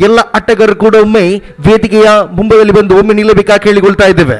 ಎಲ್ಲ ಆಟಗಾರರು ಕೂಡ ಒಮ್ಮೆ ವೇದಿಕೆಯ ಮುಂಭಾಗದಲ್ಲಿ ಬಂದು ಒಮ್ಮೆ ನಿಲ್ಲಬೇಕಾಗಿ ಕೇಳಿಕೊಳ್ತಾ ಇದ್ದೇವೆ.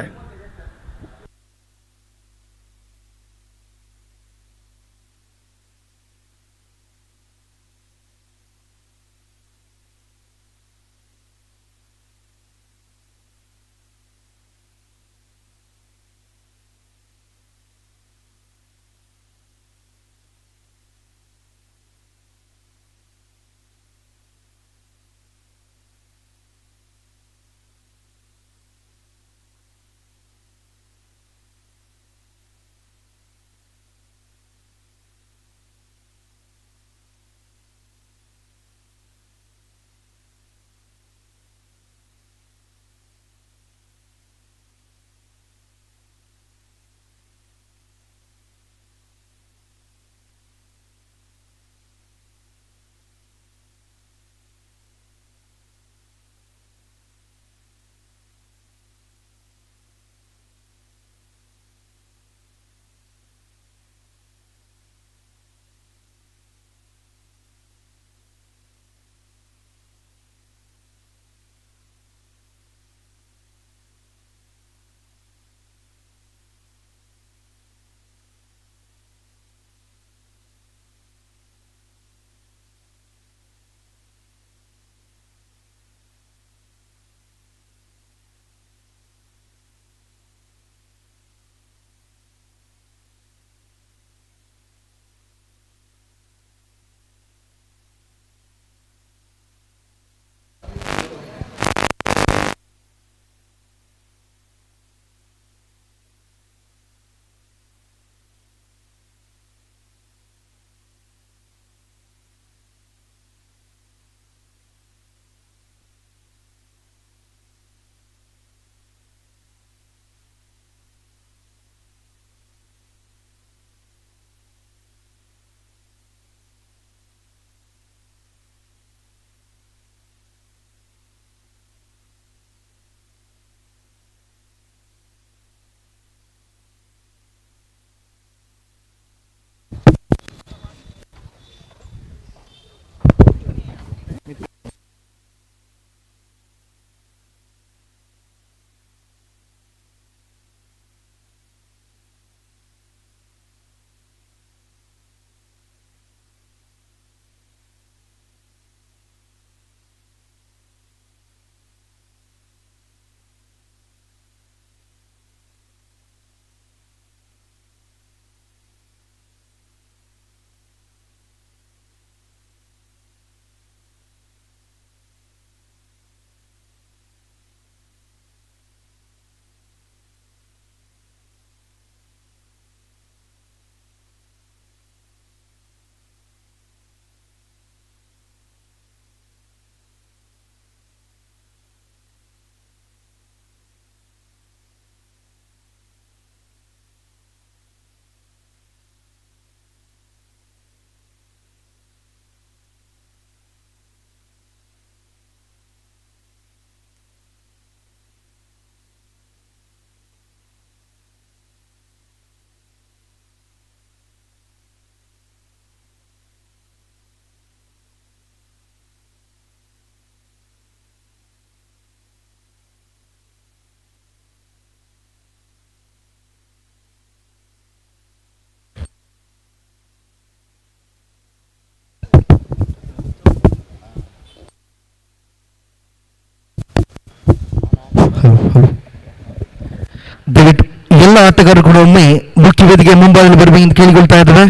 ದಯವಿಟ್ಟು ಎಲ್ಲ ಆಟಗಾರರು ಕೂಡ ಒಮ್ಮೆ ಮುಖ್ಯ ವೇದಿಕೆ ಮುಂಭಾಗದಲ್ಲಿ ಬರಬೇಕೆಂದು ಕೇಳಿಕೊಳ್ತಾ ಇದ್ದೇವೆ.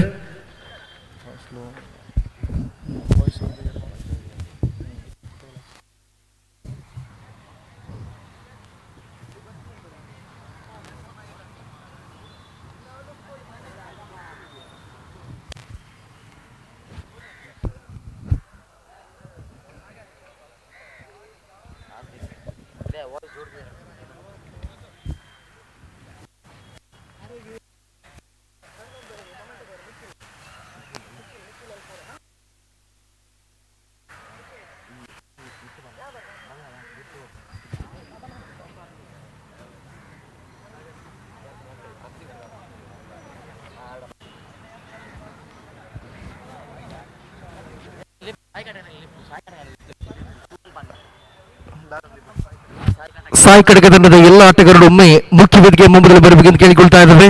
ಸಾಯಿ ಕಟಕ ತಂಡದ ಎಲ್ಲ ಆಟಗಾರರು ಒಮ್ಮೆ ಮುಖ್ಯ ವೇದಿಕೆ ಮುಂಬದಲು ಬರಬೇಕೆಂದು ಕೇಳಿಕೊಳ್ತಾ ಇದ್ದೇವೆ.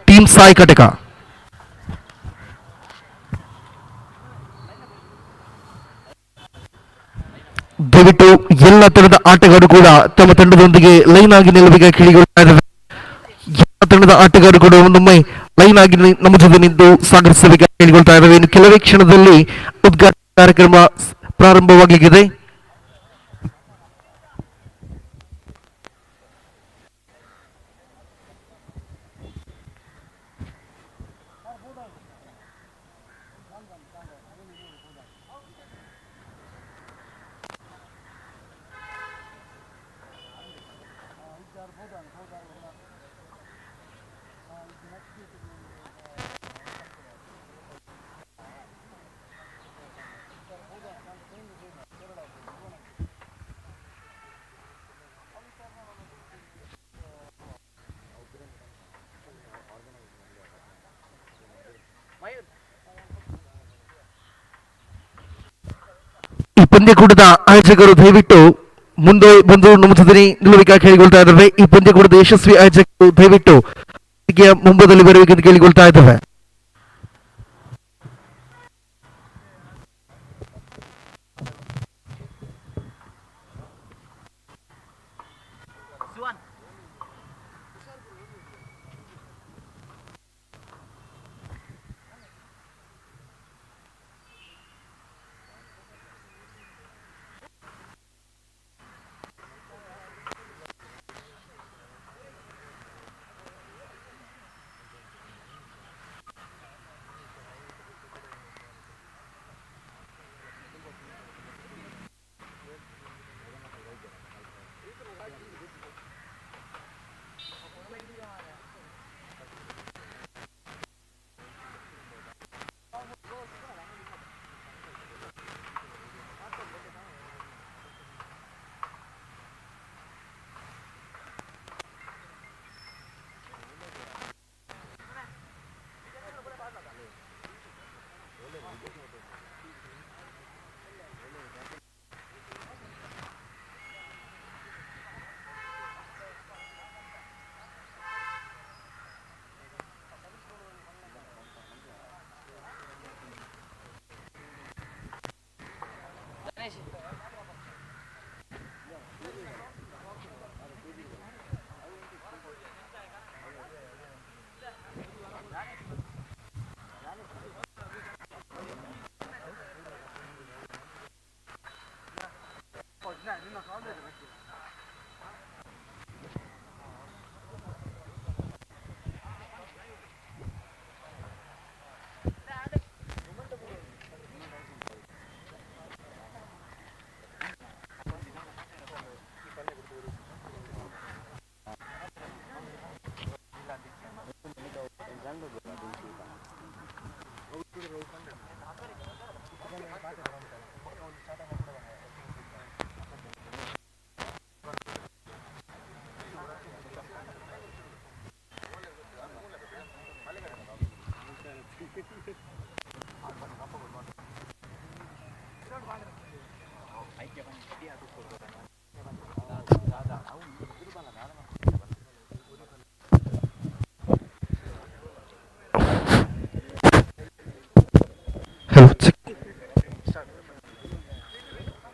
ಟೀಮ್ ಸಾಯಿ ಕಟಕ ದಯವಿಟ್ಟು ಎಲ್ಲ ತಂಡದ ಆಟಗಾರರು ಕೂಡ ತಮ್ಮ ತಂಡದೊಂದಿಗೆ ಲೈನ್ ಆಗಿ ನಿಲ್ಲಬೇಕಾಗಿ ಕೇಳಿಕೊಳ್ತಾ ಇದ್ದೇವೆ. ಎಲ್ಲ ತಂಡದ ಆಟಗಾರರು ಕೂಡ ಒಂದೊಮ್ಮೆ ಲೈನ್ ಆಗಿ ನಮ್ಮ ಜೊತೆ ನಿಂತು ಸಾಗರಿಸಬೇಕಾಗಿ ಕೇಳಿಕೊಳ್ತಾ ಇದ್ದೇವೆ. ಇನ್ನು ಕೆಲವೇ ಕ್ಷಣದಲ್ಲಿ ಉದ್ಘಾಟನಾ ಕಾರ್ಯಕ್ರಮ ಪ್ರಾರಂಭವಾಗಲಿದೆ. ಈ ಪಂದ್ಯಕೂಟದ ಆಯೋಜಕರು ದಯವಿಟ್ಟು ಮುಂದೆ ಬಂದು ನಮ್ಮ ಜೊತೆ ನಿಲ್ಲಬೇಕಾಗಿ ಕೇಳಿಕೊಳ್ತಾ ಇದ್ದೇವೆ. ಈ ಪಂದ್ಯಕೂಟದ ಯಶಸ್ವಿ ಆಯೋಜಕರು ದಯವಿಟ್ಟು ಮುಂಬದಲ್ಲಿ ಬರಬೇಕೆಂದು ಕೇಳಿಕೊಳ್ತಾ ಇದ್ದೇವೆ.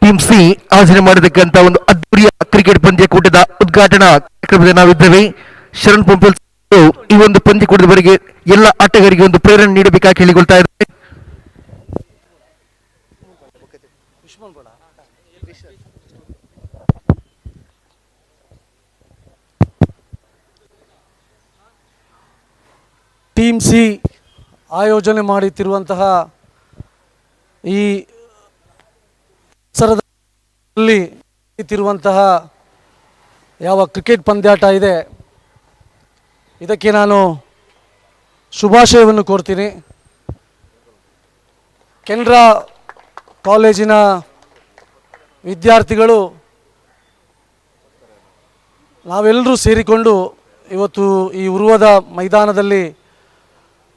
ಟೀಮ್ ಸಿ ಆಯೋಜನೆ ಮಾಡಿರ್ತಕ್ಕಂಥ ಒಂದು ಅದ್ದೂರಿಯ ಕ್ರಿಕೆಟ್ ಪಂದ್ಯಕೂಟದ ಉದ್ಘಾಟನಾ ಕಾರ್ಯಕ್ರಮದಲ್ಲಿ ನಾವಿದ್ದೇವೆ. ಶರಣ್ ಪಂಪಲ್ ಈ ಒಂದು ಪಂದ್ಯಕೂಟದವರೆಗೆ ಎಲ್ಲ ಆಟಗಾರರಿಗೆ ಒಂದು ಪ್ರೇರಣೆ ನೀಡಬೇಕಾಗಿ ಹೇಳಿಕೊಳ್ತಾ ಇದ್ದಾರೆ. ಟೀಮ್ ಸಿ ಆಯೋಜನೆ ಮಾಡುತ್ತಿರುವಂತಹ ಈ ದಸರಾದಲ್ಲಿ ಇರುವಂತಹ ಯಾವ ಕ್ರಿಕೆಟ್ ಪಂದ್ಯಾಟ ಇದೆ ಇದಕ್ಕೆ ನಾನು ಶುಭಾಶಯವನ್ನು ಕೋರ್ತೀನಿ. ಕೆನರಾ ಕಾಲೇಜಿನ ವಿದ್ಯಾರ್ಥಿಗಳು ನಾವೆಲ್ಲರೂ ಸೇರಿಕೊಂಡು ಇವತ್ತು ಈ ಉರುವದ ಮೈದಾನದಲ್ಲಿ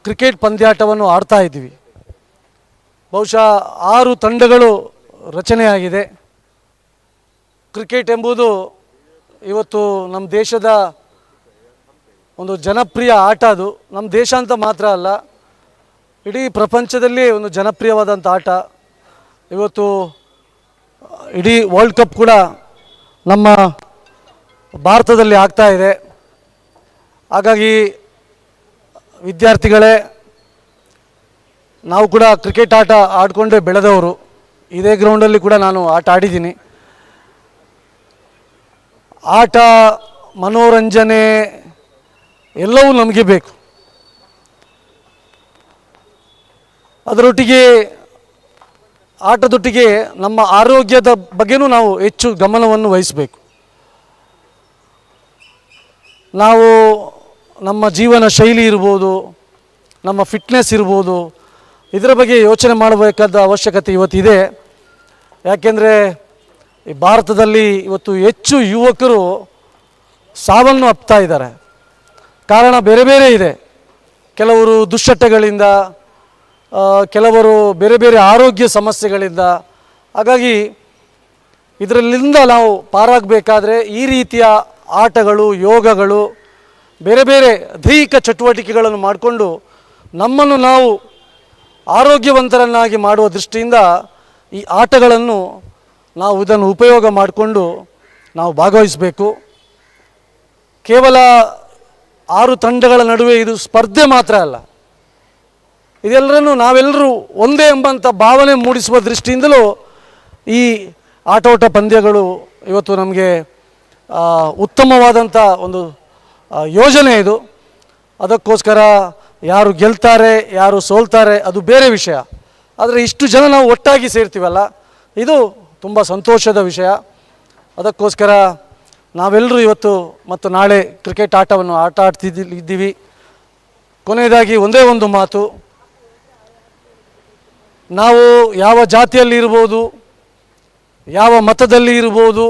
ಕ್ರಿಕೆಟ್ ಪಂದ್ಯಾಟವನ್ನು ಆಡ್ತಾ ಇದ್ದೀವಿ. ಬಹುಶಃ 6 ತಂಡಗಳು ರಚನೆಯಾಗಿದೆ. ಕ್ರಿಕೆಟ್ ಎಂಬುದು ಇವತ್ತು ನಮ್ಮ ದೇಶದ ಒಂದು ಜನಪ್ರಿಯ ಆಟ. ಅದು ನಮ್ಮ ದೇಶ ಅಂತ ಮಾತ್ರ ಅಲ್ಲ, ಇಡೀ ಪ್ರಪಂಚದಲ್ಲಿ ಒಂದು ಜನಪ್ರಿಯವಾದಂಥ ಆಟ. ಇವತ್ತು ಇಡೀ ವರ್ಲ್ಡ್ ಕಪ್ ಕೂಡ ನಮ್ಮ ಭಾರತದಲ್ಲಿ ಆಗ್ತಾ ಇದೆ. ಹಾಗಾಗಿ ವಿದ್ಯಾರ್ಥಿಗಳೇ, ನಾವು ಕೂಡ ಕ್ರಿಕೆಟ್ ಆಟ ಆಡಿಕೊಂಡೇ ಬೆಳೆದವರು. ಇದೇ ಗ್ರೌಂಡಲ್ಲಿ ಕೂಡ ನಾನು ಆಟ ಆಡಿದ್ದೀನಿ. ಆಟ, ಮನೋರಂಜನೆ ಎಲ್ಲವೂ ನಮಗೆ ಬೇಕು. ಅದರೊಟ್ಟಿಗೆ ಆಟದೊಟ್ಟಿಗೆ ನಮ್ಮ ಆರೋಗ್ಯದ ಬಗ್ಗೆನೂ ನಾವು ಹೆಚ್ಚು ಗಮನವನ್ನು ವಹಿಸಬೇಕು. ನಾವು ನಮ್ಮ ಜೀವನ ಶೈಲಿ ಇರ್ಬೋದು, ನಮ್ಮ ಫಿಟ್ನೆಸ್ ಇರ್ಬೋದು, ಇದರ ಬಗ್ಗೆ ಯೋಚನೆ ಮಾಡಬೇಕಾದ ಅವಶ್ಯಕತೆ ಇವತ್ತಿದೆ. ಯಾಕೆಂದರೆ ಈ ಭಾರತದಲ್ಲಿ ಇವತ್ತು ಹೆಚ್ಚು ಯುವಕರು ಸಾವನ್ನು ಅಪ್ತಾ ಇದ್ದಾರೆ. ಕಾರಣ ಬೇರೆ ಬೇರೆ ಇದೆ. ಕೆಲವರು ದುಶ್ಚಟಗಳಿಂದ, ಕೆಲವರು ಬೇರೆ ಬೇರೆ ಆರೋಗ್ಯ ಸಮಸ್ಯೆಗಳಿಂದ. ಹಾಗಾಗಿ ಇದರಲ್ಲಿಂದ ನಾವು ಪಾರಾಗಬೇಕಾದ್ರೆ ಈ ರೀತಿಯ ಆಟಗಳು, ಯೋಗಗಳು, ಬೇರೆ ಬೇರೆ ದೈಹಿಕ ಚಟುವಟಿಕೆಗಳನ್ನು ಮಾಡಿಕೊಂಡು ನಮ್ಮನ್ನು ನಾವು ಆರೋಗ್ಯವಂತರನ್ನಾಗಿ ಮಾಡುವ ದೃಷ್ಟಿಯಿಂದ ಈ ಆಟಗಳನ್ನು ನಾವು ಇದನ್ನು ಉಪಯೋಗ ಮಾಡಿಕೊಂಡು ನಾವು ಭಾಗವಹಿಸಬೇಕು. ಕೇವಲ 6 ತಂಡಗಳ ನಡುವೆ ಇದು ಸ್ಪರ್ಧೆ ಮಾತ್ರ ಅಲ್ಲ, ಇದೆಲ್ಲರನ್ನು ನಾವೆಲ್ಲರೂ ಒಂದೇ ಎಂಬಂಥ ಭಾವನೆ ಮೂಡಿಸುವ ದೃಷ್ಟಿಯಿಂದಲೂ ಈ ಆಟೋಟ ಪಂದ್ಯಗಳು ಇವತ್ತು ನಮಗೆ ಉತ್ತಮವಾದಂಥ ಒಂದು ಯೋಜನೆ ಇದು. ಅದಕ್ಕೋಸ್ಕರ ಯಾರು ಗೆಲ್ತಾರೆ, ಯಾರು ಸೋಲ್ತಾರೆ ಅದು ಬೇರೆ ವಿಷಯ. ಆದರೆ ಇಷ್ಟು ಜನ ನಾವು ಒಟ್ಟಾಗಿ ಸೇರ್ತೀವಲ್ಲ, ಇದು ತುಂಬ ಸಂತೋಷದ ವಿಷಯ. ಅದಕ್ಕೋಸ್ಕರ ನಾವೆಲ್ಲರೂ ಇವತ್ತು ಮತ್ತು ನಾಳೆ ಕ್ರಿಕೆಟ್ ಆಟವನ್ನು ಆಡ್ತಿದ್ದೀವಿ. ಕೊನೆಯದಾಗಿ ಒಂದೇ ಒಂದು ಮಾತು, ನಾವು ಯಾವ ಜಾತಿಯಲ್ಲಿ ಇರ್ಬೋದು, ಯಾವ ಮತದಲ್ಲಿ ಇರ್ಬೋದು,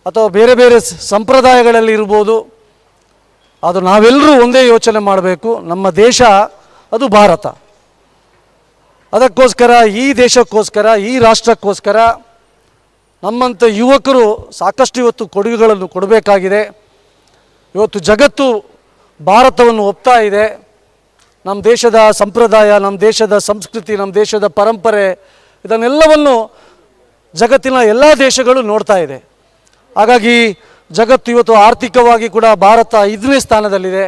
ಅಥವಾ ಬೇರೆ ಬೇರೆ ಸಂಪ್ರದಾಯಗಳಲ್ಲಿ ಇರ್ಬೋದು, ಅದು ನಾವೆಲ್ಲರೂ ಒಂದೇ ಯೋಚನೆ ಮಾಡಬೇಕು. ನಮ್ಮ ದೇಶ ಅದು ಭಾರತ. ಅದಕ್ಕೋಸ್ಕರ ಈ ದೇಶಕ್ಕೋಸ್ಕರ, ಈ ರಾಷ್ಟ್ರಕ್ಕೋಸ್ಕರ ನಮ್ಮಂಥ ಯುವಕರು ಸಾಕಷ್ಟು ಇವತ್ತು ಕೊಡುಗೆಗಳನ್ನು ಕೊಡಬೇಕಾಗಿದೆ. ಇವತ್ತು ಜಗತ್ತು ಭಾರತವನ್ನು ಒಪ್ತಾ ಇದೆ. ನಮ್ಮ ದೇಶದ ಸಂಪ್ರದಾಯ, ನಮ್ಮ ದೇಶದ ಸಂಸ್ಕೃತಿ, ನಮ್ಮ ದೇಶದ ಪರಂಪರೆ, ಇದನ್ನೆಲ್ಲವನ್ನು ಜಗತ್ತಿನ ಎಲ್ಲ ದೇಶಗಳು ನೋಡ್ತಾ ಇದೆ. ಹಾಗಾಗಿ ಜಗತ್ತು ಇವತ್ತು ಆರ್ಥಿಕವಾಗಿ ಕೂಡ ಭಾರತ 5ನೇ ಸ್ಥಾನದಲ್ಲಿದೆ.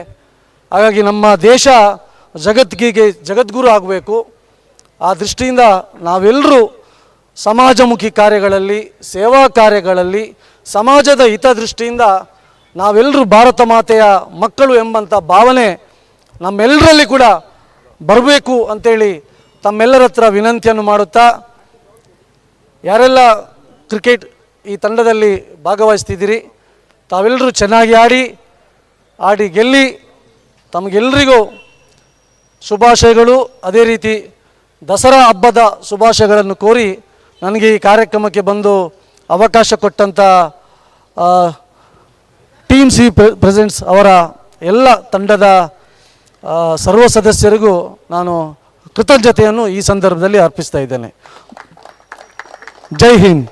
ಹಾಗಾಗಿ ನಮ್ಮ ದೇಶ ಜಗದ್ಗುರು ಆಗಬೇಕು. ಆ ದೃಷ್ಟಿಯಿಂದ ನಾವೆಲ್ಲರೂ ಸಮಾಜಮುಖಿ ಕಾರ್ಯಗಳಲ್ಲಿ, ಸೇವಾ ಕಾರ್ಯಗಳಲ್ಲಿ, ಸಮಾಜದ ಹಿತದೃಷ್ಟಿಯಿಂದ ನಾವೆಲ್ಲರೂ ಭಾರತ ಮಾತೆಯ ಮಕ್ಕಳು ಎಂಬಂಥ ಭಾವನೆ ನಮ್ಮೆಲ್ಲರಲ್ಲಿ ಕೂಡ ಬರಬೇಕು ಅಂಥೇಳಿ ತಮ್ಮೆಲ್ಲರ ಹತ್ರ ವಿನಂತಿಯನ್ನು ಮಾಡುತ್ತಾ, ಯಾರೆಲ್ಲ ಕ್ರಿಕೆಟ್ ಈ ತಂಡದಲ್ಲಿ ಭಾಗವಹಿಸ್ತಿದ್ದೀರಿ, ತಾವೆಲ್ಲರೂ ಚೆನ್ನಾಗಿ ಆಡಿ ಗೆಲ್ಲಿ. ತಮಗೆಲ್ಲರಿಗೂ ಶುಭಾಶಯಗಳು. ಅದೇ ರೀತಿ ದಸರಾ ಹಬ್ಬದ ಶುಭಾಶಯಗಳನ್ನು ಕೋರಿ ನನಗೆ ಈ ಕಾರ್ಯಕ್ರಮಕ್ಕೆ ಬಂದು ಅವಕಾಶ ಕೊಟ್ಟಂಥ ಟೀಮ್ ಸಿ ಪ್ರೆಸೆಂಟ್ಸ್ ಅವರ ಎಲ್ಲ ತಂಡದ ಸರ್ವ ಸದಸ್ಯರಿಗೂ ನಾನು ಕೃತಜ್ಞತೆಯನ್ನು ಈ ಸಂದರ್ಭದಲ್ಲಿ ಅರ್ಪಿಸ್ತಾ ಇದ್ದೇನೆ. ಜೈ ಹಿಂದ್.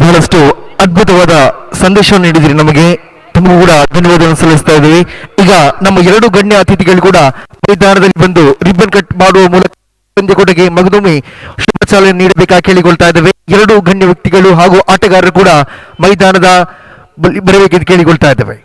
ಬಹಳಷ್ಟು ಅದ್ಭುತವಾದ ಸಂದೇಶವನ್ನು ನೀಡಿದ್ರಿ ನಮಗೆ. ತಮಗೂ ಕೂಡ ಧನ್ಯವಾದವನ್ನು ಸಲ್ಲಿಸ್ತಾ ಇದ್ದೀವಿ. ಈಗ ನಮ್ಮ 2 ಗಣ್ಯ ಅತಿಥಿಗಳು ಕೂಡ ಮೈದಾನದಲ್ಲಿ ಬಂದು ರಿಬ್ಬನ್ ಕಟ್ ಮಾಡುವ ಮೂಲಕ ಪಂದ್ಯಕೂಟಕ್ಕೆ ಮಗದೊಮ್ಮೆ ಶುಭ ಚಾಲನೆ ನೀಡಬೇಕಾಗಿ ಕೇಳಿಕೊಳ್ತಾ ಇದ್ದೇವೆ. 2 ಗಣ್ಯ ವ್ಯಕ್ತಿಗಳು ಹಾಗೂ ಆಟಗಾರರು ಕೂಡ ಮೈದಾನದ ಬರಬೇಕೆಂದು ಕೇಳಿಕೊಳ್ತಾ ಇದ್ದೇವೆ.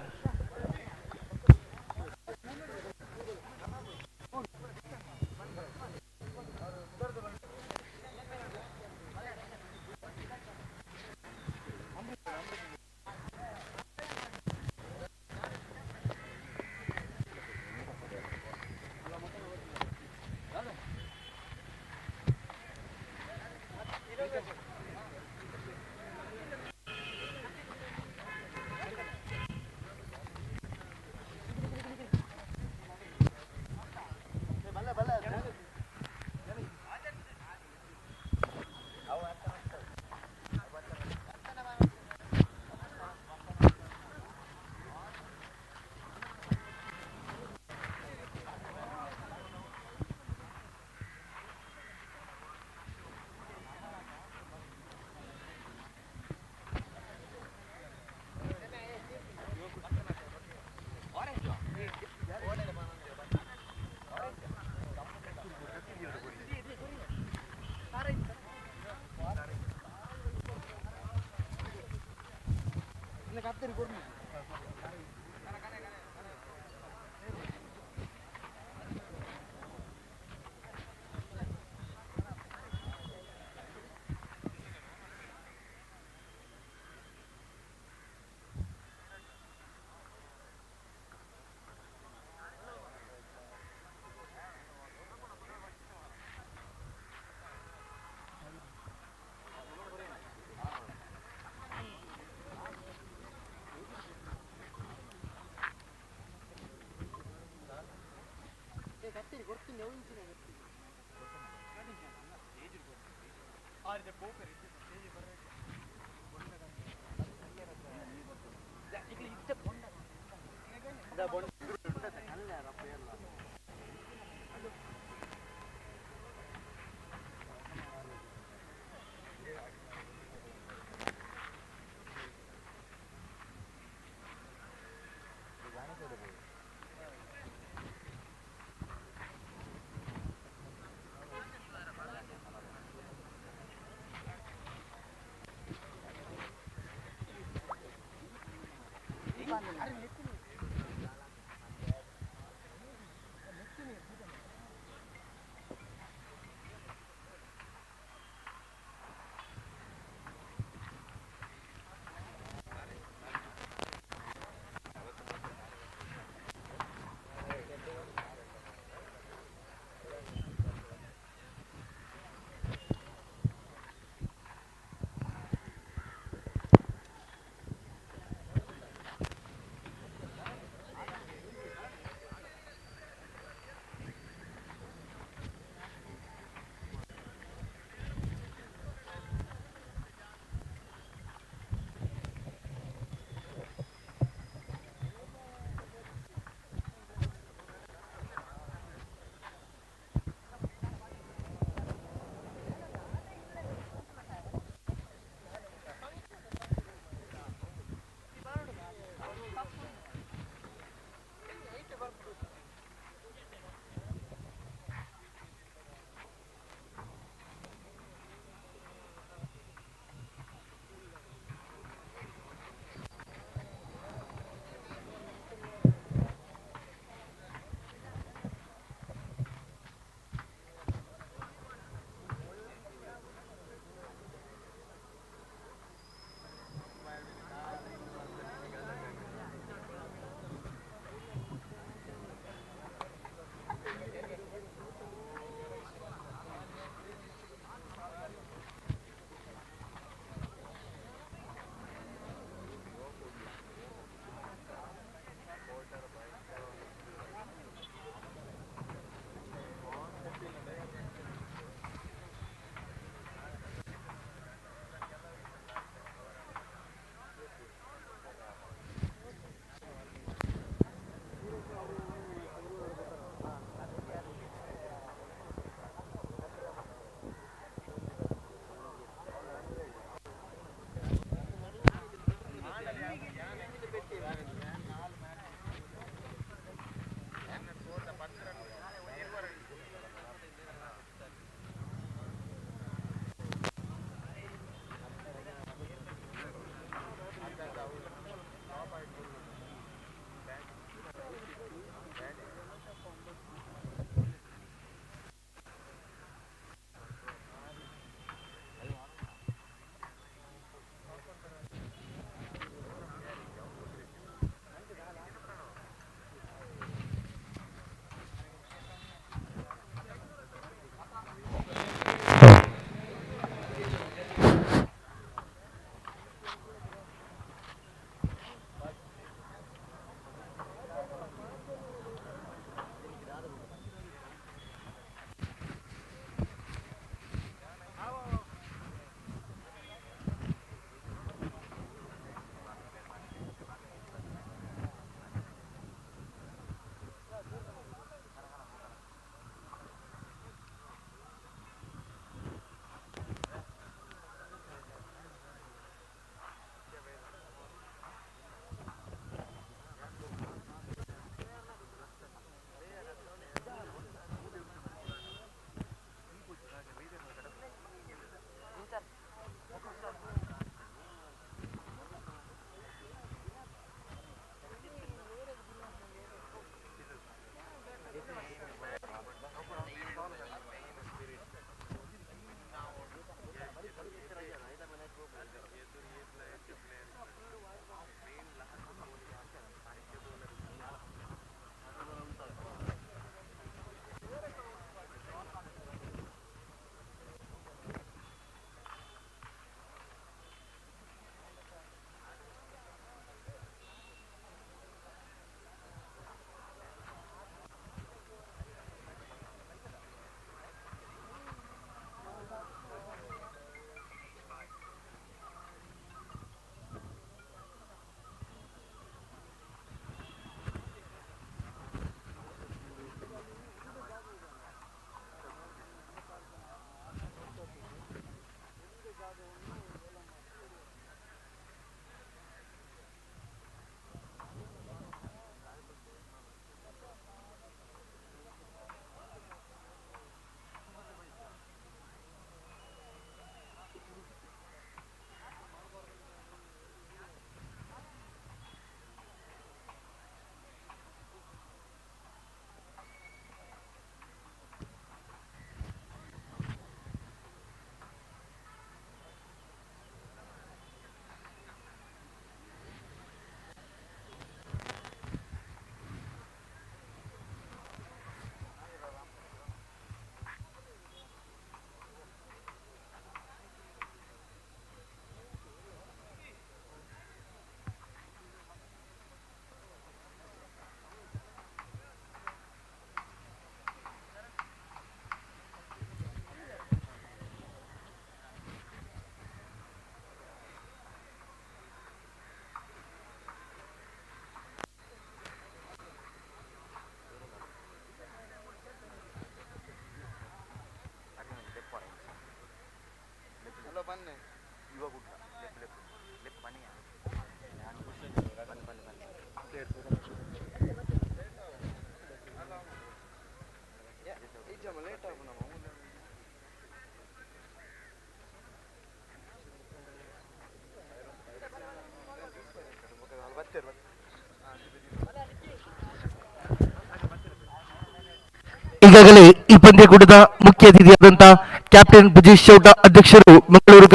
ಈಗಾಗಲೇ ಈ ಪಂದ್ಯಕೂಟದ ಮುಖ್ಯ ಅತಿಥಿಯಾದಂತಹ ಕ್ಯಾಪ್ಟನ್ ಬ್ರಿಜೇಶ್ ಚೌಟ ಅಧ್ಯಕ್ಷರು ಮಂಗಳೂರು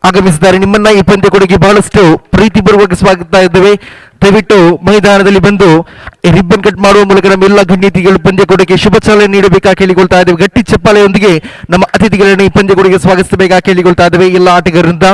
ಆಗಮಿಸಿದ್ದಾರೆ. ನಿಮ್ಮನ್ನ ಈ ಪಂದ್ಯಕೂಟಕ್ಕೆ ಬಹಳಷ್ಟು ಪ್ರೀತಿಪೂರ್ವಕ ಸ್ವಾಗತ ಇದ್ದೇವೆ. ದಯವಿಟ್ಟು ಮೈದಾನದಲ್ಲಿ ಬಂದು ರಿಬ್ಬನ್ ಕಟ್ ಮಾಡುವ ಮೂಲಕ ನಮ್ಮ ಎಲ್ಲ ಗಣ್ಯತಿಗಳು ಪಂದ್ಯಕೂಟಕ್ಕೆ ಶುಭ ಚಾಲನೆ ನೀಡಬೇಕಾ ಕೇಳಿಕೊಳ್ತಾ ಇದ್ದೇವೆ. ಗಟ್ಟಿ ಚಪ್ಪಾಳೆಯೊಂದಿಗೆ ನಮ್ಮ ಅತಿಥಿಗಳನ್ನ ಈ ಪಂದ್ಯಕೂಟಕ್ಕೆ ಸ್ವಾಗತಿಸಬೇಕಾ ಕೇಳಿಕೊಳ್ತಾ ಇದ್ದೇವೆ ಎಲ್ಲ ಆಟಗಾರರಿಂದ.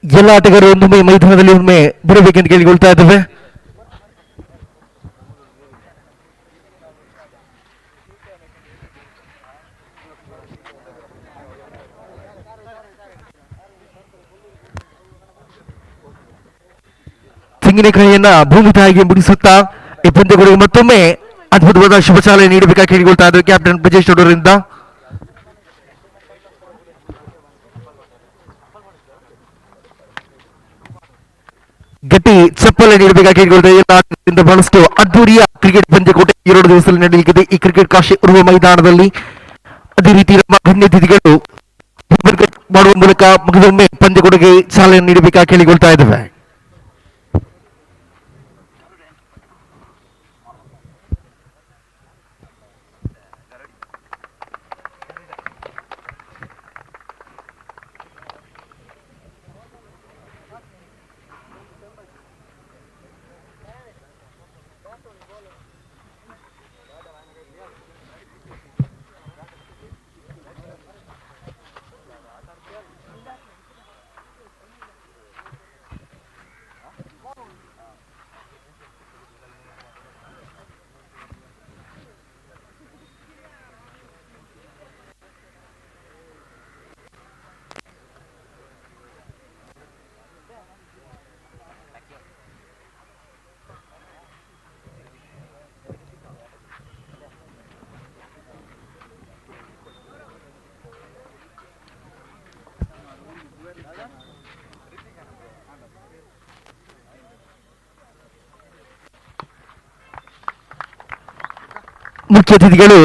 ಎಲ್ಲ ಆಟಗಾರರು ಒಮ್ಮೆ ಮೈದಾನದಲ್ಲಿ ಒಮ್ಮೆ ಬರಬೇಕೆಂದು ಕೇಳಿಕೊಳ್ತಾ ಇದ್ದೇವೆ. ತೆಂಗಿನಕಾಯಿಯನ್ನ ಭೂಮಿ ತಾಯಿಗೆ ಮುಡಿಸುತ್ತಾ ಈ ಪಂದ್ಯಗಳಿಗೆ ಮತ್ತೊಮ್ಮೆ ಅದ್ಭುತವಾದ ಶುಭ ಚಾಲನೆ ನೀಡಬೇಕಾ ಕೇಳಿಕೊಳ್ತಾ ಇದ್ದೇವೆ ಕ್ಯಾಪ್ಟನ್ ಬ್ರಿಜೇಶ್ ಅವರಿಂದ. ಗಟ್ಟಿ ಚಪ್ಪಲೆ ನೀಡಬೇಕಾಗಿ ಕೇಳಿಕೊಳ್ತಾ ಬಹಳಷ್ಟು ಅದ್ದೂರಿಯ ಕ್ರಿಕೆಟ್ ಪಂದ್ಯಕೂಟ 2 ದಿವಸದಲ್ಲಿ ನಡೆಯಲಿದೆ ಈ ಕ್ರಿಕೆಟ್ ಕಾಶಿ ಇರುವ ಮೈದಾನದಲ್ಲಿ. ಅದೇ ರೀತಿ ನಮ್ಮ ಗಣ್ಯತಿಥಿಗಳು ಮಾಡುವ ಮೂಲಕ ಮಗದೊಮ್ಮೆ ಪಂದ್ಯಕೂಟಕ್ಕೆ ಚಾಲನೆ ನೀಡಬೇಕಾಗಿ ಕೇಳಿಕೊಳ್ತಾ ಇದ್ದೇವೆ. ಮುಖ್ಯ ಅತಿಥಿಗಳು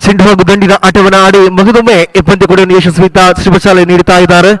ಚೆಂಡು ಹಾಗೂ ದಂಡಿನ ಆಟವನ್ನು ಆಡಿ ಮಗದೊಮ್ಮೆ ಈ ಪಂದ್ಯಕೂಟವನ್ನು ಯಶಸ್ವಿತ ಶುಭ ಚಾಲನೆ ನೀಡುತ್ತಾ ಇದ್ದಾರೆ.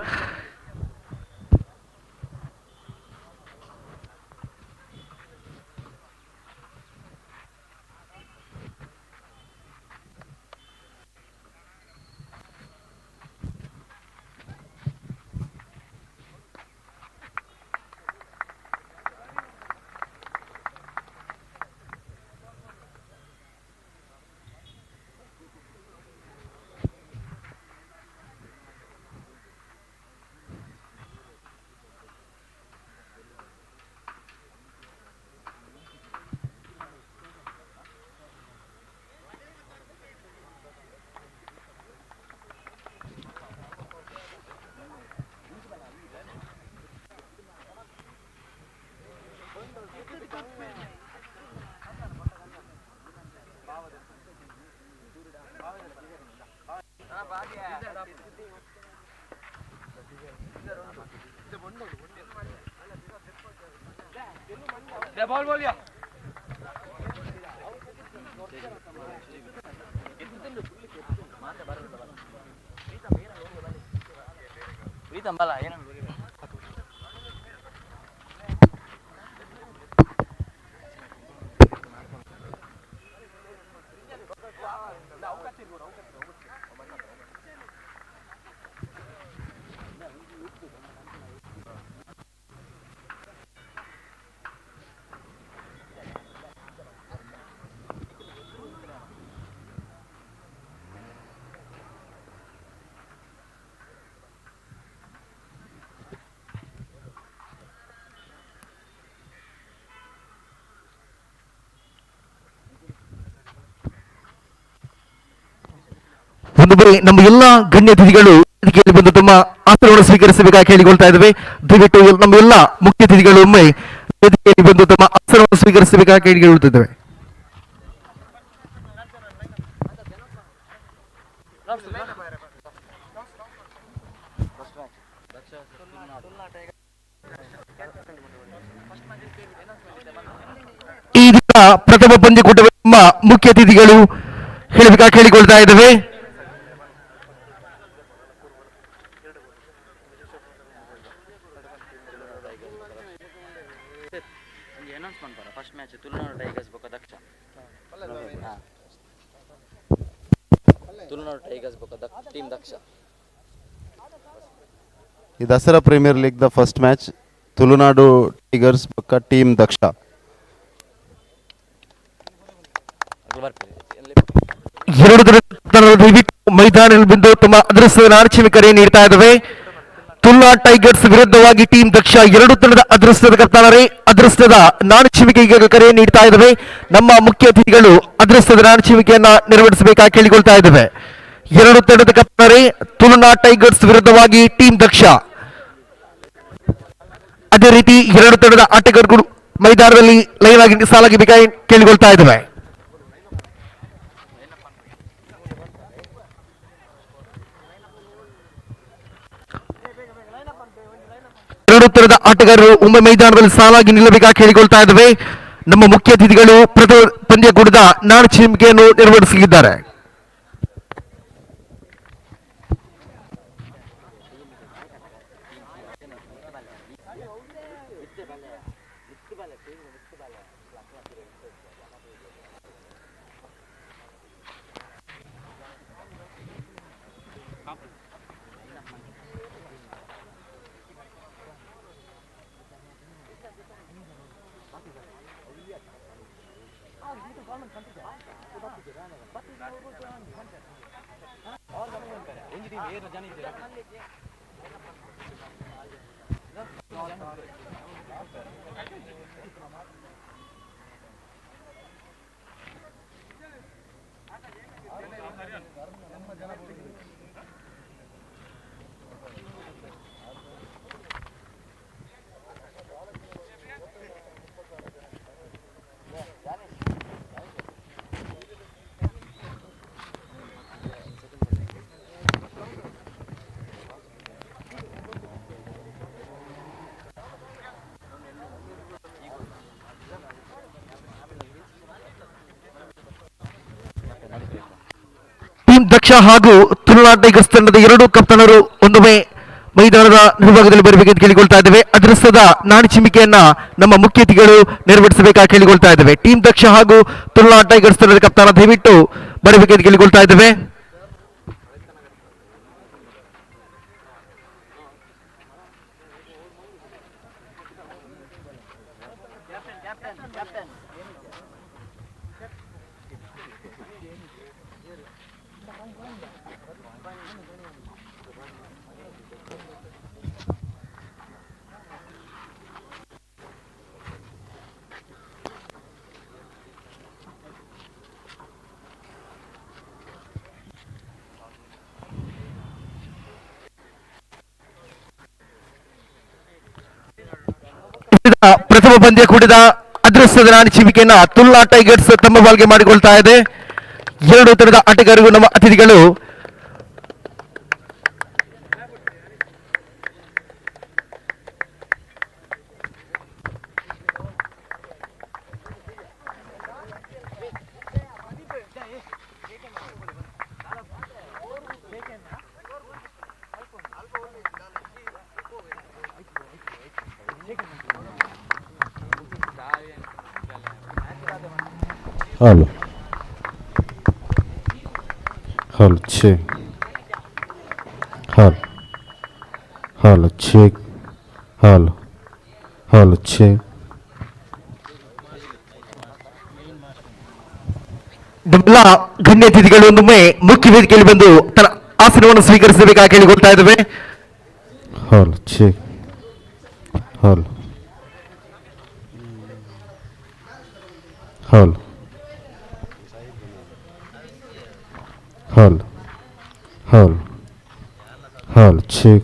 बॉल बोलिया प्रीतम बाला ಏನು ಒಂದು ಬಾರಿ ನಮ್ಮ ಎಲ್ಲಾ ಗಣ್ಯ ಅತಿಥಿಗಳು ವೇದಿಕೆಯಲ್ಲಿ ಬಂದು ತಮ್ಮ ಆಸನವನ್ನು ಸ್ವೀಕರಿಸಬೇಕಾಗಿ ಕೇಳಿಕೊಳ್ತಾ ಇದ್ದೇವೆ. ದಯವಿಟ್ಟು ನಮ್ಮ ಎಲ್ಲಾ ಮುಖ್ಯ ಅತಿಥಿಗಳು ಒಮ್ಮೆ ವೇದಿಕೆಯಲ್ಲಿ ಬಂದು ತಮ್ಮ ಆಸನವನ್ನು ಸ್ವೀಕರಿಸಬೇಕಾಗಿ ಕೇಳಿಕೊಳ್ತಿದ್ದೇವೆ. ಈ ದಿನ ಪ್ರಥಮ ಪಂದ್ಯಕೂಟದ ನಮ್ಮ ಮುಖ್ಯ ಅತಿಥಿಗಳು ಹೇಳಬೇಕಾ ಕೇಳಿಕೊಳ್ತಾ ಇದ್ದೇವೆ. ಅನೌನ್ಸ್ಮೆಂಟ್ ಬರ ಫಸ್ಟ್ ಮ್ಯಾಚ್ ತುಳುನಾಡು ಟೈಗರ್ಸ್ ಬೊಕ್ಕ ದಕ್ಷ ತುಳುನಾಡು ಟೈಗರ್ಸ್ ಬೊಕ್ಕ ಟೀಮ್ ದಕ್ಷ. ಈ ದಸರಾ ಪ್ರೀಮಿಯರ್ ಲೀಗ್ ದ ಫಸ್ಟ್ ಮ್ಯಾಚ್ ತುಳುನಾಡು ಟೈಗರ್ಸ್ ಬೊಕ್ಕ ಟೀಮ್ ದಕ್ಷ. ಎರಡು ಮೈದಾನದಲ್ಲಿ ಬಿದ್ದು ತಮ್ಮ ಅದೃಷ್ಟದ ನಾರ್ಚಿಮೆ ಕರೆ ನೀಡ್ತಾ ಇದ್ದಾವೆ. ತುಳುನಾಡು ಟೈಗರ್ಸ್ ವಿರುದ್ಧವಾಗಿ ಟೀಮ್ ದಕ್ಷ ಎರಡು ತಂಡದ ಅದೃಷ್ಟದ ಕಪ್ತಾನರೇ ಅದೃಷ್ಟದ ನಾಣಚಿಮಿಕೆಗೆ ಕರೆ ನೀಡ್ತಾ ಇದ್ದಾವೆ. ನಮ್ಮ ಮುಖ್ಯ ಅತಿಥಿಗಳು ಅದೃಷ್ಟದ ನಾಣಚಿಮಿಕೆಯನ್ನ ನೆರವೇರಿಸಬೇಕಾಗಿ ಕೇಳಿಕೊಳ್ತಾ ಇದ್ದೇವೆ. ಎರಡು ತಂಡದ ಕಪ್ತಾನರೇ ತುಳುನಾಡು ಟೈಗರ್ಸ್ ವಿರುದ್ಧವಾಗಿ ಟೀಮ್ ದಕ್ಷ. ಅದೇ ರೀತಿ ಎರಡು ತಂಡದ ಆಟಗಾರರು ಮೈದಾನದಲ್ಲಿ ಲೈನ್ ಆಗಿ ಸಾಲಾಗಿ ಬೇಕಾಗಿ ಕೇಳಿಕೊಳ್ತಾ ಇದ್ದೇವೆ. ಎರಡು ತರದ ಆಟಗಾರರು ಒಮ್ಮೆ ಮೈದಾನದಲ್ಲಿ ಸಾಲಾಗಿ ನಿಲ್ಲಬೇಕಾಗಿ ಕೇಳಿಕೊಳ್ತಾ ಇದ್ದೇವೆ. ನಮ್ಮ ಮುಖ್ಯ ಅತಿಥಿಗಳು ಪ್ರಥಮ ಪಂದ್ಯಕೂಟದ ನಾಣಚಿಮಿಕೆಯನ್ನು ನೆರವೇರಿಸಲಿದ್ದಾರೆ. ಟೀಮ್ ದಕ್ಷ ಹಾಗೂ ತುಳುನಾಡು ಟೈಗರ್ಸ್ ತಂಡದ ಎರಡೂ ಕಪ್ತಾನರು ಒಂದೊಮ್ಮೆ ಮೈದಾನದ ನಿರ್ಭಾಗದಲ್ಲಿ ಬರಬೇಕೆಂದು ಕೇಳಿಕೊಳ್ತಾ ಇದ್ದೇವೆ. ಅದೃಷ್ಟದ ನಾಣಚಿಮಿಕೆಯನ್ನ ನಮ್ಮ ಮುಖ್ಯ ಅತಿಥಿಗಳು ನೆರವೇರಿಸಬೇಕಾಗಿ ಕೇಳಿಕೊಳ್ತಾ ಇದ್ದೇವೆ. ಟೀಮ್ ದಕ್ಷ ಹಾಗೂ ತುಳುನಾಡು ಟೈಗರ್ಸ್ ತಂಡದ ಕಪ್ತಾನ ದಯವಿಟ್ಟು ಬರಬೇಕೆಂದು ಕೇಳಿಕೊಳ್ತಾ ಇದ್ದೇವೆ. ಪ್ರಥಮ ಪಂದ್ಯ ಕೂಡಿದ ಅದೃಷ್ಟದ ನಾಣಚಿಮಿಕೆಯನ್ನ ತುಳುನಾಡು ಟೈಗರ್ಸ್ ತಮ್ಮ ಬಾಲ್ಗೆ ಮಾಡಿಕೊಳ್ತಾ ಇದೆ. ಎರಡು ತರದ ಆಟಗಾರರು ನಮ್ಮ ಅತಿಥಿಗಳು Halo. Halo check. Halo. Halo check. Halo. Halo check. ಎಲ್ಲ ಗಣ್ಯ ಅತಿಥಿಗಳು ಒಮ್ಮೆ ಮುಖ್ಯ ವೇದಿಕೆಯಲ್ಲಿ ಬಂದು ತನ್ನ ಆಸನವನ್ನು ಸ್ವೀಕರಿಸಬೇಕಾಗಿ ಕೇಳಿಕೊಳ್ತಾ ಇದ್ದೇವೆ. Halo check. Halo. Halo. Halo. Halo. Halo check.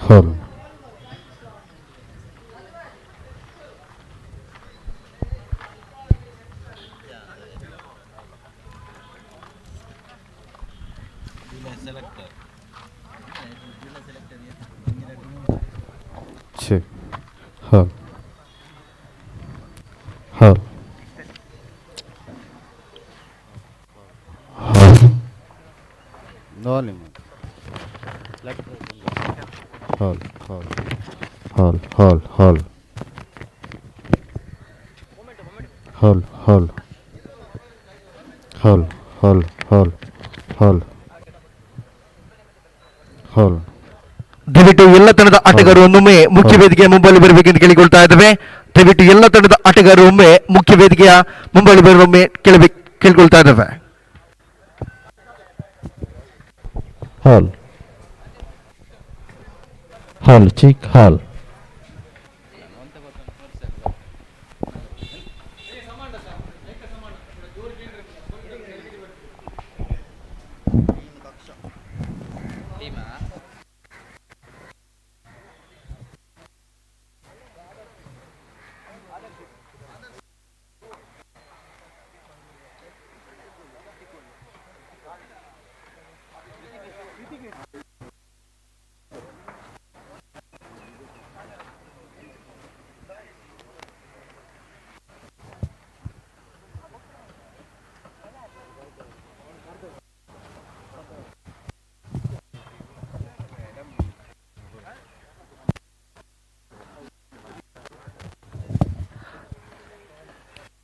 Halo. Check. Huh. Huh. Huh. No limit. Hall. Hall. Hall. Hall. Hall. Hall. Hall. Hall. Hall. Hall. Hall. Hall. ದಯವಿಟ್ಟು ಎಲ್ಲ ತಂಡದ ಆಟಗಾರರು ಒಮ್ಮೆ ಮುಖ್ಯ ವೇದಿಕೆಯ ಮುಂಬಳಿ ಬರಬೇಕೆಂದು ಕೇಳಿಕೊಳ್ತಾ ಇದ್ದೇವೆ. ದಯವಿಟ್ಟು ಎಲ್ಲ ತಂಡದ ಆಟಗಾರರು ಒಮ್ಮೆ ಮುಖ್ಯ ವೇದಿಕೆಯ ಮುಂಬಳಿ ಬರೊಮ್ಮೆ ಕೇಳಿಕೊಳ್ತಾ ಇದ್ದೇವೆ. Hall. Hall. Check. Hall.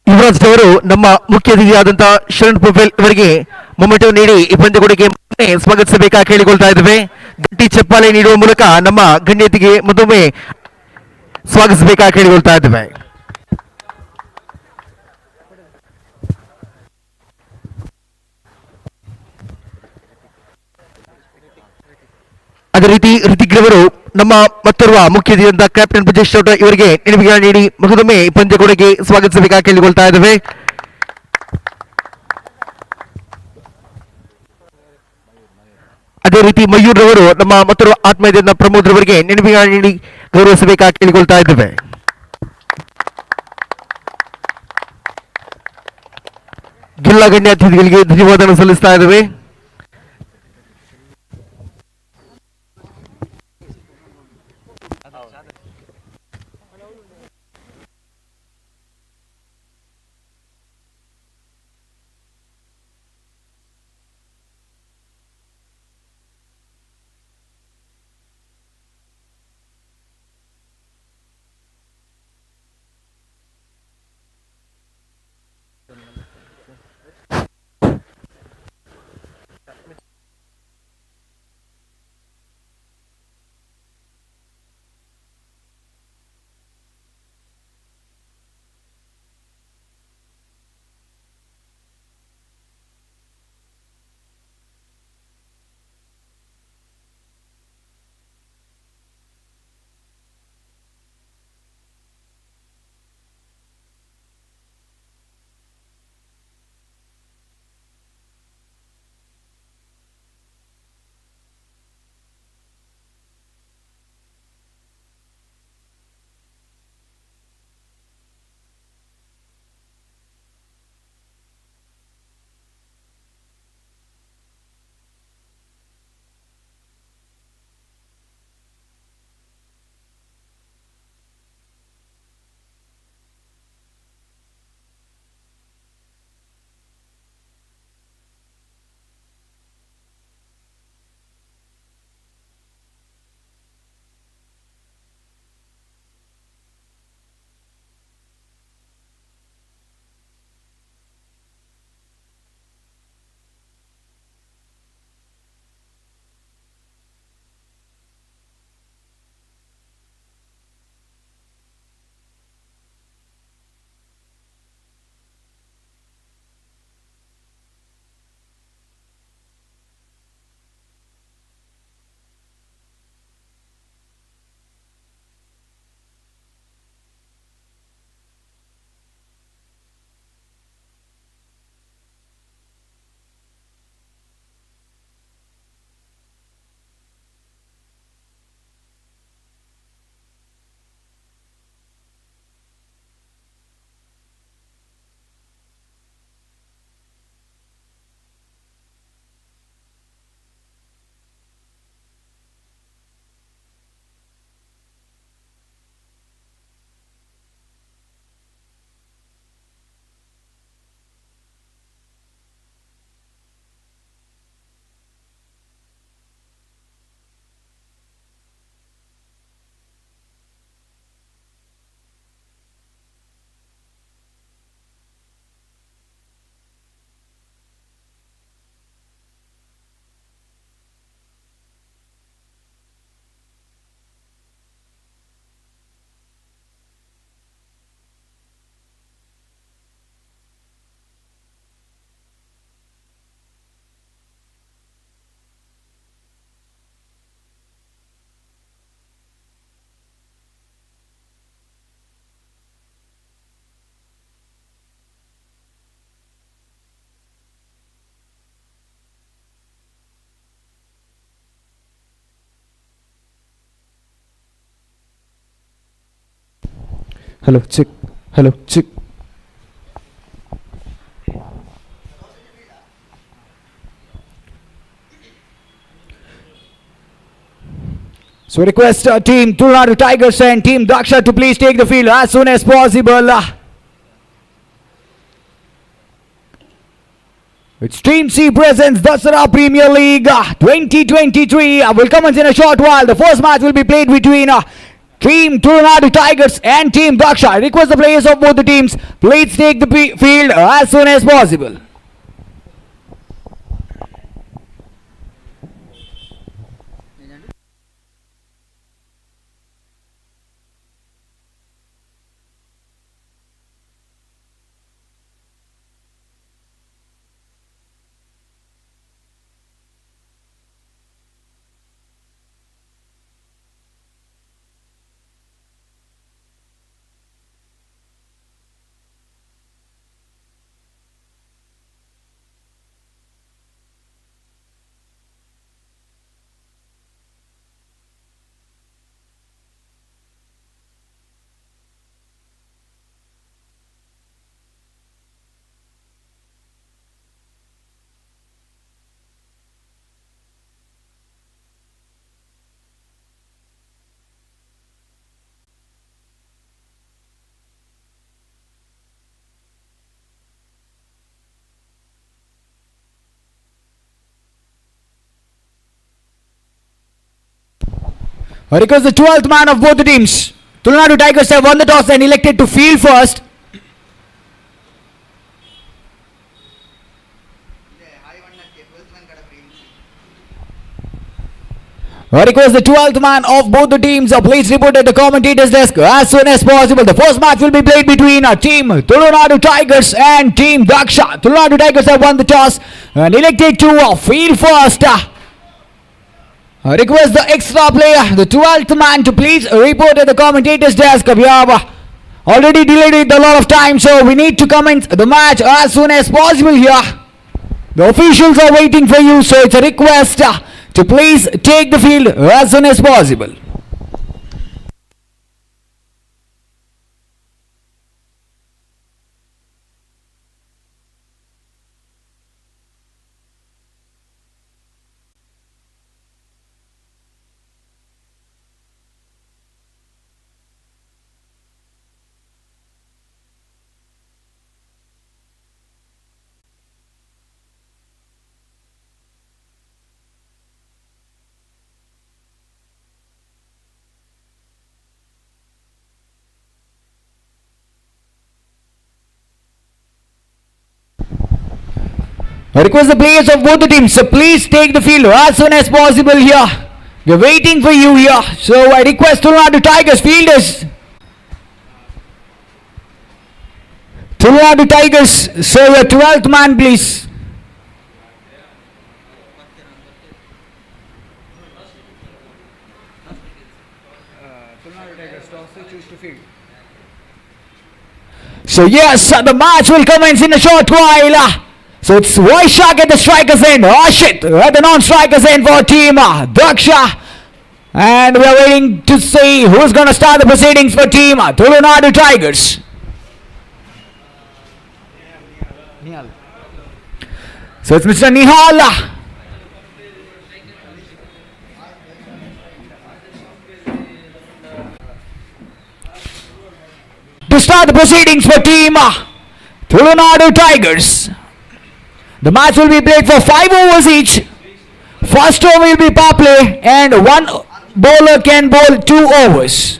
Yuvraj ಅವರು ನಮ್ಮ ಮುಖ್ಯ ಅತಿಥಿಯಾದಂತಹ ಶರಣ್ ಪ್ರೊಫೈಲ್ ಅವರಿಗೆ ಮೊಮೆಂಟೋ ನೀಡಿ ಈ ಪಂದ್ಯಕೊಡುಗೆ ಸ್ವಾಗತಿಸಬೇಕಾಗಿ ಕೇಳಿಕೊಳ್ತಾ ಇದ್ದೇವೆ. ಗಟ್ಟಿ ಚಪ್ಪಾಳೆ ನೀಡುವ ಮೂಲಕ ನಮ್ಮ ಗಣ್ಯತಿಗೆ ಮತ್ತೊಮ್ಮೆ ಸ್ವಾಗತಿಸಬೇಕಾಗಿ ಕೇಳಿಕೊಳ್ತಾ ಇದ್ದೇವೆ. ಅದೇ ರೀತಿ ಋತಿಕ್ ರವರು ನಮ್ಮ ಮತ್ತೋರ್ವ ಮುಖ್ಯ ಅತಿಥಿಯಾದ ಕ್ಯಾಪ್ಟನ್ ಬ್ರಿಜೇಶ್ ಚೌಟ ಇವರಿಗೆ ನೆನಪಿಗೆ ನೀಡಿ ಮತ್ತೊಮ್ಮೆ ಪಂದ್ಯಕೊಡುಗೆ ಸ್ವಾಗತಿಸಬೇಕಾಗಿ ಕೇಳಿಕೊಳ್ತಾ ಇದ್ದೇವೆ. ಅದೇ ರೀತಿ ಮಯೂರ್ ರವರು ನಮ್ಮ ಮತ್ತೋರ್ವ ಆತ್ಮೀಯತೆಯಿಂದ ಪ್ರಮೋದ್ ರವರಿಗೆ ನೆನಪಿಗೆ ನೀಡಿ ಗೌರವಿಸಬೇಕಾಗಿ ಕೇಳಿಕೊಳ್ತಾ ಇದ್ದೇವೆ. ಜಿಲ್ಲಾ ಗಣ್ಯ ಅತಿಥಿಗಳಿಗೆ ಧನ್ಯವಾದ ಸಲ್ಲಿಸ್ತಾ ಇದ್ದೇವೆ. Hello, check. Hello, check. So request team Tulnadu Tigers and team Daksha to please take the field as soon as possible. It's Team C presents Dasara Premier League 2023 will commence in a short while. The first match will be played between Team Tulnadu Tigers and Team Daksha. I request the players of both the teams, please take the field as soon as possible. Because the 12th man of both the teams, Tulnadu Tigers have won the toss and elected to field first. Because the 12th man of both the teams, please report at the commentator's desk as soon as possible. The first match will be played between Team Tulnadu Tigers and Team Daksha. Tulnadu Tigers have won the toss and elected to field first. I request the extra player, the 12th man, to please report at the commentator's desk. We have already delayed it a lot of time, so we need to commence the match as soon as possible here. The officials are waiting for you, so it's a request to please take the field as soon as possible. I request the players of both the teams, so please take the field as soon as possible here. We're waiting for you here. So I request Tulnadu Tigers fielders. Tulnadu Tigers, so your 12th man please. So yes, the match will commence in a short while. So it's Vaishak at the striker's end, Ashit at the non-striker's end for team Daksha. And we are waiting to see who's going to start the proceedings for team Tulnadu Tigers. So it's Mr. Nihal. To start the proceedings for team Tulnadu Tigers. The match will be played for 5 overs each. First over will be power play and one bowler can bowl 2 overs.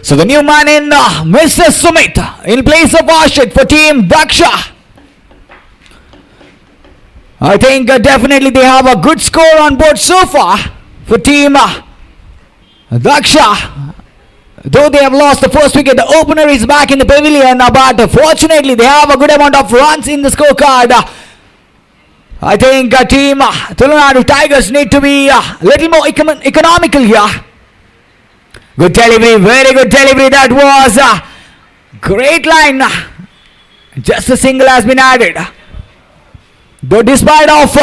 So the new man in Mr. Sumit in place of Ashit for team Daksha. I think definitely they have a good score on board so far for team Daksha. Though they have lost the first wicket, the opener is back in the pavilion, but fortunately they have a good amount of runs in the scorecard. I think team Tulunadu Tigers need to be a little more economical here. Good delivery, very good delivery. That was a great line. Just a single has been added. Though despite of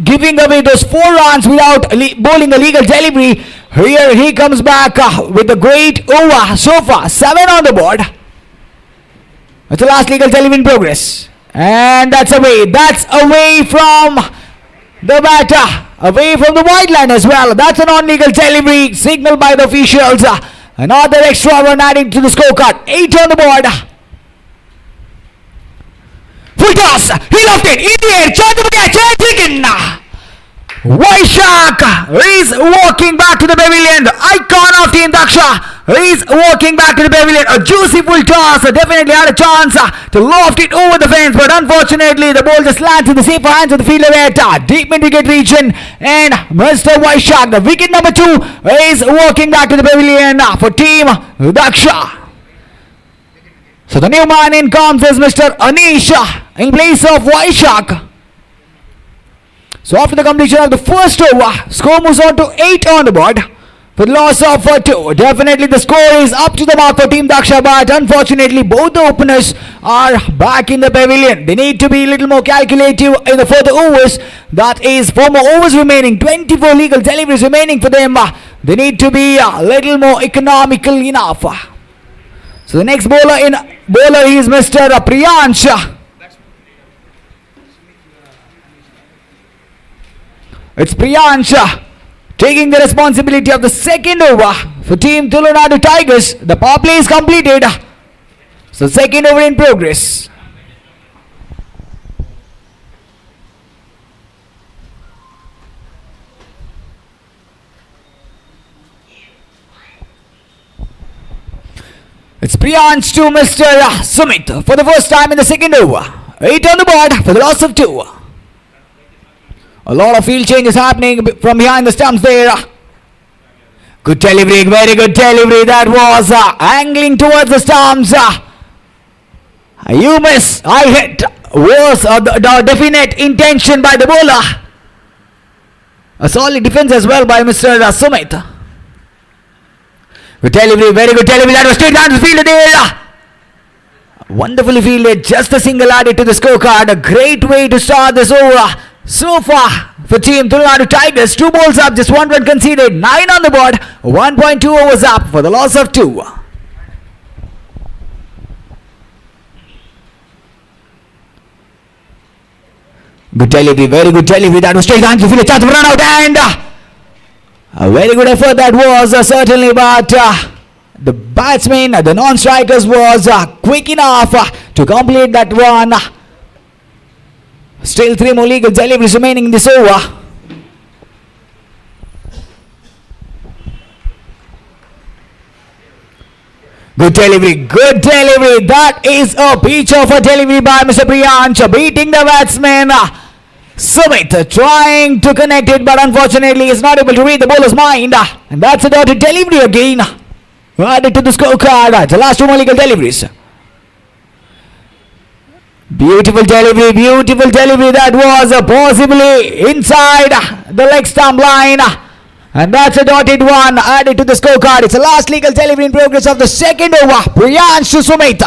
giving away those 4 runs without bowling a legal delivery, here he comes back with a great over so far. 7 on the board. That's the last legal delivery in progress. And that's away. That's away from the batter. Away from the white line as well. That's a non-legal delivery signaled by the officials. Another extra run adding to the scorecard. 8 on the board. Full toss. He left it. In the air. Chance of a catch. And taken. Vaishak is walking back to the pavilion. The icon of Team Daksha is walking back to the pavilion. A juicy full toss. Definitely had a chance to loft it over the fence, but unfortunately the ball just lands in the safer hands of the fielder at deep mid-wicket region. And Mr. Vaishak, the wicket number 2, is walking back to the pavilion for Team Daksha. So the new man in comes is Mr. Anish in place of Vaishak. So after the completion of the first over, score moves on to 8 on the board. For the loss of 2. Definitely the score is up to the mark for Team Daksha, but unfortunately both the openers are back in the pavilion. They need to be a little more calculative in the further overs. That is 4 more overs remaining, 24 legal deliveries remaining for them. They need to be a little more economical enough. So the next bowler is Mr. Priyansh. It's Priyansh taking the responsibility of the second over for Team Tulunadu Tigers. The power play is completed. So second over in progress. It's Priyansh to Mr. Sumit for the first time in the second over. 8 on the board for the loss of 2. A lot of field changes happening from behind the stumps there. Good delivery, very good delivery. That was angling towards the stumps. You miss, I hit was the definite intention by the bowler. A solid defense as well by Mr. Sumit. Good delivery, very good delivery. That was straight down the field there. Wonderfully fielded, just a single added to the scorecard. A great way to start this over. So far for Team Tulunadu Tigers, 2 balls up, just 1 run conceded, 9 on the board, 1.2 overs up for the loss of 2. Good delivery, very good delivery. That was straight down to field, a chance of run out, and a very good effort that was certainly, but the batsman, the non-strikers was quick enough to complete that one. Still 3 more legal deliveries remaining in this over. Good delivery, good delivery. That is a peach of a delivery by Mr. Priyansh, beating the batsman Sumit, trying to connect it, but unfortunately is not able to read the bowler's mind. And that's a dotted delivery again. Added to the scorecard. The last 2 more legal deliveries. Beautiful delivery, beautiful delivery. That was possibly inside the leg stump line. And that's a dotted one added to the scorecard. It's the last legal delivery in progress of the second over. Priyansh to Sumit.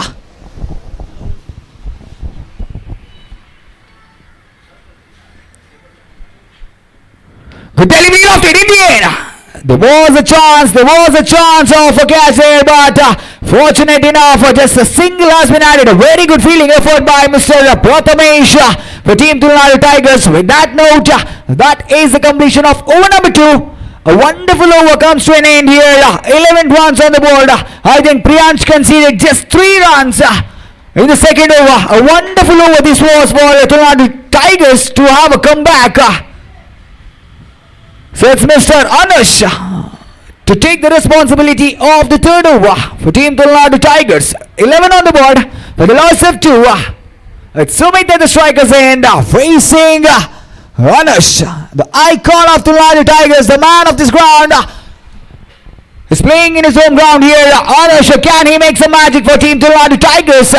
Good delivery of it in the air. There was a chance of a catch there, but fortunate enough, just a single has been added. A very good fielding effort by Mr. Prathamesh for Team Tulunadu Tigers. With that note, that is the completion of over number 2. A wonderful over comes to an end here. 11 runs on the board. I think Priyansh conceded just 3 runs in the second over. A wonderful over this was for the Tulunadu Tigers to have a comeback. So it's Mr. Anush to take the responsibility of the third over for Team Tulunadu Tigers. 11 on the board for the loss of 2. It's Sumit at the striker's end, facing Anush, the icon of Tulunadu Tigers, the man of this ground. Is playing in his home ground here. Anush, can he make some magic for Team Tulunadu Tigers?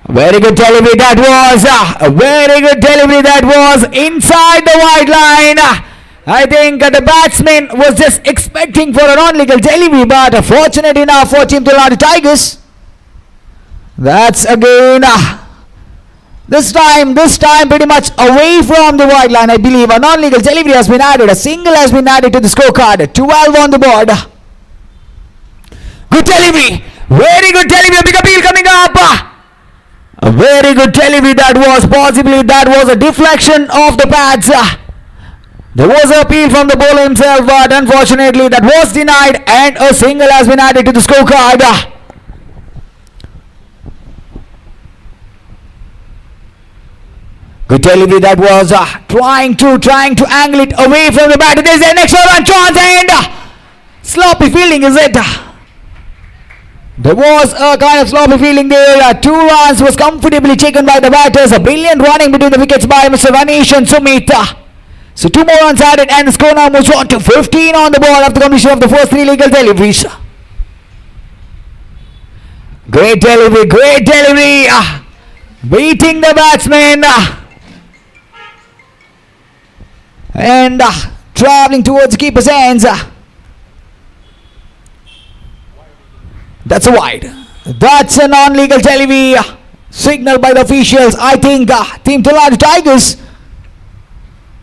Very good delivery that was. Very good delivery that was inside the white line. I think the batsman was just expecting for a non-legal delivery, but fortunate enough for Team Tulnadu Tigers. That's again this time pretty much away from the white line. I believe a non-legal delivery has been added. A single has been added to the scorecard. 12 on the board. Good delivery. Very good delivery. A big appeal coming up. A very good delivery that was. Possibly that was a deflection of the pads. There was an appeal from the bowler himself, but unfortunately that was denied and a single has been added to the scorecard. Good delivery that was. Trying to angle it away from the batter. There's an extra run chance and sloppy fielding, is it? There was a kind of sloppy fielding there. 2 runs was comfortably taken by the batters. A brilliant running between the wickets by Mr. Anish and Sumit. So 2 more runs added and the score now moves on to 15 on the board after the completion of the first 3 legal deliveries. Great delivery, beating the batsman and travelling towards the keeper's hands. That's a wide. That's a non-legal delivery signaled by the officials. I think Team Tulnadu Tigers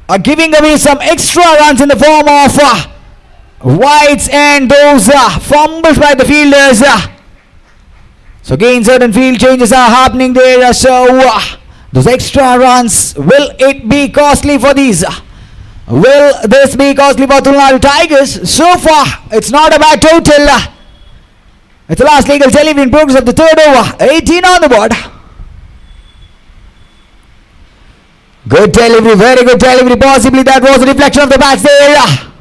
are giving away some extra runs in the form of wides and those fumbles by the fielders. So again certain field changes are happening there. So those extra runs, will it be costly for these? Will this be costly for Tulnadu Tigers? So far it's not a bad total. It's the last legal delivery in progress of the 3rd over. 18 on the board. Good delivery, very good delivery. Possibly that was a reflection of the bats there.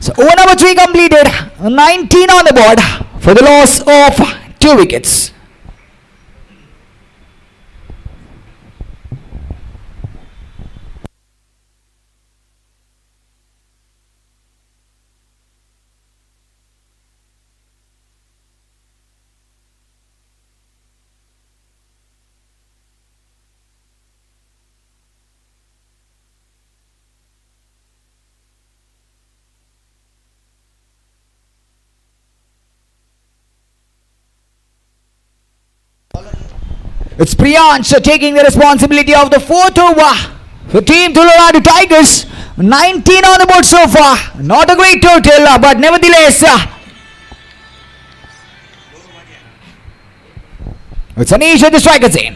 So over number 3 completed. 19 on the board for the loss of 2 wickets. It's Priyansh taking the responsibility of the 4th over for Team Tulnadu Tigers. 19 on the board so far. Not a great total, but nevertheless, it's Anish at the striker zone.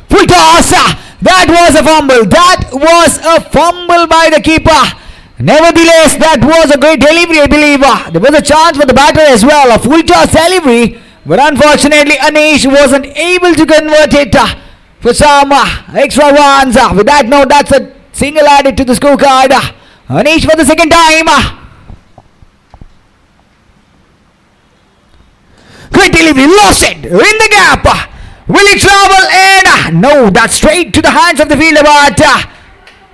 Full toss. That was a fumble. That was a fumble by the keeper. Nevertheless, that was a great delivery, I believe. There was a chance for the batter as well. A full toss delivery. But unfortunately, Anish wasn't able to convert it for some extra runs. With that note, that's a single added to the scorecard. Anish for the 2nd time. Great delivery, lost it in the gap. Will it travel? And no, that's straight to the hands of the fielder. But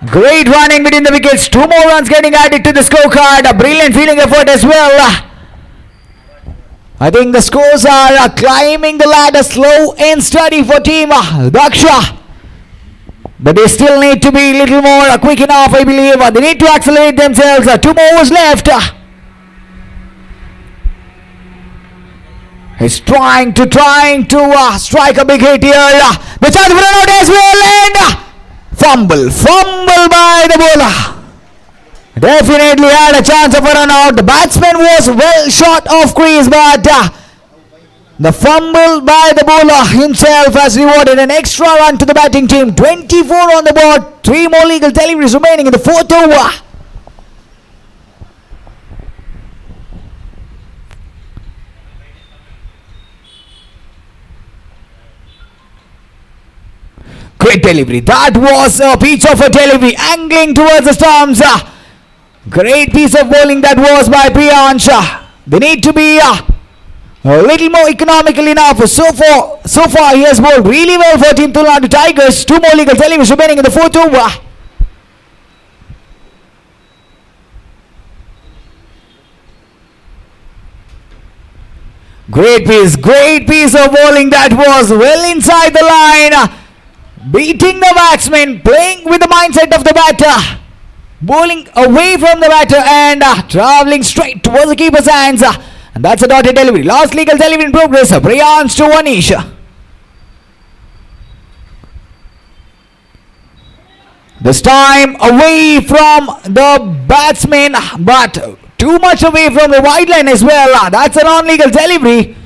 great running between the wickets. 2 more runs getting added to the scorecard. A brilliant fielding effort as well. I think the scores are climbing the ladder slow and steady for Team Daksha. But they still need to be a little more quick enough, I believe. They need to accelerate themselves. 2 more overs left. He's trying to strike a big hit here. The chance for an out as well. And fumble by the bowler. Definitely had a chance of a run out. The batsman was well short of crease, but the fumble by the bowler himself has rewarded an extra run to the batting team. 24 on the board. 3 more legal deliveries remaining in the 4th over. Great delivery. That was a piece of a delivery angling towards the stumps. Great piece of bowling that was by Priyansh. They need to be a little more economical enough. So far he has bowled really well for Team Tulnadu Tigers. 2 more legal deliveries remaining in the 4th over. Great piece of bowling that was well inside the line. Beating the batsman, playing with the mindset of the batter. Bowling away from the batter and travelling straight towards the keeper's hands. And that's a dotted delivery. Last legal delivery in progress. Brians to Anish. This time away from the batsman, but too much away from the wide line as well. That's a non-legal delivery.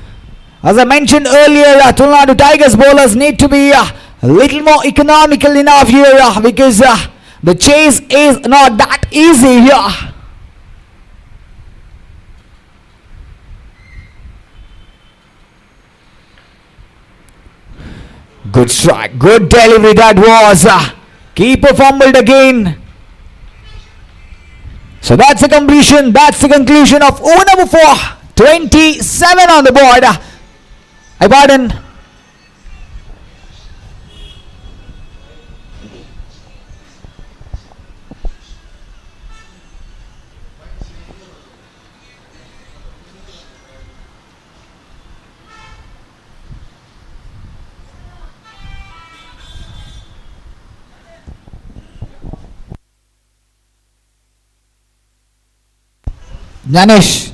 As I mentioned earlier, Tamil Nadu Tigers bowlers need to be a little more economical enough here because the chase is not that easy here. Good strike, good delivery that was. Keeper fumbled again. So that's the completion. That's the conclusion of over number 4. 27 on the board. I pardon. Janish.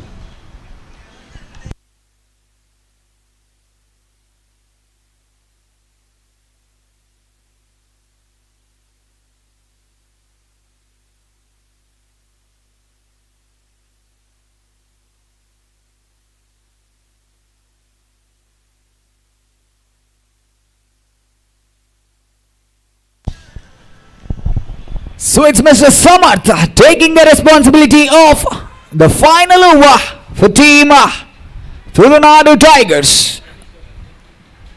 So it's Mr. Samarth taking the responsibility of the final over for team Tamil Nadu Tigers.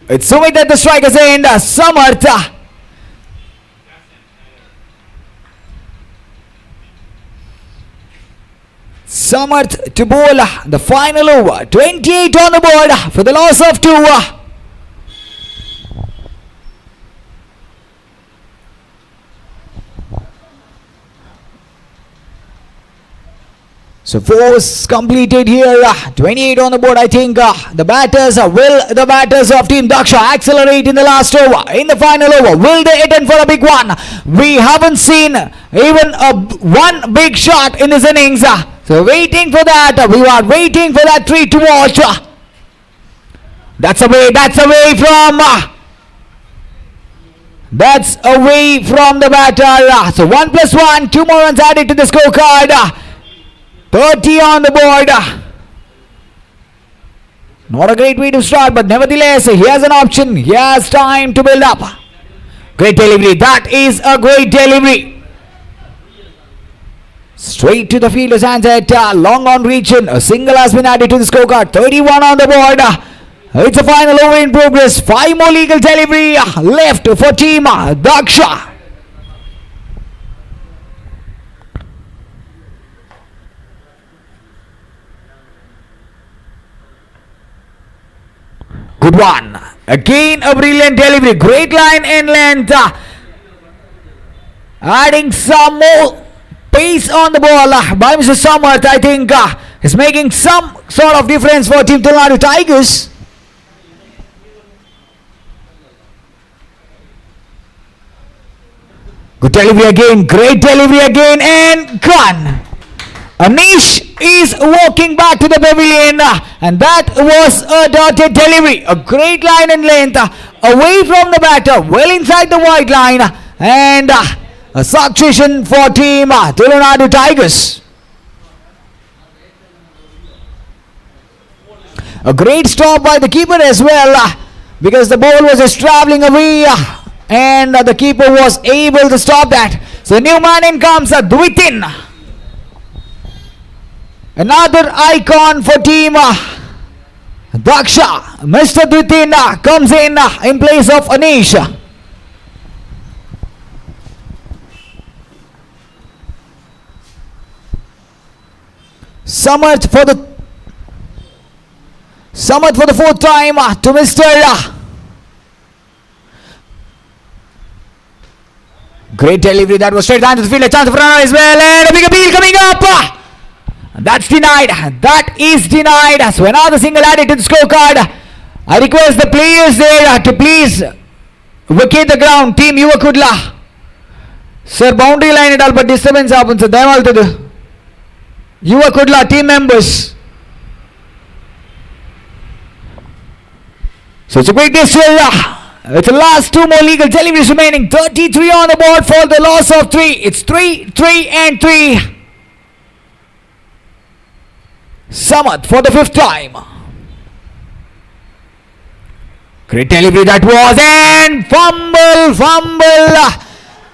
It's Sumit at the strikers end. Samarth. Samarth to bowl the final over. 28 on the board for the loss of 2. So 4 completed here. 28 on the board. I think the batters of Team Daksha accelerate in the last over, in the final over? Will they hit in for a big one? We haven't seen even one big shot in this innings. So waiting for that. We are waiting for that treat to watch. That's away from the batter. So 1+1, 2 more runs added to the scorecard. 30 on the board. Not a great way to start, but nevertheless, he has an option. He has time to build up. Great delivery. That is a great delivery. Straight to the fielder's hands at long on reach. A single has been added to the scorecard. 31 on the board. It's a final over in progress. 5 more legal delivery left for team Daksha. Good one. Again a brilliant delivery. Great line in length. Adding some more pace on the ball by Mr. Samarth. I think is making some sort of difference for Team Tamil Nadu Tigers. Good delivery again. Great delivery again. And gone. Anish is walking back to the pavilion and that was a dotted delivery. A great line in length away from the batter, well inside the white line, and a succession for team Tamil Nadu Tigers. A great stop by the keeper as well because the ball was just travelling away and the keeper was able to stop that. So new man in comes Dwitin. Another icon for team Daksha. Mr. Dwitin comes in place of Anish. Samarth for the 4th time to Mr. Great delivery that was straight down to the field. A chance for runner as well, and a big appeal coming up. That's denied. That is denied. So another single added to the scorecard. I request the players there to please vacate the ground. Team Yuva Kudla. Sir, boundary line it all, but disturbance happens. Yuva Kudla team members. So it's a great day still. It's the last two more legal deliveries remaining. 33 on the board for the loss of 3. It's 3, 3 and 3. Samath for the 5th time. Great delivery that was, and fumble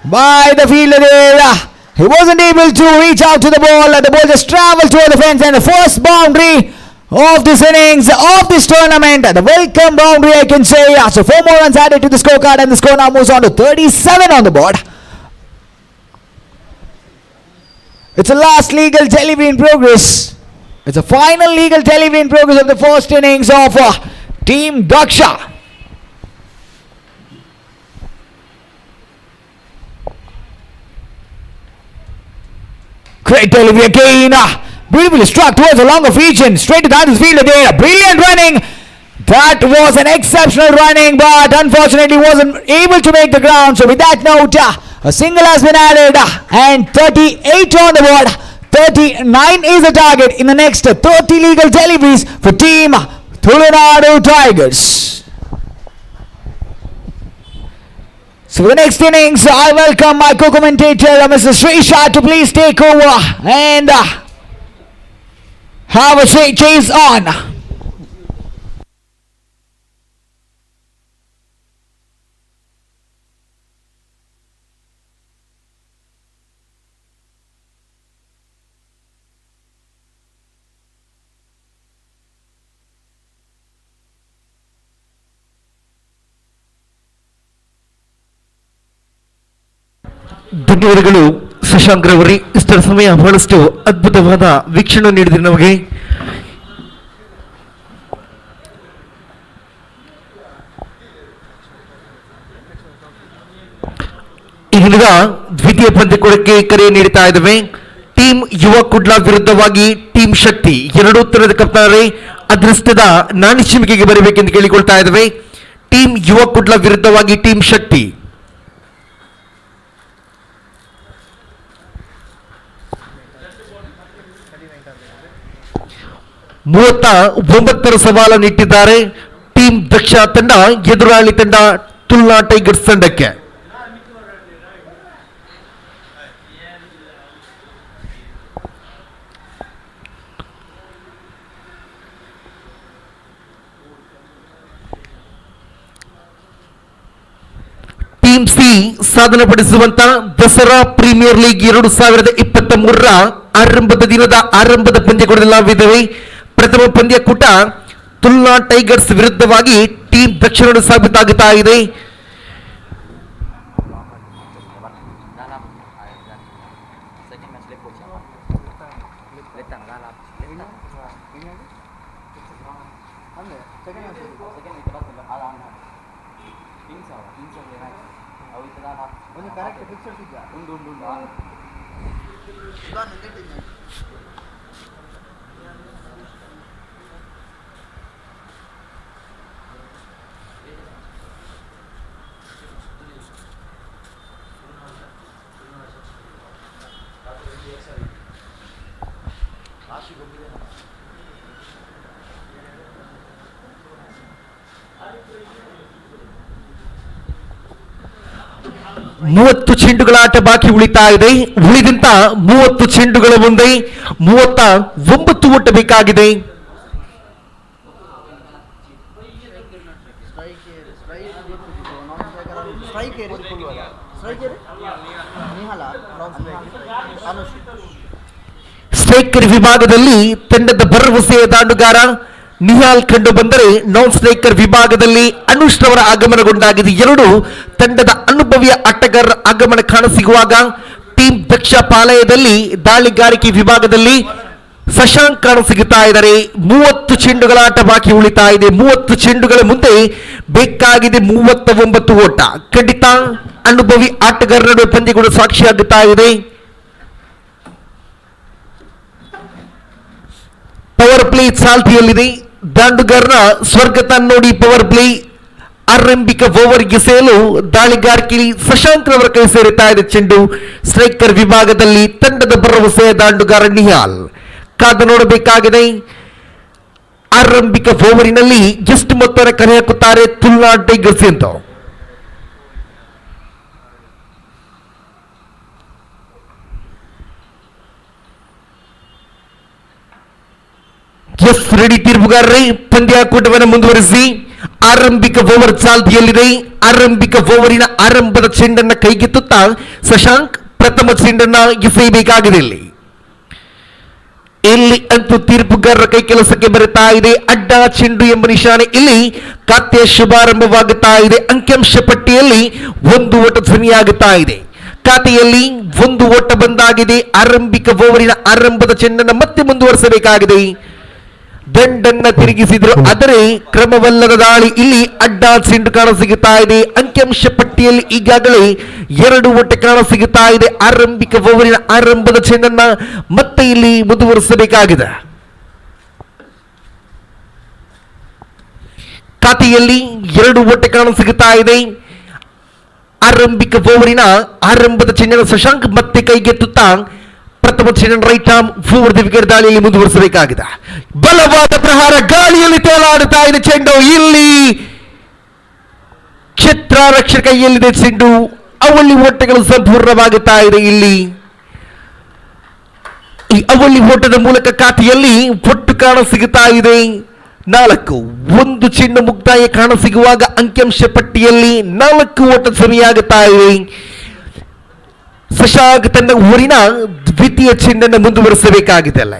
by the fielder there. He wasn't able to reach out to the ball. The ball just traveled toward the fence, and the first boundary of this innings, of this tournament, the welcome boundary I can say. So 4 more runs added to the scorecard, and the score now moves on to 37 on the board. It's a last legal delivery in progress. It's a final legal delivery in progress of the first innings of Team Daksha. Great delivery again. Beautifully struck towards a longer region. Straight to the other fielder there. Brilliant running. That was an exceptional running, but unfortunately wasn't able to make the ground. So with that note, a single has been added, and 38 on the board. 39 is the target in the next 30 legal deliveries for Team Tulunadu Tigers. So for the next innings, I welcome my co-commentator, Mr. Srisha, to please take over and have a chase on. ಧನ್ಯವಾದಗಳು ಶಶಾಂಕ್ ರವರೇ, ಇಷ್ಟರ ಸಮಯ ಬಹಳಷ್ಟು ಅದ್ಭುತವಾದ ವೀಕ್ಷಣೆ ನೀಡಿದ್ರಿ ನಮಗೆ. ಈಗ ದ್ವಿತೀಯ ಪಂದ್ಯಕೂಟಕ್ಕೆ ಕರೆ ನೀಡ್ತಾ ಇದ್ದೇವೆ. ಟೀಮ್ ಯುವ ಕುಡ್ಲಾ ವಿರುದ್ಧವಾಗಿ ಟೀಮ್ ಶಕ್ತಿ ಎರಡೂ ತರದ ಕಪ್ತಾನರೇ ಅದೃಷ್ಟದ ನಾಣಿಶಿಮಿಕೆಗೆ ಬರಬೇಕೆಂದು ಕೇಳಿಕೊಳ್ತಾ ಇದ್ದೇವೆ. ಟೀಮ್ ಯುವ ಕುಡ್ಲಾ ವಿರುದ್ಧವಾಗಿ ಟೀಮ್ ಶಕ್ತಿ. ಮೂವತ್ತ 9 ಸವಾಲನ್ನು ಇಟ್ಟಿದ್ದಾರೆ ಟೀಮ್ ದಕ್ಷ ತಂಡ ಎದುರಾಳಿ ತಂಡ ತುಲನಾ ಟೈಗರ್ಸ್ ತಂಡಕ್ಕೆ. ಟೀಮ್ ಸಿ ಸಾಧನೆ ಪಡಿಸುವಂತ ದಸರಾ ಪ್ರೀಮಿಯರ್ ಲೀಗ್ 2023ರ ಆರಂಭದ ದಿನದ ಆರಂಭದ ಪಂದ್ಯಕೂಟದಲ್ಲಿ ನಾವಿದ್ದೇವೆ. ಪ್ರಥಮ ಪಂದ್ಯಕೂಟ ತುಲನಾ ಟೈಗರ್ಸ್ ವಿರುದ್ಧವಾಗಿ ಟೀಮ್ ದಕ್ಷಿಣ ಸಾಬೀತಾಗುತ್ತಾ ಇದೆ. ಮೂವತ್ತು ಚೆಂಡುಗಳ ಆಟ ಬಾಕಿ ಉಳಿತಾ ಇದೆ. ಉಳಿದಂತ 30 ಚೆಂಡುಗಳ ಮುಂದೆ 39 ಓಟ ಬೇಕಾಗಿದೆ. ಸ್ಟ್ರೈಕರ್ ವಿಭಾಗದಲ್ಲಿ ತಂಡದ ಭರವಸೆಯ ದಾಂಡುಗಾರ ನಿಹಾಲ್ ಕಂಡು ಬಂದರೆ, ನಾನ್ ಸ್ಟ್ರೈಕರ್ ವಿಭಾಗದಲ್ಲಿ ಅನುಷ್ರವರ ಆಗಮನಗೊಂಡಾಗಿದೆ. ಎರಡು ತಂಡದ ಅನುಭವಿಯ ಆಟಗಾರರ ಆಗಮನ ಕಾಣಸಿಗುವಾಗ ಟೀಮ್ ದಕ್ಷ ಪಾಲಯದಲ್ಲಿ ದಾಳಿಗಾರಿಕೆ ವಿಭಾಗದಲ್ಲಿ ಶಶಾಂಕ್ ಕಾಣಸಿಗುತ್ತಾ ಇದ್ದಾರೆ. 30 ಚೆಂಡುಗಳ ಆಟ ಬಾಕಿ ಉಳಿತಾ ಇದೆ. 30 ಚೆಂಡುಗಳ ಮುಂದೆ ಬೇಕಾಗಿದೆ 39 ಓಟ. ಖಂಡಿತ ಅನುಭವಿ ಆಟಗಾರರ ನಡುವೆ ಪಂದ್ಯಗಳು ಸಾಕ್ಷಿಯಾಗುತ್ತಾ ಇದೆ. ಪವರ್ ಪ್ಲೇ ಚಾಲ್ತಿಯಲ್ಲಿದೆ. ದಾಂಡುಗಾರನ ಸ್ವರ್ಗತ ನೋಡಿ ಪವರ್ ಪ್ಲೇ ಆರಂಭಿಕ ಓವರ್ ಎಸೆಯಲು ದಾಳಿಗಾರಿಕೆಯಲ್ಲಿ ಶಶಾಂಕ್ ರವರ ಕೈ ಸೇರುತ್ತಾ ಇದೆ ಚೆಂಡು. ಸ್ಟ್ರೈಕರ್ ವಿಭಾಗದಲ್ಲಿ ತಂಡದ ಭರವಸೆಯ ದಾಂಡುಗಾರ ನಿಹಾಲ್. ಕಾದು ನೋಡಬೇಕಾಗಿದೆ ಆರಂಭಿಕ ಓವರಿನಲ್ಲಿ ಎಷ್ಟು ಮೊತ್ತವನ್ನು ಕಲೆ ಹಾಕುತ್ತಾರೆ ತುಳುನಾಡು ಟೈಗರ್ಸ್ ಎಂದು. ಎಸ್ ರೆಡಿ ತೀರ್ಪುಗಾರರೇ, ಪಂದ್ಯಾಕೂಟವನ್ನು ಮುಂದುವರಿಸಿ. ಆರಂಭಿಕ ಓವರ್ ಚಾಲ್ತಿಯಲ್ಲಿದೆ. ಆರಂಭಿಕ ಓವರಿನ ಆರಂಭದ ಚೆಂಡನ್ನು ಕೈಗೆತ್ತುತ್ತಾ ಶಶಾಂಕ್ ಪ್ರಥಮ ಚೆಂಡನ್ನು ಎಸೆಯಬೇಕಾಗಿದೆ. ಇಲ್ಲಿ ಅಂತೂ ತೀರ್ಪುಗಾರರ ಕೈ ಕೆಲಸಕ್ಕೆ ಬರುತ್ತಾ ಇದೆ. ಅಡ್ಡ ಚೆಂಡು ಎಂಬ ನಿಶಾನೆ ಇಲ್ಲಿ ಖಾತೆಯ ಶುಭಾರಂಭವಾಗುತ್ತಾ ಇದೆ. ಅಂಕಿಅಂಶ ಪಟ್ಟಿಯಲ್ಲಿ 1 ಓಟ ಧ್ವನಿಯಾಗುತ್ತಾ ಇದೆ. ಖಾತೆಯಲ್ಲಿ 1 ಓಟ ಬಂದಾಗಿದೆ. ಆರಂಭಿಕ ಓವರಿನ ಆರಂಭದ ಚೆಂಡನ್ನು ಮತ್ತೆ ಮುಂದುವರಿಸಬೇಕಾಗಿದೆ. ದಂಡನ್ನ ತಿರುಗಿಸಿದ್ರು, ಆದರೆ ಕ್ರಮವಲ್ಲದ ದಾಳಿ. ಇಲ್ಲಿ ಅಡ್ಡ ಚೆಂಡು ಕಾಣಸಿಗುತ್ತಾ ಇದೆ. ಅಂಕಿಅಂಶ ಪಟ್ಟಿಯಲ್ಲಿ ಈಗಾಗಲೇ 2 ಓಟ ಕಾಣಸಿಗುತ್ತಾ ಇದೆ. ಆರಂಭಿಕ ಓವರಿನ ಆರಂಭದ ಚೆಂಡನ್ನ ಮತ್ತೆ ಇಲ್ಲಿ ಮುಂದುವರಿಸಬೇಕಾಗಿದೆ. ಖಾತೆಯಲ್ಲಿ 2 ಓಟ ಕಾಣಸಿಗುತ್ತಾ ಇದೆ. ಆರಂಭಿಕ ಓವರಿನ ಆರಂಭದ ಚೆಂಡನ್ನು ಶಶಾಂಕ್ ಮತ್ತೆ ಕೈಗೆತ್ತುತ್ತಾ ಪ್ರಥಮ ಚೆಂಡನ್ನು right arm over the wicket ದಾಳಿಯಲ್ಲಿ ಮುಂದುವರಿಸಬೇಕಾಗಿದೆ. ಬಲವಾದ ಪ್ರಹಾರ, ಗಾಳಿಯಲ್ಲಿ ತೇಲಾಡುತ್ತಾ ಇದೆ ಚೆಂಡು. ಇಲ್ಲಿ ಕ್ಷೇತ್ರ ರಕ್ಷಕ ಕೈಯಲ್ಲಿದೆ ಚೆಂಡು. ಅವಳಿ ಓಟಗಳು ಸಂಪೂರ್ಣವಾಗುತ್ತಾ ಇದೆ. ಇಲ್ಲಿ ಈ ಅವಳಿ ಓಟದ ಮೂಲಕ ಖಾತೆಯಲ್ಲಿ ಒಟ್ಟು ಕಾಣಸಿಗುತ್ತಾ ಇದೆ 4. 1 ಚೆಂಡು ಮುಕ್ತಾಯ ಕಾಣಸಿಗುವಾಗ ಅಂಕಿಅಂಶ ಪಟ್ಟಿಯಲ್ಲಿ 4 ಓಟ ಧ್ವನಿಯಾಗುತ್ತಾ ಇದೆ. ಶಶಾಂಕ್ ತನ್ನ ಊರಿನ ದ್ವಿತೀಯ ಚೆಂಡನ್ನು ಮುಂದುವರಿಸಬೇಕಾಗಿದೆ. ಅಲ್ಲ,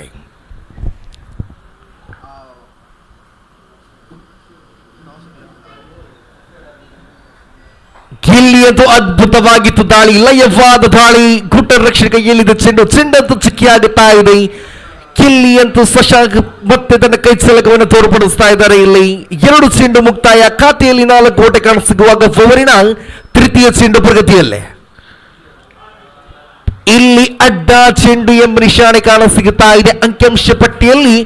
ಗಿಲ್ಲಿಯಂತೂ ಅದ್ಭುತವಾಗಿತ್ತು ದಾಳಿ, ಲಯವಾದ ದಾಳಿ. ಗುಟ್ಟರ್ ರಕ್ಷಕ ಕೈಯಲ್ಲಿದ್ದ ಚೆಂಡಂತೂ ಚಿಕ್ಕಿಯಾಗುತ್ತಾ ಇದೆ. ಗಿಲ್ಲಿಯಂತೂ ಶಶಾಂಕ್ ಮತ್ತೆ ತನ್ನ ಕೈ ಚಳಕವನ್ನು ತೋರ್ಪಡಿಸ್ತಾ ಇದ್ದಾರೆ. ಇಲ್ಲಿ 2 ಚೆಂಡು ಮುಕ್ತಾಯ. ಖಾತೆಯಲ್ಲಿ 4 ಓಟ ಕಾಣಸಿಗುವಾಗ ಓವರಿನ ತೃತೀಯ ಚೆಂಡು ಪ್ರಗತಿಯಲ್ಲೇ. ಇಲ್ಲಿ ಅಡ್ಡ ಚೆಂಡು ಎಂಬ ನಿಶಾನೆ ಕಾಣಸಿಗುತ್ತಾ ಇದೆ. ಅಂಕಿಅಂಶ ಪಟ್ಟಿಯಲ್ಲಿ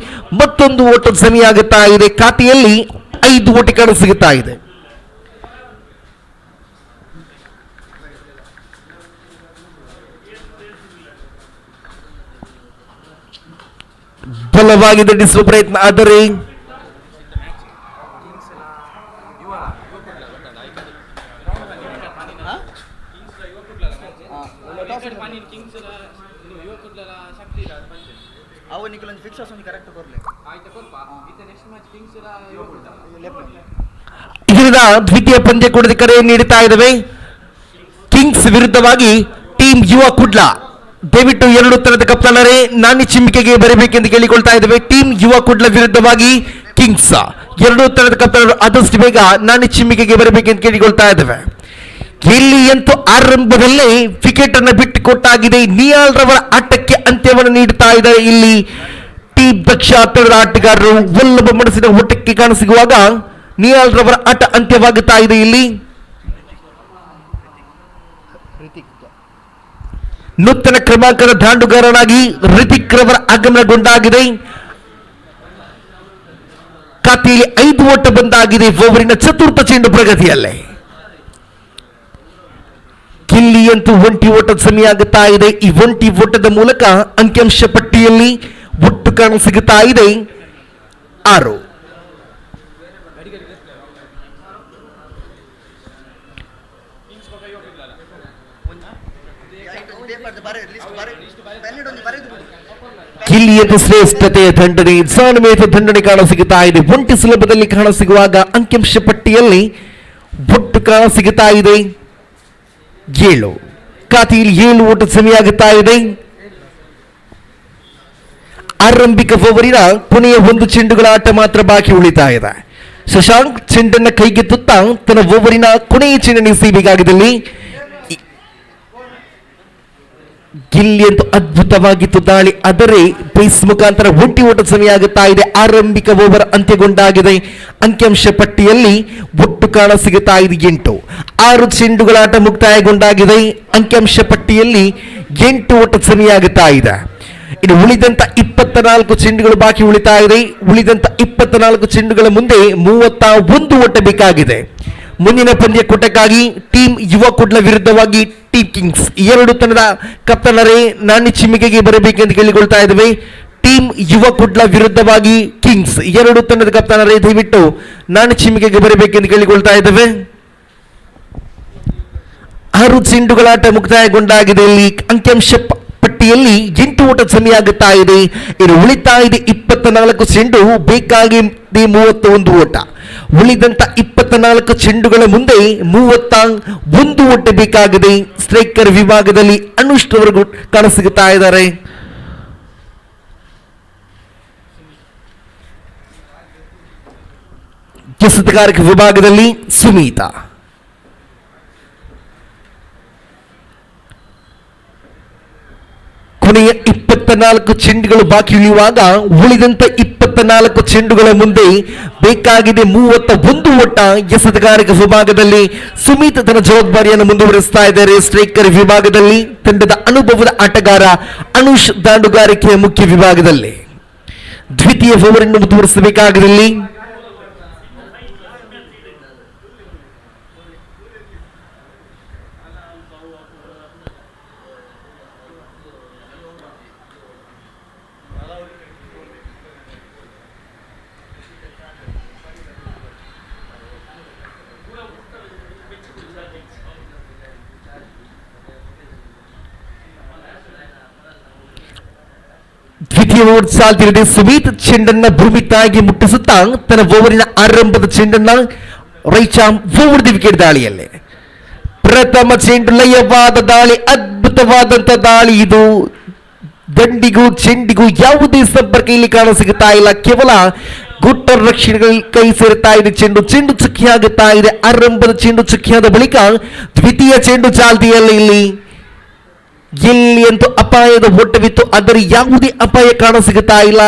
ಮತ್ತೊಂದು ಓಟ ಧ್ವನಿಯಾಗುತ್ತಾ ಇದೆ. ಖಾತೆಯಲ್ಲಿ 5 ಓಟ ಕಾಣಸಿಗುತ್ತಾ ಇದೆ. ಬಲವಾಗಿ ದಂಡಿಸುವ ಪ್ರಯತ್ನ, ಆದರೆ ಇದರಿಂದ ದ್ವಿತೀಯ ಪಂದ್ಯಕೂಟದ ಕರೆ ನೀಡುತ್ತಾ ಇದ್ದಾವೆ. ಕಿಂಗ್ಸ್ ವಿರುದ್ಧವಾಗಿ ಟೀಮ್ ಯುವ ಕುಡ್ಲಾ. ದಯವಿಟ್ಟು 2 ತರದ ಕಪ್ತಾನರೇ ನಾನಿ ಚಿಮ್ಮಿಕೆಗೆ ಬರಬೇಕೆಂದು ಕೇಳಿಕೊಳ್ತಾ ಇದ್ದೇವೆ. ಟೀಮ್ ಯುವ ಕುಡ್ಲ ವಿರುದ್ಧವಾಗಿ ಕಿಂಗ್ಸ್ 2 ತರದ ಕಪ್ತಾನರು ಆದಷ್ಟು ಬೇಗ ನಾನಿ ಚಿಮ್ಮಿಕೆಗೆ ಬರಬೇಕೆಂದು ಕೇಳಿಕೊಳ್ತಾ ಇದ್ದೇವೆ. ಇಲ್ಲಿ ಅಂತೂ ಆರಂಭದಲ್ಲೇ ವಿಕೆಟ್ ಅನ್ನು ಬಿಟ್ಟು ಕೊಟ್ಟಾಗಿದೆ. ನಿಯಾಲ್ ರವರ ಆಟಕ್ಕೆ ಅಂತ್ಯವನ್ನು ನೀಡುತ್ತಾ ಇದ್ದಾರೆ. ಇಲ್ಲಿ ಟೀಮ್ ದಕ್ಷ ತಂಡದ ಆಟಗಾರರು ವಲ್ಲಭ ಮನಸ್ಸಿನ ಓಟಕ್ಕೆ ಕಾಣಸಿಗುವಾಗ ನಿಯಾಲ್ ರವರ ಆಟ ಅಂತ್ಯವಾಗುತ್ತಾ ಇದೆ. ಇಲ್ಲಿ ನೂತನ ಕ್ರಮಾಂಕದ ದಾಂಡುಗಾರನಾಗಿ ರಿತಿಕ್ ರವರ ಆಗಮನಗೊಂಡಾಗಿದೆ. ಖಾತೆಯಲ್ಲಿ 5 ಓಟ ಬಂದಾಗಿದೆ. ಓವರಿನ ಚತುರ್ಥ ಚೆಂಡು ಪ್ರಗತಿಯಲ್ಲೇ. ಗಿಲ್ಲಿಯಂತೂ 1 ಓಟದ ಸಮಯಾಗುತ್ತಾ ಇದೆ. ಈ 1 ಓಟದ ಮೂಲಕ ಅಂಕಿಅಂಶ ಪಟ್ಟಿಯಲ್ಲಿ ಒಟ್ಟು ಕಾಣಸಿಗುತ್ತಾ ಇದೆ 6. ಗಿಲ್ಲಿಯಂತೂ ಶ್ರೇಷ್ಠತೆಯ ದಂಡನೆ, ಸಾನುಮೇತ ದಂಡನೆ ಕಾಣಸಿಗುತ್ತಾ ಇದೆ. 1 ಸುಲಭದಲ್ಲಿ ಕಾಣಸಿಗುವಾಗ ಅಂಕಿಅಂಶ ಪಟ್ಟಿಯಲ್ಲಿ ಒಟ್ಟು ಕಾಣಸಿಗುತ್ತಾ ಇದೆ 7. ಖಾತೆಯಲ್ಲಿ 7 ಓಟ ಸಮಯಾಗುತ್ತಾ ಇದೆ. ಆರಂಭಿಕ ಓವರಿನ ಕೊನೆಯ 1 ಚೆಂಡುಗಳ ಆಟ ಮಾತ್ರ ಬಾಕಿ ಉಳಿತಾ ಇದೆ. ಶಶಾಂಕ್ ಚೆಂಡನ್ನ ಕೈಗೆತ್ತುತ್ತಾ ತನ್ನ ಓವರಿನ ಕೊನೆಯ ಚೆಂಡನ್ನು ಎಸೆಯಬೇಕಾಗಿದ್ದಲ್ಲಿ ಗಿಲ್ಲಿ ಅಂತೂ ಅದ್ಭುತವಾಗಿತ್ತು ದಾಳಿ, ಆದರೆ ಬೇಸ್ ಮುಖಾಂತರ 1 ಓಟ ಸಮಯಾಗುತ್ತಾ ಇದೆ. ಆರಂಭಿಕ ಓವರ್ ಅಂತ್ಯಗೊಂಡಾಗಿದೆ. ಅಂಕಿಅಂಶ ಪಟ್ಟಿಯಲ್ಲಿ ಒಟ್ಟು ಕಾಣಸಿಗುತ್ತಾ ಇದೆ 8. 6 ಚೆಂಡುಗಳ ಆಟ ಮುಕ್ತಾಯಗೊಂಡಾಗಿದೆ. ಅಂಕಿಅಂಶ ಪಟ್ಟಿಯಲ್ಲಿ 8 ಓಟ ಸಮಯಾಗುತ್ತಾ ಇದೆ. ಇನ್ನು ಉಳಿದಂತ 24 ಚೆಂಡುಗಳು ಬಾಕಿ ಉಳಿತಾ ಇದೆ. ಉಳಿದಂತ 24 ಚೆಂಡುಗಳ ಮುಂದೆ 31 ಓಟ ಬೇಕಾಗಿದೆ. ಮುಂದಿನ ಪಂದ್ಯ ಕೂಟಕ್ಕಾಗಿ ಟೀಮ್ ಯುವ ಕುಡ್ಲ ವಿರುದ್ಧವಾಗಿ ಟೀಮ್ ಕಿಂಗ್ಸ್ ಎರಡು ತಂಡದ ಕಪ್ತಾನರೇ ನಾಣ್ಯ ಚಿಮ್ಮಿಗೆಗೆ ಬರಬೇಕೆಂದು ಕೇಳಿಕೊಳ್ತಾ ಇದ್ದೇವೆ. ಟೀಮ್ ಯುವ ಕುಡ್ಲ ವಿರುದ್ಧವಾಗಿ ಕಿಂಗ್ಸ್ ಎರಡು ತಂಡದ ಕಪ್ತಾನರೇ ದಯವಿಟ್ಟು ನಾಣ್ಯ ಚಿಮ್ಮಿಗೆಗೆ ಬರಬೇಕೆಂದು ಕೇಳಿಕೊಳ್ತಾ ಇದ್ದೇವೆ. 6 ಚೆಂಡುಗಳಾಟ ಮುಕ್ತಾಯಗೊಂಡಾಗಿದೆ. ಇಲ್ಲಿ ಅಂಕಿಅಂಶ ಪಟ್ಟಿಯಲ್ಲಿ 8 ಓಟ ಜಮೆಯಾಗುತ್ತಾ ಇದೆ. ಇನ್ನು ಉಳಿತಾ ಇದೆ 24 ಚೆಂಡು, ಬೇಕಾಗಿದೆ 31 ಓಟ. ಉಳಿದಂತ 24 ಚೆಂಡುಗಳ ಮುಂದೆ 31 ಓಟ ಬೇಕಾಗಿದೆ. ಸ್ಟ್ರೈಕರ್ ವಿಭಾಗದಲ್ಲಿ ಅನುಷ್ಠವರು ಕಾಣಸಿಗುತ್ತಾ ಇದ್ದಾರೆ. ಎಸೆತಗಾರಕ ವಿಭಾಗದಲ್ಲಿ ಸುಮೀತಾ, ಕೊನೆಯ 24 ಚೆಂಡುಗಳು ಬಾಕಿ ಉಳಿಯುವಾಗ ಉಳಿದಂತ 24 ಚೆಂಡುಗಳ ಮುಂದೆ ಬೇಕಾಗಿದೆ 31 ಓಟ. ಎಸೆತಗಾರಕ ವಿಭಾಗದಲ್ಲಿ ಸುಮಿತ್ ತನ್ನ ಜವಾಬ್ದಾರಿಯನ್ನು ಮುಂದುವರಿಸ್ತಾ ಇದ್ದಾರೆ. ಸ್ಟ್ರೈಕರ್ ವಿಭಾಗದಲ್ಲಿ ತಂಡದ ಅನುಭವದ ಆಟಗಾರ ಅನುಷ್ ದಾಂಡುಗಾರಿಕೆಯ ಮುಖ್ಯ ವಿಭಾಗದಲ್ಲಿ ದ್ವಿತೀಯ ಓವರ್ ಅನ್ನು ಮುಂದುವರಿಸಬೇಕಾಗಿರಲಿ. ದ್ವಿತೀಯ ಓವರ್ ಸಾಲ್ತಿರದೆ ಸುಮೀತ್ ಚೆಂಡನ್ನ ಭೂಮಿ ತಾಯಿಗೆ ಮುಟ್ಟಿಸುತ್ತಾ ತನ್ನ ಓವರಿನ ಆರಂಭದ ಚೆಂಡನ್ನ ರೈಚಾಮ್ ಓವರ್ ದಿ ವಿಕೆಟ್ ದಾಳಿಯಲ್ಲಿ ಪ್ರಥಮ ಚೆಂಡು ಲಯವಾದ ದಾಳಿ, ಅದ್ಭುತವಾದಂತ ದಾಳಿ. ಇದು ದಂಡಿಗೂ ಚೆಂಡಿಗೂ ಯಾವುದೇ ಸಂಪರ್ಕ ಇಲ್ಲಿ ಕಾಣಸಿಗುತ್ತಾ ಇಲ್ಲ. ಕೇವಲ ಗುಟ್ಟ ರಕ್ಷಣೆಗಳಲ್ಲಿ ಕೈ ಸೇರುತ್ತಾ ಇದೆ. ಚೆಂಡು ಚುಕ್ಕಿಯಾಗುತ್ತಾ ಇದೆ. ಆರಂಭದ ಚೆಂಡು ಚುಕ್ಕಿಯಾದ ಬಳಿಕ ದ್ವಿತೀಯ ಚೆಂಡು ಚಾಲ್ತಿಯಲ್ಲಿ ಇಲ್ಲಿ ಅಂತೂ ಅಪಾಯದ ಓಟವಿತ್ತು, ಆದರೆ ಯಾವುದೇ ಅಪಾಯ ಕಾಣಸಿಗುತ್ತಾ ಇಲ್ಲ.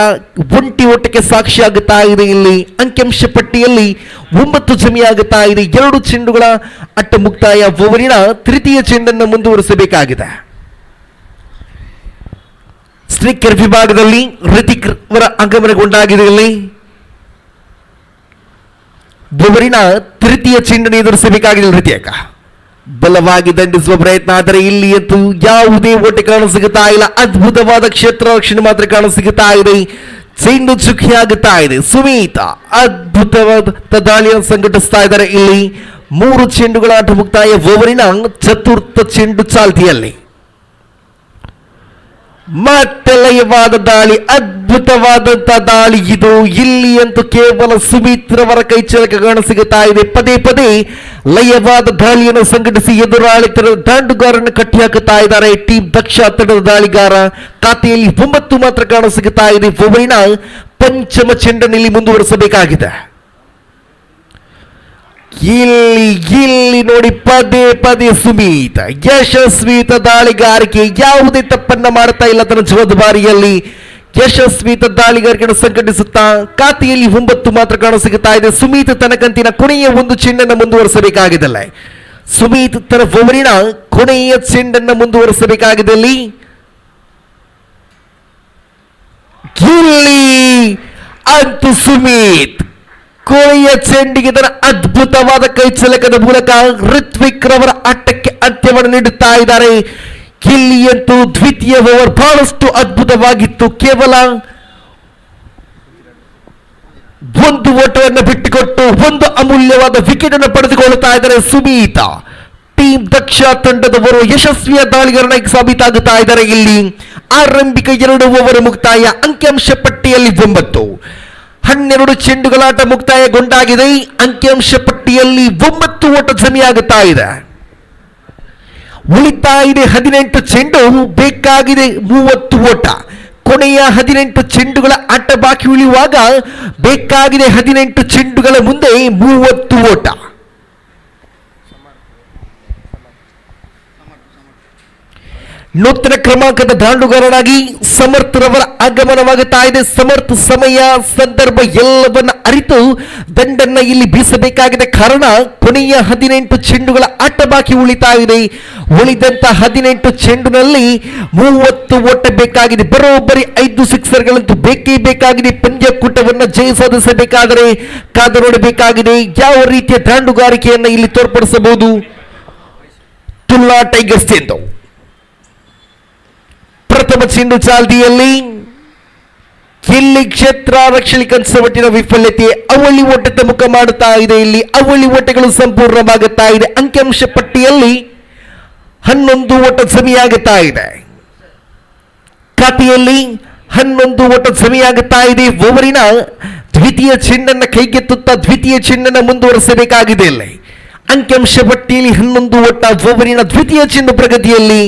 ಒಂಟಿ ಓಟಕ್ಕೆ ಸಾಕ್ಷಿಯಾಗುತ್ತಾ ಇದೆ. ಇಲ್ಲಿ ಅಂಕಿಅಂಶ ಪಟ್ಟಿಯಲ್ಲಿ 9 ಜಮೆಯಾಗುತ್ತಾ ಇದೆ. 2 ಚೆಂಡುಗಳ ಅಟ್ಟ ಮುಕ್ತಾಯ. ಓವರಿನ ತೃತೀಯ ಚೆಂಡನ್ನು ಮುಂದುವರಿಸಬೇಕಾಗಿದೆ. ಸ್ಟ್ರೈಕರ್ ವಿಭಾಗದಲ್ಲಿ ಋತಿಕ್ ಅವರ ಆಗಮನಗೊಂಡಾಗಿದೆ. ಇಲ್ಲಿ ಓವರಿನ ತೃತೀಯ ಚೆಂಡನ್ನು ಎದುರಿಸಬೇಕಾಗಿದೆ. ಋತಿಕ್ ಬಲವಾಗಿ ದಂಡಿಸುವ ಪ್ರಯತ್ನ, ಆದರೆ ಇಲ್ಲಿ ಅಂತೂ ಯಾವುದೇ ಓಟ ಕಾಣಸಿಗುತ್ತಾ ಇಲ್ಲ. ಅದ್ಭುತವಾದ ಕ್ಷೇತ್ರ ರಕ್ಷಣೆ ಮಾತ್ರ ಕಾಣಸಿಗುತ್ತಾ ಇದೆ. ಚೆಂಡು ಚುಕ್ಕಿಯಾಗುತ್ತಾ ಇದೆ. ಸುಮೀತ ಅದ್ಭುತವಾದ ದಾಳಿಯನ್ನು ಸಂಘಟಿಸ್ತಾ ಇದ್ದಾರೆ. ಇಲ್ಲಿ 3 ಚೆಂಡುಗಳ ಆಟ ಮುಕ್ತಾಯ. ಓವರಿನ ಚತುರ್ಥ ಚೆಂಡು ಚಾಲ್ತಿಯಲ್ಲಿ ಮತ್ತೆ ಲಯವಾದ ದಾಳಿ, ಅದ್ಭುತವಾದಂತ ದಾಳಿ ಇದು. ಇಲ್ಲಿ ಅಂತೂ ಕೇವಲ ಸುಮಿತ್ರವರ ಕೈಚಳಕ ಕಾಣಸಿಗುತ್ತಾ ಇದೆ. ಪದೇ ಪದೇ ಲಯವಾದ ದಾಳಿಯನ್ನು ಸಂಘಟಿಸಿ ಎದುರಾಳಿ ತಂಡದ ದಾಂಡುಗಾರನ್ನು ಕಟ್ಟಿ ಹಾಕುತ್ತಾ ಇದ್ದಾರೆ. ಟೀಮ್ ದಕ್ಷ ತಂಡದ ದಾಳಿಗಾರ ಖಾತೆಯಲ್ಲಿ 9 ಮಾತ್ರ ಕಾಣಸಿಗುತ್ತಾ ಇದೆ. ಓವರಿನ ಪಂಚಮ ಚೆಂಡನ್ನು ಮುಂದುವರಿಸಬೇಕಾಗಿದೆ. ಇಲ್ಲಿ ನೋಡಿ ಪದೇ ಪದೇ ಸುಮೀತ್ ಯಶಸ್ವಿತ ದಾಳಿಗಾರಿಕೆ, ಯಾವುದೇ ತಪ್ಪನ್ನ ಮಾಡ್ತಾ ಇಲ್ಲ. ತನ್ನ ಜವಾಬ್ದಾರಿಯಲ್ಲಿ ಯಶಸ್ವಿತ ದಾಳಿಗಾರಿಕೆಯನ್ನು ಸಂಘಟಿಸುತ್ತಾ ಖಾತೆಯಲ್ಲಿ 9 ಮಾತ್ರ ಕಾಣಸಿಗುತ್ತಾ ಇದೆ. ಸುಮೀತ್ ತನ್ನ ಕಂತಿನ ಕೊನೆಯ 1 ಚೆಂಡನ್ನು ಮುಂದುವರಿಸಬೇಕಾಗಿದಲ್ಲ. ಸುಮೀತ್ ತನ್ನ ಓವರಿನ ಕೊನೆಯ ಚೆಂಡನ್ನು ಮುಂದುವರಿಸಬೇಕಾಗಿದೆ. ಇಲ್ಲಿ ಅಂತೂ ಸುಮೀತ್ ಕೊನೆಯ ಚೆಂಡಿಗೆ ತನ್ನ ಅದ್ಭುತವಾದ ಕೈಚಲಕದ ಮೂಲಕ ಋತ್ವಿಕ್ ರವರ ಆಟಕ್ಕೆ ಅಂತ್ಯವನ್ನು ನೀಡುತ್ತಾ ಇದ್ದಾರೆ. ಇಲ್ಲಿಯಂತೂ ದ್ವಿತೀಯ ಓವರ್ ಬಹಳಷ್ಟು ಅದ್ಭುತವಾಗಿತ್ತು. ಕೇವಲ 1 ಓಟವನ್ನು ಬಿಟ್ಟುಕೊಟ್ಟು 1 ಅಮೂಲ್ಯವಾದ ವಿಕೆಟ್ ಅನ್ನು ಪಡೆದುಕೊಳ್ಳುತ್ತಾ ಇದ್ದಾರೆ ಸುಮೀತ. ಟೀಮ್ ದಕ್ಷ ತಂಡದವರು ಯಶಸ್ವಿಯ ದಾಳಿಗಾರನಾಗಿ ಸಾಬೀತಾಗುತ್ತಾ ಇದ್ದಾರೆ. ಇಲ್ಲಿ ಆರಂಭಿಕ 2 ಓವರ್ ಮುಕ್ತಾಯ. ಅಂಕಿಅಂಶ ಪಟ್ಟಿಯಲ್ಲಿ 9, 12 ಚೆಂಡುಗಳಾಟ ಮುಕ್ತಾಯಗೊಂಡಾಗಿದೆ. ಅಂಕಿಅಂಶ ಪಟ್ಟಿಯಲ್ಲಿ 9 ಓಟ ಜಮೆಯಾಗುತ್ತಾ ಇದೆ. ಉಳಿತಾ ಇದೆ 18 ಚೆಂಡು, ಬೇಕಾಗಿದೆ 30 ಓಟ. ಕೊನೆಯ 18 ಚೆಂಡುಗಳ ಆಟ ಬಾಕಿ ಉಳಿಯುವಾಗ ಬೇಕಾಗಿದೆ 18 ಚೆಂಡುಗಳ ಮುಂದೆ 30 ಓಟ. ನೂತನ ಕ್ರಮಾಂಕದ ದಾಂಡುಗಾರನಾಗಿ ಸಮರ್ಥರವರ ಆಗಮನವಾಗುತ್ತಾ ಇದೆ. ಸಮರ್ಥ ಸಮಯ ಸಂದರ್ಭ ಎಲ್ಲವನ್ನ ಅರಿತು ದಂಡನ್ನ ಇಲ್ಲಿ ಬೀಸಬೇಕಾಗಿದೆ. ಕಾರಣ ಕೊನೆಯ 18 ಚೆಂಡುಗಳ ಆಟ ಬಾಕಿ ಉಳಿತಾ ಇದೆ. ಉಳಿದಂತ 18 ಚೆಂಡಿನಲ್ಲಿ 30 ಓಟ ಬೇಕಾಗಿದೆ. ಬರೋಬ್ಬರಿ 5 ಸಿಕ್ಸರ್ಗಳಂತೂ ಬೇಕೇ ಬೇಕಾಗಿದೆ. ಪಂದ್ಯಕೂಟವನ್ನ ಜಯ ಸಾಧಿಸಬೇಕಾದರೆ ಕಾದು ನೋಡಬೇಕಾಗಿದೆ ಯಾವ ರೀತಿಯ ದಾಂಡುಗಾರಿಕೆಯನ್ನ ಇಲ್ಲಿ ತೋರ್ಪಡಿಸಬಹುದು ತುಲನಾ ಟೈಗರ್ಸ್ ಎಂದು. ಪ್ರಥಮ ಚೆಂಡು ಚಾಲ್ತಿಯಲ್ಲಿ ಇಲ್ಲಿ ಕ್ಷೇತ್ರ ರಕ್ಷಣೆ ಕನಸವಟ್ಟಿನ ವಿಫಲ್ಯತೆ ಅವಳಿ ಓಟದ ಮುಖ ಮಾಡುತ್ತಾ ಇದೆ. ಇಲ್ಲಿ ಅವಳಿ ಓಟಗಳು ಸಂಪೂರ್ಣವಾಗುತ್ತಾ ಇದೆ. ಅಂಕಿಅಂಶ ಪಟ್ಟಿಯಲ್ಲಿ 11 ಓಟ ಸಮಿಯಾಗುತ್ತಾ ಇದೆ. ಖಾತೆಯಲ್ಲಿ 11 ಓಟ ಸಮಿಯಾಗುತ್ತಾ ಇದೆ. ಓವರಿನ ದ್ವಿತೀಯ ಚೆಂಡನ್ನು ಕೈಗೆತ್ತುತ್ತಾ ದ್ವಿತೀಯ ಚೆಂಡನ್ನು ಮುಂದುವರಿಸಬೇಕಾಗಿದೆ. ಇಲ್ಲಿ ಅಂಕಿಅಂಶ ಪಟ್ಟಿಯಲ್ಲಿ 11 ಓಟ. ಓವರಿನ ದ್ವಿತೀಯ ಚೆಂಡು ಪ್ರಗತಿಯಲ್ಲಿ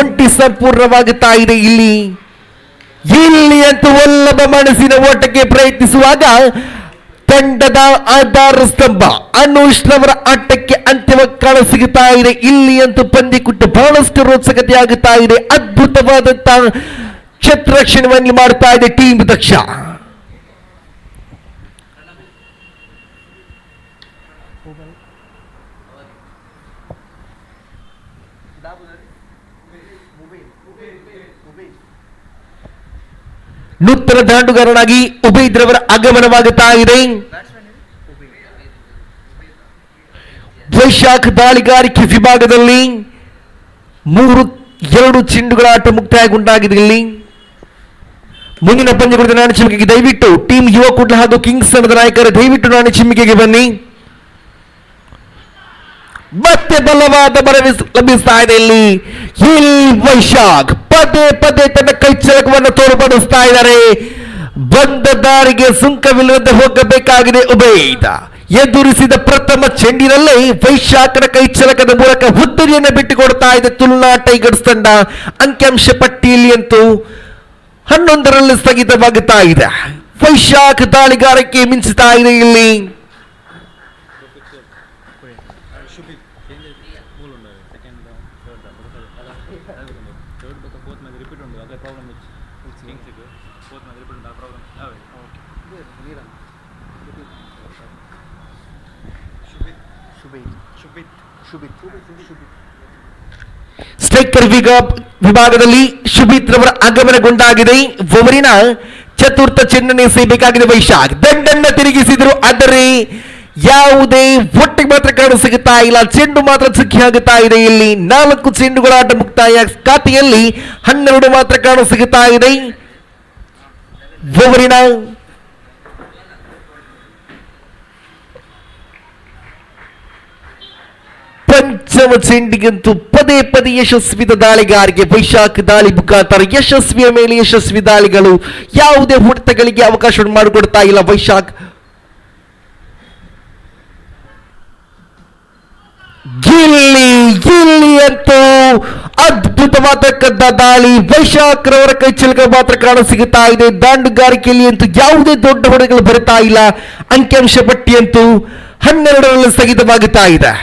ಒಂಟಿ ಸಂಪೂರ್ಣವಾಗುತ್ತಾ ಇದೆ. ಇಲ್ಲಿ ಅಂತೂ ವಲ್ಲಭ ಮನಸ್ಸಿನ ಓಟಕ್ಕೆ ಪ್ರಯತ್ನಿಸುವಾಗ ತಂಡದ ಆಧಾರ ಸ್ತಂಭ ಅನುಷ್ರವರ ಆಟಕ್ಕೆ ಅಂತಿಮ ಕಾಣ ಸಿಗುತ್ತಾ ಇದೆ. ಇಲ್ಲಿ ಅಂತೂ ಪಂದ್ಯಕೂಟ ಬಹಳಷ್ಟು ರೋಚಕತೆ ಆಗುತ್ತಾ ಇದೆ. ಅದ್ಭುತವಾದಂತ ಕ್ಷೇತ್ರರಕ್ಷಣೆಯನ್ನು ಮಾಡ್ತಾ ಇದೆ ಟೀಮ್ ದಕ್ಷ. ನೂತನ ದಾಂಡುಗಾರನಾಗಿ ಉಬೈದ್ರವರ ಆಗಮನವಾಗುತ್ತಾ ಇದೆ. ವೈಶಾಖ ದಾಳಿಗಾರಿಕೆ ವಿಭಾಗದಲ್ಲಿ 2 ಚೆಂಡುಗಳ ಆಟ ಮುಕ್ತಾಯಗೊಂಡಾಗಿದೆ. ಇಲ್ಲಿ ಮುಂದಿನ ಪಂದ್ಯ ಕುರಿತ ನಾಣ್ಯ ಚಿಮ್ಮಿಕೆಗೆ ದಯವಿಟ್ಟು ಟೀಮ್ ಯುವ ಕೂಡ್ಲ ಹಾಗೂ ಕಿಂಗ್ಸ್ ತಂಡದ ನಾಯಕರು ದಯವಿಟ್ಟು ನಾಣ್ಯ ಚಿಮ್ಮಿಕೆಗೆ ಬನ್ನಿ. ಮತ್ತೆ ಬಲವಾದ ಬರವಿ ಲಭಿಸ್ತಾ ಇದೆ. ಇಲ್ಲಿ ವೈಶಾಖ್ ಪದೇ ಪದೇ ತನ್ನ ಕೈಚಳಕವನ್ನು ತೋರ್ಪಡಿಸ್ತಾ ಇದ್ದಾರೆ. ಬಂದ ದಾರಿಗೆ ಸುಂಕವಿಲ್ಲದೆ ಹೋಗಬೇಕಾಗಿದೆ ಉಬೈದ್. ಎದುರಿಸಿದ ಪ್ರಥಮ ಚೆಂಡಿನಲ್ಲೇ ವೈಶಾಖನ ಕೈಚಳಕದ ಮೂಲಕ ಹುದ್ದರಿಯನ್ನು ಬಿಟ್ಟುಕೊಡ್ತಾ ಇದೆ ತುಲನಾ ಟೈಗರ್ಸ್ ತಂಡ. ಅಂಕಿಅಂಶ ಪಟ್ಟಿಯಲ್ಲಿ ಅಂತೂ 11ರಲ್ಲಿ ಸ್ಥಗಿತವಾಗುತ್ತಾ ಇದೆ. ವೈಶಾಖ್ ದಾಳಿಗಾರಕ್ಕೆ ಮಿಂಚುತ್ತಾ ಇದೆ. ಇಲ್ಲಿ ಸ್ಟ್ರೈಕರ್ ವಿಭಾಗದಲ್ಲಿ ಶುಭಿತ್ ರವರ ಆಗಮನಗೊಂಡಾಗಿದೆ. ಓವರಿನ ಚತುರ್ಥ ಚೆಂಡನ್ನು ಎಸೆಯಬೇಕಾಗಿದೆ ವೈಶಾಖ್. ದಂಡನ್ನ ತಿರುಗಿಸಿದ್ರು, ಆದರೆ ಯಾವುದೇ ಒಟ್ಟಿಗೆ ಮಾತ್ರ ಕಾಣ ಸಿಗುತ್ತಾ ಇಲ್ಲ. ಚೆಂಡು ಮಾತ್ರ ಚುಕ್ಕಿ ಆಗುತ್ತಾ ಇದೆ. ಇಲ್ಲಿ 4 ಚೆಂಡುಗಳ ಆಟ ಮುಕ್ತಾಯ. ಖಾತೆಯಲ್ಲಿ 12 ಮಾತ್ರ ಕಾಣ ಸಿಗುತ್ತಾ ಇದೆ. ಓವರಿನ ಪಂಚಮ ಚೆಂಡಿಗಂತೂ ಪದೇ ಪದೇ ಯಶಸ್ವಿ ದಾಳಿಗಾರಿಗೆ ವೈಶಾಖ್ ದಾಳಿ ಮುಖಾಂತರ ಯಶಸ್ವಿಯ ಮೇಲೆ ಯಶಸ್ವಿ ದಾಳಿಗಳು. ಯಾವುದೇ ಹೊಡೆತಗಳಿಗೆ ಅವಕಾಶ ಮಾಡಿಕೊಡ್ತಾ ಇಲ್ಲ ವೈಶಾಖ್. ಗಿಲ್ಲಿ ಅಂತೂ ಅದ್ಭುತವಾದ ದಾಳಿ. ವೈಶಾಖ್ ರವರ ಕೈಚಳಕ ಮಾತ್ರ ಕಾಣ ಸಿಗುತ್ತಾ ಇದೆ. ದಾಂಡುಗಾರಿಕೆಯಲ್ಲಿ ಅಂತೂ ಯಾವುದೇ ದೊಡ್ಡ ಹೊಡೆಗಳು ಬರುತ್ತಾ ಇಲ್ಲ. ಅಂಕಿಅಂಶ ಪಟ್ಟಿ ಅಂತೂ 12ರಲ್ಲಿ ಸ್ಥಗಿತವಾಗುತ್ತಾ ಇದೆ.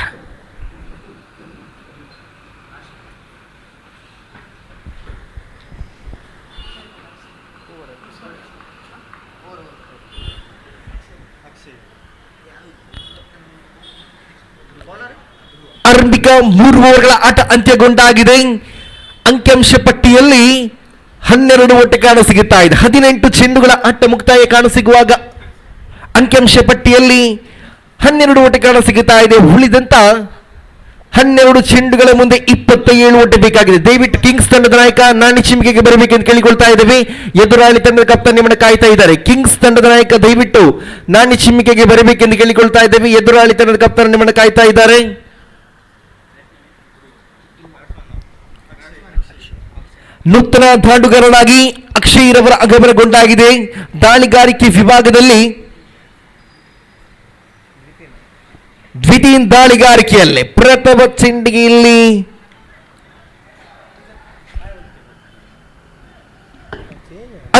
ಆರಂಭಿಕ 3 ಓವರ್ಗಳ ಆಟ ಅಂತ್ಯಗೊಂಡಾಗಿದೆ. ಅಂಕಿಅಂಶ ಪಟ್ಟಿಯಲ್ಲಿ 12 ಓಟ ಕಾಣ ಸಿಗುತ್ತಾ ಇದೆ. 18 ಚೆಂಡುಗಳ ಆಟ ಮುಕ್ತಾಯ ಕಾಣಸಿಗುವಾಗ ಅಂಕಿಅಂಶ ಪಟ್ಟಿಯಲ್ಲಿ 12 ಓಟ ಕಾಣ ಸಿಗುತ್ತಾ ಇದೆ. ಉಳಿದಂತ 12 ಚೆಂಡುಗಳ ಮುಂದೆ 27 ಓಟ ಬೇಕಾಗಿದೆ. ದಯವಿಟ್ಟು ಕಿಂಗ್ಸ್ ತಂಡದ ನಾಯಕ ನಾಣಿ ಚಿಮ್ಮಿಕೆಗೆ ಬರಬೇಕೆಂದು ಕೇಳಿಕೊಳ್ತಾ ಇದ್ದೇವೆ. ಎದುರಾಳಿ ತಂಡದ ಕಪ್ತಾನ್ ನಿಮ್ಮನ್ನು ಕಾಯ್ತಾ ಇದ್ದಾರೆ. ಕಿಂಗ್ಸ್ ತಂಡದ ನಾಯಕ ದಯವಿಟ್ಟು ನಾಣಿ ಚಿಮ್ಮಿಕೆಗೆ ಬರಬೇಕೆಂದು ಕೇಳಿಕೊಳ್ತಾ ಇದ್ದೇವೆ. ಎದುರಾಳಿ ತಂಡದ ಕಪ್ತಾನ್ ನಿಮ್ಮನ್ನು ಕಾಯ್ತಾ ಇದ್ದಾರೆ. ನೂತನ ದಾಂಡುಗಾರನಾಗಿ ಅಕ್ಷಯ್ ರವರ ಆಗಮನಗೊಂಡಾಗಿದೆ. ದಾಳಿಗಾರಿಕೆ ವಿಭಾಗದಲ್ಲಿ ದ್ವಿತೀಯ ದಾಳಿಗಾರಿಕೆಯಲ್ಲಿ ಪ್ರಥಮ ಚೆಂಡಿಗೆ ಇಲ್ಲಿ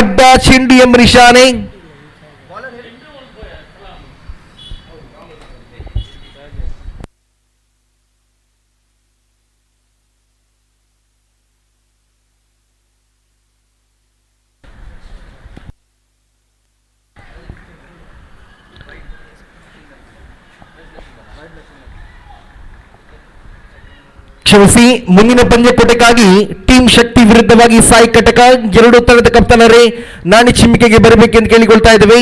ಅಡ್ಡ ಚೆಂಡು ಎಂಬ ನಿಶಾನೆ. ಕ್ಷಮಿಸಿ, ಮುಂದಿನ ಪಂದ್ಯಕೂಟಕ್ಕಾಗಿ ಟೀಮ್ ಶಕ್ತಿ ವಿರುದ್ಧವಾಗಿ ಸಾಯಿ ಕಟಕ ಎರಡು ತಂಡದ ಕಪ್ತಾನರೇ ನಾಣಿ ಚಿಮ್ಮಿಕೆಗೆ ಬರಬೇಕೆಂದು ಕೇಳಿಕೊಳ್ತಾ ಇದ್ದೇವೆ.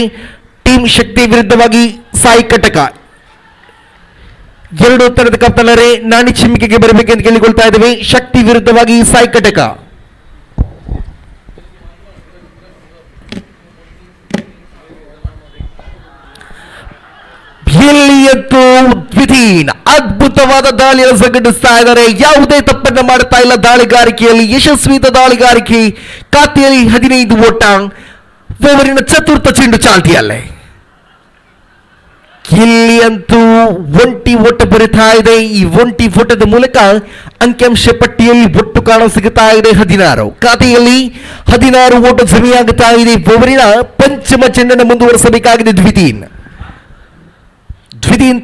ಟೀಮ್ ಶಕ್ತಿ ವಿರುದ್ಧವಾಗಿ ಸಾಯಿ ಕಟಕ ಎರಡು ತಂಡದ ಕಪ್ತಾನರೇ ನಾಣಿ ಚಿಮ್ಮಿಕೆಗೆ ಬರಬೇಕೆಂದು ಕೇಳಿಕೊಳ್ತಾ ಇದ್ದೇವೆ. ಶಕ್ತಿ ವಿರುದ್ಧವಾಗಿ ಸಾಯಿ ಕಟಕ. ಎಲ್ಲಿಯಂತೂ ದ್ವಿತೀನ್ ಅದ್ಭುತವಾದ ದಾಳಿಯನ್ನು ಸಂಘಟಿಸ್ತಾ ಇದ್ದಾರೆ. ಯಾವುದೇ ತಪ್ಪನ್ನು ಮಾಡುತ್ತಾ ಇಲ್ಲ ದಾಳಿಗಾರಿಕೆಯಲ್ಲಿ. ಯಶಸ್ವಿ ದಾಳಿಗಾರಿಕೆ. ಖಾತೆಯಲ್ಲಿ 15 ಓಟ. ಓವರಿನ ಚತುರ್ಥ ಚೆಂಡು ಚಾಲ್ತಿಯಲ್ಲೇ. ಇಲ್ಲಿಯಂತೂ ಒಂಟಿ ಓಟ ಬರಿತಾ ಇದೆ. ಈ ಒಂಟಿ ಓಟದ ಮೂಲಕ ಅಂಕಿಅಂಶ ಪಟ್ಟಿಯಲ್ಲಿ ಒಟ್ಟು ಕಾಣ ಸಿಗುತ್ತಾ ಇದೆ 16. ಖಾತೆಯಲ್ಲಿ 16 ಓಟ ಜಮೆಯಾಗುತ್ತಾ ಇದೆ. ಓವರಿನ ಪಂಚಮ ಚೆಂಡನ್ನು ಮುಂದುವರಿಸಬೇಕಾಗಿದೆ ದ್ವಿತೀನ್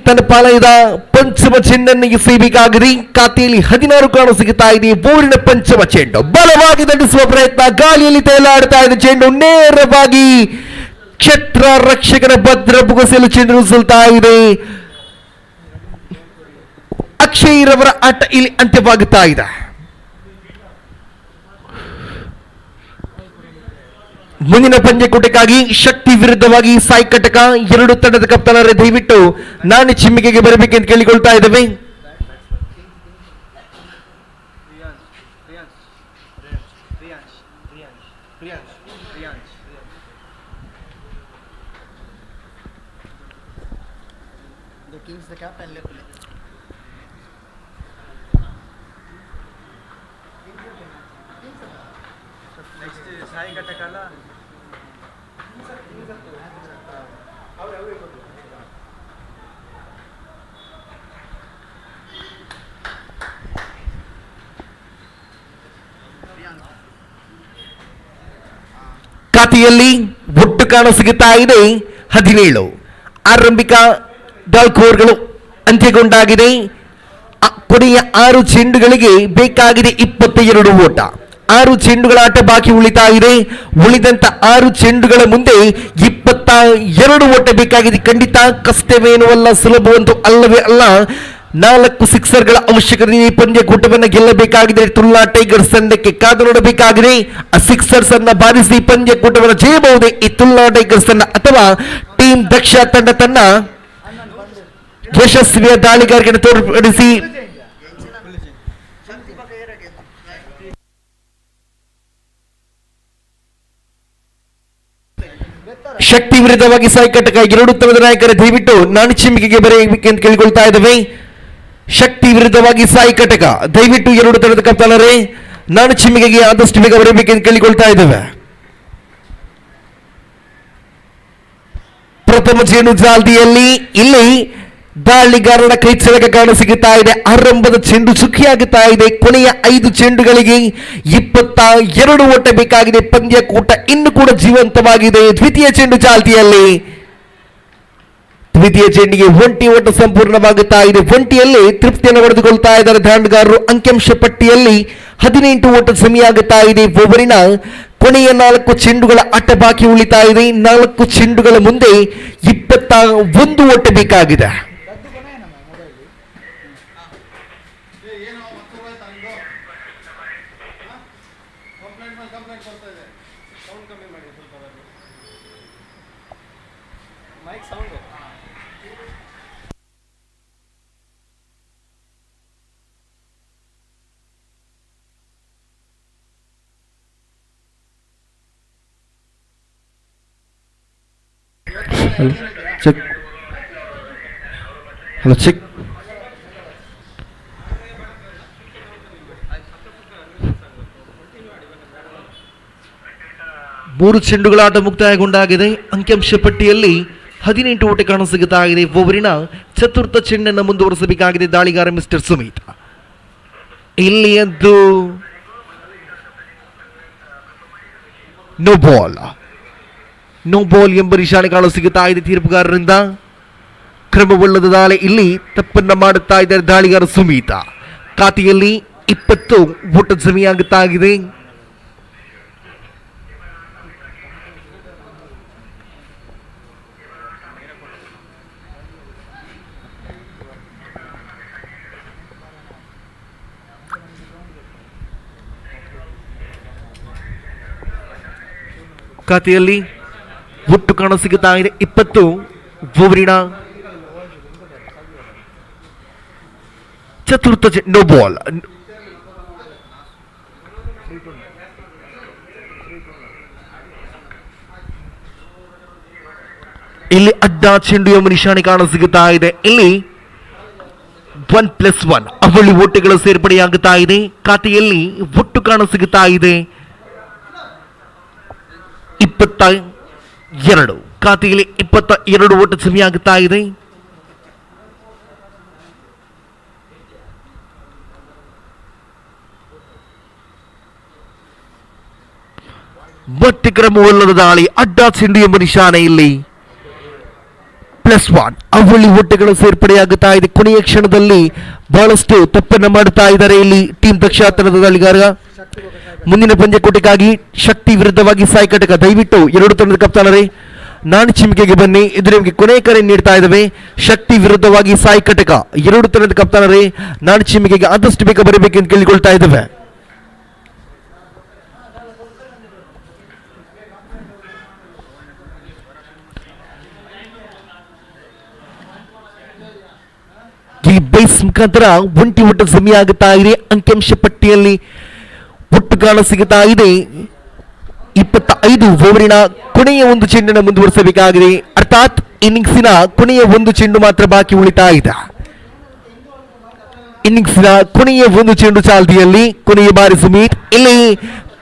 ತನ್ನ ಪಾಲಯದ ಪಂಚಮ ಚೆಂಡನ್ನು ಎಸೆಯಬೇಕಾಗಿದೆ. ಖಾತೆಯಲ್ಲಿ 16 ಕಾಣ ಸಿಗುತ್ತಾ ಇದೆ. ಬೋರಿನ ಪಂಚಮ ಚೆಂಡು ಬಲವಾಗಿ ದಂಡಿಸುವ ಪ್ರಯತ್ನ. ಗಾಳಿಯಲ್ಲಿ ತೇಲಾಡುತ್ತಾ ಇದೆ ಚೆಂಡು. ನೇರವಾಗಿ ಕ್ಷೇತ್ರ ರಕ್ಷಕನ ಭದ್ರ ಬುಗಸೆಲು ಚೆಂಡು ನುಸುಳ್ತಾ ಇದೆ. ಅಕ್ಷಯ್ ರವರ ಆಟ ಇಲ್ಲಿ ಅಂತ್ಯವಾಗುತ್ತಾ ಇದೆ. ಮುಂದಿನ ಪಂದ್ಯಕೂಟಕ್ಕಾಗಿ ಶಕ್ತಿ ವಿರುದ್ಧವಾಗಿ ಸಾಯಿ ಕಟಕ ಎರಡು ತಂಡದ ಕಪ್ತಾನರೇ ದಯವಿಟ್ಟು ನಾಣಿ ಚಿಮ್ಮಿಕೆಗೆ ಬರಬೇಕೆಂದು ಕೇಳಿಕೊಳ್ತಾ ಇದ್ದೇವೆ. ಖಾತೆಯಲ್ಲಿ ಒಟ್ಟು ಕಾಣ ಸಿಗುತ್ತಾ ಇದೆ 17. ಆರಂಭಿಕ ಡಾಲ್ಕೋರ್ಗಳು ಅಂತ್ಯಗೊಂಡಾಗಿದೆ. ಕೊನೆಯ 6 ಚೆಂಡುಗಳಿಗೆ ಬೇಕಾಗಿದೆ 22 ಓಟ. 6 ಚೆಂಡುಗಳ ಆಟ ಬಾಕಿ ಉಳಿತಾ ಇದೆ. ಉಳಿದಂತ 6 ಚೆಂಡುಗಳ ಮುಂದೆ 22 ಓಟ ಬೇಕಾಗಿದೆ. ಖಂಡಿತ ಕಷ್ಟವೇನುವಲ್ಲ, ಸುಲಭವಂತೂ ಅಲ್ಲವೇ ಅಲ್ಲ. 4 ಸಿಕ್ಸರ್ಗಳ ಅವಶ್ಯಕತೆ. ಈ ಪಂದ್ಯಕೂಟವನ್ನು ಗೆಲ್ಲಬೇಕಾಗಿದೆ. ತುಲನಾ ಟೈಗರ್ಸ್ ತಂಡಕ್ಕೆ ಕಾದು ನೋಡಬೇಕಾಗಿದೆ. ಆ ಸಿಕ್ಸರ್ಸ್ ಅನ್ನ ಬಾರಿಸಿ ಪಂದ್ಯಕೂಟವನ್ನು ಜಯಬಹುದೇ ಈ ತುಲನಾ ಟೈಗರ್ಸ್ ತಂಡ ಅಥವಾ ಟೀಮ್ ದಕ್ಷ ತಂಡ ತನ್ನ ಯಶಸ್ವಿಯ ದಾಳಿಗಾರಿಕೆಯನ್ನು ತೋರ್ಪಡಿಸಿ ಶಕ್ತಿ ವಿರುದ್ಧವಾಗಿ ಸಾಯಿ ಕಟಕ ಎರಡು ತಂಡದ ನಾಯಕರ ದಯವಿಟ್ಟು ನಾಣಿ ಚಿಮ್ಮಿಕೆಗೆ ಬರಬೇಕೆಂದು ಕೇಳಿಕೊಳ್ತಾ ಇದ್ದೇವೆ. ಶಕ್ತಿ ವಿರುದ್ಧವಾಗಿ ಸಾಯಿ ಕಟಕ ದಯವಿಟ್ಟು ಎರಡು ತಂಡದ ಕಪ್ತಾನರೇ ನಾಣಿ ಚಿಮ್ಮಿಕೆಗೆ ಆದಷ್ಟು ಬೇಗ ಬರಬೇಕೆಂದು ಕೇಳಿಕೊಳ್ತಾ ಇದ್ದೇವೆ. ಪ್ರಥಮ ಚೆಂಡು ಜಾಲ್ದಿಯಲ್ಲಿ ಇಲ್ಲಿ ದಾಳಿಗಾರನ ಕೈ ಚಳಕ ಕಾಣ ಸಿಗುತ್ತಾ ಇದೆ. ಆರಂಭದ ಚೆಂಡು ಸುಖಿಯಾಗುತ್ತಾ ಇದೆ. ಕೊನೆಯ 5 ಚೆಂಡುಗಳಿಗೆ 22 ಓಟ ಬೇಕಾಗಿದೆ. ಪಂದ್ಯಕೂಟ ಇನ್ನು ಕೂಡ ಜೀವಂತವಾಗಿದೆ. ದ್ವಿತೀಯ ಚೆಂಡು ಚಾಲ್ತಿಯಲ್ಲಿ. ದ್ವಿತೀಯ ಚೆಂಡಿಗೆ ಒಂಟಿ ಓಟ ಸಂಪೂರ್ಣವಾಗುತ್ತಾ ಇದೆ. ಒಂಟಿಯಲ್ಲಿ ತೃಪ್ತಿಯನ್ನು ಪಡೆದುಕೊಳ್ತಾ ಇದ್ದಾರೆ ದಾಂಡುಗಾರರು. ಅಂಕಿಅಂಶ ಪಟ್ಟಿಯಲ್ಲಿ 18 ಓಟ ಜಮೆಯಾಗುತ್ತಾ ಇದೆ. ಓವರಿನ ಕೊನೆಯ 4 ಚೆಂಡುಗಳ ಆಟ ಬಾಕಿ ಉಳಿತಾ ಇದೆ. 4 ಚೆಂಡುಗಳ ಮುಂದೆ 21 ಓಟ ಬೇಕಾಗಿದೆ. ಚೆಕ್. Hello check. ಮೂರು ಚೆಂಡುಗಳ ಆಟ ಮುಕ್ತಾಯಗೊಂಡಾಗಿದೆ. ಅಂಕಿಅಂಶ ಪಟ್ಟಿಯಲ್ಲಿ 18 ಓಟ ಕಾಣ ಸಿಗುತ್ತಾಗಿದೆ. ಓವರಿನ ಚತುರ್ಥ ಚೆಂಡನ್ನು ಮುಂದುವರಿಸಬೇಕಾಗಿದೆ ದಾಳಿಗಾರ ಮಿಸ್ಟರ್ ಸುಮಿತ್. ಇಲ್ಲಿಯಂತೂ ನೋ ಬಾಲ್ ಎಂಬ ನಿಶಾನೆ ಕಾಣ ಸಿಗುತ್ತಾ ಇದೆ ತೀರ್ಪುಗಾರರಿಂದ. ಕ್ರಮವಲ್ಲದ ದಾಳಿ. ಇಲ್ಲಿ ತಪ್ಪನ್ನ ಮಾಡುತ್ತಾ ಇದ್ದಾರೆ ದಾಳಿಗಾರ ಸುಮೀತ. ಖಾತೆಯಲ್ಲಿ 20 ಓಟ ಜಮೆಯಾಗುತ್ತಾ ಇದೆ. ಖಾತೆಯಲ್ಲಿ ಒಟ್ಟು ಕಾಣಸಿಗುತ್ತಾ ಇದೆ 20 ಓವರಿನ ಚತುರ್ಥ ನೋ ಬಾಲ್. ಇಲ್ಲಿ ಅಡ್ಡ ಚೆಂಡು ಎಂಬ ನಿಶಾನೆ ಕಾಣಸಿಗುತ್ತಾ ಇದೆ. ಇಲ್ಲಿ 1+1 ಅವಳಿ ಓಟಗಳು ಸೇರ್ಪಡೆಯಾಗುತ್ತಾ ಇದೆ. ಖಾತೆಯಲ್ಲಿ ಒಟ್ಟು ಕಾಣಸಿಗುತ್ತಾ ಇದೆ 22. ಖಾತೆಯಲ್ಲಿ 22 ಓಟ ಜಮೆಯಾಗುತ್ತಾ ಇದೆ. ಮತ್ತೆ ಕ್ರಮವಲ್ಲದ ದಾಳಿ, ಅಡ್ಡ ಚೆಂಡು ಎಂಬ ನಿಶಾನೆ ಇಲ್ಲಿ +1 ಅವಳಿ ಒಟ್ಟೆಗಳು ಸೇರ್ಪಡೆಯಾಗುತ್ತಾ ಇದೆ. ಕೊನೆಯ ಕ್ಷಣದಲ್ಲಿ ಬಹಳಷ್ಟು ತಪ್ಪನ್ನು ಮಾಡುತ್ತಾ ಇದ್ದಾರೆ ಇಲ್ಲಿ ಟೀಮ್ ದಕ್ಷ ತಂಡದ ದಾಳಿಗಾರ. ಮುಂದಿನ ಪಂದ್ಯಕೂಟಕ್ಕಾಗಿ ಶಕ್ತಿ ವಿರುದ್ಧವಾಗಿ ಸಾಯಿ ಕಟಕ. ದಯವಿಟ್ಟು ಎರಡು ತಂಡದ ಕಪ್ತಾನರೇ ನಾಣಿ ಚಿಮಿಕೆಗೆ ಬನ್ನಿ. ಇದು ನಿಮಗೆ ಕೊನೆಯ ಕರೆ ನೀಡ್ತಾ ಇದ್ದಾವೆ. ಶಕ್ತಿ ವಿರುದ್ಧವಾಗಿ ಸಾಯಿ ಕಟಕ ಎರಡು ತಂಡದ ಕಪ್ತಾನರೇ ನಾಣಿ ಚಿಮಿಕೆಗೆ ಆದಷ್ಟು ಬೇಗ ಬರಬೇಕೆಂದು ಕೇಳಿಕೊಳ್ತಾ ಇದ್ದೇವೆ. ಈ ಬೇಸ್ ಮುಖಾಂತರ ಒಂಟಿ ಒಟ್ಟ ಜಮೆಯಾಗುತ್ತಾ ಇದೆ. ಅಂಕಿಅಂಶ ಪಟ್ಟಿಯಲ್ಲಿ ಒಟ್ಟು ಕಾಣ ಸಿಗುತ್ತಾ ಇದೆ 25 ಓವರಿನ ಕೊನೆಯ ಒಂದು ಚೆಂಡನ್ನು ಮುಂದುವರಿಸಬೇಕಾಗಿದೆ. ಅರ್ಥಾತ್ ಇನ್ನಿಂಗ್ಸಿನ ಕೊನೆಯ ಒಂದು ಚೆಂಡು ಮಾತ್ರ ಬಾಕಿ ಉಳಿತಾ ಇದೆ. ಇನ್ನಿಂಗ್ಸಿನ ಕೊನೆಯ ಒಂದು ಚೆಂಡು ಚಾಲ್ತಿಯಲ್ಲಿ ಕೊನೆಯ ಬಾರಿ ಸುಮೀತ್. ಇಲ್ಲಿ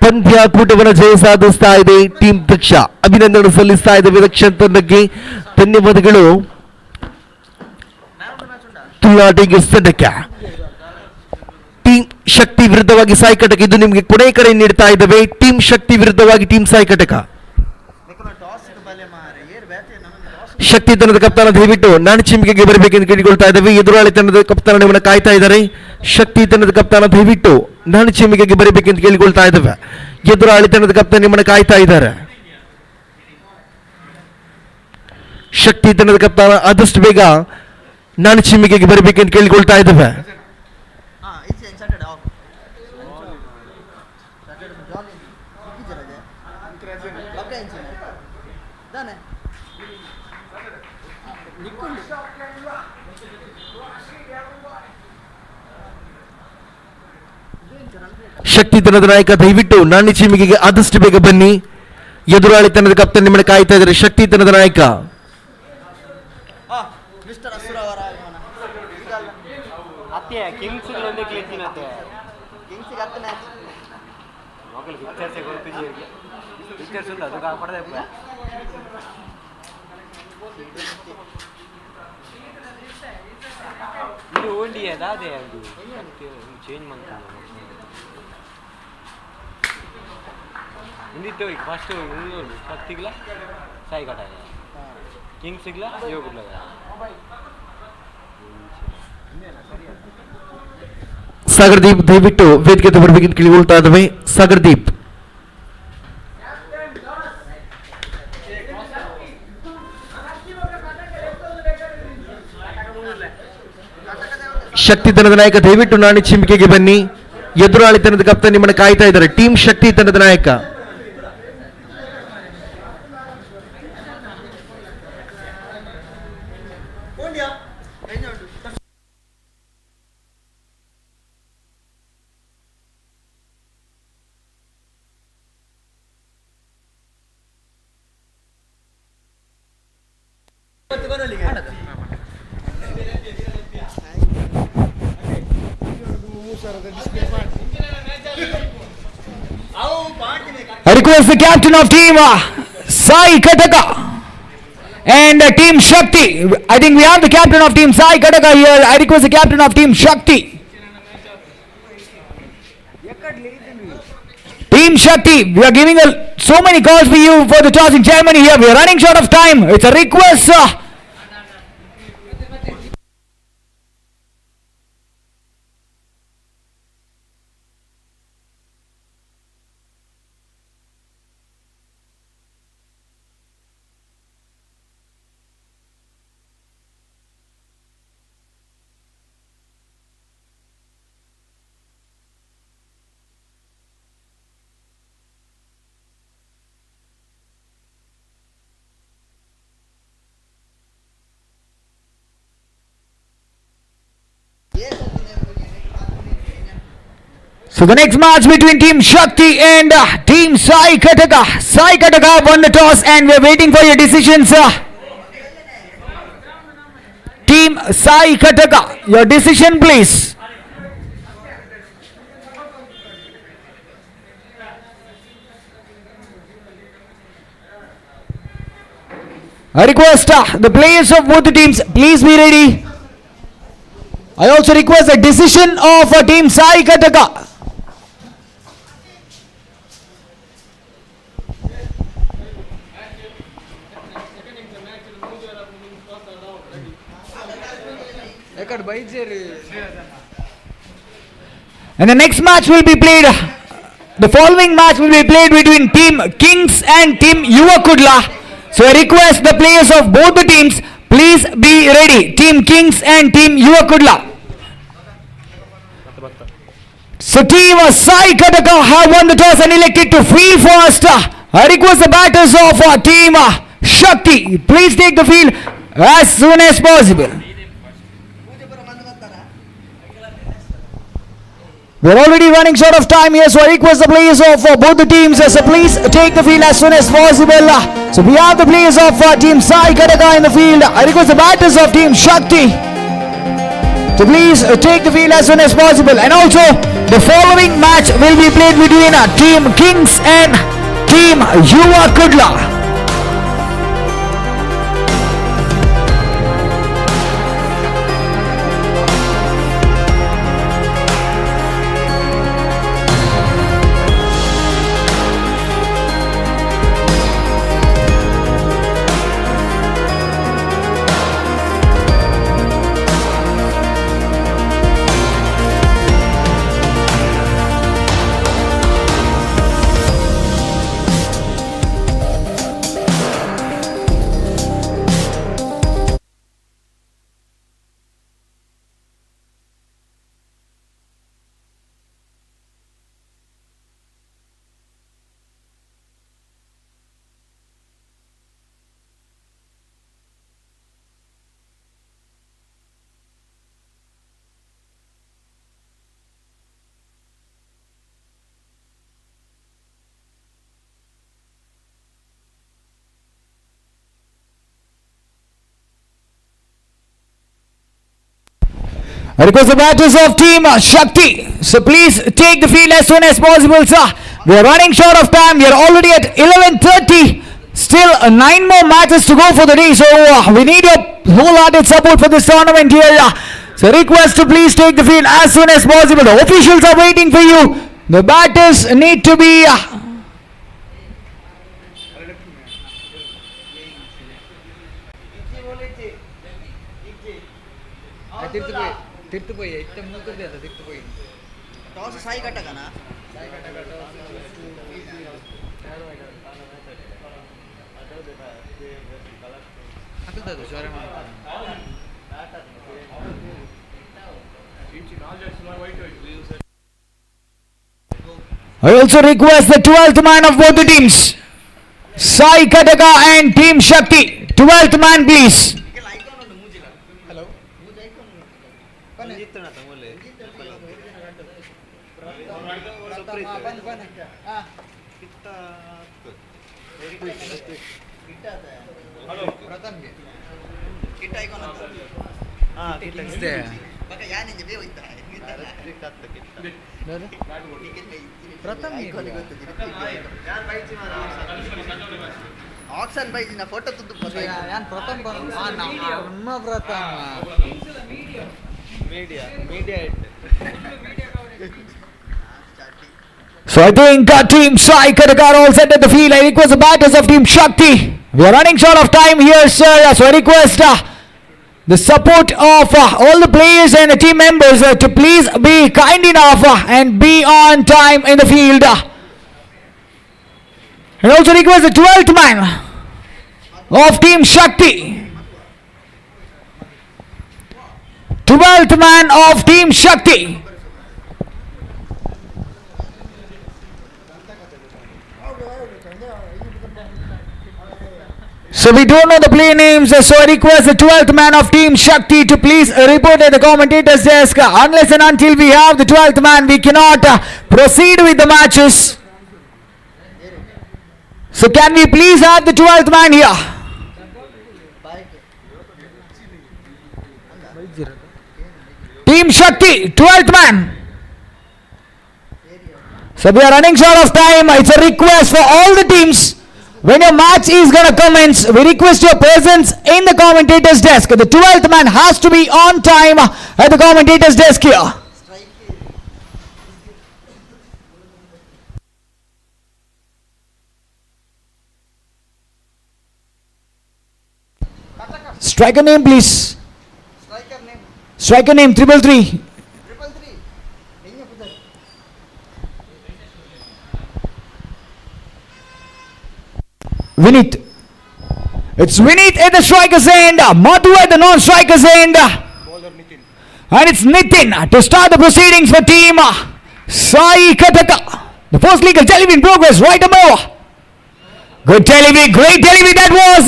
ಪಂದ್ಯಾಕೂಟವನ್ನು ಜಯ ಸಾಧಿಸ್ತಾ ಇದೆ ಟೀಮ್ ದಕ್ಷ. ಅಭಿನಂದನೆ ಸಲ್ಲಿಸ್ತಾ ಇದೆ ವಿದಕ್ಷ ತಂಡಕ್ಕೆ. ಧನ್ಯವಾದಗಳು. ತುಲಾ ಟೈಗರ್ಸ್ ತಂಡಕ್ಕೆ. ಟೀಮ್ ಶಕ್ತಿ ವಿರುದ್ಧವಾಗಿ ಸಾಯಿ ಕಟಕ. ಇದು ನಿಮಗೆ ಕೊನೆಯ ಕರೆ ನೀಡ್ತಾ ಇದ್ದಾವೆ. ಟೀಮ್ ಶಕ್ತಿ ವಿರುದ್ಧವಾಗಿ ಟೀಮ್ ಸಾಯಿ ಕಟಕ. ಶಕ್ತಿ ತಂಡದ ಕಪ್ತಾನ ದಯವಿಟ್ಟು ನಾಣಿ ಚಿಮಿಕೆಗೆ ಬರಬೇಕೆಂದು ಕೇಳಿಕೊಳ್ತಾ ಇದ್ದಾವೆ. ಎದುರಾಳಿ ತಂಡದ ಕಪ್ತಾನ ನಿಮ್ಮನ್ನು ಕಾಯ್ತಾ ಇದ್ದಾರೆ. ಶಕ್ತಿ ತಂಡದ ಕಪ್ತಾನ ದಯವಿಟ್ಟು ನಾಣಿ ಚಿಮಿಕೆಗೆ ಬರಬೇಕೆಂದು ಕೇಳಿಕೊಳ್ತಾ ಇದ್ದಾವೆ. ಎದುರಾಳಿ ತಂಡದ ಕಪ್ತಾನ ನಿಮ್ಮನ್ನು ಕಾಯ್ತಾ ಇದ್ದಾರೆ. ಶಕ್ತಿ ತಂಡದ ಕಪ್ತಾನ ಆದಷ್ಟು ಬೇಗ ನಾಣಿ ಚಿಮಿಕೆಗೆ ಬರಬೇಕೆಂದು ಕೇಳಿಕೊಳ್ತಾ ಇದ್ದಾವೆ. ಶಕ್ತಿ ತಂಡದ ನಾಯಕ ದಯವಿಟ್ಟು ನಾಣಿ ಚಿಮಿಕೆಗೆ ಆದಷ್ಟು ಬೇಗ ಬನ್ನಿ. ಎದುರಾಳಿ ತಂಡದ ಕಪ್ತಾನ ನಿಮ್ಮನ್ನು ಕಾಯ್ತಾ ಇದ್ದಾರೆ. ಶಕ್ತಿ ತಂಡದ ನಾಯಕ ಹಿಂದಿತ್ತು ಈಗ ಫಸ್ಟ್ ಶಕ್ತಿಗ್ಲ ಸಾಯಿ ಕಟ ಕಿಂಗ್ಸಿಗ್ಲ ಯೋಗುಡ್ಲ. ಸಾಗರದೀಪ್ ದಯವಿಟ್ಟು ವೇದಿಕೆ ಬರಬೇಕೆಂದು ಕೇಳಿಕೊಳ್ತಾ ಇದ್ದಾವೆ. ಸಾಗರದೀಪ್ ಶಕ್ತಿ ತಂಡದ ನಾಯಕ ದಯವಿಟ್ಟು ನಾಣಿ ಚಿಮಿಕೆಗೆ ಬನ್ನಿ. ಎದುರಾಳಿ ತಂಡದ ಕಪ್ತಾನ ನಿಮ್ಮನ್ನು ಕಾಯ್ತಾ ಇದ್ದಾರೆ. ಟೀಮ್ ಶಕ್ತಿ ತಂಡದ ನಾಯಕ. I request the captain of team Sai Kaka and team Shakti. I think we have the captain of team Sai Kaka here. I request the captain of team Shakti. Team Shakti, we are giving so many calls for you for the toss in Germany here. We are running short of time. It's a request. So the next match between Team Shakti and Team Sai Kaka. Sai Kaka won the toss and we are waiting for your decisions. Team Sai Kaka, your decision please. I request the players of both the teams, please be ready. I also request a decision of Team Sai Kaka. And the next match will be played. The following match will be played between Team Kings and Team Yuva. So I request the players of both the teams, please be ready. Team Kings and Team Yuva. So Team Sai Kaka have won the toss and elected to field first. I request the batters of Team Shakti, please take the field as soon as possible. We're already running short of time here, so I request the players of both the teams, so please take the field as soon as possible. So we have the players of Team Sai Kaka in the field. I request the batters of Team Shakti to please take the field as soon as possible. And also, the following match will be played between Team Kings and Team Yuva. I request the batters of Team Shakti, so please take the field as soon as possible, sir. We are running short of time. We are already at 11:30. Still 9 more matches to go for the day, so we need your wholehearted support for this tournament here. So request to please take the field as soon as possible. The officials are waiting for you. The batters need to be I also request the 12th man of both the teams, Sai Kaka and Team Shakti. 12th man, please. Action ಬೈಜಿ ನಾ photo ತುದ್ದು ಯಾನ್ ಪ್ರಥಮ್ ನಮ್ಮ Pratham media So I think Team Sai Kaka are all set at the field. I request the batters of Team Shakti. We are running short of time here, sir. So I request the support of all the players and the team members to please be kind enough and be on time in the field. And also request the 12th man of Team Shakti. 12th man of Team Shakti. So we don't know the player names, so I request the 12th man of Team Shakti to please report at the commentator's desk. Unless and until we have the 12th man, we cannot proceed with the matches. So can we please have the 12th man here? Team Shakti, 12th man. So we are running short of time. It's a request for all the teams. When your match is going to commence, we request your presence in the commentator's desk. The 12th man has to be on time at the commentator's desk here. Striker name, please. Striker name, 333. Vinith. It's Vinith at the striker's end, Madhu at the non-striker's end. And it's Nitin to start the proceedings for team Sai Kaka. The first legal delivery in progress, right above. Good delivery, great delivery that was.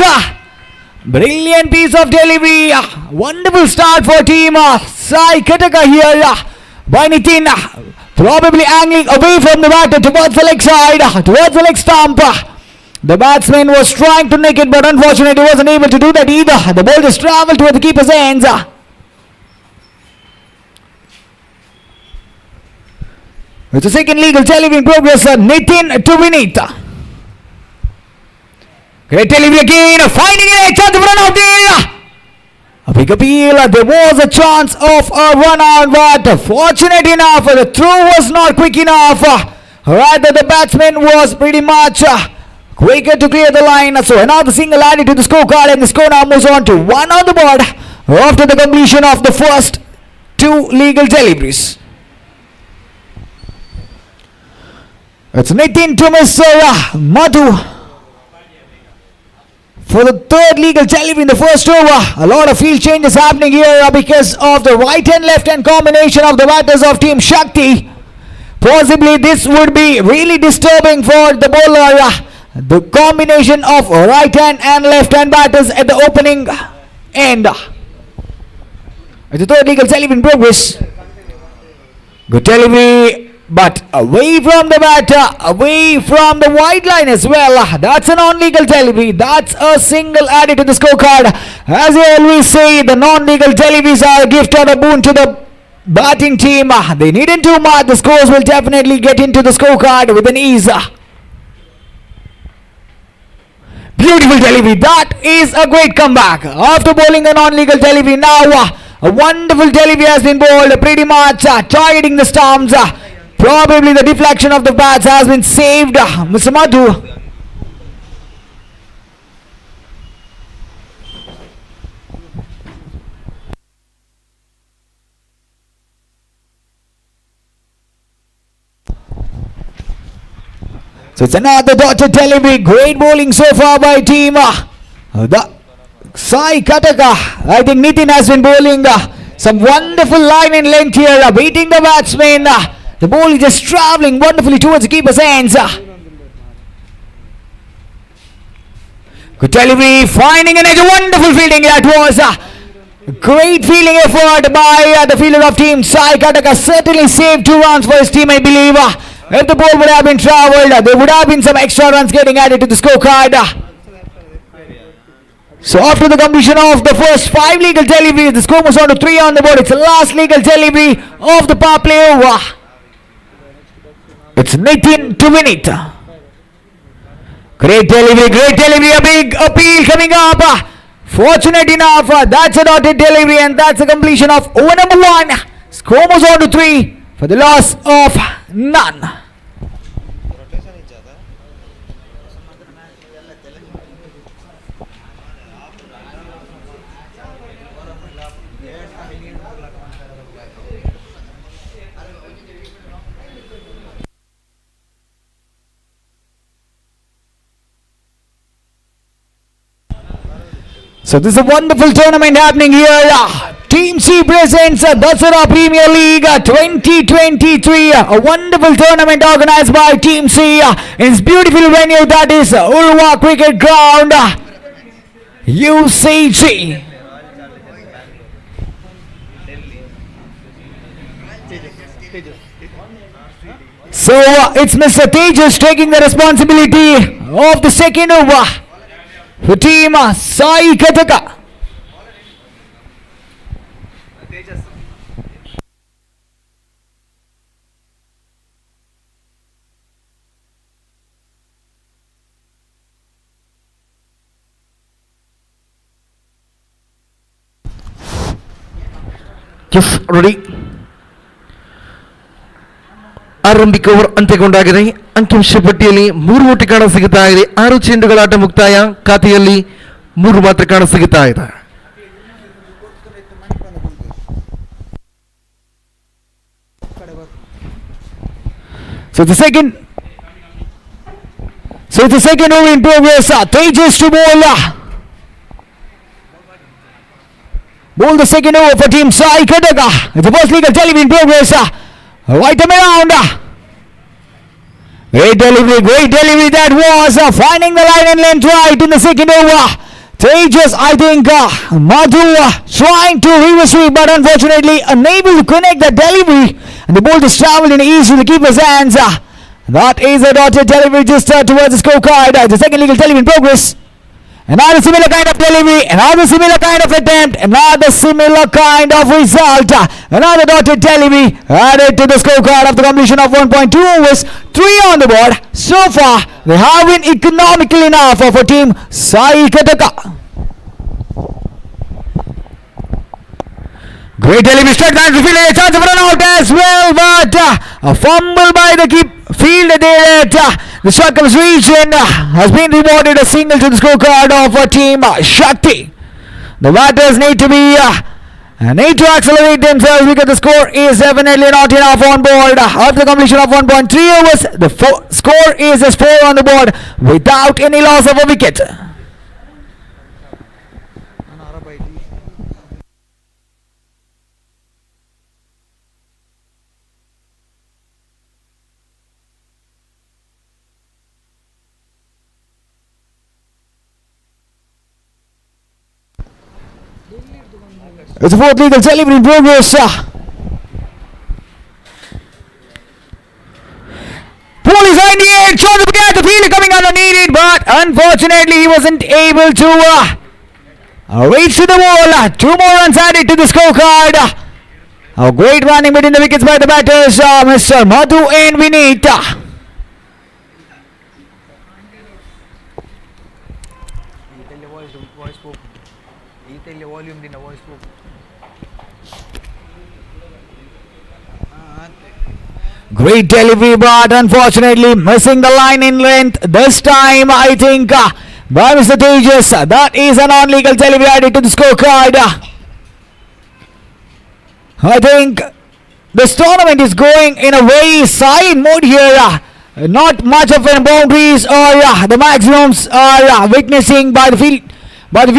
Brilliant piece of delivery. Wonderful start for team Sai Kaka here by Nitin. Probably angling away from the batter towards the leg side, towards the leg stump. The batsman was trying to nick it, but unfortunately wasn't able to do that either. The ball just travelled toward the keeper's hands. It's a second legal delivery in progress. Nitin to Vinith. Great delivery again. Finding a chance of run out there. A big appeal. There was a chance of a run out, but fortunate enough, the throw was not quick enough. Rather, the batsman was pretty much quicker to clear the line. So another single added to the scorecard, and the score now moves on to 1 on the board after the completion of the first 2 legal deliveries. It's Nitin to Mr. Madhu for the 3rd legal delivery in the first over. A lot of field changes happening here because of the right and left hand combination of the batters of Team Shakti. Possibly this would be really disturbing for the bowler. The combination of right hand and left hand batters at the opening end. It's the 3rd legal delivery in progress. Good delivery, but away from the batter, away from the wide line as well. That's a non-legal delivery. That's a single added to the scorecard. As I always say, the non-legal deliveries are a gift or a boon to the batting team. They needn't do much. The scores will definitely get into the scorecard with an ease. Beautiful delivery. That is a great comeback. After bowling a non-legal delivery, now a wonderful delivery has been bowled, pretty much targeting the stumps. Probably the deflection of the bats has been saved. Mr. Madhu. So it's another dotted delivery. Great bowling so far by team Sai Kaka. I think Nitin has been bowling some wonderful line and length here, beating the batsman. The ball is just travelling wonderfully towards the keeper's hands. Good delivery, finding an edge. Wonderful fielding that was. Great fielding effort by the fielder of team Sai Kaka. Certainly saved 2 runs for his team, I believe. If the ball would have been travelled, there would have been some extra runs getting added to the scorecard. So after the completion of the first 5 legal deliveries, the score was on to 3 on the board. It's the last legal delivery of the power play over. It's Nitin to Vinith. Great delivery, a big appeal coming up. Fortunate enough, that's a dotted delivery, and that's the completion of over number 1. Score was on to 3 for the loss of none. So this is a wonderful tournament happening here. Team C presents Dasara Premier League 2023. A wonderful tournament organized by Team C in this beautiful venue, that is Ulva Cricket Ground. UCG. So it's Mr. Tejas taking the responsibility of the second over for team Sai Kaka. Yes ready. ಆರಂಭಿಕ over ಅಂತ್ಯಗೊಂಡಾಗಿದೆ. ಅಂಕಿಅಂಶ ಪಟ್ಟಿಯಲ್ಲಿ 3 ಓಟ ಕಾಣ ಸಿಗುತ್ತಾ ಇದೆ. 6 ಚೆಂಡುಗಳ ಆಟ ಮುಕ್ತಾಯ. ಖಾತೆಯಲ್ಲಿ 3 ಮಾತ್ರ ಕಾಣ ಸಿಗುತ್ತಾ ಇದೆ. So the second over in progress. Tejas to bowl. Bowl the second over for team Sai Kaka. The first legal delivery in progress. Right him around. Great delivery that was. Finding the line and length right in the second over. Tejas, I think, Madhu trying to reverse sweep, but unfortunately unable to connect that delivery. And the ball just traveled in ease to the keeper's hands. That is a dotted delivery just towards the scorecard. The second legal delivery in progress. Another similar kind of delivery, another similar kind of attempt, another similar kind of result. Another dotted delivery added to the scorecard of the completion of 1.2 overs. 3 on the board. So far, they have been economical enough for team Sai Kaka. Great delivery, straight down to field, a chance of run out as well, but a fumble by the fielder there. The circumcision has been rewarded a single to the scorecard of team Shakti. The batters need to accelerate themselves because the score is definitely not enough on board. After the completion of 1.3 overs, the score is just 4 on the board without any loss of a wicket. It's a fourth legal delivery in progress. Ball is in the air. Shot to get the fielder coming underneath it, but unfortunately he wasn't able to reach to the ball. 2 more runs added to the scorecard. A great running between the wickets by the batters, Mr. Madhu and Vineet. Great delivery, but unfortunately missing the line in length this time, I think, by Mr. Tejas. That is a non-legal delivery added to the scorecard. I think this tournament is going in a very silent mode here. Not much of any boundaries or the maximums are witnessing by the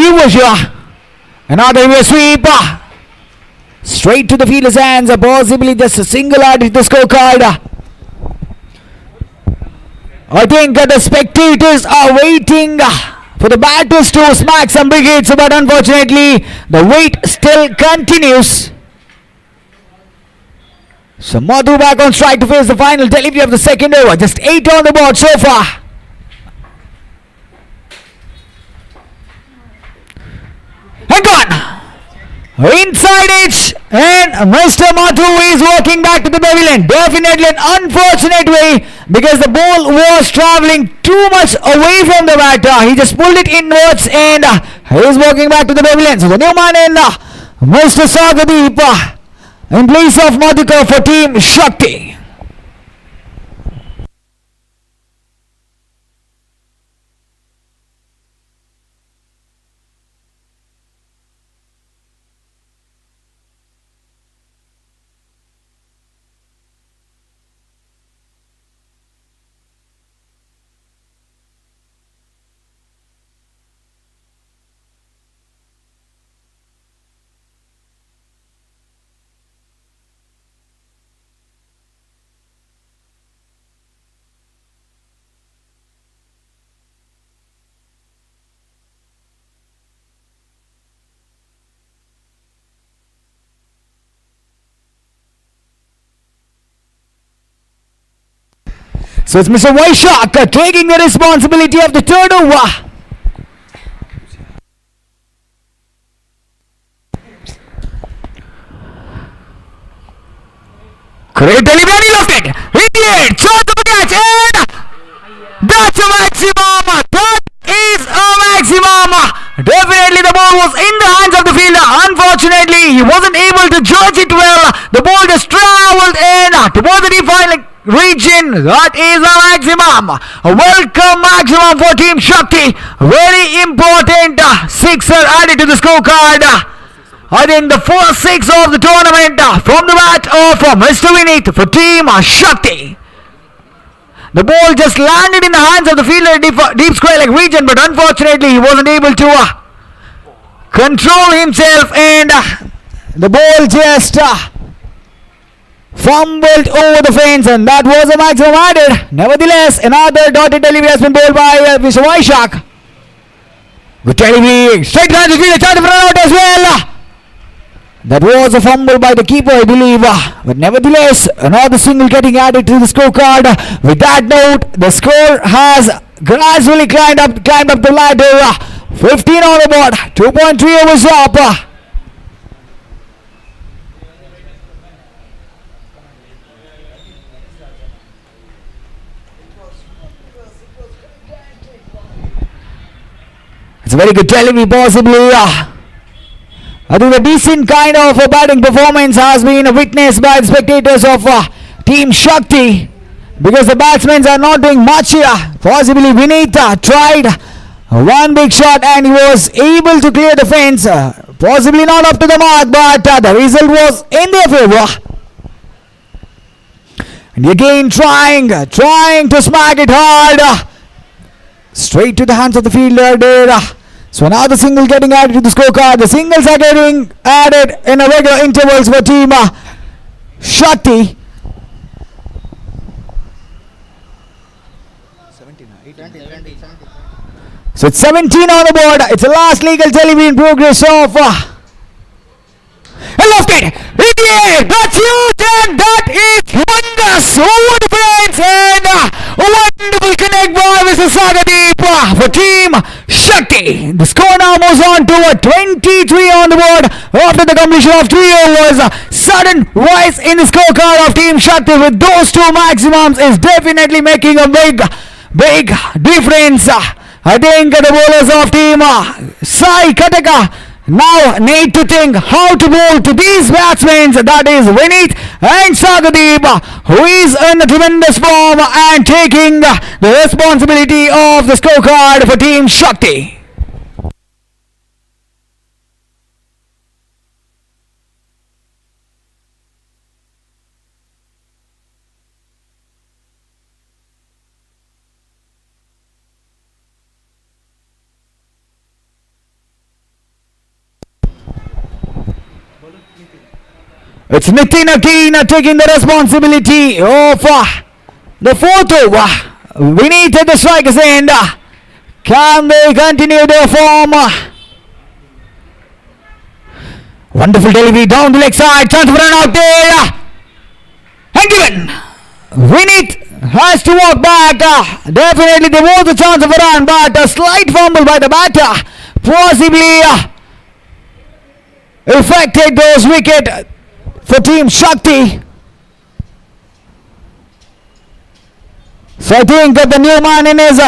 viewers here. Another reverse sweep. Straight to the fielder's hands, possibly just a single added to the scorecard. I think the spectators are waiting for the batters to smack some big hits, but unfortunately the wait still continues. So Madhu back on strike to face the final delivery of the second over. Just 8 on the board so far. And gone! Inside edge, and Mr. Madhu is walking back to the pavilion. Definitely an unfortunate way because the ball was travelling too much away from the batter. He just pulled it inwards and he is walking back to the pavilion. So the new man in Mr. Sagadeep in place of Madhukar for team Shakti. So it's Mr. Vaishak taking the responsibility of the third over. Great delivery, lofted. Idiot, shot the catch, and that's a maximum. That is a maximum. Definitely the ball was in the hands of the fielder. Unfortunately, he wasn't able to judge it well. The ball just traveled in towards the defining region. That is a maximum. A welcome maximum for Team Shakti. Very important sixer added to the scorecard. I think the first six of the tournament from the bat of Mr. Vinith for Team Shakti. The ball just landed in the hands of the fielder in deep square leg region, but unfortunately he wasn't able to control himself, and the ball just fumbled over the fence, and that was a maximum added. Nevertheless, another dotted delivery has been bowled by Mr. Vaishak. Good delivery, straight down the field, trying to run out as well. That was a fumble by the keeper, I believe. But nevertheless, another single getting added to the scorecard. With that note, the score has gradually climbed up the ladder. 15 on the board, 2.3 overs up. It's a very good delivery, possibly. I think a decent kind of a batting performance has been witnessed by the spectators of Team Shakti, because the batsmen are not doing much here. Possibly Vinith tried one big shot and he was able to clear the fence. Possibly not up to the mark, but the result was in their favor. And again trying to smack it hard. Straight to the hands of the fielder there. So now the single getting added to the scorecard. The singles are getting added in a regular intervals for Team Shakti. 20. So it's 17 on the board. It's the last legal delivery in progress of lofted. Idiot! That's huge, and that is wonders over the fence, and a wonderful connect by Mr. Sagadeep for Team Shakti. The score now moves on to a 23 on the board after the completion of 3 overs. Sudden rise in the scorecard of Team Shakti with those two maximums is definitely making a big difference. I think the bowlers of Team Sai Kaka now need to think how to bowl to these batsmen, that is Vinith and Sagadeep, who is in a tremendous form and taking the responsibility of the scorecard for Team Shakti. It's Nitin again taking the responsibility of the fourth over. Vinith at the strikers end. Can they continue their form? Wonderful delivery down the leg side. Chance for run out there. And given. Vinith has to walk back. Definitely there was a chance of a run, but a slight fumble by the batter possibly affected those wickets for Team Shakti. So I think that the new man in is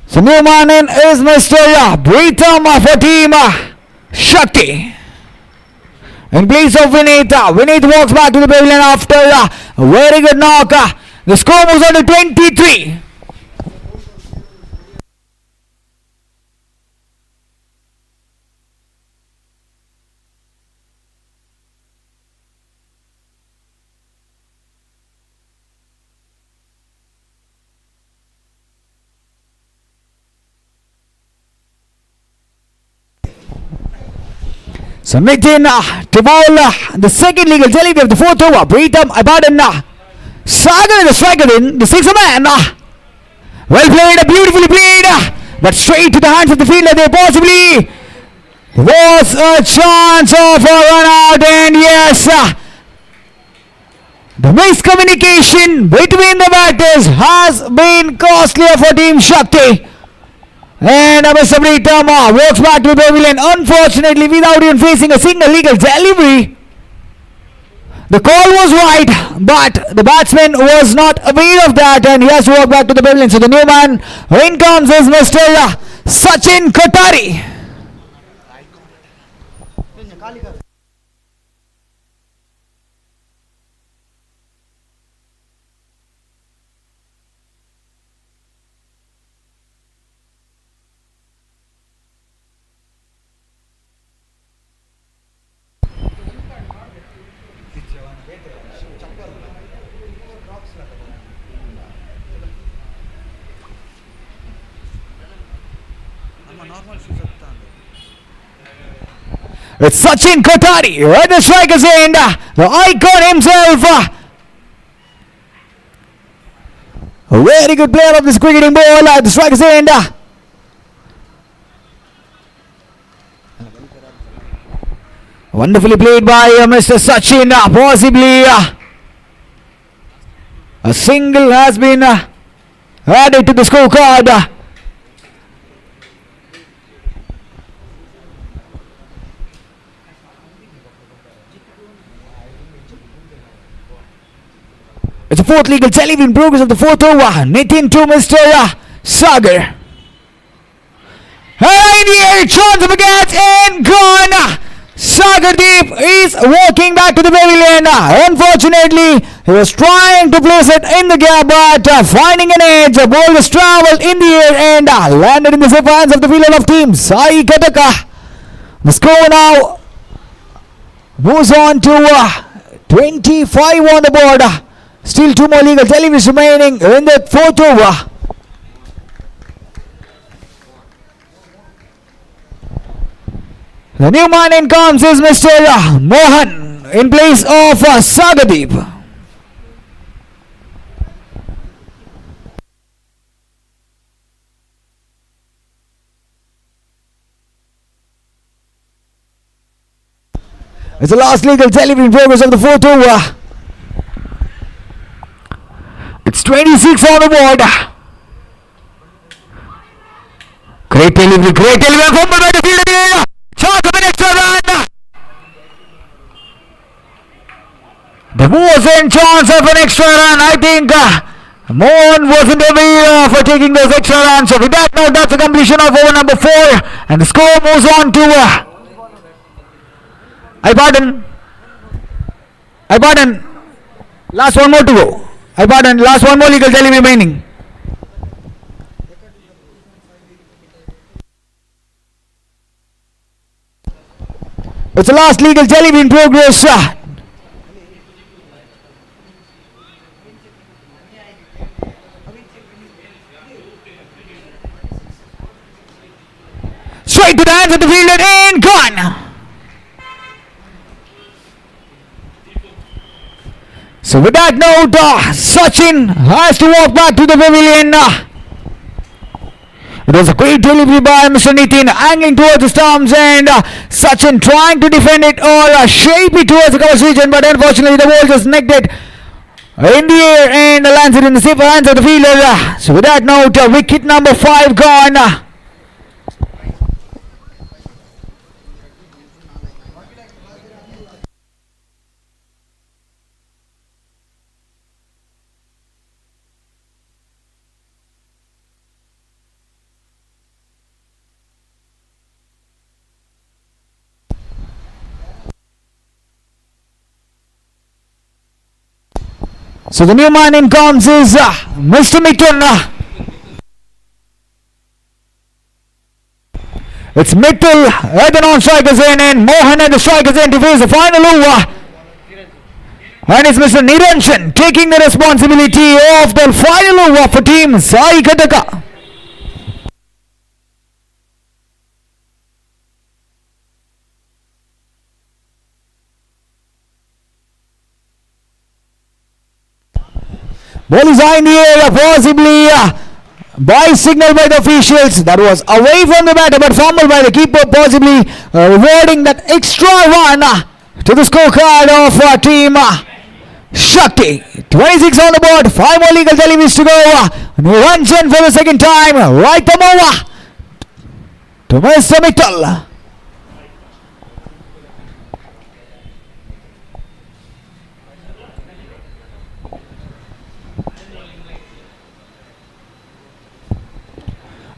so new man in is Mr. Britam for Team Shakti. In place of Vinith, Vinith walks back to the pavilion after a very good knock. The score moves on to 23. So Nitin to bowl the second legal delivery of the fourth over. Britam Abadan Sagar the striker in the sixth man. Well played, beautifully played, but straight to the hands of the fielder. There possibly was a chance of a run out, and yes, The miscommunication between the batters has been costlier for Team Shakti. And Mr. Tama walks back to the pavilion, unfortunately without even facing a single legal delivery. The call was right, but the batsman was not aware of that and he has to walk back to the pavilion. So the new man in comes is Mr. Sachin Kothari. It's Sachin Kothari at the striker's end, the icon himself. A very good player of this cricketing ball at the striker's end. Wonderfully played by Mr. Sachin. Possibly a single has been added to the scorecard. It's a fourth legal tally in progress of the fourth over. Nitin to Mr. Sagar. And the air, chance of a catch and gone. Sagar Deep is walking back to the pavilion. Unfortunately, he was trying to place it in the gap, but finding an edge, the ball was travelled in the air and landed in the safe hands of the fielder of team Sai Kaka. The score now moves on to 25 on the board. Still two more legal tallies remaining in the fourth over. The new man in comes is Mr. Mohan in place of Sagadeep. It's the last legal tally in progress of the fourth over. It's 26 on the board. Great delivery from the midfield. Chance of an extra run. There was a chance of an extra run. I think Mohan wasn't aware for taking those extra runs. So with that note, that's the completion of over number 4. And the score moves on to I pardon. Last one more to go. Last one more legal tally remaining. It's the last legal tally in progress. Straight to the hands of the fielder and gone. So with that note, Sachin has to walk back to the pavilion. It was a great delivery by Mr. Nitin, angling towards the stumps, and Sachin trying to defend it or shape it towards the cover region, but unfortunately the ball just nicked it in the air and lands it in the safer hands of the fielder. So with that note, wicket number 5 gone. So the new man in comes is Mr. Mithun. It's Mittal at the non-strikers end and Mohan at the strikers end to face the final over. And it's Mr. Niranjan taking the responsibility of the final over for team Sai Kaka. Ball is high in the air, possibly by signal by the officials. That was away from the batter but fumbled by the keeper, possibly rewarding that extra run to the scorecard of team Shakti. 26 on the board. 5 more legal deliveries to go. Niranjan for the second time. Right the over to Mr. Mittal.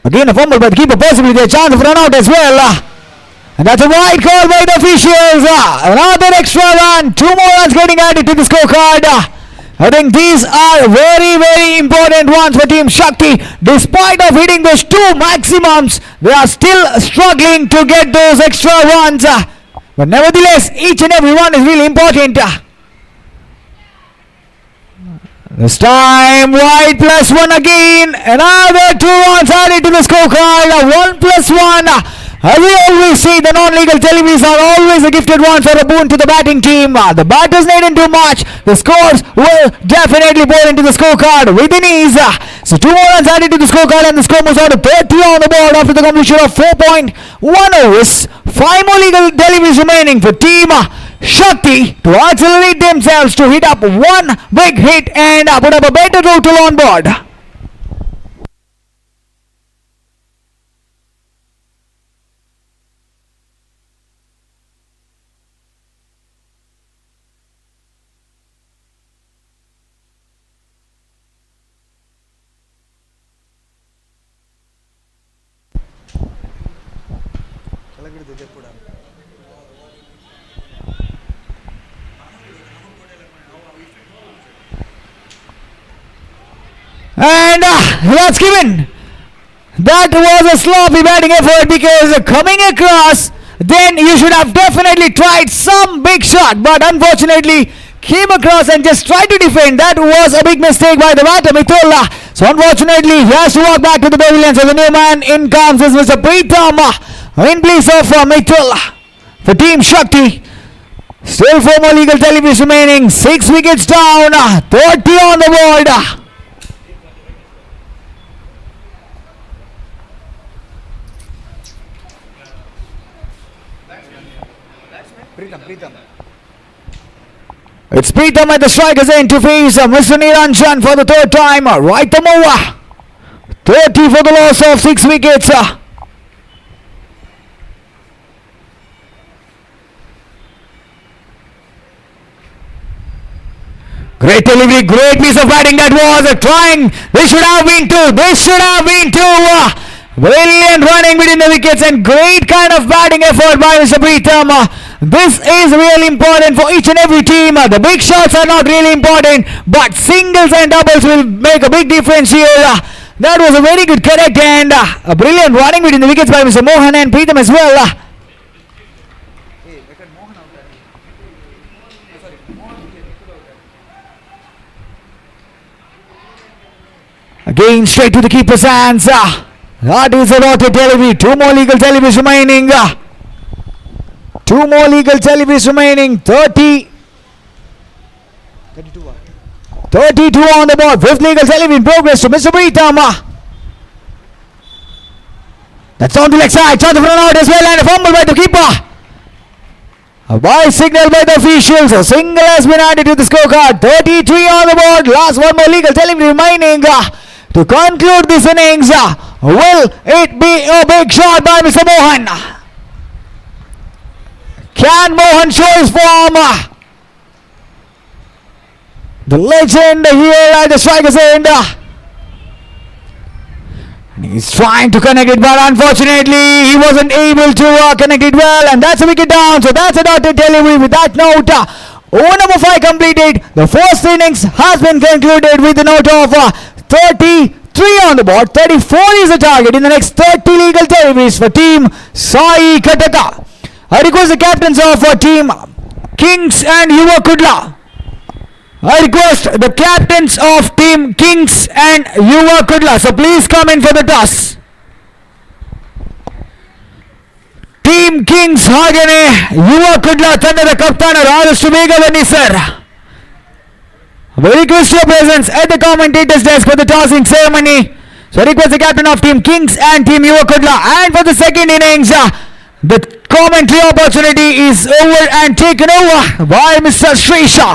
Again a fumble by the keeper, possibly a chance of run out as well. And that's a wide call by the officials. Another extra run. 2 more runs getting added to the scorecard. I think these are very, very important ones for Team Shakti. Despite of hitting those 2 maximums, they are still struggling to get those extra runs. But nevertheless, each and every one is really important. This time, wide +1 again. Another 2 runs added to the scorecard. 1 +1. As we always see, the non-legal deliveries are always a gifted one for a boon to the batting team. The batters needn't do much. The scores will definitely pour into the scorecard with ease. So 2 more runs added to the scorecard and the score moves out to 30 on the board after the completion of 4.1 overs. 5 more legal deliveries remaining for Team Shakti to accelerate themselves to hit up 1 big hit and put up a better total on board. And that's given. That was a sloppy batting effort because coming across, then you should have definitely tried some big shot, but unfortunately came across and just tried to defend. That was a big mistake by the batter Mithul. So unfortunately he has to walk back to the pavilion. So the new man in comes is Mr. Preetham in place of Mithul for Team Shakti. Still 4 more legal deliveries remaining. 6 wickets down. 30 on the board. It's Preetham at the strikers end to face Mr. Niranjan for the 3rd time. Right the over. 30 for the loss of 6 wickets. Great delivery, great piece of batting that was. Trying. This should have been 2. This should have been 2. Brilliant running between the wickets and great kind of batting effort by Mr. Preetham. This is really important for each and every team. The big shots are not really important, but singles and doubles will make a big difference here. That was a very good correct and a brilliant running between the wickets by Mr. Mohan and Preetham as well. Again straight to the keeper's hands. That is a dotted delivery. 2 more legal deliveries remaining. 2 more legal deliveries remaining. 32 on the board. 5th legal delivery in progress to Mr. Preetham. That's on the leg side. Chance of run out as well and a fumble by the keeper. A bye signal by the officials. A single has been added to the scorecard. 33 on the board. Last 1 more legal delivery remaining. To conclude this innings, will it be a big shot by Mr. Mohan? Can Mohan show his form? The legend here at the striker's end. He's trying to connect it, but unfortunately he wasn't able to connect it well, and that's a wicket down. So that's a dotted delivery. With that note, over number 5 completed. The first innings has been concluded with the note of 33 on the board. 34 is the target in the next 30 legal deliveries for Team Sai Kaka. I request the captains of Team Kings and Yuva Kula. I request the captains of Team Kings and Yuva Kula. So please come in for the toss. Team Kings ಹಾಗೇನೆ ಯುವ ಕುಡ್ಲ ತಂಡದ ಕಪ್ತಾನರು ಆದಷ್ಟು ಬೇಗ ಬನ್ನಿ sir. We request your presence at the commentators desk for the tossing ceremony. So I request the captain of Team Kings and Team Yuva Kudla. And for the second innings, the commentary opportunity is over and taken over by Mr. Srisha.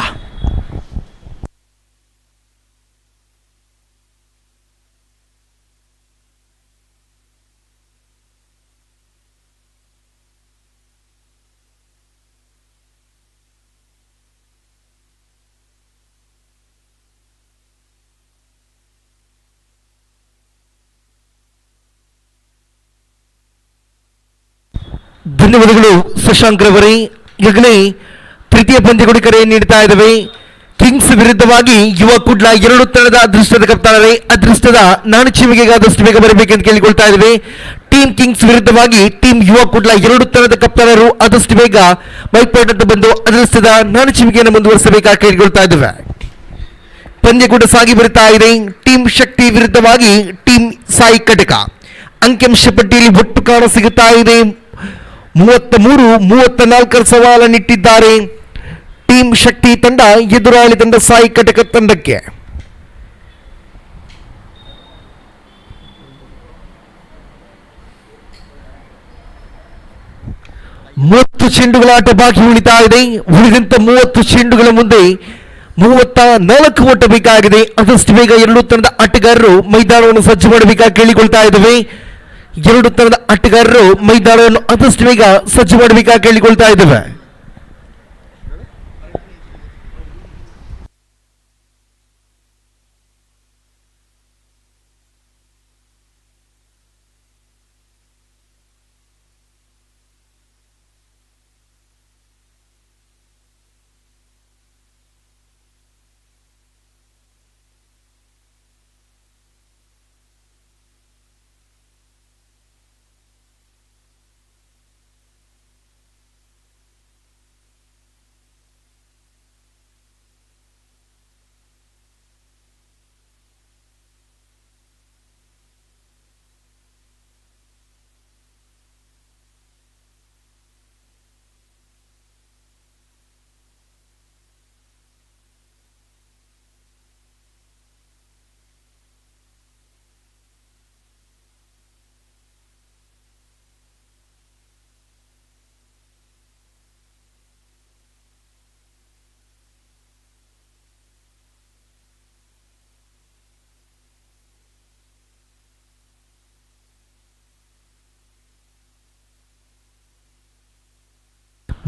ಧನ್ಯವಾದಗಳು ಶಶಾಂಕ್ ರವರೇ. ಈಗಾಗಲೇ ತೃತೀಯ ಪಂದ್ಯಗಳು ಕರೆ ನೀಡ್ತಾ ಇದ್ದಾವೆ. Kings ವಿರುದ್ಧವಾಗಿ ಯುವ ಕುಡ್ಲ ಎರಡು ತಂಡದ ಅದೃಷ್ಟದ ಕಪ್ತಾನರೇ, ಅದೃಷ್ಟದ ನಾಣಚಿಮಿಗೆ ಆದಷ್ಟು ಬೇಗ ಬರಬೇಕೆಂದು ಕೇಳಿಕೊಳ್ತಾ ಇದ್ದೇವೆ. ಟೀಮ್ ಕಿಂಗ್ಸ್ ವಿರುದ್ಧವಾಗಿ ಟೀಮ್ ಯುವ ಕುಡ್ಲ ಎರಡು ತಂಡದ ಕಪ್ತಾನರು ಆದಷ್ಟು ಬೇಗ ಮೈಪೇಟ್ ಅಂತ ಬಂದು ಅದೃಷ್ಟದ ನಾಣಚಿಮಿಗೆಯನ್ನು ಮುಂದುವರಿಸಬೇಕಾಗಿ ಕೇಳಿಕೊಳ್ತಾ ಇದ್ದೇವೆ. ಪಂದ್ಯ ಕೂಡ ಸಾಗಿ ಬರುತ್ತಾ ಇದೆ. ಟೀಮ್ ಶಕ್ತಿ ವಿರುದ್ಧವಾಗಿ ಟೀಮ್ ಸಾಯಿ ಕಟಕ. ಅಂಕಿಅಂಶ ಪಟ್ಟಿಯಲ್ಲಿ ಒಟ್ಟು ಕಾಣ ಸಿಗುತ್ತಾ ಇದೆ. 33-34 ಸವಾಲನ್ನಿಟ್ಟಿದ್ದಾರೆ ಟೀಮ್ ಶಕ್ತಿ ತಂಡ ಎದುರಾಳಿ ತಂಡ ಸಾಯಿ ಕಟಕ ತಂಡಕ್ಕೆ. ಮೂವತ್ತು ಚೆಂಡುಗಳ ಆಟ ಬಾಕಿ ಉಳಿತಾ ಇದೆ. ಉಳಿದಂತ 30 ಚೆಂಡುಗಳ ಮುಂದೆ 34 ಓಟ ಬೇಕಾಗಿದೆ. ಆದಷ್ಟು ಬೇಗ ಎರಡು ತಂಡದ ಆಟಗಾರರು ಮೈದಾನವನ್ನು ಸಜ್ಜು ಮಾಡಬೇಕಾಗಿ ಕೇಳಿಕೊಳ್ತಾ ಇದ್ದೇವೆ. ಎರಡು ತಂಡದ ಆಟಗಾರರು ಮೈದಾನವನ್ನು ಆದಷ್ಟು ಬೇಗ ಸಜ್ಜು ಮಾಡಬೇಕಾಗಿ ಕೇಳಿಕೊಳ್ತಾ ಇದ್ದೇವೆ.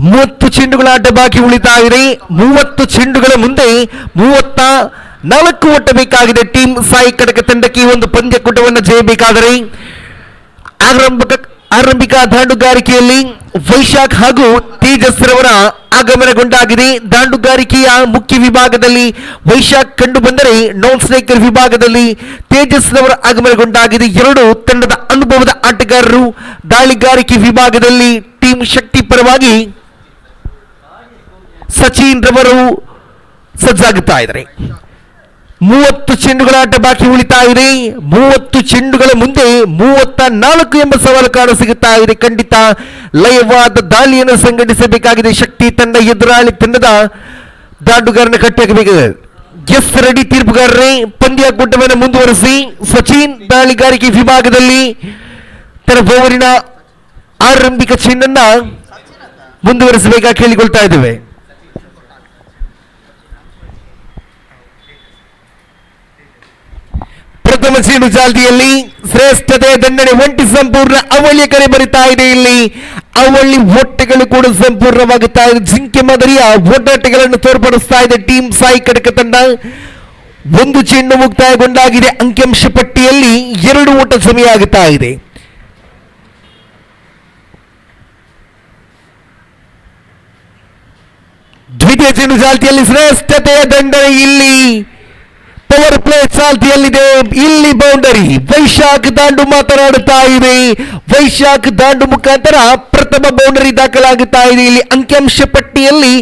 ಮೂವತ್ತು ಚೆಂಡುಗಳ ಆಟ ಬಾಕಿ ಉಳಿತಾ ಇದೆ. 30 ಚೆಂಡುಗಳ ಮುಂದೆ 34 ಓಟ ಬೇಕಾಗಿದೆ ಟೀಮ್ ಸಾಯಿ ಕಟಕ ತಂಡಕ್ಕೆ. ಈ ಒಂದು ಪಂದ್ಯಕೂಟವನ್ನು ಜಯಬೇಕಾದರೆ ಆರಂಭಿಕ ದಾಂಡುಗಾರಿಕೆಯಲ್ಲಿ ವೈಶಾಖ್ ಹಾಗೂ ತೇಜಸ್ ರವರ ಆಗಮನಗೊಂಡಾಗಿದೆ. ದಾಂಡುಗಾರಿಕೆಯ ಮುಖ್ಯ ವಿಭಾಗದಲ್ಲಿ ವೈಶಾಖ್ ಕಂಡು ಬಂದರೆ ನಾನ್ ಸ್ಟ್ರೈಕರ್ ವಿಭಾಗದಲ್ಲಿ ತೇಜಸ್ ರವರ ಆಗಮನಗೊಂಡಾಗಿದೆ. ಎರಡು ತಂಡದ ಅನುಭವದ ಆಟಗಾರರು ದಾಳಿಗಾರಿಕೆ ವಿಭಾಗದಲ್ಲಿ ಟೀಮ್ ಶಕ್ತಿ ಪರವಾಗಿ ಸಚಿನ್ ರವರು ಸಜ್ಜಾಗುತ್ತಾ ಇದ್ದಾರೆ. 30 ಚೆಂಡುಗಳ ಆಟ ಬಾಕಿ ಉಳಿತಾ ಇದೆ. 30 ಚೆಂಡುಗಳ ಮುಂದೆ 34 ಎಂಬ ಸವಾಲು ಕಾಣ ಸಿಗುತ್ತಾ ಇದೆ. ಖಂಡಿತ ಲಯವಾದ ದಾಳಿಯನ್ನು ಸಂಘಟಿಸಬೇಕಾಗಿದೆ ಶಕ್ತಿ ತಂಡ ಎದುರಾಳಿ ತಂಡದ ದಾಂಡುಗಾರನ ಕಟ್ಟಿಹಾಕಬೇಕಾಗಿದೆ. ಎಸ್ ರೆಡಿ ತೀರ್ಪುಗಾರರೇ, ಪಂದ್ಯಕೂಟವನ್ನು ಮುಂದುವರಿಸಿ. ಸಚಿನ್ ದಾಳಿಗಾರಿಕೆ ವಿಭಾಗದಲ್ಲಿ ತನ್ನ ಓವರಿನ ಆರಂಭಿಕ ಚೆಂಡನ್ನ ಮುಂದುವರಿಸಬೇಕಾಗಿ ಕೇಳಿಕೊಳ್ತಾ ಇದ್ದೇವೆ. ಪ್ರಥಮ ಚೆಂಡು ಚಾಲ್ತಿಯಲ್ಲಿ ಶ್ರೇಷ್ಠತೆ ದಂಡನೆ ಒಂಟಿ ಸಂಪೂರ್ಣ ಅವಳಿಯ ಕರೆ ಬರುತ್ತಾ ಇದೆ. ಇಲ್ಲಿ ಅವಳಿ ಒಟ್ಟೆಗಳು ಕೂಡ ಸಂಪೂರ್ಣವಾಗುತ್ತಾ ಇದೆ. ಜಿಂಕೆ ಮಾದರಿಯ ಒಡ್ಡಾಟಗಳನ್ನು ತೋರ್ಪಡಿಸ್ತಾ ಇದೆ ಟೀಮ್ ಸಾಯಿ ಕಟಕ ತಂಡ. ಒಂದು ಚೆಂಡು ಮುಕ್ತಾಯಗೊಂಡಾಗಿದೆ. ಅಂಕಿಅಂಶ ಪಟ್ಟಿಯಲ್ಲಿ 2 ಓಟ ಸಮಯ ಆಗುತ್ತಾ ಇದೆ. ದ್ವಿತೀಯ ಚೆಂಡು ಚಾಲ್ತಿಯಲ್ಲಿ ಶ್ರೇಷ್ಠತೆಯ ದಂಡನೆ. ಇಲ್ಲಿ ಪವರ್ ಪ್ಲೇ ಚಾಲ್ತಿಯಲ್ಲಿದೆ. ಇಲ್ಲಿ ಬೌಂಡರಿ. ವೈಶಾಖ್ ದಾಂಡು ಮಾತನಾಡುತ್ತಾ ಇದೆ. ವೈಶಾಖ್ ದಾಂಡು ಮುಖಾಂತರ ಪ್ರಥಮ ಬೌಂಡರಿ ದಾಖಲಾಗುತ್ತಾ ಇದೆ. ಇಲ್ಲಿ ಅಂಕಿಅಂಶ ಪಟ್ಟಿಯಲ್ಲಿ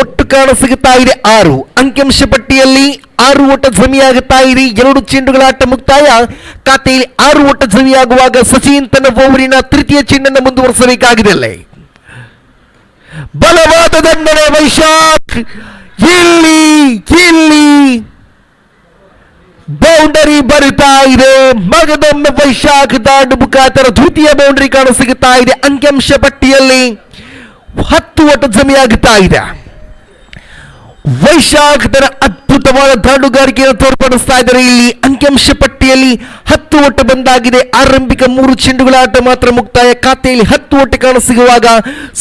ಒಟ್ಟು ಕಾಣ ಸಿಗುತ್ತಾ ಇದೆ 6. ಅಂಕಿಅಂಶ ಪಟ್ಟಿಯಲ್ಲಿ 6 ಓಟ ಜಮಿಯಾಗುತ್ತಾ ಇದೆ. 2 ಚೆಂಡುಗಳ ಆಟ ಮುಕ್ತಾಯ. ಖಾತೆಯಲ್ಲಿ 6 ಓಟ ಜಮಿಯಾಗುವಾಗ ಸಚಿನ್ ತನ್ನ ಓವರಿನ ತೃತೀಯ ಚೆಂಡನ್ನು ಮುಂದುವರಿಸಬೇಕಾಗಿದೆ. ಬಲವಾದ ದಂಡನೆ ವೈಶಾಖ್. ಇಲ್ಲಿ ಬೌಂಡರಿ ಬರುತ್ತಾ ಇದೆ. ಮಗದೊಮ್ಮೆ ವೈಶಾಖ್ ದಾಂಡು ಮುಖಾಂತರ ದ್ವಿತೀಯ ಬೌಂಡರಿ ಕಾಣ ಸಿಗುತ್ತಾ ಇದೆ. ಅಂಕಿಅಂಶ ಪಟ್ಟಿಯಲ್ಲಿ 10 ಓಟ ಜಮಿಯಾಗುತ್ತಾ ಇದೆ. ವೈಶಾಖ್ ತನ್ನ ಅದ್ಭುತವಾದ ದಾಂಡುಗಾರಿಕೆಯನ್ನು ತೋರ್ಪಡಿಸ್ತಾ ಇದ್ದಾರೆ. ಇಲ್ಲಿ ಅಂಕಿಅಂಶ ಪಟ್ಟಿಯಲ್ಲಿ 10 ಓಟ ಬಂದಾಗಿದೆ. ಆರಂಭಿಕ 3 ಚೆಂಡುಗಳ ಆಟ ಮಾತ್ರ ಮುಕ್ತಾಯ. ಖಾತೆಯಲ್ಲಿ 10 ಓಟ ಕಾಣಸಿಗುವಾಗ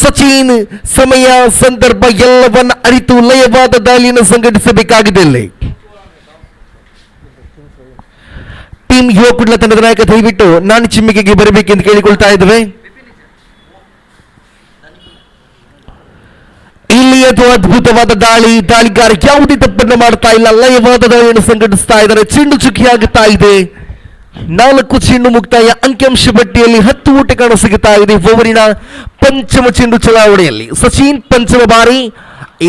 ಸಚಿನ್ ಸಮಯ ಸಂದರ್ಭ ಎಲ್ಲವನ್ನ ಅರಿತು ಲಯವಾದ ದಾಳಿಯನ್ನು ಸಂಘಟಿಸಬೇಕಾಗಿದೆ. ಇಲ್ಲಿ ಟೀಮ್ ಯುವ ಕುಡ್ಲ ತಂಡದ ನಾಯಕ ದಯವಿಟ್ಟು ನಾನು ಚಿಮ್ಮಿಗೆಗೆ ಬರಬೇಕೆಂದು ಕೇಳಿಕೊಳ್ತಾ ಇದ್ದೇವೆ. ಇಲ್ಲಿ ಅದು ಅದ್ಭುತವಾದ ದಾಳಿಗಾರ ಯಾವುದೇ ತಪ್ಪನ್ನು ಮಾಡ್ತಾ ಇಲ್ಲ, ಲಯವಾದ ದಾಳಿಯನ್ನು ಸಂಘಟಿಸ್ತಾ ಇದ್ದಾರೆ. ಚೆಂಡು ಚುಕ್ಕಿಯಾಗುತ್ತಾ ಇದೆ. 4 ಚೆಂಡು ಮುಕ್ತಾಯ. ಅಂಕಿಅಂಶ ಪಟ್ಟಿಯಲ್ಲಿ 10 ಓಟ ಕಾಣಸಿಗುತ್ತಾ ಇದೆ. ಓವರಿನ ಪಂಚಮ ಚೆಂಡು ಚಲಾವಣೆಯಲ್ಲಿ ಸಚಿನ್ ಪಂಚಮ ಬಾರಿ.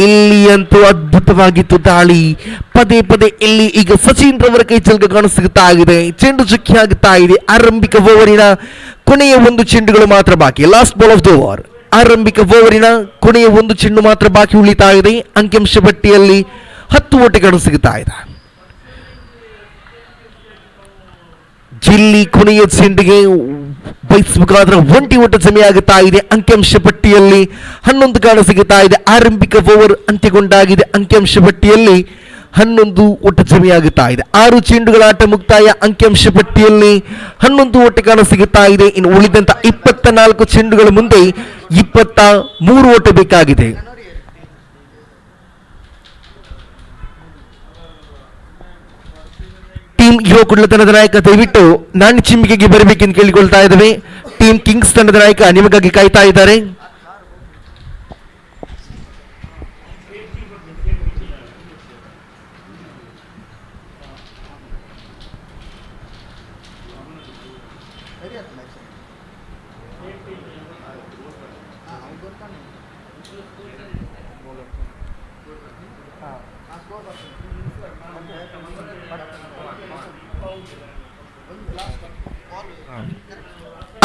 ಇಲ್ಲಿ ಅಂತೂ ಅದ್ಭುತವಾಗಿತ್ತು ದಾಳಿ. ಪದೇ ಇಲ್ಲಿ ಈಗ ಸಚಿನ್ ರವರ ಕೈ ಚಲಕ ಕಾಣಸಿಗುತ್ತಾ ಇದೆ. ಚೆಂಡು ಚುಕ್ಕಿಯಾಗುತ್ತಾ ಇದೆ. ಆರಂಭಿಕ ಓವರಿನ ಕೊನೆಯ 1 ಚೆಂಡುಗಳು ಮಾತ್ರ ಬಾಕಿ. Last ball of the over. ಆರಂಭಿಕ ಓವರಿನ ಕೊನೆಯ 1 ಚೆಂಡು ಮಾತ್ರ ಬಾಕಿ ಉಳಿತಾ ಇದೆ. ಅಂಕಿಅಂಶ ಪಟ್ಟಿಯಲ್ಲಿ 10 ಓಟ ಕಾಣಸಿಗುತ್ತಾ ಇದೆ. ಜಿಲ್ಲಿ ಕೊನೆಯ ಚೆಂಡಿಗೆ ಬಯಸಬೇಕಾದ್ರೆ 1 ಓಟ ಜಮೆಯಾಗುತ್ತಾ ಇದೆ. ಅಂಕಿಅಂಶ ಪಟ್ಟಿಯಲ್ಲಿ 11 ಕಾಣಸಿಗುತ್ತಾ ಇದೆ. ಆರಂಭಿಕ ಓವರ್ ಅಂತ್ಯಗೊಂಡಾಗಿದೆ. ಅಂಕಿಅಂಶ ಪಟ್ಟಿಯಲ್ಲಿ 11 ಓಟ ಜಮೆಯಾಗುತ್ತಾ ಇದೆ. 6 ಚೆಂಡುಗಳ ಆಟ ಮುಕ್ತಾಯ. ಅಂಕಿಅಂಶ ಪಟ್ಟಿಯಲ್ಲಿ 11 ಓಟ ಕಾಣಸಿಗುತ್ತಾ ಇದೆ. ಇನ್ನು ಉಳಿದಂತ 24 ಚೆಂಡುಗಳ ಮುಂದೆ 23 ಓಟ ಬೇಕಾಗಿದೆ. ಟೀಮ್ ಯುವ ಕುಡ್ಲತನದ ನಾಯಕ ದಯವಿಟ್ಟು ನಾಣ್ಯ ಚಿಮ್ಮಿಗೆಗೆ ಬರಬೇಕೆಂದು ಕೇಳಿಕೊಳ್ತಾ ಇದ್ದೇವೆ. ಟೀಮ್ ಕಿಂಗ್ಸ್ ತಂಡದ ನಾಯಕ ನಿಮಗಾಗಿ ಕಾಯ್ತಾ ಇದ್ದಾರೆ.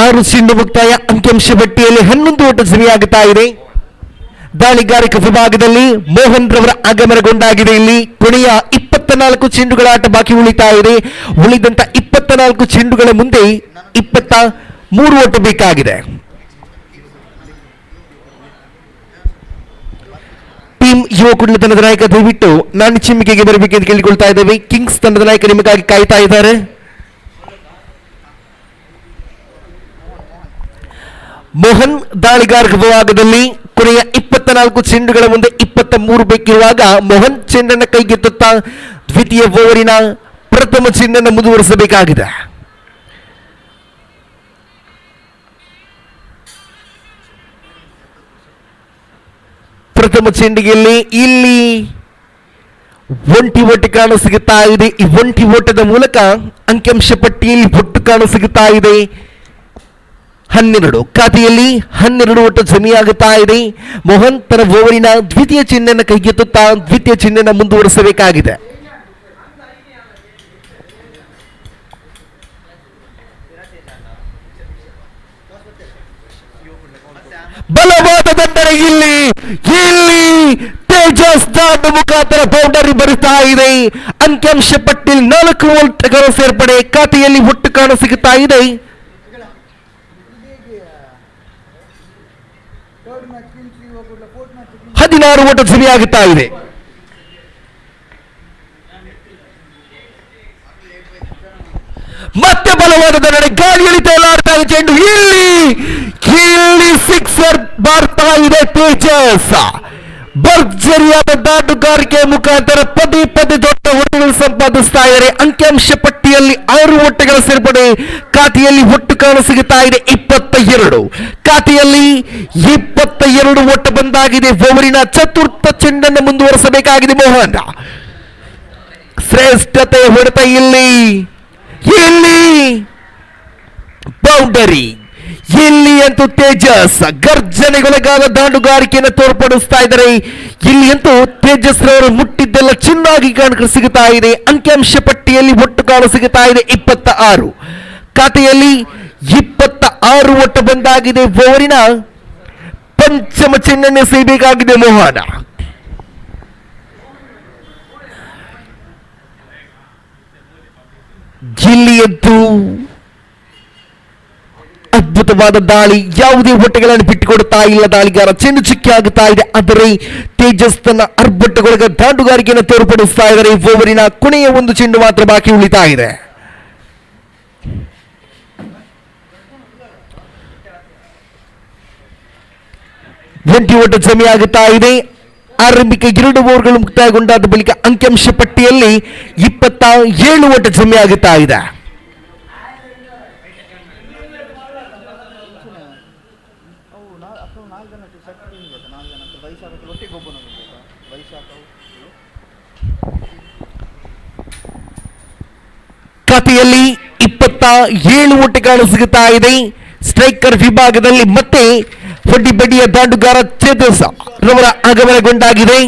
ಆರು ಚೆಂಡು ಮುಕ್ತಾಯ. ಅಂಕಿಅಂಶ ಪಟ್ಟಿಯಲ್ಲಿ 11 ಓಟ ಜಮೆಯಾಗುತ್ತಾ ಇದೆ. ದಾಳಿಗಾರಿಕ ವಿಭಾಗದಲ್ಲಿ ಮೋಹನ್ ರವರ ಆಗಮನಗೊಂಡಾಗಿದೆ. ಇಲ್ಲಿ ಕೊನೆಯ 24 ಚೆಂಡುಗಳ ಆಟ ಬಾಕಿ ಉಳಿತಾ ಇದೆ. ಉಳಿದಂತ 24 ಚೆಂಡುಗಳ ಮುಂದೆ 23 ಓಟ ಬೇಕಾಗಿದೆ. ಟೀಮ್ ಯುವ ಕುಡ್ಲತನದ ನಾಯಕ ದಯವಿಟ್ಟು ನಾಣ್ಯ ಚಿಮ್ಮಿಕೆಗೆ ಬರಬೇಕೆಂದು ಕೇಳಿಕೊಳ್ತಾ ಇದ್ದೇವೆ. ಕಿಂಗ್ಸ್ ತಂಡದ ನಾಯಕ ನಿಮಗಾಗಿ ಕಾಯ್ತಾ ಇದ್ದಾರೆ. ಮೋಹನ್ ದಾಳಿಗಾರಿಕ ವಿಭಾಗದಲ್ಲಿ ಕೊನೆಯ 24 ಚೆಂಡುಗಳ ಮುಂದೆ 23 ಬೇಕಿರುವಾಗ ಮೋಹನ್ ಚೆಂಡನ್ನು ಕೈಗೆತ್ತುತ್ತಾ ದ್ವಿತೀಯ ಓವರಿನ ಪ್ರಥಮ ಚೆಂಡನ್ನು ಮುಂದುವರಿಸಬೇಕಾಗಿದೆ. ಪ್ರಥಮ ಚೆಂಡಿಗೆಯಲ್ಲಿ ಇಲ್ಲಿ 1 ಓಟ ಕಾಣಸಿಗುತ್ತಾ ಇದೆ. ಈ 1 ಓಟದ ಮೂಲಕ ಅಂಕಿಅಂಶ ಪಟ್ಟಿಯಲ್ಲಿ ಒಟ್ಟು ಕಾಣಸಿಗುತ್ತಾ ಇದೆ 12. ಖಾತೆಯಲ್ಲಿ 12 ಓಟ ಜಮೆಯಾಗುತ್ತಾ ಇದೆ. ಮೋಹನ್ ತನ್ನ ಓವರಿನ ದ್ವಿತೀಯ ಚೆಂಡನ್ನು ಕೈಗೆತ್ತುತ್ತಾ ದ್ವಿತೀಯ ಚೆಂಡನ್ನು ಮುಂದುವರಿಸಬೇಕಾಗಿದೆ. ಬಲವಾದ ದಂಡನೆ ಇಲ್ಲಿ ತೇಜಸ್ ದಾಂಡು ಮುಖಾಂತರ ಬೌಂಡರಿ ಬರುತ್ತಾ ಇದೆ. ಅಂಕಿಅಂಶ ಪಟ್ಟಿಯಲ್ಲಿ 4 ಓಟಗಳ ಸೇರ್ಪಡೆ. ಖಾತೆಯಲ್ಲಿ ಒಟ್ಟು ಕಾಣಸಿಗುತ್ತಾ ಇದೆ 16 ಓಟ ಜಮೆಯಾಗುತ್ತಾ ಇದೆ. ಮತ್ತೆ ಬಲವಾದ ದಂಡನೆ. ಗಾಳಿಯಲ್ಲಿ ತೇಲಾಡ್ತಾ ಇದೆ ಚೆಂಡು. ಇಲ್ಲಿ ಸಿಕ್ಸರ್ ಬಾರ್ತಾ ಇದೆ ತೇಜಸ್. ಭರ್ಜರಿಯಾದ ದಾಟುಗಾರಿಕೆ ಮುಖಾಂತರ ಪದೇ ದೊಡ್ಡ ಓಟಗಳು ಸಂಪಾದಿಸ್ತಾ ಇದ್ದಾರೆ. ಅಂಕಿಅಂಶ ಪಟ್ಟಿಯಲ್ಲಿ 6 ಓಟಗಳ ಸೇರ್ಪಡೆ. ಖಾತೆಯಲ್ಲಿ ಒಟ್ಟು ಕಾಣಸಿಗುತ್ತಾ ಇದೆ 22. ಖಾತೆಯಲ್ಲಿ 22 ಓಟ ಬಂದಾಗಿದೆ. ಓವರಿನ ಚತುರ್ಥ ಚೆಂಡನ್ನು ಮುಂದುವರಿಸಬೇಕಾಗಿದೆ ಮೋಹನ್. ಶ್ರೇಷ್ಠತೆ ಹೊಡೆತ ಇಲ್ಲಿ ಬೌಂಡರಿ. ಇಲ್ಲಿ ಅಂತೂ ತೇಜಸ್ ಗರ್ಜನೆಗೊಳಗಾದ ದಾಂಡುಗಾರಿಕೆಯನ್ನು ತೋರ್ಪಡಿಸ್ತಾ ಇದ್ದಾರೆ. ಇಲ್ಲಿ ಅಂತೂ ತೇಜಸ್ ರವರು ಮುಟ್ಟಿದ್ದೆಲ್ಲ ಚಿನ್ನಾಗಿ ಕಾಣಸಿಗುತ್ತಾ ಇದೆ. ಅಂಕಿಅಂಶ ಪಟ್ಟಿಯಲ್ಲಿ ಒಟ್ಟು ಕಾಣಸಿಗುತ್ತಾ ಇದೆ 26. ಖಾತೆಯಲ್ಲಿ 26 ಓಟ ಬಂದಾಗಿದೆ. ಓವರಿನ ಪಂಚಮ ಚೆಂಡನ್ನು ಎಸೆಯಬೇಕಾಗಿದೆ ಮೋಹನ. ಜಿಲ್ಲಿಯದ್ದು ಅದ್ಭುತವಾದ ದಾಳಿ. ಯಾವುದೇ ಓಟಗಳನ್ನು ಬಿಟ್ಟುಕೊಡುತ್ತಾ ಇಲ್ಲ ದಾಳಿಗಾರ. ಚೆಂಡು ಚುಕ್ಕಿ ಆಗುತ್ತಾ ಇದೆ. ಆದರೆ ತೇಜಸ್ ತನ್ನ ಅರ್ಭಟಗೊಳಗ ದಾಂಡುಗಾರಿಕೆಯನ್ನು ತೋರ್ಪಡಿಸ್ತಾ ಇದ್ದಾರೆ. ಓವರಿನ ಕೊನೆಯ 1 ಚೆಂಡು ಮಾತ್ರ ಬಾಕಿ ಉಳಿತಾ ಇದೆ. ಒಂಟಿ ಓಟ ಜಮೆಯಾಗುತ್ತಾ ಇದೆ. ಆರಂಭಿಕ 2 ಓವರ್ಗಳು ಮುಕ್ತಾಯಗೊಂಡಾದ ಬಳಿಕ ಅಂಕಿಅಂಶ ಪಟ್ಟಿಯಲ್ಲಿ 27 ಓಟ ಜಮೆಯಾಗುತ್ತಾ ಇದೆ. 4 ಜನ ಸೆಟ್ ಟೀಮ್ ಬೇಕಾ? 4 ಜನ ವೈಶಾಖ ಒಟ್ಟಿಗೆ ಒಬ್ಬ ನಮಗೆ ಬೇಕಾ? ವೈಶಾಖ ಖಾತೆಯಲ್ಲಿ 27 ಓಟ ಕಾಣಸಿಗುತ್ತಾ ಇದೆ. ಸ್ಟ್ರೈಕರ್ ವಿಭಾಗದಲ್ಲಿ ಮತ್ತೆ ಹೊಡ್ಡಿ ಬಡ್ಡಿಯ ದಾಂಡುಗಾರ ಚೇತಸ್ ರವರ ಆಗಮನಗೊಂಡಾಗಿದೆ.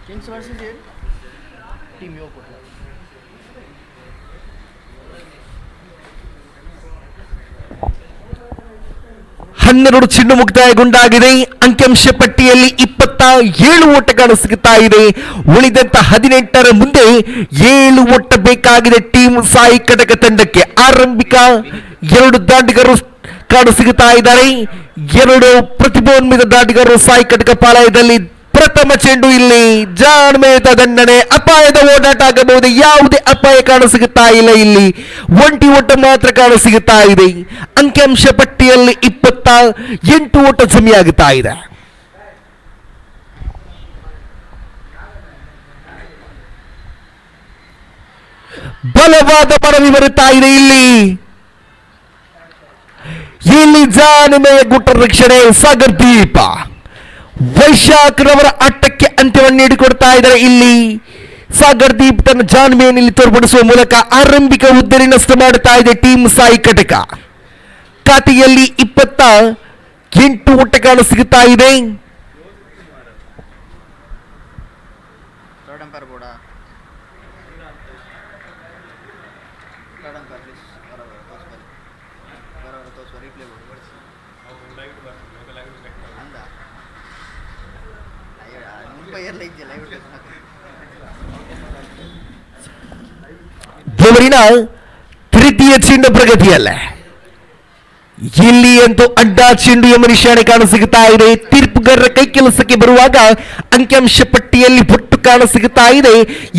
ಕಿಂಗ್ಸ್ ವರ್ಸಸ್ ಟೀಮ್ ಯುವ ಕೊಟ್ಟ 12 ಚೆಂಡು ಮುಕ್ತಾಯಗೊಂಡಾಗಿದೆ. ಅಂಕಿಅಂಶ ಪಟ್ಟಿಯಲ್ಲಿ 27 ಓಟ ಕಾಣಸಿಗುತ್ತಾ ಇದೆ. ಉಳಿದಂತ 18ರ ಮುಂದೆ 7 ಓಟ ಬೇಕಾಗಿದೆ ಟೀಮ್ ಸಾಯಿ ಕಟಕ ತಂಡಕ್ಕೆ. ಆರಂಭಿಕ 2 ದಾಂಡಿಗರು ಕಾಣಸಿಗುತ್ತಾ ಇದ್ದಾರೆ. 2 ಪ್ರತಿಭೋನ್ವಿತ ದಾಂಡಿಗರು ಸಾಯಿ ಕಟಕ ಪಾಳಯದಲ್ಲಿ. ಪ್ರಥಮ ಚೆಂಡು ಇಲ್ಲಿ ಜಾಣ್ಮೇತ ದಂಡನೆ, ಅಪಾಯದ ಓಡಾಟ ಆಗಬಹುದು. ಯಾವುದೇ ಅಪಾಯ ಕಾಣಸಿಗುತ್ತಾ ಇಲ್ಲ. ಇಲ್ಲಿ ಒಂಟಿ ಓಟ ಮಾತ್ರ ಕಾಣಸಿಗುತ್ತಾ ಇದೆ. ಅಂಕಿಅಂಶ ಪಟ್ಟಿಯಲ್ಲಿ 28 ಓಟ ಜಮಿಯಾಗುತ್ತಾ ಇದೆ. ಬಲವಾದ ಮನವಿ ಬರುತ್ತಾ ಇದೆ. ಇಲ್ಲಿ ಜಾಣ್ಮೆಯ ಗುಟ್ಟ ರಕ್ಷಣೆ ಸಾಗರ್ ದೀಪ ವೈಶಾಖರವರ ಆಟಕ್ಕೆ ಅಂತ್ಯವನ್ನು ನೀಡಿಕೊಡ್ತಾ ಇದ್ದಾರೆ. ಇಲ್ಲಿ ಸಾಗರ್ ದೀಪ್ ತನ್ನ ಜಾಣ್ಮೆಯನ್ನು ತೋರ್ಪಡಿಸುವ ಮೂಲಕ ಆರಂಭಿಕ ಹುದ್ದೆಯನ್ನು ನಷ್ಟ ಮಾಡುತ್ತಾ ಇದೆ ಟೀಮ್ ಸಾಯಿ ಕಟಕ. ಖಾತೆಯಲ್ಲಿ 28 ಓಟ ಕಾಣಸಿಗುತ್ತಾ ಇದೆ. Third umpire board third umpire please ಬರೋರು ತೋರಿಸುವ ರೀಪ್ಲೇ ಬೋರ್ಡ್ ಅಂದ ಮುಂಬೈ ಎಲ್ಲ ಇದೆಯಲ್ಲ ಬೋರಿನ ತೃತೀಯ ಚೆಂಡು ಪ್ರಗತಿಯಲ್ಲ. ಇಲ್ಲಿ ಅಂತೂ ಅಡ್ಡ ಚೆಂಡು ಎಂಬ ನಿಶಾನೆ ಕಾಣಸಿಗುತ್ತಾ ಇದೆ. ತೀರ್ಪುಗಾರರ ಕೈ ಕೆಲಸಕ್ಕೆ ಬರುವಾಗ ಅಂಕಿಅಂಶ ಪಟ್ಟಿಯಲ್ಲಿ ಒಟ್ಟು ಕಾಣಸಿಗುತ್ತಾ ಇದೆ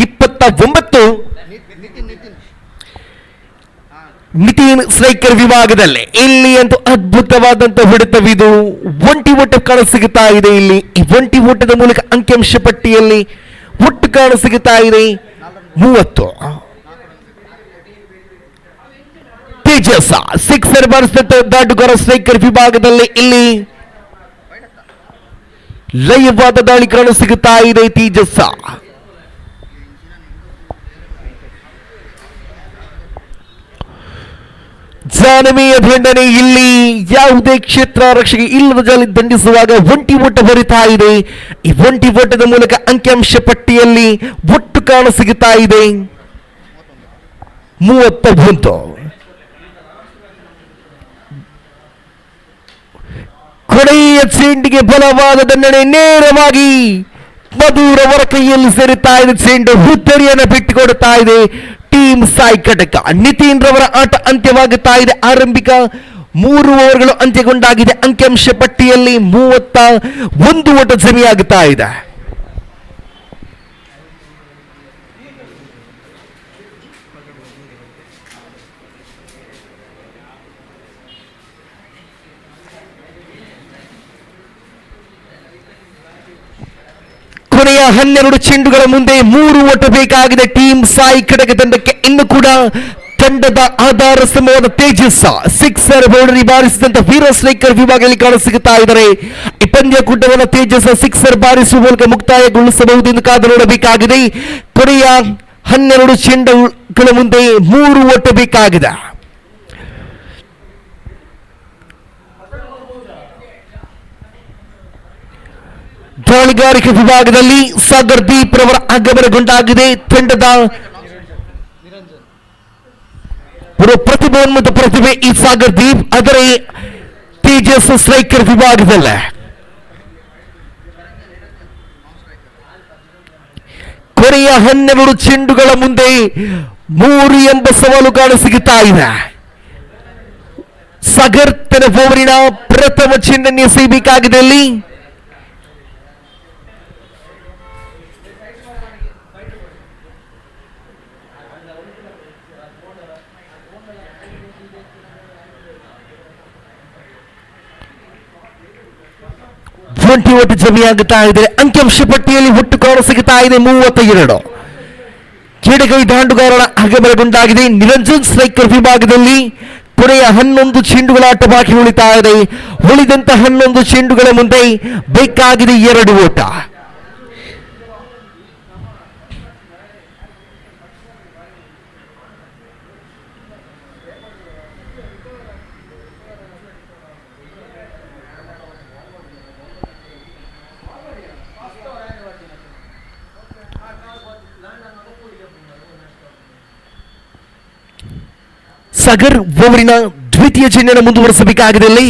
29. ನಿತಿನ್ ಸ್ಟ್ರೈಕರ್ ವಿಭಾಗದಲ್ಲಿ ಇಲ್ಲಿ ಅಂತೂ ಅದ್ಭುತವಾದಂತ ಹೊಡೆತವಿದು. ಒಂಟಿ ಓಟ ಕಾಣಸಿಗುತ್ತಾ ಇದೆ. ಇಲ್ಲಿ ಈ ಒಂಟಿ ಓಟದ ಮೂಲಕ ಅಂಕಿಅಂಶ ಪಟ್ಟಿಯಲ್ಲಿ ಒಟ್ಟು ಕಾಣಸಿಗುತ್ತಾ ಇದೆ 30. ತೇಜಸ್ ಸಿಕ್ಸರ್ ಬಾರಿಸಿದ ದಾಟುಗಾರ ಸ್ಟ್ರೈಕರ್ ವಿಭಾಗದಲ್ಲಿ ಇಲ್ಲಿ ಲಯವಾದ ದಾಳಿ ಕಾಣಸಿಗುತ್ತಾ ಇದೆ. ತೇಜಸ್ ಜಾನಮೀಯ ದಂಡನೆ. ಇಲ್ಲಿ ಯಾವುದೇ ಕ್ಷೇತ್ರ ರಕ್ಷಣೆ ಇಲ್ಲದ ಜಾಲಿ ದಂಡಿಸುವಾಗ ಒಂಟಿ ಓಟ ಬರಿತಾ ಇದೆ. ಈ ಒಂಟಿ ಓಟದ ಮೂಲಕ ಅಂಕಿಅಂಶ ಪಟ್ಟಿಯಲ್ಲಿ ಒಟ್ಟು ಕಾಣಸಿಗುತ್ತಾ ಇದೆ 39. ಕೊನೆಯ ಚೆಂಡಿಗೆ ಬಲವಾದ ದಂಡನೆ ನೇರವಾಗಿ ಮಧುರವರ ಕೈಯಲ್ಲಿ ಸೇರುತ್ತಾ ಇದೆ. ಚೆಂಡು ಹುತ್ತರಿಯನ್ನು ಬಿಟ್ಟುಕೊಡುತ್ತಾ ಇದೆ ಟೀಮ್ ಸಾಯಿ ಕಟಕ. ನಿತಿನ್ ರವರ ಆಟ ಅಂತ್ಯವಾಗುತ್ತಾ ಇದೆ. ಆರಂಭಿಕ 3 ಓವರ್ಗಳು ಅಂತ್ಯಗೊಂಡಾಗಿದೆ. ಅಂಕಿಅಂಶ ಪಟ್ಟಿಯಲ್ಲಿ 31 ಓಟ ಜಮಿಯಾಗುತ್ತಾ ಇದೆ. ಕೊನೆಯ 12 ಚೆಂಡುಗಳ ಮುಂದೆ 3 ಓಟ ಬೇಕಾಗಿದೆ ಟೀಮ್ ಸಾಯಿ ಕಟಕ ತಂಡಕ್ಕೆ. ಇನ್ನು ಕೂಡ ತಂಡದ ಆಧಾರ ಸ್ತಂಭವಾದ ತೇಜಸ್ ಸಿಕ್ಸರ್ ಬೌಂಡರಿ ಬಾರಿಸಿದಂತ ವೀರ ಸ್ಟ್ರೈಕರ್ ವಿಭಾಗದಲ್ಲಿ ಕಾಣಸಿಗುತ್ತಾ ಇದ್ದಾರೆ. ಈ ಪಂದ್ಯಕೂಟವನ್ನು ತೇಜಸ್ ಸಿಕ್ಸರ್ ಬಾರಿಸುವ ಮೂಲಕ ಮುಕ್ತಾಯಗೊಳಿಸಬಹುದು ಎಂದು ಕಾದು ನೋಡಬೇಕಾಗಿದೆ. ಕೊನೆಯ 12 ಚೆಂಡುಗಳ ಮುಂದೆ 3 ಓಟ ಬೇಕಾಗಿದೆ. ದಾಳಿಗಾರಿಕೆ ವಿಭಾಗದಲ್ಲಿ ಸಾಗರ್ ದೀಪ್ ರವರ ಆಗಮನಗೊಂಡಾಗಿದೆ. ತಂಡದ ಪ್ರತಿಭೋನ್ಮತ ಪ್ರತಿಭೆ ಈ ಸಾಗರ್ ದೀಪ್. ಆದರೆ ತೇಜಸ್ ಸ್ಟ್ರೈಕರ್ ವಿಭಾಗದಲ್ಲ. ಕೊನೆಯ 12 ಚೆಂಡುಗಳ ಮುಂದೆ 3 ಎಂಬ ಸವಾಲು ಕಾಣಸಿಗುತ್ತಾ ಇದೆ. ಸಾಗರ್ ತನ್ನ ಓವರಿನ ಪ್ರಥಮ ಚೆಂಡನ್ನು ಎಸೆಯಬೇಕಾಗಿದೆ. ಅಲ್ಲಿ ಒಂಟಿ ಒಟ್ಟು ಜಮಿಯಾಗುತ್ತಾ ಇದೆ. ಅಂಕಿಅಂಶ ಪಟ್ಟಿಯಲ್ಲಿ ಒಟ್ಟು ಕಾಲ ಸಿಗುತ್ತಾ ಇದೆ 32. ಎಡಗೈ ದಾಂಡುಗಾರರ ಆಗಮನಗೊಂಡಾಗಿದೆ. ನಿರಂಜನ್ ಸ್ಟ್ರೈಕರ್ ವಿಭಾಗದಲ್ಲಿ ಕೊನೆಯ 11 ಚೆಂಡುಗಳ ಆಟ ಬಾಕಿ ಉಳಿತಾ ಇದೆ. ಉಳಿದಂತ 11 ಚೆಂಡುಗಳ ಮುಂದೆ ಬೇಕಾಗಿದೆ 2 ಓಟ. ಸಾಗರ್ ಓವರಿನ ದ್ವಿತೀಯ ಚೆಂಡನ್ನು ಮುಂದುವರಿಸಬೇಕಾಗಿದೆ. ಇಲ್ಲಿ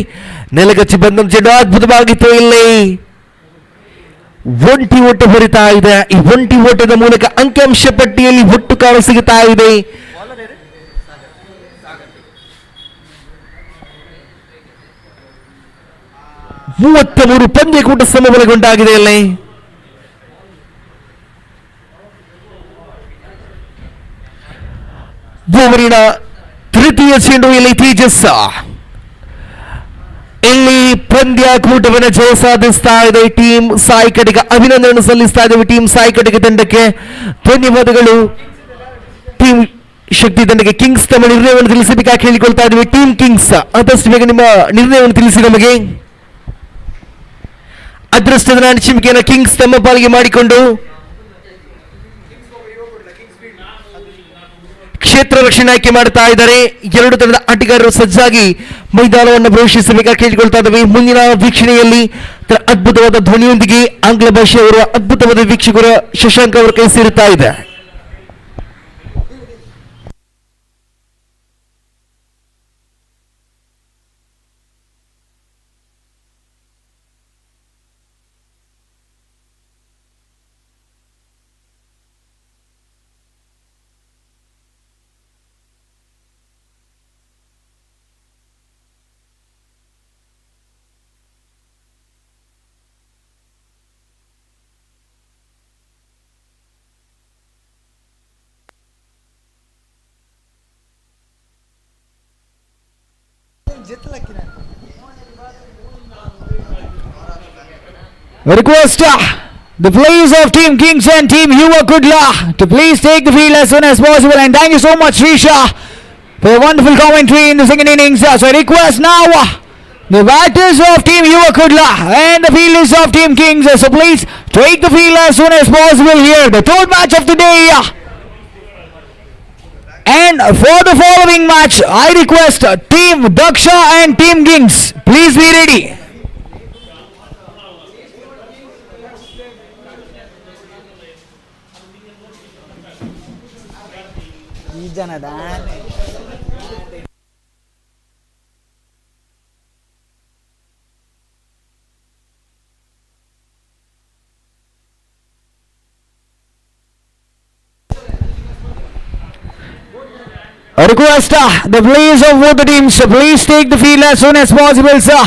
ನೆಲಗಚ್ಚಿ ಬಂದ ಚೆಂಡು ಅದ್ಭುತವಾಗಿತ್ತು. ಇಲ್ಲಿ ಒಂಟಿ ಓಟ ಹೊರಿತಾ ಇದೆ. ಈ ಒಂಟಿ ಓಟದ ಮೂಲಕ ಅಂಕಿಅಂಶ ಪಟ್ಟಿಯಲ್ಲಿ ಒಟ್ಟು ಕಾಲ ಸಿಗುತ್ತಾ ಇದೆ 33. ಪಂದ್ಯಕೂಟ ಸಮಬಲಗೊಂಡಾಗಿದೆ. ಇಲ್ಲಿ ಓವರಿನ ತೃತೀಯ ಚೆಂಡು ಇಲ್ಲಿ ತೇಜಸ್ ಇಲ್ಲಿ ಪಂದ್ಯಕೂಟವನ್ನು ಜಯ ಸಾಧಿಸ್ತಾ ಇದೆ ಟೀಮ್ ಸಾಯಿ ಕಟಕ. ಅಭಿನಂದನೆ ಸಲ್ಲಿಸ್ತಾ ಇದ್ದೇವೆ ಟೀಮ್ ಸಾಯಿ ಕಟಕ ತಂಡಕ್ಕೆ. ಧನ್ಯವಾದಗಳು ಟೀಮ್ ಶಕ್ತಿ ತಂಡಕ್ಕೆ. ಕಿಂಗ್ಸ್ ತಮ್ಮ ನಿರ್ಣಯವನ್ನು ತಿಳಿಸಬೇಕಾಗಿ ಹೇಳಿಕೊಳ್ತಾ ಇದ್ದೇವೆ. ಟೀಮ್ ಕಿಂಗ್ಸ್ ಆದಷ್ಟು ಬೇಗ ನಿಮ್ಮ ನಿರ್ಣಯವನ್ನು ತಿಳಿಸಿ ನಮಗೆ. ಅದೃಷ್ಟದ ನಾಣಿಕೆಯನ್ನು ಕಿಂಗ್ಸ್ ತಮ್ಮ ಪಾಲಿಗೆ ಮಾಡಿಕೊಂಡು ಕ್ಷೇತ್ರ ರಕ್ಷಣೆ ಆಯ್ಕೆ ಮಾಡ್ತಾ ಇದ್ದಾರೆ. 2 ತಂಡದ ಆಟಗಾರರು ಸಜ್ಜಾಗಿ ಮೈದಾನವನ್ನು ಪ್ರವೇಶಿಸಬೇಕಾಗಿ ಕೇಳಿಕೊಳ್ತಾ ಇದ್ದೇವೆ. ಮುಂದಿನ ವೀಕ್ಷಣೆಯಲ್ಲಿ ಅದ್ಭುತವಾದ ಧ್ವನಿಯೊಂದಿಗೆ ಆಂಗ್ಲ ಭಾಷೆಯವರ ಅದ್ಭುತವಾದ ವೀಕ್ಷಕರ ಶಶಾಂಕ್ ಅವರ ಕೈ ಸೇರುತ್ತಾ ಇದೆ. Request the players of Team Kings and Team Yuva Kula to please take the field as soon as possible. And thank you so much, Risha, for the wonderful commentary in the second innings. So I request now the batters of Team Yuva Kula and the fielders of Team Kings. So please take the field as soon as possible here. The third match of the day. And for the following match, I request Team Daksha and Team Kings, please be ready. I request the players of both the teams, please take the field as soon as possible, sir.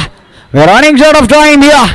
We are running short of time here.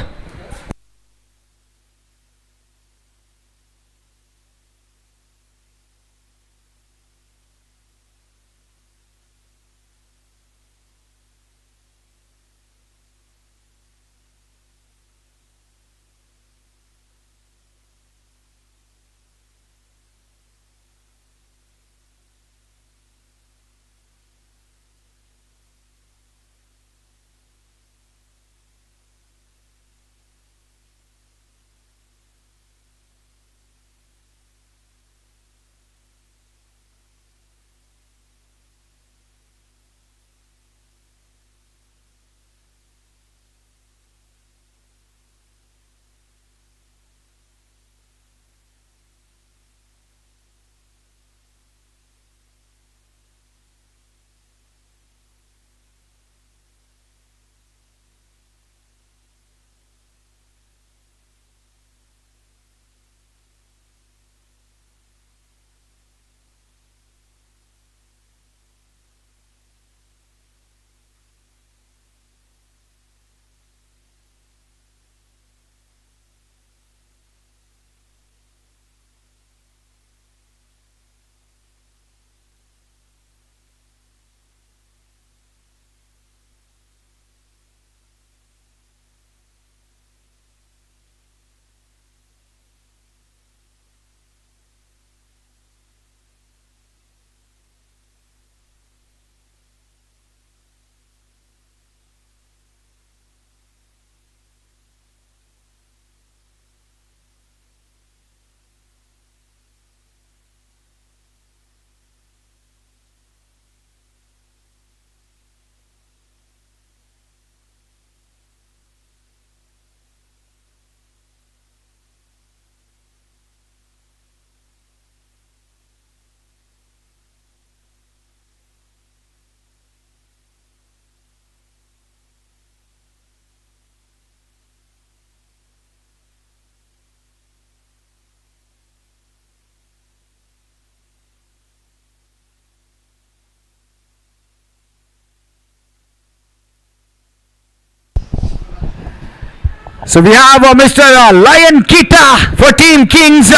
So we have Mr. Lion Kita for Team Kings.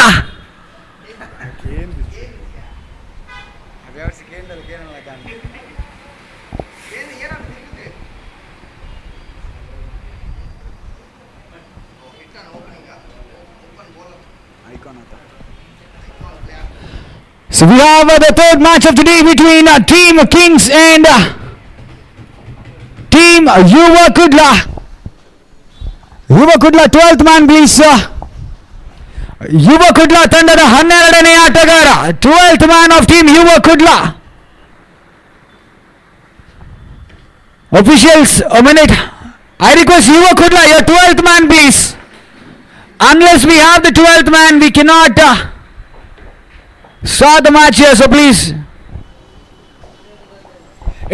So we have the third match of the day between Team Kings and Team Yuva Kula. Yuva Kula 12th man please. Yuva Kudla ತಂಡದ 12ನೇ ಆಟಗಾರ 12th man of Team Yuva Kudla. Officials, a minute. I request Yuva Kudla, your 12th man please. Unless we have the 12th man, we cannot start the match here, so please.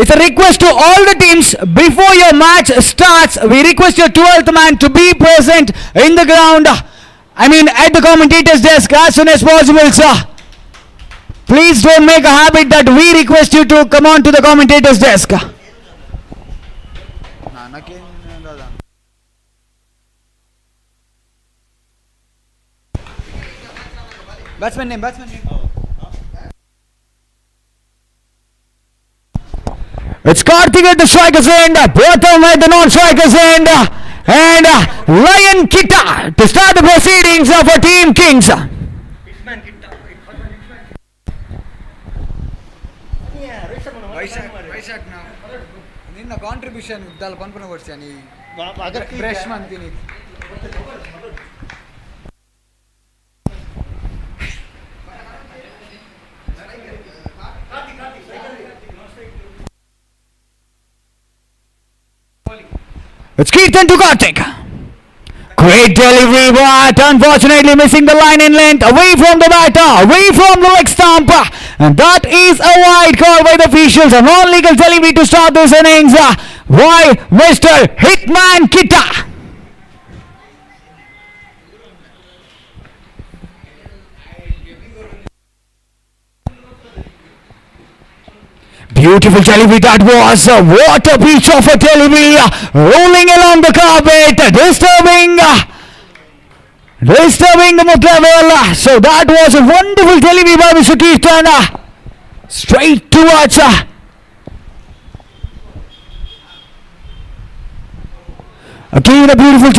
It's a request to all the teams, before your match starts, we request your 12th man to be present in the ground. At the commentator's desk as soon as possible, sir. Please don't make a habit that we request you to come on to the commentator's desk. Batsman name. It's Karthik at the striker's end, Pratham at the non-striker's end, and Lion Kita to start the proceedings for Team Kings. ನಿನ್ನ contribution ಇದ್ದಲ್ಲ ಪನ್ಪನ ಕೊಡ್ತೀಯ ನೀ fresh ಮಂತೀನಿ It's Kirtan to Karthik. Great delivery, but unfortunately missing the line in length, away from the batter, away from the leg stump, and that is a wide call by the officials. A non-legal delivery to start this innings by Mr. Hitman Kita. Beautiful delivery that was. What a piece of a delivery. Rolling along the carpet. Disturbing the mid level. So that was a wonderful delivery by Mr. Kirtan. Straight towards. Again a beautiful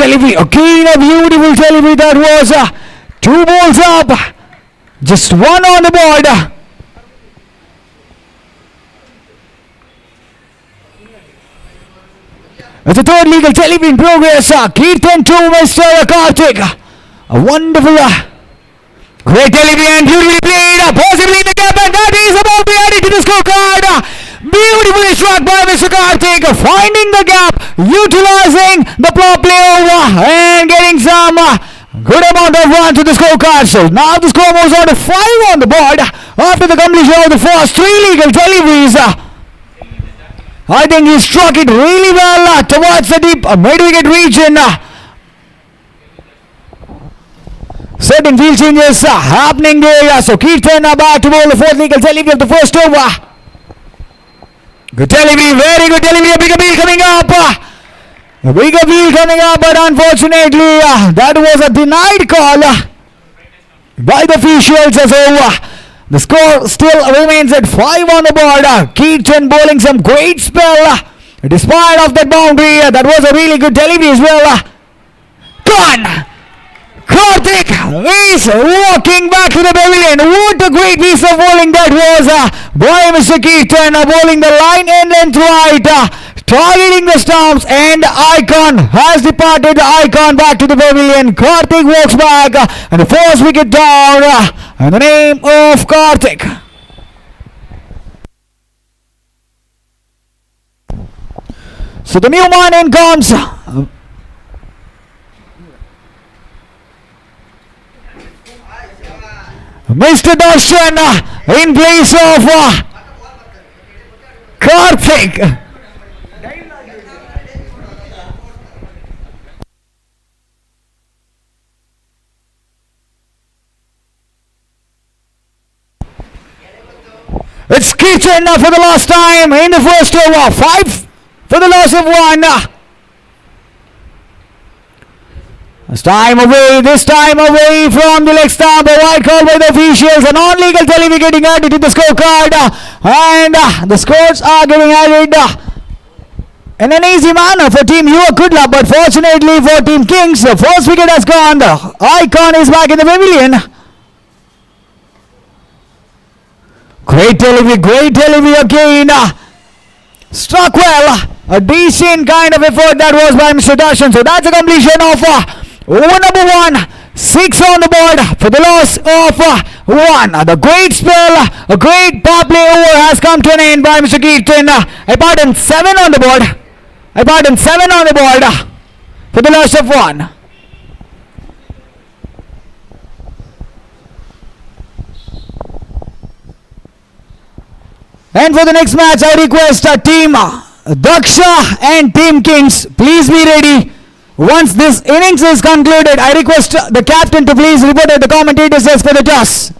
delivery. That was. 2 balls up. Just 1 on the board. It's a third legal delivery in progress. Kirtan to Mr. Karthik. A wonderful, great delivery and beautifully played. Possibly in the gap, and that is about to be added to the scorecard. Beautifully struck by Mr. Karthik. Finding the gap, utilizing the Powerplay over and getting some good amount of runs to the scorecard. So now the score moves on to 5 on the board after the completion of the first 3 legal deliveries. I think he struck it really well towards the deep mid-wicket region. Certain field changes happening there. So Kirtan back to bowl the 4th legal delivery of the first over. Good delivery, very good delivery. A big appeal coming up. But unfortunately that was a denied call by the officials. So the score still remains at 5 on the board. Kirtan bowling some great spell. Despite of that boundary, that was a really good delivery as well. Gone! Karthik is walking back to the pavilion. What a great piece of bowling that was by Mr. Kirtan. Bowling the line in length right. Targeting the stumps, and Icon has departed. Icon back to the pavilion. Karthik walks back, and the first wicket down. And the name of Karthik. So the new man in comes Mr. Darshan in place of Karthik. It's Kirtan for the last time in the first over. 5 for the loss of 1. This time away from the leg stump. A white call by the officials. A non-legal television getting added to the scorecard. And the scores are getting added in an easy manner for Team Yuva Kula. But fortunately for Team Kings, the first wicket has gone. The icon is back in the pavilion. Great delivery again. Struck well. A decent kind of effort that was by Mr. Darshan. So that's a completion of over number 1. 6 on the board for the loss of 1. The great spell, a great power play over has come to an end by Mr. Kirtan. 7 on the board. 7 on the board for the loss of 1. And for the next match, I request Team Daksha and Team Kings, please be ready. Once this innings is concluded, I request the captain to please report at the commentator's desk for the toss.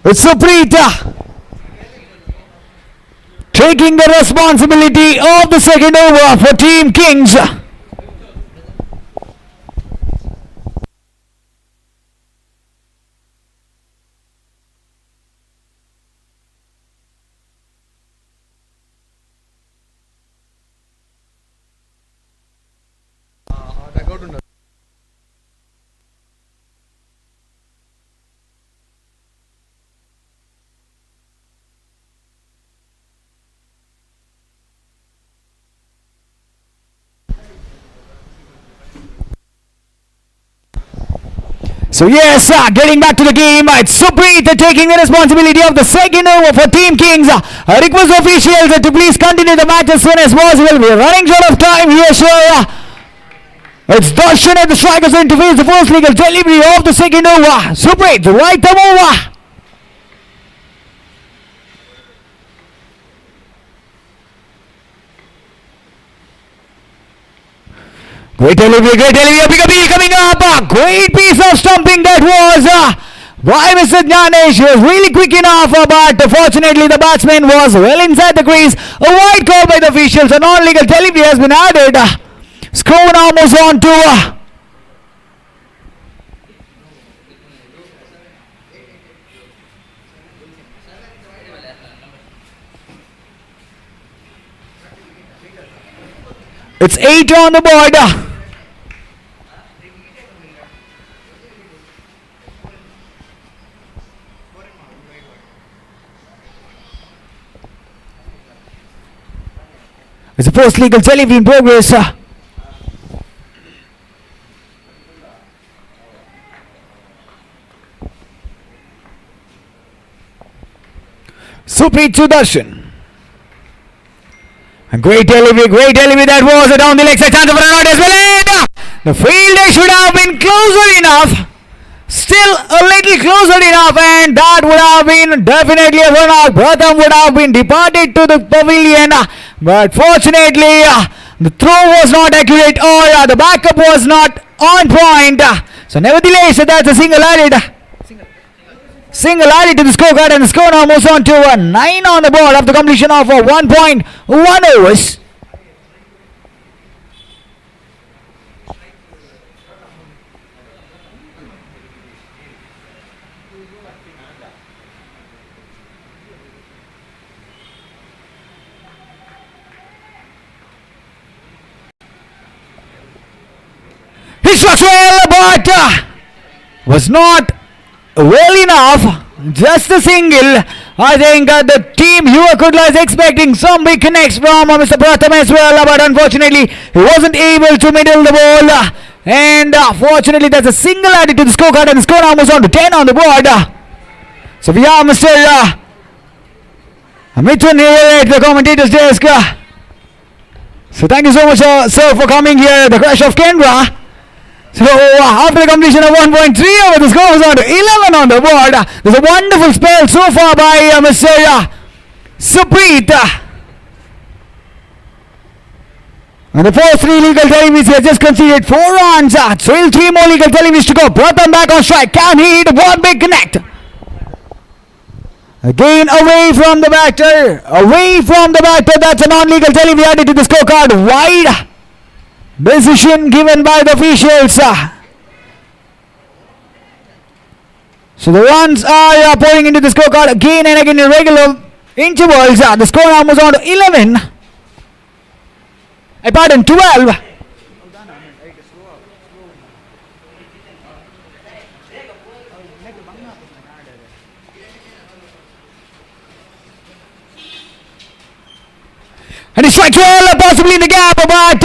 It's Supreet taking the responsibility of the second over for Team Kings. So yes, getting back to the game, it's Supreet taking the responsibility of the second over for Team Kings. I request officials to please continue the match as soon as possible. We are running short of time here, so it's Darshan at the strikers interface, the first legal delivery of the second over. Supreet, right thumb over. Great delivery, big coming up. Great piece of stumping that was by Mr. Jnanesh. He was really quick enough, but fortunately the batsman was well inside the crease. A wide call by the officials. A non-legal delivery has been added. Score now moves on to it's 8 on the board. It's a first legal delivery in progress. Supreet Sudarshan. A great delivery that was down the leg side, chance for a run as well. And the fielder should have been closer enough. Still a little closer enough, and that would have been definitely a run out. Pratham would have been departed to the pavilion, but fortunately the throw was not accurate, or the backup was not on point. So nevertheless, that's a single added to the scorecard, and the score now moves on to 9 on the board after completion of 1.1 overs. He struck well, but was not well enough. Just a single. I think the team Yuva Kula is expecting some big connects from Mr. Pratham as well, but unfortunately he wasn't able to middle the ball. And fortunately that's a single added to the scorecard, and the score now moves on to 10 on the board. So we have Mr. Mithun here at the commentator's desk. So thank you so much, sir, for coming here at the crash of Canberra. So after the completion of 1.3 over, the score was on to 11 on the board. There's a wonderful spell so far by Mr. Supreet. And the first three legal deliveries, he has just conceded 4 runs. Still 3 more legal deliveries to go. Pratham back on strike. Can he hit one big connect? Again away from the batter. Away from the batter. That's a non-legal delivery added to the scorecard. Wide decision given by the officials. So the runs are pouring into the scorecard again and again in regular intervals. The score now moves on to 11. Pardon, 12. And he strikes well, possibly in the gap, but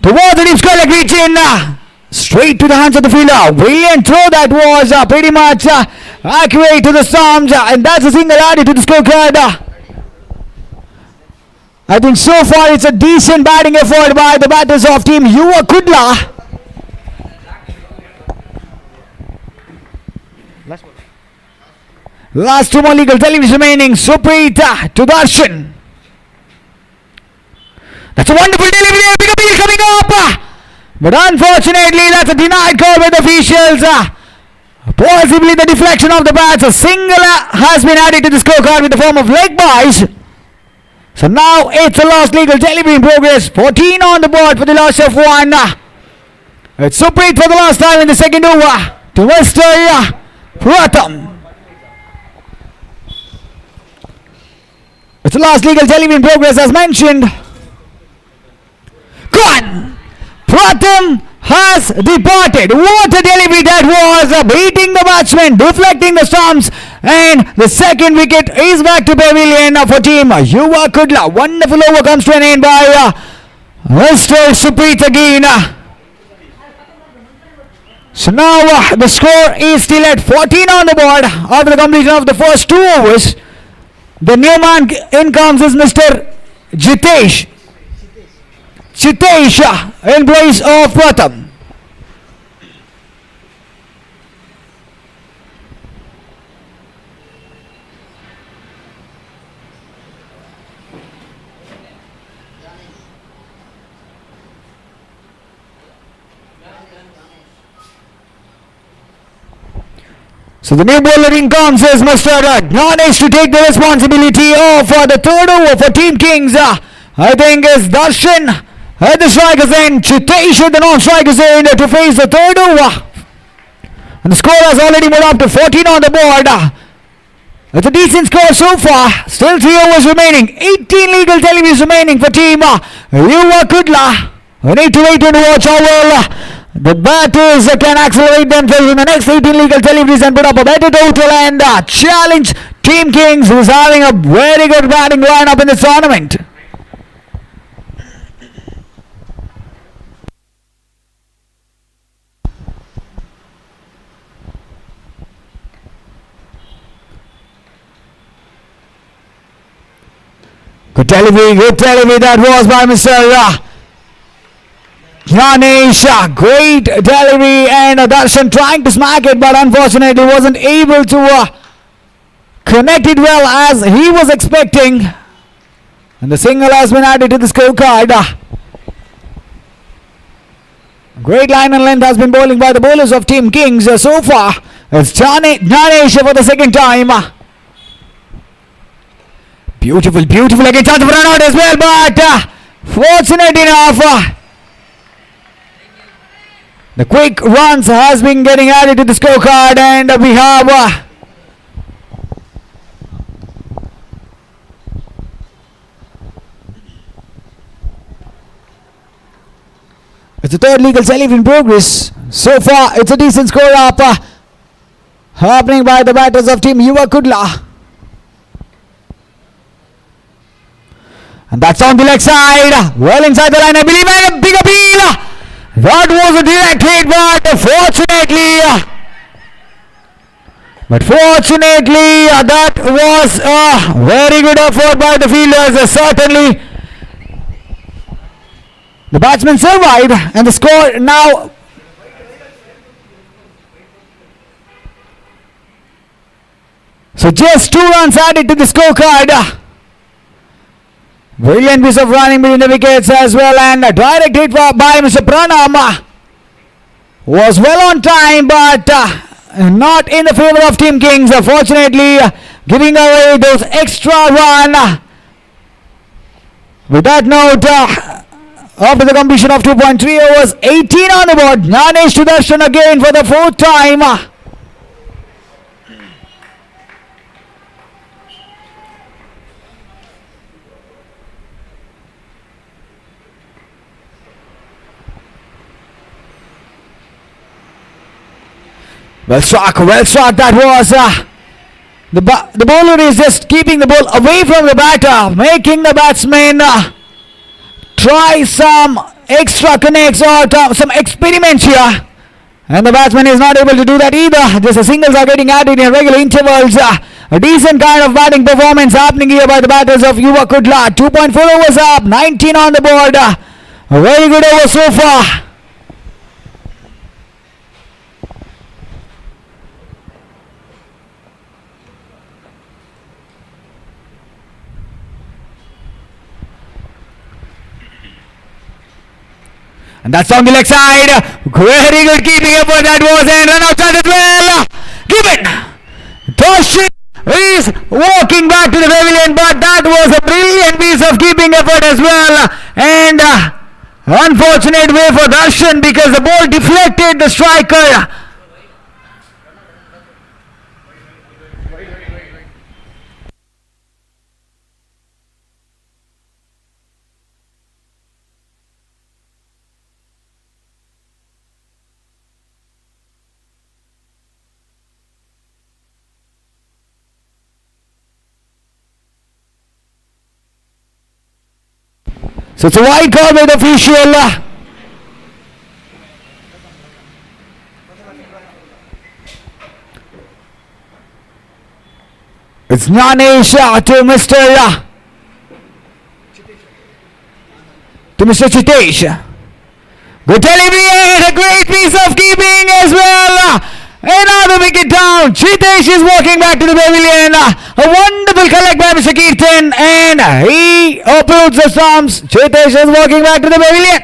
towards the deep square leg reach in. Straight to the hands of the fielder. Brilliant throw that was, pretty much accurate to the stumps, and that's a single added to the scorecard. I think so far it's a decent batting effort by the batters of team Yuva Kula. Last 2 more legal deliveries remaining. Supreet to Darshan. That's a wonderful delivery. Big appeal coming up. But unfortunately, that's a denied call by the officials. Possibly the deflection of the bats. A single has been added to the scorecard with the form of leg byes. So now it's the last legal delivery in progress. 14 on the board for the loss of 1. It's Supreet for the last time in the second over to Mr. Pratham. It's the last legal delivery in progress as mentioned. Gone! Pratham has departed. What a delivery that was, beating the batsman, deflecting the stumps, and the second wicket is back to pavilion for team Yuva Kudla. Wonderful over comes to an end by Mr. Supreet again. So now the score is still at 14 on the board after the completion of the first 2 overs. The new man in comes is Mr. Jitesh in place of Pratham. So the new bowler in comes is Mr. Ganesh to take the responsibility of the third over for Team Kings. I think is Darshan at the strikers end, Chitesh at the non-strikers end to face the third over. And the score has already moved up to 14 on the board. It's a decent score so far. Still 3 overs remaining. 18 legal deliveries remaining for team Yuva Kudla. We need to wait and watch how well the batters can accelerate themselves in the next 18 legal deliveries and put up a better total and challenge Team Kings, who's having a very good batting lineup in this tournament. Good delivery that was by Mr. Ganesh. Great delivery, and Darshan trying to smack it, but unfortunately wasn't able to connect it well as he was expecting. And the single has been added to the scorecard. Great line and length has been bowling by the bowlers of Team Kings so far. It's Ganesh for the second time. Beautiful again, chance for run out as well, but fortunate enough, the quick runs has been getting added to the scorecard, and we have it's the third legal delivery in progress. So far, it's a decent score up happening by the batters of Team Yuva Kudla. And that's on the leg side. Well inside the line, I believe, and a big appeal. That was a direct hit, but fortunately, that was a very good effort by the fielders. Certainly, the batsman survived, and the score now. So just 2 runs added to the scorecard. Brilliant piece of running between the wickets as well, and a direct hit by Mr. Pranam. Was well on time, but not in the favor of Team Kings. Fortunately, giving away those extra run. With that note, after the completion of 2.3 overs, 18 on the board. Jnanesh to Darshan again for the fourth time. Well struck that was. The bowler is just keeping the ball away from the batter, making the batsman try some extra connects or some experiments here. And the batsman is not able to do that either. Just the singles are getting added in regular intervals. A decent kind of batting performance happening here by the batters of Yuva Kula. 2.4 overs up, 19 on the board. A very good over so far. And that's on the leg side. Very good keeping effort that was, and run outside as well. Given. Darshan is walking back to the pavilion, but that was a brilliant piece of keeping effort as well. And unfortunate way for Darshan because the ball deflected the striker. So it's a wide call by the official. It's Jnanesh to Mr. Chitesh. Good delivery, a great piece of keeping as well. Another wicket down. Chitesh is walking back to the pavilion. A wonderful collect by Mr. Kirtan, and he uploads the stumps. Chitesh is walking back to the pavilion.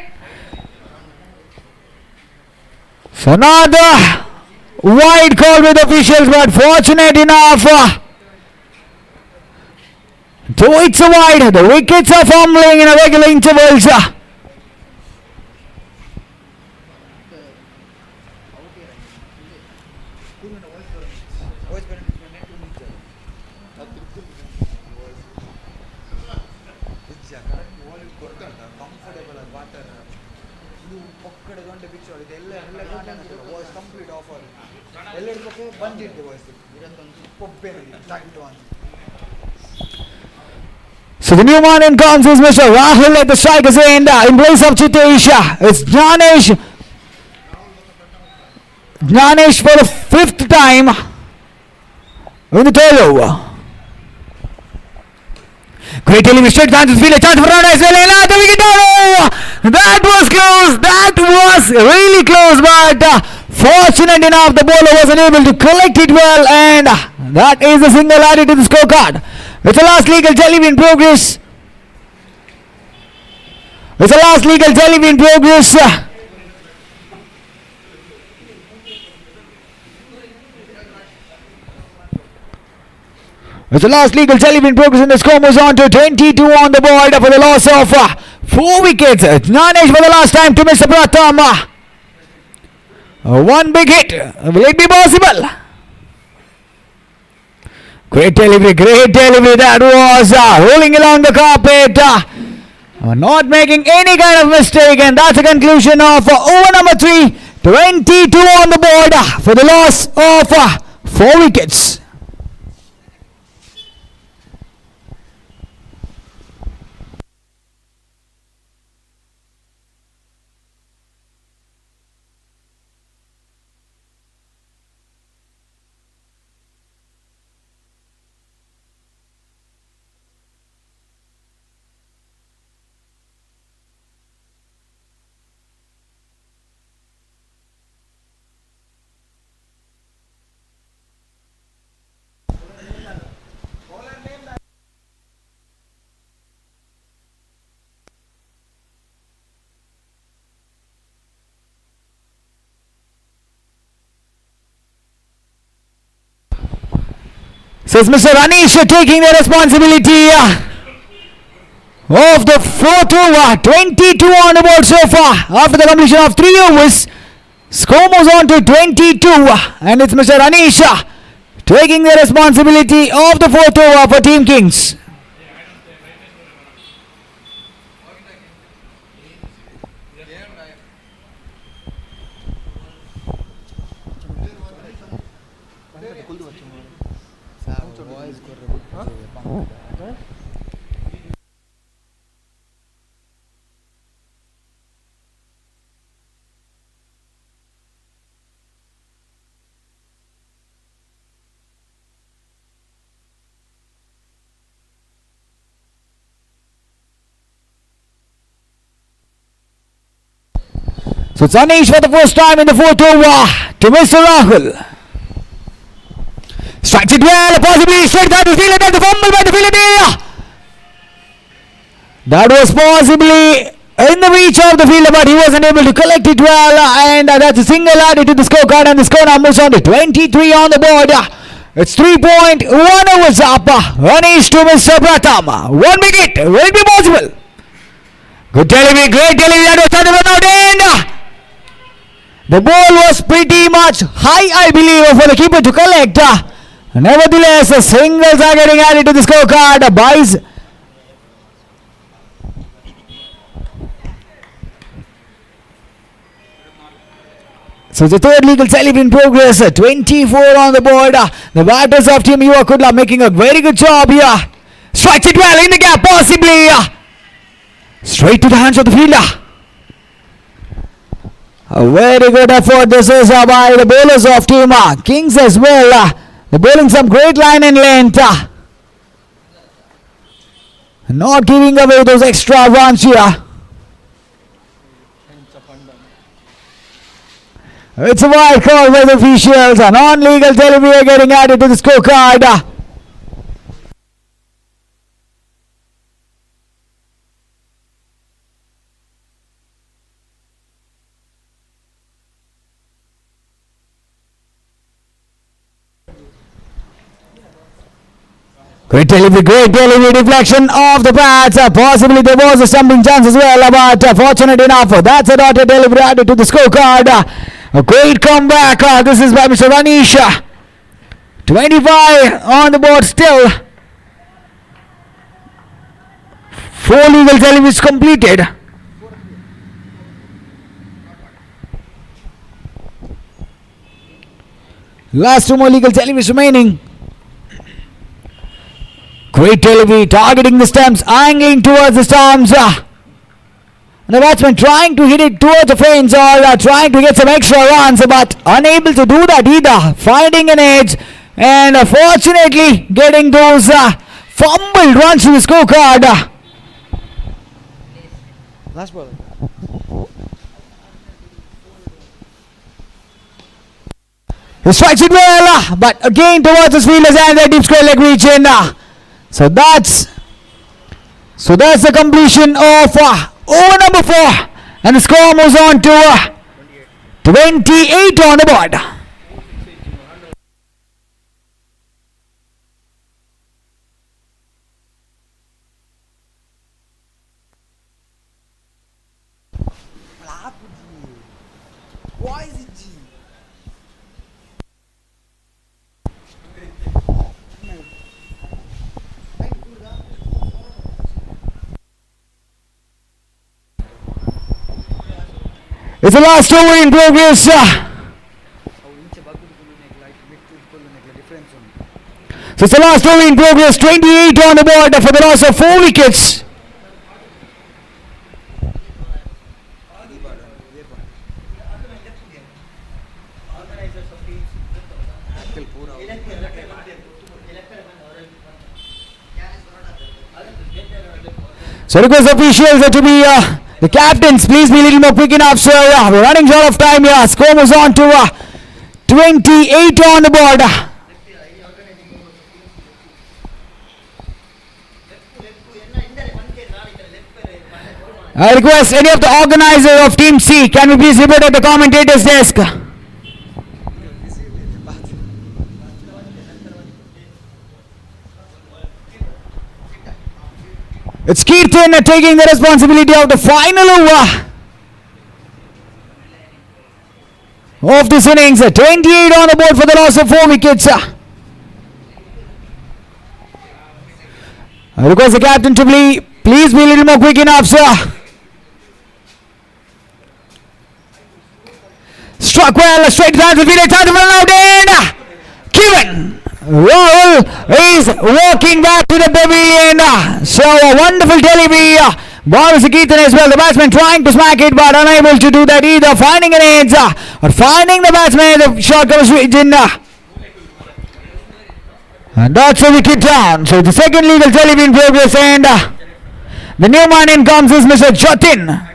So another wide call with officials, but fortunate enough. Though it's a wide, the wickets are fumbling in a regular intervals. So the new man in comes is Mr. Rahul at the striker's end in place of Chitesh. It's Jnanesh. Jnanesh for the fifth time in the third over. Great delivery, straight down to the field, a chance for run as well, and the wicket down. Oh, that was close, that was really close, but fortunate enough the bowler wasn't able to collect it well, and that is a single added to the scorecard. It's a last legal delivery in progress. It's a last legal delivery in progress. It's the last legal delivery in progress, and the score moves on to 22 on the board for the loss of 4 wickets. Jnanesh for the last time to Mr. Pratham. One big hit. Will it be possible? Great delivery that was rolling along the carpet. Not making any kind of mistake, and that's the conclusion of over number 3. 22 on the board for the loss of 4 wickets. So it's Mr. Anish taking the responsibility of the fourth over. 22 on the board so far after the completion of 3 overs. Score moves on to 22 and it's Mr. Anish taking the responsibility of the fourth over for Team Kings. So it's Anish for the first time in the fourth over to Mr. Rahul. Strikes it well, possibly straight down the field and the fumble by the fielder. That was possibly in the reach of the fielder, but he wasn't able to collect it well, and that's a single added to the scorecard, and the score now moves on to 23 on the board. It's 3.1 overs up. Anish to Mr. Pratham. 1 wicket, will it be possible? Good delivery, great delivery, that was on the run out end. The ball was pretty much high, I believe, for the keeper to collect. Nevertheless, the singles are getting added to the scorecard. Buys. So the third legal save in progress. 24 on the board. The batters of Team Yuva Kula making a very good job here. Strikes it well in the gap, possibly. Straight to the hands of the fielder. A very good effort this is by the bowlers of Team Kings as well. They're bowling some great line and length. Not giving away those extra runs here. It's a wild call by the officials. A non-legal delivery getting added to the scorecard. Great delivery, deflection of the bats. Possibly there was a stumping chance as well, but fortunate enough, that's a dotted delivery added to the scorecard. A great comeback. This is by Mr. Anish. 25 on the board still. 4 legal deliveries completed. Last 2 more legal deliveries remaining. Great delivery, targeting the stumps, angling towards the stumps. The batsman trying to hit it towards the fence or trying to get some extra runs, but unable to do that either. Finding an edge and fortunately getting those fumbled runs to the scorecard. Last ball. He strikes it well, but again towards the fielders and the deep square leg reach in. So that's the completion of over number 4, and the score moves on to 28 on the board. Why is it G? It's the last over in progress. So it's the last over in progress. 28 on the board for the loss of 4 wickets. So request officials to be the captains, please be a little more quick enough, sir. We're running short of time here. Score moves on to 28 on the board. I request any of the organizers of Team C, can we please report at the commentator's desk? It's Kirtan taking the responsibility of the final over of this innings. 28 on the board for the loss of 4 wickets. I request the captain to please be a little more quick enough, sir. Struck well, straight down the field, time to run out, and Kieran Rahul is walking back to the pavilion. So a wonderful delivery. Ball is Keithan as well. The batsman trying to smack it, but unable to do that either. Finding an edge or finding the batsman. The shot comes in. And that's a wicket down. So the second legal delivery in progress, and the new man in comes is Mr. Jatin.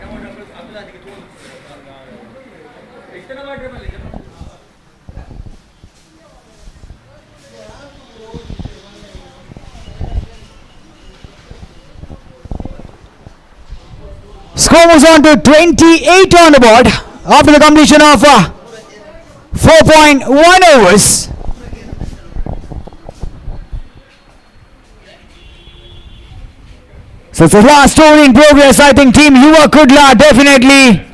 Score moves on to 28 on the board after the completion of 4.1 overs. So it's the last over in progress. I think Team Yuva Kula definitely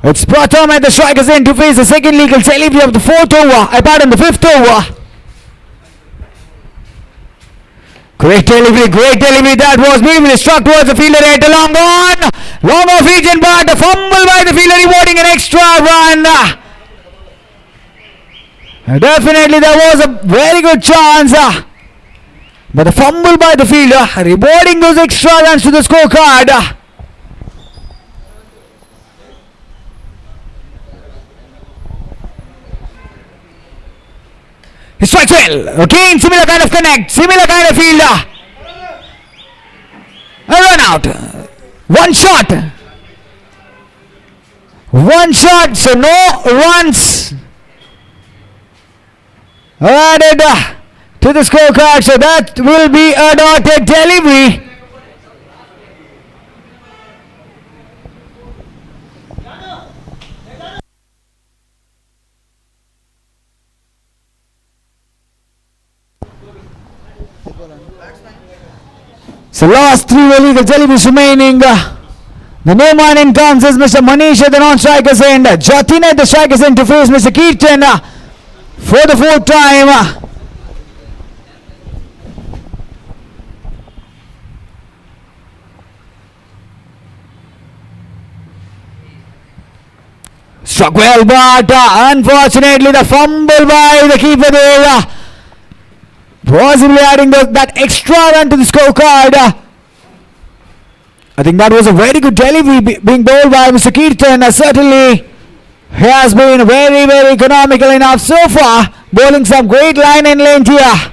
it's Pratham at the strikers end to face the second legal delivery of the fifth over. Great delivery, that was beautifully struck towards the fielder at a long on. Long off region, but the fumble by the fielder rewarding an extra run. Definitely there was a very good chance. But the fumble by the fielder rewarding those extra runs to the scorecard. He strikes well. Again, similar kind of connect, similar kind of fielder. A run out. One shot, so no runs added to the scorecard. So that will be a dotted delivery. So last 3 illegal deliveries remaining. The new man in comes is Mr. Manish at the non-strikers end. Jatin at the strikers end to face Mr. Kirtan for the 4th time. Struck well, but unfortunately the fumble by the keeper there. Possibly adding that extra run to the scorecard. I think that was a very good delivery being bowled by Mr. Kirtan. Certainly he has been very, very economical enough so far, bowling some great line and length here.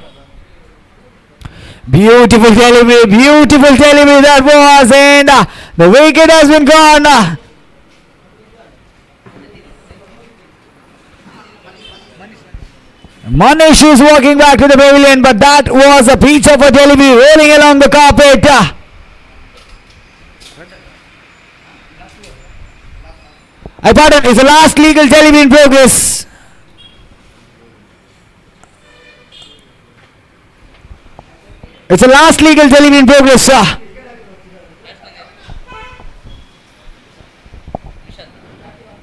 Beautiful delivery that was, and the wicket has been gone. Manish is walking back to the pavilion, but that was a piece of a delivery rolling along the carpet. I pardon, it's the last legal delivery in progress. It's the last legal delivery in progress, sir.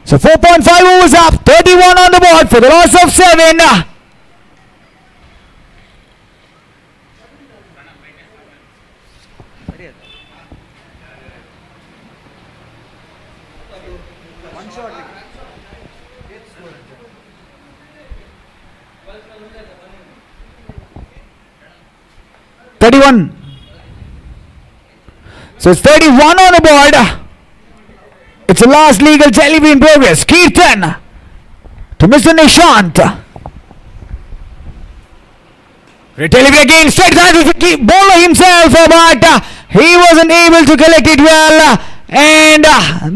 So 4.5 overs up, 31 on the board for the loss of 7. One shot. 31. So it's 31 on the board. It's the last legal delivery in progress. Kirtan to Mr. Nishant. Delivery again, straight down to the bowler himself, but he wasn't able to collect it well. And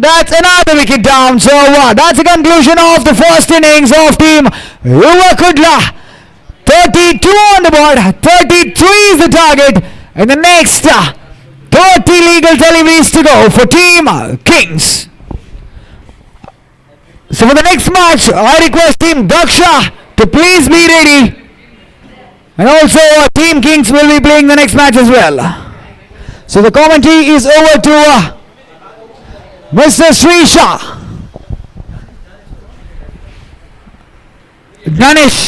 that's another wicket down. So that's the conclusion of the first innings of team Yuva Kudla. 32 on the board, 33 is the target, and the next 30 legal deliveries to go for team Kings. So for the next match, I request Team Daksha to please be ready. And also Team Kings will be playing the next match as well. So the commentary is over to Mr. Srisha. Ganesh.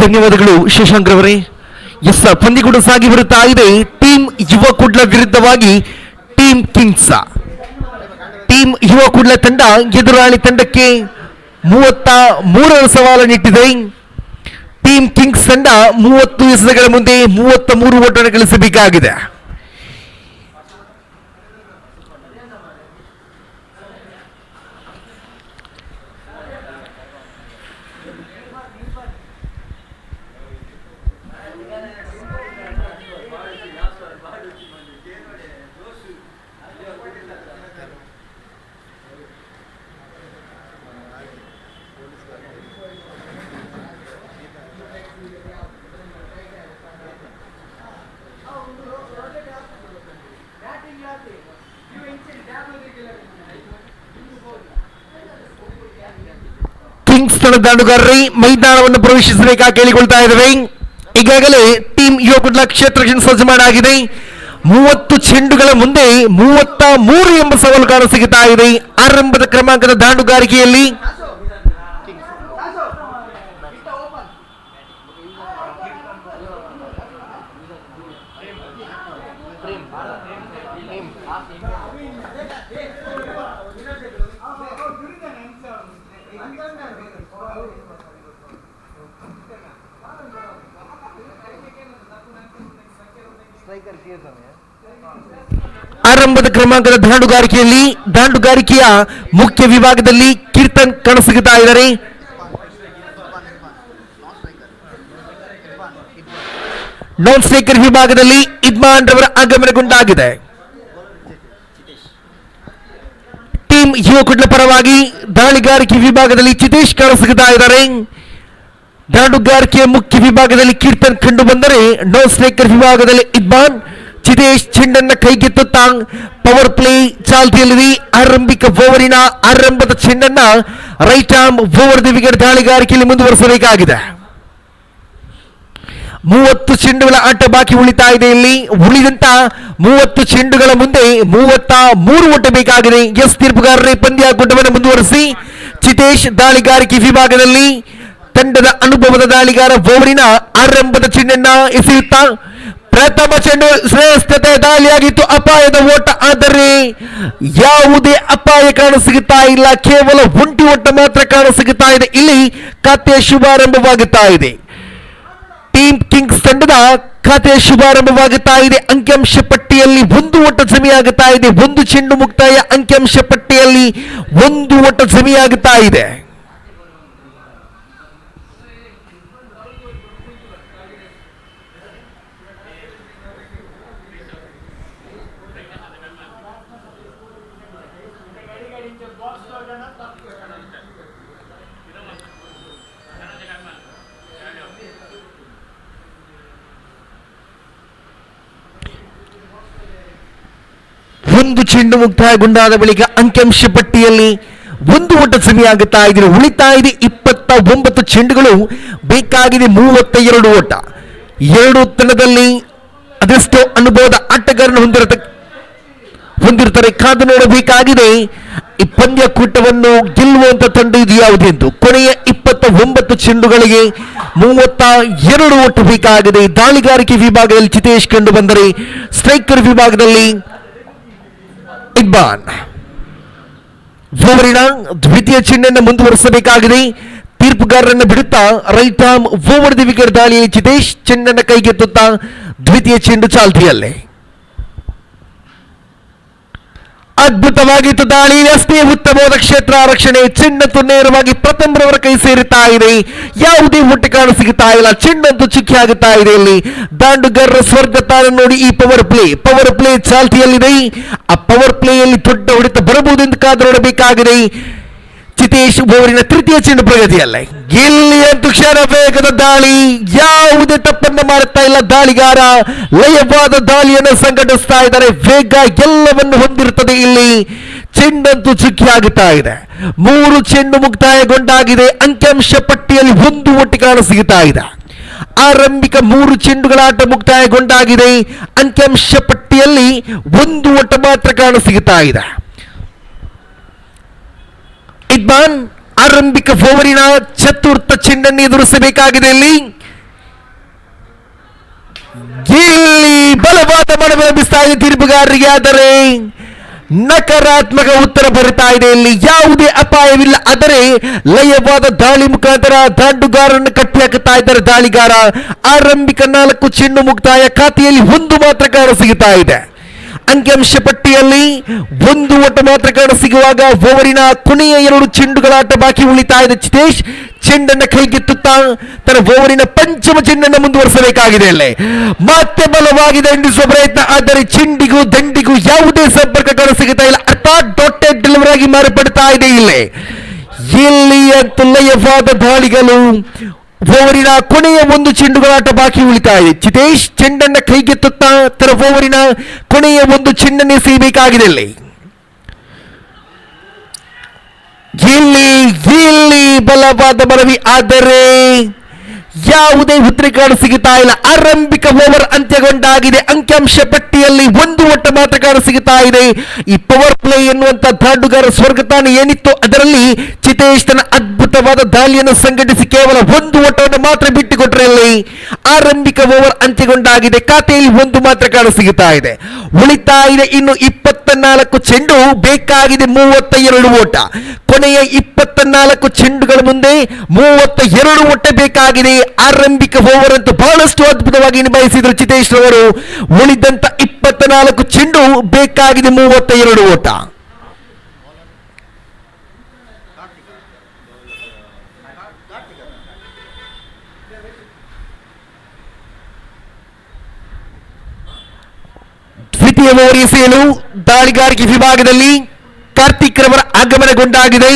ಧನ್ಯವಾದಗಳು Shashank ರವರೇ. S, ಪಂದ್ಯ ಕೂಡ ಸಾಗಿ ಬರುತ್ತಾ ಇದೆ. Team ಯುವ ಕುಡ್ಲ ವಿರುದ್ಧವಾಗಿ team Kings. Team ಯುವ ಕುಡ್ಲ ತಂಡ ಎದುರಾಳಿ ತಂಡಕ್ಕೆ 33 ಸವಾಲನ್ನಿಟ್ಟಿದೆ. ಟೀಮ್ ಕಿಂಗ್ಸ್ ತಂಡ 30 ಎಸೆತಗಳ ಮುಂದೆ 33 ಓಟವನ್ನು ಗಳಿಸಬೇಕಾಗಿದೆ. ಕಿಂಗ್ಸ್ ತಂಡದ ದಾಂಡುಗಾರರೇ ಮೈದಾನವನ್ನು ಪ್ರವೇಶಿಸಬೇಕಾಗಿ ಕೇಳಿಕೊಳ್ತಾ ಇದ್ದೇವೆ. ಈಗಾಗಲೇ ಟೀಮ್ ಯುವ ಕುಡ್ಲ ಕ್ಷೇತ್ರ ಸಜ್ಜು ಮಾಡಾಗಿದೆ. 30 ಚೆಂಡುಗಳ ಮುಂದೆ 33 ಎಂಬ ಸವಾಲು ಕಾಣಸಿಗುತ್ತಾ ಇದೆ. ಆರಂಭದ ಕ್ರಮಾಂಕದ ದಾಂಡುಗಾರಿಕೆಯಲ್ಲಿ ಆರಂಭದ ಕ್ರಮಾಂಕದ ದಾಂಡುಗಾರಿಕೆಯ ಮುಖ್ಯ ವಿಭಾಗದಲ್ಲಿ ಕೀರ್ತನ್ ಕಾಣಸಿಗುತ್ತಾ ಇದ್ದಾರೆ. ನಾನ್ ಸ್ಟ್ರೈಕರ್ ವಿಭಾಗದಲ್ಲಿ ಇದ್ಮಾನ್ ರವರ ಆಗಮನಗೊಂಡಾಗಿದೆ. ಟೀಮ್ ಯುವ ಕುಡ್ಲ ಪರವಾಗಿ ದಾಳಿಗಾರಿಕೆ ವಿಭಾಗದಲ್ಲಿ ಚಿತೇಶ್ ಕಾಣಸಿಗುತ್ತಾ ಇದ್ದಾರೆ. ದಾಂಡುಗಾರಿಕೆಯ ಮುಖ್ಯ ವಿಭಾಗದಲ್ಲಿ ಕೀರ್ತನ್ ಕಂಡು ಬಂದರೆ ನಾನ್ ಸ್ಟ್ರೈಕರ್ ವಿಭಾಗದಲ್ಲಿ ಇದ್ಮಾನ್. ಚಿತೇಶ್ ಚೆಂಡನ್ನ ಕೈಗೆತ್ತುತ್ತಾ ಪವರ್ ಪ್ಲೇ ಚಾಲ್ತಿಯಲ್ಲಿದೆ. ಆರಂಭಿಕ ಓವರಿನ ಆರಂಭದ ಚೆಂಡನ್ನ right arm over the wicket ದಾಳಿಗಾರಿಕೆಯಲ್ಲಿ ಮುಂದುವರಿಸಬೇಕಾಗಿದೆ. 30 ಚೆಂಡುಗಳ ಆಟ ಬಾಕಿ ಉಳಿತಾ ಇದೆ. ಇಲ್ಲಿ ಉಳಿದಂತ 30 ಚೆಂಡುಗಳ ಮುಂದೆ 33 ಓಟ ಬೇಕಾಗಿದೆ. ಎಸ್ ತೀರ್ಪುಗಾರರೇ ಪಂದ್ಯ ಗುಡ್ಡವನ್ನು ಮುಂದುವರಿಸಿ. ಚಿತೇಶ್ ದಾಳಿಗಾರಿಕೆ ವಿಭಾಗದಲ್ಲಿ ತಂಡದ ಅನುಭವದ ದಾಳಿಗಾರ ಓವರಿನ ಆರಂಭದ ಚೆಂಡನ್ನ ಎಸೆಯುತ್ತಾ ಪ್ರಥಮ ಚೆಂಡು ಶ್ರೇಷ್ಠತೆ ದಾಳಿಯಾಗಿತ್ತು. ಅಪಾಯದ ಓಟ, ಆದರೆ ಯಾವುದೇ ಅಪಾಯ ಕಾಣಸಿಗುತ್ತಾ ಇಲ್ಲ. ಕೇವಲ ಒಂಟಿ ಓಟ ಮಾತ್ರ ಕಾಣಸಿಗುತ್ತಾ ಇದೆ. ಇಲ್ಲಿ ಖಾತೆಯ ಶುಭಾರಂಭವಾಗುತ್ತಾ ಇದೆ. ಟೀಮ್ ಕಿಂಗ್ಸ್ ತಂಡದ ಖಾತೆಯ ಶುಭಾರಂಭವಾಗುತ್ತಾ ಇದೆ. ಅಂಕಿಅಂಶ ಪಟ್ಟಿಯಲ್ಲಿ 1 ಓಟ ಜಮೆಯಾಗುತ್ತಾ ಇದೆ. 1 ಚೆಂಡು ಮುಕ್ತಾಯ. ಅಂಕಿಅಂಶ ಪಟ್ಟಿಯಲ್ಲಿ 1 ಓಟ ಜಮೆಯಾಗುತ್ತಾ ಇದೆ. ಒಂದು ಚೆಂಡು ಮುಕ್ತಾಯಗೊಂಡಾದ ಬಳಿಕ ಅಂಕಿಅಂಶ ಪಟ್ಟಿಯಲ್ಲಿ ಒಂದು ಓಟ ಸಮಯಾಗುತ್ತಾ ಇದೆ. ಉಳಿತಾ ಇದೆ 29 ಚೆಂಡುಗಳು, ಬೇಕಾಗಿದೆ 32 ಓಟ. ಎರಡು ತಂಡದಲ್ಲಿ ಅದೆಷ್ಟೋ ಅನುಭವದ ಆಟಗಾರನ್ನು ಹೊಂದಿರ್ತಾರೆ. ಕಾದು ನೋಡಬೇಕಾಗಿದೆ ಈ ಪಂದ್ಯಕೂಟವನ್ನು ಗೆಲ್ಲುವಂತ ತಂಡ ಇದು ಯಾವುದೆಂದು. ಕೊನೆಯ 29 ಚೆಂಡುಗಳಿಗೆ 32 ಓಟ ಬೇಕಾಗಿದೆ. ದಾಳಿಗಾರಿಕೆ ವಿಭಾಗದಲ್ಲಿ ಚಿತೇಶ್ ಕಂಡು ಬಂದರೆ, ಸ್ಟ್ರೈಕರ್ ವಿಭಾಗದಲ್ಲಿ ಇಕ್ಬಾಲ್. ಓವರಿನ ದ್ವಿತೀಯ ಚೆಂಡನ್ನು ಮುಂದುವರಿಸಬೇಕಾಗಿದೆ. ತೀರ್ಪುಗಾರರನ್ನು ಬಿಡುತ್ತಾ right arm over the wicket ದಾಳಿಯಲ್ಲಿ ಚಿತೇಶ್ ಚೆಂಡನ್ನು ಕೈಗೆತ್ತುತ್ತಾ ದ್ವಿತೀಯ ಚೆಂಡು ಚಾಲ್ತಿಯಲ್ಲೇ. ಅದ್ಭುತವಾಗಿತ್ತು ದಾಳಿ, ಅಷ್ಟೇ ಉತ್ತಮವಾದ ಕ್ಷೇತ್ರ ರಕ್ಷಣೆ. ಚೆಂಡಂತೂ ನೇರವಾಗಿ ಪ್ರಥಮರವರ ಕೈ ಸೇರುತ್ತಾ ಇದೆ. ಯಾವುದೇ ಒಟ್ಟು ಕಾಣಸಿಗುತ್ತಾ ಇಲ್ಲ. ಚೆಂಡಂತೂ ಚುಕ್ಕಿ ಆಗುತ್ತಾ ಇದೆ. ಇಲ್ಲಿ ದಾಂಡುಗಾರರ ಸ್ವರ್ಗ ತಾಣ ನೋಡಿ. ಈ ಪವರ್ ಪ್ಲೇ ಚಾಲ್ತಿಯಲ್ಲಿದೆ. ಆ ಪವರ್ ಪ್ಲೇಯಲ್ಲಿ ದೊಡ್ಡ ಹೊಡೆತ ಬರಬಹುದೆಂದು ಕಾದು ನೋಡಬೇಕಾಗಿದೆ. ಚಿತೇಶ್ ಓವರಿನ ತೃತೀಯ ಚೆಂಡು ಪ್ರಗತಿಯಲ್ಲೇ. ಇಲ್ಲಿ ಅಂತೂ ಕ್ಷಣ ವೇಗದ ದಾಳಿ, ಯಾವುದೇ ತಪ್ಪನ್ನು ಮಾಡುತ್ತಾ ಇಲ್ಲ ದಾಳಿಗಾರ. ಲಯವಾದ ದಾಳಿಯನ್ನು ಸಂಘಟಿಸ್ತಾ ಇದ್ದಾರೆ. ವೇಗ ಎಲ್ಲವನ್ನು ಹೊಂದಿರುತ್ತದೆ. ಇಲ್ಲಿ ಚೆಂಡಂತೂ ಚುಕ್ಕಿ ಆಗುತ್ತಾ ಇದೆ. 3 ಚೆಂಡು ಮುಕ್ತಾಯಗೊಂಡಾಗಿದೆ. ಅಂಕಿಅಂಶ ಪಟ್ಟಿಯಲ್ಲಿ ಒಂದು ಒಟ್ಟು ಕಾಣಸಿಗುತ್ತಾ ಇದೆ. ಆರಂಭಿಕ 3 ಚೆಂಡುಗಳ ಆಟ ಮುಕ್ತಾಯಗೊಂಡಾಗಿದೆ. ಅಂಕಿಅಂಶ ಪಟ್ಟಿಯಲ್ಲಿ ಒಂದು ಓಟ ಮಾತ್ರ ಕಾಣಸಿಗುತ್ತಾ ಇದೆ. ಇಕ್ಬಾಲ್ ಆರಂಭಿಕ ಓವರಿನ ಚತುರ್ಥ ಚೆಂಡನ್ನು ಎದುರಿಸಬೇಕಾಗಿದೆ. ಇಲ್ಲಿ ಬಲವಾದ ಮನವಿ ಲಭಿಸ್ತಾ ಇದೆ ತೀರ್ಪುಗಾರರಿಗೆ. ಆದರೆ ನಕಾರಾತ್ಮಕ ಉತ್ತರ ಬರುತ್ತಾ ಇದೆ. ಇಲ್ಲಿ ಯಾವುದೇ ಅಪಾಯವಿಲ್ಲ. ಆದರೆ ಲಯವಾದ ದಾಳಿ ಮುಖಾಂತರ ದಾಂಡುಗಾರರನ್ನು ಕಟ್ಟಿ ಹಾಕುತ್ತಾ ಇದ್ದಾರೆ ದಾಳಿಗಾರ. ಆರಂಭಿಕ 4 ಚೆಂಡು ಮುಕ್ತಾಯ, ಖಾತೆಯಲ್ಲಿ ಒಂದು ಮಾತ್ರ ಕಾಣಸಿಗುತ್ತಾ ಇದೆ. ಅಂಕಿಅಂಶ ಪಟ್ಟಿಯಲ್ಲಿ ಒಂದು ಓಟ ಮಾತ್ರ ಕಾಣಸಿಗುವಾಗ ಓವರಿನ ಕೊನೆಯ 2 ಚೆಂಡುಗಳ ಆಟ ಬಾಕಿ ಉಳಿತಾ ಇದೆ. ಚಿತೇಶ್ ಚೆಂಡನ್ನು ಕೈಗೆತ್ತುತ್ತಾ ತನ್ನ ಓವರಿನ ಪಂಚಮ ಚೆಂಡನ್ನು ಮುಂದುವರಿಸಬೇಕಾಗಿದೆ. ಅಲ್ಲೇ ಮತ್ತೆ ಬಲವಾಗಿ ದಂಡಿಸುವ ಪ್ರಯತ್ನ, ಆದರೆ ಚೆಂಡಿಗೂ ದಂಡಿಗೂ ಯಾವುದೇ ಸಂಪರ್ಕ ಕಾಣಸಿಗುತ್ತಾ ಇಲ್ಲ. ಅರ್ಥಾತ್ ಡಾಟೆಡ್ ಡೆಲಿವರಿ ಆಗಿ ಮಾರ್ಪಡ್ತಾ ಇದೆ. ಇಲ್ಲಿ ಅಂತೂ ಲಯವಾದ ದಾಳಿಗಳು. ಓವರಿನ ಕೊನೆಯ 1 ಚೆಂಡುಗಳ ಆಟ ಬಾಕಿ ಉಳಿತಾ ಇದೆ. ಚಿತೇಶ್ ಚೆಂಡನ್ನು ಕೈಗೆತ್ತುತ್ತಾ ತನ್ನ ಓವರಿನ ಕೊನೆಯ 1 ಚೆಂಡನ್ನೇ ಸೇಯಬೇಕಾಗಿದೆ. ಇಲ್ಲಿ ಬಲವಾದ ಮನವಿ, ಆದರೆ ಯಾವುದೇ ಉತ್ತರ ಕಾಣಸಿಗುತ್ತಾ ಇಲ್ಲ. ಆರಂಭಿಕ ಓವರ್ ಅಂತ್ಯಗೊಂಡಾಗಿದೆ. ಅಂಕಿಅಂಶ ಪಟ್ಟಿಯಲ್ಲಿ ಒಂದು ಓಟ ಮಾತ್ರ ಕಾಣಸಿಗುತ್ತಾ ಇದೆ. ಈ ಪವರ್ ಪ್ಲೇ ಎನ್ನುವಂತ ದಾಂಡುಗಾರ ಸ್ವರ್ಗತಾಣ ಏನಿತ್ತು ಅದರಲ್ಲಿ ಚಿತೇಶ್ ತನ್ನ ಅದ್ಭುತವಾದ ದಾಳಿಯನ್ನು ಸಂಘಟಿಸಿ ಕೇವಲ ಒಂದು ಓಟವನ್ನು ಮಾತ್ರ ಬಿಟ್ಟುಕೊಟ್ರೆ ಅಲ್ಲಿ ಆರಂಭಿಕ ಓವರ್ ಅಂತ್ಯಗೊಂಡಾಗಿದೆ. ಖಾತೆಯಲ್ಲಿ ಒಂದು ಮಾತ್ರ ಕಾಣಸಿಗುತ್ತಾ ಇದೆ. ಉಳಿತಾ ಇದೆ ಇನ್ನು 24 ಚೆಂಡು, ಬೇಕಾಗಿದೆ 32 ಓಟ. ಕೊನೆಯ 24 ಚೆಂಡುಗಳ ಮುಂದೆ 32 ಓಟ ಬೇಕಾಗಿದೆ. ಆರಂಭಿಕ ಓವರ್ ಅಂತೂ ಬಹಳಷ್ಟು ಅದ್ಭುತವಾಗಿ ನಿಭಾಯಿಸಿದರು ಚಿತೇಶ್ ರವರು. ಉಳಿದಂತ 24 ಚೆಂಡು, ಬೇಕಾಗಿದೆ 32 ಓಟ. ದ್ವಿತೀಯ ಓವರ್ ಎಸೆಯಲು ದಾಳಿಗಾರಿಕೆ ವಿಭಾಗದಲ್ಲಿ ಕಾರ್ತಿಕ್ ರವರ ಆಗಮನಗೊಂಡಾಗಿದೆ.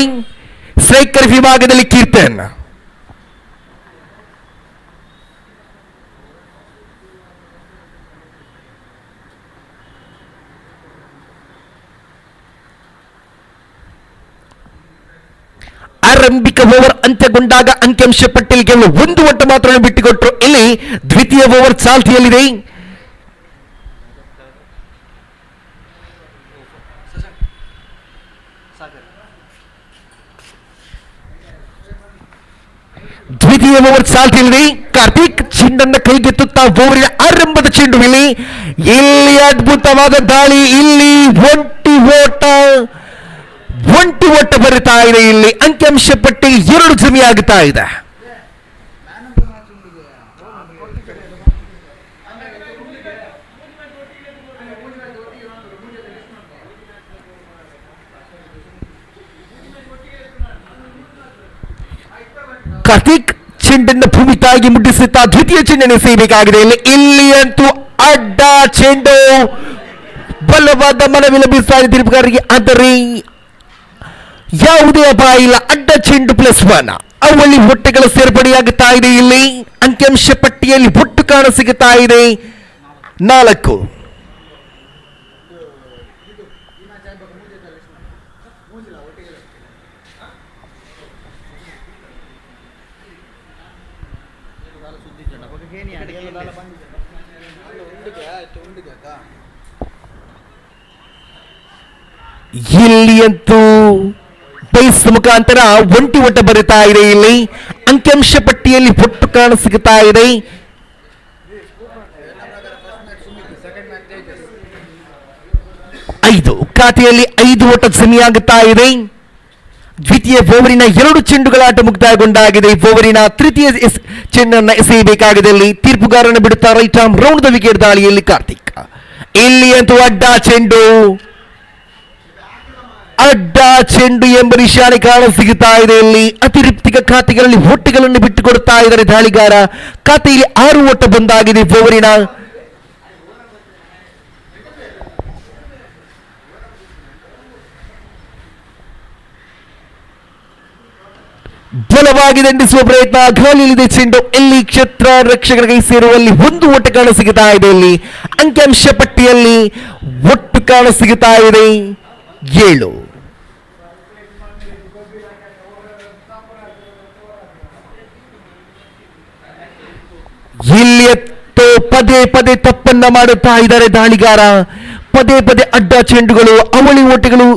ಸ್ಟ್ರೈಕರ್ ವಿಭಾಗದಲ್ಲಿ ಕೀರ್ತನ್. ಆರಂಭಿಕ ಓವರ್ ಅಂತ್ಯಗೊಂಡಾಗ ಅಂಕಿಅಂಶ ಪಟ್ಟಿಯಲ್ಲಿ ಕೇವಲ ಒಂದು ಓಟ ಮಾತ್ರ ಬಿಟ್ಟುಕೊಟ್ಟರು. ಇಲ್ಲಿ ದ್ವಿತೀಯ ಓವರ್ ಚಾಲ್ತಿಯಲ್ಲಿದೆ. ದ್ವಿತೀಯ ಓವರ್ ಚಾಲ್ತಿಯಲ್ಲಿದೆ. ಕಾರ್ತಿಕ್ ಚೆಂಡನ್ನು ಕೈಗೆತ್ತುತ್ತಾ ಓವರಿನ ಆರಂಭದ ಚೆಂಡು. ಇಲ್ಲಿ ಅದ್ಭುತವಾದ ದಾಳಿ. ಇಲ್ಲಿ ಒಂಟಿ ಓಟ ಬರುತ್ತಾ ಇದೆ. ಇಲ್ಲಿ ಅಂಕಿಅಂಶ ಪಟ್ಟಿ 2 ಜಮಿಯಾಗುತ್ತಾ ಇದೆ. ಕಾರ್ತಿಕ್ ಚೆಂಡನ್ನು ಭೂಮಿ ತಾಯಿಗೆ ಮುಟ್ಟಿಸುತ್ತಾ ದ್ವಿತೀಯ ಚೆಂಡನ್ನು ಸೇಯಬೇಕಾಗಿದೆ. ಇಲ್ಲಿ ಅಂತೂ ಅಡ್ಡ ಚೆಂಡು, ಬಲವಾದ ಮನವಿ ಲಭಿಸ್ತಾ ಇದೆ ತೀರ್ಪುಗಾರರಿಗೆ. ಆದರೆ ಯಾವುದೇ ಅಪಾಯ ಇಲ್ಲ. ಅಡ್ಡ ಚೆಂಡು +1 ಅವಳಿ ಹೊಟ್ಟೆಗಳ ಸೇರ್ಪಡೆಯಾಗುತ್ತಾ ಇದೆ. ಇಲ್ಲಿ ಅಂಕಿಅಂಶ ಪಟ್ಟಿಯಲ್ಲಿ ಒಟ್ಟು ಕಾಣಸಿಗುತ್ತಾ ಇದೆ 4. ಇಲ್ಲಿಯಂತೂ ಬೈಸ್ ಮುಖಾಂತರ ಒಂಟಿ ಒಟ್ಟ ಬರುತ್ತಾ ಇದೆ. ಇಲ್ಲಿ ಅಂಕಿಅಂಶ ಪಟ್ಟಿಯಲ್ಲಿ ಒಟ್ಟು ಕಾಣಸಿಗುತ್ತಾ ಇದೆ. ಐದು ಖಾತೆಯಲ್ಲಿ 5 ಓಟ ಜಮೆಯಾಗುತ್ತಾ ಇದೆ. ದ್ವಿತೀಯ ಓವರಿನ 2 ಚೆಂಡುಗಳ ಆಟ ಮುಕ್ತಾಯಗೊಂಡಾಗಿದೆ. ಓವರಿನ ತೃತೀಯ ಚೆಂಡನ್ನು ಎಸೆಯಬೇಕಾಗಿದೆ. ಇಲ್ಲಿ ತೀರ್ಪುಗಾರನ ಬಿಡುತ್ತಾ right arm round the wicket ದಾಳಿಯಲ್ಲಿ ಕಾರ್ತಿಕ್. ಇಲ್ಲಿ ಅಂತೂ ಅಡ್ಡ ಚೆಂಡು ಎಂಬ ನಿಶಾನೆ ಕಾಣಸಿಗುತ್ತಾ ಇದೆ. ಇಲ್ಲಿ ಅತಿರಿಕ್ತ ಖಾತೆಗಳಲ್ಲಿ ಒಟ್ಟುಗಳನ್ನು ಬಿಟ್ಟುಕೊಡುತ್ತಾ ಇದ್ದಾರೆ ದಾಳಿಗಾರ. ಖಾತೆಯಲ್ಲಿ 6 ಓಟ ಬಂದಾಗಿದೆ. ಓವರಿನ ಬಲವಾಗಿ ದಂಡಿಸುವ ಪ್ರಯತ್ನ, ಗಾಳಿಯಲ್ಲಿದೆ ಚೆಂಡು. ಇಲ್ಲಿ ಕ್ಷೇತ್ರ ರಕ್ಷಕರ ಕೈ ಸೇರುವಲ್ಲಿ 1 ಓಟ ಕಾಣಸಿಗುತ್ತಾ ಇದೆ. ಇಲ್ಲಿ ಅಂಕಿಅಂಶ ಪಟ್ಟಿಯಲ್ಲಿ ಒಟ್ಟು ಕಾಣಸಿಗುತ್ತಾ ಇದೆ 7. ಇಲ್ಲಿ ಪದೇ ಪದೇ ತಪ್ಪನ್ನ ಮಾಡುತ್ತಾ ಇದ್ದಾರೆ ದಾಳಿಗಾರ. ಪದೇ ಪದೇ ಅಡ್ಡ ಚೆಂಡುಗಳು, ಅವಳಿ ಓಟಗಳು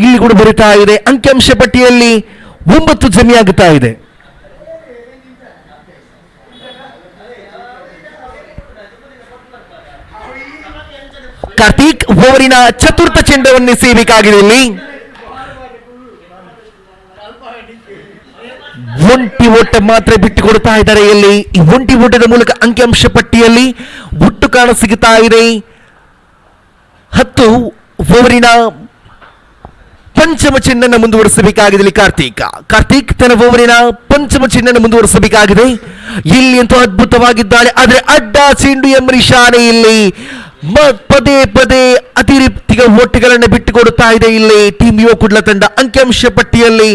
ಇಲ್ಲಿ ಕೂಡ ಬರುತ್ತಾ ಇದೆ. ಅಂಕಿಅಂಶ ಪಟ್ಟಿಯಲ್ಲಿ 9 ಜಮೆಯಾಗುತ್ತಾ ಇದೆ. ಕಾರ್ತಿಕ್ ಓವರಿನ ಚತುರ್ಥ ಚೆಂಡವನ್ನು ಎಸೆಯಬೇಕಾಗಿದೆ. ಇಲ್ಲಿ ಒಂಟಿ ಓಟ ಮಾತ್ರ ಬಿಟ್ಟುಕೊಡ್ತಾ ಇದ್ದಾರೆ. ಇಲ್ಲಿ ಈ ಒಂಟಿ ಓಟದ ಮೂಲಕ ಅಂಕಿಅಂಶ ಪಟ್ಟಿಯಲ್ಲಿ ಒಟ್ಟು ಕಾಣಸಿಗುತ್ತಾ ಇದೆ 10. ಓವರಿನ ಪಂಚಮ ಚೆಂಡನ್ನು ಮುಂದುವರಿಸಬೇಕಾಗಿದೆ. ಇಲ್ಲಿ ಕಾರ್ತಿಕ್ ತನ್ನ ಓವರಿನ ಪಂಚಮ ಚೆಂಡನ್ನು ಮುಂದುವರಿಸಬೇಕಾಗಿದೆ. ಇಲ್ಲಿ ಅಂತೂ ಅದ್ಭುತವಾಗಿದ್ದಾಳೆ, ಆದರೆ ಅಡ್ಡ ಚೆಂಡು ಎಂಬ ನಿಶಾನೆ ಇಲ್ಲಿ ಪದೇ ಪದೇ ಅತಿರಿಕ್ತ ಓಟಗಳನ್ನು ಬಿಟ್ಟುಕೊಡುತ್ತಾ ಇದೆ. ಇಲ್ಲಿ ಟೀಮ್ ಯುವ ಕುಡ್ಲ ತಂಡ ಅಂಕಿಅಂಶ ಪಟ್ಟಿಯಲ್ಲಿ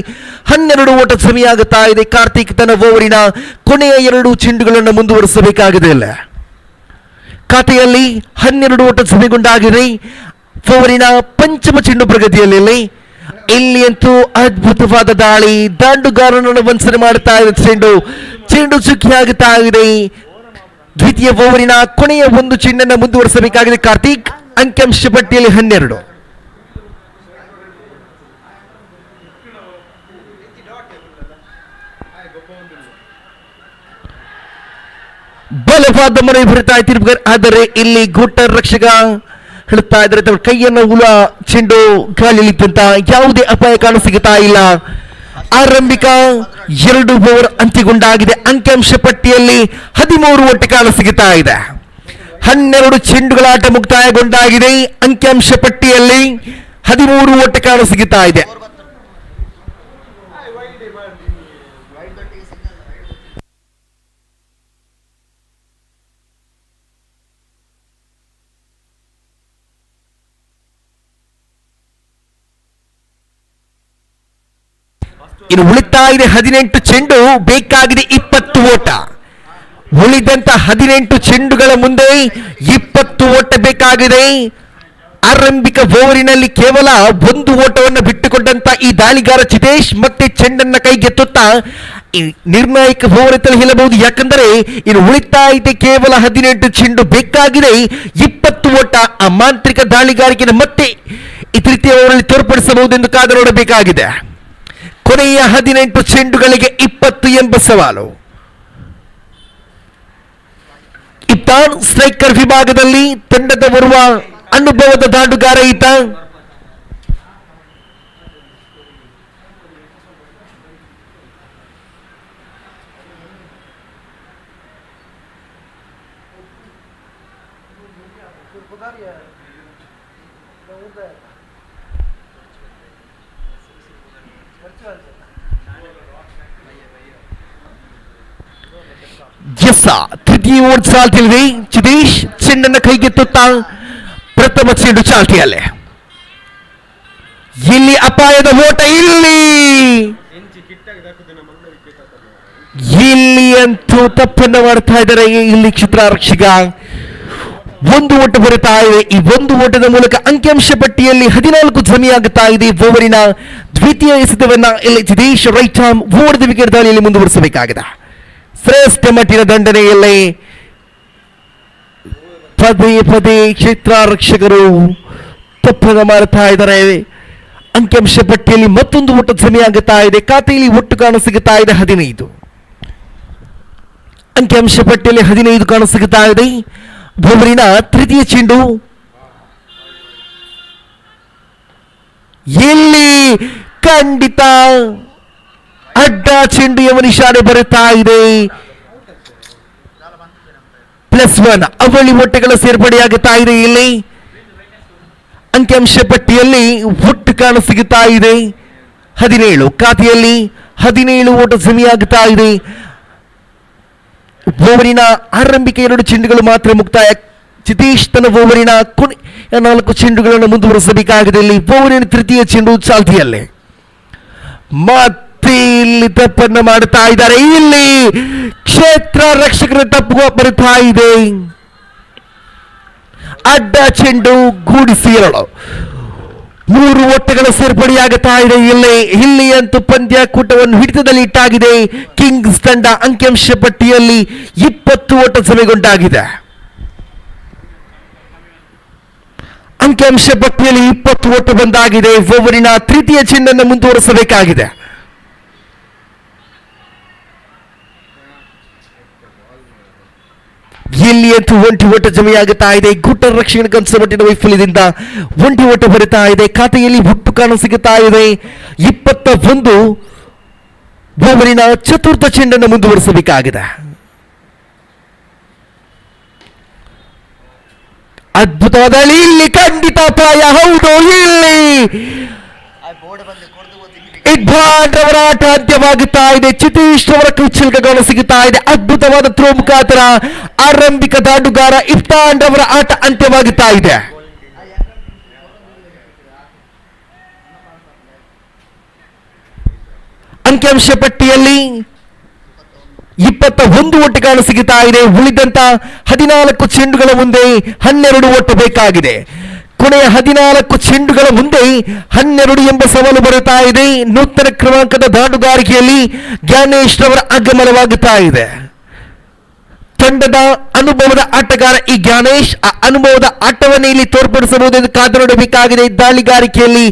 12 ಓಟ ಜಮೆಯಾಗುತ್ತಾ ಇದೆ. ಕಾರ್ತಿಕ್ ತನ್ನ ಓವರಿನ ಕೊನೆಯ 2 ಚೆಂಡುಗಳನ್ನು ಮುಂದುವರಿಸಬೇಕಾಗಿದೆ. ಇಲ್ಲ ಖಾತೆಯಲ್ಲಿ 12 ಓಟ ಜಮೆಗೊಂಡಾಗಿದೆ. ಓವರಿನ ಪಂಚಮ ಚೆಂಡು ಪ್ರಗತಿಯಲ್ಲಿ ಇಲ್ಲಿ ಅಂತೂ ಅದ್ಭುತವಾದ ದಾಳಿ, ದಾಂಡುಗಾರನನ್ನು ವಂಚನೆ ಮಾಡುತ್ತಾ ಇದೆ. ಚೆಂಡು ಚುಕ್ಕಿಯಾಗುತ್ತಾ ಇದೆ. ದ್ವಿತೀಯ ಓವರಿನ ಕೊನೆಯ 1 ಚೆಂಡನ್ನು ಮುಂದುವರಿಸಬೇಕಾಗಿದೆ. ಕಾರ್ತಿಕ್ ಅಂಕಿಅಂಶ ಪಟ್ಟಿಯಲ್ಲಿ 12. ಬಲವಾದ ಮನೆ ಬರುತ್ತಾ ಇರ್ತಾರೆ. ಆದರೆ ಇಲ್ಲಿ ಗೋಟರ್ ರಕ್ಷಕ ಹೇಳುತ್ತಾ ಇದ್ದಾರೆ ಕೈಯನ್ನು ಹುಳ ಚೆಂಡು ಗಾಳಿಯಲ್ಲಿ ಬಂತ ಯಾವುದೇ ಅಪಾಯ ಕಾಣಸಿಗುತ್ತಾ ಇಲ್ಲ. ಆರಂಭಿಕ 2 ಓವರ್ ಅಂತ್ಯಗೊಂಡಾಗಿದೆ. ಅಂಕಿಅಂಶ ಪಟ್ಟಿಯಲ್ಲಿ 13 ಓಟ ಕಾಣಸಿಗುತ್ತಾ ಇದೆ. 12 ಚೆಂಡುಗಳ ಆಟ ಮುಕ್ತಾಯಗೊಂಡಾಗಿದೆ. ಅಂಕಿಅಂಶ ಪಟ್ಟಿಯಲ್ಲಿ 13 ಓಟ ಕಾಣಸಿಗುತ್ತಾ ಇದೆ. ಇನ್ನು ಉಳಿತಾ ಇದೆ 18 ಚೆಂಡು, ಬೇಕಾಗಿದೆ 20 ಓಟ. ಉಳಿದಂತ 18 ಚೆಂಡುಗಳ ಮುಂದೆ 20 ಓಟ ಬೇಕಾಗಿದೆ. ಆರಂಭಿಕ ಓವರಿನಲ್ಲಿ ಕೇವಲ 1 ಓಟವನ್ನು ಬಿಟ್ಟುಕೊಂಡಂತ ಈ ದಾಳಿಗಾರ ಚಿತೇಶ್ ಮತ್ತೆ ಚೆಂಡನ್ನ ಕೈಗೆತ್ತುತ್ತಾ ನಿರ್ಣಾಯಕ ಓವರ್ ಅಂತ ಹೇಳಬಹುದು. ಯಾಕಂದರೆ ಇನ್ನು ಉಳಿತಾ ಇದೆ ಕೇವಲ 18 ಚೆಂಡು, ಬೇಕಾಗಿದೆ 20 ಓಟ. ಆ ಮಾಂತ್ರಿಕ ದಾಳಿಗಾರಿಕೆಯನ್ನು ಮತ್ತೆ ಈ ತೃತೀಯ ಓವರಲ್ಲಿ ತೋರ್ಪಡಿಸಬಹುದೆಂದು ಕಾದು ನೋಡಬೇಕಾಗಿದೆ. ಕೊನೆಯ 18 ಚೆಂಡುಗಳಿಗೆ 20 ಎಂಬ ಸವಾಲು. ಇಪ್ತಾನ್ ಸ್ಟ್ರೈಕರ್ ವಿಭಾಗದಲ್ಲಿ ತಂಡದ ಬರುವ ಅನುಭವದ ದಾಂಡುಗಾರ ಈತ. ತೃತೀಯ ಓವರ್ ಚಾಲ್ತಿಯಲ್ಲಿ ಚಿತೇಶ್ ಚೆಂಡನ್ನು ಕೈಗೆತ್ತುತ್ತಾ ಪ್ರಥಮ ಚೆಂಡು ಚಾಲ್ತಿಯಲ್ಲೇ. ಇಲ್ಲಿ ಅಪಾಯದ ಓಟ, ಇಲ್ಲಿ ಅಂತೂ ತಪ್ಪನ್ನು ಮಾಡ್ತಾ ಇದ್ದಾರೆ ಇಲ್ಲಿ ಕ್ಷೇತ್ರ ರಕ್ಷಕ. 1 ಓಟ ಬರುತ್ತಾ ಇದೆ. ಈ 1 ಓಟದ ಮೂಲಕ ಅಂಕಿಅಂಶ ಪಟ್ಟಿಯಲ್ಲಿ 14 ಜಮೆಯಾಗುತ್ತಾ ಇದೆ. ಓವರಿನ ದ್ವಿತೀಯ ಎಸೆತವನ್ನ ಇಲ್ಲಿ Chitesh right arm over the wicket ದಾಳಿಯಲ್ಲಿ ಮುಂದುವರಿಸಬೇಕಾಗಿದೆ. ಶ್ರೇಷ್ಠ ಮಟ್ಟಿನ ದಂಡನೆಯಲ್ಲಿ ಪದೇ ಪದೇ ಕ್ಷೇತ್ರಾರಕ್ಷಕರು ತಪ್ಪನ್ನು ಮಾಡ್ತಾ ಇದ್ದಾರೆ. ಅಂಕಿಅಂಶ ಪಟ್ಟಿಯಲ್ಲಿ ಮತ್ತೊಂದು ಒಟ್ಟು ಸಮಯ ಆಗುತ್ತಾ ಇದೆ. ಖಾತೆಯಲ್ಲಿ ಒಟ್ಟು ಕಾಣಸಿಗುತ್ತಾ ಇದೆ 15. ಅಂಕಿಅಂಶ ಪಟ್ಟಿಯಲ್ಲಿ 15 ಕಾಣಸಿಗುತ್ತಾ ಇದೆ. ಬೋಮರಿನ ತೃತೀಯ ಚೆಂಡು ಎಲ್ಲಿ ಖಂಡಿತ ಅಡ್ಡ ಚೆಂಡು ಎಂಬ ನಿಶಾನೆ ಬರುತ್ತಾ ಇದೆ. +1 ಅವಳಿ ಮೊಟ್ಟೆಗಳ ಸೇರ್ಪಡೆಯಾಗುತ್ತಾ ಇದೆ. ಇಲ್ಲಿ ಅಂಕಿಅಂಶ ಪಟ್ಟಿಯಲ್ಲಿ ಒಟ್ಟು ಕಾಣಸಿಗುತ್ತಾ ಇದೆ 17. ಖಾತೆಯಲ್ಲಿ 17 ಓಟ ಸಮಯಾಗುತ್ತಾ ಇದೆ. ಓವರಿನ ಆರಂಭಿಕ 2 ಚೆಂಡುಗಳು ಮಾತ್ರ ಮುಕ್ತಾಯ. ಚಿತೇಶ್ ತನ್ನ ಓವರಿನ ಕೊನೆಯ 4 ಚೆಂಡುಗಳನ್ನು ಮುಂದುವರಿಸಬೇಕಾಗಿದೆ. ಇಲ್ಲಿ ಓವರಿನ ತೃತೀಯ ಚೆಂಡು ಚಾಲ್ತಿಯಲ್ಲೇ ಮತ್ತೆ ಇಲ್ಲಿ ತಪ್ಪನ್ನು ಮಾಡುತ್ತಾ ಇದ್ದಾರೆ. ಇಲ್ಲಿ ಕ್ಷೇತ್ರ ರಕ್ಷಕರ ತಪ್ಪು ಬರುತ್ತಾ ಇದೆ. ಅಡ್ಡ ಚೆಂಡು ಗೂಡಿಸಿ 2 3 ಓಟಗಳ ಸೇರ್ಪಡೆಯಾಗುತ್ತಾ ಇದೆ. ಇಲ್ಲಿ ಅಂತೂ ಪಂದ್ಯಾಕೂಟವನ್ನು ಹಿಡಿತದಲ್ಲಿ ಇಟ್ಟಾಗಿದೆ ಕಿಂಗ್ಸ್ ತಂಡ. ಅಂಕಿಅಂಶ ಪಟ್ಟಿಯಲ್ಲಿ 20 ಓಟ ಸಮಯಗೊಂಡಾಗಿದೆ. ಅಂಕಿಅಂಶ ಪಟ್ಟಿಯಲ್ಲಿ 20 ಓಟ ಬಂದಾಗಿದೆ. ಓವರಿನ ತೃತೀಯ ಚೆಂಡನ್ನು ಮುಂದುವರಿಸಬೇಕಾಗಿದೆ. ಇಲ್ಲಿ ಅಂತೂ ಒಂಟಿ ಓಟ ಜಮೆಯಾಗುತ್ತಾ ಇದೆ. ಗುಟ್ಟ ರಕ್ಷಣೆ ಕನಸಮಟ್ಟಿನ ವೈಫಲ್ಯದಿಂದ ಒಂಟಿ ಓಟ ಬರುತ್ತಾ ಇದೆ. ಖಾತೆಯಲ್ಲಿ ಒಟ್ಟು ಕಾಣಸಿಗುತ್ತಾ ಇದೆ 21. ಓವರಿನ ಚತುರ್ಥ ಚೆಂಡನ್ನು ಮುಂದುವರಿಸಬೇಕಾಗಿದೆ. ಅದ್ಭುತವಾದ ಇಲ್ಲಿ ಖಂಡಿತ ಅಪಾಯ. ಹೌದು, ಇಲ್ಲಿ ಇಡ್ಬಾಂಡ್ ಅವರ ಆಟ ಅಂತ್ಯವಾಗುತ್ತಾ ಇದೆ. ಚಿತೇಶ್ ಅವರ ಕೈಚಲ್ಕ ಕಾಣಸಿಗುತ್ತಾ ಇದೆ. ಅದ್ಭುತವಾದ ಥ್ರೋ ಮುಖಾಂತರ ಆರಂಭಿಕ ದಾಂಡುಗಾರ ಇಫ್ತಾಂಡ್ ಅವರ ಆಟ ಅಂತ್ಯವಾಗುತ್ತಾ ಇದೆ. ಅಂಕಿಅಂಶ ಪಟ್ಟಿಯಲ್ಲಿ 21 ಓಟ ಕಾಣಸಿಗುತ್ತಾ ಇದೆ. ಉಳಿದಂತ 14 ಚೆಂಡುಗಳ ಮುಂದೆ 12 ಓಟ ಬೇಕಾಗಿದೆ. ಕೊನೆಯ 14 ಚೆಂಡುಗಳ ಮುಂದೆ 12 ಎಂಬ ಸವಾಲು ಬರುತ್ತಾ ಇದೆ. ನೂತನ ಕ್ರಮಾಂಕದ ದಾಂಡುಗಾರಿಕೆಯಲ್ಲಿ ಜ್ಞಾನೇಶ್ ರವರ ಆಗಮನವಾಗುತ್ತಾ ಇದೆ. ತಂಡದ ಅನುಭವದ ಆಟಗಾರ ಈ ಜ್ಞಾನೇಶ್ ಆ ಅನುಭವದ ಆಟವನ್ನು ಇಲ್ಲಿ ತೋರ್ಪಡಿಸಬಹುದೆಂದು ಕಾದು ನೋಡಬೇಕಾಗಿದೆ. ದಾಳಿಗಾರಿಕೆಯಲ್ಲಿ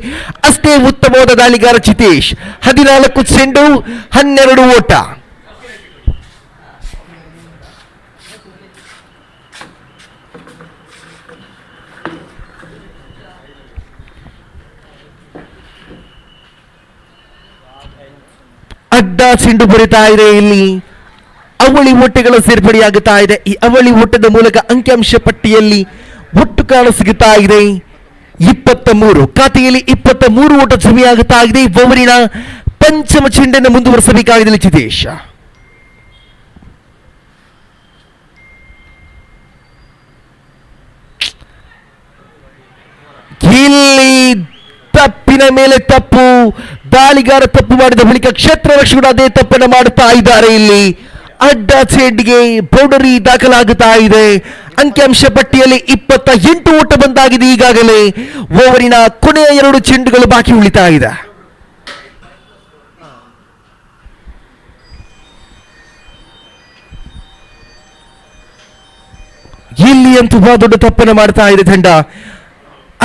ಅಷ್ಟೇ ಉತ್ತಮವಾದ ದಾಳಿಗಾರ ಚಿತೇಶ್. 14 ಚೆಂಡು 12 ಓಟ. ಅಡ್ಡ ಚೆಂಡು ಬರುತ್ತಾ ಇದೆ. ಇಲ್ಲಿ ಅವಳಿ ಓಟಗಳ ಸೇರ್ಪಡೆಯಾಗುತ್ತಾ ಇದೆ. ಈ ಅವಳಿ ಓಟದ ಮೂಲಕ ಅಂಕಿಅಂಶ ಪಟ್ಟಿಯಲ್ಲಿ ಒಟ್ಟು ಕಾಣಸಿಗುತ್ತಾ ಇದೆ 23. ಖಾತೆಯಲ್ಲಿ 23 ಓಟ ಜಮೆಯಾಗುತ್ತಾ ಇದೆ. ಓವರಿನ ಪಂಚಮ ಚೆಂಡನ್ನು ಮುಂದುವರಿಸಬೇಕಾಗಿದೆ ಚಿತೇಶ್. ಇಲ್ಲಿ ತಪ್ಪಿನ ಮೇಲೆ ತಪ್ಪು. ದಾಳಿಗಾರ ತಪ್ಪು ಮಾಡಿದ ಬಳಿಕ ಕ್ಷೇತ್ರ ರಕ್ಷಕರು ಅದೇ ತಪ್ಪನ್ನು ಮಾಡುತ್ತಾ ಇದ್ದಾರೆ. ಇಲ್ಲಿ ಅಡ್ಡ ಚೆಂಡಿಗೆ ಬೌಂಡರಿ ದಾಖಲಾಗುತ್ತಾ ಇದೆ. ಅಂಕಿಅಂಶ ಪಟ್ಟಿಯಲ್ಲಿ 28 ಓಟ ಬಂದಾಗಿದೆ. ಈಗಾಗಲೇ ಓವರಿನ ಕೊನೆಯ 2 ಚೆಂಡುಗಳು ಬಾಕಿ ಉಳಿತಾ ಇದೆ. ಇಲ್ಲಿ ಅಂತೂ ದೊಡ್ಡ ತಪ್ಪನ್ನು ಮಾಡ್ತಾ ಇದೆ ತಂಡ.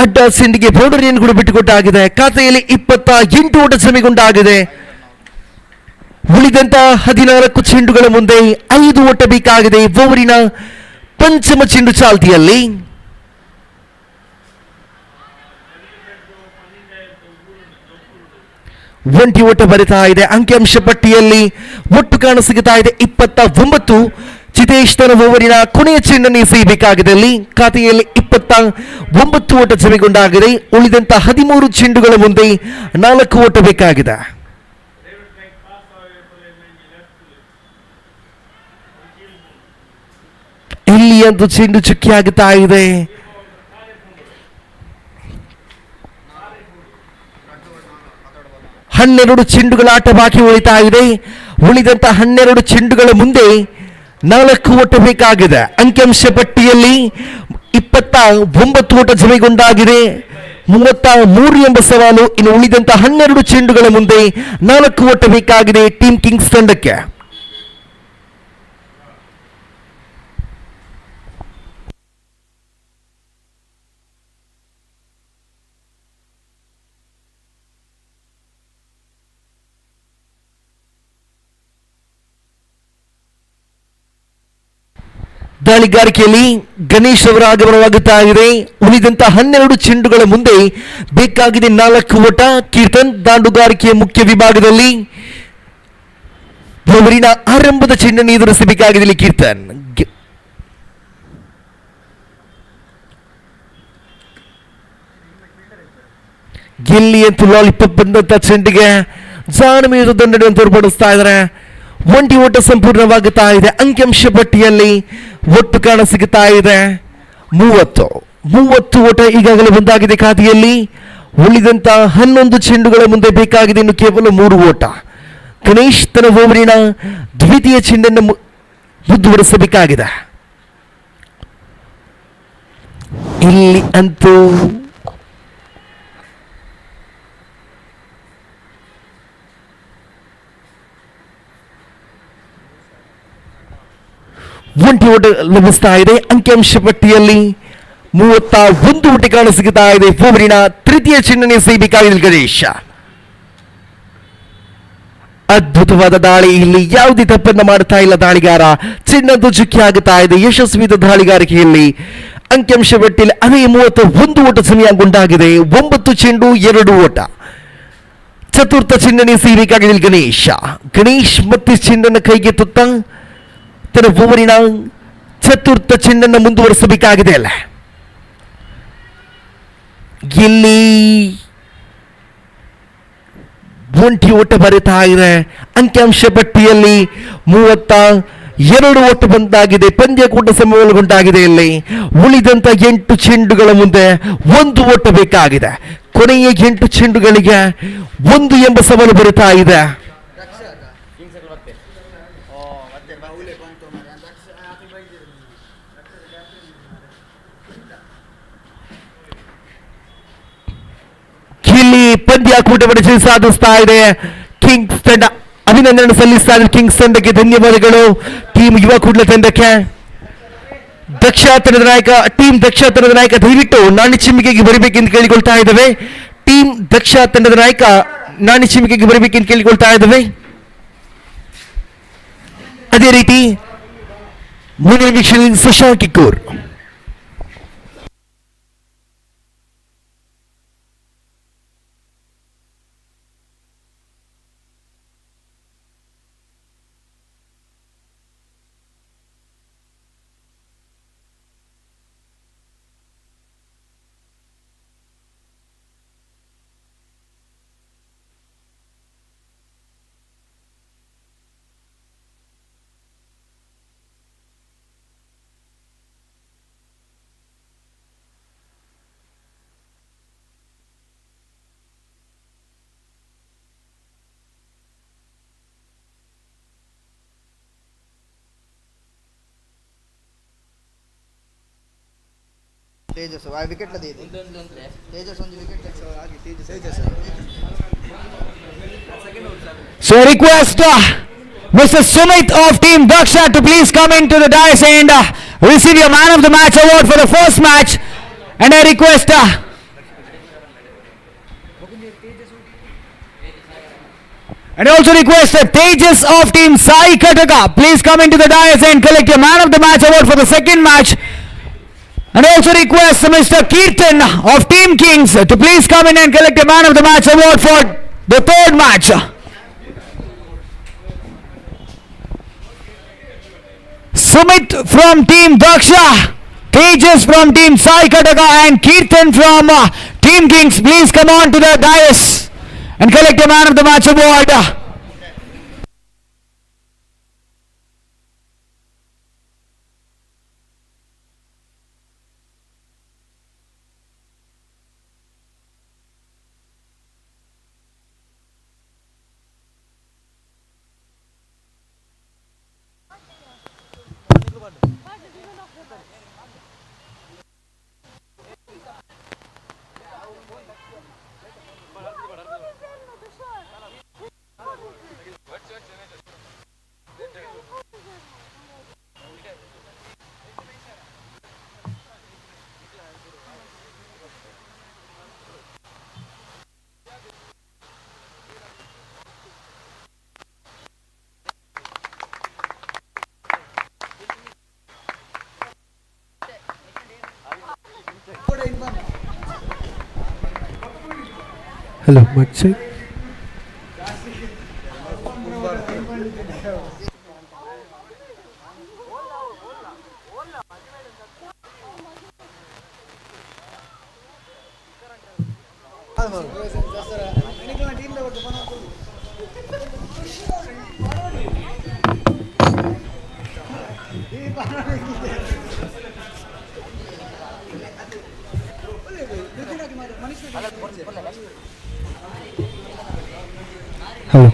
ಅಡ್ಡ ಚೆಂಡಿಗೆ ಬೌಂಡರಿಯನ್ನು ಕೂಡ ಬಿಟ್ಟುಕೊಟ್ಟಾಗಿದೆ. ಖಾತೆಯಲ್ಲಿ 28 ಓಟ ಸಮಯಗೊಂಡಾಗಿದೆ. ಉಳಿದಂತ 14 ಚೆಂಡುಗಳ ಮುಂದೆ 5 ಓಟ ಬೇಕಾಗಿದೆ. ಓವರಿನ ಪಂಚಮ ಚೆಂಡು ಚಾಲ್ತಿಯಲ್ಲಿ ಒಂಟಿ ಓಟ ಬರುತ್ತಾ ಇದೆ. ಅಂಕಿಅಂಶ ಪಟ್ಟಿಯಲ್ಲಿ ಒಟ್ಟು ಕಾಣಸಿಗುತ್ತಾ ಇದೆ 29. ಚಿತೇಶ್ ತನ್ನ ಓವರಿನ ಕೊನೆಯ ಚೆಂಡನ್ನು ಎಸೆಯಬೇಕಾಗಿದೆ. ಅಲ್ಲಿ ಖಾತೆಯಲ್ಲಿ 29 ಓಟ ಜಮೆಗೊಂಡಾಗಿದೆ. ಉಳಿದಂತ 13 ಚೆಂಡುಗಳ ಮುಂದೆ 4 ಓಟ ಬೇಕಾಗಿದೆ. ಇಲ್ಲಿ ಒಂದು ಚೆಂಡು ಚುಕ್ಕಿ ಆಗುತ್ತಾ ಇದೆ. ಹನ್ನೆರಡು ಚೆಂಡುಗಳ ಆಟ ಬಾಕಿ ಉಳಿತಾ ಇದೆ. ಉಳಿದಂತ 12 ಚೆಂಡುಗಳ ಮುಂದೆ 4 ಓಟ ಬೇಕಾಗಿದೆ. ಅಂಕಿಅಂಶ ಪಟ್ಟಿಯಲ್ಲಿ 29 ಓಟ ಜಮೆಗೊಂಡಾಗಿದೆ. 33 ಎಂಬ ಸವಾಲು. ಇನ್ನು ಉಳಿದಂತ 12 ಚೆಂಡುಗಳ ಮುಂದೆ 4 ಓಟ ಬೇಕಾಗಿದೆ ಟೀಮ್ ಕಿಂಗ್ಸ್ ತಂಡಕ್ಕೆ. ದಾಳಿಗಾರಿಕೆಯಲ್ಲಿ ಗಣೇಶ್ ಅವರ ಆಗಮನವಾಗುತ್ತಾ ಇದೆ. ಉಳಿದಂತ 12 ಚೆಂಡುಗಳ ಮುಂದೆ ಬೇಕಾಗಿದೆ 4 ಓಟ. ಕೀರ್ತನ್ ದಾಂಡುಗಾರಿಕೆಯ ಮುಖ್ಯ ವಿಭಾಗದಲ್ಲಿ ಓವರಿನ ಆರಂಭದ ಚೆಂಡನ್ನು ಎದುರಿಸಬೇಕಾಗಿದೆ ಕೀರ್ತನ್. ಗೆಲ್ಲಿ ಅಂತೂ ಲಾಲಿಪಾಪ್ ಬಂದಂತ ಚೆಂಡಿಗೆ ಜಾಣಮೀರು ದಂಡನೆಯನ್ನು ತೋರ್ಪಡಿಸ್ತಾ ಇದ್ದಾರೆ. ಒಂಟಿ ಓಟ ಸಂಪೂರ್ಣವಾಗುತ್ತಾ ಇದೆ. ಅಂಕಿಅಂಶ ಪಟ್ಟಿಯಲ್ಲಿ ಒಟ್ಟು ಕಾಣ ಸಿಗುತ್ತಾ ಇದೆ 30 ಓಟ ಈಗಾಗಲೇ ಬಂದಾಗಿದೆ ಖಾತೆಯಲ್ಲಿ. ಉಳಿದಂತ 11 ಚೆಂಡುಗಳ ಮುಂದೆ ಬೇಕಾಗಿದೆ ಇನ್ನು ಕೇವಲ 3 ಓಟ. ಗಣೇಶ್ ತನ್ನ ಓವರಿನ ದ್ವಿತೀಯ ಚೆಂಡನ್ನು ಮುಂದುವರಿಸಬೇಕಾಗಿದೆ. ಇಲ್ಲಿ ಅಂತೂ ಒಂಟಿ ಓಟ ಲಭಿಸ್ತಾ ಇದೆ. ಅಂಕಿಅಂಶ ಪಟ್ಟಿಯಲ್ಲಿ 31 ಓಟ ಕಾಣ ಸಿಗುತ್ತಾ ಇದೆ. ಓವರಿನ ತೃತೀಯ ಚೆಂಡನ್ನು ಎಸೆಯಬೇಕಾಗಿದೆ ಗಣೇಶ್. ಅದ್ಭುತವಾದ ದಾಳಿ. ಇಲ್ಲಿ ಯಾವುದೇ ತಪ್ಪನ್ನ ಮಾಡ್ತಾ ಇಲ್ಲ ದಾಳಿಗಾರ. ಚೆಂಡಂತೂ ಚುಕ್ಕಿ ಆಗುತ್ತಾ ಇದೆ. ಯಶಸ್ವಿ ದಾಳಿಗಾರಿಕೆಯಲ್ಲಿ ಅಂಕಿಅಂಶ ಪಟ್ಟಿಯಲ್ಲಿ ಅದೇ 31 ಓಟ ಸಮಯಗೊಂಡಾಗಿದೆ. 9 ಚೆಂಡು 2 ಓಟ. ಚತುರ್ಥ ಚೆಂಡನ್ನು ಎಸೆಯಬೇಕಾಗಿದೆ ಗಣೇಶ್ ಮತ್ತೆ ಚೆಂಡನ್ನು ಕೈಗೆತ್ತುತ್ತಾ ತನ್ನ ಓವರಿನ ಚತುರ್ಥ ಚೆಂಡನ್ನು ಮುಂದುವರಿಸಬೇಕಾಗಿದೆ. ಅಲ್ಲ ಇಲ್ಲಿ ಒಂಟಿ ಓಟ ಬರುತ್ತಾ ಇದೆ. ಅಂಕಿಅಂಶ ಪಟ್ಟಿಯಲ್ಲಿ 32 ಓಟ ಬಂದಾಗಿದೆ. ಪಂದ್ಯಕೂಟ ಸಮಯಗೊಂಡಾಗಿದೆ. ಇಲ್ಲಿ ಉಳಿದಂತ 8 ಚೆಂಡುಗಳ ಮುಂದೆ 1 ಓಟ ಬೇಕಾಗಿದೆ. ಕೊನೆಯ 8 ಚೆಂಡುಗಳಿಗೆ 1 ಎಂಬ ಸವಾಲು ಬರುತ್ತಾ ಇದೆ. ಇಲ್ಲಿ ಪಂದ್ಯಾಕೂಟವನ್ನು ಜಯ ಸಾಧಿಸ್ತಾ ಇದೆ ಕಿಂಗ್ಸ್ ತಂಡ. ಅಭಿನಂದನೆ ಸಲ್ಲಿಸ್ತಾ ಇದೆ ಕಿಂಗ್ಸ್ ತಂಡಕ್ಕೆ. ಧನ್ಯವಾದಗಳು ಟೀಮ್ ಯುವ ಕೂಡಲ ತಂಡಕ್ಕೆ. ದಕ್ಷ ತಂಡದ ನಾಯಕ ದಯವಿಟ್ಟು ನಾಣ್ಯ ಚಿಮ್ಮಿಕೆಗೆ ಬರಬೇಕೆಂದು ಕೇಳಿಕೊಳ್ತಾ ಇದ್ದೇವೆ. ಟೀಮ್ ದಕ್ಷ ತಂಡದ ನಾಯಕ ನಾಣ್ಯ ಚಿಮ್ಮಿಕೆಗೆ ಬರಬೇಕೆಂದು ಕೇಳಿಕೊಳ್ತಾ ಇದ್ದೇವೆ. ಅದೇ ರೀತಿ ಮುಂದಿನ ವೀಕ್ಷಣೆ ಸುಶಾಂತ್ ಕಿಕ್ಕೂರ್. ತೇಜಸ್ ವಿಕೆಟ್ ತೇಜಸ್ ಒಂದು ವಿಕೆಟ್ ಆಗಿ Tejas. So request Mr. Sumit of Team Daksha to please come into the dais and receive your Man of the Match award for the first match. And I request and I also request Tejas of Team Sai Kaka, please come into the dais and collect your Man of the Match award for the second match. And I also request Mr. Kirtan of Team Kings to please come in and collect a Man of the Match award for the third match. Sumit from Team Daksha, Tejas from Team Sai Kaka and Kirtan from Team Kings, please come on to the dais and collect a Man of the Match award. Hello, mic check. Hello.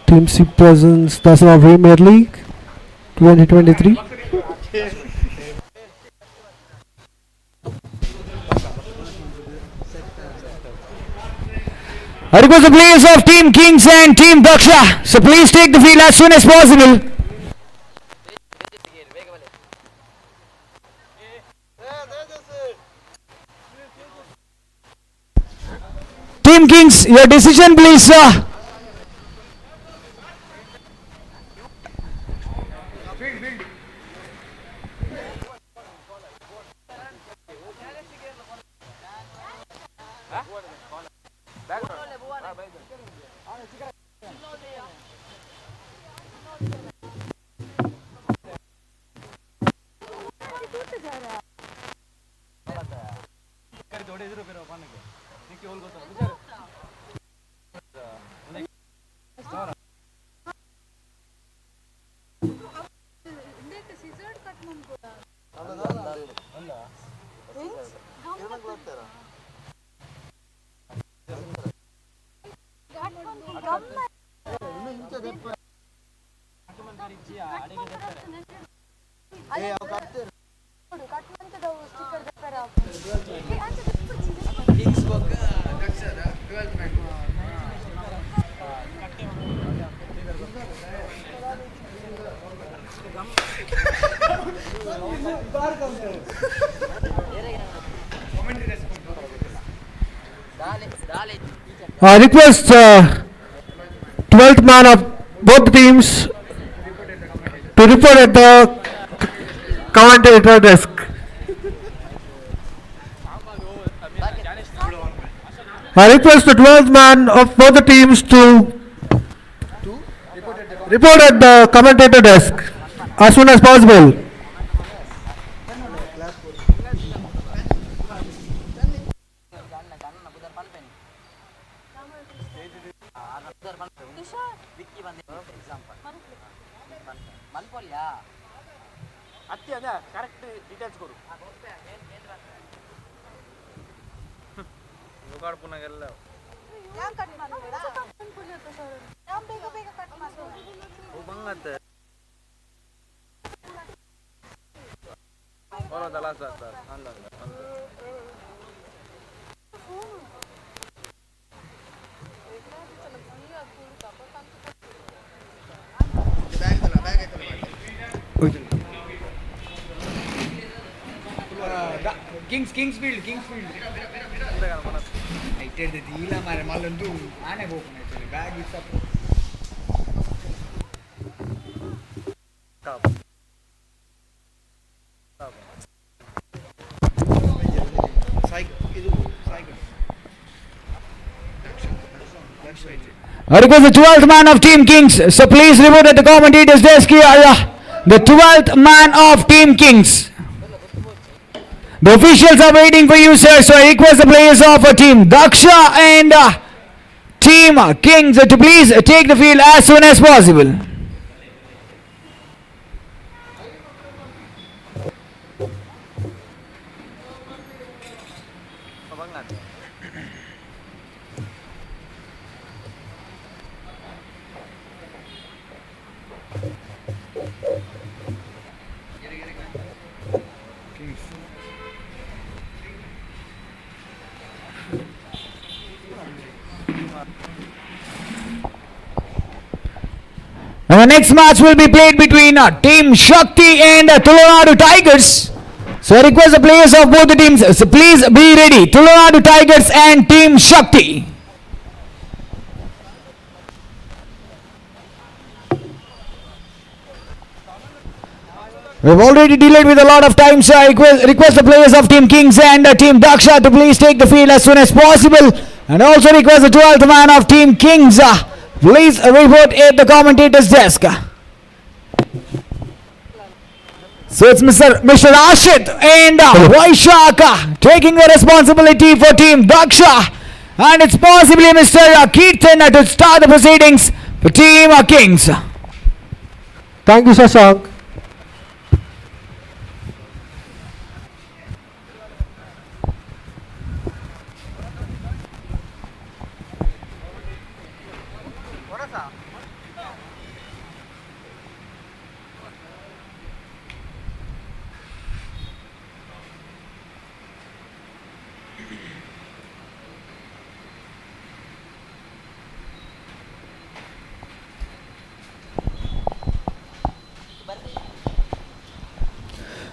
Team C presents Dasara Premier League 2023. I request the players of Team Kings and Team Daksha. So please take the field as soon as possible. Team Kings, your decision please, sir. I request 12th man of both the teams to report at the commentator desk. I request the 12th man of both the teams to report at the commentator desk as soon as possible. Kingsfield. I tell the deal, my Malandu, and I open it. Bag is up. I request the 12th man of Team Kings. So please report at the commentator's desk here. The 12th man of Team Kings. The officials are waiting for you, sir. So I request the players of Team Daksha and Team Kings to please take the field as soon as possible. Now the next match will be played between Team Shakti and Tulunadu Tigers. So I request the players of both the teams, so please be ready. Tulunadu Tigers and Team Shakti. We've already delayed with a lot of time, so I request the players of Team Kings and Team Daksha to please take the field as soon as possible. And also request the 12th man of Team Kings, please report at the commentator's desk. So it's Mr. Rashid and Vaishaka taking the responsibility for Team Daksha. And it's possibly Mr. Kirtan to start the proceedings for Team Kings. Thank you, Shashank.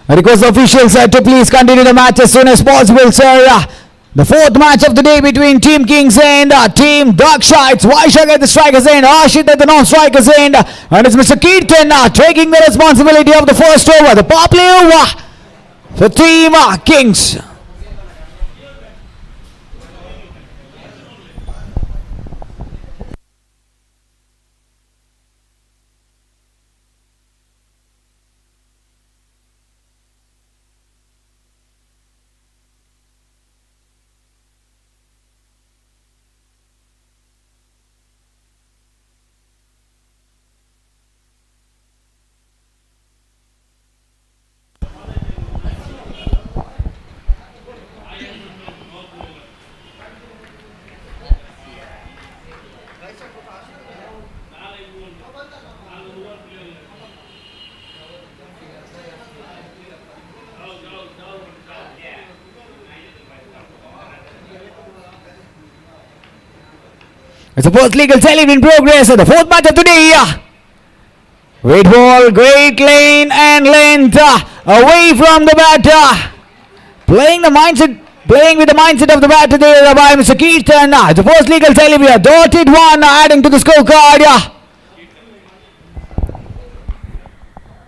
I request the officials to please continue the match as soon as possible, sir. The fourth match of the day between Team Kings and Team Daksha. It's Vaishak at the strikers end, Ashit at the non-strikers end, and it's Mr. Kirtan taking the responsibility of the first over. The power play over for Team Kings. It's the first legal tally in progress of the fourth match of the day. Great ball, great lane and length away from the batter. Playing with the mindset of the batter there by Mr. Kirtan. It's the first legal tally. We are dotted one adding to the scorecard.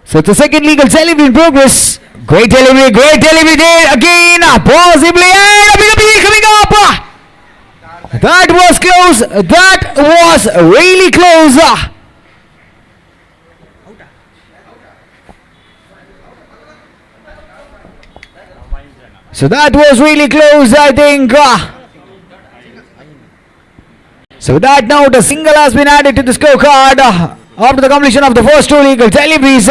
So it's the second legal tally in progress. Great delivery there again. Possibly and a big appeal coming up. That was close. That was really close. So that was really close, I think. So with that note, a single has been added to the scorecard after the completion of the first two legal deliveries.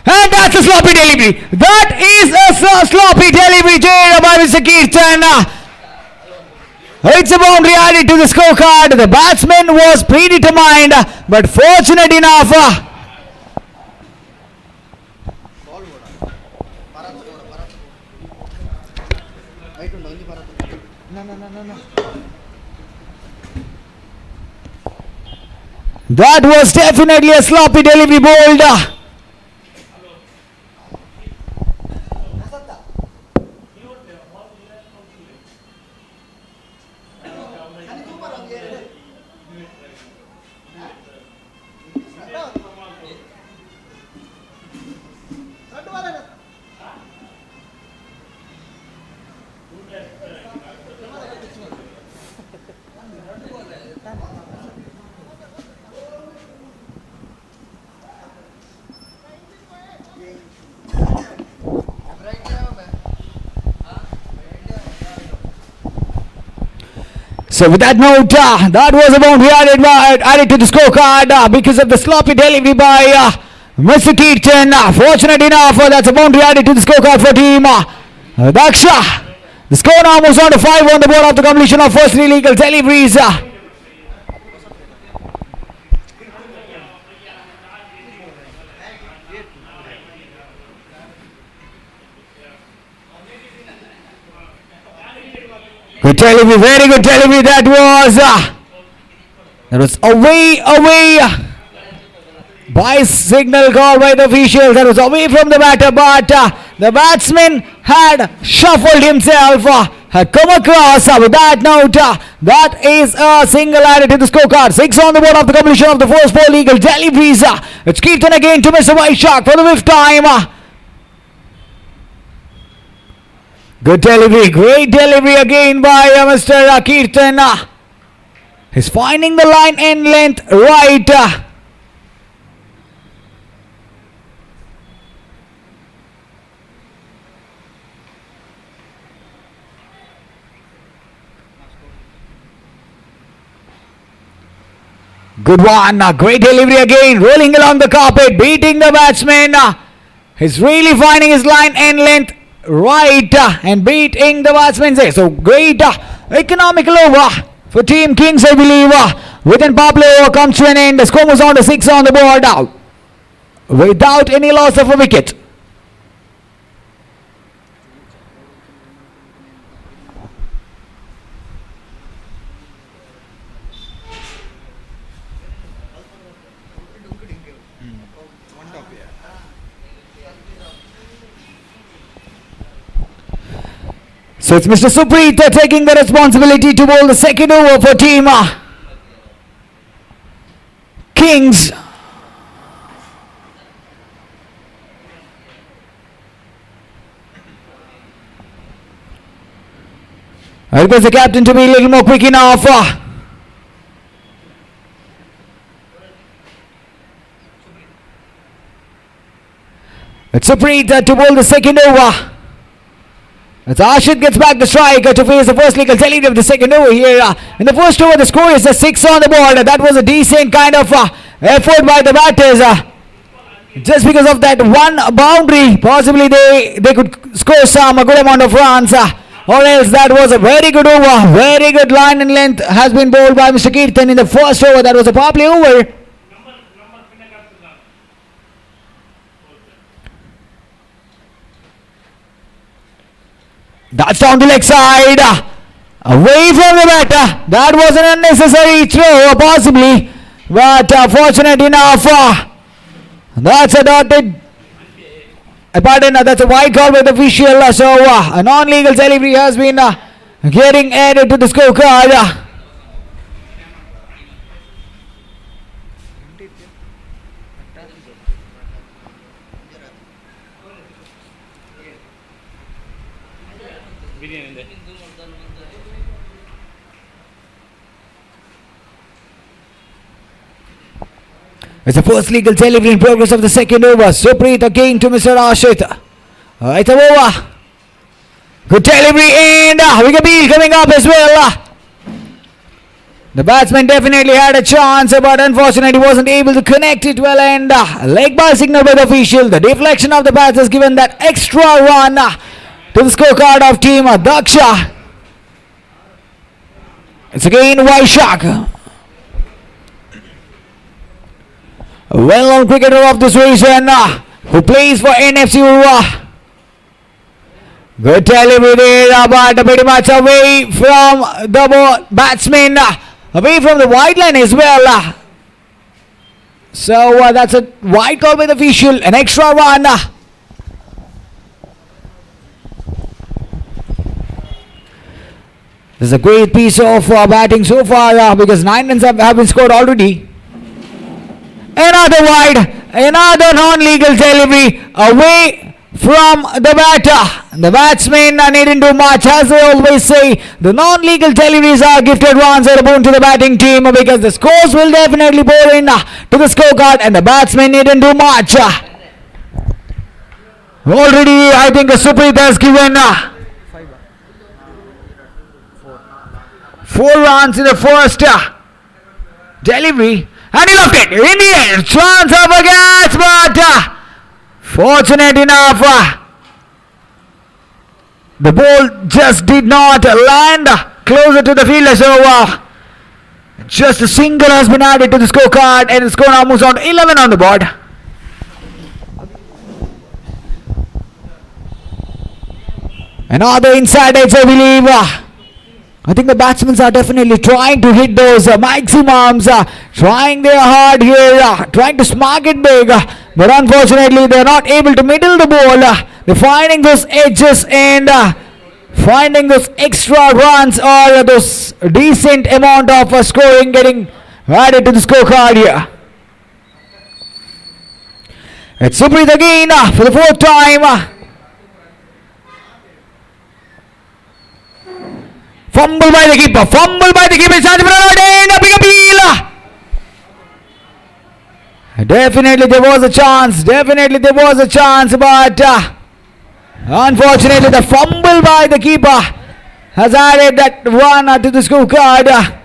And that's a sloppy delivery. That is a sloppy delivery there by Mr. Kirtan. It's a boundary added to the scorecard. The batsman was predetermined, but fortunate enough. That was definitely a sloppy delivery bowled. So with that note, that was a boundary added to the scorecard because of the sloppy delivery by Mr. Kirtan. Fortunate enough, that's a boundary added to the scorecard for Team Daksha. The score now moves on to 5 on the board after completion of first three legal deliveries. Good delivery, very good delivery that was away. by signal call by the officials. That was away from the batter, but the batsman had shuffled himself, had come across with that note. That is a single added to the scorecard. 6 on the board of the completion of the first 4 legal deliveries. It's Kirtan again to Mr. Vaishak for the 5th time. Good delivery, great delivery again by Mr. Kirtan. He's finding the line and length right. Good one, great delivery again, rolling along the carpet, beating the batsman. He's really finding his line and length right and beating the batsman. So great economical over for Team Kings, I believe. Within Powerplay over comes to an end. The score was on to 6 on the board now, without any loss of a wicket. So it's Mr. Supreet taking the responsibility to bowl the second over for Team Kings. I request the captain to be a little more quick enough. It's Supreet to bowl the second over. As Ashit gets back the strike to face the first legal delivery of the second over here. In the first over, the score is a 6 on the board. That was a decent kind of effort by the batters. Just because of that one boundary, possibly they could score some a good amount of runs. Or else that was a very good over. Very good line and length has been bowled by Mr. Kirtan in the first over. That was a power play over. That's down the leg side, away from the batter. That was an unnecessary throw, possibly, but fortunate enough. That's a dotted. Pardon, that's a wide call by the official. So a non-legal delivery has been getting added to the scorecard. It's the first legal delivery in progress of the second over. Supreet again to Mr. Ashit. Right over. Good delivery and wicket coming up as well. The batsman definitely had a chance, but unfortunately wasn't able to connect it well, and leg ball signal by the official. The deflection of the bats has given that extra run to the scorecard of Team Daksha. It's again Vaishak. A well-known cricketer of this region who plays for NFC Yuva. Good delivery there, but pretty much away from the batsman, away from the wide line as well. So that's a wide call by the official, an extra run. This is a great piece of batting so far because 9 runs have been scored already. Another wide, another non-legal delivery away from the batter. The batsmen needn't do much. As they always say, the non-legal deliveries are gifted runs at a boon to the batting team because the scores will definitely pour in to the scorecard and the batsmen needn't do much. Already, I think Supreet has given 4 runs in the first delivery. And he left it in the air. Chance of a catch, but fortunate enough, the ball just did not land closer to the fielder. So just a single has been added to the scorecard, and the score now moves on to 11 on the board. Another inside edge, I believe. I think the batsmen are definitely trying to hit those maximums, trying their hard here, trying to smack it big, but unfortunately they're not able to middle the ball. They're finding those edges and finding those extra runs or those decent amount of scoring getting added to the scorecard here. It's Suprit again for the fourth time. Fumble by the keeper, chance for a run and a big appeal. Definitely there was a chance, but unfortunately the fumble by the keeper has added that run to the scorecard.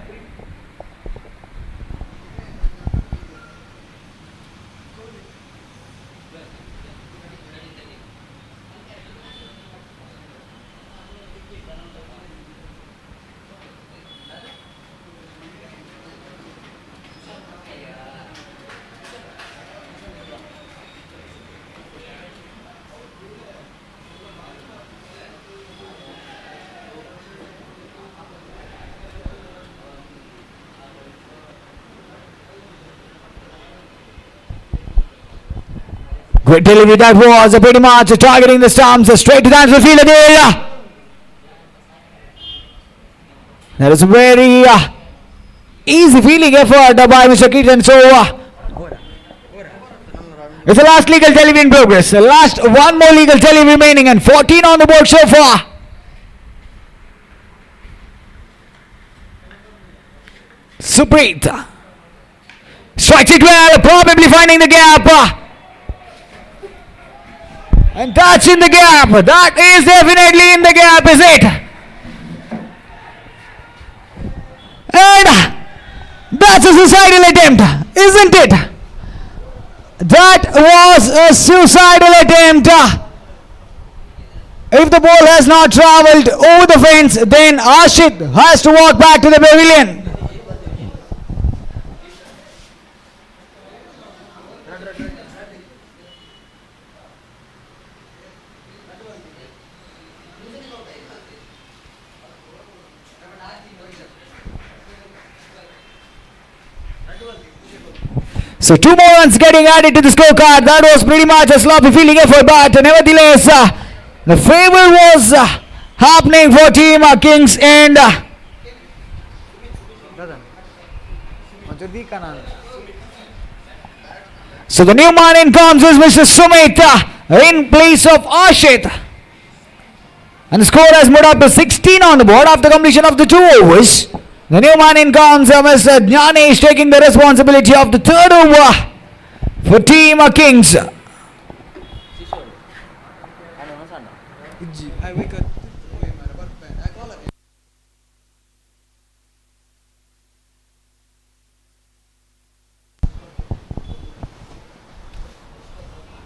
Great delivery that was, pretty much targeting the stumps, straight to the answer field there. That is a very easy feeling effort by Mr. Keaton. So it's the last legal delivery in progress. The last one more legal delivery remaining and 14 on the board so far. Suprit strikes it well, probably finding the gap. And that's in the gap. That is definitely in the gap, is it? And that's a suicidal attempt, isn't it? That was a suicidal attempt. If the ball has not traveled over the fence, then Ashit has to walk back to the pavilion. So 2 more runs getting added to the scorecard. That was pretty much a sloppy fielding effort, but nevertheless, the favor was happening for Team Kings and so the new man in comes is Mr. Sumit in place of Ashit. And the score has moved up to 16 on the board after completion of the 2 overs. The new man in comes, Mr. Jnanesh, taking the responsibility of the 3rd over for Team Kings.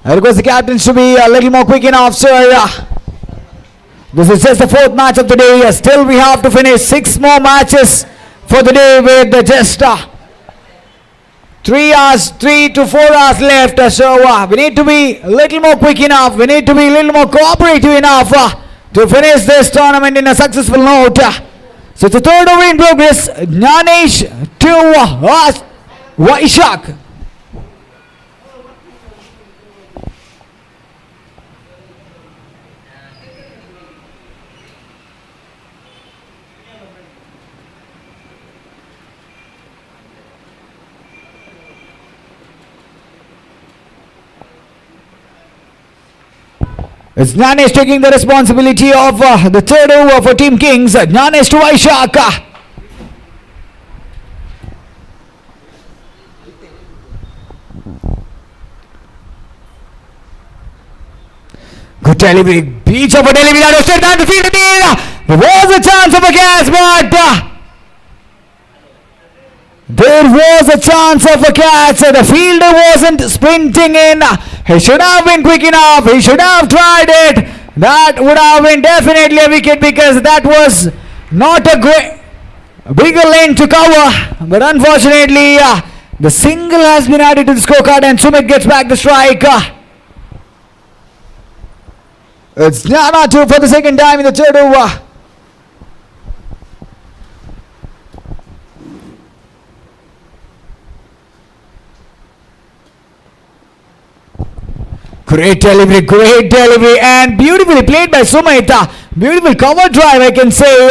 I request the captains to be a little more quick enough, sir. This is just the 4th match of the day. Still we have to finish 6 more matches for the day with just 3 to 4 hours left. So we need to be a little more quick enough. We need to be a little more cooperative enough to finish this tournament in a successful note. So it's the 3rd over in progress. Jnanesh to Vaishak. It's Jnanesh taking the responsibility of the 3rd over for Team Kings. Jnanesh to Vaishak. Good delivery. Beach of a delivery. That was straight down the field. There was a chance of a catch, but there was a chance of a catch. The fielder wasn't sprinting in. He should have been quick enough. He should have tried it. That would have been definitely a wicket because that was not a great bigger lane to cover. But unfortunately, the single has been added to the scorecard and Sumit gets back the strike. It's Jnana 2 for the 2nd time in the 3rd over. Great delivery, and beautifully played by Sumit. Beautiful cover drive, I can say.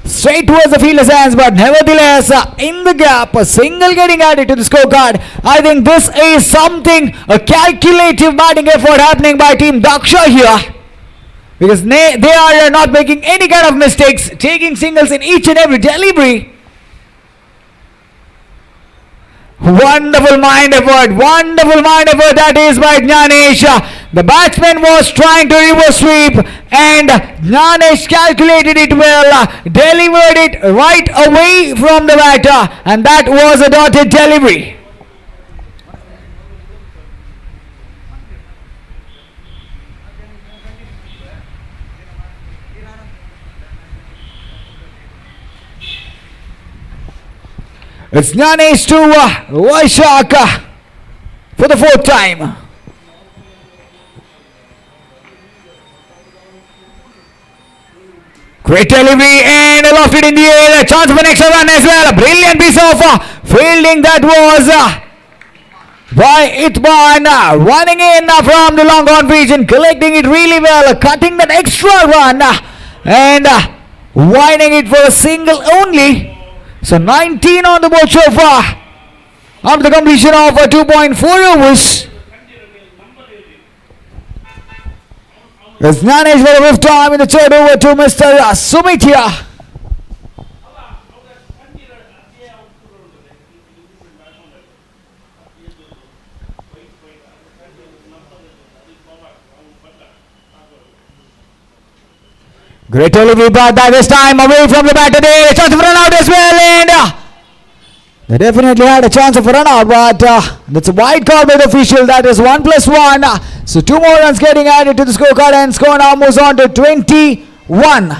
Straight towards the fielder's hands, but nevertheless, in the gap, a single getting added to the scorecard. I think this is something, a calculative batting effort happening by Team Daksha here. Because they are not making any kind of mistakes, taking singles in each and every delivery. Wonderful mind effort that is by Jnanesh. The batsman was trying to reverse sweep and Jnanesh calculated it well, delivered it right away from the batter, and that was a dotted delivery. It's Jnanesh to Vaishak for the fourth time. Great delivery and lofted in the air. A chance for an extra run as well. A brilliant piece of fielding that was by Itman. Running in from the long on region, collecting it really well, cutting that extra run and winding it for a single only. So 19 on the board so far after the completion of 2.4 overs. It's Jnanesh for the fifth time in the third over to Mr. Sumit here. Great delivery, but that this time away from the batter there. A chance of run out as well, and they definitely had a chance of a run out, but that's a wide call by the official. That is 1+1. So 2 more runs getting added to the scorecard, and score now moves on to 21.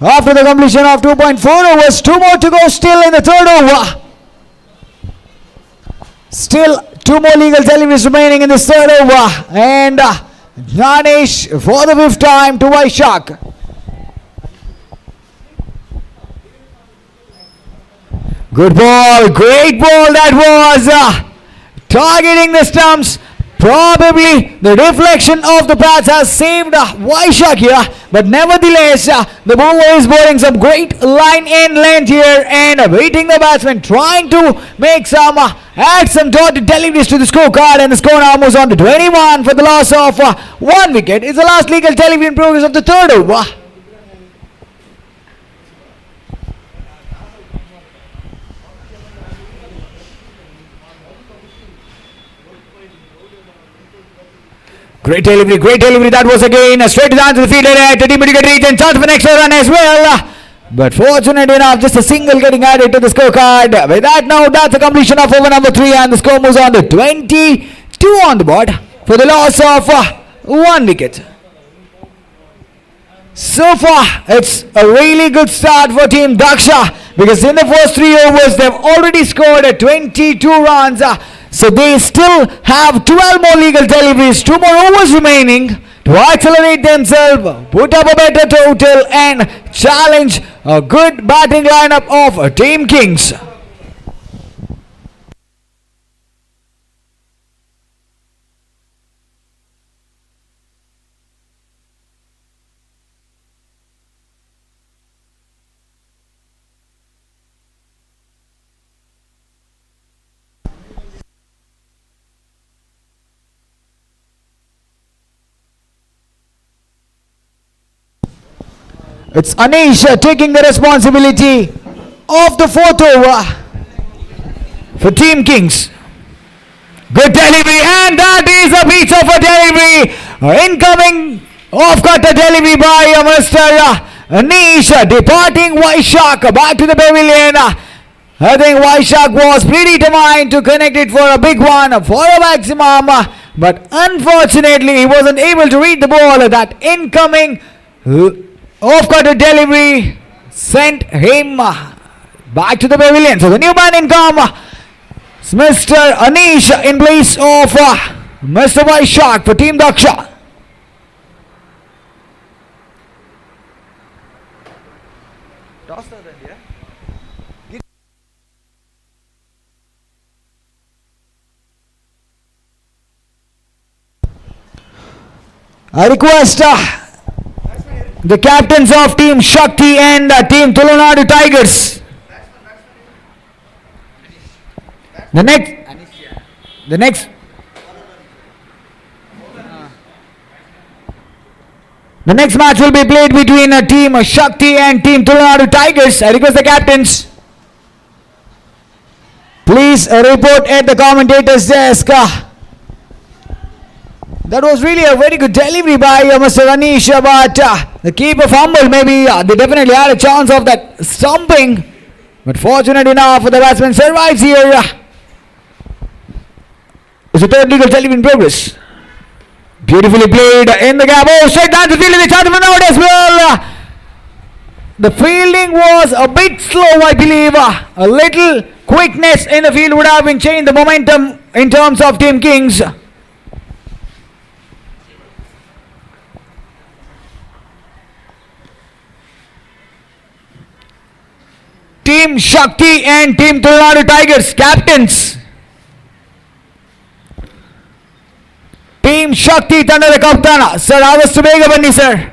After the completion of 2.4 overs, 2 more to go still in the third over. Still 2 more legal deliveries remaining in this third over, and Jnanesh for the fifth time to Vaishak. Good ball, great ball that was, targeting the stumps. Probably the deflection of the pads has saved Vaishak here, but nevertheless the bowler is bowling some great line in length here and waiting the batsman, trying to make some add some dotted deliveries to the scorecard, and the score now moves on to 21 for the loss of 1 wicket. It's the last legal delivery in progress of the third over. Great delivery, that was again straight down to the fielder at the team to get reach and chance for an extra run as well. But fortunate enough, just a single getting added to the scorecard. With that now, that's the completion of over number 3, and the score moves on to 22 on the board for the loss of 1 wicket. So far, it's a really good start for Team Daksha, because in the first 3 overs, they've already scored 22 runs. So they still have 12 more legal deliveries, 2 more overs remaining to accelerate themselves, put up a better total and challenge a good batting lineup of Team Kings. It's Anish taking the responsibility of the 4th over for Team Kings. Good delivery, and that is a piece of a delivery. Incoming off-cutter delivery by Mr. Anish, departing Vaishak back to the pavilion. I think Vaishak was predetermined to connect it for a big one, for a maximum, but unfortunately he wasn't able to read the ball. That incoming off-cutter delivery sent him back to the pavilion. So the new man in come, Mr. Anish in place of Mr. Vaishak for Team Daksha. I request the captains of Team Shakti and Team Tulunadu Tigers. The next match will be played between Team Shakti and Team Tulunadu Tigers. I request the captains. Please report at the commentator's desk. That was really a very good delivery by Mr. Anish, but the keeper fumbled. Maybe they definitely had a chance of that stumping, but fortunate enough, the batsman survives here. It's a third legal delivery in progress. Beautifully played in the gap. Oh, straight down the field in the charge out as well. The fielding was a bit slow, I believe. A little quickness in the field would have been changed the momentum in terms of Team Kings. Team Shakti and Team Tulunadu Tigers, captains. Team Shakti Tandada Kaptana. Sir, August Bega Bandi, sir.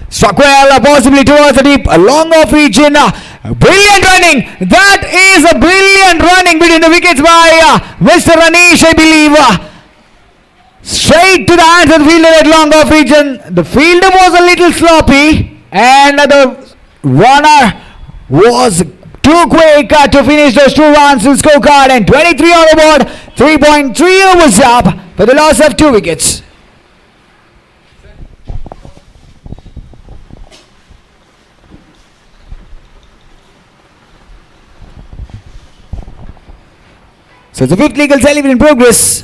Struck well, possibly towards the deep, a long off region. Brilliant running. That is a brilliant running between the wickets by Mr. Anish, I believe. Straight to the hands of the fielder at long off region. The fielder was a little sloppy and the runner was too quick to finish those 2 runs in scorecard, and 23 on the board, 3.3 overs up for the loss of 2 wickets. So it's a 5th legal delivery in progress.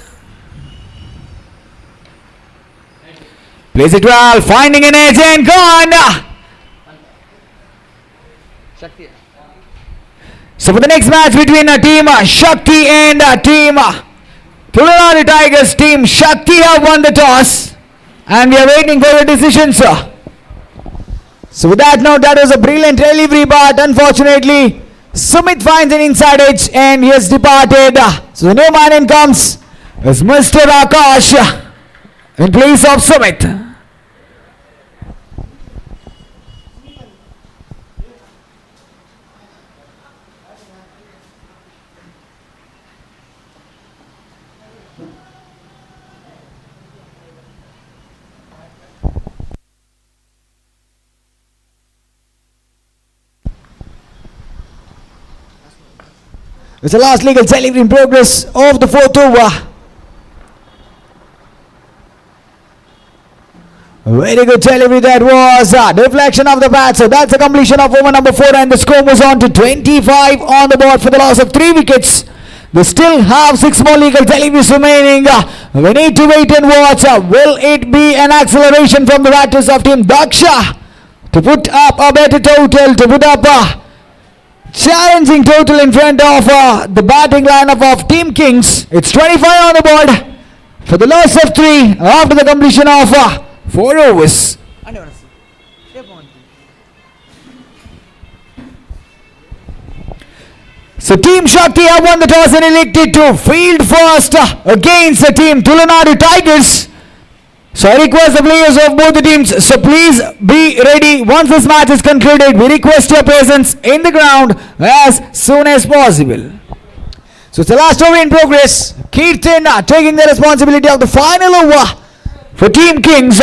Plays it well, finding an edge and gone. So for the next match between Team Shakti and Team Tulunadu Tigers, Team Shakti have won the toss and we are waiting for the decision, sir. So with that note, that was a brilliant delivery, but unfortunately Sumit finds an inside edge and he has departed. So the new man in comes is Mr. Akash in place of Sumit. It's the last legal delivery in progress of the 4th over. Very good delivery that was. Deflection of the bat. So that's the completion of over number 4 and the score moves on to 25 on the board for the loss of 3 wickets. They still have 6 more legal deliveries remaining. We need to wait and watch. Will it be an acceleration from the batters of Team Daksha to put up a better total, to put up a challenging total in front of the batting lineup of Team Kings? It's 25 on the board for the loss of 3 after the completion of 4 overs. So Team Shakti have won the toss and elected to field first against the Team Tulunadu Tigers. So I request the players of both the teams, so please be ready once this match is concluded. We request your presence in the ground as soon as possible. So it's the last over in progress. Kirtan taking the responsibility of the final over for Team Kings.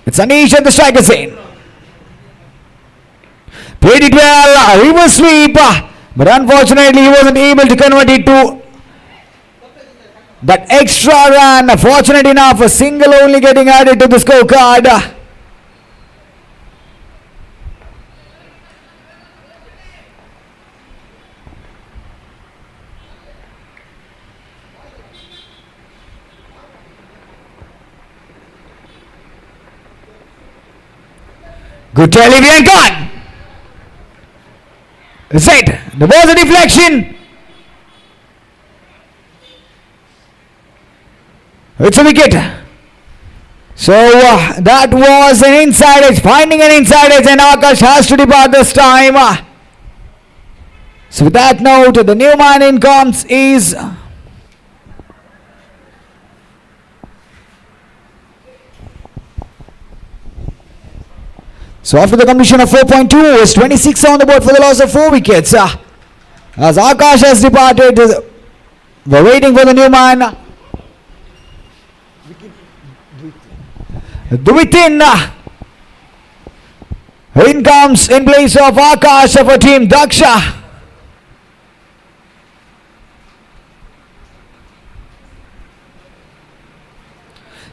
It's Anish at the striker scene. Played it well, reverse sweep, but unfortunately he wasn't able to convert it to that extra run. Fortunate enough, a single only getting added to the scorecard. Good delivery and gone. That's it. There was a deflection. It's a wicket. So that was an inside edge, finding an inside edge, and Akash has to depart this time. So with that note, the new man in comes is so after the completion of 4.2 is 26 on the board for the loss of 4 wickets. As Akash has departed, we're waiting for the new man. Dwitin in comes in place of Akash for team Daksha.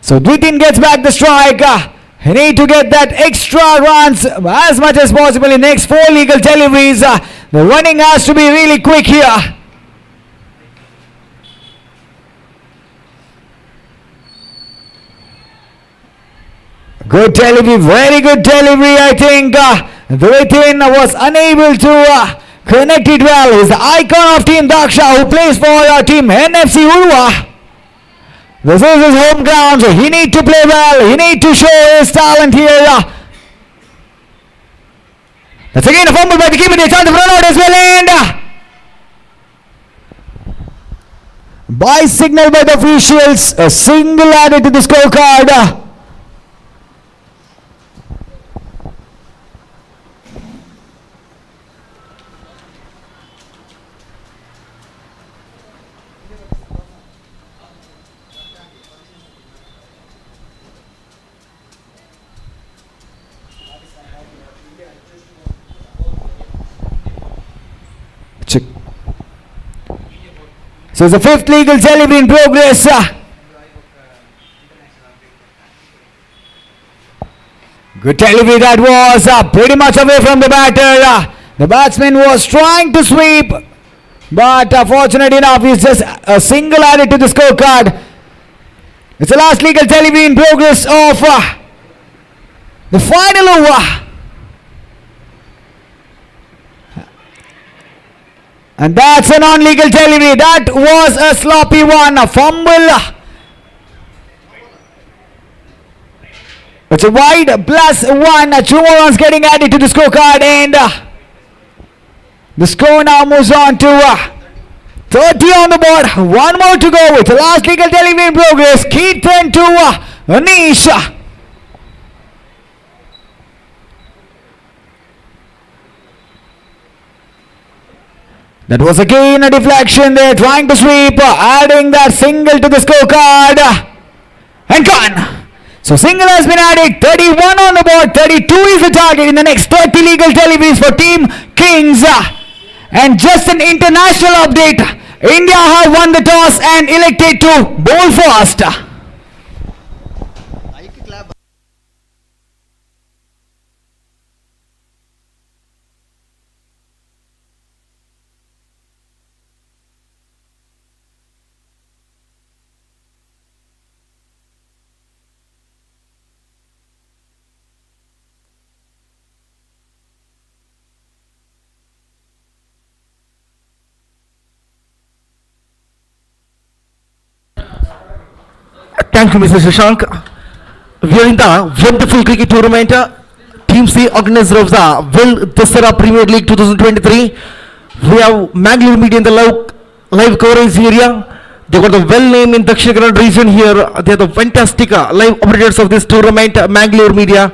So Dwitin gets back the strike. He need to get that extra runs as much as possible in next 4 legal deliveries. The running has to be really quick here. Good delivery, very good delivery. I think Dwitin was unable to connect it well. He's the icon of team Daksha who plays for team NFC Yuva. This is his home ground, so he need to play well. He need to show his talent here. That's again a fumble by the keeper. They chance of run out as well, and by signal by the officials, a single added to the scorecard. Check. So it's the 5th legal delivery in progress. Good delivery that was pretty much away from the batter. The batsman was trying to sweep, but fortunate enough, he's just a single added to the scorecard. It's the last legal delivery in progress of the final over. And that's a non-legal delivery. That was a sloppy one, a fumble. It's a wide +1. 2 more runs getting added to the scorecard, and the score now moves on to 30 on the board. 1 more to go with the last legal delivery in progress. Keaton to Anish. That was again a deflection there, trying to sweep, adding that single to the scorecard. And gone. So single has been added, 31 on the board, 32 is the target in the next 30 legal deliveries for Team Kings. And just an international update, India have won the toss and elected to bowl first. Thank you, Mr. Shashank. We are in the wonderful cricket tournament. Team C organizer of the Dasara Premier League 2023. We have Mangalore Media in the live coverage area. They got the well name in Dakshin Kannada region here. They are the fantastic live operators of this tournament, Mangalore Media.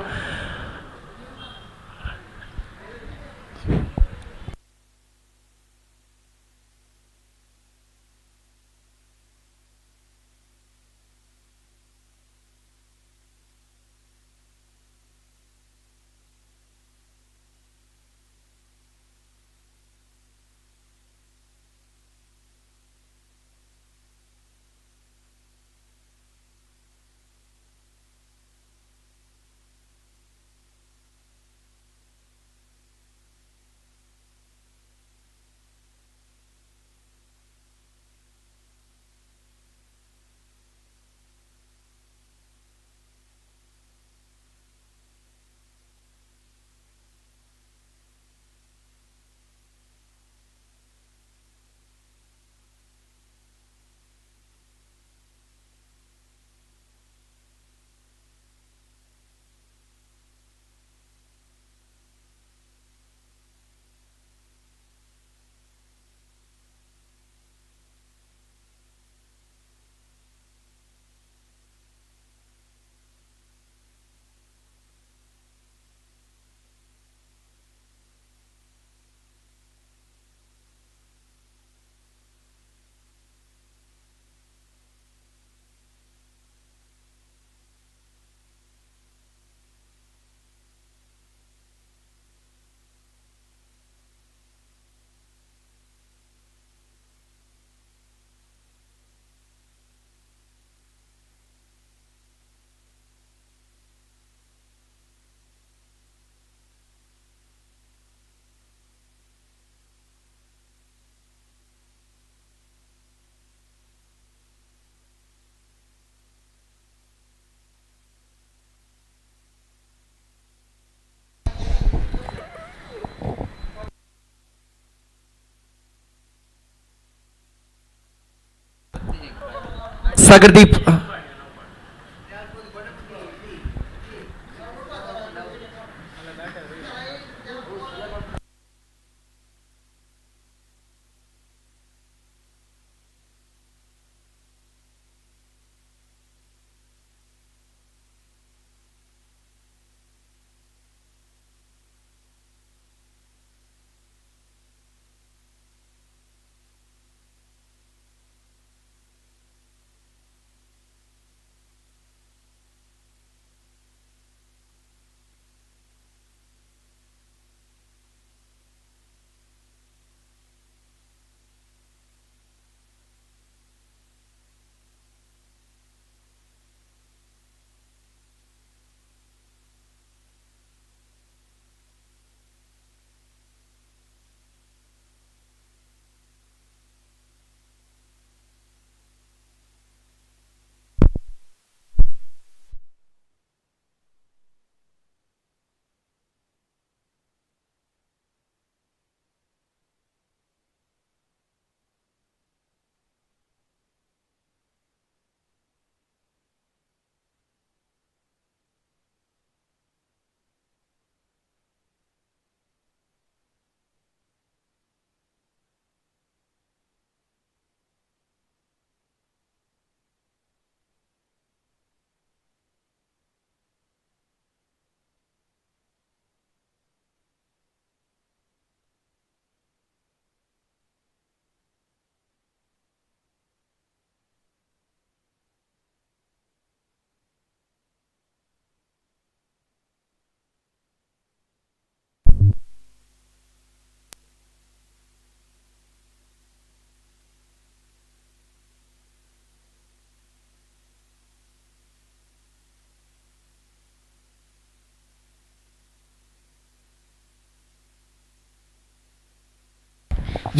Sagardeep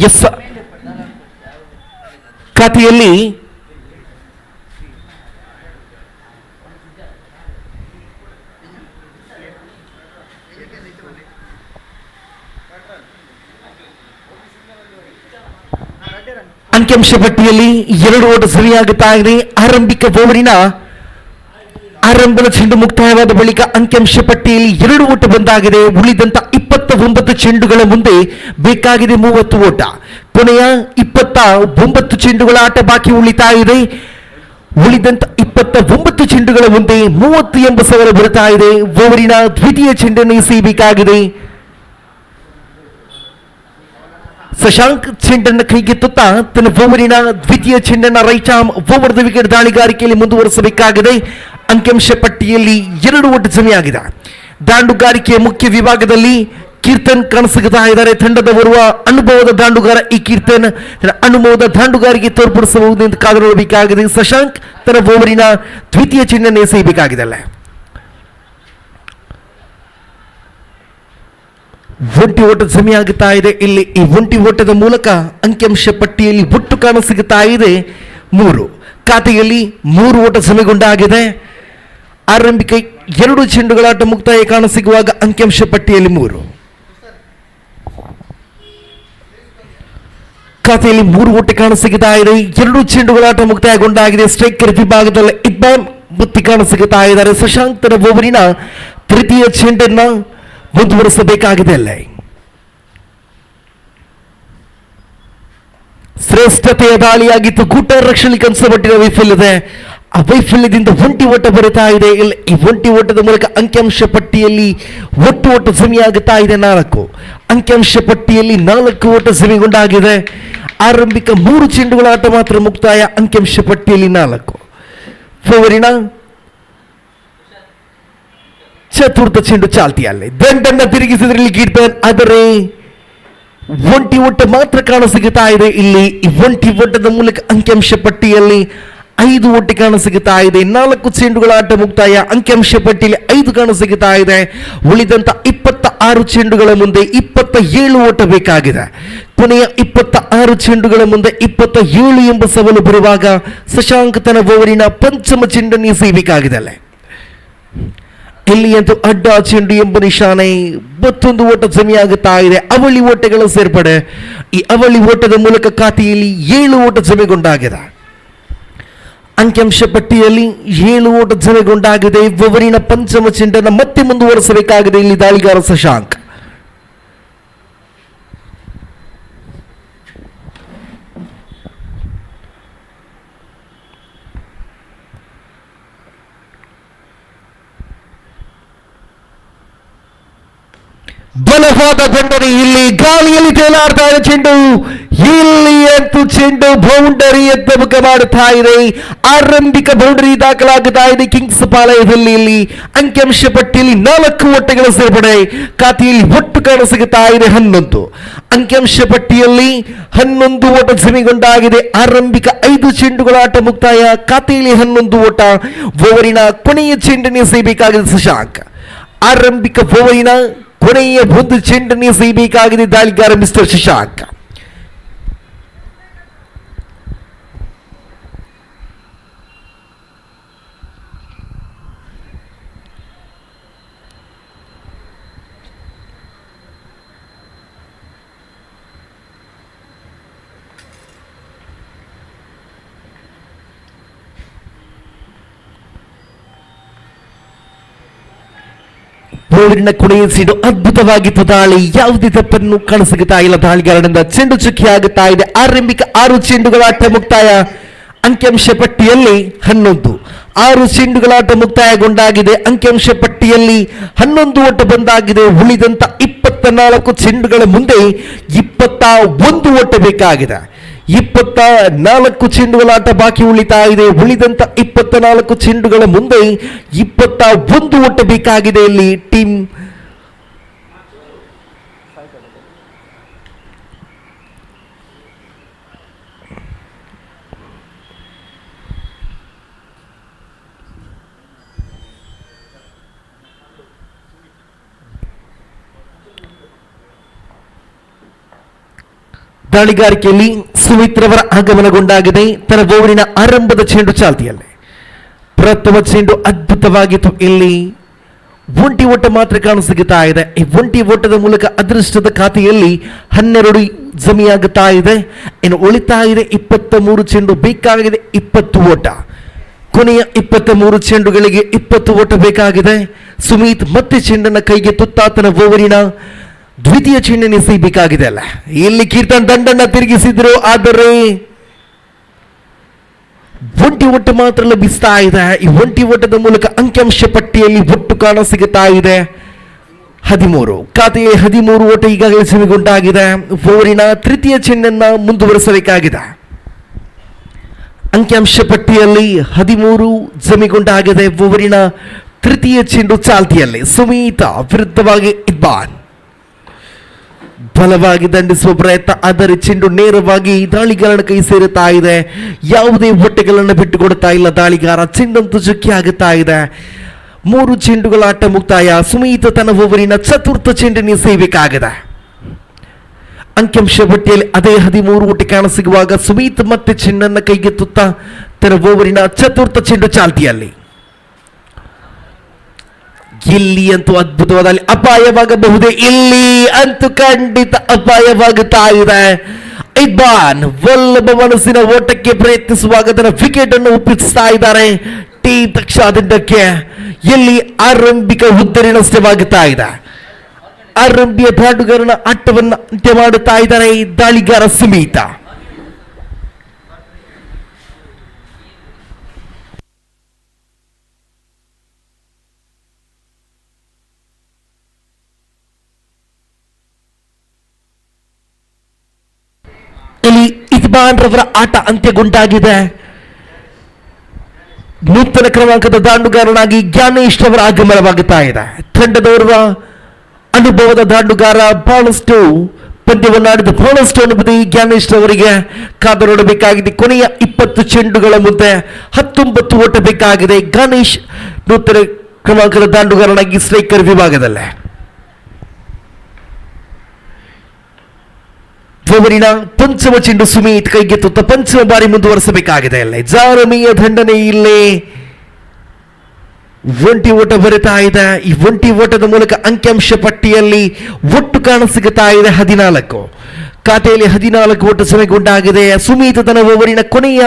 S ಖಾತೆಯಲ್ಲಿ ಅಂಕಿಅಂಶ ಪಟ್ಟಿಯಲ್ಲಿ 2 ಓಟ ಸರಿಯಾಗುತ್ತಾ ಇದೆ. ಆರಂಭಿಕ ಓವರಿನ ಆರಂಭದ ಚೆಂಡು ಮುಕ್ತಾಯವಾದ ಬಳಿಕ ಅಂಕಿಅಂಶ ಪಟ್ಟಿಯಲ್ಲಿ 2 ಓಟ ಬಂದಾಗಿದೆ. ಉಳಿದಂತ 29 ಚೆಂಡುಗಳ ಮುಂದೆ ಬೇಕಾಗಿದೆ 30 ಓಟ. ಕೊನೆಯ 29 ಚೆಂಡುಗಳ ಆಟ ಬಾಕಿ ಉಳಿತಾ ಇದೆ. ಉಳಿದಂತ 29 ಚೆಂಡುಗಳ ಮುಂದೆ 30 ಎಂಬ ಸವಾಲು ಬರ್ತಾ ಇದೆ. ಓವರಿನ ದ್ವಿತೀಯ ಚೆಂಡನ್ನು ಎಸೆಯಬೇಕಾಗಿದೆ. ಶಶಾಂಕ್ ಚೆಂಡನ್ನು ಕೈಗೆತ್ತುತ್ತಾ ತನ್ನ ಓವರಿನ ದ್ವಿತೀಯ ಚೆಂಡನ್ನು right arm over the wicket ದಾಳಿಗಾರಿಕೆಯಲ್ಲಿ ಮುಂದುವರಿಸಬೇಕಾಗಿದೆ. ಅಂಕಿಅಂಶ ಪಟ್ಟಿಯಲ್ಲಿ 2 ಓಟ ಜಮೆಯಾಗಿದೆ. ದಾಂಡುಗಾರಿಕೆಯ ಮುಖ್ಯ ವಿಭಾಗದಲ್ಲಿ ಕೀರ್ತನ್ ಕಾಣಸಿಗುತ್ತಾ ಇದ್ದಾರೆ. ತಂಡದ ಬರುವ ಅನುಭವದ ದಾಂಡುಗಾರ ಈ ಕೀರ್ತನ್ ಅನುಭವದ ದಾಂಡುಗಾರಿಗೆ ತೋರ್ಪಡಿಸಬಹುದು ಎಂದು ಕಾದು ನೋಡಬೇಕಾಗಿದೆ. ಶಶಾಂಕ್ ತನ್ನ ಓವರಿನ ದ್ವಿತೀಯ ಚೆಂಡನ್ನು ಎಸೆಯಬೇಕಾಗಿದೆ. ಒಂಟಿ ಓಟ ಜಮೆಯಾಗುತ್ತಾ ಇದೆ. ಇಲ್ಲಿ ಈ ಒಂಟಿ ಓಟದ ಮೂಲಕ ಅಂಕಿಅಂಶ ಪಟ್ಟಿಯಲ್ಲಿ ಒಟ್ಟು ಕಾಣಸಿಗುತ್ತಾ ಇದೆ 3. ಖಾತೆಯಲ್ಲಿ 3 ಓಟ ಜಮೆಗೊಂಡಾಗಿದೆ. ಆರಂಭಿಕ 2 ಚೆಂಡುಗಳ ಆಟ ಮುಕ್ತಾಯ ಕಾಣಸಿಗುವಾಗ ಅಂಕಿಅಂಶ ಪಟ್ಟಿಯಲ್ಲಿ 3. ಖಾತೆಯಲ್ಲಿ 3 ಓಟ ಕಾಣಸಿಗುತ್ತಾ ಇದೆ. 2 ಚೆಂಡುಗಳ ಆಟ ಮುಕ್ತಾಯಗೊಂಡಾಗಿದೆ. ಸ್ಟ್ರೈಕರ್ ವಿಭಾಗದಲ್ಲಿ ಇಬ್ಬಾನ್ ಬುತ್ತಿ ಕಾಣಸಿಗುತ್ತಾ ಇದ್ದಾರೆ. ಶಶಾಂಕ್ ತನ್ನ ಓವರಿನ ತೃತೀಯ ಚೆಂಡನ್ನ ಮುಂದುವರಿಸಬೇಕಾಗಿದೆ. ಅಲ್ಲೇ ಶ್ರೇಷ್ಠತೆಯ ದಾಳಿಯಾಗಿತ್ತು. ಗೂಟ ರಕ್ಷಣೆ ಕನಸಬಟ್ಟಿನ ವೈಫಲ್ಯದೆ. ಆ ವೈಫಲ್ಯದಿಂದ ಒಂಟಿ ಓಟ ಬರುತ್ತಾ ಇದೆ. ಇಲ್ಲಿ ಈ ಒಂಟಿ ಓಟದ ಮೂಲಕ ಅಂಕಿಅಂಶ ಪಟ್ಟಿಯಲ್ಲಿ ಒಟ್ಟು ಓಟ ಜಮೆಯಾಗುತ್ತಾ ಇದೆ 4. ಅಂಕಿಅಂಶ ಪಟ್ಟಿಯಲ್ಲಿ 4 ಓಟ ಜಮೆಗೊಂಡಾಗಿದೆ. ಆರಂಭಿಕ 3 ಚೆಂಡುಗಳ ಆಟ ಮಾತ್ರ ಮುಕ್ತಾಯ. ಅಂಕಿಅಂಶ ಪಟ್ಟಿಯಲ್ಲಿ 4. ಓವರಿನ ಚತುರ್ಥ ಚೆಂಡು ಚಾಲ್ತಿಯಲ್ಲಿ ದಂಡನ್ನ ತಿರುಗಿಸಿದ್ರಲ್ಲಿ ಕೀರ್ತನ್, ಆದರೆ ಒಂಟಿ ಓಟ ಮಾತ್ರ ಕಾಣಸಿಗುತ್ತಾ ಇದೆ. ಇಲ್ಲಿ ಈ ಒಂಟಿ ಓಟದ ಮೂಲಕ ಅಂಕಿಅಂಶ ಪಟ್ಟಿಯಲ್ಲಿ 5 ಓಟ ಕಾಣಸಿಗುತ್ತಾ ಇದೆ. 4 ಚೆಂಡುಗಳ ಆಟ ಮುಕ್ತಾಯ. ಅಂಕಿಅಂಶ ಪಟ್ಟಿಯಲ್ಲಿ 5 ಕಾಣಸಿಗುತ್ತಾ ಇದೆ. ಉಳಿದಂತ 26 ಚೆಂಡುಗಳ ಮುಂದೆ 27 ಓಟ ಬೇಕಾಗಿದೆ. ಕೊನೆಯ 26 ಚೆಂಡುಗಳ ಮುಂದೆ 27 ಎಂಬ ಸವಾಲು ಬರುವಾಗ ಶಶಾಂಕ್ ತನ್ನ ಓವರಿನ ಪಂಚಮ ಚೆಂಡನ್ನು ಎಸೆಯಬೇಕಾಗಿದೆ. ಇಲ್ಲಿ ಅಂತೂ ಅಡ್ಡ ಚೆಂಡು ಎಂಬ ನಿಶಾನೆ. ಮತ್ತೊಂದು ಓಟ ಜಮೆಯಾಗುತ್ತಾ ಇದೆ. ಅವಳಿ ಓಟಗಳ ಸೇರ್ಪಡೆ. ಈ ಅವಳಿ ಓಟದ ಮೂಲಕ ಖಾತೆಯಲ್ಲಿ 7 ಓಟ ಜಮೆಗೊಂಡಾಗಿದೆ. ಅಂಕಿಅಂಶ ಪಟ್ಟಿಯಲ್ಲಿ 7 ಓಟ ಜಯಗೊಂಡಾಗಿದೆ. ಓವರಿನ ಪಂಚಮ ಚೆಂಡನ್ನು ಮತ್ತೆ ಮುಂದುವರಿಸಬೇಕಾಗಿದೆ ಇಲ್ಲಿ ದಾಳಿಗಾರ ಶಶಾಂಕ್. ಬಲವಾದ ದಂಡನೆ, ಇಲ್ಲಿ ಗಾಳಿಯಲ್ಲಿ ತೇಲಾಡ್ತಾ ಇದೆ ಚೆಂಡು, ಇಲ್ಲಿ ಅಂತೂ ಚೆಂಡು ಬೌಂಡರಿ ಎತ್ತ ಮುಖ ಮಾಡುತ್ತಾ ಇದೆ. ಆರಂಭಿಕ ಬೌಂಡರಿ ದಾಖಲಾಗುತ್ತಾ ಇದೆ ಕಿಂಗ್ಸ್ ಪಾಳಯದಲ್ಲಿ. ಇಲ್ಲಿ ಅಂಕಿಅಂಶ ಪಟ್ಟಿಯಲ್ಲಿ 4 ಓಟಗಳ ಸೇರ್ಪಡೆ, ಖಾತೆಯಲ್ಲಿ ಒಟ್ಟು ಕಾಣಸಿಗುತ್ತಾ ಇದೆ 11. ಅಂಕಿಅಂಶ ಪಟ್ಟಿಯಲ್ಲಿ 11 ಓಟ ಜಮೆಗೊಂಡಾಗಿದೆ. ಆರಂಭಿಕ 5 ಚೆಂಡುಗಳ ಆಟ ಮುಕ್ತಾಯ, ಖಾತೆಯಲ್ಲಿ 11 ಓಟ. ಓವರಿನ ಕೊನೆಯ ಚೆಂಡನ್ನೇ ಸೇಬೇಕಾಗಿದೆ ಶಶಾಂಕ್. ಆರಂಭಿಕ ಓವರಿನ ಕೊನೆಯ 1 ಚೆಂಡನ್ನೇ ಸೇಬೇಕಾಗಿದೆ ದಾಳಿಗಾರ ಮಿಸ್ಟರ್ ಶಶಾಂಕ್. ಬೋರ್ಡಿನ ಕೊನೆಯ ಸೀಡು ಅದ್ಭುತವಾಗಿತ್ತು ದಾಳಿ, ಯಾವುದೇ ತಪ್ಪನ್ನು ಕಾಣಸಿಗುತ್ತಾ ಇಲ್ಲ ದಾಳಿಗಾರನಿಂದ. ಚೆಂಡು ಚುಕ್ಕಿ ಆಗುತ್ತಾ ಇದೆ. ಆರಂಭಿಕ 6 ಚೆಂಡುಗಳ ಆಟ ಮುಕ್ತಾಯ, ಅಂಕಿಅಂಶ ಪಟ್ಟಿಯಲ್ಲಿ 11. 6 ಚೆಂಡುಗಳ ಆಟ ಮುಕ್ತಾಯಗೊಂಡಾಗಿದೆ. ಅಂಕಿಅಂಶ ಪಟ್ಟಿಯಲ್ಲಿ 11 ಓಟ ಬಂದಾಗಿದೆ. ಉಳಿದಂತ 24 ಚೆಂಡುಗಳ ಮುಂದೆ 21 ಓಟ ಬೇಕಾಗಿದೆ. 24 ಚೆಂಡುಗಳ ಆಟ ಬಾಕಿ ಉಳಿತಾ ಇದೆ. ಉಳಿದಂತ 24 ಚೆಂಡುಗಳ ಮುಂದೆ 21 ಓಟ ಬೇಕಾಗಿದೆ ಇಲ್ಲಿ ಟೀಮ್ ದಾಳಿಗಾರಿಕೆಯಲ್ಲಿ ಸುಮಿತ್ರವರ ಆಗಮನಗೊಂಡಾಗಿದೆ. ತನ್ನ ಓವರಿನ ಆರಂಭದ ಚೆಂಡು ಚಾಲ್ತಿಯಲ್ಲಿ ಪ್ರಥಮ ಚೆಂಡು ಅದ್ಭುತವಾಗಿತ್ತು. ಇಲ್ಲಿ ಒಂಟಿ ಓಟ ಮಾತ್ರ ಕಾಣಸಿಗುತ್ತಾ ಇದೆ. ಈ ಒಂಟಿ ಓಟದ ಮೂಲಕ ಅದೃಷ್ಟದ ಖಾತೆಯಲ್ಲಿ 12 ಜಮೆಯಾಗುತ್ತಾ ಇದೆ. ಇನ್ನು ಉಳಿತಾ ಇದೆ 23 ಚೆಂಡು, ಬೇಕಾಗಿದೆ 20 ಓಟ. ಕೊನೆಯ 23 ಚೆಂಡುಗಳಿಗೆ 20 ಓಟ ಬೇಕಾಗಿದೆ. ಸುಮಿತ್ ಮತ್ತೆ ಚೆಂಡನ್ನು ಕೈಗೆ ತುತ್ತಾತನ ಓವರಿನ ದ್ವಿತೀಯ ಚೆಂಡನ್ನು ಎಸೆಯಬೇಕಾಗಿದೆ. ಅಲ್ಲ, ಇಲ್ಲಿ ಕೀರ್ತನ್ ದಂಡನ್ನ ತಿರುಗಿಸಿದ್ರು, ಆದರೆ ಒಂಟಿ ಓಟ ಮಾತ್ರ ಲಭಿಸ್ತಾ ಇದೆ. ಈ ಒಂಟಿ ಓಟದ ಮೂಲಕ ಅಂಕಿಅಂಶ ಪಟ್ಟಿಯಲ್ಲಿ ಒಟ್ಟು ಕಾಣ ಸಿಗುತ್ತಾ ಇದೆ 13. ಖಾತೆಗೆ 13 ಓಟ ಈಗಾಗಲೇ ಜಮೆಗೊಂಡಾಗಿದೆ. ಓವರಿನ ತೃತೀಯ ಚೆಂಡನ್ನ ಮುಂದುವರಿಸಬೇಕಾಗಿದೆ. ಅಂಕಿಅಂಶ ಪಟ್ಟಿಯಲ್ಲಿ 13 ಜಮೆಗೊಂಡಾಗಿದೆ. ಓವರಿನ ತೃತೀಯ ಚೆಂಡು ಚಾಲ್ತಿಯಲ್ಲಿ ಸುಮೀತ ವಿರುದ್ಧವಾಗಿ ಇಬ್ಬಾನ್ ಬಲವಾಗಿ ದಂಡಿಸುವ ಪ್ರಯತ್ನ, ಆದರೆ ಚೆಂಡು ನೇರವಾಗಿ ದಾಳಿಗಾರನ ಕೈ ಸೇರುತ್ತಾ ಇದೆ. ಯಾವುದೇ ಹೊಟ್ಟೆಗಳನ್ನು ಬಿಟ್ಟುಕೊಡುತ್ತಾ ಇಲ್ಲ ದಾಳಿಗಾರ. ಚೆಂಡಂತೂ ಚುಕ್ಕಿ ಆಗುತ್ತಾ ಇದೆ. 3 ಚೆಂಡುಗಳ ಆಟ ಮುಕ್ತಾಯ. ಸುಮೀತ ತನ್ನ ಓವರಿನ ಚತುರ್ಥ ಚೆಂಡನ್ನು ಎಸೆಯಬೇಕಾಗಿದೆ. ಅಂಕಿಅಂಶ ಪಟ್ಟಿಯಲ್ಲಿ ಅದೇ 13 ಓಟ ಕಾಣಸಿಗುವಾಗ ಸುಮೀತ್ ಮತ್ತೆ ಚೆಂಡನ್ನು ಕೈಗೆತ್ತುತ್ತಾ ತನ್ನ ಓವರಿನ ಚತುರ್ಥ ಚೆಂಡು ಚಾಲ್ತಿಯಲ್ಲಿ. ಇಲ್ಲಿ ಅಂತೂ ಅದ್ಭುತವಾದ ಅಪಾಯವಾಗಬಹುದೇ? ಇಲ್ಲಿ ಅಂತೂ ಖಂಡಿತ ಅಪಾಯವಾಗುತ್ತಾ ಇದೆ. ಇಬ್ಬಾನ್ ವಲ್ಲಭ ಮನಸ್ಸಿನ ಓಟಕ್ಕೆ ಪ್ರಯತ್ನಿಸುವಾಗ ತನ್ನ ವಿಕೆಟ್ ಅನ್ನು ಒಪ್ಪಿಸ್ತಾ ಇದ್ದಾರೆ ಟೀಮ್ ದಕ್ಷಾದಿಂದಕ್ಕೆ. ಇಲ್ಲಿ ಆರಂಭಿಕ ಉದ್ದರಿ ನಷ್ಟವಾಗುತ್ತಾ ಇದೆ. ಆರಂಭಿಕ ದಾಟುಗಾರನ ಆಟವನ್ನು ಅಂತ್ಯ ಮಾಡುತ್ತಾ ಇದ್ದಾರೆ ದಾಳಿಗಾರ ಸುಮೀತ. ಇಲ್ಲಿ ಇಕ್ಬಾನ್ ರವರ ಆಟ ಅಂತ್ಯಗೊಂಡಾಗಿದೆ. ನೂತನ ಕ್ರಮಾಂಕದ ದಾಂಡುಗಾರನಾಗಿ ಜ್ಞಾನೇಶ್ ಅವರ ಆಗಮನವಾಗುತ್ತಾ ಇದೆ. ತಂಡದವರ ಅನುಭವದ ದಾಂಡುಗಾರ ಬಹಳಷ್ಟು ಪಂದ್ಯವನ್ನಾಡಿದ ಬಹಳಷ್ಟು ಅನುಭವಿ ಜ್ಞಾನೇಶ್ ಅವರಿಗೆ ಕಾದು ನೋಡಬೇಕಾಗಿದೆ. ಕೊನೆಯ 20 ಚೆಂಡುಗಳ ಮುಂದೆ 19 ಓಟ ಬೇಕಾಗಿದೆ. ಗಣೇಶ್ ನೂತನ ಕ್ರಮಾಂಕದ ದಾಂಡುಗಾರನಾಗಿ ಸ್ಟ್ರೈಕರ್ ವಿಭಾಗದಲ್ಲೇ. ಓವರಿನ ಪಂಚಮ ಚೆಂಡು ಸುಮೀತ್ ಕೈಗೆತ್ತುತ್ತ ಪಂಚಮ ಬಾರಿ ಮುಂದುವರಿಸಬೇಕಾಗಿದೆ. ಅಲ್ಲೇ ಜಾರಮೀಯ ದಂಡನೆ. ಇಲ್ಲೇ ಒಂಟಿ ಓಟ ಬರುತ್ತಾ ಇದೆ. ಈ ಒಂಟಿ ಓಟದ ಮೂಲಕ ಅಂಕಿಅಂಶ ಪಟ್ಟಿಯಲ್ಲಿ ಒಟ್ಟು ಕಾಣಸಿಗುತ್ತಾ ಇದೆ 14. ಖಾತೆಯಲ್ಲಿ 14 ಓಟ ಸಮಯಗೊಂಡಾಗಿದೆ. ಸುಮೀತ್ ತನ್ನ ಓವರಿನ ಕೊನೆಯ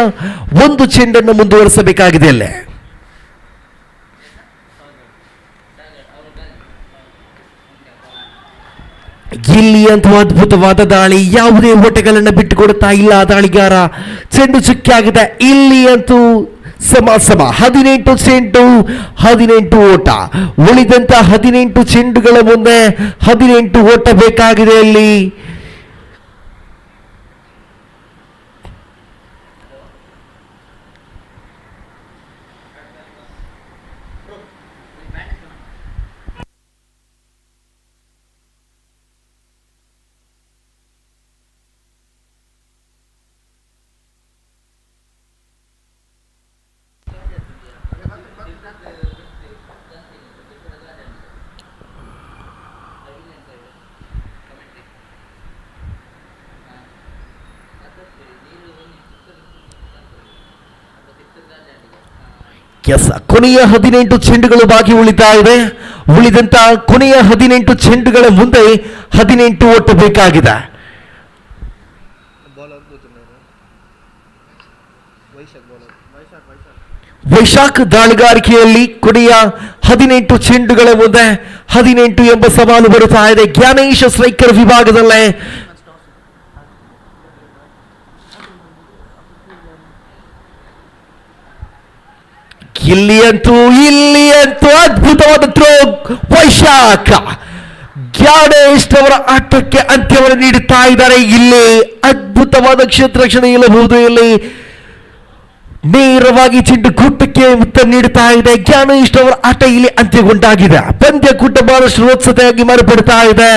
ಒಂದು ಚೆಂಡನ್ನು ಮುಂದುವರಿಸಬೇಕಾಗಿದೆ. ಅಲ್ಲೇ ಇಲ್ಲಿ ಅಂತೂ ಅದ್ಭುತವಾದ ದಾಳಿ, ಯಾವುದೇ ಓಟಗಳನ್ನು ಬಿಟ್ಟುಕೊಡುತ್ತಾ ಇಲ್ಲ ದಾಳಿಗಾರ. ಚೆಂಡು ಚುಕ್ಕಿಯಾಗಿದೆ. ಇಲ್ಲಿ ಅಂತೂ ಸಮ 18 ಚೆಂಡು 18 ಓಟ. ಉಳಿದಂತ 18 ಚೆಂಡುಗಳ ಮುಂದೆ 18 ಓಟ ಬೇಕಾಗಿದೆ. ಅಲ್ಲಿ ಕೊನೆಯ 18 ಚೆಂಡುಗಳು ಬಾಕಿ ಉಳಿತಾ ಇದೆ. ಉಳಿದಂತ ಕೊನೆಯ 18 ಚೆಂಡುಗಳ ಮುಂದೆ 18 ಓಟ ಬೇಕಾಗಿದೆ. ವೈಶಾಖ್ ದಾಳಿಗಾರಿಕೆಯಲ್ಲಿ ಕೊನೆಯ 18 ಚೆಂಡುಗಳ ಮುಂದೆ 18 ಎಂಬ ಸವಾಲು ಬರುತ್ತಾ ಇದೆ. ಜ್ಞಾನೇಶ್ ಸ್ಟ್ರೈಕರ್ ವಿಭಾಗದಲ್ಲೇ ಇಲ್ಲಿ ಅಂತೂ ಅದ್ಭುತವಾದ ಥ್ರೋ. ವೈಶಾಖ್ ಜ್ಞಾನೇಶ್ ಅವರ ಆಟಕ್ಕೆ ಅಂತ್ಯವನ್ನು ನೀಡುತ್ತಾ ಇದ್ದಾರೆ. ಇಲ್ಲಿ ಅದ್ಭುತವಾದ ಕ್ಷೇತ್ರ ರಕ್ಷಣೆ ಇಲ್ಲಬಹುದು. ಇಲ್ಲಿ ನೇರವಾಗಿ ಚೆಂಡು ಕೂಟಕ್ಕೆ ಉತ್ತರ ನೀಡುತ್ತಾ ಇದೆ. ಜ್ಞಾನೇಶ್ ಅವರ ಆಟ ಇಲ್ಲಿ ಅಂತ್ಯಗೊಂಡಾಗಿದೆ. ಪಂದ್ಯ ಕೂಟ ಬಹಳಷ್ಟು ರೋಚತೆಯಾಗಿ ಮಾರ್ಪಡ್ತಾ ಇದೆ.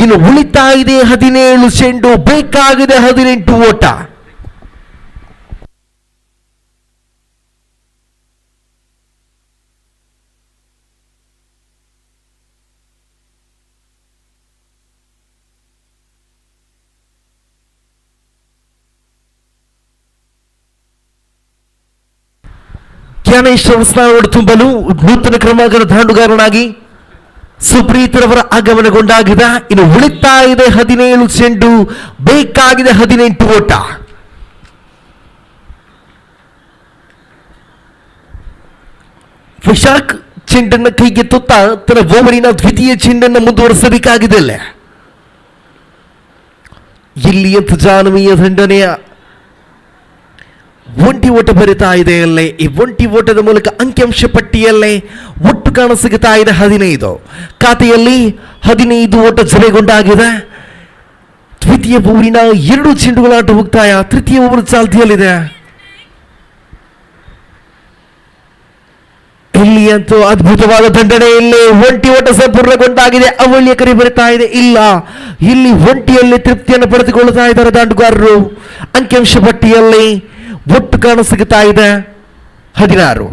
ಇನ್ನು ಉಳಿತಾ ಇದೆ 17 ಚೆಂಡು, ಬೇಕಾಗಿದೆ 18 ಓಟ. ಜ್ಞಾನೇಶ್ ಅವರ ಸ್ಥಾನವನ್ನು ತುಂಬಲು ನೂತನ ಕ್ರಮಾಂಕದ ದಾಂಡುಗಾರನಾಗಿ ಸುಪ್ರೀತ್ ರವರ ಆಗಮನಗೊಂಡಾಗಿದೆ. ಇನ್ನು ಉಳಿತಾ ಇದೆ 17 ಚೆಂಡು, ಬೇಕಾಗಿದೆ 18 ಓಟ. ವೈಶಾಖ್ ಚೆಂಡನ್ನು ಕೈಗೆತ್ತುತ್ತಾ ತನ್ನ ಓವರಿನ ದ್ವಿತೀಯ ಚೆಂಡನ್ನು ಮುಂದುವರಿಸಬೇಕಾಗಿದೆ. ಇಲ್ಲಿ ಜಾನವೀಯ ದಂಡನೆಯ ಒಂಟಿ ಓಟ ಬರಿತಾ ಇದೆ. ಅಲ್ಲೇ ಈ ಒಂಟಿ ಓಟದ ಮೂಲಕ ಅಂಕಿಅಂಶ ಪಟ್ಟಿಯಲ್ಲೇ ಒಟ್ಟು ಕಾಣಸಿಗುತ್ತಾ ಇದೆ 15. ಖಾತೆಯಲ್ಲಿ 15 ಓಟ ಜಮೆಗೊಂಡಾಗಿದೆ. ದ್ವಿತೀಯ ಓವರಿನ 2 ಚೆಂಡುಗಳ ಆಟ ಮುಕ್ತಾಯ. ತೃತೀಯ ಓವರ್ ಚಾಲ್ತಿಯಲ್ಲಿದೆ. ಇಲ್ಲಿ ಅಂತೂ ಅದ್ಭುತವಾದ ದಂಡನೆ. ಇಲ್ಲಿ ಒಂಟಿ ಓಟ ಸಂಪೂರ್ಣಗೊಂಡಾಗಿದೆ. ಅವಳಿಯ ಕರೆ ಬರುತ್ತಾ ಇದೆ. ಇಲ್ಲ, ಇಲ್ಲಿ ಒಂಟಿಯಲ್ಲಿ ತೃಪ್ತಿಯನ್ನು ಪಡೆದುಕೊಳ್ಳುತ್ತಾ ಇದ್ದಾರೆ ದಾಂಡುಗಾರರು. ಅಂಕಿಅಂಶ ಪಟ್ಟಿಯಲ್ಲಿ ಒಟ್ಟು ಕಾಣಸಿಗುತ್ತಾ ಇದೆ 16.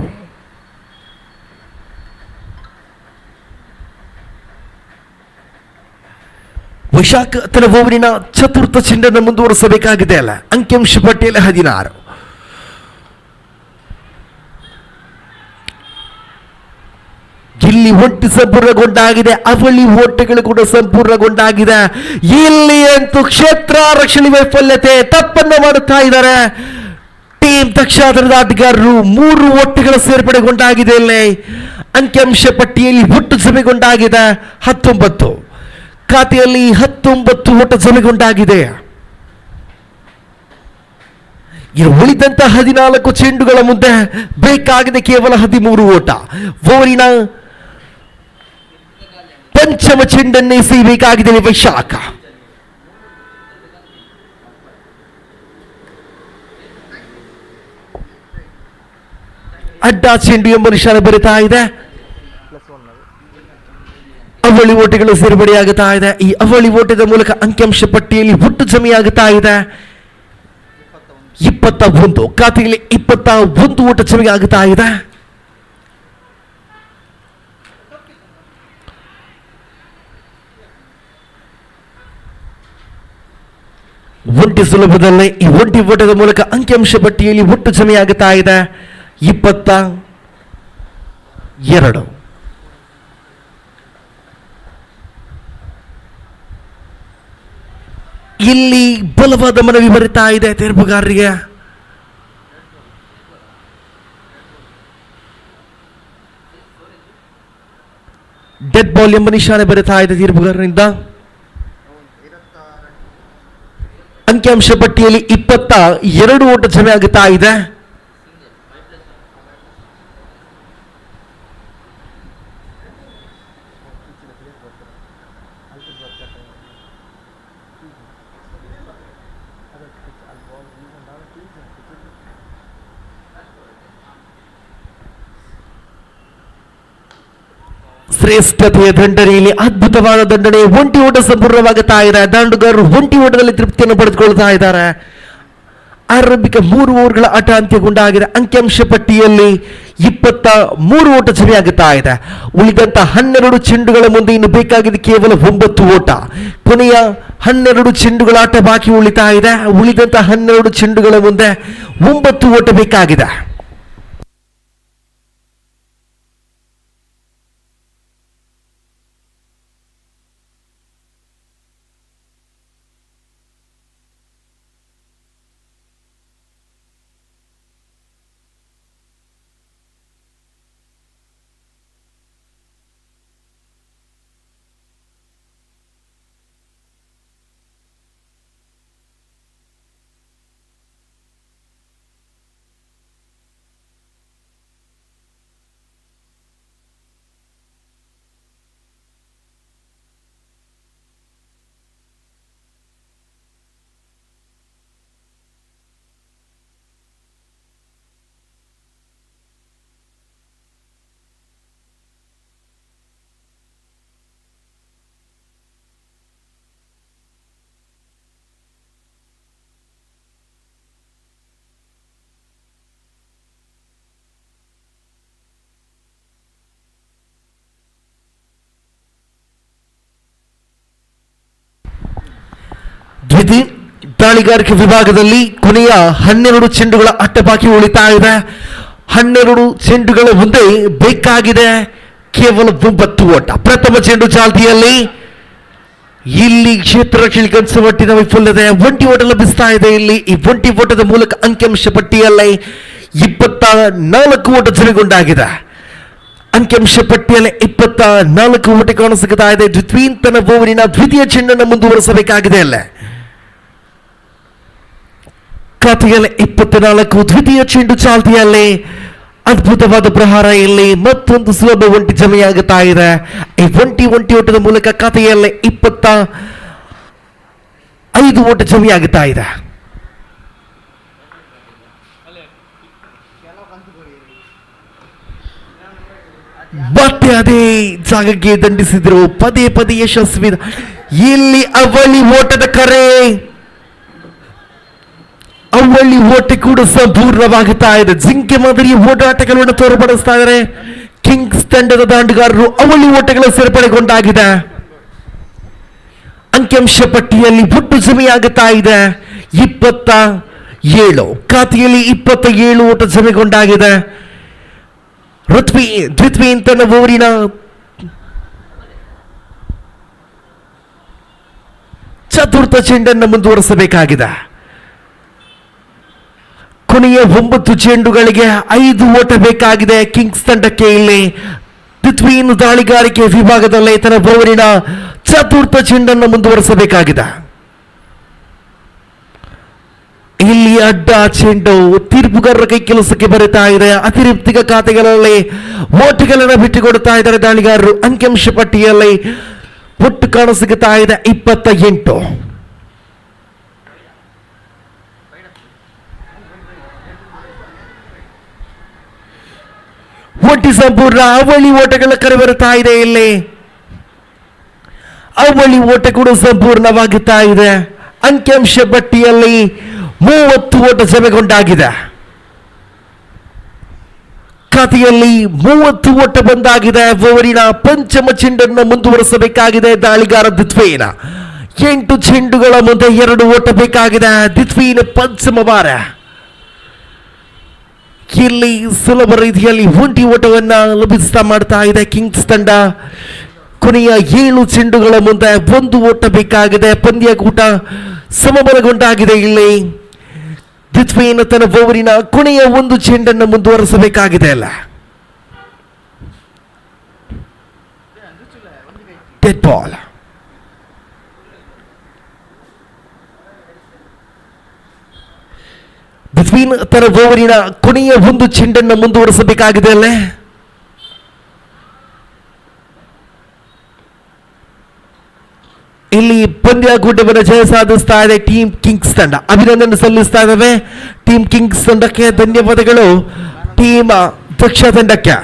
ವೈಶಾಖ್ ತನ್ನ ಓವರಿನ ಚತುರ್ಥ ಚೆಂಡನ್ನು ಮುಂದುವರಿಸಬೇಕಾಗಿದೆ. ಅಲ್ಲ, ಅಂಕಿಅಂಶ ಪಟ್ಟಿಯಲ್ಲಿ 16. ಇಲ್ಲಿ ಒಟ್ಟು ಸಂಪೂರ್ಣಗೊಂಡಾಗಿದೆ. ಅವಳಿ ಓಟಗಳು ಕೂಡ ಸಂಪೂರ್ಣಗೊಂಡಾಗಿದೆ. ಇಲ್ಲಿ ಅಂತೂ ಕ್ಷೇತ್ರ ರಕ್ಷಣೆ ವೈಫಲ್ಯತೆ ತಪ್ಪನ್ನು ಮಾಡುತ್ತಾ ಇದ್ದಾರೆ ಟೀಮ್ ದಕ್ಷಾಧರದ ಆಟಗಾರರು. 3 ಓಟಗಳ ಸೇರ್ಪಡೆಗೊಂಡಾಗಿದೆ. ಇಲ್ಲಿ ಅಂಕಿಅಂಶ ಪಟ್ಟಿಯಲ್ಲಿ ಒಟ್ಟು ಜಮೆಗೊಂಡಾಗಿದೆ 19. ಖಾತೆಯಲ್ಲಿ 19 ಓಟ ಜಮೆಗೊಂಡಾಗಿದೆ. ಇನ್ನು ಉಳಿದಂತ 14 ಚೆಂಡುಗಳ ಮುಂದೆ ಬೇಕಾಗಿದೆ ಕೇವಲ 13 ಓಟ. ಓವರಿನ ಪಂಚಮ ಚೆಂಡನ್ನೇ ಎಸೆಯಬೇಕಾಗಿದೆ ವೈಶಾಖ. ಅಡ್ಡ ಚೆಂಡು ಎಂಬ ನಿಶಾನೆ ಬರುತ್ತಾ ಇದೆ. ಅವಳಿ ಓಟಗಳು ಸೇರ್ಪಡೆಯಾಗುತ್ತಾ ಇದೆ. ಈ ಅವಳಿ ಓಟದ ಮೂಲಕ ಅಂಕಿಅಂಶ ಪಟ್ಟಿಯಲ್ಲಿ ಒಟ್ಟು ಜಮೆಯಾಗುತ್ತಾ ಇದೆ 21. ಖಾತೆಯಲ್ಲಿ 21 ಓಟ ಜಮೆಗೆ ಆಗುತ್ತಾ ಇದೆ. ಒಂಟಿ ಸುಲಭದಲ್ಲೇ ಈ ಒಂಟಿ ಓಟದ ಮೂಲಕ ಅಂಕಿಅಂಶ ಪಟ್ಟಿಯಲ್ಲಿ ಒಟ್ಟು ಜಮೆಯಾಗುತ್ತಾ ಇದೆ 22. ಇಲ್ಲಿ ಬಲವಾದ ಮನವಿ ಬರುತ್ತಾ ಇದೆ ತೀರ್ಪುಗಾರರಿಗೆ. ಡೆಡ್ ಬಾಲ್ ಎಂಬ ನಿಶಾನೆ ಬರುತ್ತಾ ಇದೆ ತೀರ್ಪುಗಾರರಿಂದ. ಅಂಕಿಅಂಶ ಪಟ್ಟಿಯಲ್ಲಿ 22 ಓಟ ಜಮೆ ಆಗುತ್ತಾ ಇದೆ. ಶ್ರೇಷ್ಠತೆಯ ದಂಡನೆಯಲ್ಲಿ ಅದ್ಭುತವಾದ ದಂಡನೆ. ಒಂಟಿ ಓಟ ಸಂಪೂರ್ಣವಾಗುತ್ತಾ ಇದೆ. ದಾಂಡುಗಾರರು ಒಂಟಿ ಓಟದಲ್ಲಿ ತೃಪ್ತಿಯನ್ನು ಪಡೆದುಕೊಳ್ತಾ ಇದ್ದಾರೆ. ಆರಂಭಿಕ 3 ಓವರ್ಗಳ ಆಟ ಅಂತ್ಯಗೊಂಡಾಗಿದೆ. ಅಂಕಿಅಂಶ ಪಟ್ಟಿಯಲ್ಲಿ 23 ಓಟ ಜಮೆಯಾಗುತ್ತಾ ಇದೆ. ಉಳಿದಂತ 12 ಚೆಂಡುಗಳ ಮುಂದೆ ಇನ್ನು ಬೇಕಾಗಿದೆ ಕೇವಲ 9 ಓಟ. ಕೊನೆಯ 12 ಚೆಂಡುಗಳ ಆಟ ಬಾಕಿ ಉಳಿತಾ ಇದೆ. ಉಳಿದಂತ 12 ಚೆಂಡುಗಳ ಮುಂದೆ 9 ಓಟ ಬೇಕಾಗಿದೆ. ದ್ವಿತೀಯ ದಾಳಿಗಾರಿಕೆ ವಿಭಾಗದಲ್ಲಿ ಕೊನೆಯ 12 ಚೆಂಡುಗಳ ಆಟ ಬಾಕಿ ಉಳಿತಾ ಇದೆ. 12 ಚೆಂಡುಗಳ ಮುಂದೆ ಬೇಕಾಗಿದೆ ಕೇವಲ 9 ಓಟ. ಪ್ರಥಮ ಚೆಂಡು ಚಾಲ್ತಿಯಲ್ಲಿ ಇಲ್ಲಿ ಕ್ಷೇತ್ರ ರಕ್ಷಣೆ ಒಟ್ಟಿನ ವೈಫಲ್ಯತೆ. ಒಂಟಿ ಓಟ ಲಭಿಸ್ತಾ ಇದೆ. ಇಲ್ಲಿ ಈ ಒಂಟಿ ಓಟದ ಮೂಲಕ ಅಂಕಿಅಂಶ ಪಟ್ಟಿಯಲ್ಲಿ 24 ಓಟ ಜಮೆಗೊಂಡಾಗಿದೆ. ಅಂಕಿಅಂಶ ಪಟ್ಟಿಯಲ್ಲಿ 24 ಓಟ ಕಾಣಸಿಗುತ್ತಾ ಇದೆ. ದ್ವಿತೀಯ ಓವರಿನ ದ್ವಿತೀಯ ಚೆಂಡನ್ನು ಮುಂದುವರಿಸಬೇಕಾಗಿದೆ. ಅಲ್ಲೇ ಖಾತೆಯಲ್ಲಿ 24 ದ್ವಿತೀಯ ಚೆಂಡು ಚಾಲ್ತಿಯಲ್ಲಿ ಅದ್ಭುತವಾದ ಪ್ರಹಾರ. ಇಲ್ಲಿ ಮತ್ತೊಂದು ಸುಲಭ ಒಂಟಿ ಜಮೆಯಾಗುತ್ತಾ ಇದೆ. ಈ ಒಂಟಿ ಓಟದ ಮೂಲಕ ಖಾತೆಯಲ್ಲಿ 25 ಓಟ ಜಮೆಯಾಗುತ್ತಾ ಇದೆ. ಮತ್ತೆ ಅದೇ ಜಾಗಕ್ಕೆ ದಂಡಿಸಿದ್ರು. ಪದೇ ಪದೇ ಯಶಸ್ವಿ. ಇಲ್ಲಿ ಅವಳಿ ಓಟದ ಕರೆ. ಅವಳಿ ಓಟ ಕೂಡ ಸಂಪೂರ್ಣವಾಗುತ್ತಾ ಇದೆ. ಜಿಂಕೆ ಮಾದರಿಯ ಓಟಾಟಗಳನ್ನು ತೋರ್ಪಡಿಸ್ತಾ ಇದ್ದಾರೆ ಕಿಂಗ್ಸ್ ತಂಡದ ದಾಂಡುಗಾರರು. ಅವಳಿ ಓಟಗಳ ಸೇರ್ಪಡೆಗೊಂಡಾಗಿದೆ. ಅಂಕಿಅಂಶ ಪಟ್ಟಿಯಲ್ಲಿ ಒಟ್ಟು ಜಮೆಯಾಗುತ್ತಾ ಇದೆ 27. ಖಾತೆಯಲ್ಲಿ 27 ಓಟ ಜಮೆಗೊಂಡಾಗಿದೆ. ದ್ವಿತೀಯ ತನ್ನ ಓವರಿನ ಚತುರ್ಥ ಚೆಂಡನ್ನು ಮುಂದುವರಿಸಬೇಕಾಗಿದೆ. ಕೊನೆಯ 9 ಚೆಂಡುಗಳಿಗೆ 5 ಓಟ ಬೇಕಾಗಿದೆ ಕಿಂಗ್ಸ್ ತಂಡಕ್ಕೆ. ಇಲ್ಲಿ ದ್ವಿತೀಯ ದಾಳಿಗಾರಿಕೆ ವಿಭಾಗದಲ್ಲಿ ತನ್ನ ಓವರಿನ ಚತುರ್ಥ ಚೆಂಡನ್ನು ಮುಂದುವರಿಸಬೇಕಾಗಿದೆ. ಇಲ್ಲಿ ಅಡ್ಡ ಚೆಂಡು ತೀರ್ಪುಗಾರರ ಕೈ ಕೆಲಸಕ್ಕೆ ಬರುತ್ತಾ ಇದೆ. ಅತಿರಿಕ್ತ ಖಾತೆಗಳಲ್ಲಿ ಓಟುಗಳನ್ನು ಬಿಟ್ಟುಕೊಡುತ್ತಾ ಇದ್ದಾರೆ ದಾಳಿಗಾರರು. ಅಂಕಿಅಂಶ ಪಟ್ಟಿಯಲ್ಲಿ ಒಟ್ಟು ಕಾಣಸಿಗುತ್ತಾ ಇದೆ 28. ಒಂಟಿ ಸಂಪೂರ್ಣ ಅವಳಿ ಓಟಗಳ ಕರೆ ಬರುತ್ತಾ ಇದೆ. ಇಲ್ಲಿ ಅವಳಿ ಓಟ ಕೂಡ ಸಂಪೂರ್ಣವಾಗುತ್ತಾ ಇದೆ. ಅಂಕಿಅಂಶ ಪಟ್ಟಿಯಲ್ಲಿ 30 ಓಟ ಜಮೆಗೊಂಡಾಗಿದೆ. ಖಾತೆಯಲ್ಲಿ 30 ಓಟ ಬಂದಾಗಿದೆ. ಓವರಿನ ಪಂಚಮ ಚೆಂಡನ್ನು ಮುಂದುವರಿಸಬೇಕಾಗಿದೆ ದಾಳಿಗಾರ ದ್ವಿತೀಯ. 8 ಚೆಂಡುಗಳ ಮುಂದೆ 2 ಓಟ ಬೇಕಾಗಿದೆ ದ್ವಿತೀಯ ಪಂಚಮ ವಾರ. ಇಲ್ಲಿ ಸುಲಭ ರೀತಿಯಲ್ಲಿ ಒಂಟಿ ಓಟವನ್ನ ಲಭಿಸ್ತಾ ಮಾಡ್ತಾ ಇದೆ ಕಿಂಗ್ಸ್ ತಂಡ. ಕೊನೆಯ 7 ಚೆಂಡುಗಳ ಮುಂದೆ 1 ಓಟ ಬೇಕಾಗಿದೆ. ಪಂದ್ಯ ಕೂಟ ಸಮಬಲಗೊಂಡಾಗಿದೆ. ಇಲ್ಲಿ ದಿತ್ವೇನ್ ತನ್ನ ಓವರಿನ ಕೊನೆಯ ಒಂದು ಚೆಂಡನ್ನು ಮುಂದುವರಿಸಬೇಕಾಗಿದೆ. ಅಲ್ಲ ಡೆಡ್ ಬಾಲ್. ದಿತ್ವೇನ್ ತನ್ನ ಓವರಿನ ಕೊನೆಯ ಒಂದು ಚೆಂಡನ್ನು ಮುಂದುವರಿಸಬೇಕಾಗಿದೆ. ಅಲ್ಲೇ ಇಲ್ಲಿ ಪಂದ್ಯಾಕೂಟವನ್ನು ಜಯ ಸಾಧಿಸ್ತಾ ಇದೆ ಟೀಮ್ ಕಿಂಗ್ಸ್ ತಂಡ. ಅಭಿನಂದನೆ ಸಲ್ಲಿಸ್ತಾ ಇದ್ದಾವೆ ಟೀಮ್ ಕಿಂಗ್ಸ್ ತಂಡಕ್ಕೆ. ಧನ್ಯವಾದಗಳು ಟೀಮ್ ದಕ್ಷ ತಂಡಕ್ಕೆ.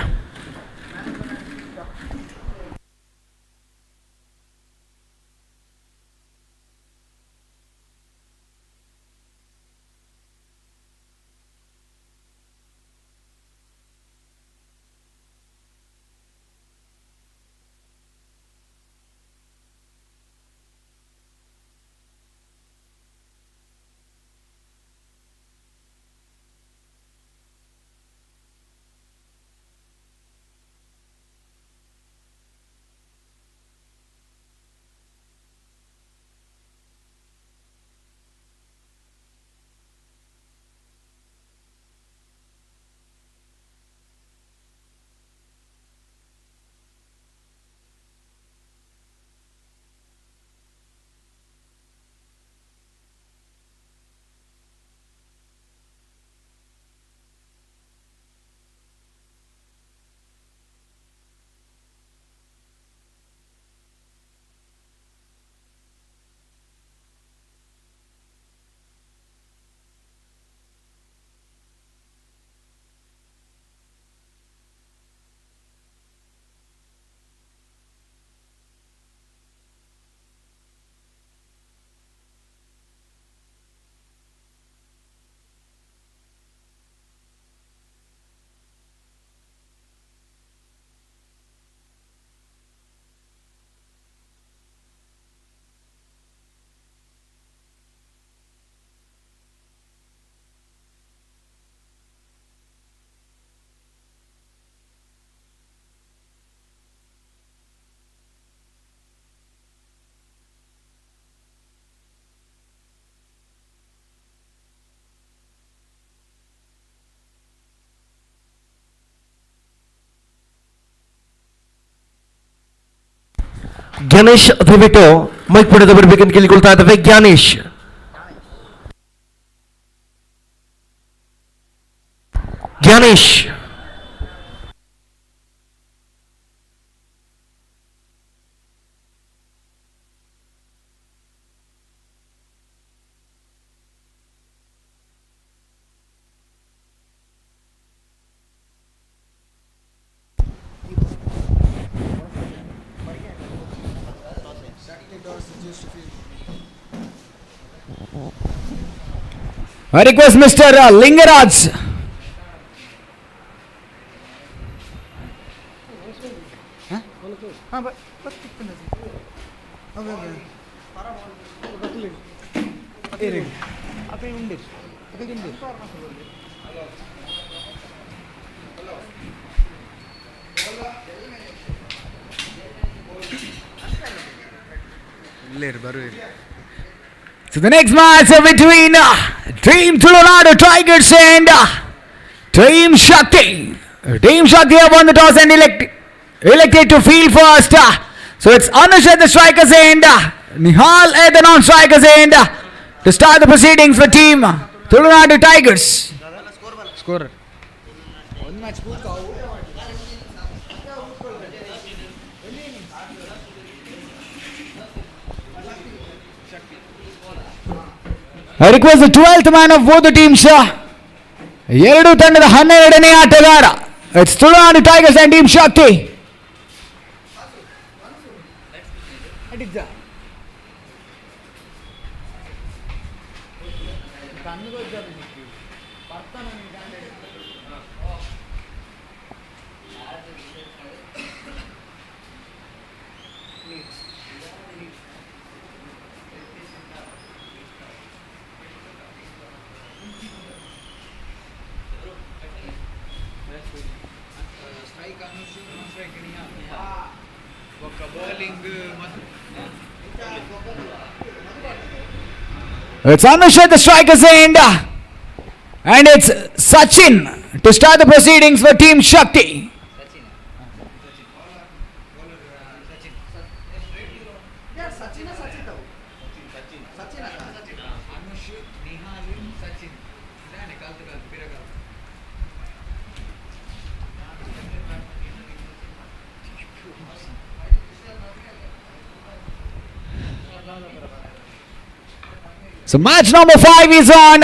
ಜ್ಞಾನೇಶ್ ದಯವಿಟ್ಟು ಮೈಕ್ ಪಡೆದು ಬರಬೇಕಂತ ಕೇಳಿಕೊಳ್ತಾ ಇದ್ದಾವೆ. Gyanesh Gyanesh I request Mr. Lingaraj. So the next match between Team Tulunadu Tigers and Team Shakti. Team Shakti have won the toss and elected to field first. So it's Anush at the strikers end, Nihal at the non-strikers end to start the proceedings for Team Tulunadu Tigers. Scorer. I request the 12th man of both the teams. ಎರಡು ತಂಡದ 12ನೇ ಆಟಗಾರ. It's Tulunadu Tigers and Team Shakti. It's Anush at the striker's end. And it's Sachin to start the proceedings for Team Shakti. So match number 5 is on.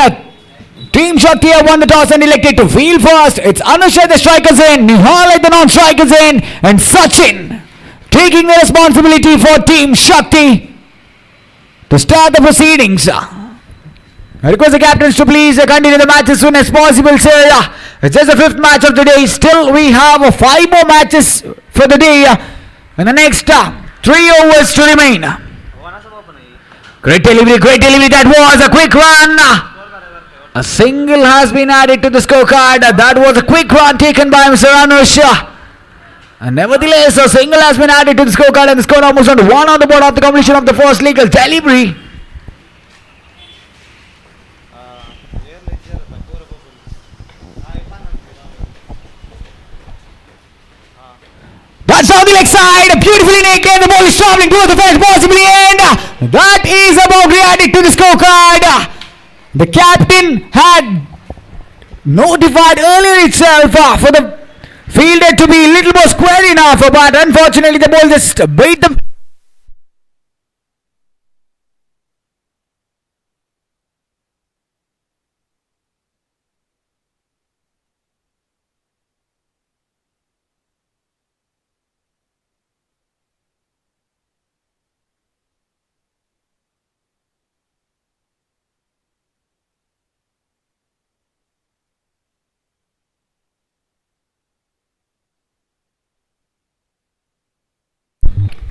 Team Shakti have won the toss and elected to field first. It's Anush at the striker's end, Nihal at the non-striker's end, and Sachin taking the responsibility for Team Shakti to start the proceedings. I request the captains to please continue the match as soon as possible, sir. It's just the 5th match of the day. Still we have 5 more matches for the day and the next 3 overs to remain. Great delivery, that was a quick run. A single has been added to the scorecard. That was a quick run taken by Mr. Anush. And nevertheless, a single has been added to the scorecard and the score now moves on to 1 on the board after completion of the first legal delivery. That's on the leg side, beautifully naked, the ball is traveling towards the first possibly end. That is about added to the scorecard. The captain had notified earlier itself for the fielder to be a little more square enough, but unfortunately the ball just beat them.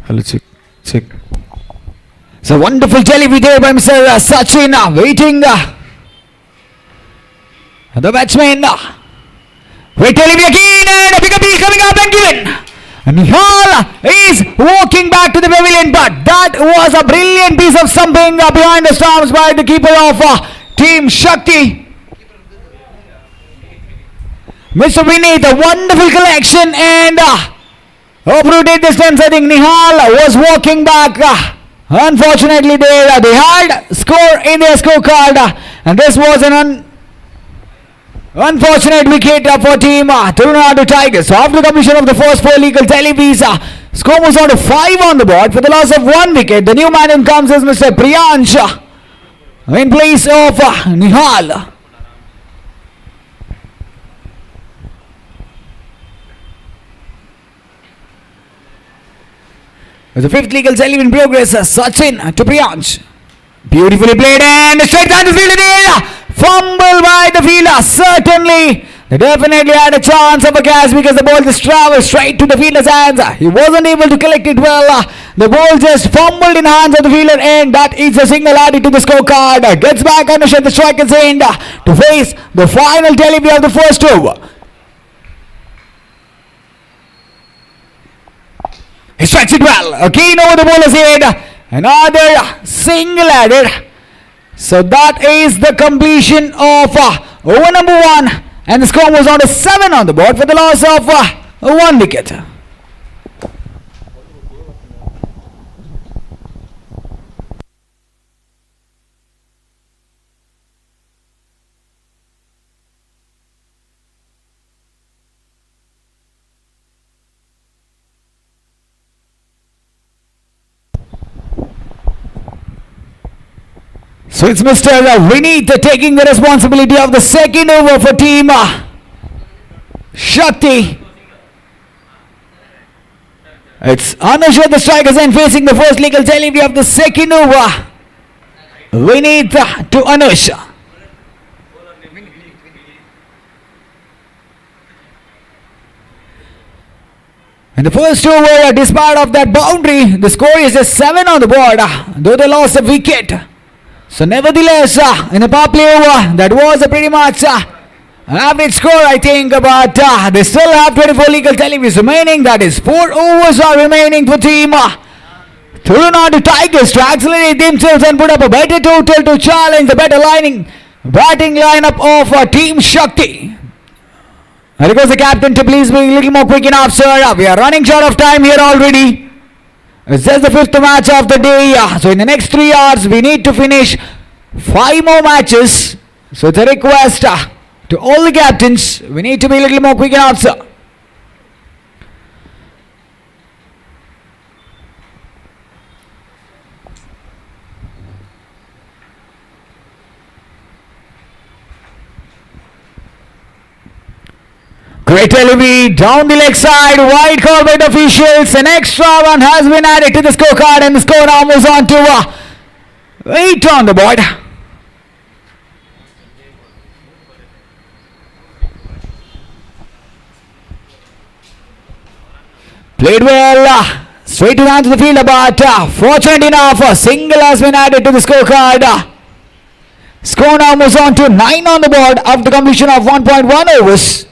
Hello, check. It's a wonderful delivery there by Mr. Sachin, waiting. The batsman. Great delivery again, and a big appeal coming up and given. And Nihal is walking back to the pavilion, but that was a brilliant piece of stumping behind the stumps by the keeper of Team Shakti. Mr. Vineet, a wonderful collection and uprooted distance. I think Nihal was walking back. Unfortunately, they had score in their scorecard, and this was an unfortunate wicket for Team Tulunadu Tigers. So after the completion of the first 4 legal deliveries, score was on to 5 on the board for the loss of 1 wicket. The new man in comes is Mr. Priyansh in place of Nihal. With the 5th legal delivery in progress, Sachin to Priyansh. Beautifully played and straight down the field there. Fumble by the fielder. Certainly, they definitely had a chance of a catch because the ball just traveled straight to the fielder's hands. He wasn't able to collect it well. The ball just fumbled in the hands of the fielder, and that is a single added to the scorecard. Gets back Anush at the striker's end to face the final delivery of the first over. He strikes it well. Again over the bowler's head. Another single added. So that is the completion of over number 1. And the score was on to 7 on the board for the loss of 1 wicket. So it's Mr. Vineet taking the responsibility of the second over for Team Shakti. It's Anush at the strikers and facing the first legal delivery of the second over. Vineet to Anush. In the first over, despite of that boundary, the score is just 7 on the board, though they lost a wicket. So nevertheless, in the Powerplay over, that was a pretty much average score, I think, but they still have 24 legal deliveries remaining. That is 4 overs are remaining for Team Tulunadu Tigers to accelerate themselves and put up a better total to challenge the better batting lineup of Team Shakti. I request the captain to please be a little more quick enough, sir. We are running short of time here already. It's just the 5th match of the day. So in the next 3 hours, we need to finish 5 more matches. So it's a request to all the captains. We need to be a little more quick enough, sir. Great delivery down the leg side, wide call by the officials. An extra run has been added to the scorecard and the score now moves on to 8 on the board. Played well, straight down to the field, but fortunate enough, a single has been added to the scorecard. Score now moves on to 9 on the board after completion of 1.1 overs.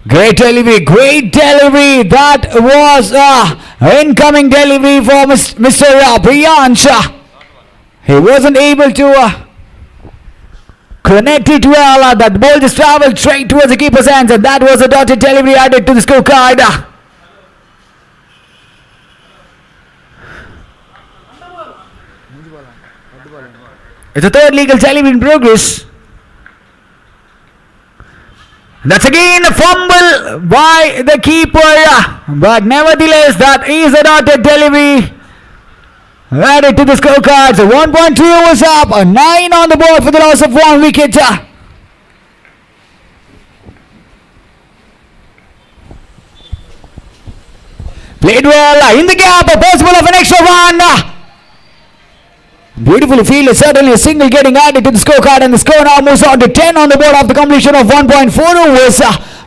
Great delivery. That was incoming delivery for Mr. Priyansh. He wasn't able to connect it well. That ball just traveled straight towards the keeper's hands, and that was a dotted delivery added to the scorecard. It's a third legal delivery in progress. That's again a fumble by the keeper, but nevertheless that is a dotted delivery added to the scorecard. So 1.3 overs up, a 9 on the board for the loss of 1 wicket. Played well in the gap, a possible of an extra run. Beautifully fielded, certainly a single getting added to the scorecard, and the score now moves on to 10 on the board after completion of 1.4 overs.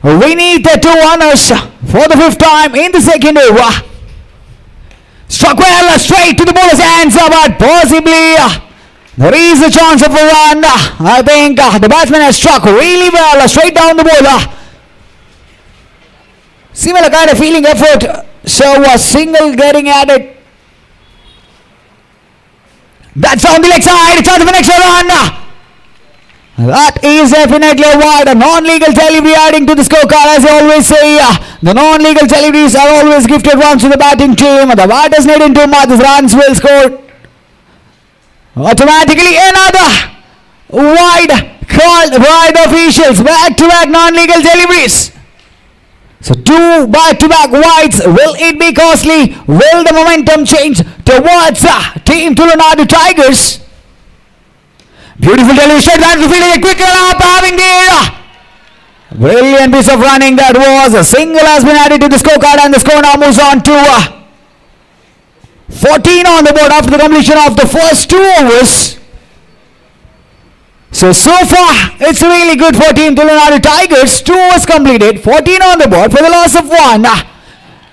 We need the 2 runners for the 5th time in the second over. Struck well straight to the bowler's hands, but possibly there is a chance of a run. I think the batsman has struck really well straight down the bowler. Similar kind of fielding effort, so a single getting added. That's on the leg side, a chance of an extra run. That is definitely a wide, a non-legal delivery adding to the scorecard. As I always say, the non-legal deliveries are always gifted runs to the batting team. The batters need into much, the runs will score automatically. Another wide called by the officials. Back-to-back non-legal deliveries. So 2 back-to-back wides. Will it be costly? Will the momentum change towards Team Tulunadu Tigers? Beautiful delivery straight down to the field. A quick run up, having there. Brilliant piece of running that was. A single has been added to the scorecard, and the score now moves on to 14 on the board after the completion of the first 2 overs. So far, it's really good for Team Tulunadu Tigers. 2 overs completed, 14 on the board for the loss of 1.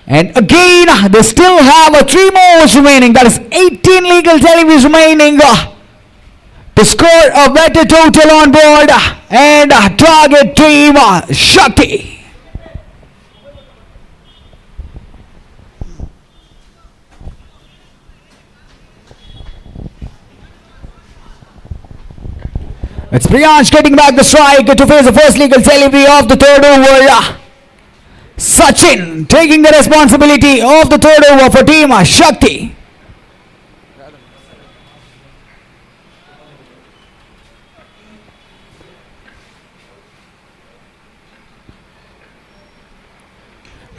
And again, they still have 3 more overs remaining. That is 18 legal deliveries remaining to score a better total on board and target Team Shakti. It's Priyansh getting back the strike to face the first legal delivery of the 3rd over. Sachin taking the responsibility of the 3rd over for Team Shakti.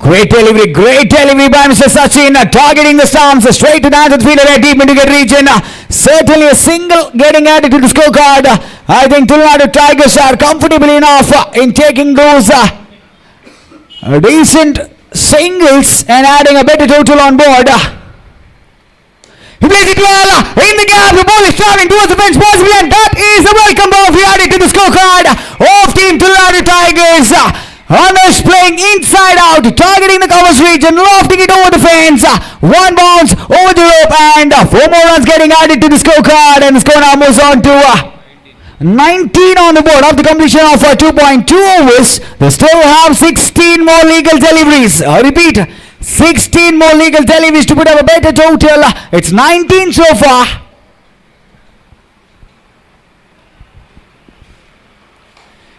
Great delivery by Mr. Sachin, targeting the stumps straight to the answer fielder at deep into region. Certainly a single getting added to the scorecard. I think Tulunadu Tigers are comfortable enough in taking those decent singles and adding a better total on board. He plays it well in the gap. The ball is traveling towards the bench possibly, and that is a welcome ball added to the scorecard of Team Tulunadu Tigers. Hunters playing inside out, targeting the covers region, lofting it over the fence. 1 bounce over the rope, and 4 more runs getting added to the scorecard, and the score now moves on to 19 on the board after completion of 2.2 overs. They still have 16 more legal deliveries. I repeat, 16 more legal deliveries to put up a better total. It's 19 so far.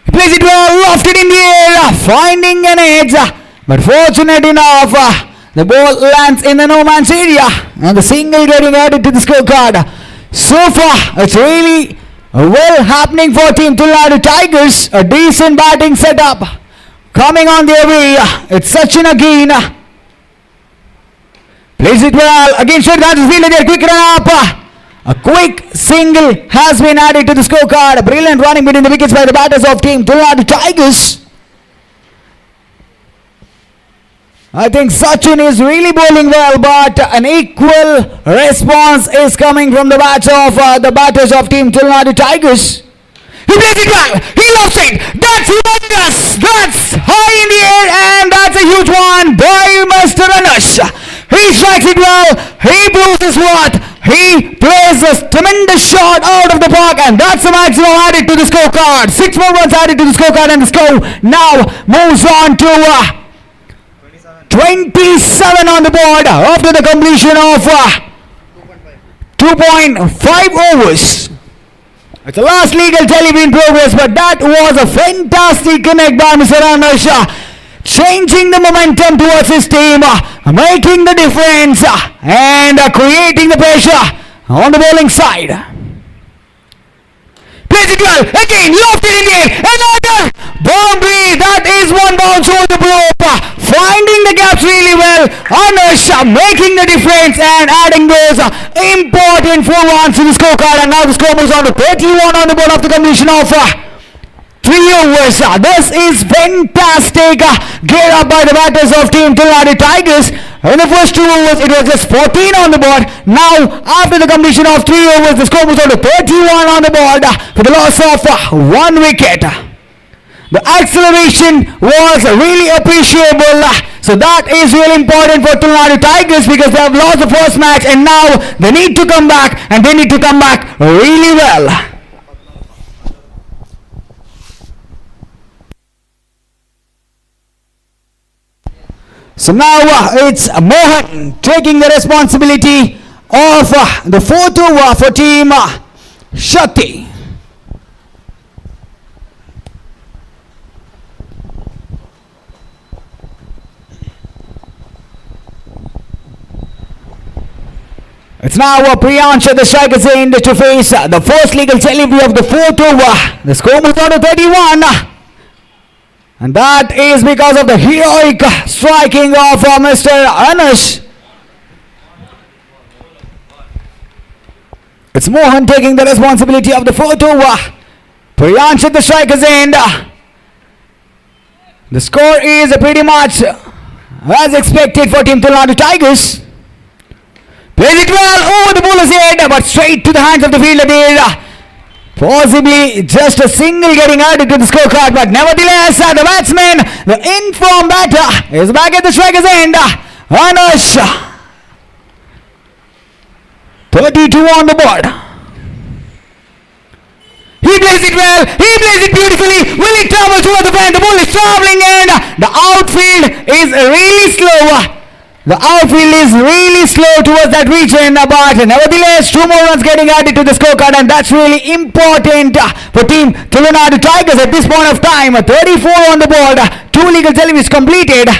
He plays it well, lofted in the air, finding an edge. But fortunate enough, the ball lands in the no man's area and the single getting added to the scorecard. So far, it's really well happening for Team Tulnadu Tigers. A decent batting setup coming on their way. It's Sachin again. Plays it well. Again, straight hands fielder there. Quick run up. A quick single has been added to the scorecard. Brilliant running between the wickets by the batters of Team Tulnadu Tigers. I think Sachin is really bowling well, but an equal response is coming from the bats of the batters of Team Tulnadu Tigers. He plays it well. He loves it. That's humongous. That's high in the air, and that's a huge one by Mr. Anush. He strikes it well. He blows his what? He plays a tremendous shot out of the park, and that's the maximum added to the scorecard. 6 more runs added to the scorecard, and the score now moves on to 27 on the board after the completion of 2.5 overs. It's the last legal delivery in progress, but that was a fantastic connect by Mr. Anusha, changing the momentum towards his team, making the difference and creating the pressure on the bowling side. Plays it well, again lofted in the air, another boundary, that is one bounce over the rope, finding the gaps really well. Anush making the difference and adding those important 4 runs to the scorecard, and now the score moves on to 31 on the board after completion of 3 overs. This is fantastic gear up by the batters of Team Tulnadu Tigers. In the first 2 overs, it was just 14 on the board. Now, after the completion of 3 overs, the score moves on to 31 on the board for the loss of 1 wicket. The acceleration was really appreciable. So that is really important for Tulnadu Tigers because they have lost the first match and now they need to come back, and they need to come back really well. So now it's Mohan taking the responsibility of the 4th over for Team Shakti. It's now Priyansha, the striker's end, to face the first legal delivery of the 4th over. The score moves on to 31. And that is because of the heroic striking of Mr. Anush. It's Mohan taking the responsibility of the 4th over. Priyansha, the striker's end. The score is pretty much as expected for Team Tulnadu Tigers. Plays it well over the bowler's head, but straight to the hands of the fielder there. Possibly just a single getting added to the scorecard, but nevertheless, the batsman, the in-form batter, is back at the striker's end. Anush, 32 on the board. He plays it well, he plays it beautifully. Will it travel towards the fan? The ball is traveling and the outfield is really slow. The outfield is really slow towards that region, but nevertheless 2 more runs getting added to the scorecard, and that's really important for Team Tulnadu Tigers at this point of time. 34 on the board, 2 legal deliveries completed.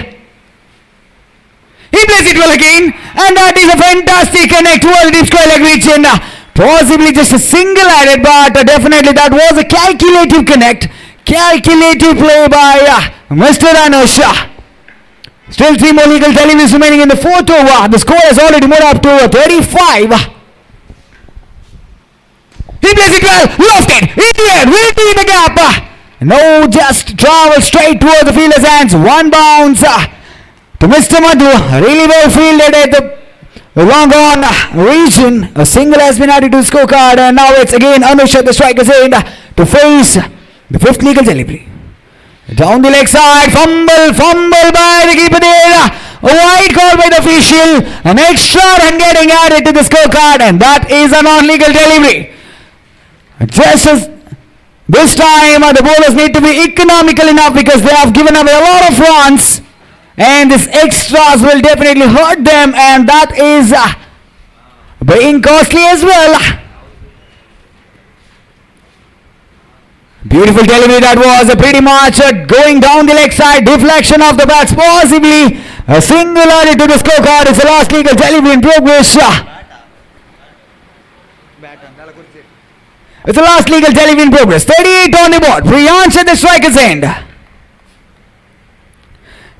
He plays it well again, and that is a fantastic connect towards the deep square leg region. Possibly just a single added, but definitely that was a calculative connect. Calculative play by Mr. Anusha. Still 3 more legal deliveries remaining in the 4th over. The score has already moved up to 35. He plays it well, lofted, in the air, will be in the gap. No, just travel straight towards the fielder's hands. 1 bounce to Mr. Madhu. Really well fielded at the long on region. A single has been added to the scorecard, and now it's again Anush at the striker's end to face the 5th legal delivery. Down the leg side, fumble by the keeper there. A wide call by the official. An extra run getting added to the scorecard, and that is a non-legal delivery. Just a This time the bowlers need to be economical enough because they have given away a lot of runs, and this extras will definitely hurt them, and that is being costly as well. Beautiful delivery that was, pretty much going down the leg side, deflection of the bats, possibly a single added to the scorecard. It's the last legal delivery in progress. It's the last legal delivery in progress. 38 on the board. Priyansh at the striker's end.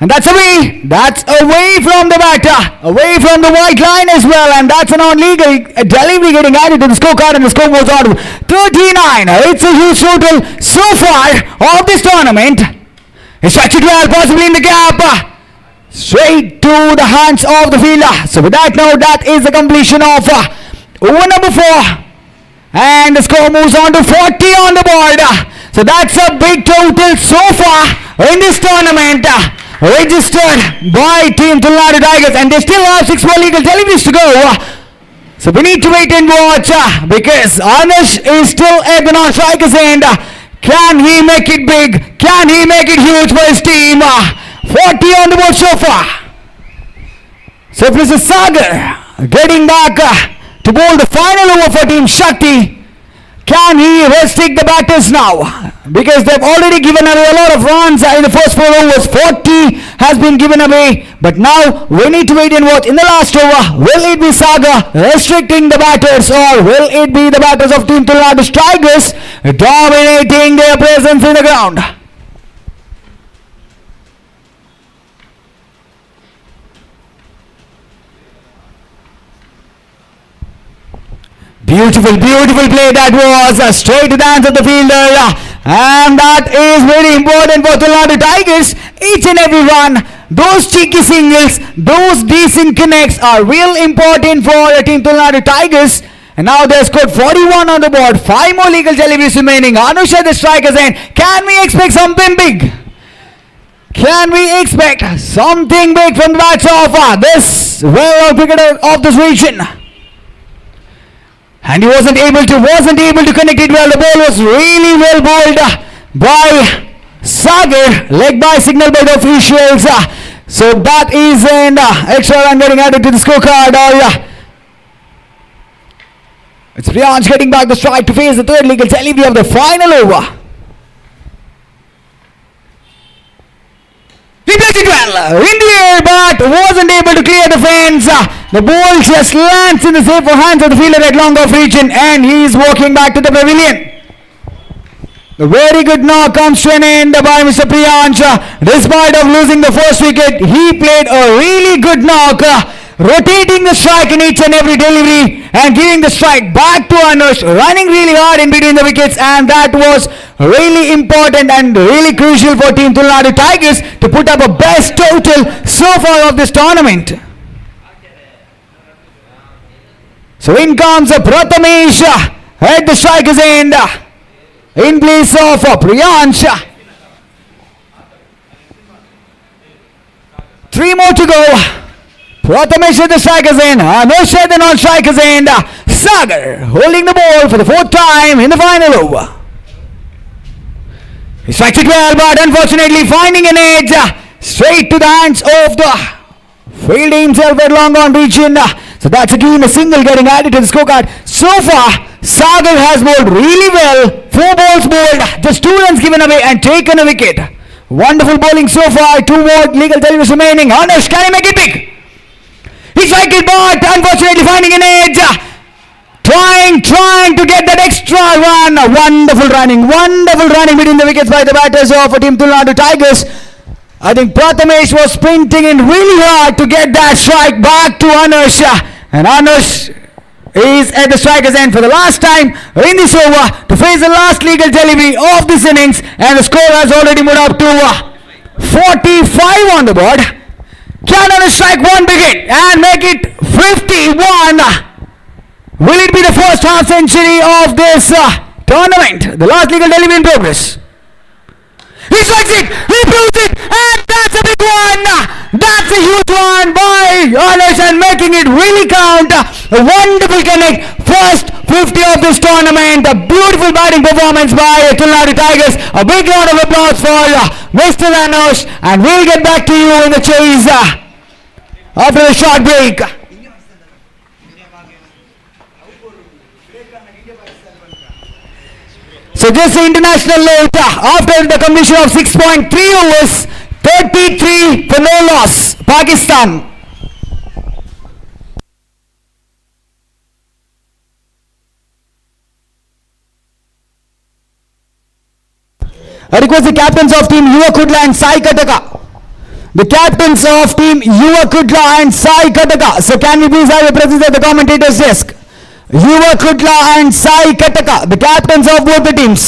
And that's away. That's away from the batter. Away from the white line as well. And that's an non-legal delivery getting added to the scorecard, and the score goes on to 39. It's a huge total so far of this tournament. It's structured well, possibly in the gap. Straight to the hands of the fielder. So with that note, that is the completion of over number 4. And the score moves on to 40 on the board. So that's a big total so far in this tournament, registered by Team Tulnadu Tigers, and they still have 6 more legal deliveries to go. So we need to wait and watch because Anush is still at the non-striker's end. Can he make it big? Can he make it huge for his team? 40 on the board so far. So this is Sagar getting back to bowl the final over for Team Shakti. Can he restrict the batters now? Because they've already given away a lot of runs in the first 4 overs. 40 has been given away. But now we need to wait and watch in the last over. Will it be Saga restricting the batters, or will it be the batters of Team Tulnadu Tigers dominating their presence in the ground? Beautiful, beautiful play that was, straight to the hands of the fielder, and that is very important for Tulnadu Tigers. Each and every run, those cheeky singles, those decent connects are real important for Team Tulnadu Tigers. And now they scored 41 on the board, 5 more legal deliveries remaining. Anush at the striker's end. Can we expect something big? Can we expect something big from the bats of this well-known cricketer of this region? And he wasn't able to connect it well. The ball was really well bowled by Sagar, leg by signal by the officials. So that is an extra run getting added to the scorecard. It's Priyansh getting back the strike to face the third legal delivery of the final over. He played it well in the air, but wasn't able to clear the fence. The ball just lands in the safer hands of the fielder at long off region, and he is walking back to the pavilion. The very good knock comes to an end by Mr. Priyansh. Despite of losing the first wicket, he played a really good knock, rotating the strike in each and every delivery and giving the strike back to Anush, running really hard in between the wickets, and that was really important and really crucial for Team Tulnadu Tigers to put up a best total so far of this tournament. So in comes Prathamesh at the striker's end in place of Priyansh. 3 more to go. Prathamesh at the striker's end, Anush at the non-striker's end. Sagar holding the ball for the 4th time in the final over. He strikes it well, but unfortunately finding an edge straight to the hands of the fielder himself at long on region. So that's again a single getting added to the scorecard. So far, Sagar has bowled really well. 4 balls bowled, just 2 runs given away and taken a wicket. Wonderful bowling so far. 2 more legal deliveries remaining. Anush, can he make it big? He strikes it, but unfortunately finding an edge. Trying to get that extra run. Wonderful running between the wickets by the batters of Team Tulnadu Tigers. I think Prathamesh was sprinting in really hard to get that strike back to Anush. And Anush is at the striker's end for the last time in this over to face the last legal delivery of this innings. And the score has already moved up to 45 on the board. Can Anush strike one big hit and make it 51? Will it be the first half century of this tournament? The last legal delivery in progress. He strikes it, he proves it, and that's a big one. That's a huge one by Anush and making it really count. A wonderful connect. First 50 of this tournament. A beautiful batting performance by Tullu Nadu Tigers. A big round of applause for Mr. Anush, and we'll get back to you in the chase after a short break. So just the international note, after the completion of 6.3 overs, 33 for no loss, Pakistan. I request the captains of team Yuva Kula and Sai Kaka. The captains of team Yuva Kula and Sai Kaka. So can we please have a presence at the commentators desk? Yuva Kula and Sai Kaka, the captains of both the teams.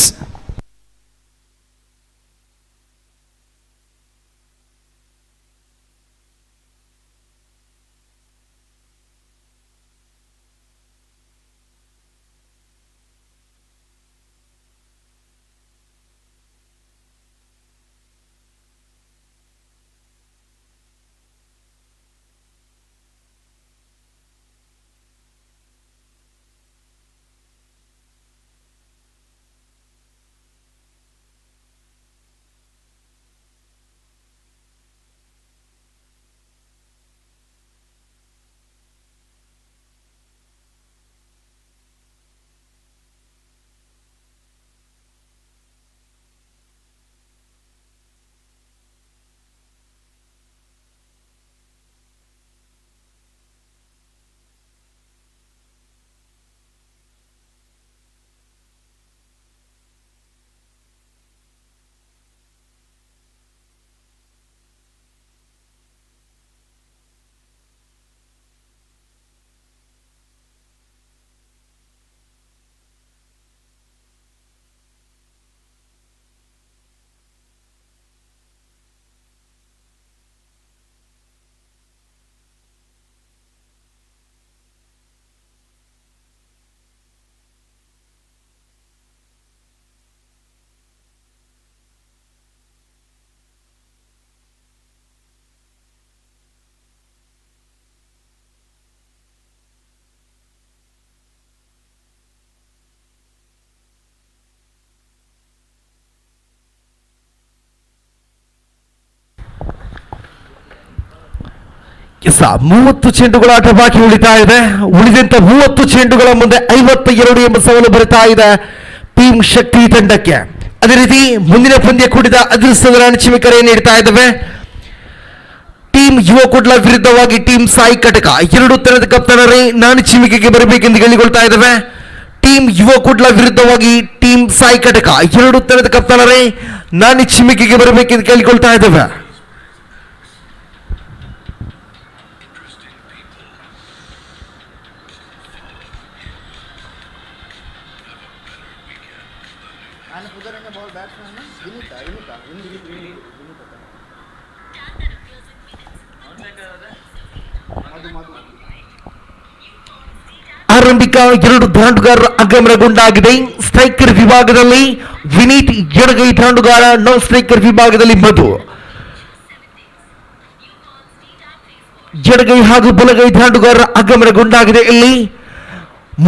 Yes 30 ಚೆಂಡುಗಳ ಆಟ ಬಾಕಿ ಉಳಿತಾ ಇದೆ. ಉಳಿದಂತ 30 ಚೆಂಡುಗಳ ಮುಂದೆ 52 ಎಂಬ ಸವಾಲು ಬರುತ್ತಾ ಇದೆ team ಶಕ್ತಿ ತಂಡಕ್ಕೆ. ಅದೇ ರೀತಿ ಮುಂದಿನ ಪಂದ್ಯ ಕೂಡಿದ ಅದೃಷ್ಟದ ರಾಣಿ ಕರೆ ನೀಡ್ತಾ ಇದ್ದಾವೆ. ಟೀಮ್ ಯುವ ಕುಡ್ಲ ವಿರುದ್ಧವಾಗಿ ಟೀಮ್ ಸಾಯಿ ಕಟಕ ಎರಡು ತರದ ಕಪ್ತಾನರೇ ನಾಣಿ ಚಿಮಿಕೆಗೆ ಬರಬೇಕೆಂದು ಹೇಳಿಕೊಳ್ತಾ ಇದ್ದಾವೆ. ಟೀಮ್ ಯುವ ಕುಡ್ಲ ವಿರುದ್ಧವಾಗಿ ಟೀಮ್ ಸಾಯಿ ಕಟಕ ಎರಡು ತರದ ಕಪ್ತಾನರೇ ನಾಣಿ ಚಿಮಿಕೆಗೆ ಬರಬೇಕೆಂದು ಕೇಳಿಕೊಳ್ತಾ ಇದ್ದಾವೆ. ಆರಂಭಿಕ ಎರಡು ದಾಂಡುಗಾರರ ಆಗಮನಗೊಂಡಾಗಿದೆ. ಸ್ಟ್ರೈಕರ್ ವಿಭಾಗದಲ್ಲಿ ವಿನೀತ್, ಎಡಗೈ ದಾಂಡುಗಾರ, ನಾನ್ ಸ್ಟ್ರೈಕರ್ ವಿಭಾಗದಲ್ಲಿ ಮಧು. ಎಡಗೈ ಹಾಗೂ ಬಲಗೈ ದಾಂಡುಗಾರರ ಆಗಮನಗೊಂಡಾಗಿದೆ. ಇಲ್ಲಿ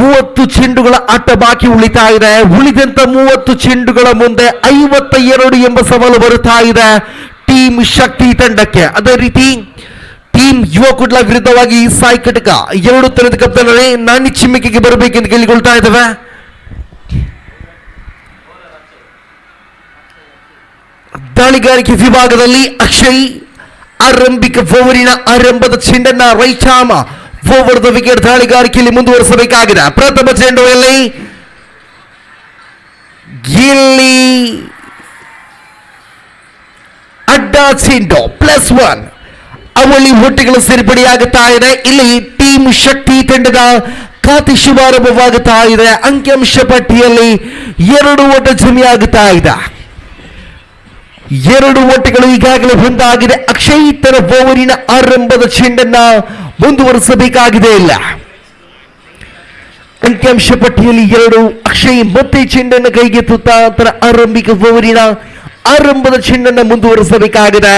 30 ಚೆಂಡುಗಳ ಆಟ ಬಾಕಿ ಉಳಿತಾ ಇದೆ. ಉಳಿದಂತ 30 ಚೆಂಡುಗಳ ಮುಂದೆ 52 ಎಂಬ ಸವಾಲು ಬರುತ್ತಾ ಇದೆ ಟೀಮ್ ಶಕ್ತಿ ತಂಡಕ್ಕೆ. ಅದೇ ರೀತಿ ಟೀಮ್ ಯುವ ಕುಡ್ಲ ವಿರುದ್ಧವಾಗಿ ಸಾಯಿ ಕಟಕ ಎರಡು ತರದ ಕಪ್ತಾನರೇ ನಾಣಿ ಚಿಮ್ಮಿಕೆಗೆ ಬರಬೇಕೆಂದು ಕೇಳಿಕೊಳ್ತಾ ಇದ್ದಾವೆ. ದಾಳಿಗಾರಿಕೆ ವಿಭಾಗದಲ್ಲಿ ಅಕ್ಷಯ್ ಆರಂಭಿಕ ಓವರಿನ ಆರಂಭದ ಚೆಂಡನ್ನ ರೈಟ್ ಆರ್ಮ್ ಓವರ್ ವಿಕೆಟ್ ದಾಳಿಗಾರಿಕೆಯಲ್ಲಿ ಮುಂದುವರಿಸಬೇಕಾಗಿದೆ. ಪ್ರಥಮ ಚೆಂಡುಗಳಲ್ಲಿ ಇಲ್ಲಿ ಅಡ್ಡ ಚೆಂಡು +1 ಅವಳಿ ಒಟ್ಟಿಗಳು ಸೇರ್ಪಡೆಯಾಗುತ್ತಾ ಇದೆ. ಇಲ್ಲಿ ಟೀಮ್ ಶಕ್ತಿ ತಂಡದ ಖಾತೆ ಶುಭಾರಂಭವಾಗುತ್ತಾ ಇದೆ. ಅಂಕಿಅಂಶ ಪಟ್ಟಿಯಲ್ಲಿ 2 ಓಟ ಜಮೆಯಾಗುತ್ತಾ ಇದೆ. 2 ಓಟಗಳು ಈಗಾಗಲೇ ಬಂದಾಗಿದೆ. ಅಕ್ಷಯ್ ತನ್ನ ಓವರಿನ ಆರಂಭದ ಚೆಂಡನ್ನ ಮುಂದುವರಿಸಬೇಕಾಗಿದೆ. ಇಲ್ಲ ಅಂಕಿಅಂಶ ಪಟ್ಟಿಯಲ್ಲಿ 2. ಅಕ್ಷಯ್ ಮತ್ತೆ ಚೆಂಡನ್ನು ಕೈಗೆತ್ತುತ್ತಾ ತನ್ನ ಆರಂಭಿಕ ಓವರಿನ ಆರಂಭದ ಚೆಂಡನ್ನು ಮುಂದುವರಿಸಬೇಕಾಗಿದೆ.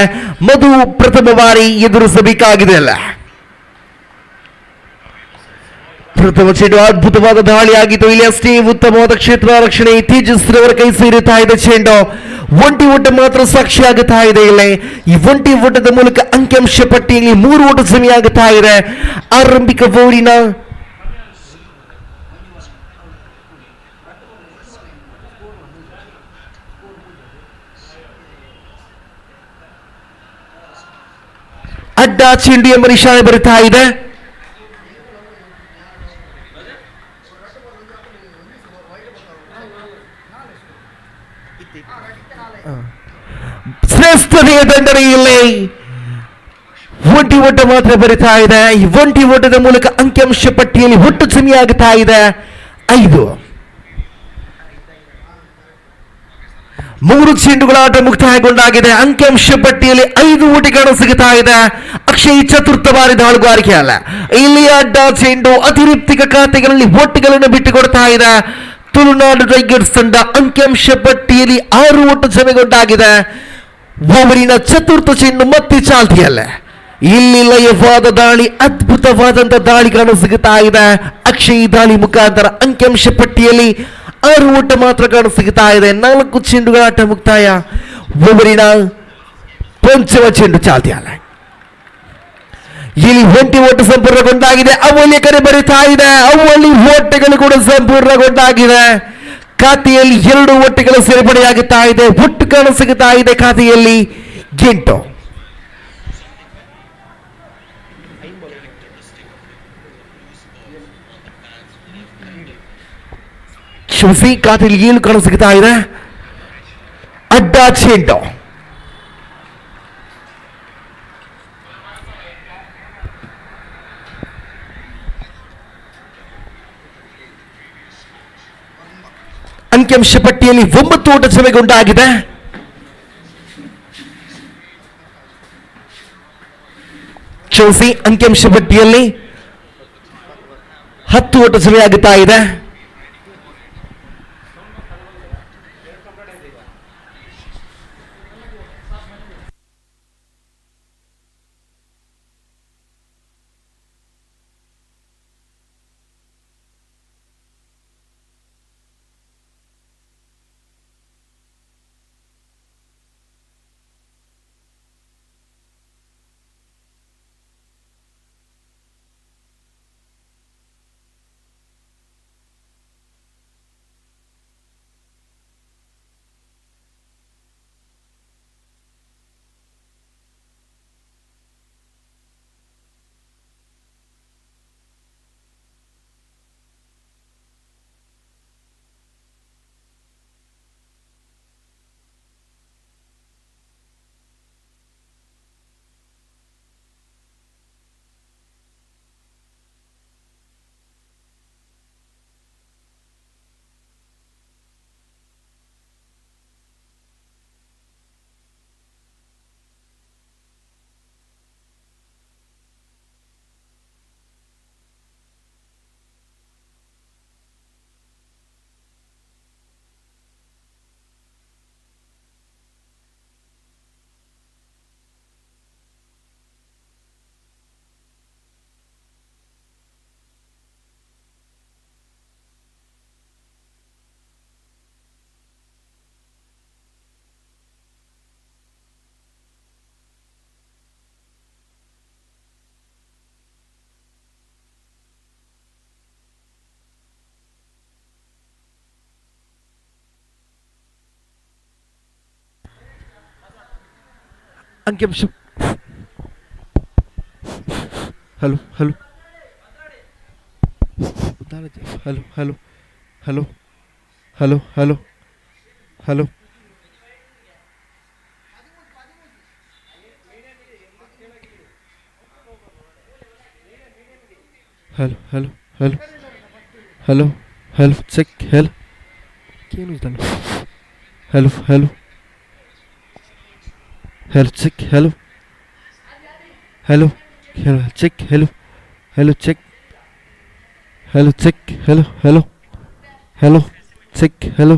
ಮಧು ಪ್ರಥಮ ಬಾರಿ ಎದುರಿಸಬೇಕಾಗಿದೆ. ಅಲ್ಲ ಪ್ರಥಮ ಚೆಂಡು ಅದ್ಭುತವಾದ ದಾಳಿಯಾಗಿತ್ತು. ಇಲ್ಲಿ ಅಷ್ಟೇ ಉತ್ತಮವಾದ ಕ್ಷೇತ್ರ ರಕ್ಷಣೆ. ತೇಜಸ್ವಿಯವರ ಕೈ ಸೇರುತ್ತಾ ಇದೆ ಚೆಂಡು. ಒಂಟಿ ಓಟ ಮಾತ್ರ ಸಾಕ್ಷಿಯಾಗುತ್ತಾ ಇದೆ. ಇಲ್ಲಿ ಈ ಒಂಟಿ ಓಟದ ಮೂಲಕ ಅಂಕಿಅಂಶ ಪಟ್ಟಿಯಲ್ಲಿ 3 ಓಟ ಸಮಯಾಗುತ್ತಾ ಇದೆ. ಆರಂಭಿಕ ಓವರಿನ ಅಡ್ಡ ಚೆಂಡು ಎಂಬ ನಿಶಾನೆ ಬರುತ್ತಾ ಇದೆ. ಶ್ರೇಷ್ಠತೆಯ ದಂಡನೆಯಲ್ಲಿ ಒಂಟಿ ಓಟ ಮಾತ್ರ ಬರುತ್ತಾ ಇದೆ. ಈ ಒಂಟಿ ಓಟದ ಮೂಲಕ ಅಂಕಿಅಂಶ ಪಟ್ಟಿಯಲ್ಲಿ ಒಟ್ಟು ಸಮಯಾಗುತ್ತಾ ಇದೆ 5. 3 ಚೆಂಡುಗಳ ಆಟ ಮುಕ್ತಾಯಗೊಂಡಾಗಿದೆ. ಅಂಕಿಅಂಶ ಪಟ್ಟಿಯಲ್ಲಿ 5 ಓಟಗಳು ಸಿಗುತ್ತಾ ಇದೆ. ಅಕ್ಷಯ್ ಚತುರ್ಥ ಬಾರಿ ದಾಳುಗಾರಿಕೆ ಅಲ್ಲ. ಇಲ್ಲಿ ಅಡ್ಡ ಚೆಂಡು ಅತಿರಿಕ್ತ ಖಾತೆಗಳಲ್ಲಿ ಓಟುಗಳನ್ನು ಬಿಟ್ಟುಕೊಡ್ತಾ ಇದೆ. ತುಳುನಾಡು ಟೈಗರ್ಸ್ ತಂಡ ಅಂಕಿಅಂಶ ಪಟ್ಟಿಯಲ್ಲಿ 6 ಓಟ ಜಮೆಗೊಂಡಾಗಿದೆ. ಓವರಿನ ಚತುರ್ಥ ಚೆಂಡು ಮತ್ತೆ ಚಾಲ್ತಿಯಲ್ಲ. ಇಲ್ಲಿ ಲಯವಾದ ದಾಳಿ, ಅದ್ಭುತವಾದಂತ ದಾಳಿ ಕಾಣಸಿಗುತ್ತಾ ಇದೆ. ಅಕ್ಷಯ್ ದಾಳಿ ಮುಖಾಂತರ ಅಂಕಿಅಂಶ ಪಟ್ಟಿಯಲ್ಲಿ 6 ಓಟ ಮಾತ್ರ ಕಾಣಸಿಗುತ್ತಾ ಇದೆ. 4 ಚೆಂಡುಗಳ ಆಟ ಮುಕ್ತಾಯ. ಓವರಿನ ಪಂಚಮ ಚೆಂಡು ಚಾಲ್ತಿಯಲ್ಲ. ಇಲ್ಲಿ ಒಂಟಿ ಓಟ ಸಂಪೂರ್ಣಗೊಂಡಾಗಿದೆ. ಅವಳಿ ಕರೆ ಬರೀತಾ ಇದೆ. ಅವಳಿ ಓಟಗಳು ಕೂಡ ಸಂಪೂರ್ಣಗೊಂಡಾಗಿದೆ. ಖಾತೆಯಲ್ಲಿ 2 ಓಟಗಳ ಸೇರ್ಪಡೆಯಾಗುತ್ತಾ ಇದೆ. ಒಟ್ಟು ಕಾಣಸಿಗುತ್ತಾ ಇದೆ ಖಾತೆಯಲ್ಲಿ 8. ಕ್ಷಮಿಸಿ, ಖಾತೆಯಲ್ಲಿ 7 ಕಾಣಸಿಗುತ್ತಾ ಇದೆ. ಅಡ್ಡ ಚೆಂಡು ಅಂಕಿಅಂಶ ಪಟ್ಟಿಯಲ್ಲಿ 9 ಓಟ ಜಮೆಗೊಂಡಾಗಿದೆ. ಕ್ಷಮಿಸಿ, ಅಂಕಿಅಂಶ ಪಟ್ಟಿಯಲ್ಲಿ 10 ಓಟ ಜಮೆಯಾಗುತ್ತಾ ಇದೆ. ಅಂಕಿಅಂಶ hello hello hello hello hello hello hello hello hello hello hello hello hello check hello ಏನು ಇದಲ್ಲ hello hello hello check hello hello hello check hello hello check hello check hello hello hello check hello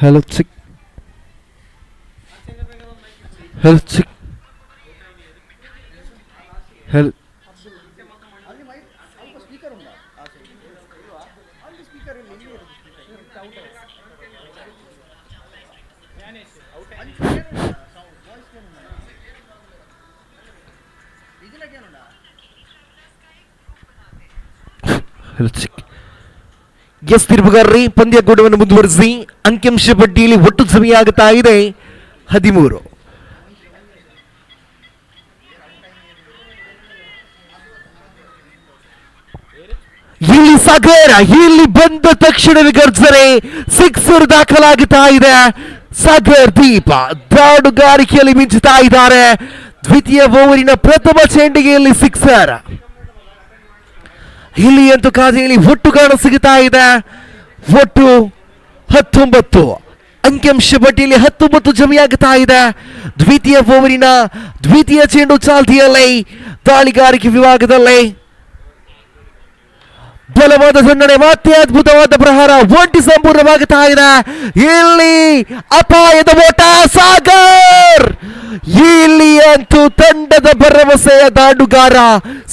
hello check hello check hello yes ತಿರುಬುಗಾರ್ರಿ ಪಂದ್ಯ ಕೂಟವನ್ನು ಮುಂದುವರಿಸಿ ಅಂಕಿಅಂಶ ಪಟ್ಟಿಯಲ್ಲಿ ಒಟ್ಟು ಸಮಯಾಗುತ್ತಾ ಇದೆ 13. ಇಲ್ಲಿ ಸಾಗರ ಇಲ್ಲಿ ಬಂದ ತಕ್ಷಣವೇ ಗರ್ಜನೆ ಸಿಕ್ಸರ್ ದಾಖಲಾಗುತ್ತಾ ಇದೆ. ಸಾಗರ್ ದೀಪ ದಾಡುಗಾರಿಕೆಯಲ್ಲಿ ಮಿಂಚುತ್ತಾ ಇದ್ದಾರೆ. ದ್ವಿತೀಯ ಓವರಿನ ಪ್ರಥಮ ಚೆಂಡಿಗೆಯಲ್ಲಿ ಸಿಕ್ಸರ್. ಇಲ್ಲಿ ಅಂತೂ ಖಾತೆಯಲ್ಲಿ ಒಟ್ಟು ಕಾಣಸಿಗುತ್ತಾ ಇದೆ. ಒಟ್ಟು 19 ಅಂಕಿಅಂಶ ಪಟ್ಟಿಯಲ್ಲಿ 19 ಜಮೆಯಾಗುತ್ತಾ ಇದೆ. ದ್ವಿತೀಯ ಓವರಿನ ದ್ವಿತೀಯ ಚೆಂಡು ಚಾಲ್ತಿಯಲ್ಲಿ ದಾಳಿಗಾರಿಕೆ ವಿಭಾಗದಲ್ಲಿ ಬಲವಾದ ಸಣ್ಣನೆ ಮತ್ತೆ ಅದ್ಭುತವಾದ ಪ್ರಹಾರ ಒಂಟಿ ಸಂಪೂರ್ಣವಾಗುತ್ತಾ ಇದೆ. ಇಲ್ಲಿ ಅಪಾಯದ ಓಟ ಸಾಗರ್. ಇಲ್ಲಿ ಅಂತೂ ತಂಡದ ಭರವಸೆಯ ದಾಂಡುಗಾರ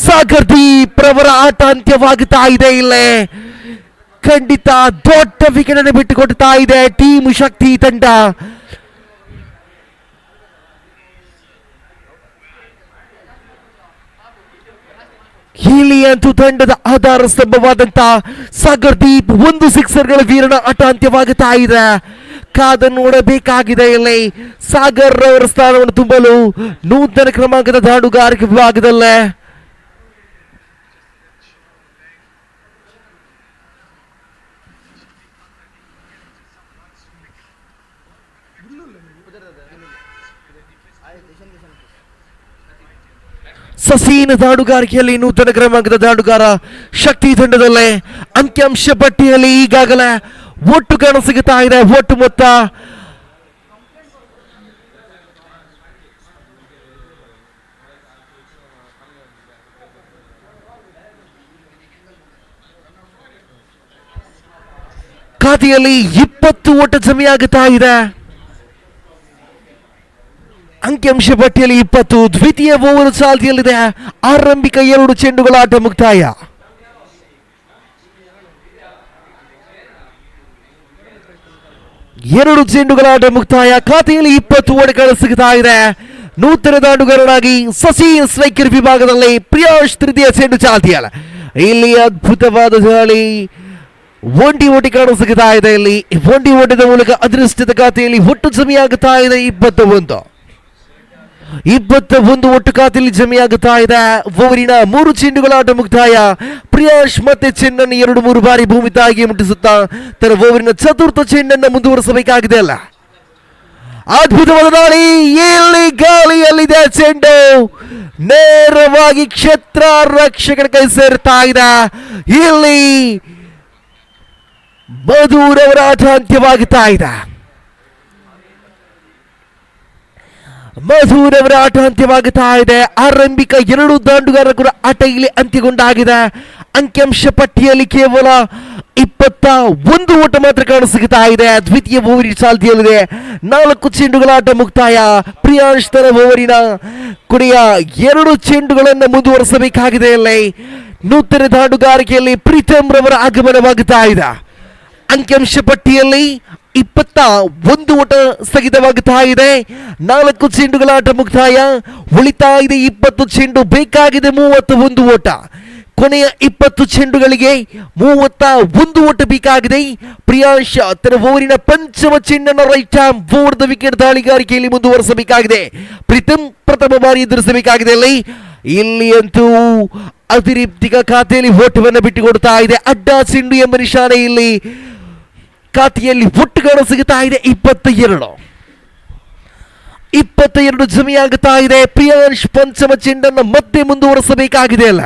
ಸಾಗರ್ ದೀಪ್ ರವರ ಆಟ ಅಂತ್ಯವಾಗುತ್ತಾ ಇದೆ. ಇಲ್ಲೇ ಖಂಡಿತ ದೊಡ್ಡ ವಿಕೆಟ್ ಅನ್ನು ಬಿಟ್ಟುಕೊಡ್ತಾ ಇದೆ ಟೀಮ್ ಶಕ್ತಿ ತಂಡ. ಇಲ್ಲಿ ಅಂತೂ ತಂಡದ ಆಧಾರ ಸ್ತಂಭವಾದಂತ ಸಾಗರ್ ದೀಪ್ ಒಂದು ಸಿಕ್ಸರ್ಗಳ ವೀರನ ಆಟ ಅಂತ್ಯವಾಗುತ್ತಾ ಇದೆ. ಕಾದ ನೋಡಬೇಕಾಗಿದೆ. ಇಲ್ಲಿ ಸಾಗರ್ ಅವರ ಸ್ಥಾನವನ್ನು ತುಂಬಲು ನೂತನ ಕ್ರಮಾಂಕದ ದಾಂಡುಗಾರಿಕೆ ವಿಭಾಗದಲ್ಲೇ ಸಸೀನ ದಾಡುಗಾರಿಕೆಯಲ್ಲಿ ನೂತನ ಕ್ರಮಾಂಕದ ದಾಡುಗಾರ ಶಕ್ತಿ ತಂಡದಲ್ಲೇ ಅಂಕಿಅಂಶ ಪಟ್ಟಿಯಲ್ಲಿ ಈಗಾಗಲೇ ಒಟ್ಟು ಕಾಣಸಿಗುತ್ತಾ ಇದೆ. ಒಟ್ಟು ಮೊತ್ತ ಖಾತೆಯಲ್ಲಿ 20 ಒಟ್ಟು ಜಮೆಯಾಗುತ್ತಾ ಇದೆ. ಅಂಕಿಅಂಶ ಪಟ್ಟಿಯಲ್ಲಿ 20. ದ್ವಿತೀಯ ಓವರ್ ಚಾಲ್ತಿಯಲ್ಲಿದೆ. ಆರಂಭಿಕ 2 ಚೆಂಡುಗಳ ಆಟ ಮುಕ್ತಾಯ. ಎರಡು ಚೆಂಡುಗಳ ಆಟ ಮುಕ್ತಾಯ. ಖಾತೆಯಲ್ಲಿ 20 ಓಟ ಕಾಣಸಿಗುತ್ತಾ ಇದೆ. ನೂತನ ದಾಂಡುಗಾರನಾಗಿ ಸಸೀನ್ ಸ್ಟ್ರೈಕರ್ ವಿಭಾಗದಲ್ಲಿ ಪ್ರಿಯಾಶ್ ತೃತೀಯ ಚೆಂಡು ಚಾಲ್ತಿಯಲ್ಲ. ಇಲ್ಲಿ ಅದ್ಭುತವಾದ ದಾಳಿ ಒಂಟಿ ಓಟಿ ಕಾಣಸಿಗುತ್ತಾ ಇದೆ. ಇಲ್ಲಿ ಒಂಟಿ ಓಟದ ಮೂಲಕ ಅದೃಷ್ಟದ ಖಾತೆಯಲ್ಲಿ ಒಟ್ಟು ಜಮೆಯಾಗುತ್ತಾ ಇದೆ 21 ಒಟ್ಟು ಖಾತೆಯಲ್ಲಿ ಜಮೆಯಾಗುತ್ತಾ ಇದೆ. ಓವರಿನ 3 ಚೆಂಡುಗಳ ಆಟ ಮುಕ್ತಾಯ. ಪ್ರಿಯಾಶ್ ಮತ್ತೆ ಚೆಂಡನ್ನು 2-3 ಬಾರಿ ಭೂಮಿ ತಾಯಿಗೆ ಮುಟ್ಟಿಸುತ್ತಾ ತನ್ನ ಓವರಿನ ಚತುರ್ಥ ಚೆಂಡನ್ನು ಮುಂದುವರಿಸಬೇಕಾಗಿದೆ. ಅಲ್ಲ ಅದ್ಭುತವಾದ ದಾಳಿ. ಇಲ್ಲಿ ಗಾಳಿಯಲ್ಲಿದೆ ಚೆಂಡು ನೇರವಾಗಿ ಕ್ಷೇತ್ರ ರಕ್ಷಕನ ಕೈ ಸೇರ್ತಾ ಇದೆ. ಇಲ್ಲಿ ಮಧುರವರ ಆಟ ಅಂತ್ಯವಾಗುತ್ತಾ ಇದೆ. ಮಧುರವರ ಆಟ ಅಂತ್ಯವಾಗುತ್ತಾ ಇದೆ. ಆರಂಭಿಕ 2 ದಾಂಡುಗಾರರ ಕೂಡ ಆಟ ಇಲ್ಲಿ ಅಂತ್ಯಗೊಂಡಾಗಿದೆ. ಅಂಕಿಅಂಶ ಪಟ್ಟಿಯಲ್ಲಿ ಕೇವಲ 21 ಓಟ ಮಾತ್ರ ಕಾಣಸಿಗುತ್ತಾ ಇದೆ. ದ್ವಿತೀಯ ಓವರಿನ ಚಾಲ್ತಿಯಲ್ಲಿದೆ. 4 ಚೆಂಡುಗಳ ಆಟ ಮುಕ್ತಾಯ. ಪ್ರಿಯಾಂಶ್ ತರ ಓವರಿನ ಕೊನೆಯ 2 ಚೆಂಡುಗಳನ್ನು ಮುಂದುವರಿಸಬೇಕಾಗಿದೆ. ಇಲ್ಲಿ ನೂತನ ದಾಂಡುಗಾರಿಕೆಯಲ್ಲಿ ಪ್ರೀತಮ್ ರವರ ಆಗಮನವಾಗುತ್ತಾ ಇದೆ. ಅಂಕಿಅಂಶ ಪಟ್ಟಿಯಲ್ಲಿ 21 ಓಟ ಸ್ಥಗಿತವಾಗುತ್ತಾ ಇದೆ. 4 ಚೆಂಡುಗಳ ಆಟ ಮುಕ್ತಾಯ. ಉಳಿತಾ ಇದೆ 20 ಚೆಂಡು. ಬೇಕಾಗಿದೆ 31 ಓಟ. ಕೊನೆಯ 20 ಚೆಂಡುಗಳಿಗೆ 31 ಓಟ ಬೇಕಾಗಿದೆ. ಪ್ರಿಯಾಂಶ್ ತನ್ನ ಓವರಿನ ಪಂಚಮ ಚೆಂಡನ್ನು ರೈಟ್ ಹ್ಯಾಂಡ್ ಬೋರ್ಡ್ ವಿಕೆಟ್ ದಾಳಿಗಾರಿಕೆಯಲ್ಲಿ ಮುಂದುವರಿಸಬೇಕಾಗಿದೆ. ಪ್ರೀತಮ್ ಪ್ರಥಮ ಬಾರಿ ಎದುರಿಸಬೇಕಾಗಿದೆ. ಇಲ್ಲಿ ಅಂತೂ ಅತಿರಿಕ್ತಿಕ ಖಾತೆಯಲ್ಲಿ ಓಟವನ್ನು ಬಿಟ್ಟುಕೊಡ್ತಾ ಇದೆ. ಅಡ್ಡ ಚೆಂಡು ಎಂಬ ನಿಶಾನೆ ಇಲ್ಲಿ ಖಾತೆಯಲ್ಲಿ ಒಟ್ಟು ಕಾಣಸಿಗುತ್ತಾ ಇದೆ. 22 ಜಮೆಯಾಗುತ್ತಾ ಇದೆ. ಪ್ರಿಯಾಂಶ್ ಪಂಚಮ ಚೆಂಡನ್ನು ಮತ್ತೆ ಮುಂದುವರಿಸಬೇಕಾಗಿದೆ. ಅಲ್ಲ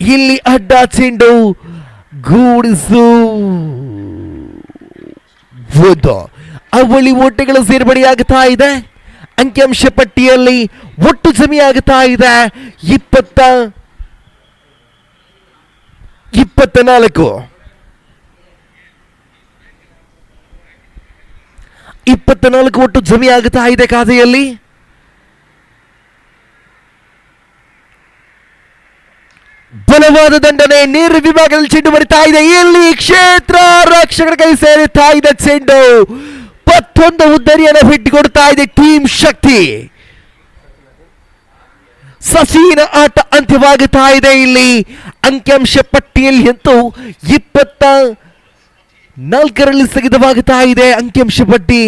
ಇಲ್ಲಿ ಅಡ್ಡ ಚೆಂಡು ಗೂಡಿಸು ಅವಳಿ ಓಟಗಳ ಸೇರ್ಪಡೆಯಾಗುತ್ತಾ ಇದೆ. ಅಂಕಿಅಂಶ ಪಟ್ಟಿಯಲ್ಲಿ ಒಟ್ಟು ಜಮೆಯಾಗುತ್ತಾ ಇದೆ 24 ಒಟ್ಟು ಜಮೆಯಾಗುತ್ತಾ ಇದೆ ಖಾತೆಯಲ್ಲಿ. ಬಲವಾದ ದಂಡನೆ, ನೇರ ವಿಭಾಗದಲ್ಲಿ ಚೆಂಡು ಬರಿತಾ ಇದೆ. ಇಲ್ಲಿ ಕ್ಷೇತ್ರ ರಕ್ಷಕರ ಕೈ ಸೇರುತ್ತಾ ಇದೆ ಚೆಂಡು. ಮತ್ತೊಂದು ಉದ್ದರಿಯನ್ನು ಬಿಟ್ಟುಕೊಡ್ತಾ ಇದೆ ಟೀಮ್ ಶಕ್ತಿ. ಸಸೀನ ಆಟ ಅಂತ್ಯವಾಗುತ್ತಾ ಇದೆ. ಇಲ್ಲಿ ಅಂಕಿಅಂಶ ಪಟ್ಟಿಯಲ್ಲಿ ಅಂತೂ 24ರಲ್ಲಿ ಸ್ಥಗಿತವಾಗುತ್ತಾ ಇದೆ ಅಂಕಿಅಂಶ ಪಟ್ಟಿ.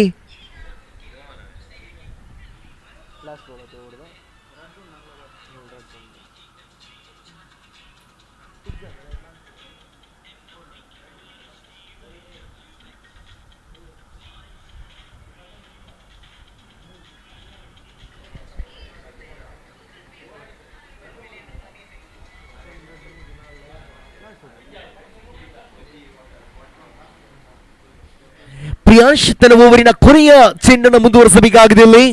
ಪ್ರಿಯಾಂಶ್ ತನ್ನ ಓವರಿನ ಕೊನೆಯ ಚೆಂಡನ್ನು ಮುಂದುವರಿಸಬೇಕಾಗಿದೆ. ಇಲ್ಲಿ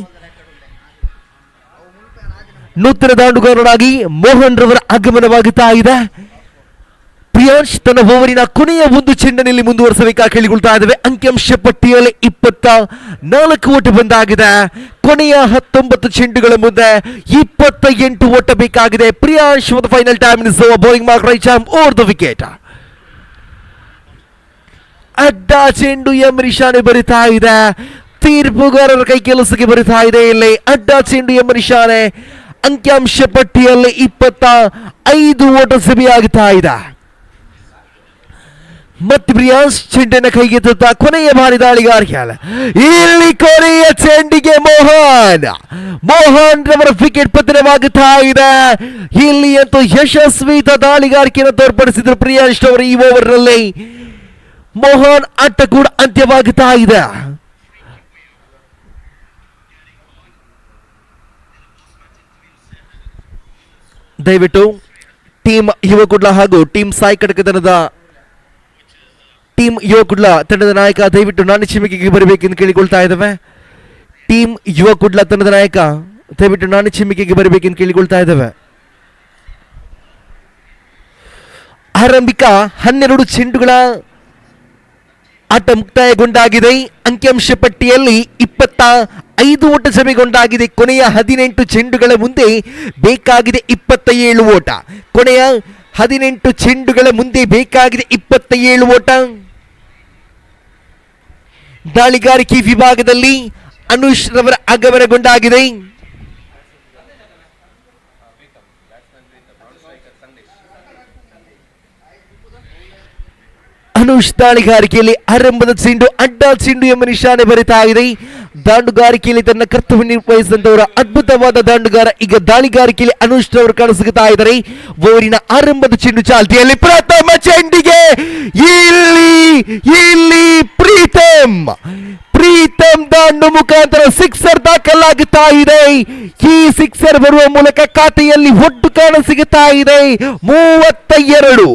ನೂತನ ದಾಂಡುಗಾರರಾಗಿ ಮೋಹನ್ ರವರ ಆಗಮನವಾಗುತ್ತಾ ಇದೆ. ಪ್ರಿಯಾಂಶ್ ತನ್ನ ಓವರಿನ ಕೊನೆಯ ಒಂದು ಚೆಂಡನಲ್ಲಿ ಮುಂದುವರಿಸಬೇಕಾಗಿ ಕೇಳಿಕೊಳ್ತಾ ಇದ್ದೇವೆ. ಅಂಕಿಅಂಶ ಪಟ್ಟಿಯಲ್ಲಿ 24 ಓಟ ಬಂದಾಗಿದೆ. ಕೊನೆಯ 19 ಚೆಂಡುಗಳ ಮುಂದೆ 28 ಓಟ ಬೇಕಾಗಿದೆ. Priyansh for the final time in bowling mark right arm over the wicket. ಅಡ್ಡ ಚೆಂಡು ನಿಶಾನೆ ಬರಿತಾ ಇದೆ. ತೀರ್ಪುಗಾರರ ಕೈ ಕೆಲಸಕ್ಕೆ ಬರಿತಾ ಇದೆ. ಇಲ್ಲಿ ಅಡ್ಡ ಚೆಂಡು ನಿಶಾನೆ. ಅಂಕಿಅಂಶ ಪಟ್ಟಿಯಲ್ಲಿ 25 ಓಟ ಸಭೆಯಾಗುತ್ತಾ ಇದೆ. ಮತ್ತೆ ಪ್ರಿಯಾಂಶ್ ಚೆಂಡನ್ನು ಕೈಗೆತ್ತುತ್ತಾ ಕೊನೆಯ ಬಾರಿ ದಾಳಿಗಾರಿಕೆ. ಇಲ್ಲಿ ಕೊನೆಯ ಚೆಂಡಿಗೆ ಮೋಹನ್ ರವರ ವಿಕೆಟ್ ಪತನವಾಗುತ್ತಾ ಇದೆ. ಇಲ್ಲಿ ಅಂತೂ ಯಶಸ್ವಿ ದಾಳಿಗಾರಿಕೆಯನ್ನು ತೋರ್ಪಡಿಸಿದ್ರು ಪ್ರಿಯಾಂಶ್ ಅವರು ಈ ಓವರ್ನಲ್ಲಿ. ಮೋಹನ್ ಆಟ ಕೂಡ ಅಂತ್ಯವಾಗುತ್ತಾ ಇದೆ. ದಯವಿಟ್ಟು ಟೀಮ್ ಯುವ ಕುಡ್ಲ ಹಾಗೂ ಟೀಮ್ ಸಾಯಿ ಕಟಕ ಟೀಮ್ ಯುವ ಕುಡ್ಲ ತಂಡದ ನಾಯಕ ದಯವಿಟ್ಟು ನಾಣ್ಯ ಚಿಮ್ಮಿಕೆಗೆ ಬರಬೇಕೆಂದು ಕೇಳಿಕೊಳ್ತಾ ಇದ್ದೇವೆ. ಟೀಮ್ ಯುವ ಕುಡ್ಲ ತಂಡದ ನಾಯಕ ದಯವಿಟ್ಟು ನಾಣ್ಯ ಚಿಮ್ಮಿಕೆಗೆ ಬರಬೇಕೆಂದು ಕೇಳಿಕೊಳ್ತಾ ಇದ್ದೇವೆ. ಆರಂಭಿಕ 12 ಚೆಂಡುಗಳ ಆಟ ಮುಕ್ತಾಯಗೊಂಡಾಗಿದೆ. ಅಂಕಿಅಂಶ ಪಟ್ಟಿಯಲ್ಲಿ 25 ಓಟ ಸಭೆಗೊಂಡಾಗಿದೆ. ಕೊನೆಯ 18 ಚೆಂಡುಗಳ ಮುಂದೆ ಬೇಕಾಗಿದೆ 27 ಓಟ. ಕೊನೆಯ 18 ಚೆಂಡುಗಳ ಮುಂದೆ ಬೇಕಾಗಿದೆ 27 ಓಟ. ದಾಳಿಗಾರಿಕೆ ವಿಭಾಗದಲ್ಲಿ ಅನುಷ್ ರವರ ಆಗಮನಗೊಂಡಾಗಿದೆ. ಅನುಷ್ ದಾಳಿಗಾರಿಕೆಯಲ್ಲಿ ಆರಂಭದ ಚೆಂಡು ಅಡ್ಡ ಚೆಂಡು ಎಂಬ ನಿಶಾನೆ ಬರಿತಾ ಇದೆ. ದಾಂಡುಗಾರಿಕೆಯಲ್ಲಿ ತನ್ನ ಕರ್ತವ್ಯ ನಿರ್ವಹಿಸಿದಂತವರ ಅದ್ಭುತವಾದ ದಾಂಡುಗಾರ ಈಗ ದಾಳಿಗಾರಿಕೆಯಲ್ಲಿ ಅನುಷ್ ರವರು ಕಾಣಿಸುತ್ತಾ ಇದ್ದಾರೆ. ಓವರಿನ ಆರಂಭದ ಚೆಂಡು ಚಾಲ್ತಿಯಲ್ಲಿ ಪ್ರಥಮ ಚೆಂಡಿಗೆ ಇಲ್ಲಿ ಪ್ರೀತಮ್ ದಾಂಡು ಮುಖಾಂತರ ಸಿಕ್ಸರ್ ದಾಖಲಾಗುತ್ತಾ ಇದೆ. ಈ ಸಿಕ್ಸರ್ ಬರುವ ಮೂಲಕ ಖಾತೆಯಲ್ಲಿ ಒಟ್ಟು ಕಾಣಸಿಗುತ್ತಾ ಇದೆ 32.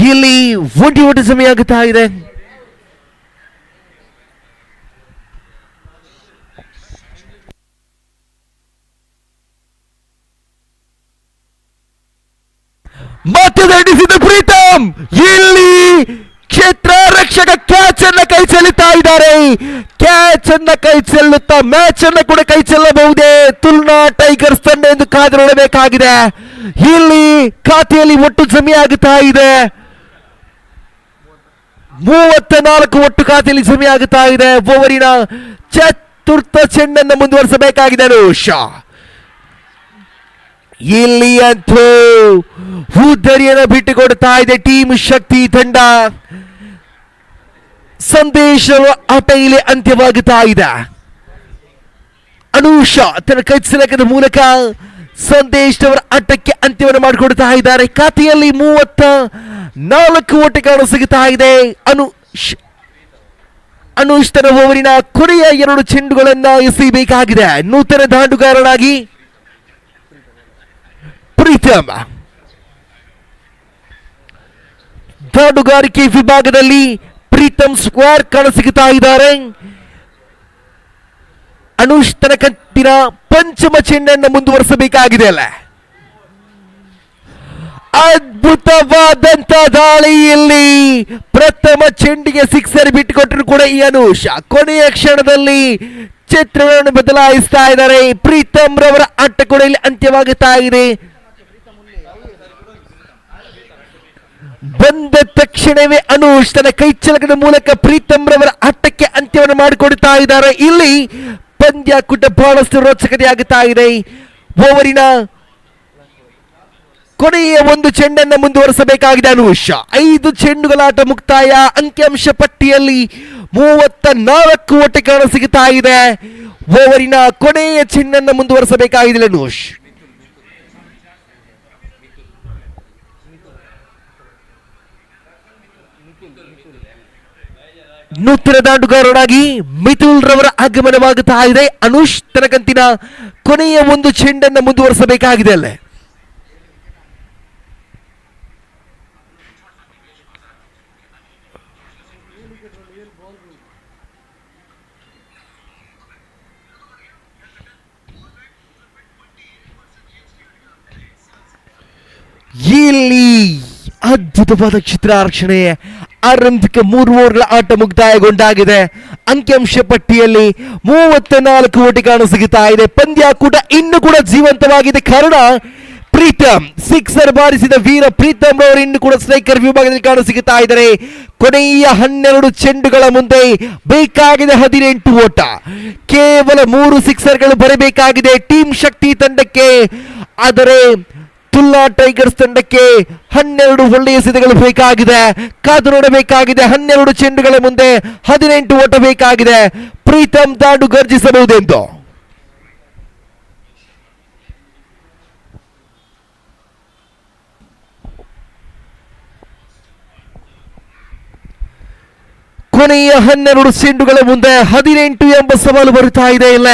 ಇಲ್ಲಿ ಒಟ್ಟು ಸಮಯ ಆಗುತ್ತಾ ಇದೆ. ಮತ್ತೆ ದಂಡಿಸಿದ ಪ್ರೀತಮ್. ಇಲ್ಲಿ ಕ್ಷೇತ್ರ ರಕ್ಷಕ ಕ್ಯಾಚ್ ಅನ್ನ ಕೈ ಚೆಲ್ಲುತ್ತಾ ಇದ್ದಾರೆ. ಕ್ಯಾಚ್ ಅನ್ನ ಕೈ ಚೆಲ್ಲುತ್ತಾ ಮ್ಯಾಚ್ ಅನ್ನ ಕೂಡ ಕೈ ಚೆಲ್ಲಬಹುದೇ ತುಲನಾ ಟೈಗರ್ಸ್ ತಂಡ ಎಂದು ಕಾದು ನೋಡಬೇಕಾಗಿದೆ. ಇಲ್ಲಿ ಖಾತೆಯಲ್ಲಿ ಒಟ್ಟು ಸಮಯ ಆಗುತ್ತಾ ಇದೆ 34. ಒಟ್ಟು ಖಾತೆಯಲ್ಲಿ ಸಮಯ ಆಗುತ್ತಾ ಇದೆ. ಓವರಿನ ಚತುರ್ಥ ಚೆಂಡನ್ನು ಮುಂದುವರಿಸಬೇಕಾಗಿದೆ ಅನುಷ್. ಇಲ್ಲಿ ಅಂತೂ ಉದ್ದರಿಯನ್ನು ಬಿಟ್ಟುಕೊಡ್ತಾ ಇದೆ ಟೀಮ್ ಶಕ್ತಿ ತಂಡ. ಸಂದೇಶ ಆಟ ಇಲ್ಲಿ ಅಂತ್ಯವಾಗುತ್ತಾ ಇದೆ. ಅನುಷ ತನ್ನ ಕೈ ಸೆಲೆಕದ ಮೂಲಕ ಸಂದೇಶ್ ಅವರ ಆಟಕ್ಕೆ ಅಂತ್ಯವನ್ನು ಮಾಡಿಕೊಡ್ತಾ ಇದ್ದಾರೆ. ಖಾತೆಯಲ್ಲಿ 34 ಓಟ ಕಾಣಲು ಸಿಗುತ್ತಾ ಇದೆ. ಅನುಷ್ ತನ್ನ ಓವರಿನ ಕೊನೆಯ 2 ಚೆಂಡುಗಳನ್ನ ಎಸೆಯಬೇಕಾಗಿದೆ. ನೂತನ ದಾಂಡುಗಾರನಾಗಿ ಪ್ರೀತಮ್. ದಾಂಡುಗಾರಿಕೆ ವಿಭಾಗದಲ್ಲಿ ಪ್ರೀತಮ್ ಸ್ಕ್ವೇರ್ ಕಾಣಸಿಗುತ್ತಾ ಇದ್ದಾರೆ. ಅನುಷ್ ತನ್ನ ಕಂತಿನ ಪಂಚಮ ಚೆಂಡನ್ನು ಮುಂದುವರಿಸಬೇಕಾಗಿದೆ. ಅಲ್ಲ ಅದ್ಭುತವಾದಂತ ದಾಳಿಯಲ್ಲಿ ಪ್ರಥಮ ಚೆಂಡಿಗೆ ಸಿಕ್ಸರ್ ಬಿಟ್ಟುಕೊಟ್ಟರು ಕೂಡ ಈ ಅನುಷ್ ಕೊನೆಯ ಕ್ಷಣದಲ್ಲಿ ಚಿತ್ರವನ್ನು ಬದಲಾಯಿಸ್ತಾ ಇದ್ದಾರೆ. ಪ್ರೀತಮ್ ರವರ ಆಟ ಕೂಡ ಇಲ್ಲಿ ಅಂತ್ಯವಾಗುತ್ತಾ ಇದೆ. ಬಂದ ತಕ್ಷಣವೇ ಅನುಷ್ ತನ್ನ ಕೈ ಚಲಕದ ಮೂಲಕ ಪ್ರೀತಮ್ ರವರ ಆಟಕ್ಕೆ ಅಂತ್ಯವನ್ನು ಮಾಡಿಕೊಡುತ್ತಾ ಇದ್ದಾರೆ. ಇಲ್ಲಿ ಪಂದ್ಯಾಕೂಟ ಬಹಳಷ್ಟು ರೋಚಕತೆಯಾಗುತ್ತಾ ಇದೆ. ಓವರಿನ ಕೊನೆಯ ಒಂದು ಚೆಂಡನ್ನು ಮುಂದುವರಿಸಬೇಕಾಗಿದೆ ಅನುಷ್. 5 ಚೆಂಡುಗಳ ಆಟ ಮುಕ್ತಾಯ. ಅಂಕಿಅಂಶ ಪಟ್ಟಿಯಲ್ಲಿ 34 ಓಟ ಕಾಣಸಿಗುತ್ತಾ ಇದೆ. ಓವರಿನ ಕೊನೆಯ ಚೆಂಡನ್ನು ಮುಂದುವರಿಸಬೇಕಾಗಿದೆ ಅನುಷ್. ನೂತನ ದಾಂಡುಗಾರರಾಗಿ ಮಿಥುಲ್ ರವರ ಆಗಮನವಾಗುತ್ತಾ ಇದೆ. ಅನುಷ್ ತನ್ನ ಕಂತಿನ ಕೊನೆಯ ಒಂದು ಚೆಂಡನ್ನು ಮುಂದುವರಿಸಬೇಕಾಗಿದೆ ಅಲ್ಲೇ. ಇಲ್ಲಿ ಅದ್ಭುತವಾದ ಚಿತ್ರಾರ್ಚನೆ. ಆರಂಭಿಕ 3 ಓವರ್ಗಳ ಆಟ ಮುಕ್ತಾಯಗೊಂಡಾಗಿದೆ. ಅಂಕಿಅಂಶ ಪಟ್ಟಿಯಲ್ಲಿ 34 ಓಟ ಕಾಣಸಿಗುತ್ತಾ ಇದೆ. ಪಂದ್ಯಾಕೂಟ ಇನ್ನು ಕೂಡ ಜೀವಂತವಾಗಿದೆ. ಕಾರಣ ಪ್ರೀತಮ್ ಸಿಕ್ಸರ್ ಬಾರಿಸಿದ ವೀರ ಪ್ರೀತಮ್ ಅವರು ಇನ್ನು ಕೂಡ ಸ್ಟ್ರೈಕರ್ ವಿಭಾಗದಲ್ಲಿ ಕಾಣಸಿಗುತ್ತಾ ಇದ್ದಾರೆ. ಕೊನೆಯ 12 ಚೆಂಡುಗಳ ಮುಂದೆ ಬೇಕಾಗಿದೆ 18 ಓಟ. ಕೇವಲ 3 ಸಿಕ್ಸರ್ಗಳು ಬರಬೇಕಾಗಿದೆ ಟೀಮ್ ಶಕ್ತಿ ತಂಡಕ್ಕೆ. ಆದರೆ ತುಲಾ ಟೈಗರ್ಸ್ ತಂಡಕ್ಕೆ 12 ಒಳ್ಳೆಯ ಸಿದ್ಧಗಳು ಬೇಕಾಗಿದೆ. ಕಾದು ನೋಡಬೇಕಾಗಿದೆ. 12 ಚೆಂಡುಗಳ ಮುಂದೆ 18 ಓಟ ಬೇಕಾಗಿದೆ. ಪ್ರೀತಮ್ ದಾಂಡು ಗರ್ಜಿಸಬಹುದೆಂದು. ಕೊನೆಯ 12 ಚೆಂಡುಗಳ ಮುಂದೆ 18 ಎಂಬ ಸವಾಲು ಬರುತ್ತಾ ಇದೆ. ಇಲ್ಲ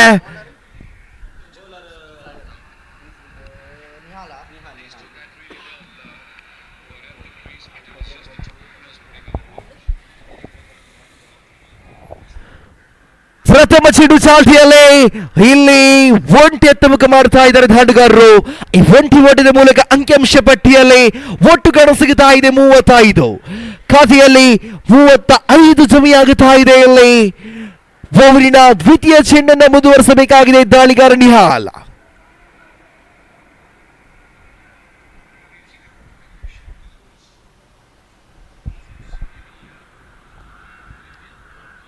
ಪ್ರಥಮ ಚೆಂಡು ಚಾಲ್ತಿಯಲ್ಲಿ ಇಲ್ಲಿ ಒಂಟಿ ಎತ್ತಮುಖ ಮಾಡ್ತಾ ಇದ್ದಾರೆ ದಾಂಡುಗಾರರು. ಈ ಒಂಟಿ ಓಟದ ಮೂಲಕ ಅಂಕಿಅಂಶ ಪಟ್ಟಿಯಲ್ಲಿ ಒಟ್ಟು ಕಾಣಸಿಗುತ್ತಾ ಇದೆ 35. ಖಾತೆಯಲ್ಲಿ 35 ಜಮೆಯಾಗುತ್ತಾ ಇದೆ. ಇಲ್ಲಿ ಓವರಿನ ದ್ವಿತೀಯ ಚೆಂಡನ್ನು ಮುಂದುವರಿಸಬೇಕಾಗಿದೆ ದಾಳಿಗಾರ ನಿಹಾಲ್.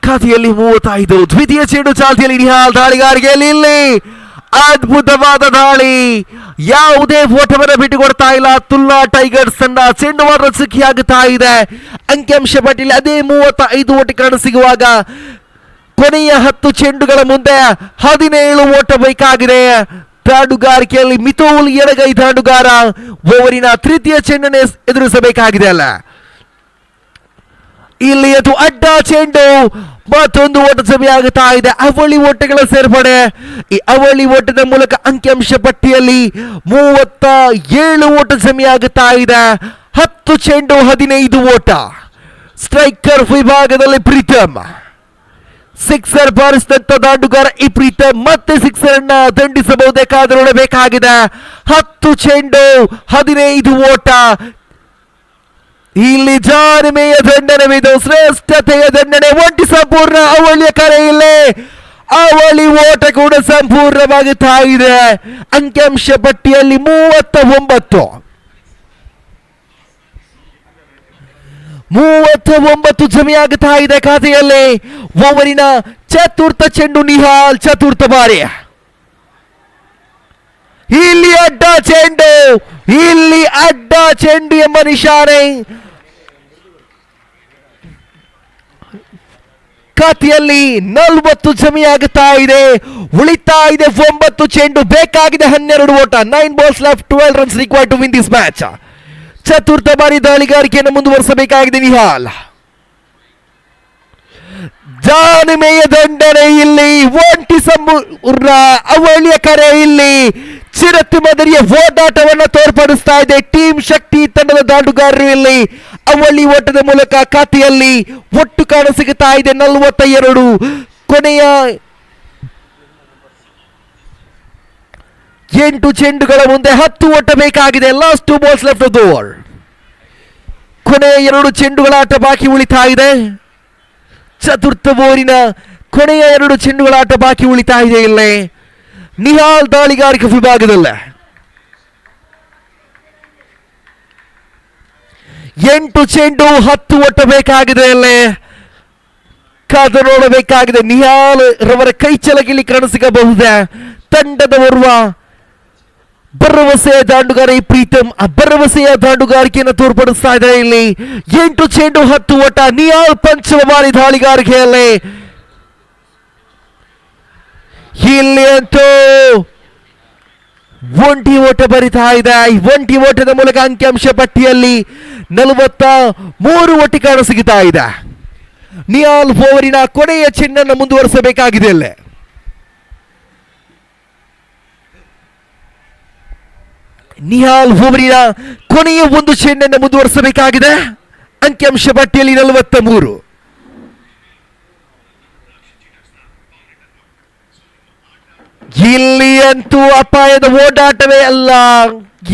ಖಾತೆಯಲ್ಲಿ 35. ದ್ವಿತೀಯ ಚೆಂಡು ಚಾಲ್ತಿಯಲ್ಲಿ ನಿಹಾಲ್ ದಾಳಿಗಾರಿಗೆ ಇಲ್ಲಿ ಅದ್ಭುತವಾದ ದಾಳಿ. ಯಾವುದೇ ಓಟವನ್ನು ಬಿಟ್ಟುಕೊಡ್ತಾ ಇಲ್ಲ ತುಲಾ ಟೈಗರ್ಸ್ ತಂಡ. ಚೆಂಡು ಮಾತ್ರ ಸುಖಿಯಾಗುತ್ತಾ ಇದೆ. ಅಂಕಿಅಂಶ ಪಟ್ಟಿಯಲ್ಲಿ ಅದೇ 35 ಓಟ ಕಾಣಸಿಗುವಾಗ ಕೊನೆಯ 10 ಚೆಂಡುಗಳ ಮುಂದೆ 17 ಓಟ ಬೇಕಾಗಿದೆ. ದಾಂಡುಗಾರಿಕೆಯಲ್ಲಿ ಮಿಥುಲ್ ಎಡಗೈ ದಾಂಡುಗಾರ ಓವರಿನ ತೃತೀಯ ಚೆಂಡನ್ನು ಎದುರಿಸಬೇಕಾಗಿದೆ ಅಲ್ಲ. ಇಲ್ಲಿ ಅದು ಅಡ್ಡ ಚೆಂಡು. ಮತ್ತೊಂದು ಓಟ ಜಮೆಯಾಗುತ್ತಾ ಇದೆ. ಅವಳಿ ಓಟಗಳ ಸೇರ್ಪಡೆ. ಈ ಅವಳಿ ಓಟದ ಮೂಲಕ ಅಂಕಿಅಂಶ ಪಟ್ಟಿಯಲ್ಲಿ 37 ಓಟ ಜಮೆಯಾಗುತ್ತಾ ಇದೆ. 10 ಚೆಂಡು 15 ಓಟ. ಸ್ಟ್ರೈಕರ್ ವಿಭಾಗದಲ್ಲಿ ಪ್ರೀತಮ್ ಸಿಕ್ಸರ್ ಬಾರಿಸಿದಂತ ದಾಂಡುಗಾರ ಈ ಪ್ರೀತಮ್ ಮತ್ತೆ ಸಿಕ್ಸರ್ ಅನ್ನ ದಂಡಿಸಬಹುದೇ ಕಾದು ನೋಡಬೇಕಾಗಿದೆ. 10 ಚೆಂಡು 15 ಓಟ. ಇಲ್ಲಿ ಜಾರಿಮೆಯ ದಂಡನವಿದು. ಶ್ರೇಷ್ಠತೆಯ ದಂಡನೆ. ಒಂಟಿ ಸಂಪೂರ್ಣ ಅವಳಿಯ ಕರೆ. ಇಲ್ಲೇ ಅವಳಿ ಓಟ ಕೂಡ ಸಂಪೂರ್ಣವಾಗುತ್ತಾ ಇದೆ. ಅಂಕಿಅಂಶ ಪಟ್ಟಿಯಲ್ಲಿ 39 ಜಮೆಯಾಗುತ್ತಾ ಇದೆ ಖಾತೆಯಲ್ಲಿ. ಓವರಿನ ಚತುರ್ಥ ಚೆಂಡು ನಿಹಾಲ್ ಚತುರ್ಥ ಬಾರಿ. ಇಲ್ಲಿ ಅಡ್ಡ ಚೆಂಡು. ಇಲ್ಲಿ ಅಡ್ಡ ಚೆಂಡು ಎಂಬ ನಿಶಾನೆ. ಖಾತೆಯಲ್ಲಿ 40 ಜಮೆಯಾಗುತ್ತಾ ಇದೆ. ಉಳಿತಾ ಇದೆ 9 ಚೆಂಡು. ಬೇಕಾಗಿದೆ 12 ಓಟ. 9 balls left, 12 runs required to win this match. ಚತುರ್ಥ ಬಾರಿ ದಾಳಿಗಾರಿಕೆಯನ್ನು ಮುಂದುವರಿಸಬೇಕಾಗಿದೆ ನಿಹಾಲ್. ಜಾನಿಮೆಯ ದಂಡನೆ. ಇಲ್ಲಿ ಒಂಟಿ ಸಂಪೂರ್ಣ ಅವಳಿಯ ಕರೆ. ಇಲ್ಲಿ ಚಿರತೆ ಮಾದರಿಯ ಓಟಾಟವನ್ನು ತೋರ್ಪಡಿಸ್ತಾ ಇದೆ ಟೀಮ್ ಶಕ್ತಿ ತಂಡದ ದಾಂಡುಗಾರರು. ಇಲ್ಲಿ ಅವಳಿ ಓಟದ ಮೂಲಕ ಖಾತೆಯಲ್ಲಿ ಒಟ್ಟು ಕಾಣಸಿಗುತ್ತಾ ಇದೆ 42. ಕೊನೆಯ 8 ಚೆಂಡುಗಳ ಮುಂದೆ 10 ಓಟ ಬೇಕಾಗಿದೆ. Last 2 balls left of the over. ಕೊನೆಯ 2 ಚೆಂಡುಗಳ ಆಟ ಬಾಕಿ ಉಳಿತಾ ಇದೆ. ಚತುರ್ಥ ಓವರಿನ ಕೊನೆಯ 2 ಚೆಂಡುಗಳ ಆಟ ಬಾಕಿ ಉಳಿತಾ ಇದೆ. ಇಲ್ಲೇ ನಿಹಾಲ್ ದಾಳಿಗಾರಿಕೆ ವಿಭಾಗದಲ್ಲೇ 8 ಚೆಂಡು 10 ಓಟ ಬೇಕಾಗಿದೆ. ಅಲ್ಲೇ ಕಾದು ನೋಡಬೇಕಾಗಿದೆ. ನಿಹಾಲ್ ರವರ ಕೈ ಚಲಗಿಲಿ ಕಾಣಸಿಗಬಹುದೇ ತಂಡದ ಓರ್ವ ಭರವಸೆಯ ದಾಂಡುಗಾರ ಈ ಪ್ರೀತಮ್ ಆ ಭರವಸೆಯ ದಾಂಡುಗಾರಿಕೆಯನ್ನು ತೋರ್ಪಡಿಸ್ತಾ ಇದ್ದಾರೆ. ಇಲ್ಲಿ 8 ಚೆಂಡು 10 ಓಟ. ನಿಹಾಲ್ ಪಂಚಮ ಬಾರಿ ದಾಳಿಗಾರಿಕೆಯಲ್ಲಿ ಇಲ್ಲಿ ಅಂತೂ ಒಂಟಿ ಓಟ ಬರಿತಾ ಇದೆ. ಒಂಟಿ ಓಟದ ಮೂಲಕ ಅಂಕಿಅಂಶ ಪಟ್ಟಿಯಲ್ಲಿ 43 ಓಟಿ ಕಾಣಸಿಗುತ್ತಾ ಇದೆ. ನಿಹಾಲ್ ಓವರಿನ ಕೊನೆಯ ಚೆಂಡನ್ನು ಮುಂದುವರಿಸಬೇಕಾಗಿದೆ. ಅಲ್ಲೇ ನಿಹಾಲ್ ಓವರಿನ ಕೊನೆಯ 1 ಚೆಂಡನ್ನು ಮುಂದುವರಿಸಬೇಕಾಗಿದೆ. ಅಂಕಿಅಂಶ ಪಟ್ಟಿಯಲ್ಲಿ 43. ಇಲ್ಲಿ ಅಂತೂ ಅಪಾಯದ ಓಡಾಟವೇ ಅಲ್ಲ.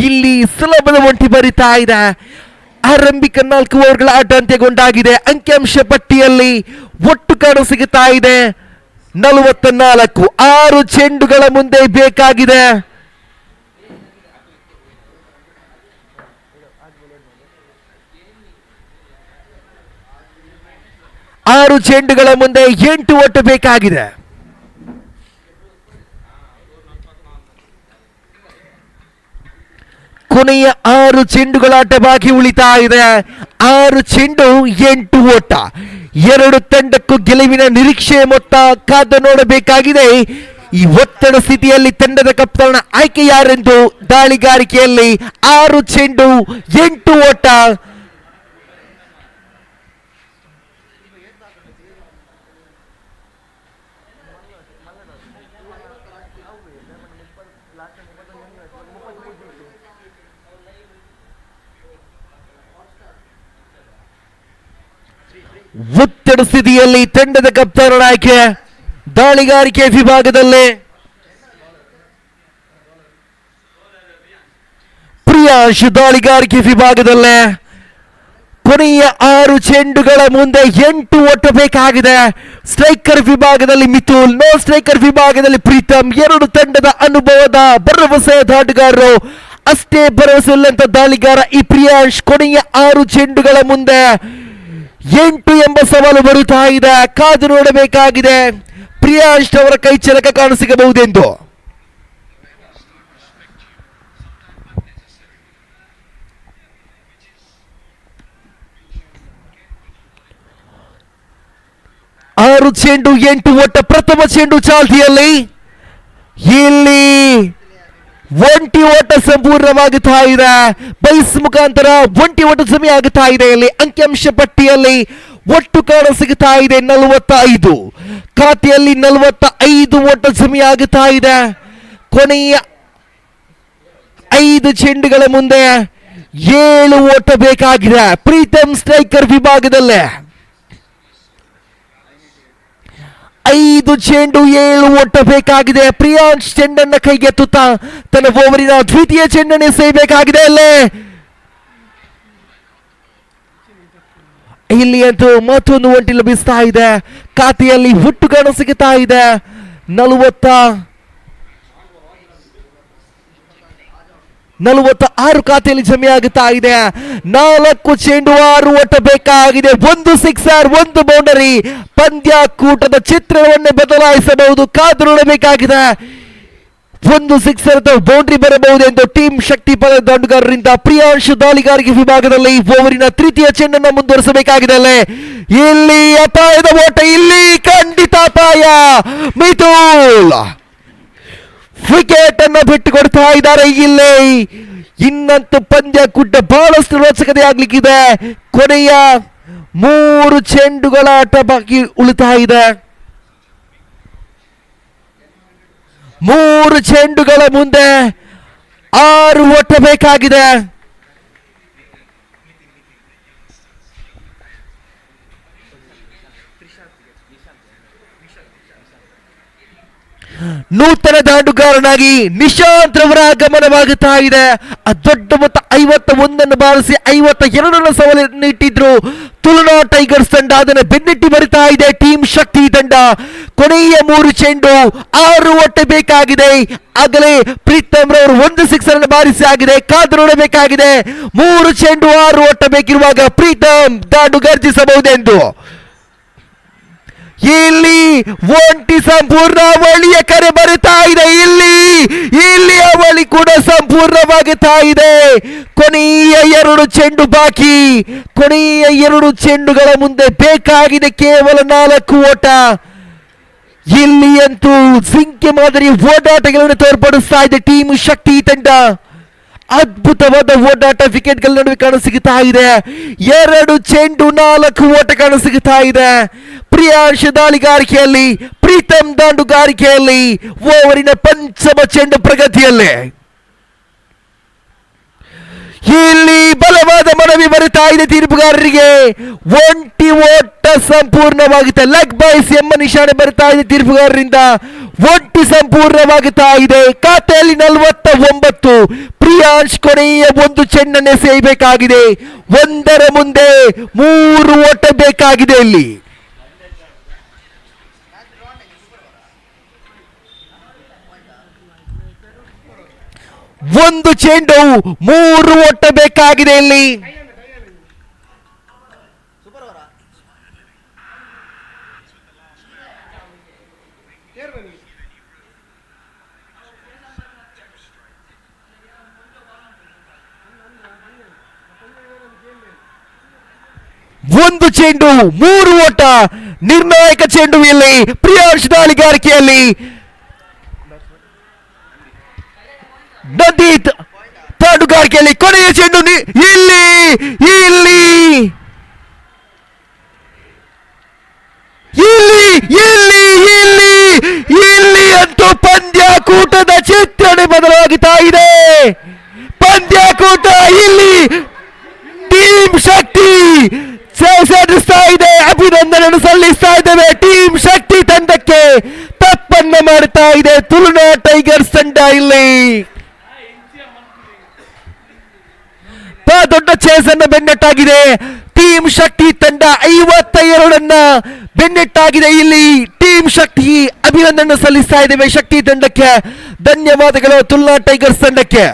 ಇಲ್ಲಿ ಸುಲಭದ ಒಂಟಿ ಬರಿತಾ ಇದೆ. ಆರಂಭಿಕ 4 ಓವರ್ಗಳ ಆಟ ಅಂತ್ಯಗೊಂಡಾಗಿದೆ. ಅಂಕಿಅಂಶ ಪಟ್ಟಿಯಲ್ಲಿ ಒಟ್ಟು ಕಾಣಸಿಗುತ್ತಾ ಇದೆ 44. 6 ಚೆಂಡುಗಳ ಮುಂದೆ ಬೇಕಾಗಿದೆ. 6 ಚೆಂಡುಗಳ ಮುಂದೆ 8 ಓಟ ಬೇಕಾಗಿದೆ. ಕೊನೆಯ 6 ಚೆಂಡುಗಳ ಆಟ ಬಾಕಿ ಉಳಿತಾ ಇದೆ. 6 ಚೆಂಡು 8 ಓಟ. 2 ತಂಡಕ್ಕೂ ಗೆಲುವಿನ ನಿರೀಕ್ಷೆ ಮೊತ್ತ ಕಾದು ನೋಡಬೇಕಾಗಿದೆ. ಈ ಒತ್ತಡ ಸ್ಥಿತಿಯಲ್ಲಿ ತಂಡದ ಕಪ್ತಾನ ಆಯ್ಕೆ ಯಾರೆಂದು ದಾಳಿಗಾರಿಕೆಯಲ್ಲಿ 6 ಚೆಂಡು 8 ಓಟ. ಒತ್ತಡ ಸ್ಥಿತಿಯಲ್ಲಿ ತಂಡದ ಕಪ್ತಾನ ಆಯ್ಕೆ ದಾಳಿಗಾರಿಕೆ ವಿಭಾಗದಲ್ಲಿ ಪ್ರಿಯಾಂಶ್. ದಾಳಿಗಾರಿಕೆ ವಿಭಾಗದಲ್ಲೇ ಕೊನೆಯ 6 ಚೆಂಡುಗಳ ಮುಂದೆ 8 ಓಟ ಬೇಕಾಗಿದೆ. ಸ್ಟ್ರೈಕರ್ ವಿಭಾಗದಲ್ಲಿ ಮಿಥುಲ್, ನೋ ಸ್ಟ್ರೈಕರ್ ವಿಭಾಗದಲ್ಲಿ ಪ್ರೀತಮ್. 2 ತಂಡದ ಅನುಭವದ ಭರವಸೆಯ ದಾಟಗಾರರು. ಅಷ್ಟೇ ಭರವಸೆ ಇಲ್ಲಂತ ದಾಳಿಗಾರ ಈ ಪ್ರಿಯಾಂಶ್. ಕೊನೆಯ 6 ಚೆಂಡುಗಳ ಮುಂದೆ 8 ಎಂಬ ಸವಾಲು ಬರುತ್ತಾ ಇದೆ. ಕಾದು ನೋಡಬೇಕಾಗಿದೆ ಪ್ರಿಯಾಂಶ್ ಅವರ ಕೈ ಚಲಕ ಕಾಣಸಿಗಬಹುದೆಂದು. ಆರು ಚೆಂಡು 8 ಓಟ. ಪ್ರಥಮ ಚೆಂಡು ಚಾಲ್ತಿಯಲ್ಲಿ. ಇಲ್ಲಿ ಒಂಟಿ ಓಟ ಸಂಪೂರ್ಣವಾಗುತ್ತಾ ಇದೆ. ಬೈಸ್ ಮುಖಾಂತರ ಒಂಟಿ ಓಟ ಸಮಯ ಆಗುತ್ತಾ ಇದೆ. ಇಲ್ಲಿ ಅಂಕಿಅಂಶ ಪಟ್ಟಿಯಲ್ಲಿ ಒಟ್ಟು ಕಾಣ ಸಿಗುತ್ತಾ ಇದೆ 45. ಖಾತೆಯಲ್ಲಿ 45 ಓಟ ಸಮಯ ಆಗುತ್ತಾ ಇದೆ. ಕೊನೆಯ 5 ಚೆಂಡುಗಳ ಮುಂದೆ 7 ಓಟ ಬೇಕಾಗಿದೆ. ಪ್ರೀತಮ್ ಸ್ಟ್ರೈಕರ್ ವಿಭಾಗದಲ್ಲೇ 5 ಚೆಂಡು 7 ಓಟ ಬೇಕಾಗಿದೆ. ಪ್ರಿಯಾಂಶ್ ಚೆಂಡನ್ನ ಕೈಗೆತ್ತುತ್ತಾ ತನ್ನ ಓವರಿನ ದ್ವಿತೀಯ ಚೆಂಡನ್ನೇ ಸೇಯಬೇಕಾಗಿದೆ. ಅಲ್ಲೇ ಇಲ್ಲಿ ಅಂತೂ ಮತ್ತೊಂದು ಒಂಟಿ ಲಭಿಸ್ತಾ ಇದೆ. ಖಾತೆಯಲ್ಲಿ ಹುಟ್ಟು ಕಾಣ ಸಿಗುತ್ತಾ ಇದೆ 46 ಖಾತೆಯಲ್ಲಿ ಜಮೆ ಆಗುತ್ತಾ ಇದೆ. 4 ಚೆಂಡು 6 ಓಟ ಬೇಕಾಗಿದೆ. 1 ಸಿಕ್ಸರ್ 1 ಬೌಂಡರಿ. ಪಂದ್ಯಾಕೂಟದ ಚಿತ್ರವನ್ನೇ ಬದಲಾಯಿಸಬಹುದು. ಕಾದು ನೋಡಬೇಕಾಗಿದೆ. 1 ಸಿಕ್ಸರ್ ಅಥವಾ ಬೌಂಡ್ರಿ ಬರಬಹುದು ಎಂದು ಟೀಮ್ ಶಕ್ತಿ ಪದ ದಂಡುಗಾರರಿಂದ ಪ್ರಿಯಾಂಶ್ ದಾಳಿಗಾರಿಕೆ ವಿಭಾಗದಲ್ಲಿ ಓವರಿನ ತೃತೀಯ ಚೆಂಡನ್ನು ಮುಂದುವರಿಸಬೇಕಾಗಿದೆ. ಅಲ್ಲೇ ಇಲ್ಲಿ ಅಪಾಯದ ಓಟ. ಇಲ್ಲಿ ಖಂಡಿತ ಅಪಾಯ. ಮಿಥುಲ್ ವಿಕೆಟ್ ಅನ್ನು ಬಿಟ್ಟು ಕೊಡ್ತಾ ಇದ್ದಾರೆ. ಇಲ್ಲಿ ಇನ್ನಂತೂ ಪಂದ್ಯಾಕೂಟ ಬಹಳಷ್ಟು ರೋಚಕತೆ ಆಗ್ಲಿಕ್ಕಿದೆ. ಕೊನೆಯ 3 ಚೆಂಡುಗಳ ಆಟ ಬಾಕಿ ಉಳಿತಾ ಇದೆ. 3 ಚೆಂಡುಗಳ ಮುಂದೆ 6 ಓಟ ಬೇಕಾಗಿದೆ. ನೂತನ ದಾಂಡುಗಾರನಾಗಿ ನಿಶಾಂತ್ ರವರ ಆಗಮನವಾಗುತ್ತಾ ಇದೆ. ಆ ದೊಡ್ಡ ಮೊತ್ತ 51 ಬಾರಿಸಿ 52 ಸವಾಲನ್ನು ಇಟ್ಟಿದ್ರು ತುಳುನಾಡು ಟೈಗರ್ಸ್ ತಂಡ. ಅದನ್ನು ಬೆನ್ನೆಟ್ಟಿ ಬರಿತಾ ಇದೆ ಟೀಮ್ ಶಕ್ತಿ ತಂಡ. ಕೊನೆಯ 3 ಚೆಂಡು 6 ಓಟ ಬೇಕಾಗಿದೆ. ಆಗಲೇ ಪ್ರೀತಮ್ ರವರು 1 ಸಿಕ್ಸರ್ ಅನ್ನು ಬಾರಿಸಿ ಆಗಿದೆ. ಕಾದು ನೋಡಬೇಕಾಗಿದೆ. 3 ಚೆಂಡು 6 ಓಟ ಬೇಕಿರುವಾಗ ಪ್ರೀತಮ್ ದಾಂಡು ಗರ್ಜಿಸಬಹುದೆಂದು. ಇಲ್ಲಿ ಒಂಟಿ ಸಂಪೂರ್ಣ ಅವಳಿಯ ಕರೆ ಬರುತ್ತಾ ಇದೆ. ಇಲ್ಲಿ ಅವಳಿ ಕೂಡ ಸಂಪೂರ್ಣವಾಗುತ್ತಾ ಇದೆ. ಕೊನೆಯ 2 ಚೆಂಡು ಬಾಕಿ. ಕೊನೆಯ 2 ಚೆಂಡುಗಳ ಮುಂದೆ ಬೇಕಾಗಿದೆ ಕೇವಲ 4 ಓಟ. ಇಲ್ಲಿ ಅಂತೂ ಜಿಂಕೆ ಮಾದರಿ ಓಡಾಟಗಳನ್ನು ತೋರ್ಪಡಿಸ್ತಾ ಇದೆ ಟೀಮ್ ಶಕ್ತಿ ತಂಡ. ಅದ್ಭುತವಾದ ಓಡಾಟ ವಿಕೆಟ್ಗಳ ನಡುವೆ ಕಾಣಸಿಗುತ್ತಾ ಇದೆ. 2 ಚೆಂಡು 4 ಓಟ ಕಾಣಸಿಗುತ್ತಾ ಇದೆ. ಪ್ರಿಯಾಂಶ್ ದಾಳಿಗಾರಿಕೆಯಲ್ಲಿ, ಪ್ರೀತಮ್ ದಾಂಡುಗಾರಿಕೆಯಲ್ಲಿ, ಓವರಿನ ಪಂಚಮ ಚೆಂಡು ಪ್ರಗತಿಯಲ್ಲಿ. ಇಲ್ಲಿ ಬಲವಾದ ಮನವಿ ಬರುತ್ತಾ ಇದೆ ತೀರ್ಪುಗಾರರಿಗೆ. ಒಂಟಿ ಓಟ ಸಂಪೂರ್ಣವಾಗುತ್ತೆ. ಲೆಗ್ ಬೈಸ್ ಎಂಬ ನಿಶಾನೆ ಬರುತ್ತಾ ಇದೆ ತೀರ್ಪುಗಾರರಿಂದ. ಒಂಟಿ ಸಂಪೂರ್ಣವಾಗುತ್ತಾ ಇದೆ. ಖಾತೆಯಲ್ಲಿ 49. ಪ್ರಿಯಾಂಶ್ ಕೊನೆಯ 1 ಚೆಂಡನ್ನೇ ಸೇಯಬೇಕಾಗಿದೆ. 1ರ ಮುಂದೆ 3 ಓಟ ಬೇಕಾಗಿದೆ. ಇಲ್ಲಿ 1 ಚೆಂಡು 3 ಓಟ ಬೇಕಾಗಿದೆ. ಇಲ್ಲಿ ಒಂದು ಚೆಂಡು 3 ಓಟ. ನಿರ್ಣಾಯಕ ಚೆಂಡು ಇಲ್ಲಿ ಪ್ರಿಯಾಂಶ್ ದಾಳಿಗಾರಿಕೆಯಲ್ಲಿ. ನಂದೀತ್ ದಾಂಡುಗಾರಿಕೆಯಲ್ಲಿ ಕೊನೆಯ ಚೆಂಡು. ಇಲ್ಲಿ ಇಲ್ಲಿ ಇಲ್ಲಿ ಇಲ್ಲಿ ಇಲ್ಲಿ ಇಲ್ಲಿ ಅಂತೂ ಪಂದ್ಯಾಕೂಟದ ಚಿತ್ರಣ ಬದಲಾಗುತ್ತಾ ಇದೆ. ಪಂದ್ಯಾಕೂಟ ಇಲ್ಲಿ ಟೀಮ್ ಶಕ್ತಿ ಸಾಧಿಸ್ತಾ ಇದೆ. ಅಭಿನಂದನೆಯನ್ನು ಸಲ್ಲಿಸ್ತಾ ಇದ್ದೇವೆ ಟೀಮ್ ಶಕ್ತಿ ತಂಡಕ್ಕೆ. ತಪ್ಪನ್ನ ಮಾಡ್ತಾ ಇದೆ ತುಳುನಾಡು ಟೈಗರ್ಸ್ ತಂಡ. ಇಲ್ಲಿ ದೊಡ್ಡ ಚೇಸ್ ಅನ್ನ ಬೆನ್ನಟ್ಟಾಗಿದೆ ಟೀಮ್ ಶಕ್ತಿ ತಂಡ. 52 ಬೆನ್ನಟ್ಟಾಗಿದೆ. ಇಲ್ಲಿ ಟೀಮ್ ಶಕ್ತಿ ಅಭಿನಂದನೆ ಸಲ್ಲಿಸ್ತಾ ಇದ್ದೇವೆ ಶಕ್ತಿ ತಂಡಕ್ಕೆ. ಧನ್ಯವಾದಗಳು ತುಳುನಾಡು ಟೈಗರ್ಸ್ ತಂಡಕ್ಕೆ.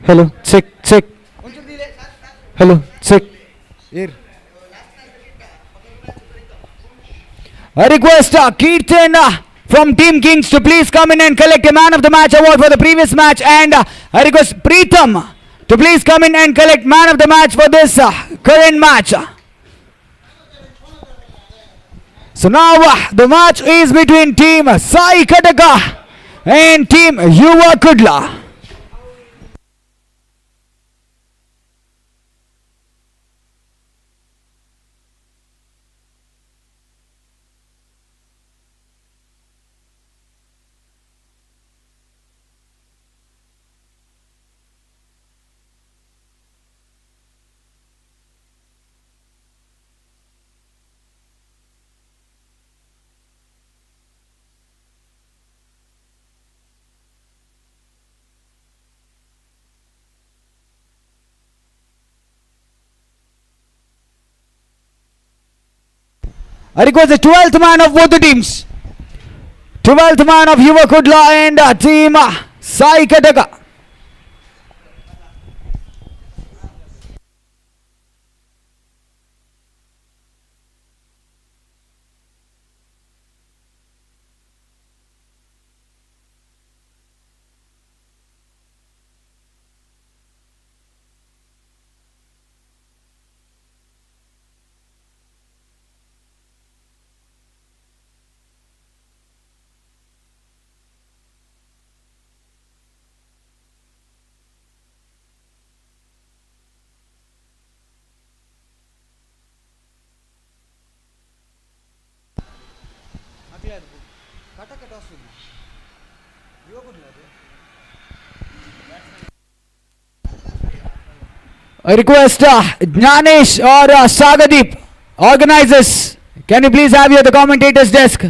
Hello, check, check. Hello, check. I request Kirtan from Team Kings to please come in and collect a Man of the Match award for the previous match, and I request Preetham to please come in and collect Man of the Match for this current match. So now the match is between Team Sai Kaka and Team Yuva Kula. I request the 12th man of both the teams. 12th man of Yuva Kudla and Team Sai Kaka. I request Jnanesh or Sagadeep, organizers, can you please have you at the commentator's desk?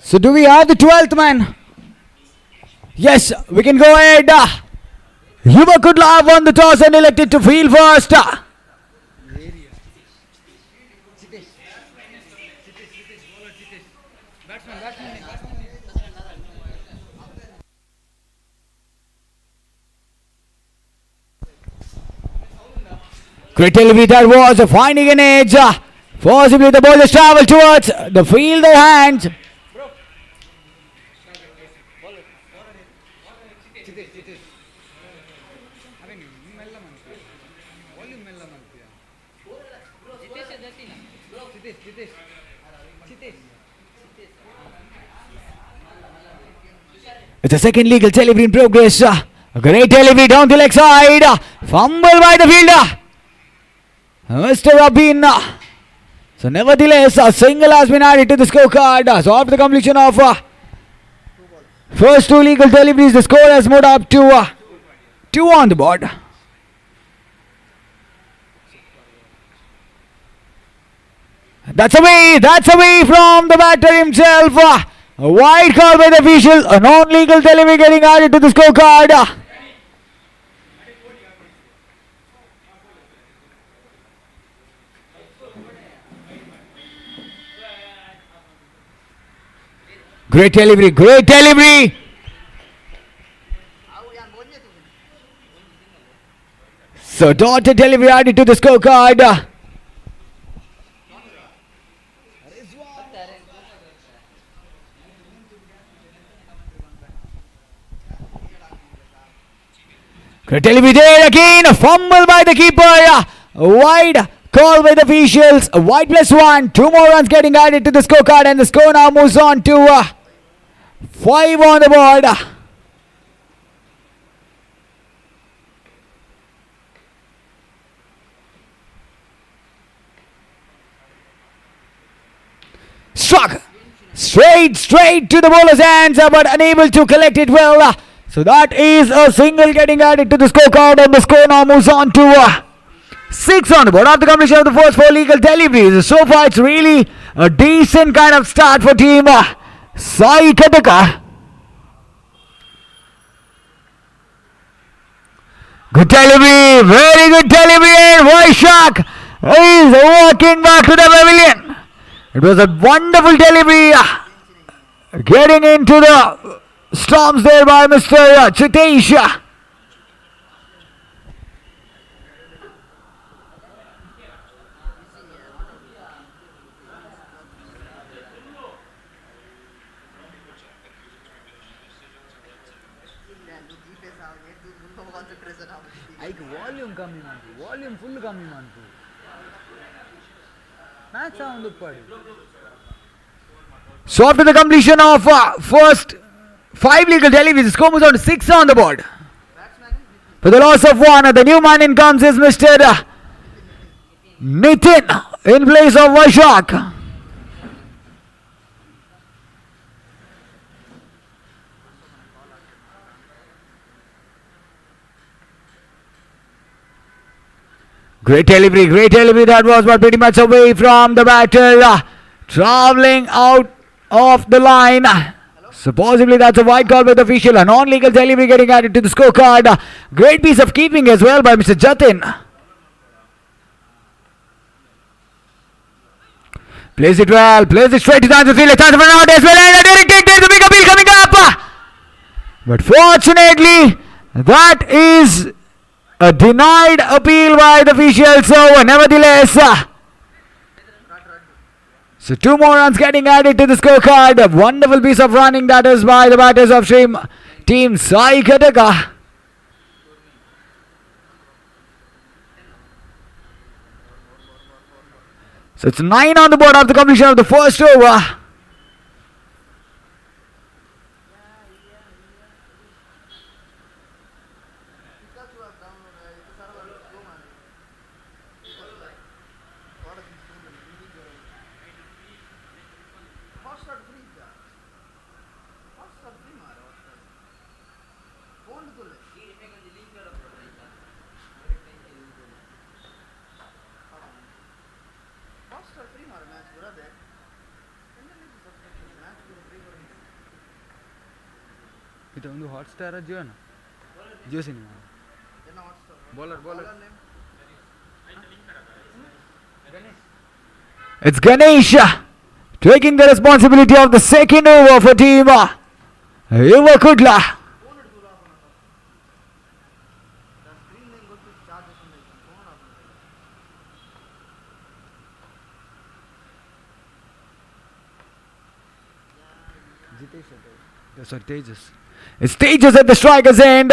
So do we have the 12th man? Yes, we can go ahead. Yuva Kudla have won the toss and elected to field first. Great delivery that was, finding an edge. Possibly the ball has traveled towards the fielder hands. It's a second legal delivery in progress. A great delivery down the leg side. Fumble by the fielder, Mr. Rabin. So nevertheless, a single has been added to the scorecard. So after the completion of first two legal deliveries, the score has moved up to 2 on the board. That's away from the batter himself. A wide call by the official, a non-legal delivery getting added to the scorecard. Great delivery. So dotted delivery added to the scorecard. Great delivery there again, a fumble by the keeper. A wide call by the officials. A wide +1. 2 more runs getting added to the scorecard, and the score now moves on to 5 on the board. Struck straight to the bowler's hands, but unable to collect it well. So that is a single getting added to the scorecard, and the score now moves on to 6 on the board after completion of the first 4 legal deliveries. So far, it's really a decent kind of start for team Sai Kaka. Good delivery, very good delivery, and Vaishak is walking back to the pavilion. It was a wonderful delivery, getting into the storms there by Mr. Chitesh. Volume ಕಮ್ಮಿ ಮಾಡ್ತು, volume full ಕಮ್ಮಿ ಮಾಡ್ತು, match ಒಂದು ಪಡಿ. So after the completion of first 5 legal deliveries, the score moves on to 6 on the board. For the loss of 1, the new man in comes is Mr. Nitin in place of Vaishak. Great delivery that was, but pretty much away from the batter, travelling out of the line. So possibly that's a wide call by the official. A non-legal delivery getting added to the scorecard. Great piece of keeping as well by Mr. Jatin. Plays it well, plays it straight to the answer field. A chance for an out as well, and a direct hit. There's a big appeal coming up. But fortunately, that is a denied appeal by the officials. So nevertheless, so 2 more runs getting added to the scorecard. A wonderful piece of running that is by the batters of team Sai Kaka. So it's 9 on the board after completion of the first over. ಇದೊಂದು Hotstar ಜಿಯೋನ Jio cinema bowler It's Ganesh taking the responsibility of the second over for team Yuva Kula. Sorry, Tejas. It's Tejas at the striker's end.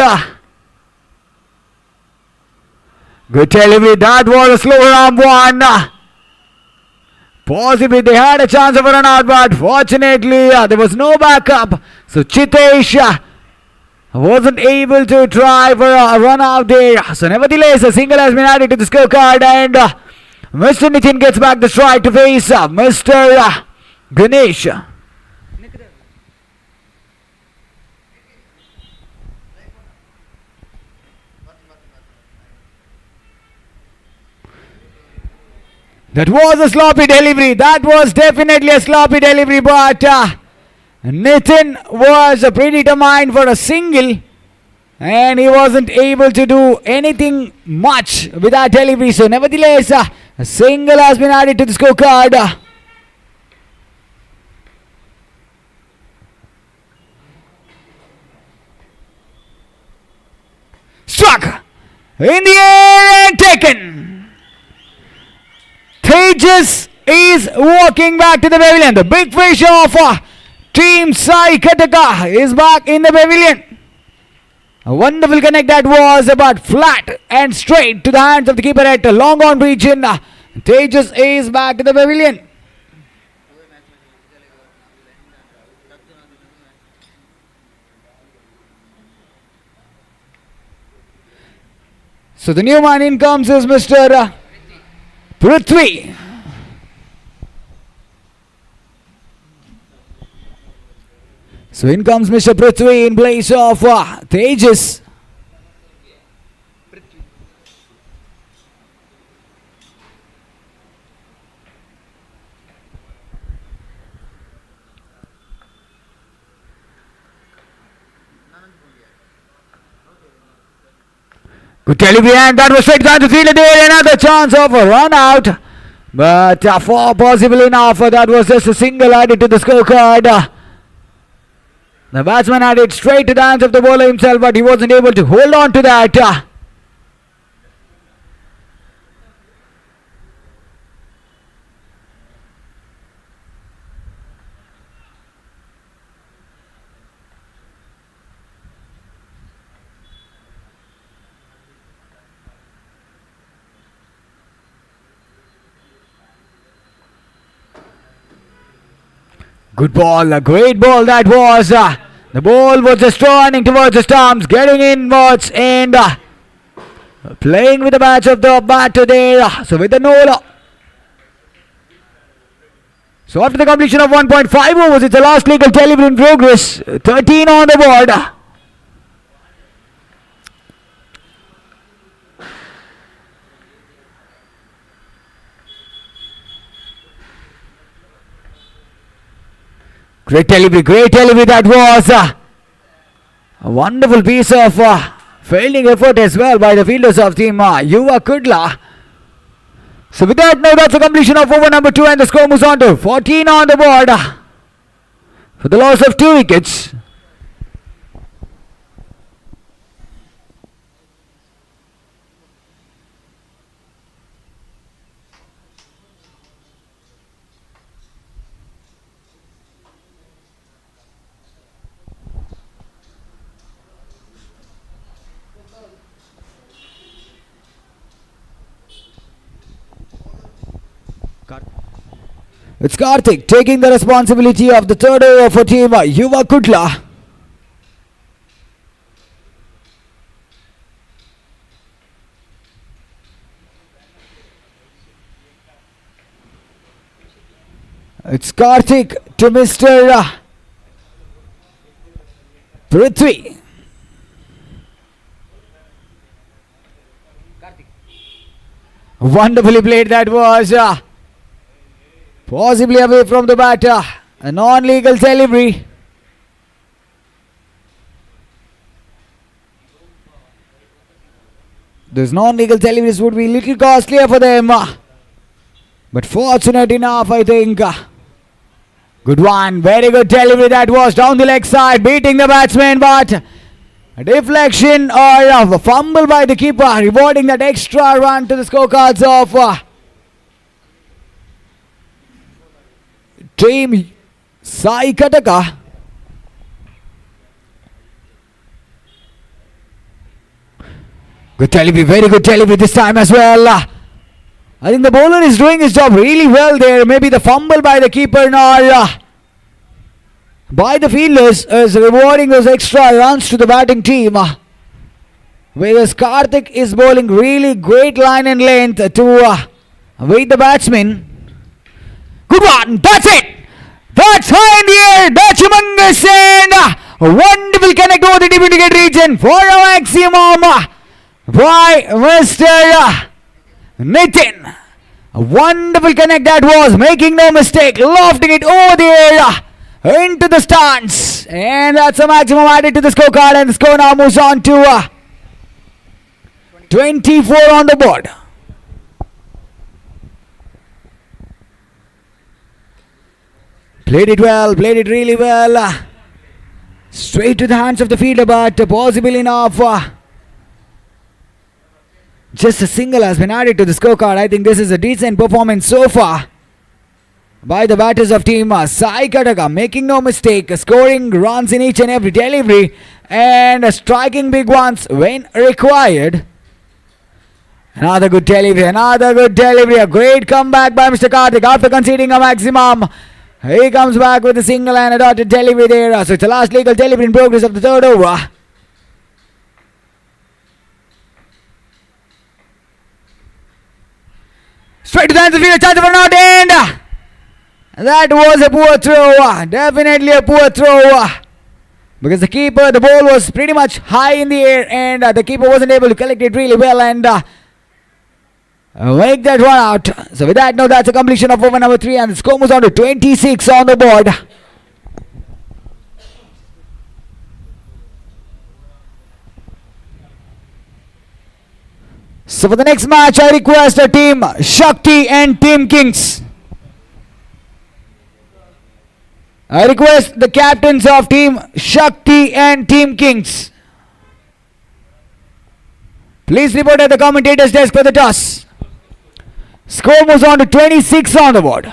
Good delivery. That was a slow arm one. Possibly they had a chance of a run out, but fortunately there was no backup. So Chitesh wasn't able to try for a run out there. So nevertheless, a single has been added to the scorecard, and Mr. Nitin gets back the strike to face Mr. Ganesh. That was a sloppy delivery. That was definitely a sloppy delivery, but Nitin was pretty determined for a single, and he wasn't able to do anything much with that delivery. So nevertheless, a single has been added to the scorecard. Struck in the air and taken. Tejas is walking back to the pavilion. The big fish of team Sai Kaka is back in the pavilion. A wonderful connect that was, but flat and straight to the hands of the keeper at long on region. Tejas is back to the pavilion. So the new man in comes is Mr. Prithvi. So in comes Mr. Prithvi in place of Tejas. Good delivery, and that was straight down to field there. Another chance of a run out. But for possible enough, that was just a single added to the scorecard. The batsman had it straight to the hands of the bowler himself, but he wasn't able to hold on to that. Good ball, a great ball that was. The ball was just turning towards the stumps, getting inwards and playing with the match of the batter there. So with the no. So after the completion of 1.5 overs, it's the last legal delivery in progress. 13 on the board. Great delivery that was. A wonderful piece of fielding effort as well by the fielders of team Yuva Kula. So with that, now that's the completion of over number 2 and the score moves on to 14 on the board for the loss of 2 wickets. It's Karthik taking the responsibility of the third over for team Yuva Kula. It's Karthik to Mr. Prithvi. Wonderfully played that was. Possibly away from the batter. A non-legal delivery. Those non-legal deliveries would be a little costlier for them. But fortunate enough, I think. Good one. Very good delivery that was down the leg side. Beating the batsman, but a deflection or a fumble by the keeper. Rewarding that extra run to the scorecards of team Sai Kaka. Good delivery, very good delivery this time as well. I think the bowler is doing his job really well there. Maybe the fumble by the keeper nor by the fielders is rewarding those extra runs to the batting team. Whereas Karthik is bowling really great line and length to wait the batsman. Good one, that's it! That's high in the air, that's humongous and a wonderful connect over the deep wicket region for a maximum by Mr. Nitin. A wonderful connect that was, making no mistake, lofting it over the air into the stands. And that's a maximum added to the scorecard, and the score now moves on to 24 on the board. Played it well, played it really well. Straight to the hands of the fielder, but possible enough. Just a single has been added to the scorecard. I think this is a decent performance so far by the batters of team Sai Kaka, making no mistake, scoring runs in each and every delivery and striking big ones when required. Another good delivery, a great comeback by Mr. Karthik after conceding a maximum. He comes back with a single and a dotted delivery there. So it's the last legal delivery in progress of the third over. Straight to the hands of the fielder, chance of a not end. That was a poor throw. Definitely a poor throw. Because the ball was pretty much high in the air and the keeper wasn't able to collect it really well and make that one out. So with that, now that's a completion of over number 3 and the score moves on to 26 on the board. So for the next match, I request a team Shakti and Team Kings. I request the captains of Team Shakti and Team Kings. Please report at the commentator's desk for the toss. Score moves on to 26 on the board.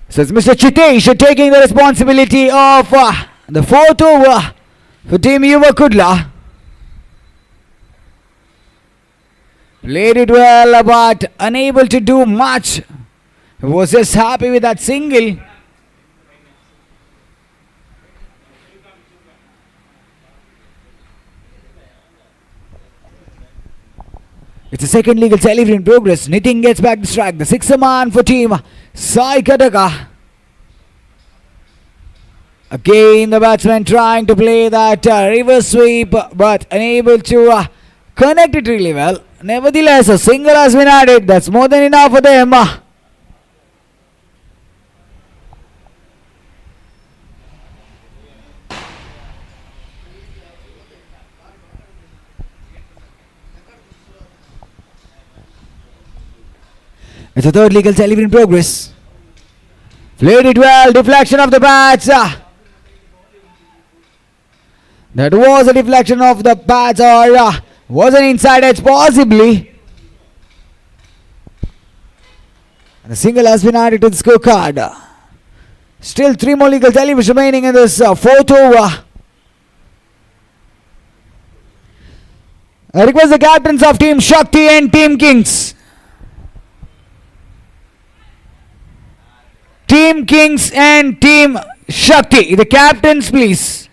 So it's Mr. Chitesh taking the responsibility of the fourth over for Team Yuva Kula. Played it well but unable to do much. He was just happy with that single. It's a second legal delivery in progress. Nitin gets back the strike. The sixer man for Team Sai Kaka. Again the batsman trying to play that reverse sweep but unable to connect it really well. Nevertheless, a single has been added. That's more than enough for them. It's a third legal delivery in progress. Played it well. Deflection of the bats. That was a deflection of the bats, or was an inside edge possibly. And a single has been added to the scorecard. Still 3 more legal deliveries remaining in this fourth over. I request the captains of Team Shakti and Team Kings. Team Kings and Team Shakti. The captains, please.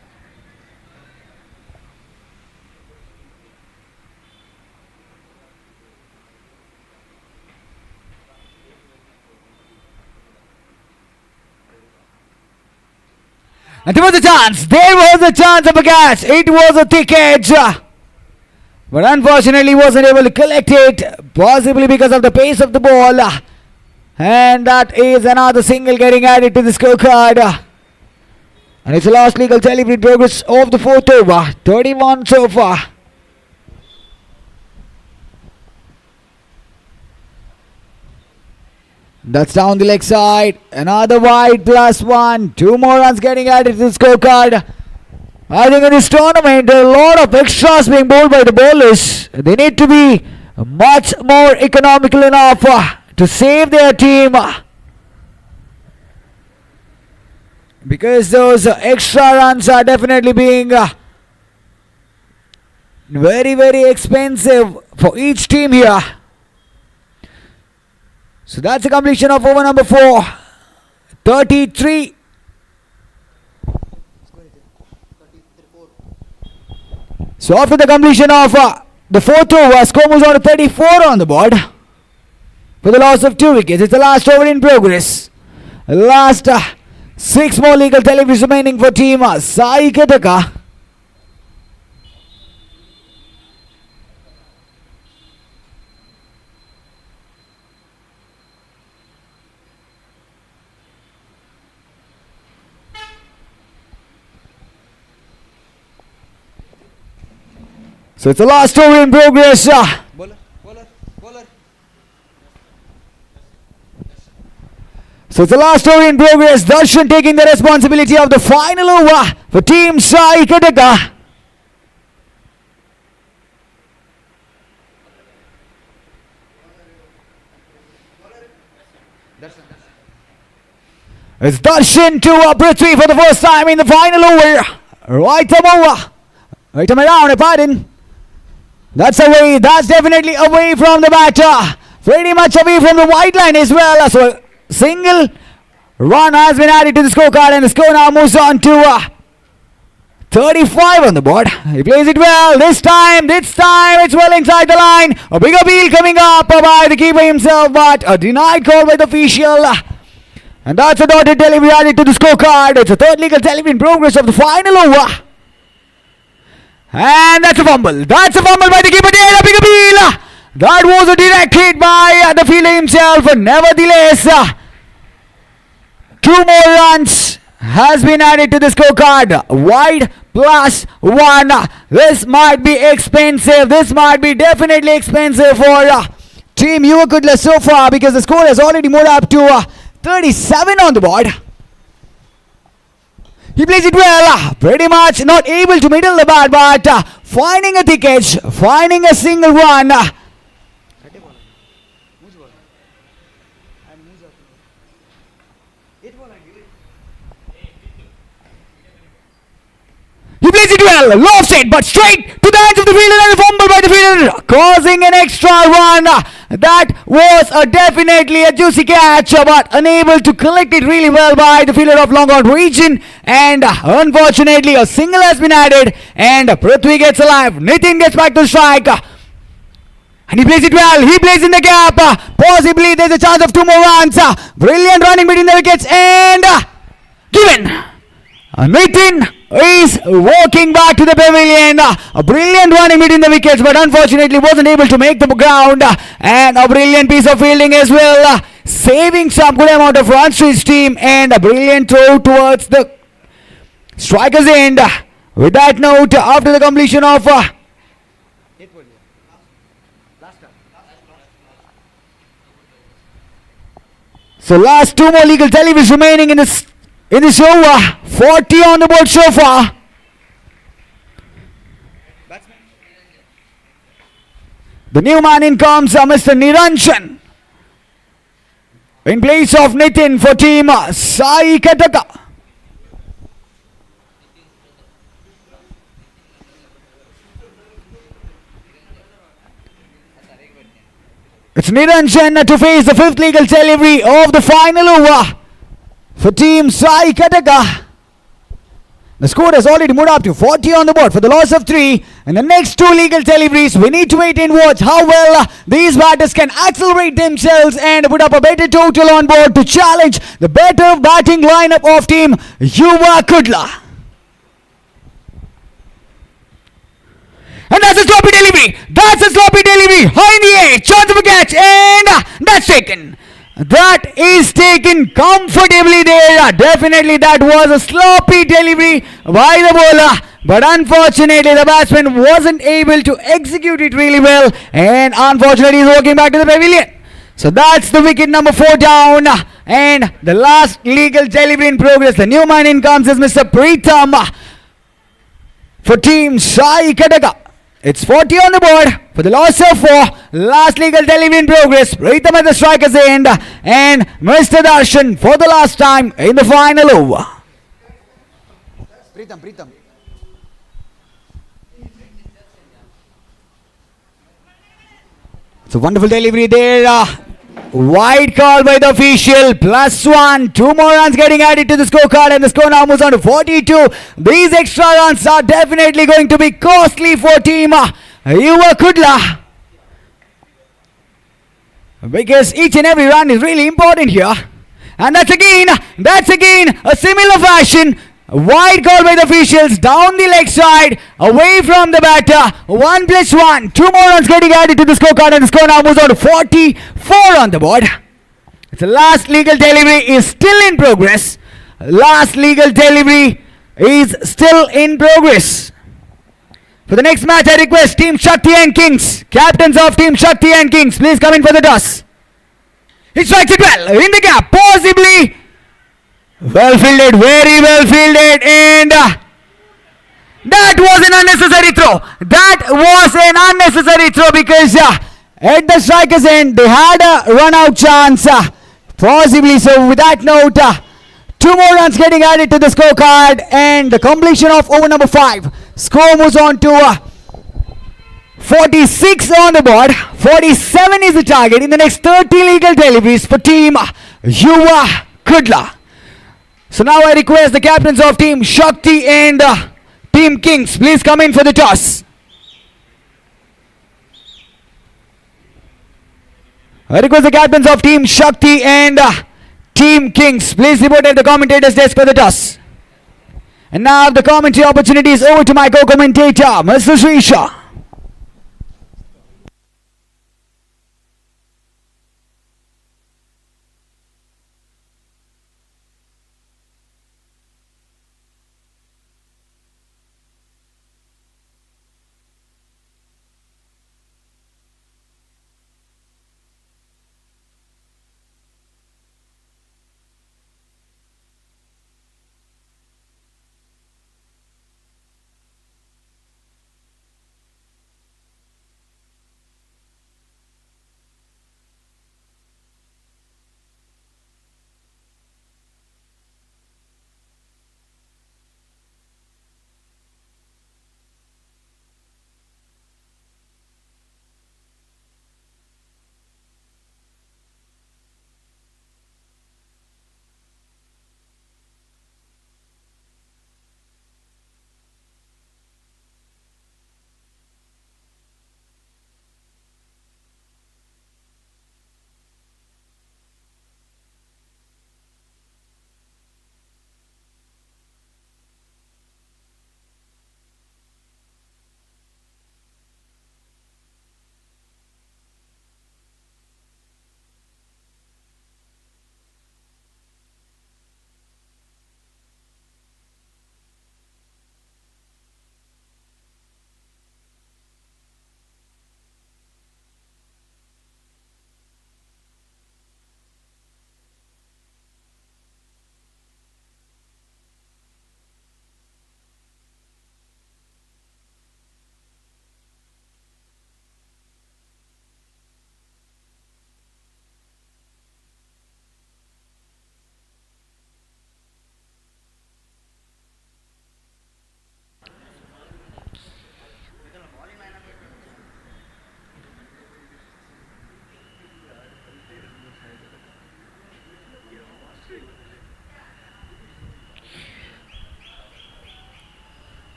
And there was a chance. There was a chance of a catch. It was a thick edge. But unfortunately wasn't able to collect it. Possibly because of the pace of the ball. And that is another single getting added to the scorecard. And it's the last legal delivery progress of the fourth over. 31 so far. That's down the leg side. Another wide +1. 2 more runs getting added to the scorecard. I think in this tournament there are a lot of extras being bowled by the bowlers. They need to be much more economical enough to save their team, because those extra runs are definitely being very, very expensive for each team here. So that's the completion of over number 4. 33. So after the completion of the fourth over, score moves on to 34 on the board. For the loss of 2 wickets. It's the last over in progress. Last 6 more legal deliveries remaining for Team Sai Kaka. So it's the last over in progress. So it's the last over in progress. Darshan taking the responsibility of the final over for Team Sai Kaka. It's Darshan to Prithvi for the first time in the final over. Right arm over. Right arm around, pardon. That's away. That's definitely away from the batter. Pretty much away from the white line as well. So single run has been added to the scorecard, and the score now moves on to 35 on the board. He plays it well. This time it's well inside the line. A big appeal coming up by the keeper himself, but a denied call by the official. And that's a dotted delivery added to the scorecard. It's a third legal delivery in progress of the final over. And that's a fumble. That's a fumble by the keeper. There, a big appeal. That was a direct hit by the fielder himself. Nevertheless, 2 more runs has been added to the scorecard. Wide +1. This might be expensive. This might be definitely expensive for Team Yuva Kudla so far, because the score has already moved up to 37 on the board. He plays it well, pretty much not able to middle the bat, but finding a thick edge, finding a single run. He plays it well, lofts it, but straight to the hands of the fielder, and a fumble by the fielder, causing an extra run. That was definitely a juicy catch, but unable to collect it really well by the fielder of Long On region. And unfortunately, a single has been added, and Prithvi gets alive. Nitin gets back to strike. And he plays it well. He plays in the gap. Possibly there's a chance of 2 more runs. Brilliant running between the wickets, and given. Nitin is walking back to the pavilion. A brilliant running between the wickets, but unfortunately wasn't able to make the ground. And a brilliant piece of fielding as well, saving some good amount of runs to his team, and a brilliant throw towards the striker's end. With that note, after the completion of so last 2 more legal deliveries remaining in this over. 40 on the board so far. The new man in comes Mr. Niranjan in place of Nitin for team Sai Kaka. It's Niranjan to face the 5th legal delivery of the final over for team Sai Kaka. The score has already moved up to 40 on the board for the loss of 3. And the next 2 legal deliveries, we need to wait and watch how well these batters can accelerate themselves and put up a better total on board to challenge the better batting lineup of team Yuva Kudla. And that's a sloppy delivery. That's a sloppy delivery. High in the air. Chance of a catch. And that's taken. That is taken comfortably there. Definitely that was a sloppy delivery by the bowler. But unfortunately the batsman wasn't able to execute it really well. And unfortunately he's walking back to the pavilion. So that's the wicket number 4 down. And the last legal delivery in progress. The new man in comes is Mr. Pritham for team Sai Kaka. It's 40 on the board for the loss of 4. Last legal delivery in progress. Pritham at the striker's end. And Mr. Darshan for the last time in the final over. Pritham. It's a wonderful delivery there. Wide call by the official. +1. 2 more runs getting added to the scorecard, and the score now moves on to 42. These extra runs are definitely going to be costly for team Yuva Kudla, because each and every run is really important here. And that's again a similar fashion. Wide call by the officials down the leg side, away from the batter. 1 + 1. 2 more runs getting added to the scorecard, and the score now moves on to 44 on the board. The last legal delivery is still in progress. Last legal delivery is still in progress. For the next match, I request Team Shakti and Kings, captains of Team Shakti and Kings, please come in for the toss. He strikes it well in the gap, possibly. Well fielded, very well fielded, and that was an unnecessary throw. That was an unnecessary throw, because at the striker's end they had a run out chance, possibly. So with that note, 2 more runs getting added to the scorecard, and the completion of over number 5. Score moves on to 46 on the board. 47 is the target in the next 30 legal deliveries for team Yuva Kudla. So now I request the captains of Team Shakti and Team Kings, please come in for the toss. I request the captains of Team Shakti and Team Kings, please report at the commentator's desk for the toss. And now the commentary opportunity is over to my co-commentator, Mr. Srisha.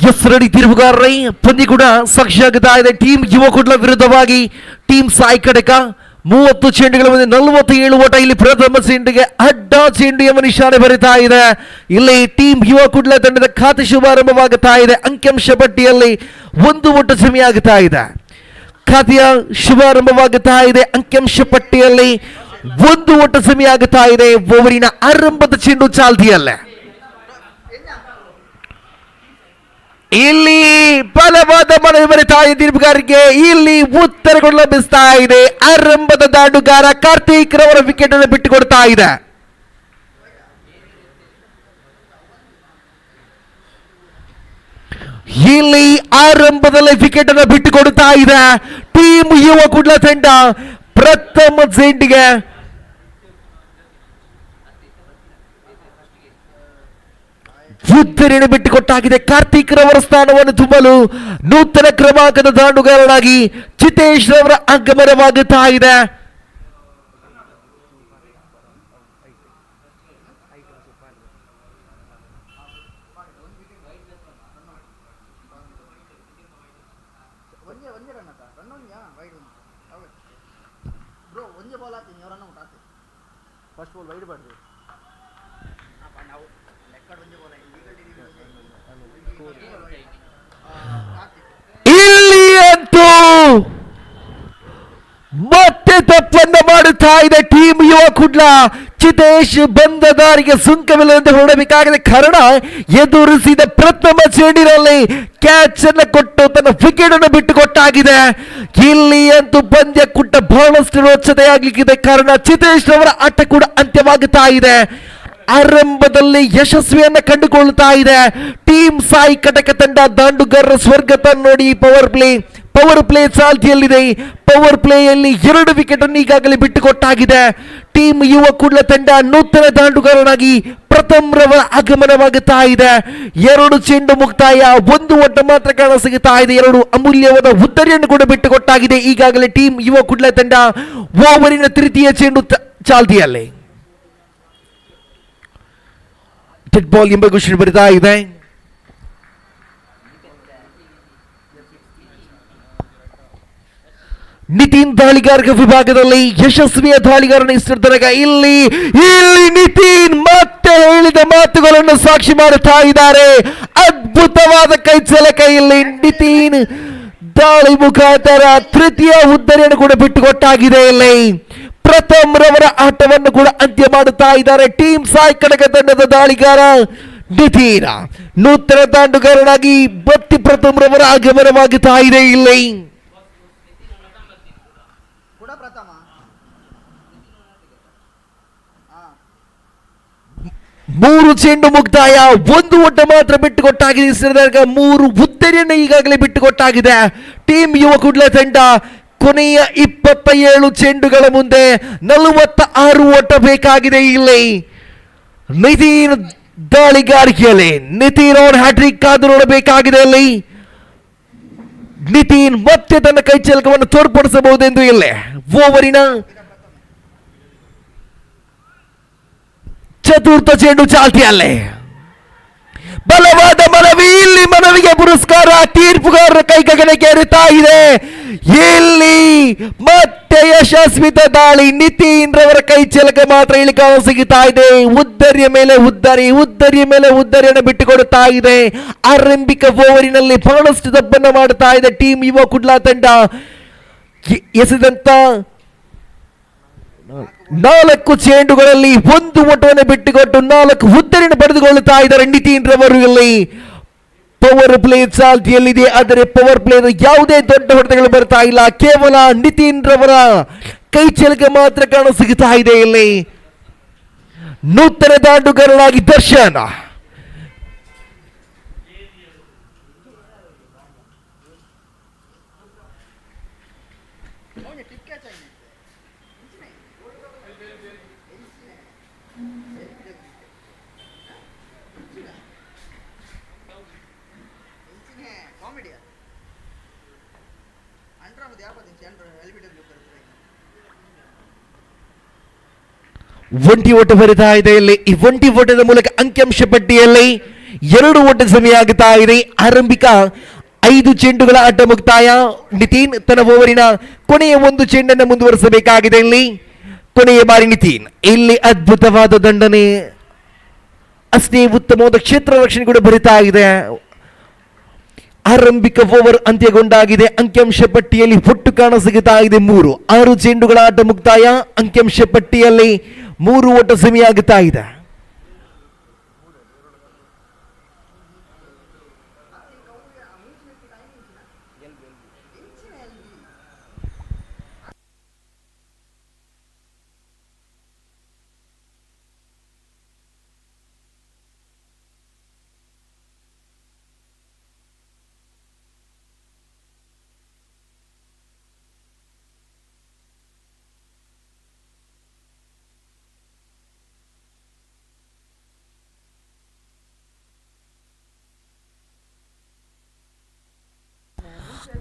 Yes ready ತಿರುವುಗಾರರೇ, ಪಂದ್ಯ ಕೂಡ ಸಾಕ್ಷಿಯಾಗುತ್ತಾ ಇದೆ. Team ಯುವ ಕುಡ್ಲ ವಿರುದ್ಧವಾಗಿ team Sai ಕಡಕ 30 ಚೆಂಡುಗಳ ಮುಂದೆ 47 ಓಟ. ಇಲ್ಲಿ ಪ್ರಥಮ ಚೆಂಡಿಗೆ ಅಡ್ಡ ಚೆಂಡು ಎಂಬ ನಿಶಾನೆ ಬರಿತಾ ಇದೆ. ಇಲ್ಲಿ ಟೀಮ್ ಯುವ ಕುಡ್ಲ ತಂಡದ ಖಾತೆ ಶುಭಾರಂಭವಾಗುತ್ತಾ ಇದೆ. ಅಂಕಿಅಂಶ ಪಟ್ಟಿಯಲ್ಲಿ 1 ಓಟ ಜಮೆಯಾಗುತ್ತಾ ಇದೆ. ಖಾತೆಯ ಶುಭಾರಂಭವಾಗುತ್ತಾ ಇದೆ. ಅಂಕಿಅಂಶ ಪಟ್ಟಿಯಲ್ಲಿ 1 ಓಟ ಜಮೆಯಾಗುತ್ತಾ ಇದೆ. ಓವರಿನ ಆರಂಭದ ಚೆಂಡು ಚಾಲ್ತಿಯಲ್ಲೇ ಇಲ್ಲಿ ಬಲವಾದ ಮನವಿ ಬರಿತಾ ಇದೆ ದೀರ್ಘಗಾರಿಗೆ. ಇಲ್ಲಿ ಉತ್ತರಗಳು ಲಭಿಸ್ತಾ ಇದೆ. ಆರಂಭದ ದಾಂಡುಗಾರ ಕಾರ್ತಿಕ್ ರವರ ವಿಕೆಟ್ ಅನ್ನು ಬಿಟ್ಟುಕೊಡ್ತಾ ಇದೆ. ಇಲ್ಲಿ ಆರಂಭದಲ್ಲಿ ವಿಕೆಟ್ ಅನ್ನು ಬಿಟ್ಟುಕೊಡ್ತಾ ಇದೆ ಟೀಮ್ ಯುವ ಕುಡ್ಲ ತಂಡ. ಪ್ರಥಮ ಚೆಂಡಿಗೆ ಉತ್ತರನ್ನು ಬಿಟ್ಟುಕೊಟ್ಟಾಗಿದೆ. ಕಾರ್ತಿಕ್ ರವರ ಸ್ಥಾನವನ್ನು ತುಂಬಲು ನೂತನ ಕ್ರಮಾಂಕದ ದಾಂಡುಗಾರನಾಗಿ ಚಿತೇಶ್ ರವರ ಆಗಮನವಾಗುತ್ತಾ ಇದೆ. ಫಸ್ಟ್ ಬಾಲ್ ವೈಡ್ ಬಾರ್ದು ಇಲ್ಲಿ ಅಂತೂ ಮತ್ತೆ ತಪ್ಪನ್ನು ಮಾಡುತ್ತಾ ಇದೆ ಟೀಮ್ ಯುವ ಕುಡ್ಲ. ಚಿತೇಶ್ ಬಂದ ದಾರಿಗೆ ಸುಂಕವಿಲ್ಲದಂತೆ ಹೊರಡಬೇಕಾಗಿದೆ. ಕಾರಣ ಎದುರಿಸಿದ ಪ್ರಥಮ ಚೆಂಡಿನಲ್ಲಿ ಕ್ಯಾಚ್ ಅನ್ನು ಕೊಟ್ಟು ತನ್ನ ವಿಕೆಟ್ ಅನ್ನು ಬಿಟ್ಟುಕೊಟ್ಟಾಗಿದೆ. ಇಲ್ಲಿ ಅಂತೂ ಪಂದ್ಯ ಕೂಟ ಬಹಳಷ್ಟು ರೋಚತೆಯಾಗಲಿಕ್ಕಿದೆ. ಕಾರಣ ಚಿತೇಶ್ ಅವರ ಆಟ ಕೂಡ ಅಂತ್ಯವಾಗುತ್ತಾ ಇದೆ. ಆರಂಭದಲ್ಲಿ ಯಶಸ್ವಿಯನ್ನ ಕಂಡುಕೊಳ್ಳುತ್ತಾ ಇದೆ ಟೀಮ್ ಸಾಯಿ ಕಟಕ ತಂಡ. ದಾಂಡುಗಾರರ ಸ್ವರ್ಗ ನೋಡಿ ಪವರ್ ಪ್ಲೇ ಚಾಲ್ತಿಯಲ್ಲಿದೆ. ಪವರ್ ಪ್ಲೇಯಲ್ಲಿ 2 ವಿಕೆಟ್ ಅನ್ನು ಈಗಾಗಲೇ ಬಿಟ್ಟುಕೊಟ್ಟಾಗಿದೆ ಟೀಮ್ ಯುವ ಕುಡ್ಲ ತಂಡ ನೂತನ ದಾಂಡುಗಾರನಾಗಿ ಪ್ರಥಮ್ ರವರ ಆಗಮನವಾಗುತ್ತಾ ಇದೆ. 2 ಚೆಂಡು ಮುಕ್ತಾಯ, 1 ಓಟ ಮಾತ್ರ ಕಾಣ ಸಿಗುತ್ತಾ ಇದೆ. 2 ಅಮೂಲ್ಯವಾದ ಉತ್ತರಿಯನ್ನು ಕೂಡ ಬಿಟ್ಟುಕೊಟ್ಟಾಗಿದೆ. ಈಗಾಗಲೇ ಟೀಮ್ ಯುವ ಕುಡ್ಲ ತಂಡ ಓವರಿನ ತೃತೀಯ ಚೆಂಡು ಚಾಲ್ತಿಯಲ್ಲಿ. ಡೆಡ್ ಬಾಲ್ ಎಂಬ ಘೋಷಣೆ ಬರಿತಾ ಇದೆ. ನಿತಿನ್ ದಾಳಿಗಾರಿಕೆ ವಿಭಾಗದಲ್ಲಿ ಯಶಸ್ವಿಯ ದಾಳಿಗಾರನ ತನಕ ಇಲ್ಲಿ ನಿತಿನ್ ಮತ್ತೆ ಹೇಳಿದ ಮಾತುಗಳನ್ನು ಸಾಕ್ಷಿ ಮಾಡುತ್ತಾ ಇದ್ದಾರೆ. ಅದ್ಭುತವಾದ ಕೈ ಚಲಕ ಇಲ್ಲಿ ನಿತಿನ್ ದಾಳಿ ಮುಖಾಂತರ ತೃತೀಯ ಉದ್ದರಿಯನ್ನು ಕೂಡ ಬಿಟ್ಟುಕೊಟ್ಟಾಗಿದೆ. ಇಲ್ಲಿ ಪ್ರಥಮ್ ರವರ ಆಟವನ್ನು ಕೂಡ ಅಂತ್ಯ ಮಾಡುತ್ತಾ ಇದ್ದಾರೆ. ಟೀಮ್ ಸಾಯ್ ಕನಕ ತಂಡದ ದಾಳಿಗಾರ ನಿತಿನ್ ನೂತನ ದಾಂಡುಗಾರನಾಗಿ ಬತ್ತಿ ಪ್ರಥಮ್ ರವರ ಆಗಮನವಾಗುತ್ತಾ ಇದೆ. ಇಲ್ಲಿ ಕೂಡ ಪ್ರಥಮ 3 ಚೆಂಡು ಮುಕ್ತಾಯ, 1 ಓಟ ಮಾತ್ರ ಬಿಟ್ಟುಕೊಟ್ಟಾಗಿದೆ. 3 ಉತ್ತರಿಯನ್ನು ಈಗಾಗಲೇ ಬಿಟ್ಟುಕೊಟ್ಟಾಗಿದೆ. ಟೀಮ್ ಯುವ ಕುಡ್ಲ ತಂಡ ಕೊನೆಯ 27 ಚೆಂಡುಗಳ ಮುಂದೆ 46 ಓಟ ಬೇಕಾಗಿದೆ. ಇಲ್ಲಿ ನಿತಿನ್ ದಾಳಿಗಾರಿಕೆಯಲ್ಲಿ ನಿತಿನ್ ಅವರ ಹ್ಯಾಟ್ರಿಕ್ ಕಾದು ನೋಡಬೇಕಾಗಿದೆ. ಇಲ್ಲಿ ನಿತಿನ್ ಮತ್ತೆ ತನ್ನ ಕೈ ಚಲಕವನ್ನು ತೋರ್ಪಡಿಸಬಹುದೆಂದು ಇಲ್ಲಿ ಓವರಿನ ಚತುರ್ಥ ಚೆಂಡು ಚಾಲ್ತಿಯಲ್ಲೇ ಬಲವಾದ ಮನವಿ. ಇಲ್ಲಿ ಮನವಿಗೆ ಪುರಸ್ಕಾರ ತೀರ್ಪುಗಾರರ ಕೈಗಗನಕ್ಕೆ ಏರುತ್ತಾ ಇದೆ. ಇಲ್ಲಿ ಮತ್ತೆ ಯಶಸ್ವಿತ ದಾಳಿ. ನಿತಿನ್ ರವರ ಕೈ ಚಲಕ ಮಾತ್ರ ಇಲ್ಲಿ ಕಾಣ ಸಿಗುತ್ತಾ ಇದೆ. ಉದ್ದರಿಯ ಮೇಲೆ ಉದ್ದರಿಯನ್ನು ಬಿಟ್ಟುಕೊಡುತ್ತಾ ಇದೆ. ಆರಂಭಿಕ ಓವರಿನಲ್ಲಿ ಬಹಳಷ್ಟು ತಪ್ಪನ್ನು ಮಾಡುತ್ತಾ ಇದೆ ಟೀಮ್ ಯುವ ಕುಡ್ಲಾ ತಂಡ. ಎಸೆದಂತ 4 ಚೆಂಡುಗಳಲ್ಲಿ 1 ಓಟವನ್ನು ಬಿಟ್ಟುಕೊಟ್ಟು 4 ಉದ್ದರಿಯನ್ನು ಪಡೆದುಕೊಳ್ಳುತ್ತಾ ಇದ್ದಾರೆ ನಿತಿನ್ ರವರು. ಇಲ್ಲಿ ಪವರ್ ಪ್ಲೇ ಚಾಲ್ತಿಯಲ್ಲಿದೆ, ಆದರೆ ಪವರ್ ಪ್ಲೇ ಯಾವುದೇ ದೊಡ್ಡ ಹೊಡೆತಗಳು ಬರ್ತಾ ಇಲ್ಲ. ಕೇವಲ ನಿತಿನ್ ರವರ ಕೈ ಚಲಕ ಮಾತ್ರ ಕಾಣ ಸಿಗುತ್ತಾ ಇದೆ. ಇಲ್ಲಿ ನೂತನ ದಾಂಡುಗಾರನಾಗಿ ದರ್ಶನ್ ಕಾಮಿಡಿಯಾ ಅಂಡ್ರಾಮದು 50 LBW ಒಂಟಿ ಓಟ ಬರಿತಾ ಇದೆ. ಇಲ್ಲಿ ಈ ಒಂಟಿ ಓಟದ ಮೂಲಕ ಅಂಕಿಅಂಶ ಪಟ್ಟಿಯಲ್ಲಿ 2 ಓಟ ಸಮಯ ಆಗುತ್ತಾ ಇದೆ. ಆರಂಭಿಕ 5 ಚೆಂಡುಗಳ ಆಟ ಮುಕ್ತಾಯ. ನಿತಿನ್ ತನ್ನ ಓವರಿನ ಕೊನೆಯ 1 ಚೆಂಡನ್ನು ಮುಂದುವರಿಸಬೇಕಾಗಿದೆ. ಇಲ್ಲಿ ಕೊನೆಯ ಬಾರಿ ನಿತಿನ್ ಇಲ್ಲಿ ಅದ್ಭುತವಾದ ದಂಡನೆ, ಅಷ್ಟೇ ಉತ್ತಮವಾದ ಕ್ಷೇತ್ರ ರಕ್ಷಣೆ ಕೂಡ ಬರಿತಾ ಇದೆ. ಆರಂಭಿಕ ಓವರ್ ಅಂತ್ಯಗೊಂಡಾಗಿದೆ. ಅಂಕಿಅಂಶ ಪಟ್ಟಿಯಲ್ಲಿ ಒಟ್ಟು ಕಾಣ ಸಿಗುತ್ತಾ ಇದೆ 3. 6 ಚೆಂಡುಗಳ ಆಟ ಮುಕ್ತಾಯ. ಅಂಕಿಅಂಶ ಪಟ್ಟಿಯಲ್ಲಿ 3 ಓಟ ಸಮಯ ಆಗುತ್ತಾ ಇದೆ.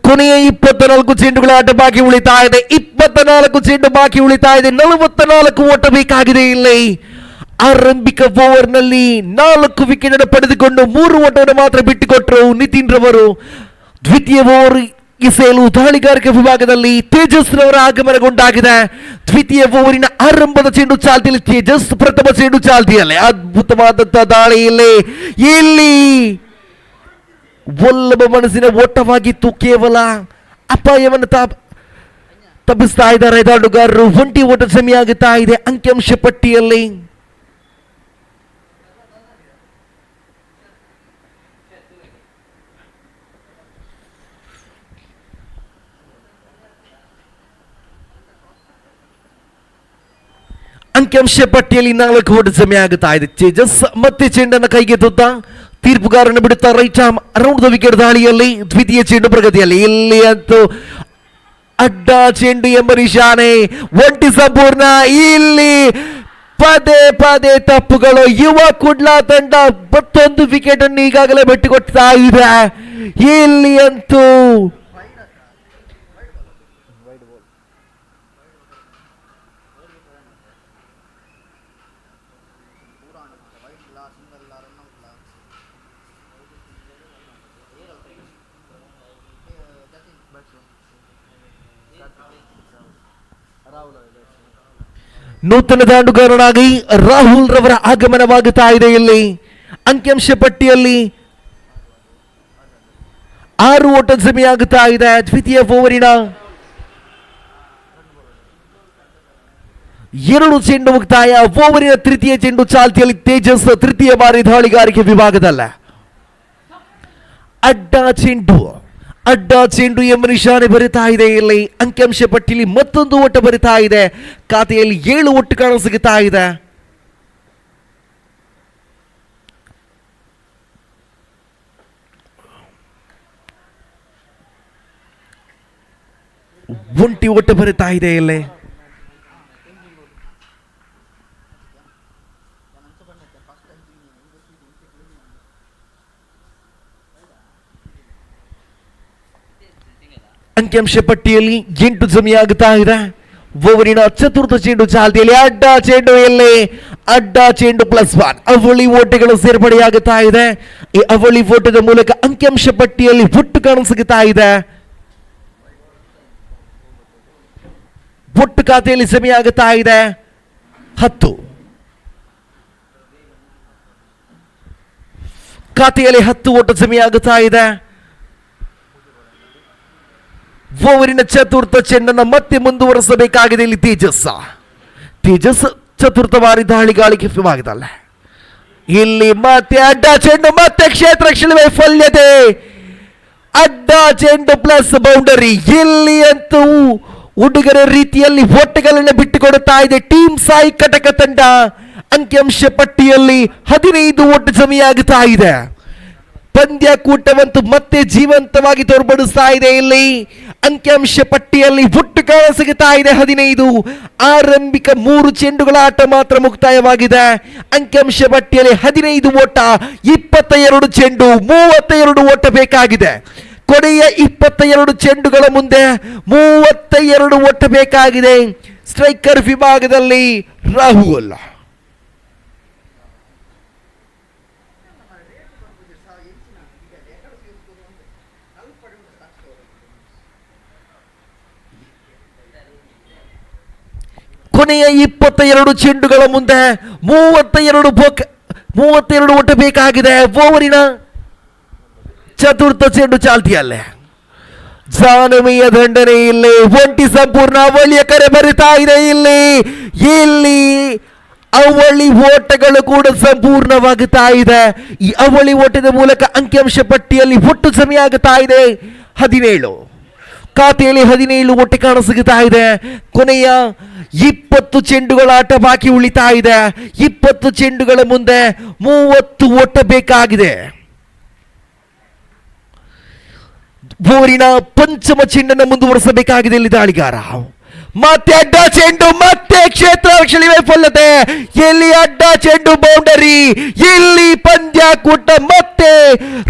ಕೊನೆಯ 24 ಚೆಂಡುಗಳ ಆಟ ಬಾಕಿ ಉಳಿತಾ ಇದೆ. 24 ಚೆಂಡು ಬಾಕಿ ಉಳಿತಾ ಇದೆ. 44 ಓಟ ಬೇಕಾಗಿದೆ. ಇಲ್ಲಿ ಆರಂಭಿಕ ಓವರ್ನಲ್ಲಿ 4 ವಿಕೆಟ್ ಅನ್ನು ಪಡೆದುಕೊಂಡು 3 ಓಟವನ್ನು ಮಾತ್ರ ಬಿಟ್ಟುಕೊಟ್ಟರು ನಿತಿನ್ ರವರು. ದ್ವಿತೀಯ ಓವರ್ ಎಸೆಯಲು ದಾಳಿಗಾರಿಕೆ ವಿಭಾಗದಲ್ಲಿ ತೇಜಸ್ ರವರ ಆಗಮನಗೊಂಡಾಗಿದೆ. ದ್ವಿತೀಯ ಓವರಿನ ಆರಂಭದ ಚೆಂಡು ಚಾಲ್ತಿಯಲ್ಲಿ ತೇಜಸ್, ಪ್ರಥಮ ಚೆಂಡು ಚಾಲ್ತಿಯಲ್ಲಿ ಅದ್ಭುತವಾದಂತಹ ದಾಳಿಯಲ್ಲಿ ಇಲ್ಲಿ ಒಲ್ಲಭ ಮನಸ್ಸಿನ ಓಟವಾಗಿತ್ತು. ಕೇವಲ ಅಪಾಯವನ್ನು ತಪ್ಪಿಸ್ತಾ ಇದ್ದಾರೆ ದಾಂಡುಗಾರರು. ಒಂಟಿ ಓಟ ಸಮಯ ಆಗುತ್ತಾ ಇದೆ ಅಂಕಿಅಂಶ ಪಟ್ಟಿಯಲ್ಲಿ. ಅಂಕಿಅಂಶ ಪಟ್ಟಿಯಲ್ಲಿ 4 ಓಟ ಸಮಯ ಆಗುತ್ತಾ ಇದೆ. ತೇಜಸ್ ಮತ್ತೆ ಚೆಂಡನ್ನು ಕೈಗೆತ್ತುತ್ತಾ ತೀರ್ಪುಗಾರನ್ನು ಬಿಡುತ್ತಾ right arm around the wicket ದಾಳಿಯಲ್ಲಿ ದ್ವಿತೀಯ ಚೆಂಡು ಪ್ರಗತಿಯಲ್ಲಿ. ಇಲ್ಲಿ ಅಂತೂ ಅಡ್ಡ ಚೆಂಡು ಎಂಬ ನಿಶಾನೆ, ಒಂಟಿ ಸಂಪೂರ್ಣ. ಇಲ್ಲಿ ಪದೇ ಪದೇ ತಪ್ಪುಗಳು. ಯುವ ಕುಡ್ಲಾ ತಂಡ ಮತ್ತೊಂದು ವಿಕೆಟ್ ಅನ್ನು ಈಗಾಗಲೇ ಬಿಟ್ಟುಕೊಡ್ತಾ ಇದೆ. ಇಲ್ಲಿ ಅಂತೂ ನೂತನ ದಾಂಡುಗಾರನಾಗಿ ರಾಹುಲ್ ರವರ ಆಗಮನವಾಗುತ್ತಾ ಇದೆ. ಇಲ್ಲಿ ಅಂಕಿಅಂಶ ಪಟ್ಟಿಯಲ್ಲಿ 6 ಓಟ ಜಮೆಯಾಗುತ್ತಾ ಇದೆ. ದ್ವಿತೀಯ ಓವರಿನ 2 ಚೆಂಡು ಮುಕ್ತಾಯ. ಓವರಿನ ತೃತೀಯ ಚೆಂಡು ಚಾಲ್ತಿಯಲ್ಲಿ ತೇಜಸ್ ತೃತೀಯ ಬಾರಿ ದಾಳಿಗಾರಿಕೆ ವಿಭಾಗದಲ್ಲ. ಅಡ್ಡ ಚೆಂಡು ಎಂಬ ನಿಶಾನೆ ಬರಿತಾ ಇದೆ. ಇಲ್ಲಿ ಅಂಕಿಅಂಶ ಪಟ್ಟಿಯಲ್ಲಿ ಮತ್ತೊಂದು ಓಟ ಬರಿತಾ ಇದೆ. ಖಾತೆಯಲ್ಲಿ 7 ಒಟ್ಟು ಕಾಣಸಿಗುತ್ತಾ ಇದೆ. ಒಂಟಿ ಓಟ ಬರಿತಾ ಇದೆ. ಇಲ್ಲಿ ಅಂಕಿಅಂಶ ಪಟ್ಟಿಯಲ್ಲಿ 8 ಜಮೆಯಾಗುತ್ತಾ ಇದೆ. ಓವರಿನ ಚತುರ್ಥ ಚೆಂಡು ಚಾಲ್ತಿಯಲ್ಲಿ ಅಡ್ಡ ಚೆಂಡು. ಇಲ್ಲಿ ಅಡ್ಡ ಚೆಂಡು +1 ಅವಳಿ ಓಟಗಳು ಸೇರ್ಪಡೆಯಾಗುತ್ತಾ ಇದೆ. ಈ ಅವಳಿ ಓಟದ ಮೂಲಕ ಅಂಕಿಅಂಶ ಪಟ್ಟಿಯಲ್ಲಿ ಒಟ್ಟು ಕಾಣಸಿಗುತ್ತಾ ಇದೆ. ಒಟ್ಟು ಖಾತೆಯಲ್ಲಿ ಜಮೆಯಾಗುತ್ತಾ ಇದೆ 10. ಖಾತೆಯಲ್ಲಿ 10 ಓಟ ಜಮೆಯಾಗುತ್ತಾ ಇದೆ. ಓವರಿನ ಚತುರ್ಥ ಚೆಂಡನ್ನು ಮತ್ತೆ ಮುಂದುವರಿಸಬೇಕಾಗಿದೆ. ಇಲ್ಲಿ ತೇಜಸ್ ಚತುರ್ಥ ಬಾರಿ ದಾಳಿಗಾಳಿಕೆ ವಿಭಾಗದಲ್ಲ. ಇಲ್ಲಿ ಮತ್ತೆ ಅಡ್ಡ ಚೆಂಡು, ಮತ್ತೆ ಕ್ಷೇತ್ರ ರಕ್ಷಣೆ ವೈಫಲ್ಯತೆ. ಅಡ್ಡ ಚೆಂಡು ಪ್ಲಸ್ ಬೌಂಡರಿ. ಇಲ್ಲಿ ಅಂತೂ ಹುಡುಗರ ರೀತಿಯಲ್ಲಿ ಓಟಗಳನ್ನು ಬಿಟ್ಟುಕೊಡುತ್ತಾ ಇದೆ ಟೀಮ್ ಸಾಯಿ ಕಟಕ ತಂಡ. ಅಂಕಿಅಂಶ ಪಟ್ಟಿಯಲ್ಲಿ 15 ಓಟ ಜಮೆಯಾಗುತ್ತಾ ಇದೆ. ಪಂದ್ಯಕೂಟವಂತೂ ಮತ್ತೆ ಜೀವಂತವಾಗಿ ತೋರ್ಪಡಿಸ್ತಾ ಇದೆ. ಇಲ್ಲಿ ಅಂಕಿಅಂಶ ಪಟ್ಟಿಯಲ್ಲಿ ಒಟ್ಟು ಕಾಣಸಿಗುತ್ತಾ ಇದೆ 15. ಆರಂಭಿಕ 3 ಚೆಂಡುಗಳ ಆಟ ಮಾತ್ರ ಮುಕ್ತಾಯವಾಗಿದೆ. ಅಂಕಿಅಂಶ ಪಟ್ಟಿಯಲ್ಲಿ 15 ಓಟ, 22 ಚೆಂಡು, 32 ಓಟ ಬೇಕಾಗಿದೆ. ಕೊನೆಯ 22 ಚೆಂಡುಗಳ ಮುಂದೆ 32 ಓಟ ಬೇಕಾಗಿದೆ. ಸ್ಟ್ರೈಕರ್ ವಿಭಾಗದಲ್ಲಿ ರಾಹುಲ್. ಕೊನೆಯ 22 ಚೆಂಡುಗಳ ಮುಂದೆ 32 ಓಟ ಬೇಕಾಗಿದೆ. ಓವರಿನ ಚತುರ್ಥ ಚೆಂಡು ಚಾಲ್ತಿಯಲ್ಲೇ ಜಾನವಿಯ ದಂಡನೆ. ಇಲ್ಲಿ ಒಂಟಿ ಸಂಪೂರ್ಣ ಅವಳಿಯ ಕರೆ ಬರಿತಾ ಇದೆ. ಇಲ್ಲಿ ಅವಳಿ ಓಟಗಳು ಕೂಡ ಸಂಪೂರ್ಣವಾಗುತ್ತಾ ಇದೆ. ಈ ಅವಳಿ ಓಟದ ಮೂಲಕ ಅಂಕಿಅಂಶ ಪಟ್ಟಿಯಲ್ಲಿ ಒಟ್ಟು ಜಮೆಯಾಗುತ್ತಾ ಇದೆ 17. ಖಾತೆಯಲ್ಲಿ 17 ಒಟ್ಟು ಕಾಣಸಿಗುತ್ತಾ ಇದೆ. ಕೊನೆಯ 20 ಚೆಂಡುಗಳ ಆಟ ಬಾಕಿ ಉಳಿತಾ ಇದೆ. 20 ಚೆಂಡುಗಳ ಮುಂದೆ 30 ಓಟ ಬೇಕಾಗಿದೆ. ಓವರಿನ ಪಂಚಮ ಚೆಂಡನ್ನು ಮುಂದುವರಿಸಬೇಕಾಗಿದೆ ಇಲ್ಲಿ ದಾಳಿಗಾರ. ಮತ್ತೆ ಅಡ್ಡ ಚೆಂಡು, ಮತ್ತೆ ಕ್ಷೇತ್ರ ರಕ್ಷಣೆ ವೈಫಲ್ಯತೆ. ಇಲ್ಲಿ ಅಡ್ಡ ಚೆಂಡು ಬೌಂಡರಿ. ಇಲ್ಲಿ ಪಂದ್ಯಕೂಟ ಮತ್ತೆ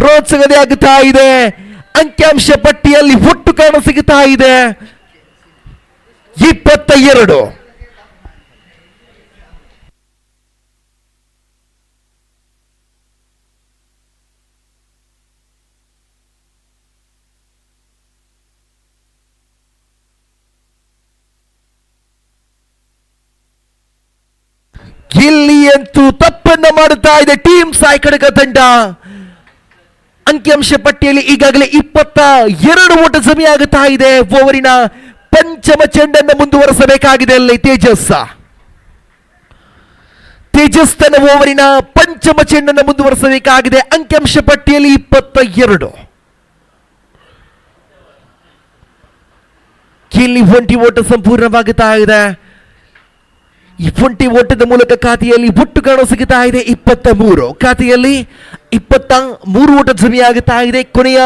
ರೋಚಕತೆ ಆಗುತ್ತಾ ಇದೆ. ಅಂಕಿಅಂಶ ಪಟ್ಟಿಯಲ್ಲಿ ಒಟ್ಟು ಕಾಣಸಿಗುತ್ತಾ ಇದೆ 22. ಇಲ್ಲಿ ಅಂತೂ ತಪ್ಪನ್ನ ಮಾಡುತ್ತಾ ಇದೆ ಟೀಮ್ ಸಾಯಿ ಕಡಕ ತಂಡ. ಅಂಕಿಅಂಶ ಪಟ್ಟಿಯಲ್ಲಿ ಈಗಾಗಲೇ 22 ಓಟ ಜಮೆಯಾಗುತ್ತಾ ಇದೆ. ಓವರಿನ ಪಂಚಮ ಚೆಂಡನ್ನು ಮುಂದುವರಿಸಬೇಕಾಗಿದೆ. ಅಲ್ಲಿ ತೇಜಸ್ ತನ್ನ ಓವರಿನ ಪಂಚಮ ಚೆಂಡನ್ನು ಮುಂದುವರಿಸಬೇಕಾಗಿದೆ. ಅಂಕಿಅಂಶ ಪಟ್ಟಿಯಲ್ಲಿ 22. ಇಲ್ಲಿ ಒಂಟಿ ಓಟ ಸಂಪೂರ್ಣವಾಗುತ್ತಾ ಇದೆ. ಈ ಒಂಟಿ ಓಟದ ಮೂಲಕ ಖಾತೆಯಲ್ಲಿ ಒಟ್ಟು ಕಾಣಸಿಗುತ್ತಾ ಇದೆ 23. ಖಾತೆಯಲ್ಲಿ 23 ಓಟ ಜಮೆಯಾಗುತ್ತಾ ಇದೆ. ಕೊನೆಯ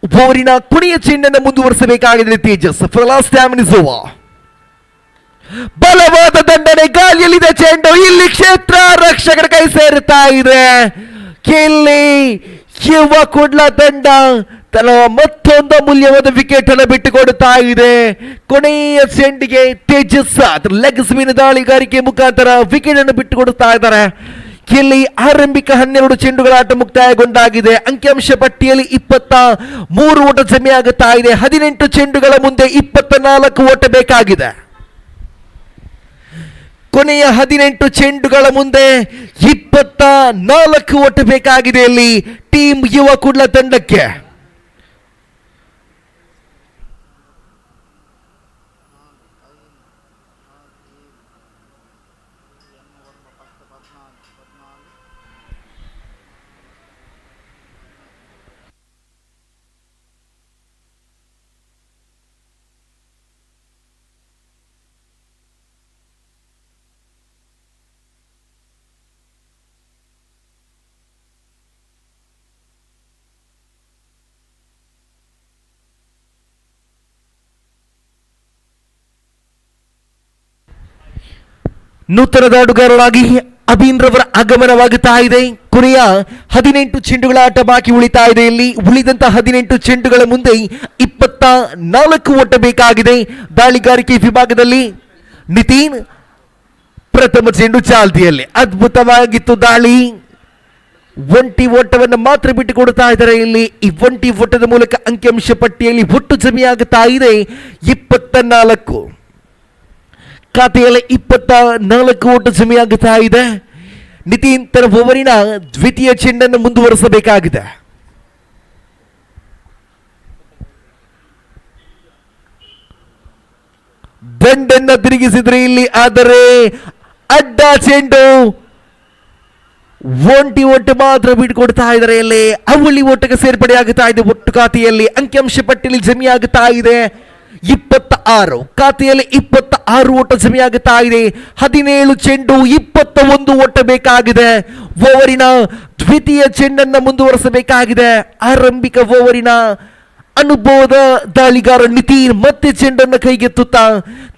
ಓವರಿನ ಕೊನೆಯ ಚೆಂಡನ್ನು ಮುಂದುವರಿಸಬೇಕಾಗಿದೆ Tejas. For last time is over. ಬಲವಾದ ದಂಡನೆ, ಗಾಳಿಯಲ್ಲಿದೆ ಚೆಂಡು, ಇಲ್ಲಿ ಕ್ಷೇತ್ರ ರಕ್ಷಕರ ಕೈ ಸೇರುತ್ತಾ ಇದೆ. ಇಲ್ಲಿ ಯುವ ಕುಡ್ಲ ತಂಡ ತನ್ನ ಮತ್ತೊಂದು ಅಮೂಲ್ಯವಾದ ವಿಕೆಟ್ ಅನ್ನು ಬಿಟ್ಟುಕೊಡುತ್ತಾ ಇದೆ. ಕೊನೆಯ ಚೆಂಡಿಗೆ ತೇಜಸ್ ಲೆಗ್ ಸ್ಪಿನ್ ದಾಳಿಗಾರಿಕೆ ಮುಖಾಂತರ ವಿಕೆಟ್ ಅನ್ನು ಬಿಟ್ಟುಕೊಡುತ್ತಾ ಇದ್ದಾರೆ. ಇಲ್ಲಿ ಆರಂಭಿಕ 12 ಚೆಂಡುಗಳ ಆಟ ಮುಕ್ತಾಯಗೊಂಡಾಗಿದೆ. ಅಂಕಿಅಂಶ ಪಟ್ಟಿಯಲ್ಲಿ 23 ಓಟ ಜಮೆಯಾಗುತ್ತಾ ಇದೆ. 18 ಚೆಂಡುಗಳ ಮುಂದೆ 24 ಓಟ ಬೇಕಾಗಿದೆ. ಕೊನೆಯ 18 ಚೆಂಡುಗಳ ಮುಂದೆ 24 ಓಟ ಬೇಕಾಗಿದೆ ಇಲ್ಲಿ ಟೀಮ್ ಯುವ ಕುಡ್ಲ ತಂಡಕ್ಕೆ. ನೂತನ ಆಟಗಾರರಾಗಿ ಅಭಿನ್ ರವರ ಆಗಮನವಾಗುತ್ತಾ ಇದೆ. ಕೊನೆಯ 18 ಚೆಂಡುಗಳ ಆಟ ಬಾಕಿ ಉಳಿತಾ ಇದೆ. ಇಲ್ಲಿ ಉಳಿದಂತ 18 ಚೆಂಡುಗಳ ಮುಂದೆ 24 ಓಟ ಬೇಕಾಗಿದೆ. ದಾಳಿಗಾರಿಕೆ ವಿಭಾಗದಲ್ಲಿ ನಿತಿನ್ ಪ್ರಥಮ ಚೆಂಡು ಚಾಲ್ತಿಯಲ್ಲಿ ಅದ್ಭುತವಾಗಿತ್ತು ದಾಳಿ. ಒಂಟಿ ಓಟವನ್ನು ಮಾತ್ರ ಬಿಟ್ಟುಕೊಡುತ್ತಾ ಇದ್ದಾರೆ. ಇಲ್ಲಿ ಈ ಒಂಟಿ ಓಟದ ಮೂಲಕ ಅಂಕಿಅಂಶ ಪಟ್ಟಿಯಲ್ಲಿ ಒಟ್ಟು ಜಮೆಯಾಗುತ್ತಾ ಇದೆ 24. ಖಾತೆಯಲ್ಲಿ 24 ಓಟ ಜಮೆಯಾಗುತ್ತಾ ಇದೆ. ನಿತಿನ್ ತನ್ನ ಓವರಿನ ದ್ವಿತೀಯ ಚೆಂಡನ್ನು ಮುಂದುವರಿಸಬೇಕಾಗಿದೆ. ದಂಡನ್ನ ತಿರುಗಿಸಿದ್ರೆ ಇಲ್ಲಿ, ಆದರೆ ಅಡ್ಡ ಚೆಂಡು, ಒಂಟಿ ಓಟ ಮಾತ್ರ ಬಿಟ್ಟುಕೊಡ್ತಾ ಇದ್ದಾರೆ. ಇಲ್ಲಿ ಅವಳಿ ಓಟಕ್ಕೆ ಸೇರ್ಪಡೆಯಾಗುತ್ತಾ ಇದೆ. ಒಟ್ಟು ಖಾತೆಯಲ್ಲಿ ಅಂಕಿಅಂಶ ಪಟ್ಟಿಯಲ್ಲಿ ಜಮೆಯಾಗುತ್ತಾ ಇದೆ 26. ಖಾತೆಯಲ್ಲಿ 26 ಓಟ ಜಮೆಯಾಗುತ್ತಾ ಇದೆ. 17 ಚೆಂಡು 21 ಓಟ ಬೇಕಾಗಿದೆ. ಓವರಿನ ದ್ವಿತೀಯ ಚೆಂಡನ್ನು ಮುಂದುವರಿಸಬೇಕಾಗಿದೆ. ಆರಂಭಿಕ ಓವರಿನ ಅನುಭವದ ದಾಳಿಗಾರ ನಿತಿನ್ ಮತ್ತೆ ಚೆಂಡನ್ನು ಕೈಗೆತ್ತುತ್ತಾ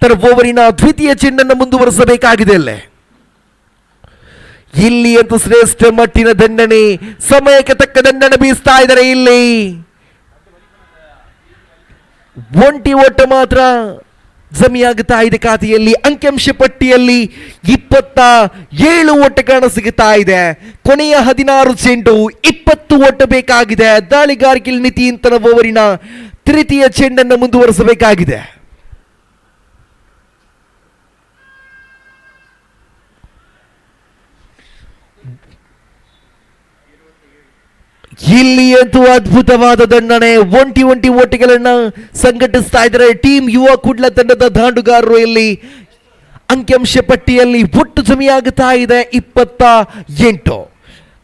ತನ್ನ ಓವರಿನ ದ್ವಿತೀಯ ಚೆಂಡನ್ನು ಮುಂದುವರಿಸಬೇಕಾಗಿದೆ. ಇಲ್ಲಿ ಅಂತೂ ಶ್ರೇಷ್ಠ ಮಟ್ಟಿನ ದಂಡನೆ, ಸಮಯಕ್ಕೆ ತಕ್ಕ ದಂಡನೆ ಬೀಸ್ತಾ ಇದ್ದಾರೆ. ಇಲ್ಲಿ ಒಂಟಿ ಓಟ ಮಾತ್ರ ಜಮೆಯಾಗುತ್ತಾ ಇದೆ. ಖಾತೆಯಲ್ಲಿ ಅಂಕಿಅಂಶ ಪಟ್ಟಿಯಲ್ಲಿ 27 ಓಟ ಕಾಣಸಿಗುತ್ತಾ ಇದೆ. ಕೊನೆಯ 16 ಚೆಂಡು 20 ಓಟ ಬೇಕಾಗಿದೆ. ದಾಳಿಗಾರಿಕೆಯಲ್ಲಿ ನಿತಿನ್ ತನ್ನ ಓವರಿನ ತೃತೀಯ ಚೆಂಡನ್ನು ಮುಂದುವರಿಸಬೇಕಾಗಿದೆ. ಇಲ್ಲಿ ಅಂತೂ ಅದ್ಭುತವಾದ ದಂಡನೆ, ಒಂಟಿ ಓಟಗಳನ್ನ ಸಂಘಟಿಸ್ತಾ ಇದ್ದಾರೆ ಟೀಮ್ ಯುವ ಕುಡ್ಲ ತಂಡದ ದಾಂಡುಗಾರರು. ಇಲ್ಲಿ ಅಂಕಿಅಂಶ ಪಟ್ಟಿಯಲ್ಲಿ ಒಟ್ಟು ಜಮೆಯಾಗುತ್ತಾ ಇದೆ 28.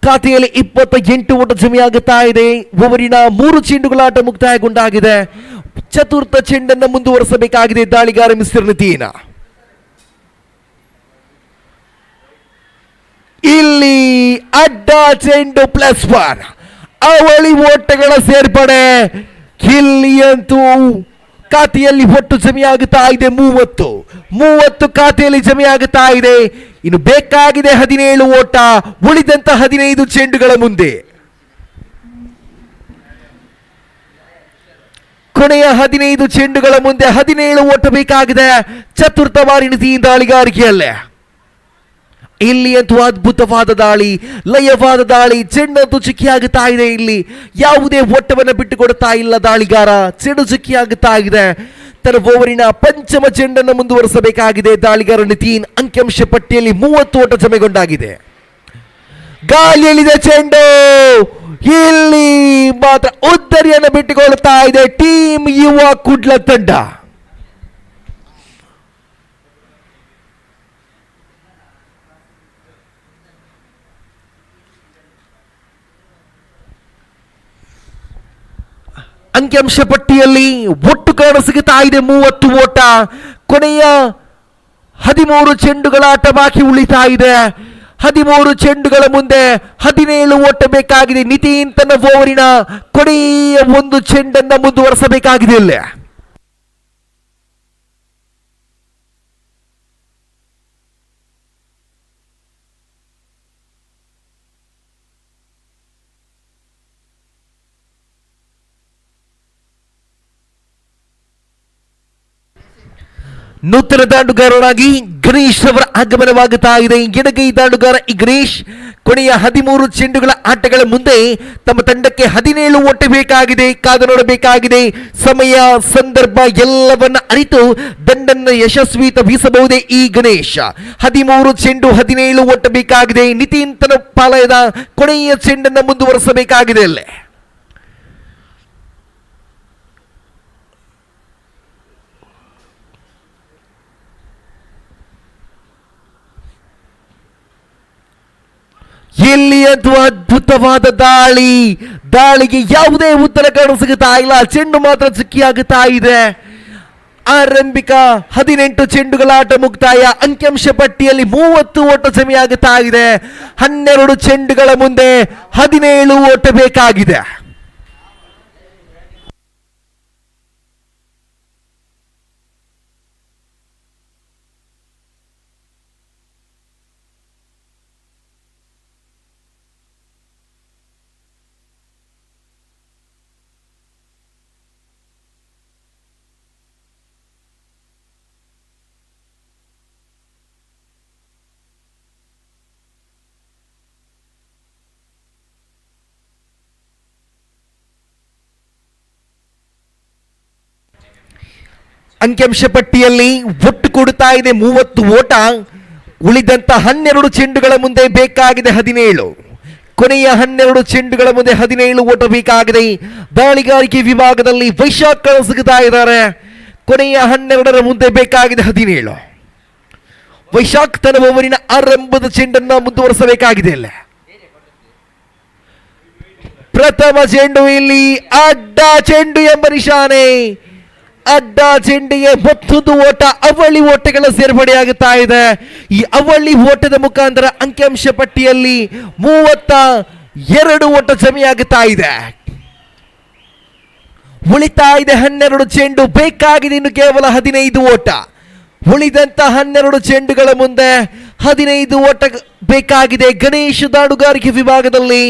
ಖಾತೆಯಲ್ಲಿ 28 ಓಟ ಜಮೆಯಾಗುತ್ತಾ ಇದೆ. ಓವರಿನ 3 ಚೆಂಡುಗಳ ಆಟ ಮುಕ್ತಾಯಗೊಂಡಾಗಿದೆ. ಚತುರ್ಥ ಚೆಂಡನ್ನು ಮುಂದುವರಿಸಬೇಕಾಗಿದೆ ದಾಳಿಗಾರ ಮಿಸ್ಟರ್ ನಿತೀನ. ಇಲ್ಲಿ ಅಡ್ಡ ಚೆಂಡು +1, ಅವಳಿ ಓಟಗಳ ಸೇರ್ಪಡೆ. ಇಲ್ಲಿ ಅಂತೂ ಖಾತೆಯಲ್ಲಿ ಒಟ್ಟು ಜಮೆಯಾಗುತ್ತಾ ಇದೆ 30 ಖಾತೆಯಲ್ಲಿ ಜಮೆಯಾಗುತ್ತಾ ಇದೆ. ಇನ್ನು ಬೇಕಾಗಿದೆ 17 ಓಟ ಉಳಿದಂತ 15 ಚೆಂಡುಗಳ ಮುಂದೆ. ಕೊನೆಯ 15 ಚೆಂಡುಗಳ ಮುಂದೆ 17 ಓಟ ಬೇಕಾಗಿದೆ. ಚತುರ್ಥ ಬಾರಿ ನಿತಿನ್ ದಾಳಿಗಾರಿಕೆಯಲ್ಲೇ. ಇಲ್ಲಿ ಅಂತೂ ಅದ್ಭುತವಾದ ದಾಳಿ, ಲಯವಾದ ದಾಳಿ, ಚೆಂಡಂತೂ ಚಿಕ್ಕಿಯಾಗುತ್ತಾ ಇದೆ. ಇಲ್ಲಿ ಯಾವುದೇ ಓಟವನ್ನು ಬಿಟ್ಟುಕೊಡುತ್ತಾ ಇಲ್ಲ ದಾಳಿಗಾರ. ಚೆಂಡು ಚಿಕ್ಕಿಯಾಗುತ್ತಾ ಇದೆ. ತನ್ನ ಓವರಿನ ಪಂಚಮ ಚೆಂಡನ್ನು ಮುಂದುವರಿಸಬೇಕಾಗಿದೆ ದಾಳಿಗಾರ ನಿತಿನ್. ಅಂಕಿಅಂಶ ಪಟ್ಟಿಯಲ್ಲಿ 30 ಓಟ ಜಮೆಗೊಂಡಾಗಿದೆ. ಗಾಳಿಯಲ್ಲಿದೆ ಚೆಂಡು, ಇಲ್ಲಿ ಮಾತ್ರ ಉದ್ದರಿಯನ್ನು ಬಿಟ್ಟುಕೊಳ್ಳುತ್ತಾ ಇದೆ ಟೀಮ್ ಯುವ ಕುಡ್ಲ ತಂಡ. ಅಂಕಿಅಂಶ ಪಟ್ಟಿಯಲ್ಲಿ ಒಟ್ಟು ಕಾಣಸಿಗುತ್ತಾ ಇದೆ 30 ಓಟ. ಕೊನೆಯ 13 ಚೆಂಡುಗಳ ಆಟ ಬಾಕಿ ಉಳಿತಾ ಇದೆ. 13 ಚೆಂಡುಗಳ ಮುಂದೆ 17 ಓಟ ಬೇಕಾಗಿದೆ. ನಿತಿನ್ ತನ್ನ ಓವರಿನ ಕೊನೆಯ ಒಂದು ಚೆಂಡನ್ನ ಮುಂದುವರಿಸಬೇಕಾಗಿದೆ ಇಲ್ಲಿ. ನೂತನ ದಾಂಡುಗಾರರಾಗಿ ಗಣೇಶ್ ಅವರ ಆಗಮನವಾಗುತ್ತಾ ಇದೆ. ಎಡಗೈ ದಾಂಡುಗಾರ ಈ ಗಣೇಶ್ ಕೊನೆಯ 13 ಚೆಂಡುಗಳ ಆಟಗಳ ಮುಂದೆ ತಮ್ಮ ತಂಡಕ್ಕೆ 17 ಓಟ ಬೇಕಾಗಿದೆ. ಕಾದು ನೋಡಬೇಕಾಗಿದೆ. ಸಮಯ ಸಂದರ್ಭ ಎಲ್ಲವನ್ನ ಅರಿತು ದಂಡನ್ನು ಯಶಸ್ವಿತ ಬೀಸಬಹುದೇ ಈ ಗಣೇಶ್. 13 ಚೆಂಡು 17 ಓಟ ಬೇಕಾಗಿದೆ. ನಿತಿನ್ ತನ್ನ ಪಾಲಯದ ಕೊನೆಯ ಚೆಂಡನ್ನು ಮುಂದುವರಿಸಬೇಕಾಗಿದೆ ಅಲ್ಲೇ. ಎಲ್ಲಿ ಅದು ಅದ್ಭುತವಾದ ದಾಳಿಗೆ ಯಾವುದೇ ಉತ್ತರ ಕಾಣಸಿಗುತ್ತಾ ಇಲ್ಲ. ಚೆಂಡು ಮಾತ್ರ ಚುಕ್ಕಿಯಾಗುತ್ತಾ ಇದೆ. ಆರಂಭಿಕ 18 ಚೆಂಡುಗಳ ಆಟ ಮುಕ್ತಾಯ. ಅಂಕಿಅಂಶ ಪಟ್ಟಿಯಲ್ಲಿ 30 ಓಟ ಜಮೆಯಾಗುತ್ತಾ ಇದೆ. 12 ಚೆಂಡುಗಳ ಮುಂದೆ 17 ಓಟ ಬೇಕಾಗಿದೆ. ಅಂಕಿಅಂಶ ಪಟ್ಟಿಯಲ್ಲಿ ಒಟ್ಟು ಕೊಡುತ್ತಾ ಇದೆ 30 ಓಟ. ಉಳಿದಂತ 12 ಚೆಂಡುಗಳ ಮುಂದೆ ಬೇಕಾಗಿದೆ 17. ಕೊನೆಯ 12 ಚೆಂಡುಗಳ ಮುಂದೆ 17 ಓಟ ಬೇಕಾಗಿದೆ. ದಾಳಿಗಾರಿಕೆ ವಿಭಾಗದಲ್ಲಿ ವೈಶಾಖ್ ಕಳಿಸುತ್ತಾ ಇದ್ದಾರೆ. ಕೊನೆಯ 12ರ ಮುಂದೆ ಬೇಕಾಗಿದೆ 17. ವೈಶಾಖ್ ತನ್ನ ಓವರಿನ ಆರಂಭದ ಚೆಂಡನ್ನು ಮುಂದುವರಿಸಬೇಕಾಗಿದೆ. ಅಲ್ಲ ಪ್ರಥಮ ಚೆಂಡು ಇಲ್ಲಿ ಅಡ್ಡ ಚೆಂಡು ಎಂಬ ನಿಶಾನೆ. ಅಡ್ಡ ಚೆಂಡಿಗೆ ಮತ್ತೊಂದು ಓಟ. ಅವಳಿ ಓಟಗಳ ಸೇರ್ಪಡೆಯಾಗುತ್ತಾ ಇದೆ. ಈ ಅವಳಿ ಓಟದ ಮುಖಾಂತರ ಅಂಕಿಅಂಶ ಪಟ್ಟಿಯಲ್ಲಿ 32 ಓಟ ಜಮೆಯಾಗುತ್ತಾ ಇದೆ. ಉಳಿತಾ ಇದೆ 12 ಚೆಂಡು. ಬೇಕಾಗಿದೆ ಇನ್ನು ಕೇವಲ 15 ಓಟ. ಉಳಿದಂತ 12 ಚೆಂಡುಗಳ ಮುಂದೆ 15 ಓಟ ಬೇಕಾಗಿದೆ. ಗಣೇಶ್ ದಾಡುಗಾರಿಕೆ ವಿಭಾಗದಲ್ಲಿ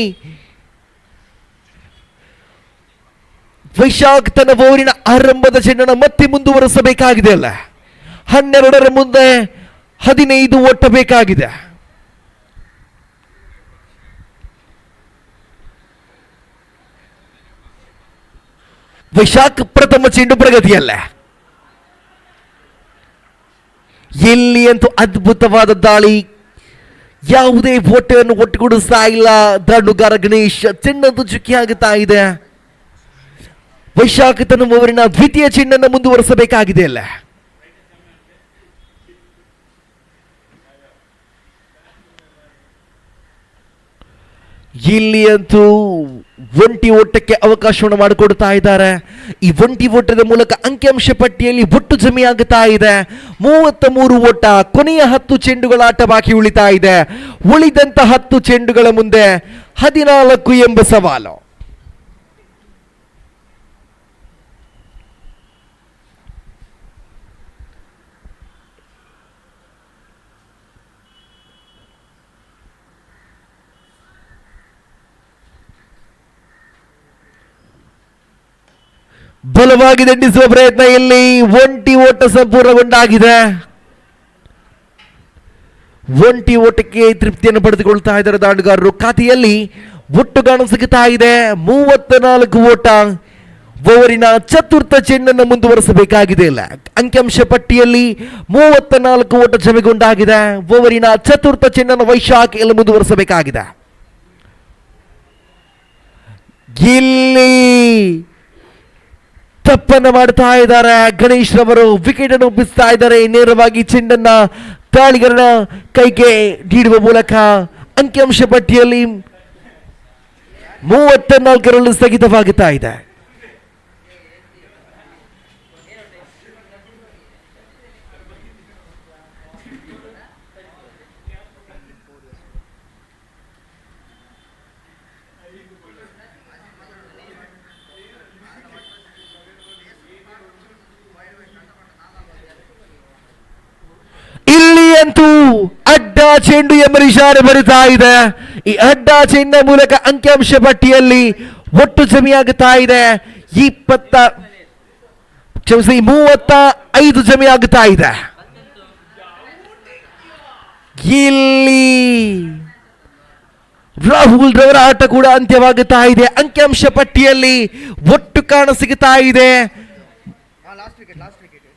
ವೈಶಾಖ್ ತನ್ನ ಓವರಿನ ಆರಂಭದ ಚೆಂಡನ್ನು ಮತ್ತೆ ಮುಂದುವರಿಸಬೇಕಾಗಿದೆ. ಅಲ್ಲ 12ರ ಮುಂದೆ 15 ಓಟ ಬೇಕಾಗಿದೆ. ವೈಶಾಖ್ ಪ್ರಥಮ ಚೆಂಡು ಪ್ರಗತಿಯಲ್ಲ. ಎಲ್ಲಿ ಅಂತೂ ಅದ್ಭುತವಾದ ದಾಳಿ. ಯಾವುದೇ ಓಟವನ್ನು ಒಟ್ಟುಗೂಡಿಸ್ತಾ ಇಲ್ಲ ದಾಂಡುಗಾರ ಗಣೇಶ್. ಚೆಂಡಂತೂ ಚುಕ್ಕಿ ಆಗುತ್ತಾ ಇದೆ. ವೈಶಾಖ್ ತನ್ನ ಓವರಿನ ದ್ವಿತೀಯ ಚೆಂಡನ್ನು ಮುಂದುವರಿಸಬೇಕಾಗಿದೆ. ಅಲ್ಲ ಇಲ್ಲಿ ಅಂತೂ ಒಂಟಿ ಓಟಕ್ಕೆ ಅವಕಾಶವನ್ನು ಮಾಡಿಕೊಡ್ತಾ ಇದ್ದಾರೆ. ಈ ಒಂಟಿ ಓಟದ ಮೂಲಕ ಅಂಕಿಅಂಶ ಪಟ್ಟಿಯಲ್ಲಿ ಒಟ್ಟು ಜಮೆಯಾಗುತ್ತಾ ಇದೆ 33 ಓಟ. ಕೊನೆಯ 10 ಚೆಂಡುಗಳ ಆಟ ಬಾಕಿ ಉಳಿತಾ ಇದೆ. ಉಳಿದಂತ 10 ಚೆಂಡುಗಳ ಮುಂದೆ 14 ಎಂಬ ಸವಾಲು. ಬಲವಾಗಿ ದಂಡಿಸುವ ಪ್ರಯತ್ನ. ಇಲ್ಲಿ ಒಂಟಿ ಓಟ ಸಂಪೂರ್ಣಗೊಂಡಾಗಿದೆ. ಒಂಟಿ ಓಟಕ್ಕೆ ತೃಪ್ತಿಯನ್ನು ಪಡೆದುಕೊಳ್ತಾ ಇದ್ದಾರೆ ದಾಂಡುಗಾರರು. ಖಾತೆಯಲ್ಲಿ ಒಟ್ಟು ಕಾಣಸಿಗುತ್ತಾ ಇದೆ 34 ಓಟ. ಓವರಿನ ಚತುರ್ಥ ಚೆಂಡನ್ನು ಮುಂದುವರಿಸಬೇಕಾಗಿದೆ. ಇಲ್ಲ ಅಂಕಿಅಂಶ ಪಟ್ಟಿಯಲ್ಲಿ 34 ಓಟ ಜಮೆಗೊಂಡಾಗಿದೆ. ಓವರಿನ ಚತುರ್ಥ ಚೆಂಡನ್ನು ವೈಶಾಖ್ ಎಲ್ಲ ಮುಂದುವರಿಸಬೇಕಾಗಿದೆ. ಇಲ್ಲಿ ತಪ್ಪನ್ನು ಮಾಡ್ತಾ ಇದ್ದಾರೆ ಗಣೇಶ್ ರವರು. ವಿಕೆಟ್ ಅನ್ನು ಒಪ್ಪಿಸ್ತಾ ಇದ್ದಾರೆ. ನೇರವಾಗಿ ಚೆಂಡನ್ನ ದಾಳಿಗಾರನ ಕೈಗೆ ನೀಡುವ ಮೂಲಕ ಅಂಕಿಅಂಶ ಪಟ್ಟಿಯಲ್ಲಿ 34ರಲ್ಲಿ ಸ್ಥಗಿತವಾಗುತ್ತಾ ಇದೆ. ಮತ್ತು ಅಡ್ಡ ಚೆಂಡು ಎಂಬ ನಿಶಾನೆ ಬರುತ್ತಾ ಇದೆ. ಈ ಅಡ್ಡ ಚೆಂಡಿನ ಮೂಲಕ ಅಂಕಿಅಂಶ ಪಟ್ಟಿಯಲ್ಲಿ ಒಟ್ಟು ಜಮೆಯಾಗುತ್ತಾ ಇದೆ 35 ಜಮೆಯಾಗುತ್ತಾ ಇದೆ. ಇಲ್ಲಿ ರಾಹುಲ್ ರವರ ಆಟ ಕೂಡ ಅಂತ್ಯವಾಗುತ್ತಾ ಇದೆ. ಅಂಕಿಅಂಶ ಪಟ್ಟಿಯಲ್ಲಿ ಒಟ್ಟು ಕಾಣಸಿಗುತ್ತಾ ಇದೆ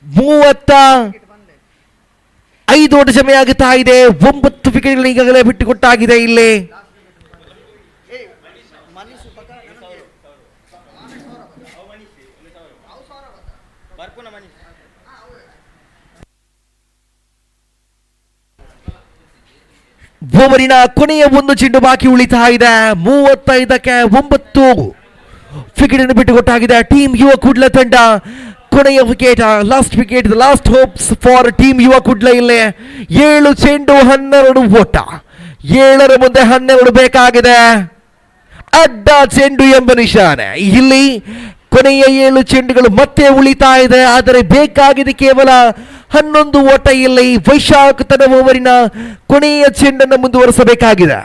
35 ಓಟ ಜಮೆಯಾಗುತ್ತಾ ಇದೆ. 9 ವಿಕೆಟ್ಗಳು ಈಗಾಗಲೇ ಬಿಟ್ಟುಕೊಟ್ಟಾಗಿದೆ. ಇಲ್ಲಿ ಓವರಿನ ಕೊನೆಯ ಒಂದು ಚೆಂಡು ಬಾಕಿ ಉಳಿತಾ ಇದೆ. 35ಕ್ಕೆ 9 ವಿಕೆಟ್ ಅನ್ನು ಬಿಟ್ಟುಕೊಟ್ಟಾಗಿದೆ ಟೀಮ್ ಯುವ ಕುಡ್ಲ ತಂಡ. ಕೊನೆಯ wicket, last wicket, last hopes for team ಯುವ ಕುಡ್ಲ. ಇಲ್ಲಿ 7 ಚೆಂಡು 12 ಓಟ, 7ರ ಮುಂದೆ 12 ಬೇಕಾಗಿದೆ. ಅಡ್ಡ ಚೆಂಡು ಎಂಬ ನಿಶಾನೆ. ಇಲ್ಲಿ ಕೊನೆಯ 7 ಚೆಂಡುಗಳು ಮತ್ತೆ ಉಳಿತಾ ಇದೆ, ಆದರೆ ಬೇಕಾಗಿದೆ ಕೇವಲ 11 ಓಟ. ಇಲ್ಲಿ ವೈಶಾಖ್ ತನ್ನ ಓವರಿನ ಕೊನೆಯ ಚೆಂಡನ್ನು ಮುಂದುವರಿಸಬೇಕಾಗಿದೆ.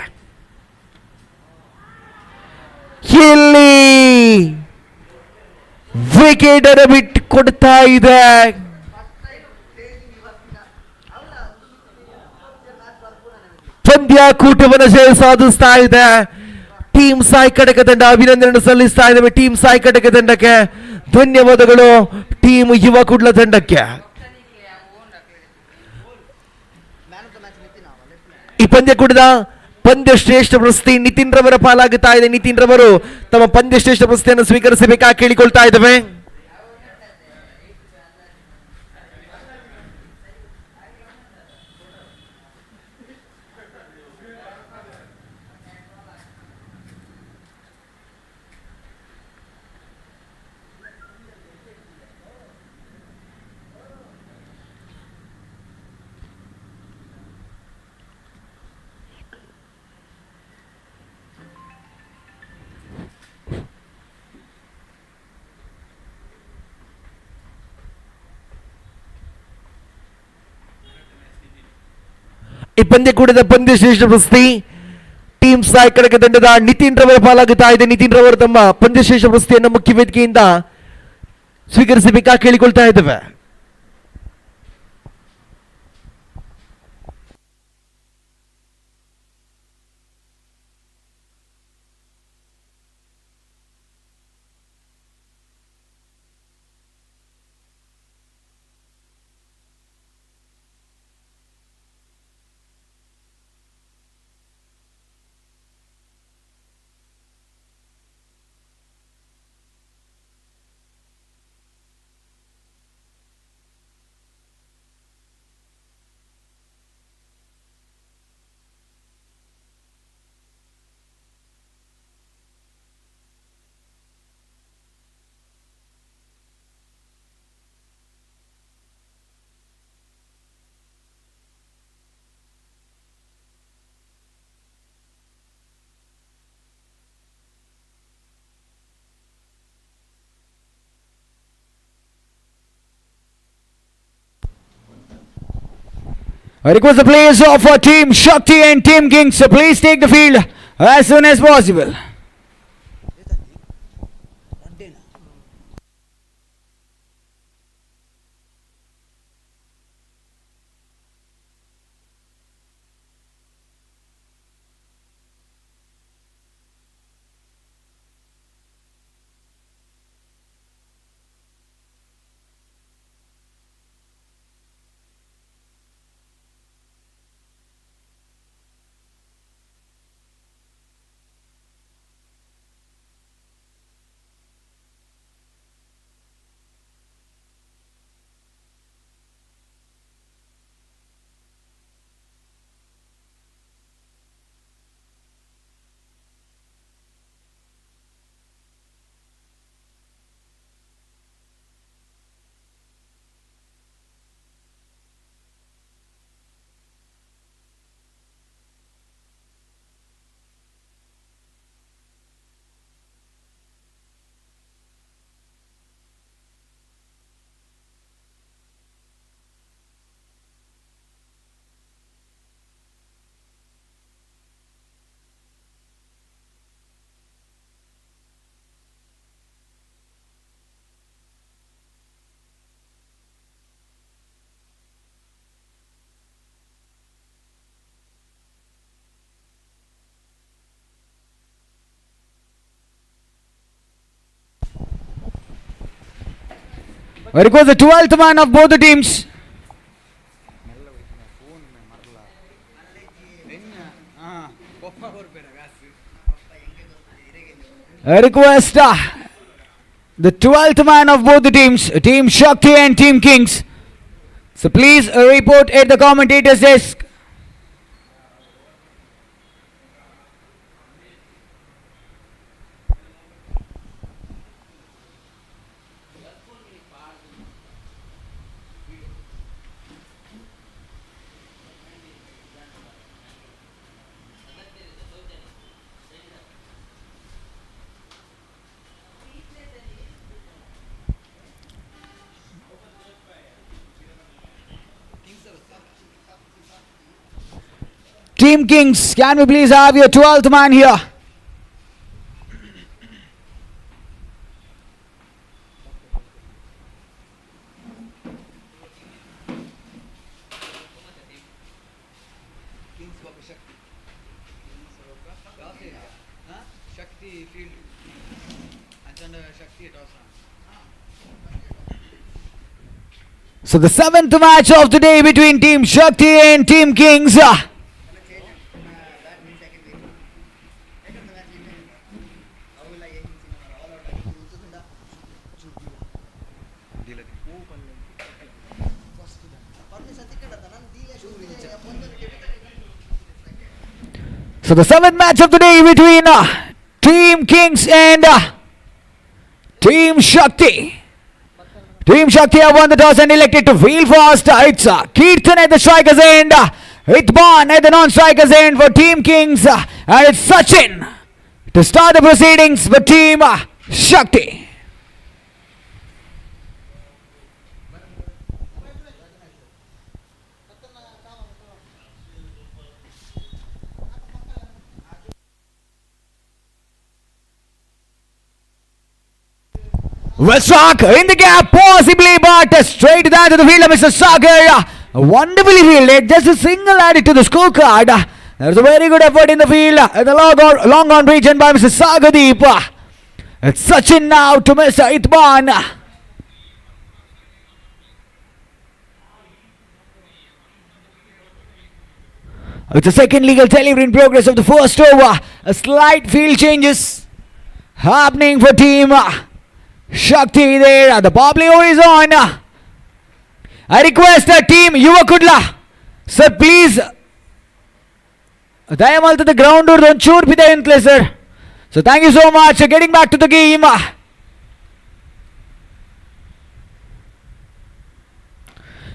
ಇಲ್ಲಿ ವಿಕೆಟ್ ಅನ್ನು ಬಿಟ್ಟು ಕೊಡ್ತಾ ಇದೆ. ಪಂದ್ಯಾಕೂಟವನ್ನು ಜಯ ಸಾಧಿಸ್ತಾ ಇದೆ ಟೀಮ್ ಸಾಯಿ ಕಟಕ ತಂಡ. ಅಭಿನಂದನೆ ಸಲ್ಲಿಸ್ತಾ ಇದ್ದೇವೆ ಟೀಮ್ ಸಾಯಿ ಕಟಕ ತಂಡಕ್ಕೆ. ಧನ್ಯವಾದಗಳು ಟೀಮ್ ಯುವ ಕುಡ್ಲ ತಂಡಕ್ಕೆ. ಈ ಪಂದ್ಯಕೂಟದ ಪಂದ್ಯ ಶ್ರೇಷ್ಠ ಪ್ರಶಸ್ತಿ ನಿತಿನ್ ರವರ ಪಾಲಾಗುತ್ತಾ ಇದೆ. ನಿತಿನ್ ರವರು ತಮ್ಮ ಪಂದ್ಯ ಶ್ರೇಷ್ಠ ಪ್ರಶಸ್ತಿಯನ್ನು ಸ್ವೀಕರಿಸಬೇಕಾಗಿ ಕೇಳಿಕೊಳ್ತಾ ಇದ್ದೇವೆ. ಈ ಪಂದ್ಯಕೂಟದ ಪಂದ್ಯ ಶ್ರೇಷ್ಠ ಪ್ರಶಸ್ತಿ ಟೀಮ್ ಸಾಯಿ ಕಟಕ ತಂಡದ ನಿತಿನ್ ರವರ ಪಾಲಾಗುತ್ತಾ ಇದೆ. ನಿತಿನ್ ರವರು ತಮ್ಮ ಪಂದ್ಯ ಶ್ರೇಷ್ಠ ಪ್ರಶಸ್ತಿಯನ್ನು ಮುಖ್ಯ ವೇದಿಕೆಯಿಂದ ಸ್ವೀಕರಿಸಬೇಕಾಗಿ ಕೇಳಿಕೊಳ್ತಾ ಇದ್ದೇವೆ. I request the players of Team Shakti and Team Kings to please take the field as soon as possible. I request the 12th man of both the teams. I request the 12th man of both the teams, Team Shakti and Team Kings. So please report at the commentator's desk. Team Kings, can we please have your 12th man here? So the 7th match of the day between Team Shakti and Team Kings. So the 7th match of the day between Team Kings and Team Shakti. Team Shakti have won the toss and elected to field first. It's Kirtan at the strikers end, Hitban at the non-strikers end for Team Kings, and it's Sachin to start the proceedings for Team Shakti. Well struck in the gap, possibly, but straight down to the fielder, Mr. Sagar. Wonderfully fielded, just a single added to the scorecard. There's a very good effort in the field, in the long on region by Mr. Sagardeep. It's Sachin now to Mr. Itban. It's a second legal delivery in progress of the first over. A slight field changes happening for Team Shakti there. The Powerplay over is on. I request Team Yuva Kula. Sir, please. Dayamal to the ground or don't shoot with sir. So thank you so much. Getting back to the game.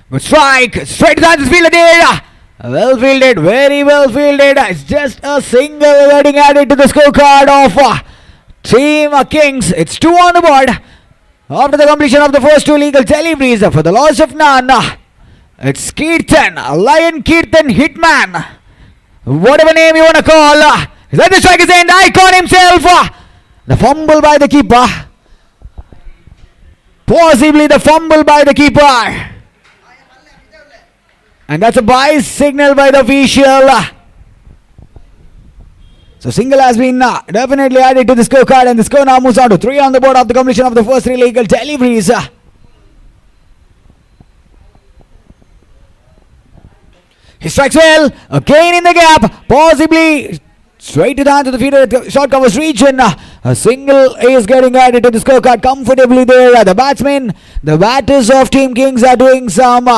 Good strike. Straight down the fielder there. Well fielded. Very well fielded. It's just a single getting added to the scorecard of Team Kings. It's 2 on the board after the completion of the first 2 legal deliveries for the loss of none. It's Kirtan, Lion Kirtan Hitman, whatever name you want to call. Let the strikers end. Icon himself. The fumble by the keeper. Possibly the fumble by the keeper. And that's a bye signal by the official. So single has been definitely added to the scorecard, and the score now moves on to 3 on the board after the completion of the first 3 legal deliveries. He strikes well, again in the gap, possibly straight to the hand to the fielder at the short covers region. A single is getting added to the scorecard comfortably there. The batsmen, the batters of Team Kings are doing some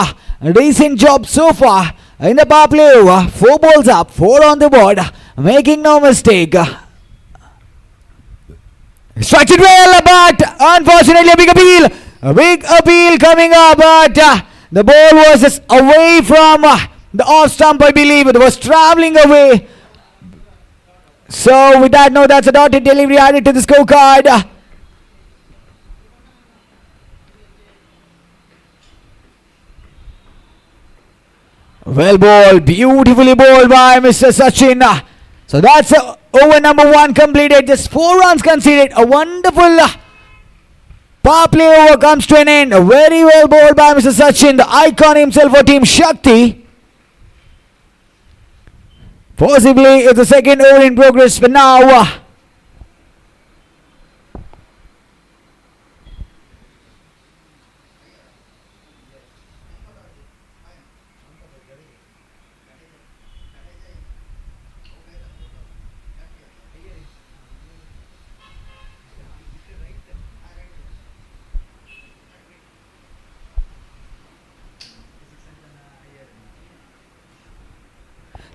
decent job so far. In the power play, 4 balls up, 4 on the board, making no mistake. Strikes it well, but unfortunately a big appeal coming up, but the ball was just away from the off stump, I believe. It was travelling away. So with that note, that's a dotted delivery added to the scorecard. Well bowled, beautifully bowled by Mr. Sachin. So that's over number 1 completed. Just 4 runs conceded. A wonderful power play over comes to an end. Very well bowled by Mr. Sachin, the icon himself for Team Shakti. Possibly it's the second over in progress for now.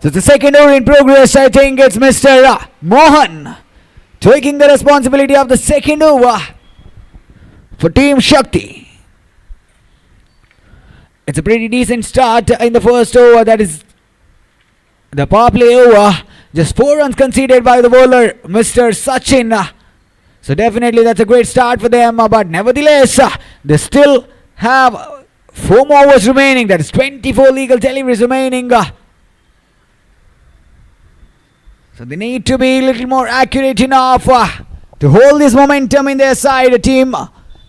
So the second over in progress. I think it's Mr. Mohan taking the responsibility of the second over for Team Shakti. It's a pretty decent start in the first over. That is the power play over. Just 4 runs conceded by the bowler, Mr. Sachin. So definitely that's a great start for them. But nevertheless, they still have 4 more overs remaining. That is 24 legal deliveries remaining. So they need to be a little more accurate enough to hold this momentum in their side, Team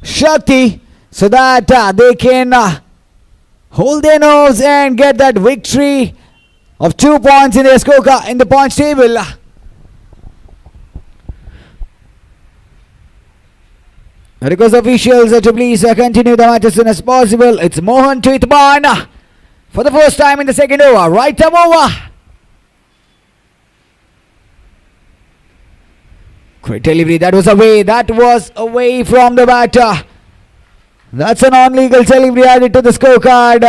Shakti, so that they can hold their nerves and get that victory of 2 points in their scorecard in the points table. I request officials to please continue the match as soon as possible. It's Mohan to Itban for the first time in the second over. Right arm over. Great delivery. That was away. That was away from the batter. That's a non-legal delivery added to the scorecard.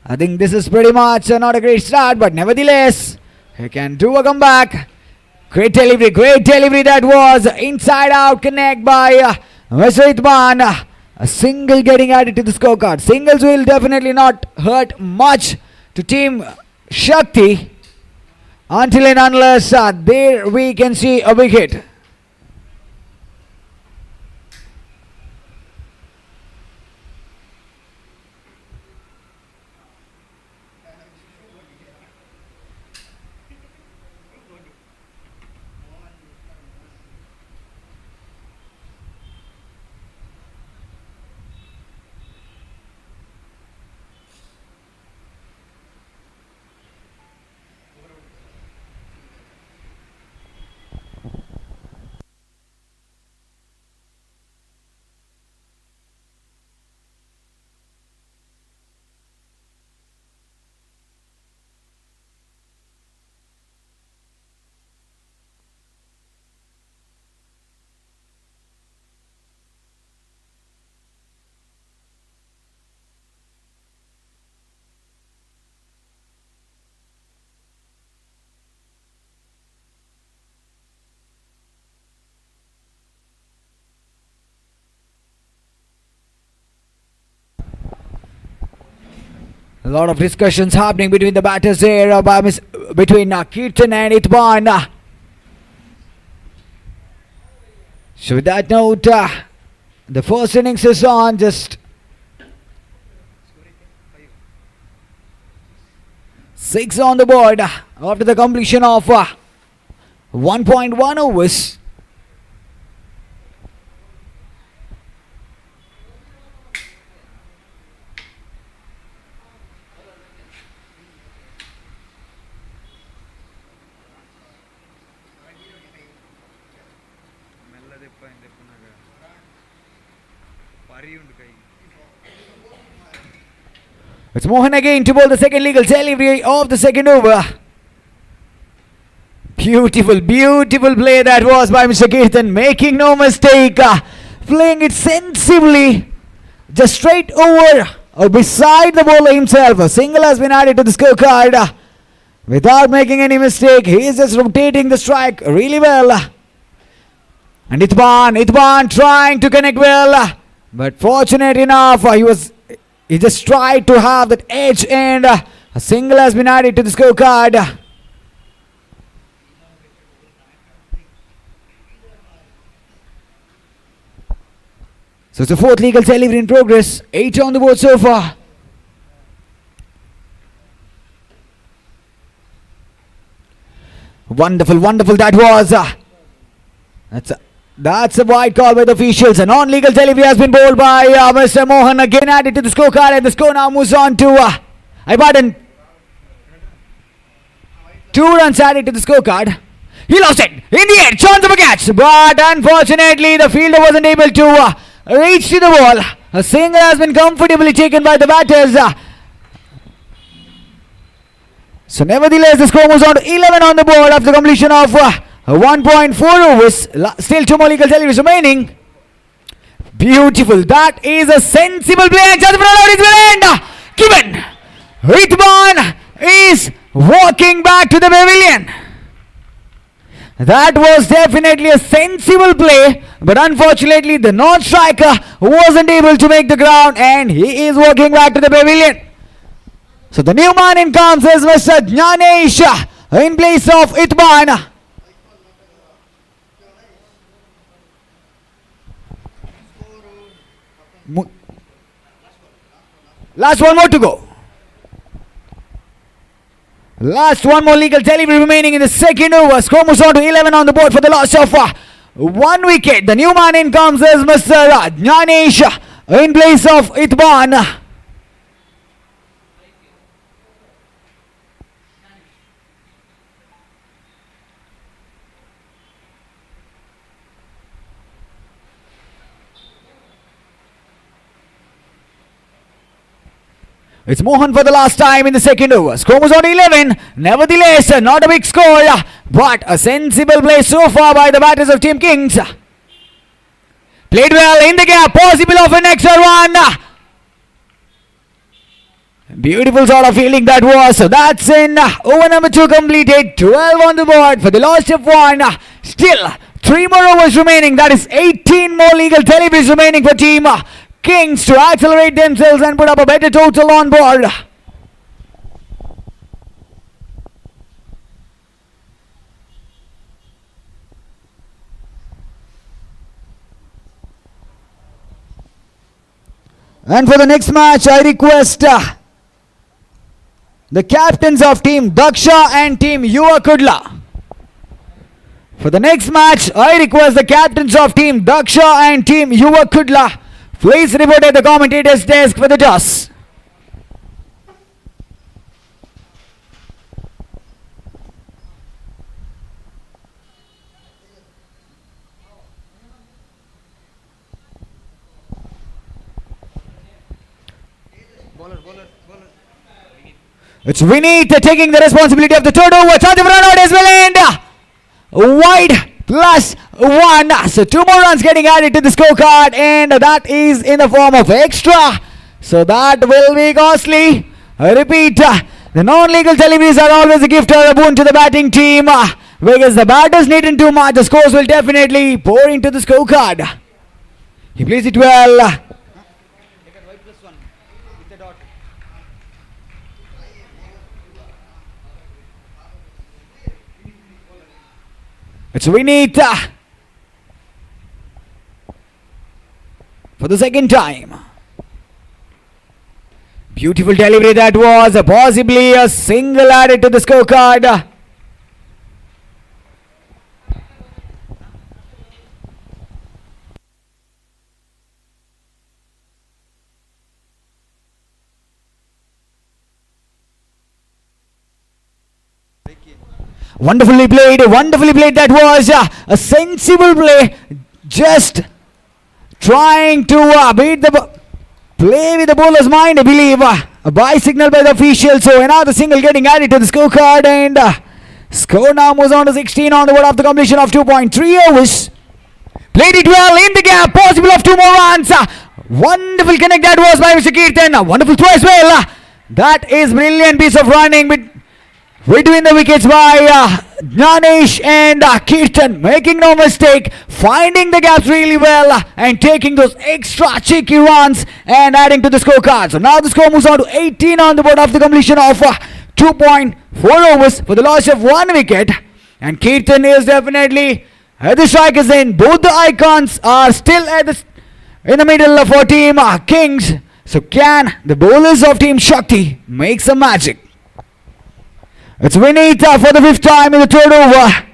I think this is pretty much not a great start, but nevertheless, he can do a comeback. Great delivery that was. Inside out connect by Mr. Itman. A single getting added to the scorecard. Singles will definitely not hurt much to Team Shakti until and unless there we can see a wicket. A lot of discussions happening between the batters here between Kirtan and Itban. So with that note, the first innings is on. Just 6 on the board after the completion of 1.1 overs. It's Mohan again to bowl the second legal delivery of the second over. Beautiful play that was by Mr. Kirtan, making no mistake, playing it sensibly, just straight over or beside the bowler himself. A single has been added to the scorecard without making any mistake. He is just rotating the strike really well. And Itban trying to connect well, but fortunate enough, he just tried to have that edge, and a single has been added to the scorecard. So it's the fourth legal delivery in progress. 8 on the board so far. Wonderful that was. That's a wide call by the officials. A non-legal delivery has been bowled by Mr. Mohan, again added to the scorecard, and the score now moves on to 2 runs added to the scorecard. He lost it in the air, chance of a catch, but unfortunately the fielder wasn't able to reach to the ball. A single has been comfortably taken by the batters. So nevertheless, the score moves on to 11 on the board after the completion of 1.4 overs. Still 2 more legal deliveries remaining. Beautiful. That is a sensible play. Just for is given. Ritman is walking back to the pavilion. That was definitely a sensible play, but unfortunately the non-striker wasn't able to make the ground and he is walking back to the pavilion. So the new man in comes is Mr. Jnanesh in place of Itban. Last one more to go. Last one more legal delivery remaining in the second over. Score moves on to 11 on the board for the loss of 1 wicket. The new man in comes is Mr. Jnanesh in place of Itban. It's Mohan for the last time in the second over. Score was on 11. Nevertheless, not a big score, but a sensible play so far by the batters of Team Kings. Played well in the gap. Possible of an extra run. Beautiful sort of fielding that was. So that's in. Over number 2 completed. 12 on the board for the loss of 1. Still, 3 more overs remaining. That is 18 more legal deliveries remaining for Team Kings to accelerate themselves and put up a better total on board. And for the next match, I request the captains of Team Daksha and Team Yuva Kula. For the next match, I request the captains of Team Daksha and Team Yuva Kula. Please report at the commentator's desk for the toss. It's Vineet taking the responsibility of the third over. Chance of run out as well and wide plus 1. So 2 more runs getting added to the scorecard and that is in the form of extra. So that will be costly. I repeat, the non-legal deliveries are always a gift or a boon to the batting team. Because the batters needn't too much, the scores will definitely pour into the scorecard. He plays it well. It's Vinita for the second time. Beautiful delivery that was. Possibly a single added to the scorecard. Wonderfully played that was. A sensible play. Just trying to beat the play with the bowler's mind, I believe. A bye signal by the official. So another single getting added to the scorecard. And score now moves on to 16 on the board after completion of 2.3 overs. Played it well in the gap. Possible of 2 more runs. Wonderful connect that was by Mr. Kirtan. Wonderful throw as well. That is brilliant piece of running between the wickets by Jnanesh and Kirtan, making no mistake, finding the gaps really well and taking those extra cheeky runs and adding to the scorecard. So now the score moves on to 18 on the board after the completion of 2.4 overs for the loss of 1 wicket. And Kirtan is definitely at the strikers end. Both the icons are still in the middle for Team Kings. So can the bowlers of Team Shakti make some magic? It's Vinita for the 5th time in the third over.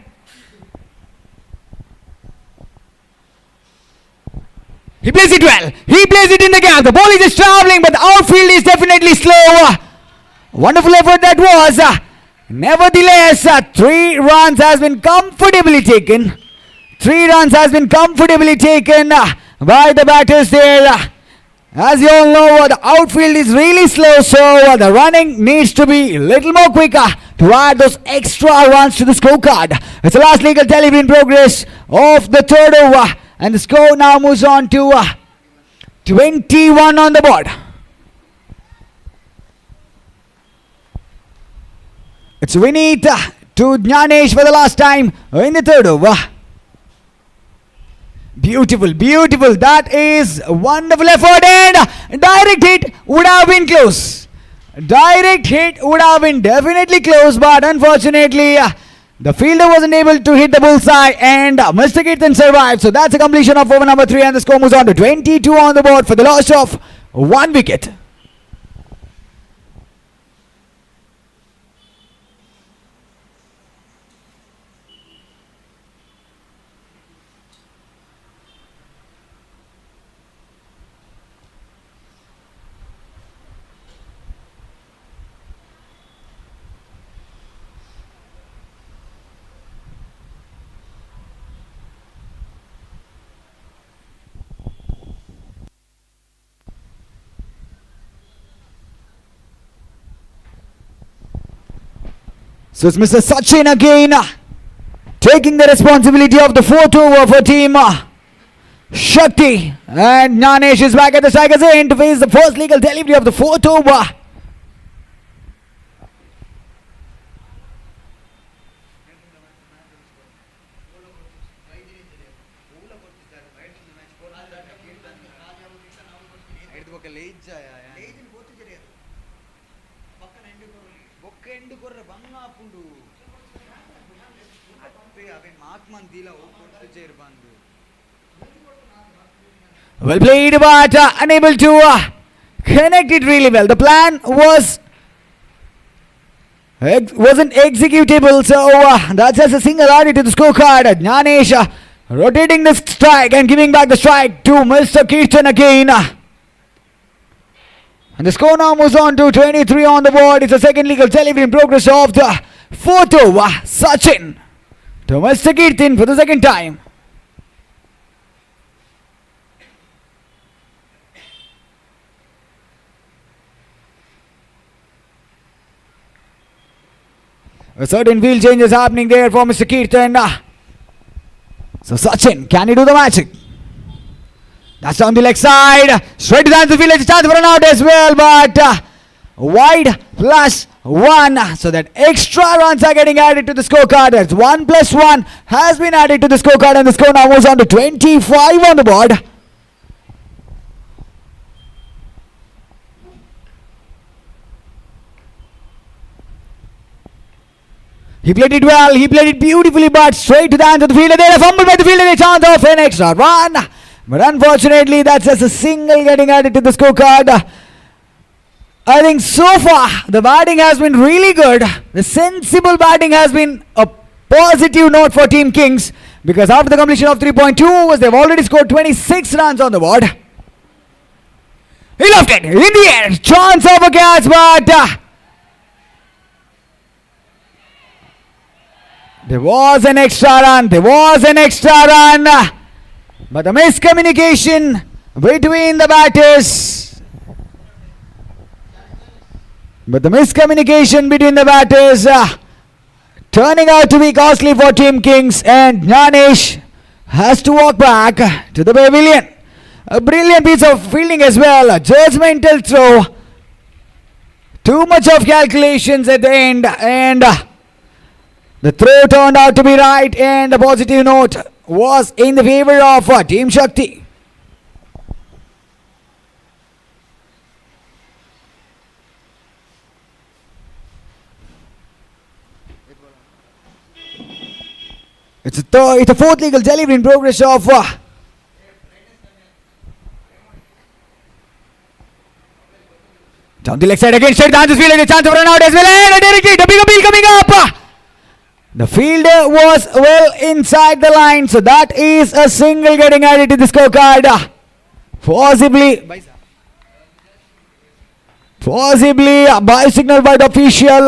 He plays it well. He plays it in the gap. The ball is just traveling, but the outfield is definitely slow. Wonderful effort that was. Nevertheless, 3 runs has been comfortably taken. 3 runs has been comfortably taken by the batters there. As you all know, the outfield is really slow, so the running needs to be a little more quicker to add those extra runs to the scorecard. It's the last legal delivery in progress of the third over, and the score now moves on to 21 on the board. It's Vineet to Jnanesh for the last time in the third over. Beautiful, beautiful. That is wonderful effort, and direct hit would have been close. Direct hit would have been definitely close, but unfortunately, the fielder wasn't able to hit the bullseye, and Mr. Kirtan survived. So that's a completion of over number 3, and the score moves on to 22 on the board for the loss of 1 wicket. So it's Mr. Sachin again taking the responsibility of the fourth over for team Shakti. And Jnanesh is back at the striker's end to face the first legal delivery of the fourth over. Well played, but unable to connect it really well. The plan wasn't executable, so that's just a single added to the scorecard. Jnanesh rotating the strike and giving back the strike to Mr. Kirtan again. And the score now moves on to 23 on the board. It's a second legal delivery in progress of the fourth over. Sachin to Mr. Kirtan for the second time. A certain wheel change is happening there for Mr. Kirtan. So Sachin, can he do the magic? That's down the leg side. Straight to the answer field. It's a chance for an out as well. But wide +1. So that extra runs are getting added to the scorecard. That's 1 + 1 has been added to the scorecard. And the score now moves on to 25 on the board. He played it well, he played it beautifully, but straight to the hands of the fielder. There a fumble by the fielder, a chance of an extra run. But unfortunately, that's just a single getting added to the scorecard. I think so far, the batting has been really good. The sensible batting has been a positive note for Team Kings, because after the completion of 3.2 overs, they've already scored 26 runs on the board. He left it in the air, chance of a catch, but there was an extra run. But the miscommunication between the batters. Turning out to be costly for Team Kings, and Jnanesh has to walk back to the pavilion. A brilliant piece of fielding as well. A judgmental throw. Too much of calculations at the end, and the throw turned out to be right, and the positive note was in the favor of Team Shakti. It's a fourth legal delivery in progress of down the leg side again, straight down the field, and a chance of run out as well, and a direct hit, a big appeal coming up. The fielder was well inside the line, so that is a single getting added to the scorecard. Possibly a by signal by the official.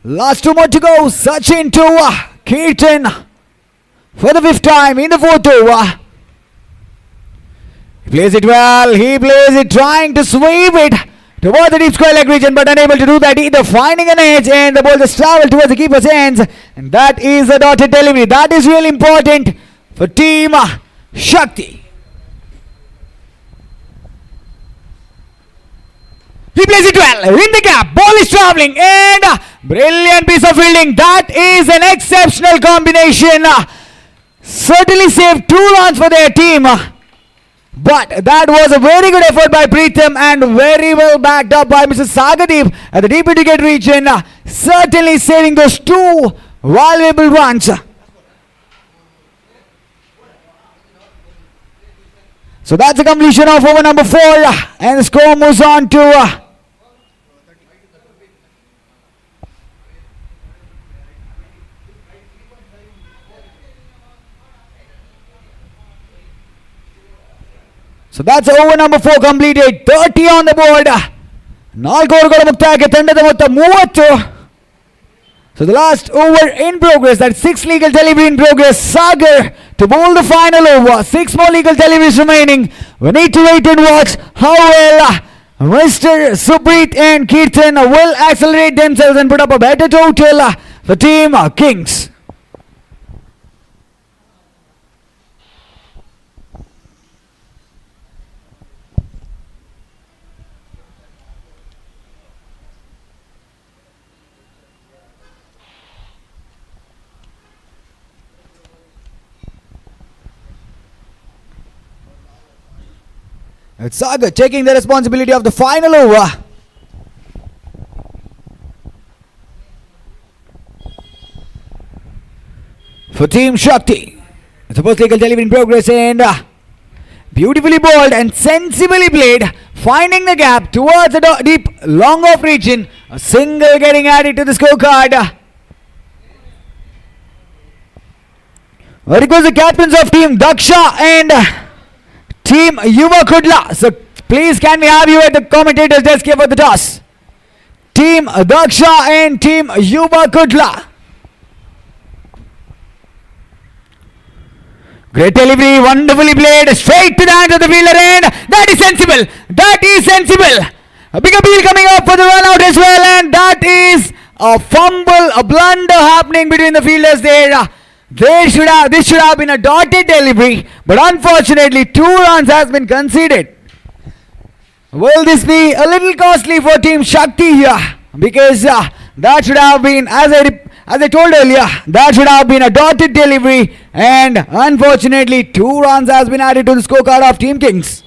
Last 2 more to go. Sachin to Kirtan for the 5th time in the 4th over. He plays it well. He plays it, trying to sweep it towards the deep square leg region, but unable to do that either, finding an edge, and the ball just traveled towards the keeper's hands, and that is a dotted delivery. That is really important for Team Shakti. He plays it well, in the gap, ball is travelling, and brilliant piece of fielding. That is an exceptional combination. Certainly saved 2 runs for their team. But that was a very good effort by Preetham and very well backed up by Mr. Sagadeep at the deep wicket region. Certainly saving those 2 valuable runs. So that's the completion of over number 4, and the score moves on to so that's over number 4 completed. 30 on the board. 4 ಓವರ್ಗಳ ಮುಕ್ತಾಯಕ್ಕೆ ತಂಡದ ಮೊತ್ತ 30. So the last over in progress, that's 6 legal delivery in progress. Sagar to bowl the final over. 6 more legal deliveries remaining. We need to wait and watch how well Mr. Subrit and Kirtan will accelerate themselves and put up a better total for Team Kings. It's Sagar taking the responsibility of the final over. For Team Shakti. It's a first legal delivery in progress, and beautifully bowled and sensibly played, finding the gap towards the deep long off region. A single getting added to the scorecard. Well, it was the captains of Team Daksha and Team Yuva Kula. So please can we have you at the commentators desk here for the toss. Team Daksha and Team Yuva Kula. Great delivery, wonderfully played, straight to the hands of the fielder, and that is sensible. That is sensible. A big appeal coming up for the run out as well, and that is a fumble, a blunder happening between the fielders there. This should have been a dotted delivery, but unfortunately 2 runs has been conceded. Will this be a little costly for Team Shakti here? Because that should have been, as I told earlier, that should have been a dotted delivery, and unfortunately 2 runs has been added to the scorecard of Team Kings.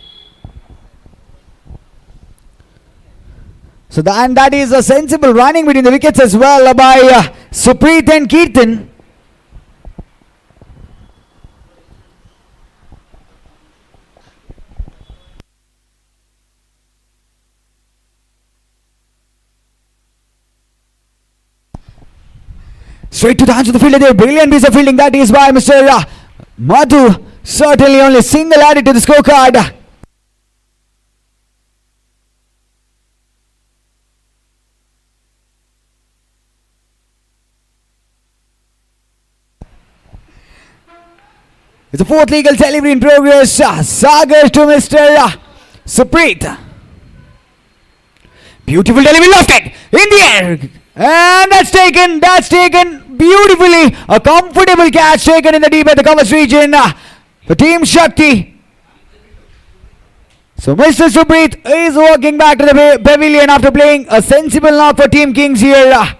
So that is a sensible running between the wickets as well by Supreet and Kirtan. Straight to the hands of the fielder there. Brilliant piece of fielding. That is by Mr. Madhu. Certainly only single added to the scorecard. It's a 4th legal delivery in progress. Sagar to Mr. Supreet. Beautiful delivery, lofted in the air. And that's taken beautifully. A comfortable catch taken in the deep at the covers region for Team Shakti. So Mr. Subrit is walking back to the pavilion after playing a sensible knock for Team Kings here.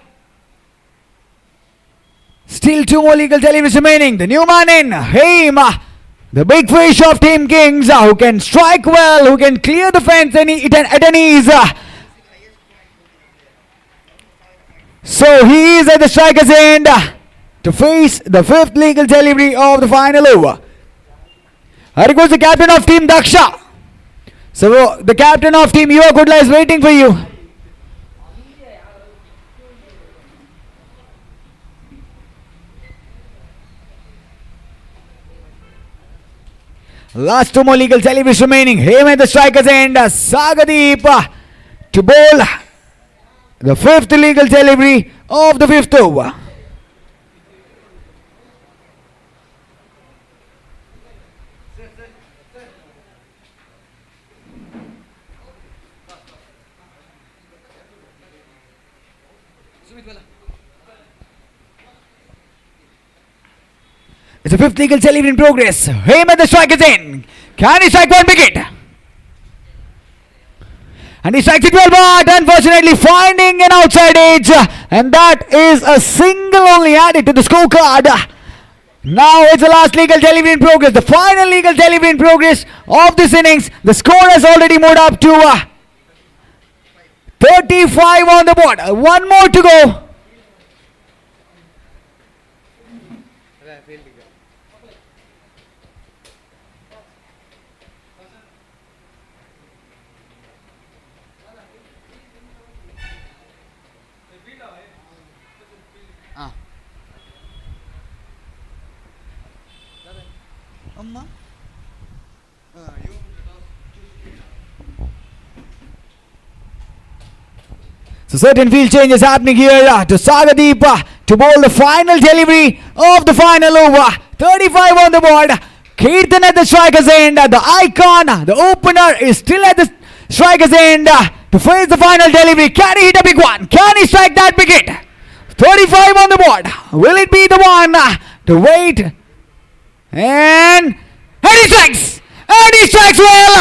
Still 2 more legal deliveries remaining. The new man in, Haim, the big fish of Team Kings, who can strike well, who can clear the fence at an ease. So he is at the striker's end to face the 5th legal delivery of the final over. Here goes the captain of Team Daksha. So the captain of Team Yuva Kudla is waiting for you. Last 2 more legal deliveries remaining. Him at the striker's end. Sagadeep to bowl the 5th legal delivery of the 5th over. It's a fifth legal delivery in progress. Aim at the strike is in. Can he strike one wicket? And he strikes it well, but unfortunately finding an outside edge. And that is a single only added to the scorecard. Now it's the last legal delivery in progress. The final legal delivery in progress of this innings. The score has already moved up to 35 on the board. One more to go. ಅಮ್ಮ So certain field changes happening here to Sagadeep to bowl the final delivery of the final over. 35 on the board. Kirtan at the striker's end. The icon, the opener is still at the striker's end to face the final delivery. Can he hit a big one? Can he strike that wicket? 35 on the board. Will it be the one to wait? And he strikes! And he strikes well!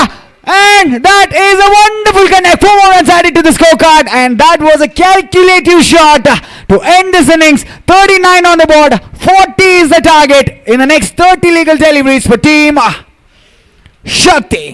And that is a wonderful connect. 4 more runs added to the scorecard. And that was a calculative shot to end this innings. 39 on the board. 40 is the target in the next 30 legal deliveries for team Shakti.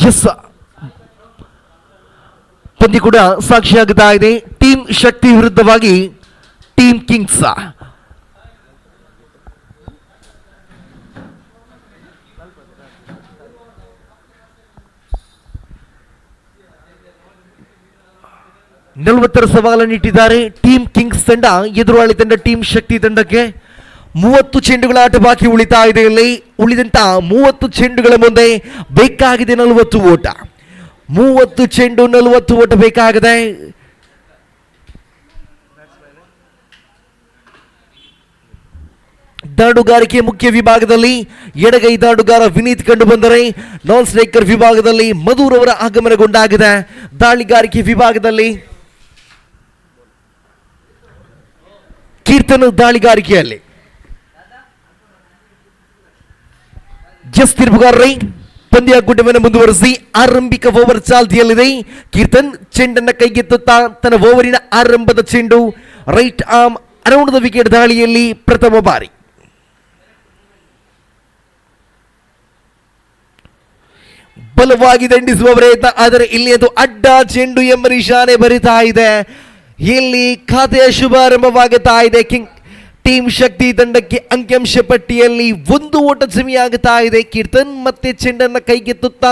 Yes ಪಂದ್ಯ ಕೂಡ ಸಾಕ್ಷಿಯಾಗುತ್ತಾ ಇದೆ. Team ಶಕ್ತಿ ವಿರುದ್ಧವಾಗಿ team Kings. ನಲವತ್ತರ ಸವಾಲನ್ನು ಇಟ್ಟಿದ್ದಾರೆ team Kings ತಂಡ. ಎದುರಾಳಿ ತಂಡ team ಶಕ್ತಿ ತಂಡಕ್ಕೆ 30 ಚೆಂಡುಗಳ ಆಟ ಬಾಕಿ ಉಳಿತಾ ಇದೆ. ಇಲ್ಲಿ ಉಳಿದಂತ 30 ಚೆಂಡುಗಳ ಮುಂದೆ ಬೇಕಾಗಿದೆ 40 ಓಟ. 30 ಚೆಂಡು 40 ಓಟ ಬೇಕಾಗಿದೆ. ದಾಂಡುಗಾರಿಕೆ ಮುಖ್ಯ ವಿಭಾಗದಲ್ಲಿ ಎಡಗೈ ದಾಂಡುಗಾರ ವಿನೀತ್ ಕಂಡು ಬಂದರೆ, ನಾನ್ ಸ್ಟ್ರೈಕರ್ ವಿಭಾಗದಲ್ಲಿ ಮಧುರ್ ಅವರ ಆಗಮನಗೊಂಡಾಗಿದೆ. ದಾಳಿಗಾರಿಕೆ ವಿಭಾಗದಲ್ಲಿ ಕೀರ್ತನ್ ದಾಳಿಗಾರಿಕೆಯಲ್ಲಿ ತಿರುಪುಗಾರರೈ ಪಂದ್ಯ ಗುಡ್ಡವನ್ನು ಮುಂದುವರಿಸಿ ಆರಂಭಿಕ ಓವರ್ ಚಾಲ್ತಿಯಲ್ಲಿದೆ. ಕೀರ್ತನ್ ಚೆಂಡನ್ನ ಕೈಗೆತ್ತುತ್ತಾ ತನ್ನ ಓವರಿನ ಆರಂಭದ ಚೆಂಡು right arm around the wicket ದಾಳಿಯಲ್ಲಿ ಪ್ರಥಮ ಬಾರಿ. ಬಲವಾಗಿ ದಂಡಿಸುವ ಪ್ರಯತ್ನ, ಆದರೆ ಇಲ್ಲಿ ಅದು ಅಡ್ಡ ಚೆಂಡು ಎಂಬ ನಿಶಾನೆ ಬರಿತಾ ಇದೆ. ಇಲ್ಲಿ ಖಾತೆಯ ಶುಭಾರಂಭವಾಗುತ್ತಾ ಇದೆ. ಟೀಮ್ ಶಕ್ತಿ ತಂಡಕ್ಕೆ ಅಂಕಿಅಂಶ ಪಟ್ಟಿಯಲ್ಲಿ 1 ಓಟ ಜಮೆಯಾಗುತ್ತಾ ಇದೆ. ಕೀರ್ತನ್ ಮತ್ತೆ ಚೆಂಡನ್ನ ಕೈಗೆತ್ತುತ್ತಾ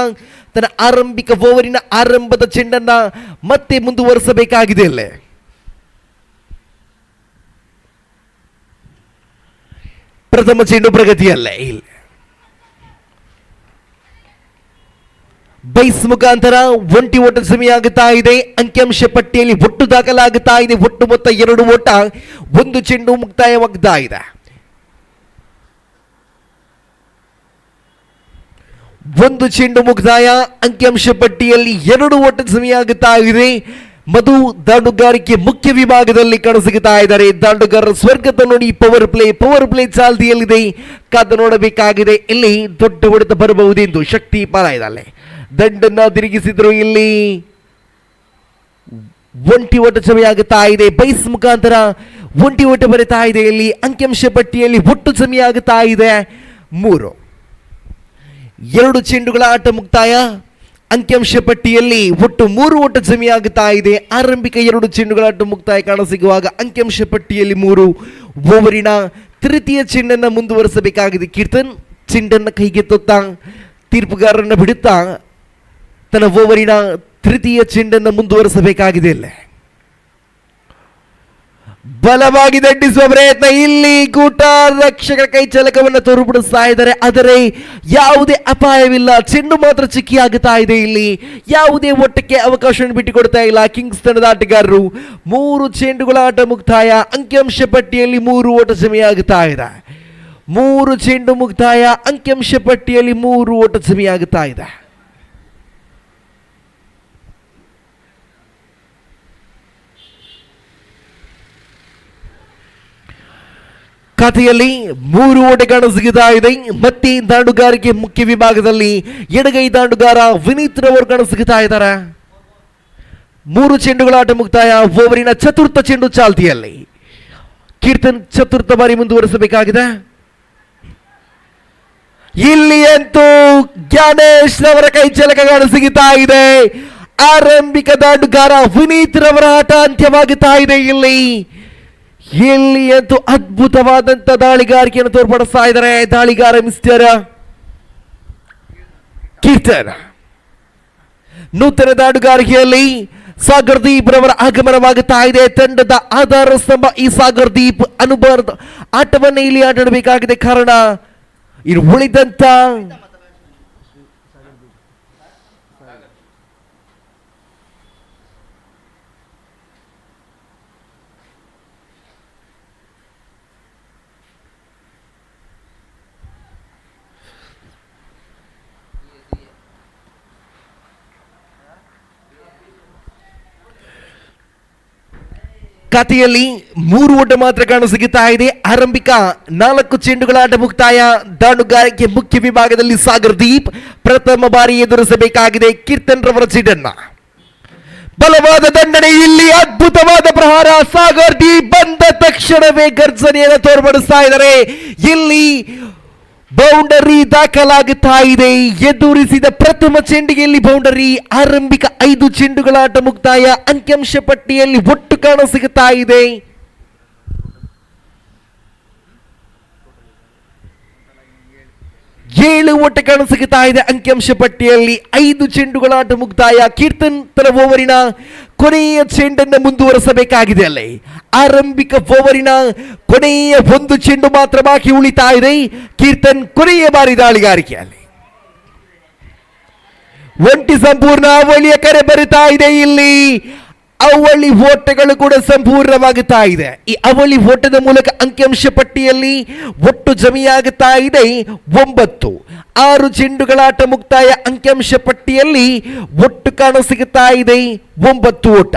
ತನ್ನ ಆರಂಭಿಕ ಓವರಿನ ಆರಂಭದ ಚೆಂಡನ್ನ ಮತ್ತೆ ಮುಂದುವರಿಸಬೇಕಾಗಿದೆ. ಅಲ್ಲೇ ಪ್ರಥಮ ಚೆಂಡು ಪ್ರಗತಿಯಲ್ಲೇ ಇಲ್ಲ. ಬೈಸ್ ಮುಖಾಂತರ 1 ಓಟ ಜಮೆಯಾಗುತ್ತಾ ಇದೆ. ಅಂಕಿಅಂಶ ಪಟ್ಟಿಯಲ್ಲಿ ಒಟ್ಟು ದಾಖಲಾಗುತ್ತಾ ಇದೆ. ಒಟ್ಟು ಮೊತ್ತ 2 ಓಟ. 1 ಚೆಂಡು ಮುಕ್ತಾಯವಾಗ್ತಾ ಇದೆ. 1 ಚೆಂಡು ಮುಕ್ತಾಯ. ಅಂಕಿಅಂಶ ಪಟ್ಟಿಯಲ್ಲಿ 2 ಓಟ ಜಮೆಯಾಗುತ್ತಾ ಇದೆ. ಮಧು ದಾಂಡುಗಾರಿಕೆ ಮುಖ್ಯ ವಿಭಾಗದಲ್ಲಿ ಕಾಣಸಿಗುತ್ತಾ ಇದ್ದಾರೆ. ದಾಂಡುಗಾರರ ಸ್ವರ್ಗದ ನೋಡಿ ಪವರ್ ಪ್ಲೇ ಚಾಲ್ತಿಯಲ್ಲಿದೆ. ಕಾದು ನೋಡಬೇಕಾಗಿದೆ. ಇಲ್ಲಿ ದೊಡ್ಡ ಹೊಡೆತ ಬರಬಹುದೆಂದು ಶಕ್ತಿ ಪಾಲ ಇದ್ದಾಳೆ. ದಂಡನ್ನ ತಿರುಗಿಸಿದ್ರು. ಇಲ್ಲಿ 1 ಓಟ ಜಮೆಯಾಗುತ್ತಾ ಇದೆ. ಬೈಸ್ ಮುಖಾಂತರ 1 ಓಟ ಬರುತ್ತಾ ಇದೆ. ಇಲ್ಲಿ ಅಂಕಿಅಂಶ ಪಟ್ಟಿಯಲ್ಲಿ ಒಟ್ಟು ಜಮೆಯಾಗುತ್ತಾ ಇದೆ 3. 2 ಚೆಂಡುಗಳ ಆಟ ಮುಕ್ತಾಯ. ಅಂಕಿಅಂಶ ಪಟ್ಟಿಯಲ್ಲಿ ಒಟ್ಟು 3 ಓಟ ಜಮೆಯಾಗುತ್ತಾ ಇದೆ. ಆರಂಭಿಕ 2 ಚೆಂಡುಗಳ ಆಟ ಮುಕ್ತಾಯ ಕಾಣಸಿಗುವಾಗ ಅಂಕಿಅಂಶ ಪಟ್ಟಿಯಲ್ಲಿ 3. ಓವರಿನ ತೃತೀಯ ಚೆಂಡನ್ನು ಮುಂದುವರಿಸಬೇಕಾಗಿದೆ. ಕೀರ್ತನ್ ಚೆಂಡನ್ನು ಕೈಗೆತ್ತುತ್ತಾ ತೀರ್ಪುಗಾರರನ್ನು ಬಿಡುತ್ತಾ ತನ್ನ ಓವರಿನ ತೃತೀಯ ಚೆಂಡನ್ನು ಮುಂದುವರಿಸಬೇಕಾಗಿದೆ. ಅಲ್ಲೇ ಬಲವಾಗಿ ದಂಡಿಸುವ ಪ್ರಯತ್ನ. ಇಲ್ಲಿ ಕೂಟ ರಕ್ಷಕರ ಕೈ ಚಲಕವನ್ನು ತೋರ್ಪಡಿಸ್ತಾ ಇದ್ದಾರೆ, ಆದರೆ ಯಾವುದೇ ಅಪಾಯವಿಲ್ಲ. ಚೆಂಡು ಮಾತ್ರ ಚಿಕ್ಕಿಯಾಗುತ್ತಾ ಇದೆ. ಇಲ್ಲಿ ಯಾವುದೇ ಓಟಕ್ಕೆ ಅವಕಾಶವನ್ನು ಬಿಟ್ಟುಕೊಡ್ತಾ ಇಲ್ಲ ಕಿಂಗ್ಸ್ ತಂಡದ ಆಟಗಾರರು. 3 ಚೆಂಡುಗಳ ಆಟ ಮುಕ್ತಾಯ. ಅಂಕಿಅಂಶ ಪಟ್ಟಿಯಲ್ಲಿ 3 ಓಟ ಜಮೆಯಾಗುತ್ತಾ ಇದೆ. 3 ಚೆಂಡು ಮುಕ್ತಾಯ. ಅಂಕಿಅಂಶ ಪಟ್ಟಿಯಲ್ಲಿ 3 ಓಟ ಜಮೆಯಾಗುತ್ತಾ ಇದೆ. ಖಾತೆಯಲ್ಲಿ 3 ಓಟ ಕಾಣಸಿಗುತ್ತಾ ಇದೆ. ಮತ್ತೆ ದಾಂಡುಗಾರಿಕೆ ಮುಖ್ಯ ವಿಭಾಗದಲ್ಲಿ ಎಡಗೈ ದಾಂಡುಗಾರ ವಿನೀತ್ ರವರು ಕಾಣಸಿಗುತ್ತಾ ಇದ್ದಾರೆ. 3 ಚೆಂಡುಗಳ ಆಟ ಮುಕ್ತಾಯ. ಓವರಿನ ಚತುರ್ಥ ಚೆಂಡು ಚಾಲ್ತಿಯಲ್ಲಿ. ಕೀರ್ತನ್ ಚತುರ್ಥ ಬಾರಿ ಮುಂದುವರಿಸಬೇಕಾಗಿದೆ. ಇಲ್ಲಿ ಅಂತೂ ಜ್ಞಾನೇಶ್ ರವರ ಕೈ ಚಲಕ ಕಾಣಸಿಗುತ್ತಾ ಇದೆ. ಆರಂಭಿಕ ದಾಂಡುಗಾರ ವಿನೀತ್ ರವರ ಆಟ ಅಂತ್ಯವಾಗುತ್ತಾ ಇದೆ. ಇಲ್ಲಿ ಅಂತೂ ಅದ್ಭುತವಾದಂತ ದಾಳಿಗಾರಿಕೆಯನ್ನು ತೋರ್ಪಡಿಸ್ತಾ ಇದ್ದಾರೆ ದಾಳಿಗಾರ ಮಿಸ್ಟರ್ ಕೀರ್ತನ್. ನೂತನ ದಾಡುಗಾರಿಕೆಯಲ್ಲಿ ಸಾಗರ್ ದೀಪ್ ರವರ ಆಗಮನವಾಗುತ್ತಾ ಇದೆ. ತಂಡದ ಆಧಾರ ಸ್ತಂಭ ಈ ಸಾಗರ್ ದೀಪ್ ಅನುಭವ ಆಟವನ್ನೇ ಇಲ್ಲಿ ಆಡಬೇಕಾಗಿದೆ. ಕಾರಣ ಇನ್ನು ಉಳಿದಂತ ಖಾತೆಯಲ್ಲಿ 3 ಓಟ ಮಾತ್ರ ಕಾಣಸಿಗುತ್ತಾ ಇದೆ. ಆರಂಭಿಕ 4 ಚೆಂಡುಗಳ ಆಟ ಮುಕ್ತಾಯ. ದಾಂಡುಗಾರಿಕೆ ಮುಖ್ಯ ವಿಭಾಗದಲ್ಲಿ ಸಾಗರ್ ದೀಪ್ ಪ್ರಥಮ ಬಾರಿ ಎದುರಿಸಬೇಕಾಗಿದೆ ಕೀರ್ತನ್ ರವರ ಚೆಂಡನ್ನ. ಬಲವಾದ ದಂಡನೆ. ಇಲ್ಲಿ ಅದ್ಭುತವಾದ ಪ್ರಹಾರ. ಸಾಗರ್ ದೀಪ್ ಬಂದ ತಕ್ಷಣವೇ ಗರ್ಜನೆಯನ್ನು ತೋರ್ಪಡಿಸ್ತಾ ಇದ್ದಾರೆ. ಇಲ್ಲಿ ಬೌಂಡರಿ ದಾಖಲಾಗುತ್ತಾ ಇದೆ. ಎದುರಿಸಿದ ಪ್ರಥಮ ಚೆಂಡಿಗೆ ಇಲ್ಲಿ ಬೌಂಡರಿ. ಆರಂಭಿಕ 5 ಚೆಂಡುಗಳ ಆಟ ಮುಕ್ತಾಯ. ಅಂಕಿಅಂಶ ಪಟ್ಟಿಯಲ್ಲಿ ಒಟ್ಟು ಕಾಣಸಿಗುತ್ತಾ ಇದೆ 7 7 ಓಟ ಕಾಣಸಿಗುತ್ತಾ ಇದೆ ಅಂಕಿಅಂಶ ಪಟ್ಟಿಯಲ್ಲಿ. 5 ಚೆಂಡುಗಳ ಆಟ ಮುಕ್ತಾಯ. ಕೀರ್ತನ್ ತನ್ನ ಓವರಿನ ಕೊನೆಯ ಚೆಂಡನ್ನು ಮುಂದುವರೆಸಬೇಕಾಗಿದೆ. ಅಲ್ಲಿ ಆರಂಭಿಕ ಓವರಿನ ಕೊನೆಯ 1 ಚೆಂಡು ಮಾತ್ರ ಬಾಕಿ ಉಳಿತಾ ಇದೆ. ಕೀರ್ತನ್ ಕೊನೆಯ ಬಾರಿ ದಾಳಿಗಾರಿಕೆಯಲ್ಲಿ ಒಂಟಿ ಸಂಪೂರ್ಣ ಅವಳಿಯ ಕರೆ ಬರುತ್ತಾ ಇದೆ. ಇಲ್ಲಿ ಅವಳಿ ಓಟಗಳು ಕೂಡ ಸಂಪೂರ್ಣವಾಗುತ್ತಾ ಇದೆ. ಈ ಅವಳಿ ಓಟದ ಮೂಲಕ ಅಂಕಿಅಂಶ ಪಟ್ಟಿಯಲ್ಲಿ ಒಟ್ಟು ಜಮೆಯಾಗುತ್ತಾ ಇದೆ 9. 6 ಚೆಂಡುಗಳ ಆಟ ಮುಕ್ತಾಯ. ಅಂಕಿಅಂಶ ಪಟ್ಟಿಯಲ್ಲಿ ಒಟ್ಟು ಕಾಣಸಿಗುತ್ತಾ ಇದೆ 9 ಓಟ.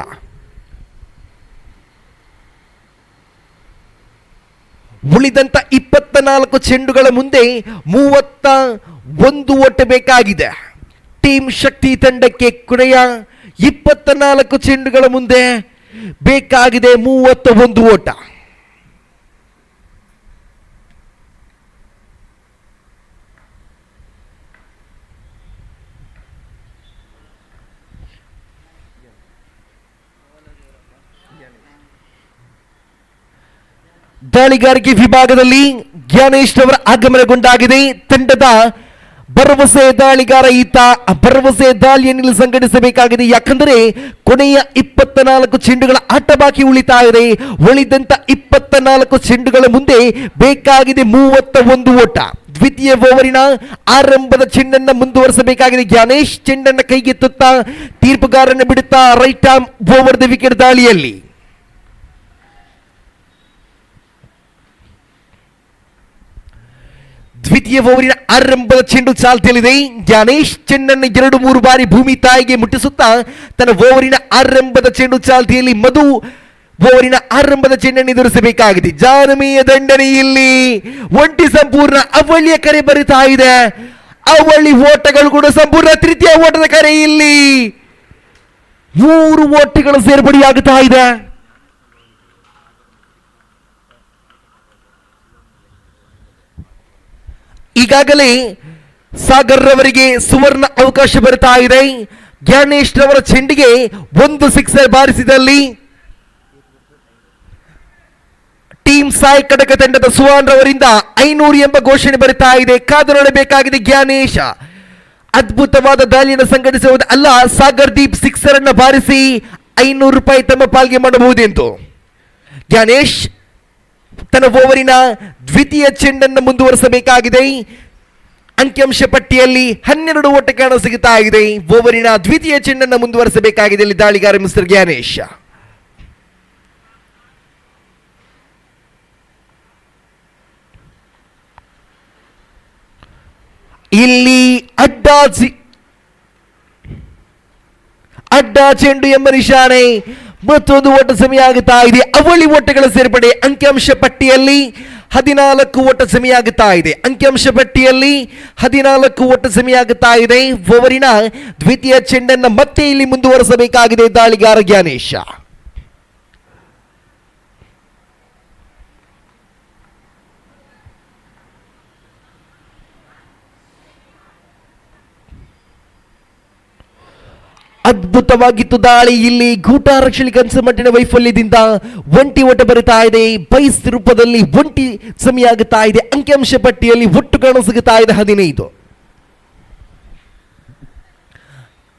ಉಳಿದಂತ 24 ಚೆಂಡುಗಳ ಮುಂದೆ 31 ಓಟ ಬೇಕಾಗಿದೆ. ಟೀಮ್ ಶಕ್ತಿ ತಂಡಕ್ಕೆ ಕೊನೆಯ 24 ಚೆಂಡುಗಳ ಮುಂದೆ ಬೇಕಾಗಿದೆ 31 ಓಟ. ದಾಳಿಗಾರಿಕೆ ವಿಭಾಗದಲ್ಲಿ ಜ್ಞಾನೇಶ್ ಅವರ ಆಗಮನಗೊಂಡಾಗಿದೆ. ತಂಡದ ಭರವಸೆ ದಾಳಿಗಾರ ಈತ. ಭರವಸೆ ದಾಳಿಯನ್ನು ಸಂಘಟಿಸಬೇಕಾಗಿದೆ. ಯಾಕಂದರೆ ಕೊನೆಯ 24 ಚೆಂಡುಗಳ ಆಟ ಬಾಕಿ ಉಳಿತಾ ಇದೆ. ಉಳಿದಂತ 24 ಚೆಂಡುಗಳ ಮುಂದೆ ಬೇಕಾಗಿದೆ 31 ಓಟ. ದ್ವಿತೀಯ ಓವರಿನ ಆರಂಭದ ಚೆಂಡನ್ನು ಮುಂದುವರಿಸಬೇಕಾಗಿದೆ. ಜ್ಞಾನೇಶ್ ಚೆಂಡನ್ನು ಕೈಗೆತ್ತುತ್ತಾ ತೀರ್ಪುಗಾರನ್ನು ಬಿಡುತ್ತಾ right arm over the wicket ದಾಳಿಯಲ್ಲಿ ದ್ವಿತೀಯ ಓವರಿನ ಆರಂಭದ ಚೆಂಡು ಚಾಲ್ತಿಯಲ್ಲಿದೆ. ಜ್ಞಾನೇಶ್ ಚೆಂಡನ್ನು 2-3 ಬಾರಿ ಭೂಮಿ ತಾಯಿಗೆ ಮುಟ್ಟಿಸುತ್ತಾ ತನ್ನ ಓವರಿನ ಆರಂಭದ ಚೆಂಡು ಚಾಲ್ತಿಯಲ್ಲಿ ಮಧು ಓವರಿನ ಆರಂಭದ ಚೆಂಡನ್ನು ಎದುರಿಸಬೇಕಾಗಿದೆ. ಜಾನಮೀಯ ದಂಡನೆಯಲ್ಲಿ ಒಂಟಿ ಸಂಪೂರ್ಣ ಅವಳಿಯ ಕರೆ ಬರುತ್ತಾ ಇದೆ. ಅವಳಿ ಓಟಗಳು ಕೂಡ ಸಂಪೂರ್ಣ. ತೃತೀಯ ಓಟದ ಕರೆ ಇಲ್ಲಿ 3 ಓಟಗಳ ಸೇರ್ಪಡೆಯಾಗುತ್ತಾ ಇದೆ. ಈಗಾಗಲೇ ಸಾಗರ್ ರವರಿಗೆ ಸುವರ್ಣ ಅವಕಾಶ ಬರ್ತಾ ಇದೆ. ಜ್ಞಾನೇಶ್ ರವರ ಚೆಂಡಿಗೆ 1 ಸಿಕ್ಸರ್ ಬಾರಿಸಿದಲ್ಲಿ ಟೀಮ್ ಸಾಯಿ ಕಡಕ ತಂಡದ ಸುವಾನ್ ರವರಿಂದ 500 ಎಂಬ ಘೋಷಣೆ ಬರುತ್ತಾ ಇದೆ. ಕಾದು ನೋಡಬೇಕಾಗಿದೆ. ಜ್ಞಾನೇಶ ಅದ್ಭುತವಾದ ದಾಳಿಯನ್ನು ಸಂಘಟಿಸುವುದು ಅಲ್ಲ, ಸಾಗರ್ ದೀಪ್ ಸಿಕ್ಸರ್ ಅನ್ನು ಬಾರಿಸಿ 500 ರೂಪಾಯಿ ತಮ್ಮ ಪಾಲ್ಗೆ ಮಾಡಬಹುದೆಂದು ಜ್ಞಾನೇಶ್ ತನ್ನ ಓವರಿನ ದ್ವಿತೀಯ ಚೆಂಡನ್ನು ಮುಂದುವರಿಸಬೇಕಾಗಿದೆ. ಅಂಕಿಅಂಶ ಪಟ್ಟಿಯಲ್ಲಿ 12 ಓಟ ಕಾಣಸಿಗುತ್ತಾ ಇದೆ. ಓವರಿನ ದ್ವಿತೀಯ ಚೆಂಡನ್ನು ಮುಂದುವರಿಸಬೇಕಾಗಿದೆ ಇಲ್ಲಿ ದಾಳಿಗಾರ ಮಿಸ್ಟರ್ ಜ್ಞಾನೇಶ್. ಇಲ್ಲಿ ಅಡ್ಡ ಚೆಂಡು ಎಂಬ ನಿಶಾನೆ. ಮತ್ತೊಂದು ಓಟ ಸಮಯ ಆಗುತ್ತಾ ಇದೆ. ಅವಳಿ ಓಟಗಳ ಸೇರ್ಪಡೆ ಅಂಕಿಅಂಶ ಪಟ್ಟಿಯಲ್ಲಿ 14 ಓಟ ಸಮಯ ಆಗುತ್ತಾ ಇದೆ. ಅಂಕಿಅಂಶ ಪಟ್ಟಿಯಲ್ಲಿ 14 ಓಟ ಸಮಯ ಆಗುತ್ತಾ ಇದೆ. ಓವರಿನ ದ್ವಿತೀಯ ಚೆಂಡನ್ನು ಮತ್ತೆ ಇಲ್ಲಿ ಮುಂದುವರಿಸಬೇಕಾಗಿದೆ ದಾಳಿಗಾರ ಜ್ಞಾನೇಶ. ಅದ್ಭುತವಾಗಿತ್ತು ದಾಳಿ. ಇಲ್ಲಿ ಗೂಟಾರಕ್ಷಲಿ ಕನ್ಸಮಟ್ಟಿನ ವೈಫಲ್ಯದಿಂದ ಒಂಟಿ ಓಟ ಬರುತ್ತಾ ಇದೆ. ಬೈಸ್ ರೂಪದಲ್ಲಿ ಒಂಟಿ ಸಮಯ ಆಗುತ್ತಾ ಇದೆ. ಅಂಕಿಅಂಶ ಪಟ್ಟಿಯಲ್ಲಿ ಒಟ್ಟು ಕಾಣಸಿಗುತ್ತಾ ಇದೆ 15.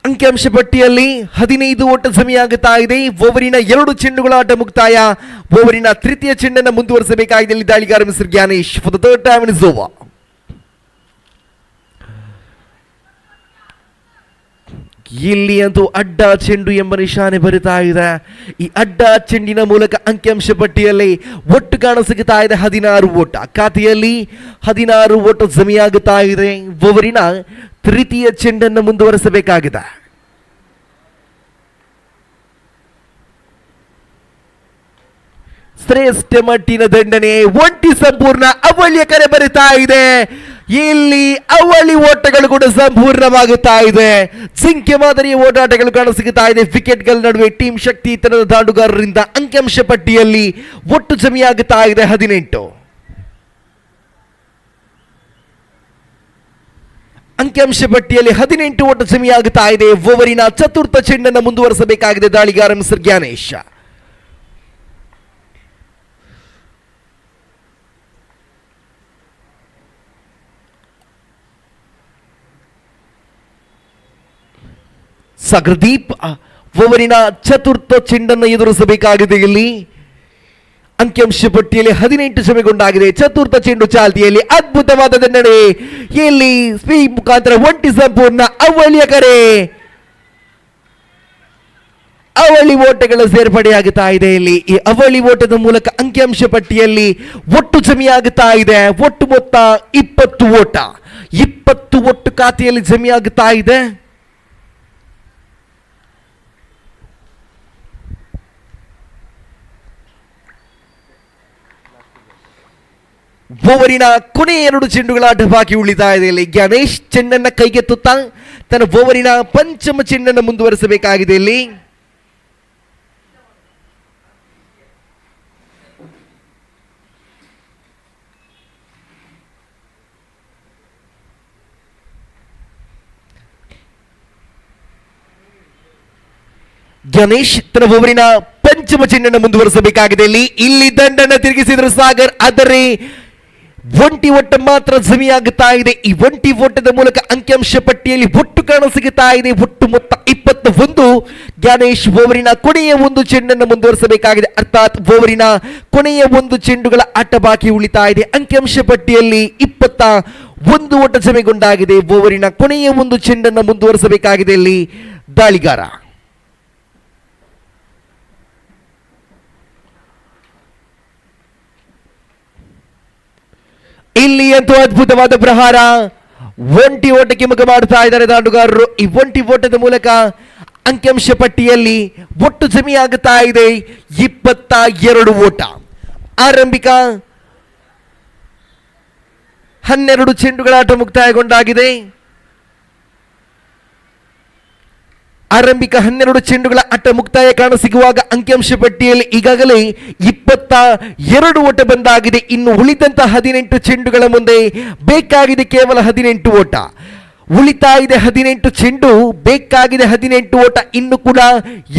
ಅಂಕಿಅಂಶ ಪಟ್ಟಿಯಲ್ಲಿ 15 ಓಟ ಸಮಯ ಆಗುತ್ತಾ ಇದೆ. ಓವರಿನ 2 ಚೆಂಡುಗಳ ಆಟ ಮುಕ್ತಾಯ. ಓವರಿನ ತೃತೀಯ ಚೆಂಡನ್ನು ಮುಂದುವರಿಸಬೇಕಾಗಿದೆ ಇಲ್ಲಿ ದಾಳಿಗಾರ mister Gnanesh for the third time in over. ಇಲ್ಲಿ ಅಂತೂ ಅಡ್ಡ ಚೆಂಡು ಎಂಬ ನಿಶಾನೆ ಬರುತ್ತಾ ಇದೆ. ಈ ಅಡ್ಡ ಚೆಂಡಿನ ಮೂಲಕ ಅಂಕಿಅಂಶ ಪಟ್ಟಿಯಲ್ಲಿ ಒಟ್ಟು ಕಾಣಸಿಗುತ್ತಾ ಇದೆ 16 ಓಟ. ಖಾತೆಯಲ್ಲಿ 16 ಓಟ ಜಮೆಯಾಗುತ್ತಾ ಇದೆ. ಓವರಿನ ತೃತೀಯ ಚೆಂಡನ್ನು ಮುಂದುವರಿಸಬೇಕಾಗಿದೆ. ಶ್ರೇಷ್ಠ ಮಟ್ಟಿನ ದಂಡನೆ. ಒಂಟಿ ಸಂಪೂರ್ಣ ಅವಳಿಯ ಕರೆ ಬರುತ್ತಾ ಇದೆ. ಇಲ್ಲಿ ಅವಳಿ ಓಟಗಳು ಕೂಡ ಸಂಪೂರ್ಣವಾಗುತ್ತಾ ಇದೆ. ಸಂಖ್ಯೆ ಮಾದರಿಯ ಓಟಾಟಗಳು ಕಾಣಸಿಗುತ್ತಾ ಇದೆ ವಿಕೆಟ್ಗಳ ನಡುವೆ. ಟೀಮ್ ಶಕ್ತಿ ತನ್ನದ ದಾಂಡುಗಾರರಿಂದ ಅಂಕಿಅಂಶ ಪಟ್ಟಿಯಲ್ಲಿ ಒಟ್ಟು ಜಮೆಯಾಗುತ್ತಾ ಇದೆ 18. ಅಂಕಿಅಂಶ ಪಟ್ಟಿಯಲ್ಲಿ 18 ಓಟ ಜಮೆಯಾಗುತ್ತಾ ಇದೆ. ಓವರಿನ ಚತುರ್ಥ ಚೆಂಡನ್ನು ಮುಂದುವರಿಸಬೇಕಾಗಿದೆ ದಾಳಿಗಾರ ಮಿಸ್ಟರ್ ಜ್ಞಾನೇಶ್. ಸಾಗರದೀಪ್ ಓವರಿನ ಚತುರ್ಥ ಚೆಂಡನ್ನು ಎದುರಿಸಬೇಕಾಗಿದೆ. ಇಲ್ಲಿ ಅಂಕಿಅಂಶ ಪಟ್ಟಿಯಲ್ಲಿ 18 ಶ್ರಮೆಗೊಂಡಾಗಿದೆ. ಚತುರ್ಥ ಚೆಂಡು ಚಾಲ್ತಿಯಲ್ಲಿ ಅದ್ಭುತವಾದ ದಂಡನೆ. ಇಲ್ಲಿ ಸ್ವೀಪ್ ಮುಖಾಂತರ ಒಂಟಿ ಸಂಪೂರ್ಣ ಅವಳಿಯ ಕರೆ. ಅವಳಿ ಓಟಗಳ ಸೇರ್ಪಡೆಯಾಗುತ್ತಾ ಇದೆ. ಇಲ್ಲಿ ಈ ಅವಳಿ ಓಟದ ಮೂಲಕ ಅಂಕಿಅಂಶ ಪಟ್ಟಿಯಲ್ಲಿ ಒಟ್ಟು ಜಮೆಯಾಗುತ್ತಾ ಇದೆ. ಒಟ್ಟು ಮೊತ್ತ 20 ಓಟ. 20 ಒಟ್ಟು ಖಾತೆಯಲ್ಲಿ ಜಮೆಯಾಗುತ್ತಾ ಇದೆ. ಓವರಿನ ಕೊನೆಯ 2 ಚೆಂಡುಗಳ ಆಟ ಬಾಕಿ ಉಳಿತಾ ಇದೆ. ಇಲ್ಲಿ ಗಣೇಶ್ ಚೆಂಡನ್ನ ಕೈಗೆತ್ತುತ್ತಾ ತನ್ನ ಓವರಿನ ಪಂಚಮ ಚೆಂಡನ್ನು ಮುಂದುವರಿಸಬೇಕಾಗಿದೆ. ಇಲ್ಲಿ ಗಣೇಶ್ ತನ್ನ ಓವರಿನ ಪಂಚಮ ಚೆಂಡನ್ನು ಮುಂದುವರಿಸಬೇಕಾಗಿದೆ. ಇಲ್ಲಿ ದಂಡನ್ನು ತಿರುಗಿಸಿದ್ರು ಸಾಗರ್, ಆದರೆ ಒಂಟಿ ಓಟ ಮಾತ್ರ ಜಮೆಯಾಗುತ್ತಾ ಇದೆ. ಈ ಒಂಟಿ ಓಟದ ಮೂಲಕ ಅಂಕಿಅಂಶ ಪಟ್ಟಿಯಲ್ಲಿ ಒಟ್ಟು ಕಾಣಸಿಗುತ್ತಾ ಇದೆ. ಒಟ್ಟು ಮೊತ್ತ 21. ಗಣೇಶ್ ಓವರಿನ ಕೊನೆಯ 1 ಚೆಂಡನ್ನು ಮುಂದುವರಿಸಬೇಕಾಗಿದೆ. ಅರ್ಥಾತ್ ಓವರಿನ ಕೊನೆಯ 1 ಚೆಂಡುಗಳ ಆಟ ಬಾಕಿ ಉಳಿತಾ ಇದೆ. ಅಂಕಿಅಂಶ ಪಟ್ಟಿಯಲ್ಲಿ 21 ಓಟ ಜಮೆಗೊಂಡಾಗಿದೆ. ಓವರಿನ ಕೊನೆಯ 1 ಚೆಂಡನ್ನು ಮುಂದುವರಿಸಬೇಕಾಗಿದೆ. ಇಲ್ಲಿ ದಾಳಿಗಾರ ಇಲ್ಲಿ ಅಂತೂ ಅದ್ಭುತವಾದ ಪ್ರಹಾರ. ಒಂಟಿ ಓಟಕ್ಕೆ ಮುಖ ಮಾಡುತ್ತಾ ಇದ್ದಾರೆ ದಾಂಡುಗಾರರು. ಈ ಒಂಟಿ ಓಟದ ಮೂಲಕ ಅಂಕಿಅಂಶ ಪಟ್ಟಿಯಲ್ಲಿ ಒಟ್ಟು ಜಮೆಯಾಗುತ್ತಾ ಇದೆ 22 ಓಟ. ಆರಂಭಿಕ 12 ಚೆಂಡುಗಳ ಆಟ ಮುಕ್ತಾಯಗೊಂಡಾಗಿದೆ. ಆರಂಭಿಕ 12 ಚೆಂಡುಗಳ ಆಟ ಮುಕ್ತಾಯ ಕಾಣಸಿಗುವಾಗ ಅಂಕಿಅಂಶ ಪಟ್ಟಿಯಲ್ಲಿ ಈಗಾಗಲೇ 22 ಓಟ ಬಂದಾಗಿದೆ. ಇನ್ನು ಉಳಿದಂತ 18 ಚೆಂಡುಗಳ ಮುಂದೆ ಬೇಕಾಗಿದೆ ಕೇವಲ 18 ಓಟ. ಉಳಿತಾ ಇದೆ 18 ಚೆಂಡು, ಬೇಕಾಗಿದೆ 18 ಓಟ. ಇನ್ನು ಕೂಡ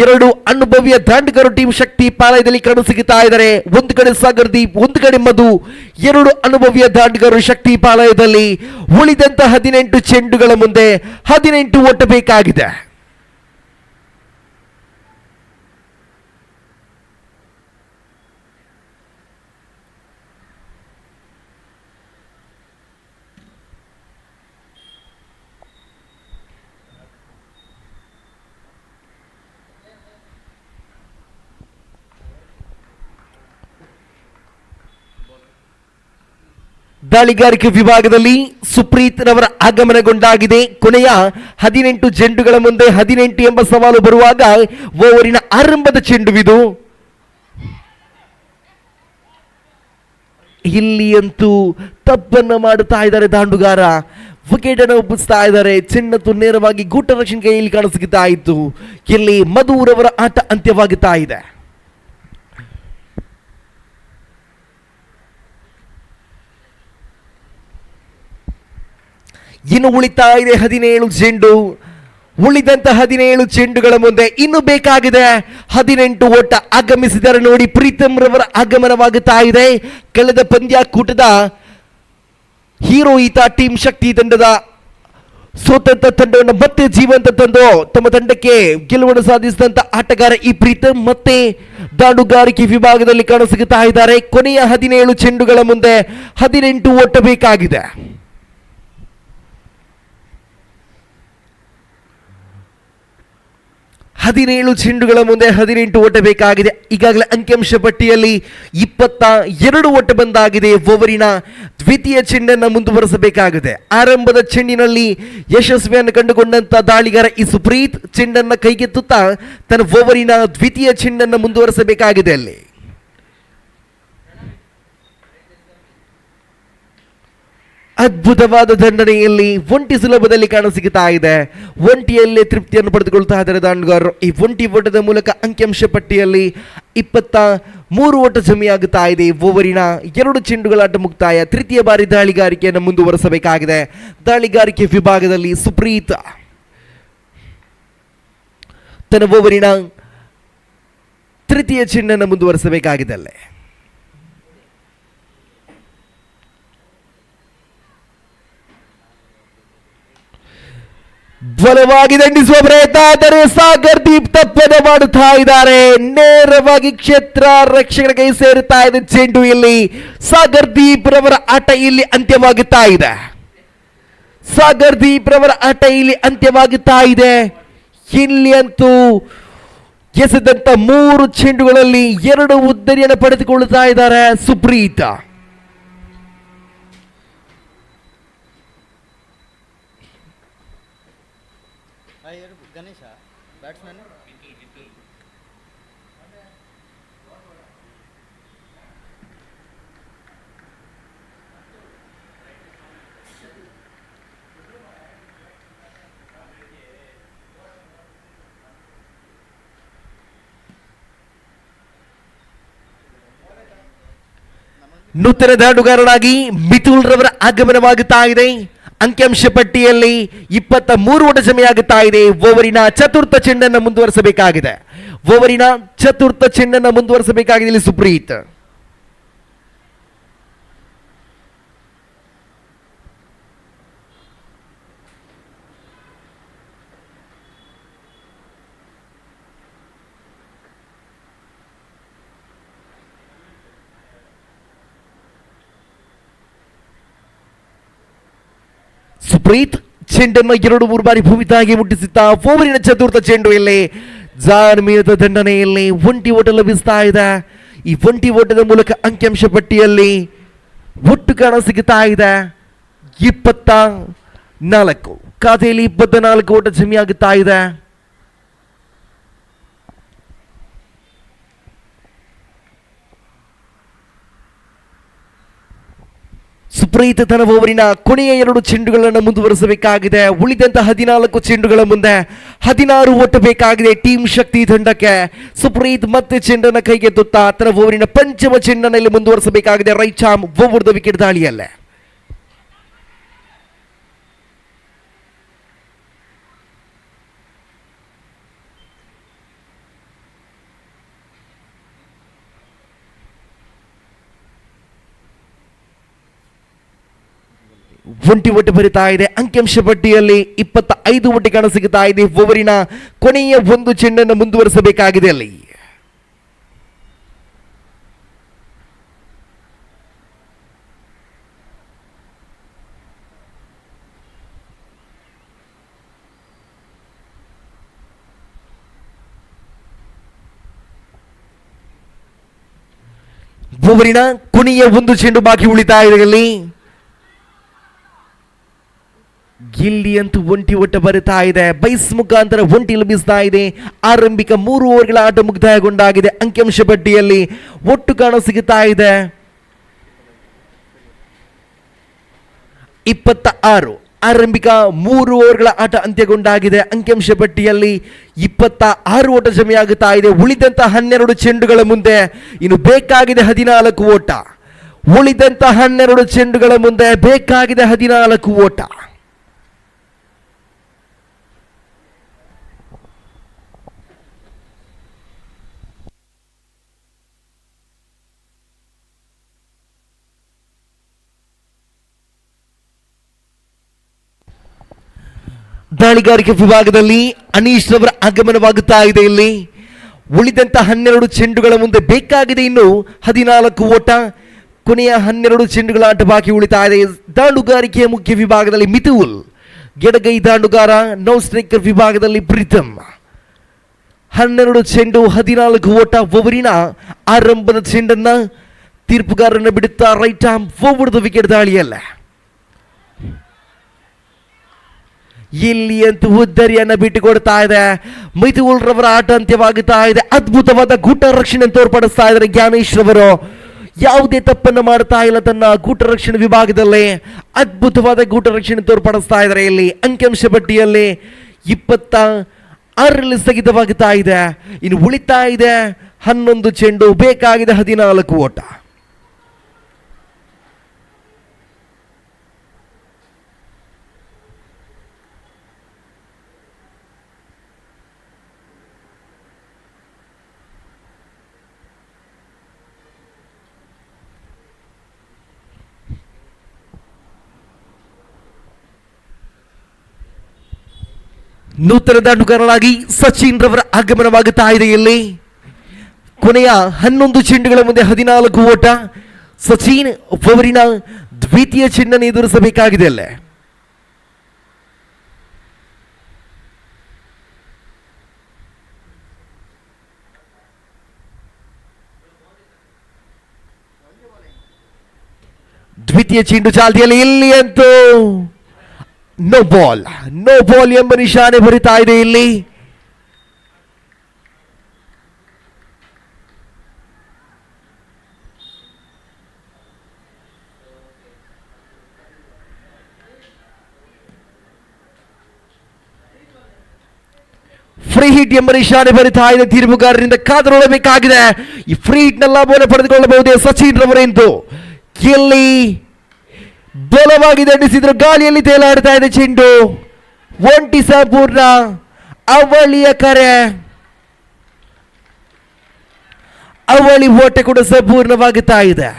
2 ಅನುಭವಿಯ ದಾಂಡುಗಾರು ಟೀಮ್ ಶಕ್ತಿ ಪಾಲಯದಲ್ಲಿ ಕಾಣಸಿಗುತ್ತಾ ಇದ್ದಾರೆ. ಒಂದು ಕಡೆ ಸಾಗರ್ದೀಪ್, ಒಂದು ಕಡೆ ಮಧು. 2 ಅನುಭವಿಯ ದಾಂಡುಗಾರು ಶಕ್ತಿ ಪಾಲಯದಲ್ಲಿ. ಉಳಿದಂತ 18 ಚೆಂಡುಗಳ ಮುಂದೆ 18 ಓಟ ಬೇಕಾಗಿದೆ. ದಾಳಿಗಾರಿಕೆ ವಿಭಾಗದಲ್ಲಿ ಸುಪ್ರೀತ್ ರವರ ಆಗಮನಗೊಂಡಾಗಿದೆ. ಕೊನೆಯ 18 ಚೆಂಡುಗಳ ಮುಂದೆ 18 ಎಂಬ ಸವಾಲು ಬರುವಾಗ ಓವರಿನ ಆರಂಭದ ಚೆಂಡುವಿದು. ಇಲ್ಲಿ ಅಂತೂ ತಪ್ಪನ್ನು ಮಾಡುತ್ತಾ ಇದ್ದಾರೆ ದಾಂಡುಗಾರ. ವಿಕೆಟ್ ಅನ್ನು ಒಪ್ಪಿಸ್ತಾ ಇದ್ದಾರೆ. ಚೆಂಡಂತೂ ನೇರವಾಗಿ ಗೂಟ ರಕ್ಷಣೆ ಕೈಯಲ್ಲಿ ಕಾಣಸಿಗುತ್ತಾ ಇತ್ತು. ಇಲ್ಲಿ ಮಧುರವರ ಆಟ ಅಂತ್ಯವಾಗುತ್ತಾ ಇದೆ. ಇನ್ನು ಉಳಿತಾ ಇದೆ 17 ಚೆಂಡು. ಉಳಿದಂತ 17 ಚೆಂಡುಗಳ ಮುಂದೆ ಇನ್ನು ಬೇಕಾಗಿದೆ 18 ಓಟ. ಆಗಮಿಸಿದರೆ ನೋಡಿ, ಪ್ರೀತಮ್ ರವರ ಆಗಮನವಾಗುತ್ತಾ ಇದೆ. ಕಳೆದ ಪಂದ್ಯಾಕೂಟದ ಹೀರೋ ಈತ ಟೀಮ್ ಶಕ್ತಿ ತಂಡದ ಸೋತಂತ ತಂಡವನ್ನು ಮತ್ತೆ ಜೀವಂತ ತಂದು ತಮ್ಮ ತಂಡಕ್ಕೆ ಗೆಲುವನ್ನು ಸಾಧಿಸಿದಂತ ಆಟಗಾರ ಈ ಪ್ರೀತಮ್ ಮತ್ತೆ ದಾಂಡುಗಾರಿಕೆ ವಿಭಾಗದಲ್ಲಿ ಕಾಣಸಿಗುತ್ತಾ ಇದ್ದಾರೆ. ಕೊನೆಯ 17 ಚೆಂಡುಗಳ ಮುಂದೆ 18 ಓಟ ಬೇಕಾಗಿದೆ. 17 ಚೆಂಡುಗಳ ಮುಂದೆ 18 ಓಟ ಬೇಕಾಗಿದೆ. ಈಗಾಗಲೇ ಅಂಕಿಅಂಶ ಪಟ್ಟಿಯಲ್ಲಿ 22 ಓಟ ಬಂದಾಗಿದೆ. ಓವರಿನ ದ್ವಿತೀಯ ಚೆಂಡನ್ನು ಮುಂದುವರಿಸಬೇಕಾಗಿದೆ. ಆರಂಭದ ಚೆಂಡಿನಲ್ಲಿ ಯಶಸ್ವಿಯನ್ನು ಕಂಡುಕೊಂಡಂತ ದಾಳಿಗಾರ ಈ ಸುಪ್ರೀತ್ ಚೆಂಡನ್ನು ಕೈಗೆತ್ತುತ್ತಾ ತನ್ನ ಓವರಿನ ದ್ವಿತೀಯ ಚೆಂಡನ್ನು ಮುಂದುವರಿಸಬೇಕಾಗಿದೆ. ಅಲ್ಲಿ ಅದ್ಭುತವಾದ ದಂಡನೆಯಲ್ಲಿ ಒಂಟಿ ಸುಲಭದಲ್ಲಿ ಕಾಣಸಿಗುತ್ತಾ ಇದೆ. ಒಂಟಿಯಲ್ಲೇ ತೃಪ್ತಿಯನ್ನು ಪಡೆದುಕೊಳ್ತಾ ಇದ್ದಾರೆ ದಾಂಡುಗಾರರು. ಈ ಒಂಟಿ ಓಟದ ಮೂಲಕ ಅಂಕಿಅಂಶ ಪಟ್ಟಿಯಲ್ಲಿ 23 ಓಟ ಜಮೆಯಾಗುತ್ತಾ ಇದೆ. ಓವರಿನ 2 ಚೆಂಡುಗಳ ಆಟ ಮುಕ್ತಾಯ. ತೃತೀಯ ಬಾರಿ ದಾಳಿಗಾರಿಕೆಯನ್ನು ಮುಂದುವರಿಸಬೇಕಾಗಿದೆ. ದಾಳಿಗಾರಿಕೆ ವಿಭಾಗದಲ್ಲಿ ಸುಪ್ರೀತ್ ತನ್ನ ಓವರಿನ ತೃತೀಯ ಚೆಂಡನ್ನು ಮುಂದುವರಿಸಬೇಕಾಗಿದೆ. ಅಲ್ಲೇ ಬಲವಾಗಿ ದಂಡಿಸುವ ಪ್ರಯತ್ನ, ಆದರೆ ಸಾಗರ್ ದೀಪ್ ತಪ್ಪದೆ ಮಾಡುತ್ತಾ ಇದ್ದಾರೆ. ನೇರವಾಗಿ ಕ್ಷೇತ್ರ ರಕ್ಷಕರ ಕೈ ಸೇರುತ್ತಾ ಇದೆ ಚೆಂಡು. ಇಲ್ಲಿ ಸಾಗರ್ ದೀಪ್ ರವರ ಆಟ ಇಲ್ಲಿ ಅಂತ್ಯವಾಗುತ್ತಾ ಇದೆ. ಸಾಗರ್ ದೀಪ್ ರವರ ಆಟ ಇಲ್ಲಿ ಅಂತ್ಯವಾಗುತ್ತಾ ಇದೆ. ಇಲ್ಲಿ ಅಂತೂ ಎಸೆದಂತ 3 ಚೆಂಡುಗಳಲ್ಲಿ 2 ಉದ್ದರಿಯನ್ನು ಪಡೆದುಕೊಳ್ಳುತ್ತಾ ಇದ್ದಾರೆ ಸುಪ್ರೀತ್. ಗಣೇಶ ಬ್ಯಾಟ್ಸ್ಮನ್ ನೂತನ ದಾಂಡುಗಾರನಾಗಿ ಮಿಥುಲ್ ರವರ ಆಗಮನವಾಗುತ್ತಾ ಇದೆ. ಅಂಕಿಅಂಶ ಪಟ್ಟಿಯಲ್ಲಿ 23 ಓಟ ಜಮೆಯಾಗುತ್ತಾ ಇದೆ. ಓವರಿನ ಚತುರ್ಥ ಚೆಂಡನ್ನು ಮುಂದುವರಿಸಬೇಕಾಗಿದೆ. ಓವರಿನ ಚತುರ್ಥ ಚೆಂಡನ್ನು ಮುಂದುವರಿಸಬೇಕಾಗಿದೆ ಇಲ್ಲಿ ಸುಪ್ರೀತ್. ಸುಪ್ರೀತ್ ಚೆಂಡನ್ನು 2-3 ಬಾರಿ ಭೂಮಿ ತಾಯಿಗೆ ಮುಟ್ಟಿಸುತ್ತಾ ಓವರಿನ ಚತುರ್ಥ ಚೆಂಡು ಇಲ್ಲಿ ಜಾರ್ಮೀನದ ದಂಡನೆಯಲ್ಲಿ 1 ಓಟ ಲಭಿಸ್ತಾ ಇದೆ. ಈ 1 ಓಟದ ಮೂಲಕ ಅಂಕಿಅಂಶ ಪಟ್ಟಿಯಲ್ಲಿ ಒಟ್ಟು ಕಾಣ ಸಿಗುತ್ತಾ ಇದೆ 24. ಖಾತೆಯಲ್ಲಿ 24 ಓಟ ಜಮೆಯಾಗುತ್ತಾ ಇದೆ. ಸುಪ್ರೀತ್ ತನ್ನ ಓವರಿನ ಕೊನೆಯ 2 ಚೆಂಡುಗಳನ್ನು ಮುಂದುವರಿಸಬೇಕಾಗಿದೆ. ಉಳಿದಂತ 14 ಚೆಂಡುಗಳ ಮುಂದೆ 16 ಓಟ ಬೇಕಾಗಿದೆ ಟೀಮ್ ಶಕ್ತಿ ತಂಡಕ್ಕೆ. ಸುಪ್ರೀತ್ ಮತ್ತೆ ಚೆಂಡನ್ನು ಕೈಗೆತ್ತುತ್ತಾ ತನ್ನ ಓವರಿನ ಪಂಚಮ ಚೆಂಡನ್ನು ಇಲ್ಲಿ ಮುಂದುವರಿಸಬೇಕಾಗಿದೆ right arm over the wicket ದಾಳಿಯಲ್ಲೇ. ಒಂಟಿ ಒಟ್ಟು ಬರಿತಾ ಇದೆ. ಅಂಕಿಅಂಶ ಪಟ್ಟಿಯಲ್ಲಿ 25 ಒಟ್ಟು ಕಾಣ ಸಿಗುತ್ತಾ ಇದೆ. ಓವರಿನ ಕೊನೆಯ 1 ಚೆಂಡನ್ನು ಮುಂದುವರಿಸಬೇಕಾಗಿದೆ ಅಲ್ಲಿ. ಓವರಿನ ಕೊನೆಯ 1 ಚೆಂಡು ಬಾಕಿ ಉಳಿತಾ ಇದೆ ಅಲ್ಲಿ. ಗಿಲ್ಲಿ ಅಂತೂ ಒಂಟಿ ಒಟ್ಟ ಬರುತ್ತಾ ಇದೆ. ಬೈಸ್ ಮುಖಾಂತರ ಒಂಟಿ ಲಭಿಸ್ತಾ ಇದೆ. ಆರಂಭಿಕ 3 ಓವರ್ಗಳ ಆಟ ಮುಕ್ತಾಯಗೊಂಡಾಗಿದೆ. ಅಂಕಿಅಂಶ ಪಟ್ಟಿಯಲ್ಲಿ ಒಟ್ಟು ಕಾಣ ಸಿಗುತ್ತಾ ಇದೆ 26. ಆರಂಭಿಕ 3 ಓವರ್ಗಳ ಆಟ ಅಂತ್ಯಗೊಂಡಾಗಿದೆ. ಅಂಕಿಅಂಶ ಪಟ್ಟಿಯಲ್ಲಿ 26 ಓಟ ಜಮೆಯಾಗುತ್ತಾ ಇದೆ. ಉಳಿದಂತ 12 ಚೆಂಡುಗಳ ಮುಂದೆ ಇನ್ನು ಬೇಕಾಗಿದೆ 14 ಓಟ. ಉಳಿದಂತ 12 ಚೆಂಡುಗಳ ಮುಂದೆ ಬೇಕಾಗಿದೆ 14 ಓಟ. ದಾಳಿಗಾರಿಕೆ ವಿಭಾಗದಲ್ಲಿ ಅನೀಶ್ ರವರ ಆಗಮನವಾಗುತ್ತಾ ಇದೆ. ಇಲ್ಲಿ ಉಳಿದಂತ 12 ಚೆಂಡುಗಳ ಮುಂದೆ ಬೇಕಾಗಿದೆ ಇನ್ನು 14 ಓಟ. ಕೊನೆಯ 12 ಚೆಂಡುಗಳ ಆಟ ಬಾಕಿ ಉಳಿತಾ ಇದೆ. ದಾಂಡುಗಾರಿಕೆಯ ಮುಖ್ಯ ವಿಭಾಗದಲ್ಲಿ ಮಿಥುಲ್, ಎಡಗೈ ದಾಂಡುಗಾರ ನೌ ಸ್ಟ್ರೈಕರ್ ವಿಭಾಗದಲ್ಲಿ ಪ್ರೀತಮ್. 12 ಚೆಂಡು 14 ಓಟ. ಓವರಿನ ಆರಂಭದ ಚೆಂಡನ್ನ ತೀರ್ಪುಗಾರನ ಬಿಡುತ್ತಾ right arm over the wicket ದಾಳಿಯಲ್ಲ. ಇಲ್ಲಿ ಅಂತೂ ಉದ್ದರಿಯನ್ನ ಬಿಟ್ಟುಕೊಡ್ತಾ ಇದೆ. ಮಿಥುಲ್ ರವರ ಆಟ ಅಂತ್ಯವಾಗುತ್ತಾ ಇದೆ. ಅದ್ಭುತವಾದ ಗೂಟ ರಕ್ಷಣೆ ತೋರ್ಪಡಿಸ್ತಾ ಇದ್ದಾರೆ ಜ್ಞಾನೇಶ್ ರವರು. ಯಾವುದೇ ತಪ್ಪನ್ನು ಮಾಡ್ತಾ ಇಲ್ಲ ತನ್ನ ಗೂಟ ರಕ್ಷಣೆ ವಿಭಾಗದಲ್ಲಿ. ಅದ್ಭುತವಾದ ಗೂಟ ರಕ್ಷಣೆ ತೋರ್ಪಡಿಸ್ತಾ ಇದ್ದಾರೆ. ಇಲ್ಲಿ ಅಂಕಿಅಂಶ ಪಟ್ಟಿಯಲ್ಲಿ 26ರಲ್ಲಿ ಸ್ಥಗಿತವಾಗುತ್ತಾ ಇದೆ. ಇನ್ನು ಉಳಿತಾ ಇದೆ 11 ಚೆಂಡು, ಬೇಕಾಗಿದೆ 14 ಓಟ. ನೂತನ ದಾಂಡುಗಾರರಾಗಿ ಸಚಿನ್ ರವರ ಆಗಮನವಾಗುತ್ತಾ ಇದೆ. ಇಲ್ಲಿ ಕೊನೆಯ 11 ಚೆಂಡುಗಳ ಮುಂದೆ 14 ಓಟ. ಸಚಿನ್ ಅವರಿನ ದ್ವಿತೀಯ ಚೆಂಡನ್ನು ಎದುರಿಸಬೇಕಾಗಿದೆ. ಅಲ್ಲೇ ದ್ವಿತೀಯ ಚೆಂಡು ಚಾಲ್ತಿಯಲ್ಲಿ ಇಲ್ಲಿ ಅಂತೂ ನೋ ಬಾಲ್ ಎಂಬ ನಿಶಾನೆ ಬರಿತಾ ಇದೆ. ಇಲ್ಲಿ ಫ್ರೀ ಹಿಟ್ ಎಂಬ ನಿಶಾನೆ ಬರಿತಾ ಇದೆ. ತೀರ್ಪುಗಾರರಿಂದ ಕಾದು ನೋಡಬೇಕಾಗಿದೆ. ಈ ಫ್ರೀ ಹಿಟ್ ನ ಲಾಭವನ್ನು ಪಡೆದುಕೊಳ್ಳಬಹುದೇ ಸಚಿನ್ ರವರೆಂದು. ಇಲ್ಲಿ ಬಲವಾಗಿ ದಂಡಿಸಿದ್ರು, ಗಾಳಿಯಲ್ಲಿ ತೇಲಾಡ್ತಾ ಇದೆ ಚೆಂಡು. ಒಂಟಿ ಸಂಪೂರ್ಣ ಅವಳಿಯ ಕರೆ, ಅವಳಿ ಓಟ ಕೂಡ ಸಂಪೂರ್ಣವಾಗುತ್ತಾ ಇದೆ.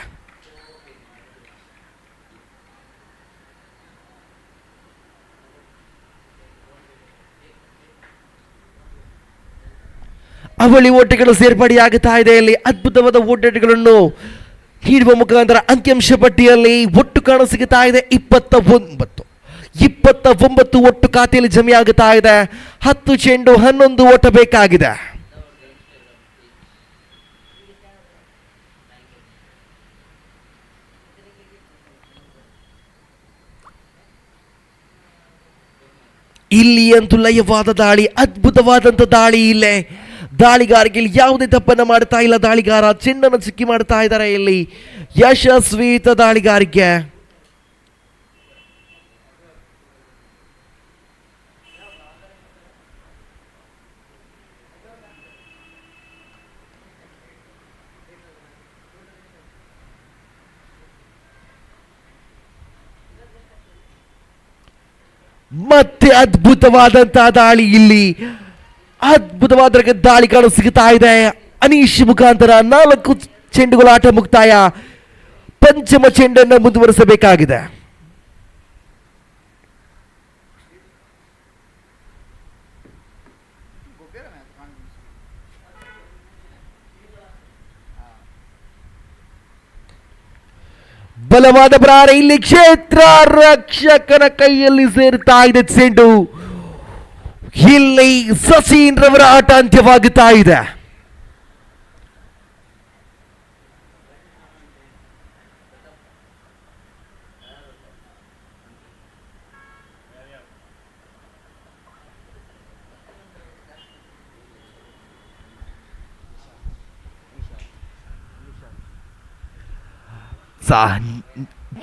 ಅವಳಿ ಓಟಗಳು ಸೇರ್ಪಡೆಯಾಗುತ್ತಾ ಇದೆ. ಇಲ್ಲಿ ಅದ್ಭುತವಾದ ಓಟಗಳನ್ನು ನೀಡುವ ಮುಖಾಂತರ ಅಂಕಿಅಂಶ ಪಟ್ಟಿಯಲ್ಲಿ ಒಟ್ಟು ಕಾಣಸಿಗುತ್ತಾ ಇದೆ 29 ಒಟ್ಟು ಖಾತೆಯಲ್ಲಿ ಜಮೆಯಾಗುತ್ತಾ ಇದೆ. 10 ಚೆಂಡು 11 ಓಟ ಬೇಕಾಗಿದೆ. ಇಲ್ಲಿ ಅಂತೂ ಲಯವಾದ ದಾಳಿ, ಅದ್ಭುತವಾದಂಥ ದಾಳಿ. ಇಲ್ಲೇ ದಾಳಿಗಾರಿಗೆ ಯಾವುದೇ ತಪ್ಪನ್ನ ಮಾಡ್ತಾ ಇಲ್ಲ. ದಾಳಿಗಾರ ಚೆಂಡನ್ನು ಚಿಕ್ಕಿ ಮಾಡ್ತಾ ಇದ್ದಾರೆ. ಇಲ್ಲಿ ಯಶಸ್ವಿತ ದಾಳಿಗಾರಿಕೆ. ಮತ್ತೆ ಅದ್ಭುತವಾದಂತಹ ದಾಳಿ. ಇಲ್ಲಿ ಅದ್ಭುತವಾದ ದಾಳಿ ಕಾಣು ಸಿಗುತ್ತಾ ಇದೆ. ಅನೀಶ್ ಮುಖಾಂತರ 4 ಚೆಂಡುಗಳ ಆಟ ಮುಕ್ತಾಯ. ಪಂಚಮ ಚೆಂಡನ್ನು ಮುಂದುವರಿಸಬೇಕಾಗಿದೆ. ಬಲವಾದ ಪ್ರಾರ ಇಲ್ಲಿ ಕ್ಷೇತ್ರ ರಕ್ಷಕನ ಕೈಯಲ್ಲಿ ಸೇರುತ್ತಾ ಇದೆ ಚೆಂಡು. ಇಲ್ಲಿ ಸಚಿನ್ ರವರ ಆಟ ಅಂತ್ಯವಾಗುತ್ತಾ ಇದೆ.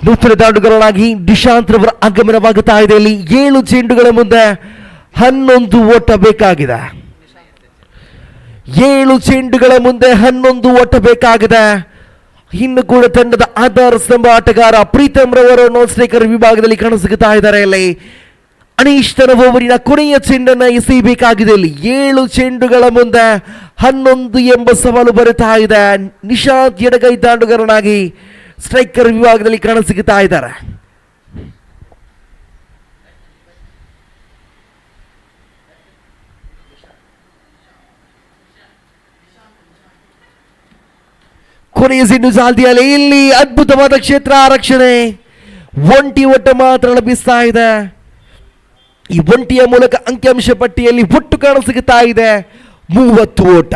ನೂತನ ದಾಂಡುಗಾರರಾಗಿ ನಿಶಾಂತ್ ರವರ ಆಗಮನವಾಗುತ್ತಾ ಇದೆ. ಇಲ್ಲಿ 7 ಚೆಂಡುಗಳ ಮುಂದೆ 11 ಓಟ ಬೇಕಾಗಿದೆ. 7 ಚೆಂಡುಗಳ ಮುಂದೆ 11 ಓಟ ಬೇಕಾಗಿದೆ. ಇನ್ನು ಕೂಡ ತಂಡದ ಆಧಾರ ಸ್ತಂಭ ಆಟಗಾರ ಪ್ರೀತಮ್ ರವರು ನಾನ್ ಸ್ಟ್ರೈಕರ್ ವಿಭಾಗದಲ್ಲಿ ಕಾಣಸಿಗುತ್ತಾ ಇದ್ದಾರೆ. ಇಲ್ಲಿ ಅನೀಶ್ ತನ್ನ ಓವರಿನ ಕೊನೆಯ ಚೆಂಡನ್ನು ಎಸೆಯಬೇಕಾಗಿದೆ. ಇಲ್ಲಿ 7 ಚೆಂಡುಗಳ ಮುಂದೆ 11 ಎಂಬ ಸವಾಲು ಬರುತ್ತಾ ಇದೆ. ನಿಶಾಂತ್ ಎಡಗೈ ದಾಂಡುಗಾರನಾಗಿ ಸ್ಟ್ರೈಕರ್ ವಿಭಾಗದಲ್ಲಿ ಕಾಣಸಿಗುತ್ತಾ ಇದ್ದಾರೆ. ಕೊನೆಯ ಸಿಂಡು ಚಾಲ್ತಿಯಲ್ಲಿ ಇಲ್ಲಿ ಅದ್ಭುತವಾದ ಕ್ಷೇತ್ರ ಆರಕ್ಷಣೆ. ಒಂಟಿ ಓಟ ಮಾತ್ರ ಲಭಿಸ್ತಾ ಇದೆ. ಈ ಒಂಟಿಯ ಮೂಲಕ ಅಂಕಿಅಂಶ ಪಟ್ಟಿಯಲ್ಲಿ ಒಟ್ಟು ಕಾಣಸಿಗುತ್ತಾ ಇದೆ 30 ಓಟ.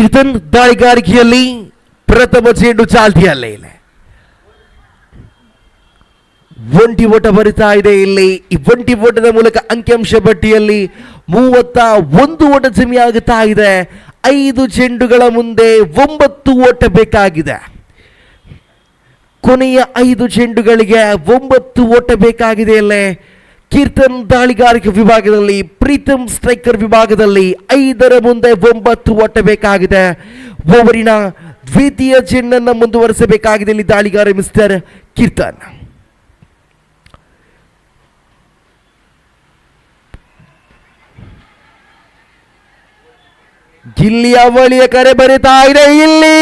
ಕೀರ್ತನ್ ದಾಳಿಗಾರಿಕೆಯಲ್ಲಿ ಪ್ರಥಮ ಚೆಂಡು ಚಾಲ್ತಿಯಲ್ಲೇ ಇಲ್ಲ. ಒಂಟಿ ಓಟ ಬರಿತಾ ಇದೆ ಇಲ್ಲಿ. ಈ ಒಂಟಿ ಓಟದ ಮೂಲಕ ಅಂಕಿಅಂಶ ಪಟ್ಟಿಯಲ್ಲಿ 31 ಓಟ ಜಮೆಯಾಗುತ್ತಾ ಇದೆ. 5 ಚೆಂಡುಗಳ ಮುಂದೆ 9 ಓಟ ಬೇಕಾಗಿದೆ. ಕೊನೆಯ 5 ಚೆಂಡುಗಳಿಗೆ 9 ಓಟ ಬೇಕಾಗಿದೆ. ಅಲ್ಲೇ ಕೀರ್ತನ್ ದಾಳಿಗಾರಿಕೆ ವಿಭಾಗದಲ್ಲಿ, ಪ್ರೀತಮ್ ಸ್ಟ್ರೈಕರ್ ವಿಭಾಗದಲ್ಲಿ 5ರ ಮುಂದೆ 9 ಓಟ ಬೇಕಾಗಿದೆ. ಓವರಿನ ದ್ವಿತೀಯ ಚೆಂಡನ್ನು ಮುಂದುವರಿಸಬೇಕಾಗಿದೆ ಇಲ್ಲಿ ದಾಳಿಗಾರ ಮಿಸ್ಟರ್ ಕೀರ್ತನ್. ಇಲ್ಲಿ ಅವಳಿಯ ಕರೆ ಬರೀತಾ ಇದೆ. ಇಲ್ಲಿ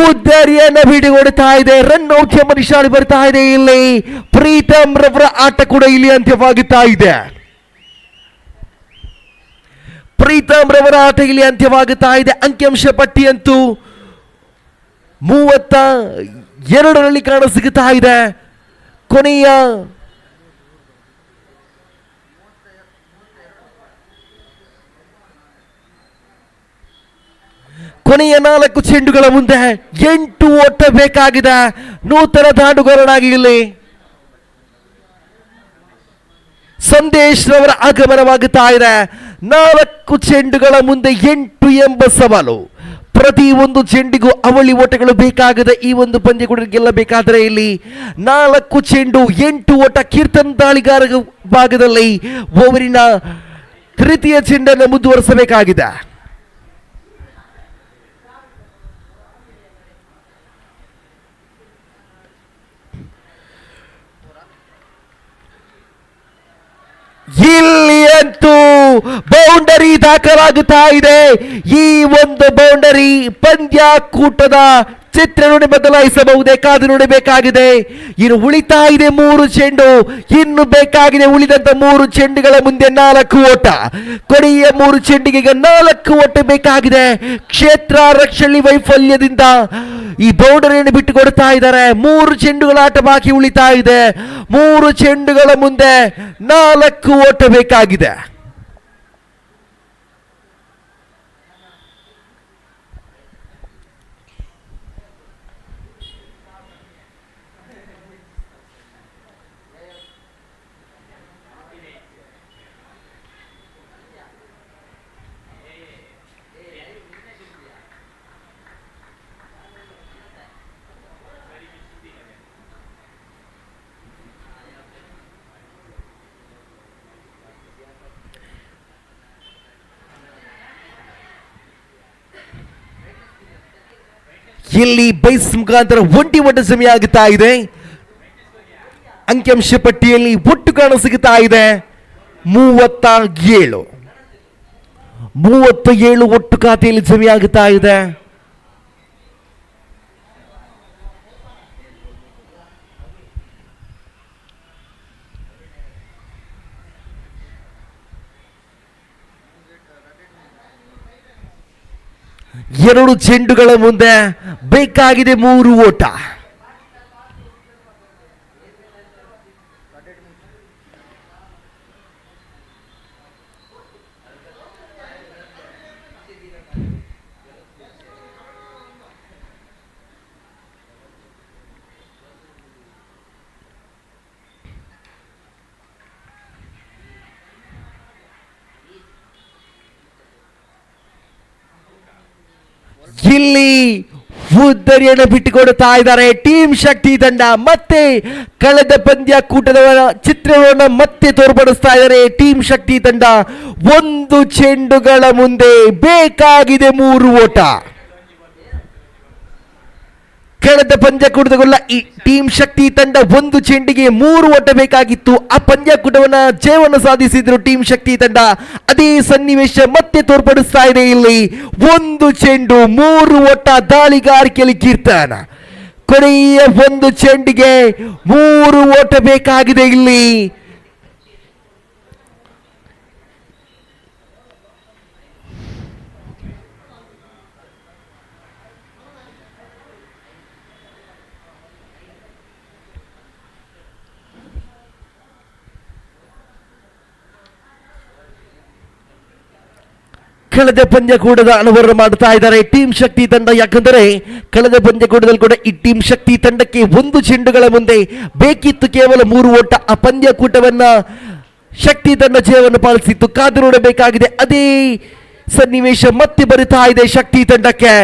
ಉದ್ದರಿಯನ್ನು ಬಿಡಿಗೊಡ್ತಾ ಇದೆ. ರನ್ ಔಟ್ ಎಂಬ ನಿಶಾನೆ ಬರ್ತಾ ಇದೆ. ಇಲ್ಲಿ ಪ್ರೀತಮ್ ರವರ ಆಟ ಕೂಡ ಇಲ್ಲಿ ಅಂತ್ಯವಾಗುತ್ತಾ ಇದೆ. ಪ್ರೀತಮ್ ರವರ ಆಟ ಇಲ್ಲಿ ಅಂತ್ಯವಾಗುತ್ತಾ ಇದೆ. ಅಂಕಿಅಂಶ ಪಟ್ಟಿಯಂತೂ 32ರಲ್ಲಿ ಕಾಣ ಸಿಗುತ್ತಾ ಇದೆ. ಕೊನೆಯ ಕೊನೆಯ 4 ಚೆಂಡುಗಳ ಮುಂದೆ 8 ಓಟ ಬೇಕಾಗಿದೆ. ನೂತನ ದಾಂಡುಗಾರನಾಗಿ ಇಲ್ಲಿ ಸಂದೇಶ್ ರವರ ಆಗಮನವಾಗುತ್ತಾ ಇದೆ. 4 ಚೆಂಡುಗಳ ಮುಂದೆ 8 ಎಂಬ ಸವಾಲು. ಪ್ರತಿ ಒಂದು ಚೆಂಡಿಗೂ ಅವಳಿ ಓಟಗಳು ಬೇಕಾಗದೆ ಈ ಒಂದು ಪಂದ್ಯ ಕೂಡ ಗೆಲ್ಲಬೇಕಾದರೆ ಇಲ್ಲಿ 4 ಚೆಂಡು 8 ಓಟ. ಕೀರ್ತನ್ ದಾಳಿಗಾರ ಭಾಗದಲ್ಲಿ ಓವರಿನ ತೃತೀಯ ಚೆಂಡನ್ನು ಮುಂದುವರಿಸಬೇಕಾಗಿದೆ. ಇಲ್ಲಿ ಅಂತೂ ಬೌಂಡರಿ ದಾಖಲಾಗುತ್ತಾ ಇದೆ. ಈ ಒಂದು ಬೌಂಡರಿ ಪಂದ್ಯಾಕೂಟದ ಚಿತ್ರವನ್ನು ಬದಲಾಯಿಸಬಹುದೇ, ಕಾದು ನೋಡಬೇಕಾಗಿದೆ. ಇನ್ನು ಉಳಿತಾ ಇದೆ 3 ಚೆಂಡು. ಇನ್ನು ಬೇಕಾಗಿದೆ ಉಳಿದಂತ 3 ಚೆಂಡುಗಳ ಮುಂದೆ 4 ಓಟ. ಕೊನೆಯ 3 ಚೆಂಡಿಗೆ 4 ಓಟ ಬೇಕಾಗಿದೆ. ಕ್ಷೇತ್ರ ರಕ್ಷಣೆ ವೈಫಲ್ಯದಿಂದ ಈ ಬೌಂಡರಿಯನ್ನು ಬಿಟ್ಟು ಕೊಡ್ತಾ ಇದ್ದಾರೆ. 3 ಚೆಂಡುಗಳ ಆಟ ಬಾಕಿ ಉಳಿತಾ ಇದೆ. 3 ಚೆಂಡುಗಳ ಮುಂದೆ 4 ಓಟ ಬೇಕಾಗಿದೆ. ಇಲ್ಲಿ ಬೈಸ್ ಮುಖಾಂತರ ಒಂಟಿ ಓಟ ಜಮೆಯಾಗುತ್ತಾ ಇದೆ. ಅಂಕಿಅಂಶ ಪಟ್ಟಿಯಲ್ಲಿ ಒಟ್ಟು ಕಾಣ ಸಿಗುತ್ತಾ ಇದೆ 37 ಒಟ್ಟು ಖಾತೆಯಲ್ಲಿ ಜಮೆಯಾಗುತ್ತಾ ಇದೆ. ಎರಡು ಚೆಂಡುಗಳ ಮುಂದೆ ಬೇಕಾಗಿದೆ 3 ಓಟ. ಇಲ್ಲಿ ಉದ್ದರಿಯನ್ನು ಬಿಟ್ಟುಕೊಡುತ್ತಾ ಇದ್ದಾರೆ ಟೀಮ್ ಶಕ್ತಿ ತಂಡ. ಮತ್ತೆ ಕಳೆದ ಪಂದ್ಯಾಕೂಟದ ಚಿತ್ರವನ್ನು ಮತ್ತೆ ತೋರ್ಪಡಿಸ್ತಾ ಇದ್ದಾರೆ ಟೀಮ್ ಶಕ್ತಿ ತಂಡ. 1 ಚೆಂಡುಗಳ ಮುಂದೆ ಬೇಕಾಗಿದೆ 3 ಓಟ. ಕಳೆದ ಪಂದ್ಯಾಕೂಟದ ಈ ಟೀಮ್ ಶಕ್ತಿ ತಂಡ 1 ಚೆಂಡಿಗೆ 3 ಓಟ ಬೇಕಾಗಿತ್ತು. ಆ ಪಂದ್ಯಾಕೂಟವನ್ನ ಜಯವನ್ನು ಸಾಧಿಸಿದ್ರು ಟೀಮ್ ಶಕ್ತಿ ತಂಡ. ಅದೇ ಸನ್ನಿವೇಶ ಮತ್ತೆ ತೋರ್ಪಡಿಸ್ತಾ ಇದೆ ಇಲ್ಲಿ. 1 ಚೆಂಡು 3 ಓಟ ದಾಳಿಗಾರಿಕೆಯಲ್ಲಿ ಕೀರ್ತನ. ಕೊನೆಯ 1 ಚೆಂಡಿಗೆ 3 ಓಟ ಬೇಕಾಗಿದೆ ಇಲ್ಲಿ. ಕಳೆದ ಪಂದ್ಯಕೂಟದ ಅನುವರ ಮಾಡ್ತಾ ಇದ್ದಾರೆ ಟೀಮ್ ಶಕ್ತಿ ತಂಡ. ಯಾಕಂದರೆ ಕಳೆದ ಪಂದ್ಯಕೂಟದಲ್ಲಿ ಕೂಡ ಈ ಟೀಮ್ ಶಕ್ತಿ ತಂಡಕ್ಕೆ 1 ಚೆಂಡುಗಳ ಮುಂದೆ ಬೇಕಿತ್ತು ಕೇವಲ 3 ಓಟ. ಆ ಪಂದ್ಯಕೂಟವನ್ನ ಶಕ್ತಿ ತಂಡ ಜಯವನ್ನು ಪಾಲಿಸಿತ್ತು. ಕಾದು ನೋಡಬೇಕಾಗಿದೆ. ಅದೇ ಸನ್ನಿವೇಶ ಮತ್ತೆ ಬರುತ್ತಾ ಇದೆ ಶಕ್ತಿ ತಂಡಕ್ಕೆ.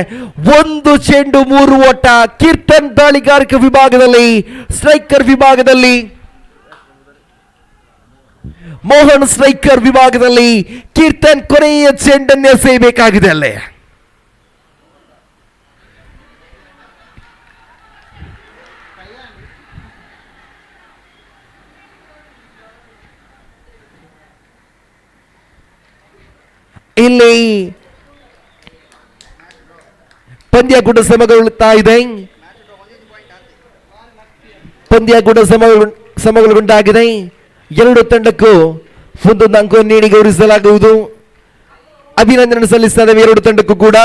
1 ಚೆಂಡು 3 ಓಟ. ಕೀರ್ತನ್ ದಾಳಿಗಾರಿಕ ವಿಭಾಗದಲ್ಲಿ, ಸ್ಟ್ರೈಕರ್ ವಿಭಾಗದಲ್ಲಿ ಮೋಹನ್ ಸ್ಟ್ರೈಕರ್ ವಿಭಾಗದಲ್ಲಿ ಕೀರ್ತನ್ ಕೊನೆಯ ಚೆಂಡನ್ನೇ ಸೇಯಬೇಕಾಗಿದೆ. ಅಲ್ಲೇ ಇಲ್ಲಿ ಪಂದ್ಯಕೂಟ ಸಮಗೊಳ್ಳುತ್ತಾ ಇದೆ. ಪಂದ್ಯಕೂಟ ಸಮಗೊಳ್ಳುಂಟಾಗಿದೆ. 2 ತಂಡಕ್ಕೂ ಒಂದೊಂದು ಅಂಕವನ್ನು ನೀಡಿ ಗೌರವಿಸಲಾಗುವುದು. ಅಭಿನಂದನೆ ಸಲ್ಲಿಸ್ತಾ ಇದ್ದೇವೆ 2 ತಂಡಕ್ಕೂ ಕೂಡ.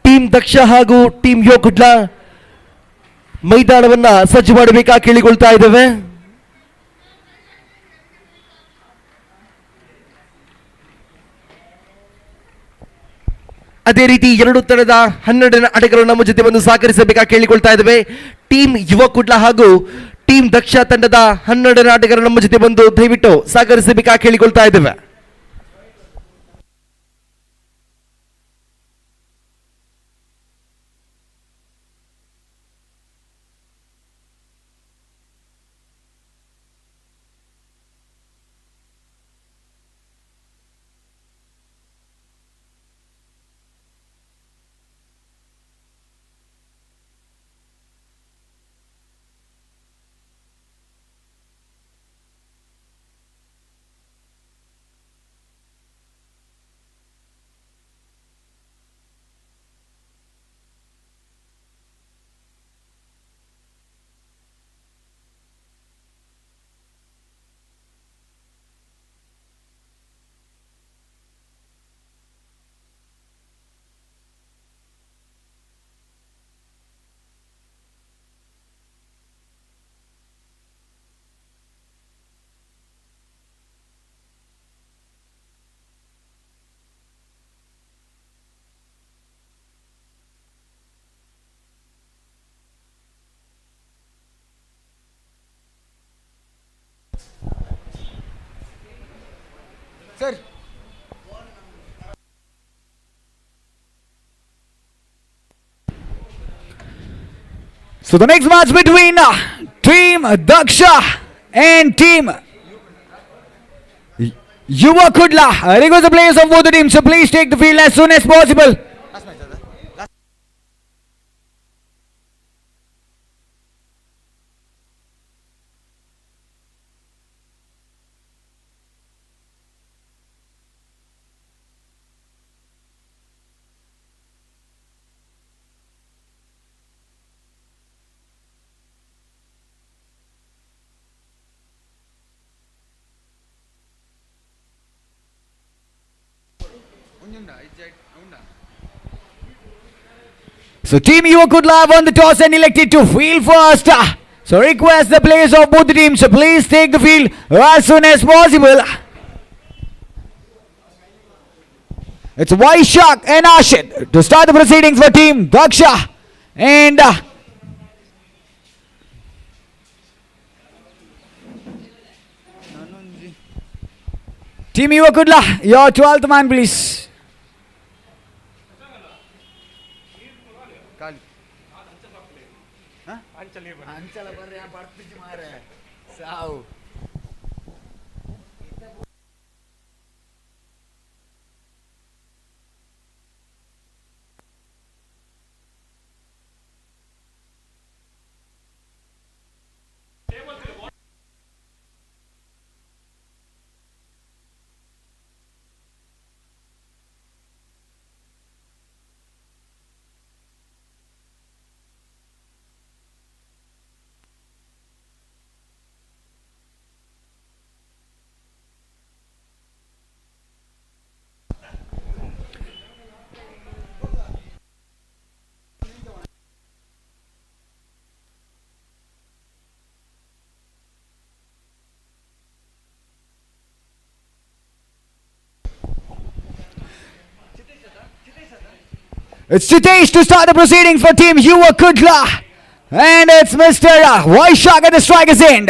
ಟೀಮ್ ದಕ್ಷ ಹಾಗೂ ಟೀಮ್ ಯೋಕುಡ್ಲ ಮೈದಾನವನ್ನ ಸಜ್ಜು ಮಾಡಬೇಕಾಗಿ ಕೇಳಿಕೊಳ್ತಾ ಇದ್ದೇವೆ. ಅದೇ ರೀತಿ 2 ತಂಡದ 12 ಆಟಗಾರರು ನಮ್ಮ ಜೊತೆ ಬಂದು ಸಹಕರಿಸಬೇಕಾಗಿ ಕೇಳಿಕೊಳ್ತಾ ಇದ್ದೇವೆ. ಟೀಮ್ ಯುವ ಕುಡ್ಲ ಹಾಗೂ ಟೀಮ್ ದಕ್ಷ ತಂಡದ 12 ಆಟಗಾರರು ನಮ್ಮ ಜೊತೆ ಬಂದು ದಯವಿಟ್ಟು ಸಹಕರಿಸಬೇಕಾಗಿ ಕೇಳಿಕೊಳ್ತಾ ಇದ್ದೇವೆ. Sir. So the next match between Team Daksha and Team Yuva Kudla. Request the players of both the teams, so please take the field as soon as possible. So Team Yuva Kudla won the toss and elected to field first. So request the players of both the teams, so please take the field as soon as possible. It's Vaishak and Ashit to start the proceedings for Team Daksha and Team Yuva Kudla, your 12th man please. It's Chitesh to start the proceedings for team Yuva Kula. And it's Mr. Vaishak at the striker's end.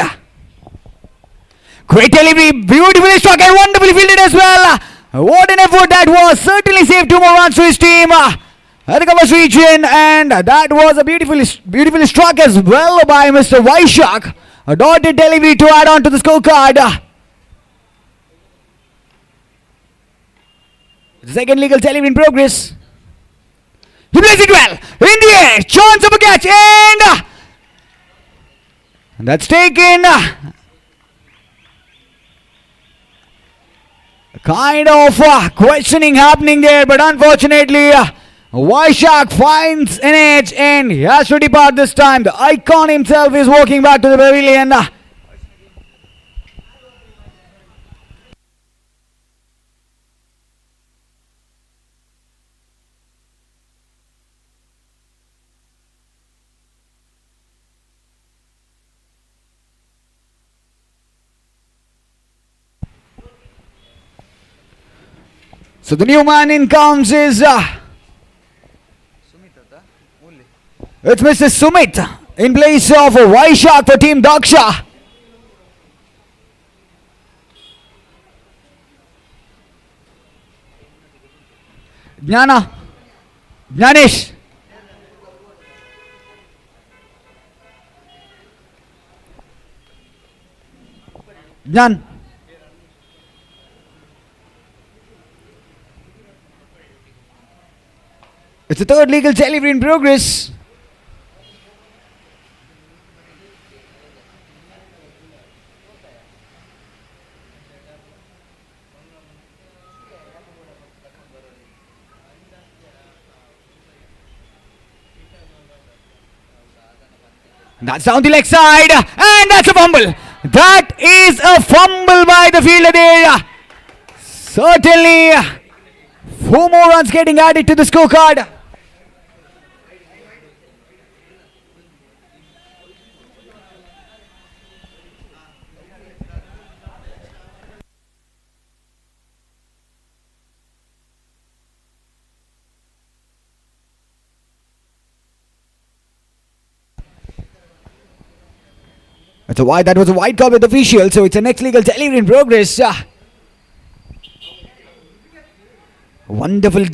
Great delivery, beautifully struck and wonderfully fielded as well. What an effort that was. Certainly saved 2 more runs to his team at the covers region. And that was a beautifully struck as well by Mr. Vaishak. A dotted delivery to add on to the scorecard. The second legal delivery in progress. He plays it well. In the air. Chance of a catch. And that's taken. Kind of questioning happening there. But unfortunately, Vaishak finds an edge. And he has to depart this time. The icon himself is walking back to the pavilion. So the new man in comes is it's Mr. Sumit in place of Vaishak for team Daksha. Jnanesh. Jnan. It's the third legal delivery in progress. That's down the leg side. And that's a fumble. That is a fumble by the fielder there. Certainly 4 more runs getting added to the scorecard. That's a wide. That was a wide call with the official. So it's a next legal delivery in progress. Wonderfully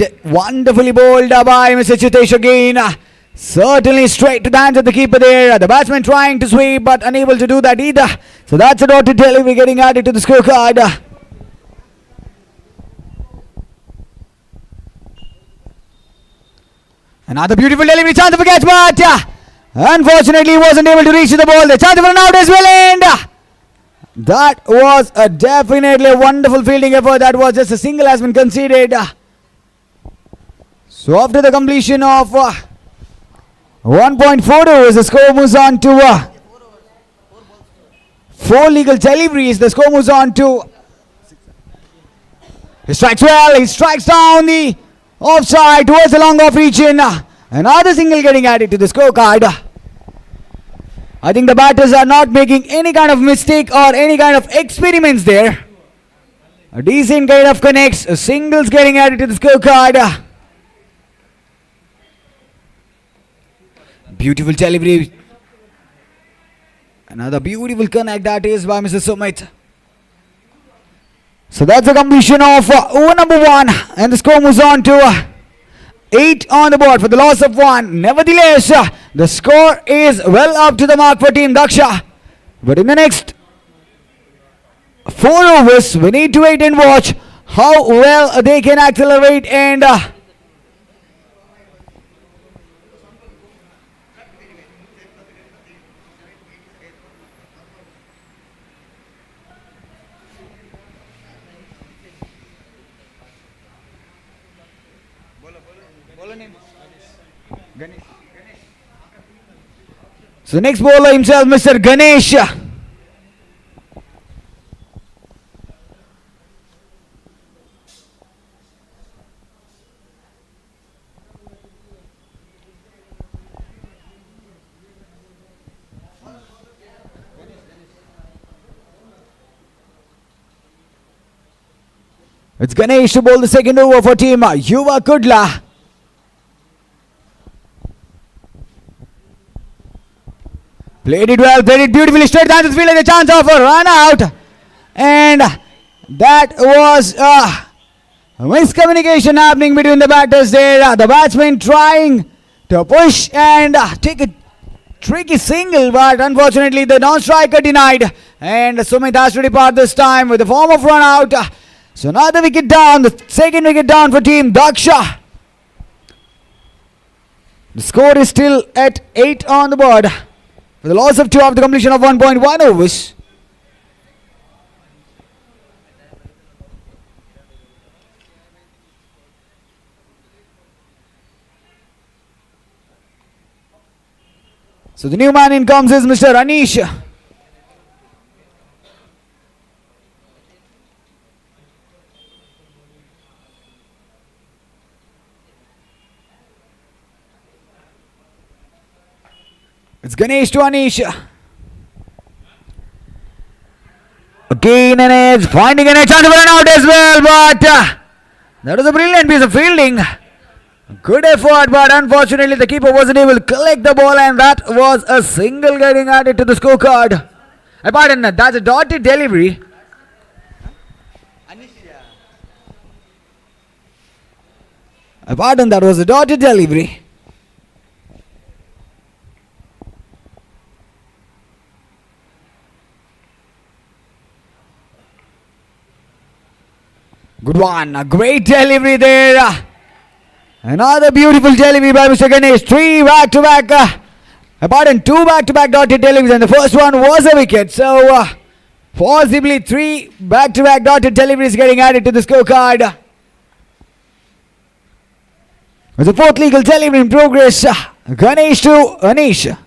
bowled by Mr. Chitesh again. Certainly straight to the hands of the keeper there. The batsman trying to sweep but unable to do that either. So that's a dotted delivery getting added to the scorecard. Another beautiful delivery, chance of a catch, but unfortunately he wasn't able to reach the ball. The chance of an out as well, and that was definitely a wonderful fielding effort. That was just a single has been conceded. So after the completion of 1.42, the score moves on to 4 legal deliveries. The score moves on to. He strikes well. He strikes down the offside towards the long off region. Another single getting added to the scorecard. I think the batters are not making any kind of mistake or any kind of experiments there. A decent kind of connects. Singles getting added to the scorecard. Beautiful delivery. Another beautiful connect that is by Mr. Sumit. So that's the completion of over number 1, and the score moves on to 8 on the board for the loss of 1. Nevertheless, the score is well up to the mark for team Daksha. But in the next 4 overs, we need to wait and watch how well they can accelerate and so next bowler himself, Mr. Ganesh. It's Ganesh to bowl the second over for team Yuva Kudla. Played it well, played it beautifully, straight down to the field with a chance of a run out. And that was miscommunication happening between the batters there. The batsman trying to push and take a tricky single, but unfortunately the non-striker denied. And Sumit has to depart this time with a form of run out. So another wicket down, the second wicket down for team Daksha. The score is still at 8 on the board with a loss of 2 after completion of 1.1 overs. So the new man in comes is Mr. Anish. It's Ganesh to Anish. Again an edge, finding an edge, chance of run out as well, but that was a brilliant piece of fielding. Good effort, but unfortunately the keeper wasn't able to collect the ball, and that was a single getting added to the scorecard. Pardon, that's a dotted delivery. Pardon, that was a dotted delivery. Good one, a great delivery there. Another beautiful delivery by Mr. Ganesh. 3 back-to-back, pardon, 2 back-to-back dotted deliveries, and the first one was a wicket. So, possibly 3 back-to-back dotted deliveries getting added to the scorecard. There's a 4th legal delivery in progress. Ganesh to Anish.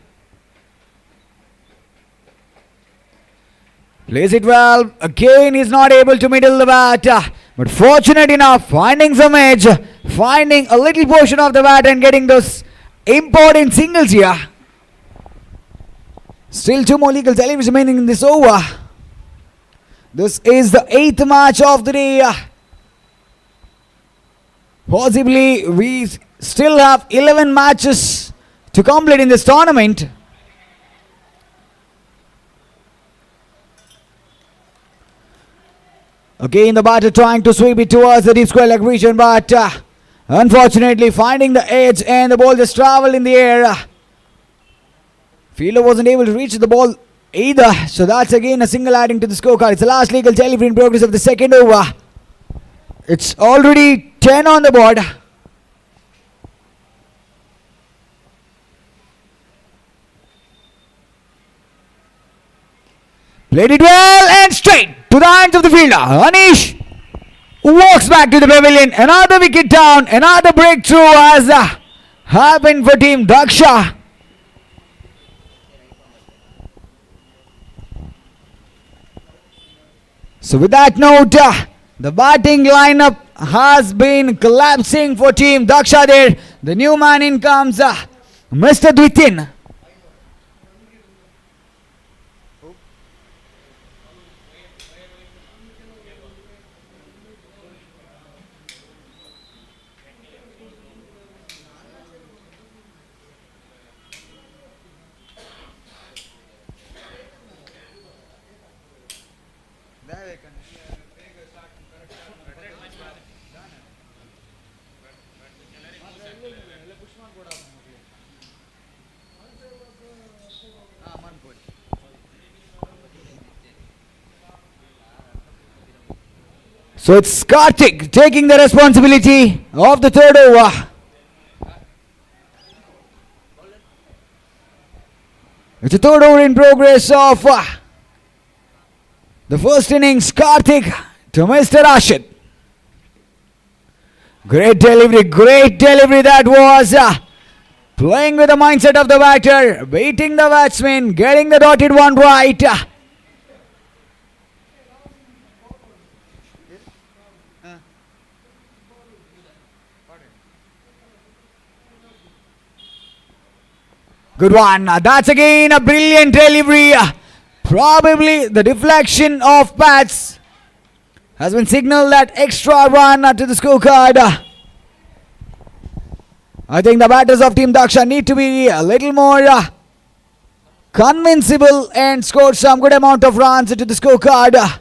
Plays it well. Again, he's not able to middle the bat. But fortunate enough, finding some edge, finding a little portion of the bat and getting those important singles here. Still 2 more legal deliveries remaining in this over. This is the 8th match of the day. Possibly we still have 11 matches to complete in this tournament. Again the batter trying to sweep it towards the deep square leg region, but unfortunately finding the edge and the ball just travelled in the air. Fielder wasn't able to reach the ball either, so that's again a single adding to the scorecard. It's the last legal delivery in progress of the second over. It's already 10 on the board. Played it well and straight to the hands of the fielder. Anish walks back to the pavilion. Another wicket down. Another breakthrough has happened for team Daksha. So with that note, the batting lineup has been collapsing for team Daksha there. The new man in comes Mr. Dwitin. So it's Karthik taking the responsibility of the third over. It's a third over in progress of the first innings. Karthik to Mr. Rashid. Great delivery that was. Playing with the mindset of the batter, beating the batsman, getting the dotted one right. Good one. That's again a brilliant delivery. Probably the deflection of bats has been signaled that extra run to the scorecard. I think the batters of Team Daksha need to be a little more convincible and scored some good amount of runs into the scorecard.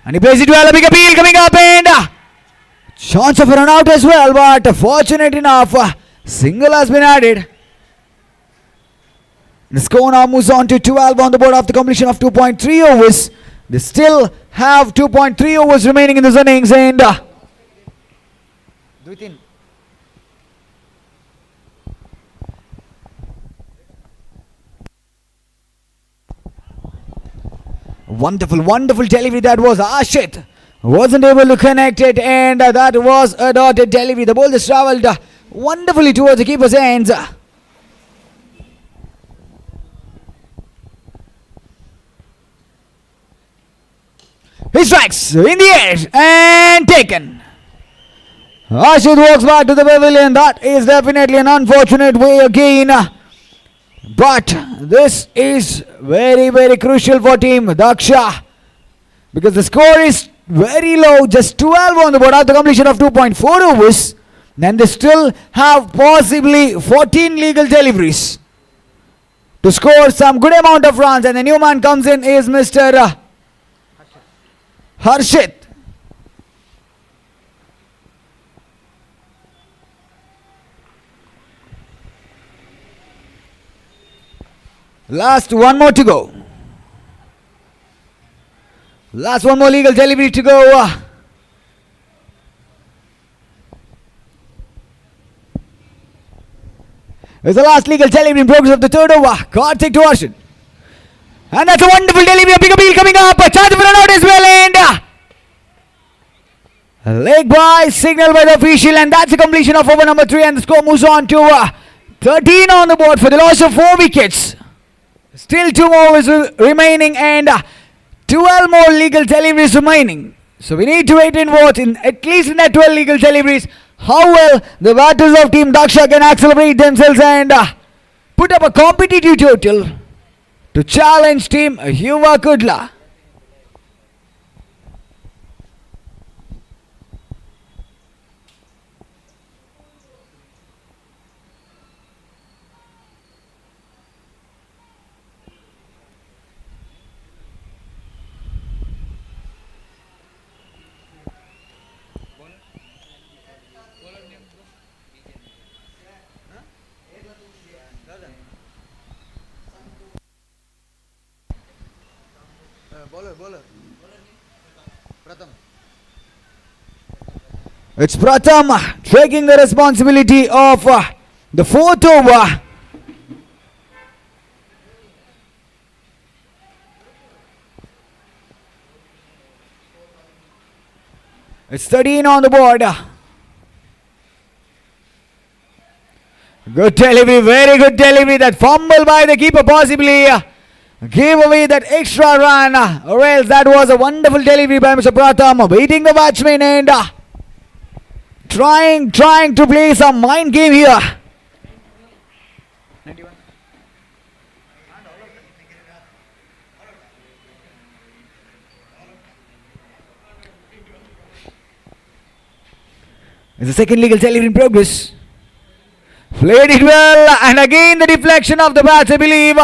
And he plays it well, a big appeal coming up and chance of a run out as well, but fortunate enough, single has been added. The score now moves on to 12 on the board after completion of 2.3 overs. They still have 2.3 overs remaining in this innings and wonderful delivery that was Ashit. Wasn't able to connect it and that was a dotted delivery. The ball just travelled wonderfully towards the keeper's hands. He strikes in the air and taken. Ashit walks back to the pavilion. That is definitely an unfortunate way again. But this is very crucial for team Daksha because the score is very low, just 12 on the board after completion of 2.4 overs. And they still have possibly 14 legal deliveries to score some good amount of runs. And the new man comes in is Mr. Harshit. Last one more to go. Last one more legal delivery to go. It's the last legal delivery in progress of the third over. Karthik to Arshin. And that's a wonderful delivery. A big appeal coming up. A chance for an out as well. And leg by signal by the official. And that's a completion of over number 3. And the score moves on to 13 on the board for the loss of 4 wickets. Still 2 more overs remaining and 12 more legal deliveries remaining. So we need to wait and watch in at least in that 12 legal deliveries how well the batters of team Daksha can accelerate themselves and put up a competitive total to challenge team Yuva Kula. Bowler. Pratham. It's Pratham taking the responsibility of the 4th over. It's 13 on the board. Good delivery, very good delivery. That fumble by the keeper possibly gave away that extra run, or else that was a wonderful delivery by Mr. Pratham, beating the batsman and trying to play some mind game here. It's the second legal delivery in progress. Played it well, and again the deflection of the bats, I believe.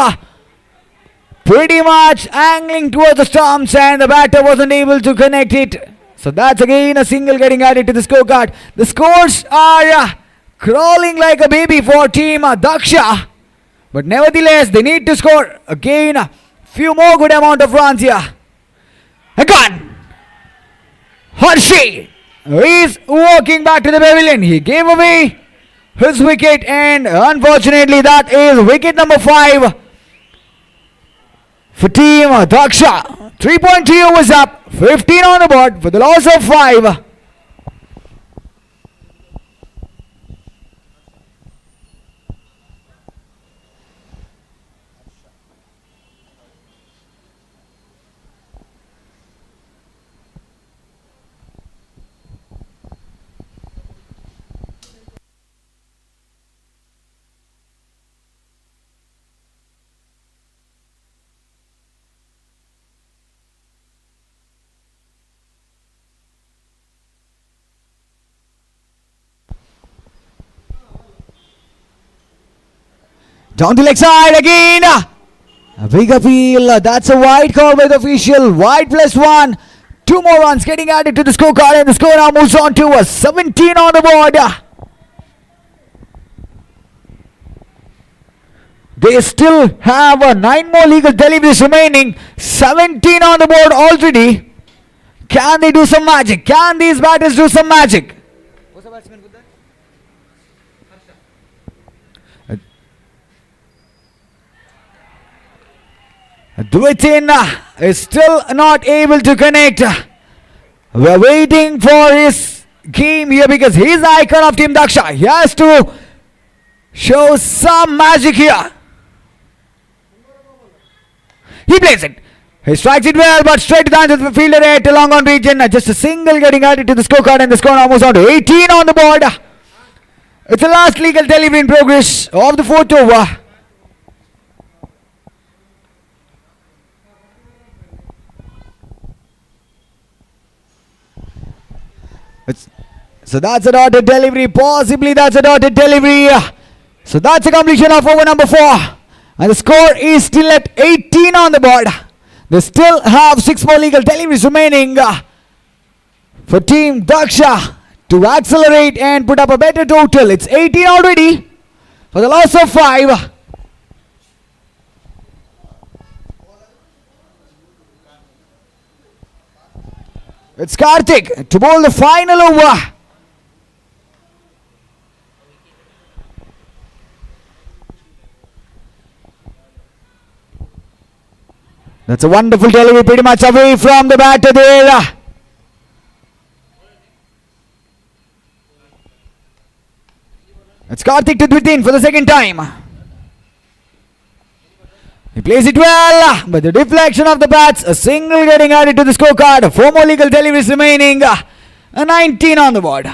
Pretty much angling towards the stumps and the batter wasn't able to connect it. So that's again a single getting added to the scorecard. The scores are crawling like a baby for team Daksha. But nevertheless, they need to score again a few more good amount of runs here. Again, Hershey is walking back to the pavilion. He gave away his wicket and unfortunately that is wicket number 5. For team Daksha, 3.3 overs up, 15 on the board for the loss of 5. Down the leg side again. A big appeal. That's a wide call by the official. Wide +1. 2 more runs getting added to the scorecard, and the score now moves on to a 17 on the board. They still have 9 more legal deliveries remaining. 17 on the board already. Can they do some magic? Can these batters do some magic? Dwitin is still not able to connect. We're waiting for his game here because he's the icon of Team Daksha. He has to show some magic here. He plays it. He strikes it well, but straight to the hands of the fielder at a long on region. Just a single getting added to the scorecard, and the score now moves on to 18 on the board. It's the last legal delivery in progress of the 4th over. So that's a dotted delivery. Possibly that's a dotted delivery. So that's a completion of over number 4. And the score is still at 18 on the board. They still have 6 more legal deliveries remaining for Team Daksha to accelerate and put up a better total. It's 18 already for the loss of 5. It's Karthik to bowl the final over. That's a wonderful delivery, pretty much away from the batter there. It's Karthik to Dwitin for the second time. He plays it well, but the deflection of the bats, a single getting added to the scorecard. 4 more legal deliveries remaining. A 19 on the board.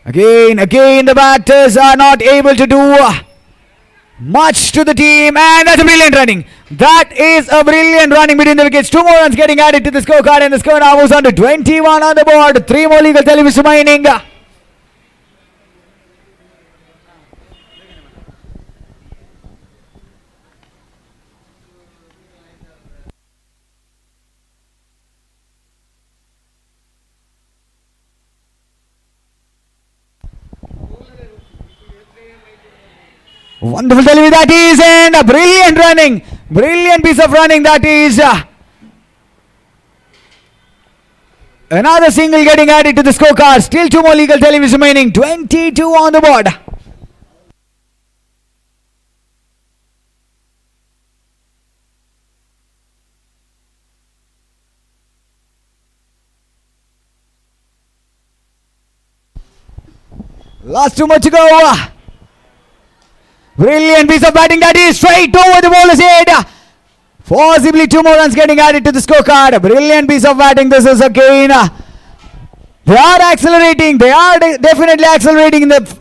Again, the batters are not able to do much to the team, and that's a brilliant running. That is a brilliant running between the wickets. 2 more runs getting added to the scorecard, and the score now moves on to 21 on the board. 3 more legal deliveries remaining. Wonderful delivery that is, and a brilliant running. Brilliant piece of running that is. Another single getting added to the scorecard. Still 2 more legal deliveries remaining. 22 on the board. Last 2 more to go. Brilliant piece of batting that is, straight over the bowler's head. Possibly 2 more runs getting added to the scorecard. Brilliant piece of batting this is again. They are accelerating. They are definitely accelerating in the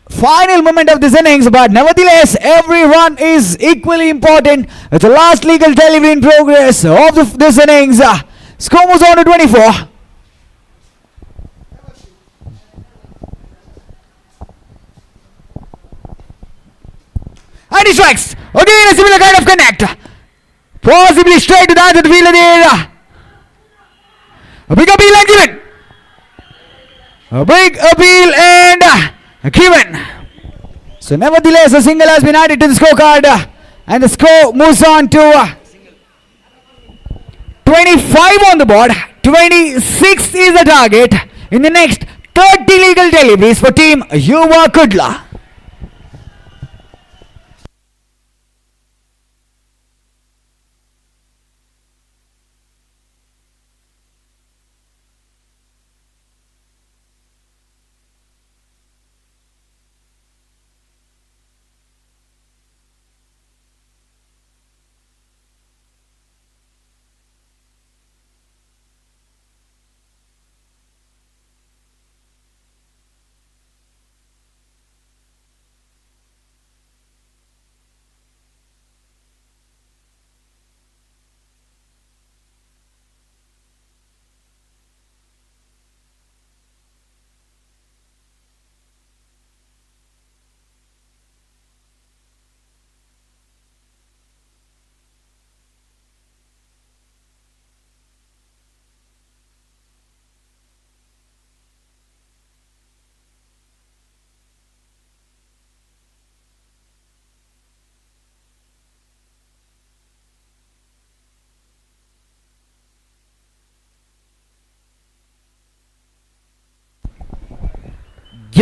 final moment of this innings. But nevertheless, every run is equally important. It's the last legal delivery in progress of this innings. Score moves on to 24. And he strikes. Again a similar kind of connect. Possibly straight to the hands of the fielder there. A big appeal and given. A big appeal and given. So nevertheless, a single has been added to the scorecard. And the score moves on to 25 on the board. 26 is the target in the next 30 legal deliveries for Team Yuva Kula.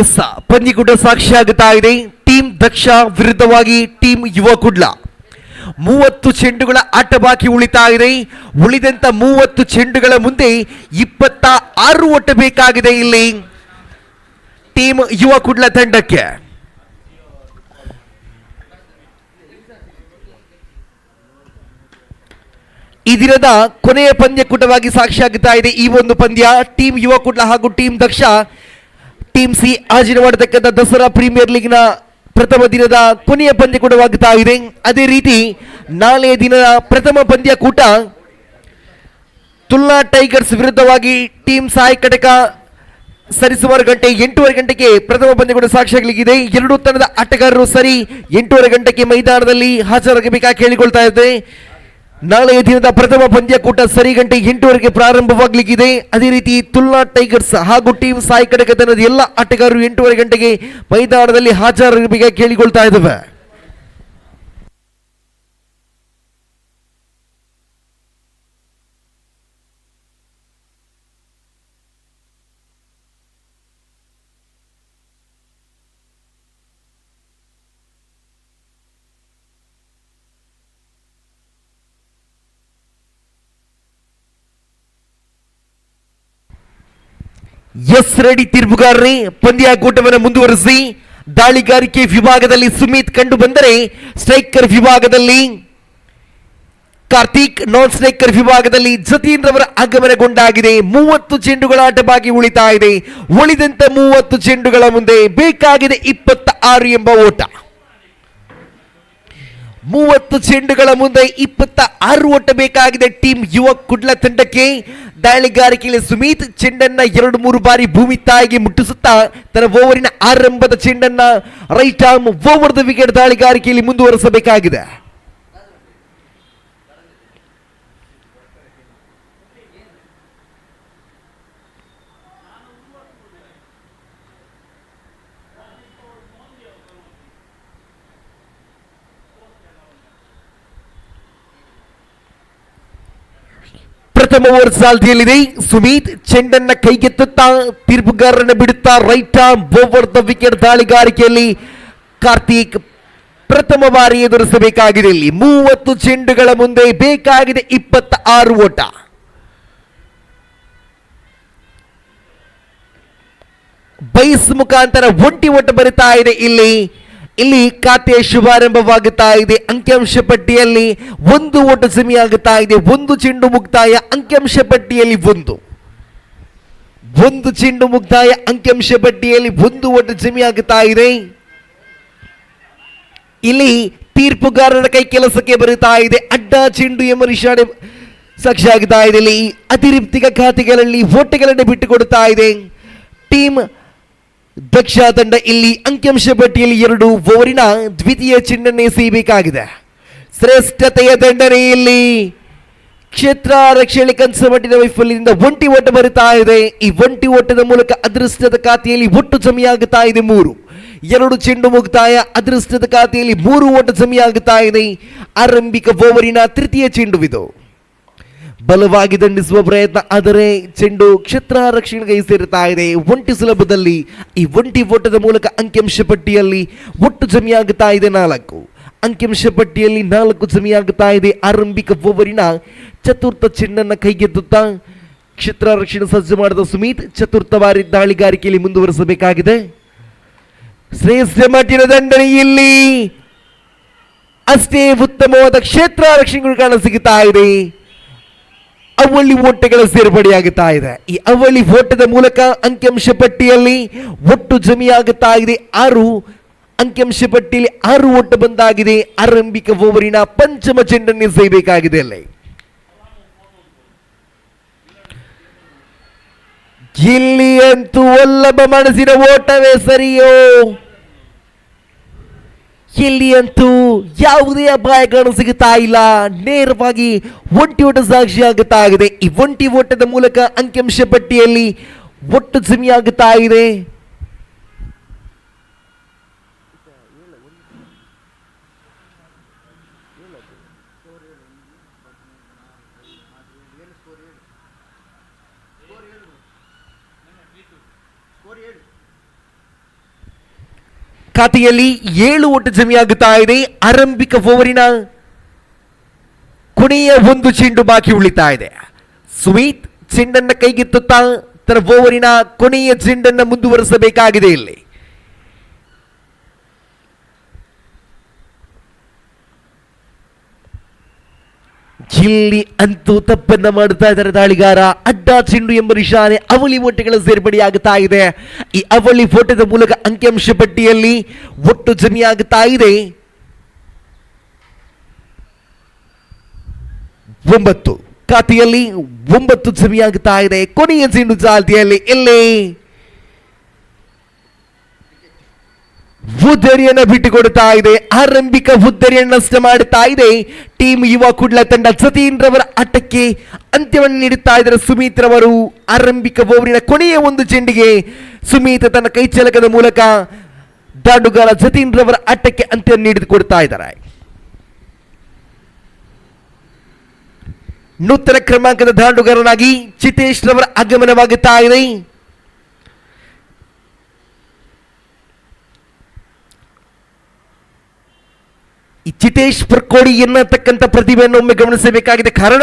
ಎಸ್, ಪಂದ್ಯಕೂಟ ಸಾಕ್ಷಿಯಾಗುತ್ತಾ ಇದೆ. Team ದಕ್ಷ ವಿರುದ್ಧವಾಗಿ team ಯುವ ಕುಡ್ಲ. 30 ಚೆಂಡುಗಳ ಆಟ ಬಾಕಿ ಉಳಿತಾ ಇದೆ. ಉಳಿದಂತ 30 ಚೆಂಡುಗಳ ಮುಂದೆ 26 ಓಟ ಬೇಕಾಗಿದೆ ಇಲ್ಲಿ ಟೀಮ್ ಯುವ ಕುಡ್ಲ ತಂಡಕ್ಕೆ. ಈ ದಿನದ ಕೊನೆಯ ಪಂದ್ಯಕೂಟವಾಗಿ ಸಾಕ್ಷಿಯಾಗುತ್ತಾ ಇದೆ ಈ ಒಂದು ಪಂದ್ಯ. ಟೀಮ್ ಯುವ ಕುಡ್ಲ ಹಾಗೂ ಟೀಮ್ ದಕ್ಷ ಟೀಮ್ ಸಿ ಆಯೋಜನೆ ಮಾಡತಕ್ಕಂಥ ದಸರಾ ಪ್ರೀಮಿಯರ್ ಲೀಗ್ನ ಪ್ರಥಮ ದಿನದ ಕೊನೆಯ ಪಂದ್ಯಕೂಟವಾಗುತ್ತಾ ಇದೆ. ಅದೇ ರೀತಿ ನಾಳೆಯ ದಿನದ ಪ್ರಥಮ ಪಂದ್ಯಕೂಟ ತುಲನಾ ಟೈಗರ್ಸ್ ವಿರುದ್ಧವಾಗಿ ಟೀಮ್ ಸಾಯಿ ಕಟಕ ಸರಿಸುಮಾರು 8:30 ಗಂಟೆಗೆ ಪ್ರಥಮ ಪಂದ್ಯಕೂಟ ಸಾಕ್ಷಿಯಾಗಲಿಕ್ಕಿದೆ. ಎರಡೂ ತಂಡದ ಆಟಗಾರರು ಸರಿ 8:30 ಗಂಟೆಗೆ ಮೈದಾನದಲ್ಲಿ ಹಾಜರಾಗಬೇಕಾಗಿ ಕೇಳಿಕೊಳ್ತಾ ಇದೆ. ನಾಳೆಯ ದಿನದ ಪ್ರಥಮ ಪಂದ್ಯಕೂಟ ಸರಿ 8:30 ಪ್ರಾರಂಭವಾಗಲಿಕ್ಕಿದೆ. ಅದೇ ರೀತಿ ತುಲನಾ ಟೈಗರ್ಸ್ ಹಾಗೂ ಟೀಮ್ ಸಾಯಿ ಕಟಕ ತಂಡದ ಎಲ್ಲ ಆಟಗಾರರು 8:30 ಗಂಟೆಗೆ ಮೈದಾನದಲ್ಲಿ ಹಾಜರಾಗಬೇಕಾಗಿ ಕೇಳಿಕೊಳ್ತಾ ಇದ್ದಾವೆ. ಎಸ್ ರೆಡಿ ತೀರ್ಪುಗಾರರೇ, ಪಂದ್ಯಾಕೂಟವನ್ನು ಮುಂದುವರಿಸಿ. ದಾಳಿಗಾರಿಕೆ ವಿಭಾಗದಲ್ಲಿ ಸುಮಿತ್ ಕಂಡು ಬಂದರೆ ಸ್ಟ್ರೈಕರ್ ವಿಭಾಗದಲ್ಲಿ ಕಾರ್ತಿಕ್, ನಾನ್ ಸ್ಟ್ರೈಕರ್ ವಿಭಾಗದಲ್ಲಿ ಜತೀನ್ ರವರ ಆಗಮನಗೊಂಡಾಗಿದೆ. 30 ಚೆಂಡುಗಳ ಆಟ ಬಾಕಿ ಉಳಿತಾ ಇದೆ. ಉಳಿದಂತ 30 ಚೆಂಡುಗಳ ಮುಂದೆ ಬೇಕಾಗಿದೆ 26 ಎಂಬ ಓಟ. 30 ಚೆಂಡುಗಳ ಮುಂದೆ 26 ಓಟ ಬೇಕಾಗಿದೆ ಟೀಮ್ ಯುವ ಕುಡ್ಲ ತಂಡಕ್ಕೆ. ದಾಳಿಗಾರಿಕೆಯಲ್ಲಿ ಸುಮಿತ್ ಚೆಂಡನ್ನ 2-3 ಬಾರಿ ಭೂಮಿ ತಾಯಿಗೆ ಮುಟ್ಟಿಸುತ್ತಾ ತನ್ನ ಓವರಿನ ಆರಂಭದ ಚೆಂಡನ್ನ right arm over the wicket ದಾಳಿಗಾರಿಕೆಯಲ್ಲಿ ಮುಂದುವರಿಸಬೇಕಾಗಿದೆ. ಪ್ರಥಮ ಓವರ್ ಚಾಲ್ತಿಯಲ್ಲಿದೆ. ಸುಮಿತ್ ಚೆಂಡನ್ನ ಕೈಗೆತ್ತುತ್ತಾ ತೀರ್ಪುಗಾರರನ್ನ ಬಿಡುತ್ತಾ right arm over the wicket ದಾಳಿಗಾರಿಕೆಯಲ್ಲಿ ಕಾರ್ತಿಕ್ ಪ್ರಥಮ ಬಾರಿ ಎದುರಿಸಬೇಕಾಗಿದೆ. ಇಲ್ಲಿ 30 ಚೆಂಡುಗಳ ಮುಂದೆ ಬೇಕಾಗಿದೆ 26 ಓಟ. ಬೈಸ್ ಮುಖಾಂತರ ಒಂಟಿ ಓಟ ಬರುತ್ತಾ ಇದೆ. ಇಲ್ಲಿ ಖಾತೆಯ ಶುಭಾರಂಭವಾಗುತ್ತಾ ಇದೆ. ಅಂಕಿಅಂಶ ಪಟ್ಟಿಯಲ್ಲಿ 1 ಓಟ ಜಮೆಯಾಗುತ್ತಾ ಇದೆ. 1 ಚೆಂಡು ಮುಕ್ತಾಯ, ಅಂಕಿಅಂಶ ಪಟ್ಟಿಯಲ್ಲಿ 1 ಚೆಂಡು ಮುಕ್ತಾಯ, ಅಂಕಿಅಂಶ ಪಟ್ಟಿಯಲ್ಲಿ 1 ಓಟ ಜಮೆಯಾಗುತ್ತಾ ಇದೆ. ಇಲ್ಲಿ ತೀರ್ಪುಗಾರರ ಕೈ ಕೆಲಸಕ್ಕೆ ಬರುತ್ತಾ ಇದೆ. ಅಡ್ಡ ಚೆಂಡು ಎಂಬ ನಿಶಾನೆ ಸಾಕ್ಷಿಯಾಗುತ್ತಾ ಇದೆ. ಇಲ್ಲಿ ಅತಿರಿಕ್ತ ಖಾತೆಗಳಲ್ಲಿ ಓಟಗಳನ್ನು ಬಿಟ್ಟುಕೊಡುತ್ತಾ ಇದೆ ಟೀಮ್ ದಕ್ಷ ತಂಡ. ಇಲ್ಲಿ ಅಂಕಿಅಂಶ ಪಟ್ಟಿಯಲ್ಲಿ 2 ಓವರಿನ ದ್ವಿತೀಯ ಚೆಂಡನ್ನೇ ಎಸೆಯಬೇಕಾಗಿದೆ. ಶ್ರೇಷ್ಠತೆಯ ದಂಡನೆಯಲ್ಲಿ ಕ್ಷೇತ್ರ ರಕ್ಷಣೆ ಕನಸಮಟ್ಟಿನ ವೈಫಲ್ಯದಿಂದ ಒಂಟಿ ಓಟ ಬರುತ್ತಾ ಇದೆ. ಈ ಒಂಟಿ ಓಟದ ಮೂಲಕ ಅದೃಷ್ಟದ ಖಾತೆಯಲ್ಲಿ ಒಟ್ಟು ಜಮೆಯಾಗುತ್ತಾ ಇದೆ 3. 2 ಚೆಂಡು ಮುಕ್ತಾಯ, ಅದೃಷ್ಟದ ಖಾತೆಯಲ್ಲಿ 3 ಓಟ ಜಮೆಯಾಗುತ್ತಾ ಇದೆ. ಆರಂಭಿಕ ಓವರಿನ ತೃತೀಯ ಚೆಂಡುವಿದು. ಬಲವಾಗಿ ದಂಡಿಸುವ ಪ್ರಯತ್ನ, ಆದರೆ ಚೆಂಡು ಕ್ಷೇತ್ರ ರಕ್ಷಣೆಗೆ ಸೇರುತ್ತಾ ಇದೆ. ಒಂಟಿ ಸುಲಭದಲ್ಲಿ ಈ ಒಂಟಿ ಓಟದ ಮೂಲಕ ಅಂಕಿಅಂಶ ಪಟ್ಟಿಯಲ್ಲಿ ಒಟ್ಟು ಜಮೆಯಾಗುತ್ತಾ ಇದೆ 4. ಅಂಕಿಅಂಶ ಪಟ್ಟಿಯಲ್ಲಿ 4 ಜಮೆಯಾಗುತ್ತಾ ಇದೆ. ಆರಂಭಿಕ ಓವರಿನ ಚತುರ್ಥ ಚೆಂಡನ್ನು ಕೈಗೆತ್ತುತ್ತಾ ಕ್ಷೇತ್ರ ರಕ್ಷಣೆ ಸಜ್ಜು ಮಾಡಿದ ಸುಮಿತ್ ಚತುರ್ಥ ಬಾರಿ ದಾಳಿಗಾರಿಕೆಯಲ್ಲಿ ಮುಂದುವರಿಸಬೇಕಾಗಿದೆ. ಶ್ರೇಷ್ಠ ಮಟ್ಟಿನ ದಂಡನೆಯಲ್ಲಿ ಅಷ್ಟೇ ಉತ್ತಮವಾದ ಕ್ಷೇತ್ರ ರಕ್ಷಣೆಗಳು ಕಾಣಸಿಗುತ್ತಾ ಇದೆ. ಅವಳಿ ಓಟಗಳ ಸೇರ್ಪಡೆಯಾಗುತ್ತಾ ಇದೆ. ಈ ಅವಳಿ ಓಟದ ಮೂಲಕ ಅಂಕಿಅಂಶ ಪಟ್ಟಿಯಲ್ಲಿ ಒಟ್ಟು ಜಮೆಯಾಗುತ್ತಾ ಇದೆ 6. ಅಂಕಿಅಂಶ ಪಟ್ಟಿಯಲ್ಲಿ 6 ಓಟ ಬಂದಾಗಿದೆ. ಆರಂಭಿಕ ಓವರಿನ ಪಂಚಮ ಚೆಂಡನ್ನು ಎಸೆಯಬೇಕಾಗಿದೆ. ಇಲ್ಲಿ ಅಂತೂ ವಲ್ಲಭ ಮನಸ್ಸಿನ ಓಟವೇ ಸರಿಯೋ, ಇಲ್ಲಿ ಅಂತೂ ಯಾವುದೇ ಅಪಾಯ ಕಾಣಸಿಗುತ್ತಾ ಇಲ್ಲ. ನೇರವಾಗಿ ಒಂಟಿ ಓಟ ಸಾಕ್ಷಿಯಾಗುತ್ತಾ ಇದೆ. ಈ ಒಂಟಿ ಓಟದ ಮೂಲಕ ಅಂಕಿಅಂಶ ಪಟ್ಟಿಯಲ್ಲಿ ಒಟ್ಟು ಜಮೆಯಾಗುತ್ತಾ ಇದೆ. ಖಾತೆಯಲ್ಲಿ 7 ಒಟ್ಟು ಜಮೆಯಾಗುತ್ತಾ ಇದೆ. ಆರಂಭಿಕ ಓವರಿನ ಕೊನೆಯ ಒಂದು ಚೆಂಡು ಬಾಕಿ ಉಳಿತಾ ಇದೆ. ಸುಮಿತ್ ಚೆಂಡನ್ನ ಕೈಗೆತ್ತುತ್ತಾ ತನ್ನ ಓವರಿನ ಕೊನೆಯ ಚೆಂಡನ್ನ ಮುಂದುವರಿಸಬೇಕಾಗಿದೆ. ಇಲ್ಲಿ ಅಂತೂ ತಪ್ಪನ್ನ ಮಾಡುತ್ತಾ ಇದ್ದಾರೆ ದಾಳಿಗಾರ. ಅಡ್ಡ ಚೆಂಡು ಎಂಬ ನಿಶಾನೆ ಅವಳಿ ಓಟಗಳ ಸೇರ್ಪಡೆಯಾಗುತ್ತಾ ಇದೆ. ಈ ಅವಳಿ ಓಟದ ಮೂಲಕ ಅಂಕಿಅಂಶ ಪಟ್ಟಿಯಲ್ಲಿ ಒಟ್ಟು ಜಮೆಯಾಗುತ್ತಾ ಇದೆ 9. ಖಾತೆಯಲ್ಲಿ 9 ಜಮೆಯಾಗುತ್ತಾ ಇದೆ. ಕೊನೆಯ ಚೆಂಡು ಚಾಲ್ತಿಯಲ್ಲಿ ಇಲ್ಲಿ ಉದ್ದರಿಯನ್ನ ಬಿಟ್ಟುಕೊಡುತ್ತಾ ಇದೆ. ಆರಂಭಿಕ ಉದ್ದರಿಯನ್ನು ನಷ್ಟ ಮಾಡುತ್ತಾ ಇದೆ ಟೀಮ್ ಯುವ ಕುಡ್ಲ ತಂಡ. ಜತೀನ್ ರವರ ಆಟಕ್ಕೆ ಅಂತ್ಯವನ್ನು ನೀಡುತ್ತಾ ಇದ್ದಾರೆ ಸುಮಿತ್ ರವರು. ಆರಂಭಿಕ ಓವರಿನ ಕೊನೆಯ ಒಂದು ಚೆಂಡಿಗೆ ಸುಮಿತ್ ತನ್ನ ಕೈ ಚಲಕದ ಮೂಲಕ ದಾಂಡುಗಾರ ಜತೀನ್ ರವರ ಆಟಕ್ಕೆ ಅಂತ್ಯ ನೀಡಿಕೊಡ್ತಾ ಇದ್ದಾರೆ. ನೂತನ ಕ್ರಮಾಂಕದ ದಾಂಡುಗಾರನಾಗಿ ಚಿತೇಶ್ ರವರ ಆಗಮನವಾಗುತ್ತಾ ಇದೆ. ಈ ಚಿತೇಶ್ ಪರ್ಕೋಡಿ ಎನ್ನತಕ್ಕಂಥ ಪ್ರತಿಭೆಯನ್ನು ಒಮ್ಮೆ ಗಮನಿಸಬೇಕಾಗಿದೆ. ಕಾರಣ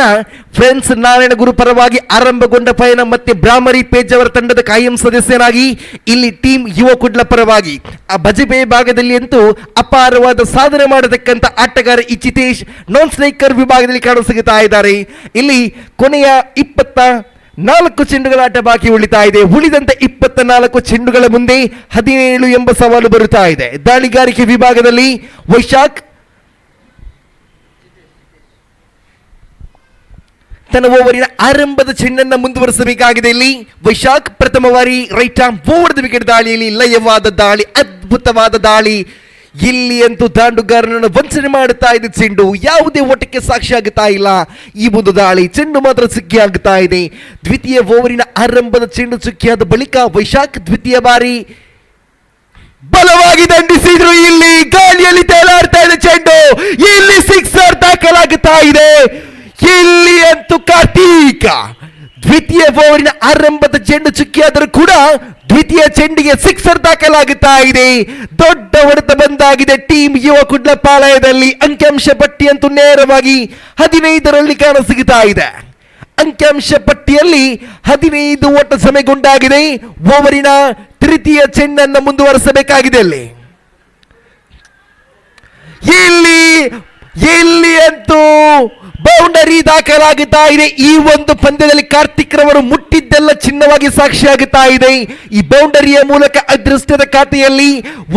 ಫ್ರೆಂಡ್ಸ್ ನಾರಾಯಣಗುರು ಪರವಾಗಿ ಆರಂಭಗೊಂಡ ಪಯಣ ಮತ್ತೆ ಬ್ರಾಹ್ಮರಿ ಪೇಜ್ ಅವರ ತಂಡದ ಕಾಯಂ ಸದಸ್ಯನಾಗಿ ಇಲ್ಲಿ ಟೀಮ್ ಯುವ ಕುಡ್ಲ ಪರವಾಗಿ ಆ ಬಜಪೆ ಭಾಗದಲ್ಲಿ ಅಂತೂ ಅಪಾರವಾದ ಸಾಧನೆ ಮಾಡತಕ್ಕಂಥ ಆಟಗಾರ ಈ ಚಿತೇಶ್ ನಾನ್ ಸ್ಟ್ರೈಕರ್ ವಿಭಾಗದಲ್ಲಿ ಕಾಣಸಿಗುತ್ತಾ ಇದ್ದಾರೆ. ಇಲ್ಲಿ ಕೊನೆಯ 24 ಚೆಂಡುಗಳ ಆಟ ಬಾಕಿ ಉಳಿತಾ ಇದೆ. ಉಳಿದಂತೆ 24 ಚೆಂಡುಗಳ ಮುಂದೆ 17 ಎಂಬ ಸವಾಲು ಬರುತ್ತಾ ಇದೆ. ದಾಳಿಗಾರಿಕೆ ವಿಭಾಗದಲ್ಲಿ ವೈಶಾಖ್ ತನ್ನ ಓವರಿನ ಆರಂಭದ ಚೆಂಡನ್ನು ಮುಂದುವರಿಸಬೇಕಾಗಿದೆ. ಇಲ್ಲಿ ವೈಶಾಖ್ ಪ್ರಥಮ ಬಾರಿ ರೈಟ್ ಆರ್ಮ್ ಬೋರ್ಡ್ ವಿಕೆಟ್ ದಾಳಿಯಲ್ಲಿ ಲಯವಾದ ದಾಳಿ, ಅದ್ಭುತವಾದ ದಾಳಿ. ಇಲ್ಲಿ ಅಂತೂ ದಾಂಡುಗಾರನನ್ನು ವಂಚನೆ ಮಾಡುತ್ತಾ ಇದೆ ಚೆಂಡು. ಯಾವುದೇ ಓಟಕ್ಕೆ ಸಾಕ್ಷಿ ಆಗುತ್ತಾ ಇಲ್ಲ ಈ ಒಂದು ದಾಳಿ. ಚೆಂಡು ಮಾತ್ರ ಚುಕ್ಕಿ ಆಗುತ್ತಾ ಇದೆ. ದ್ವಿತೀಯ ಓವರಿನ ಆರಂಭದ ಚೆಂಡು ಚುಕ್ಕಿಯಾದ ಬಳಿಕ ವೈಶಾಖ್ ದ್ವಿತೀಯ ಬಾರಿ ಬಲವಾಗಿ ದಂಡಿಸಿದ್ರು. ಇಲ್ಲಿ ಗಾಳಿಯಲ್ಲಿ ತೇಲಾಡ್ತಾ ಇದೆ ಚೆಂಡು. ಇಲ್ಲಿ ಸಿಕ್ಸರ್ ದಾಖಲಾಗುತ್ತಾ ಇದೆ. ಇಲ್ಲಿ ಅಂತೂ ಕಾರ್ತಿಕ್ ದ್ವಿತೀಯ ಓವರಿನ ಆರಂಭದ ಚೆಂಡು ಚುಕ್ಕಿಯಾದರೂ ಕೂಡ ದ್ವಿತೀಯ ಚೆಂಡಿಗೆ ಸಿಕ್ಸರ್ ದಾಖಲಾಗುತ್ತಾ ಇದೆ. ದೊಡ್ಡ ಹೊಡೆತ ಬಂದಾಗಿದೆ ಟೀಮ್ ಯುವ ಕುಡ್ಲ ಪಾಳಯದಲ್ಲಿ. ಅಂಕಿಅಂಶ ಪಟ್ಟಿ ಅಂತೂ ನೇರವಾಗಿ 15ರಲ್ಲಿ ಕಾಣಸಿಗುತ್ತಾ ಇದೆ. ಅಂಕಿಅಂಶ ಪಟ್ಟಿಯಲ್ಲಿ 15 ಓಟ ಸಮಯಗೊಂಡಾಗಿದೆ. ಓವರಿನ ತೃತೀಯ ಚೆಂಡನ್ನು ಮುಂದುವರಿಸಬೇಕಾಗಿದೆ. ಇಲ್ಲಿ ಅಂತೂ ಬೌಂಡರಿ ದಾಖಲಾಗುತ್ತಾ ಇದೆ. ಈ ಒಂದು ಪಂದ್ಯದಲ್ಲಿ ಕಾರ್ತಿಕ್ ರವರು ಮುಟ್ಟಿದ್ದೆಲ್ಲ ಚಿನ್ನವಾಗಿ ಸಾಕ್ಷಿಯಾಗುತ್ತಾ ಇದೆ. ಈ ಬೌಂಡರಿಯ ಮೂಲಕ ಅದೃಷ್ಟದ ಖಾತೆಯಲ್ಲಿ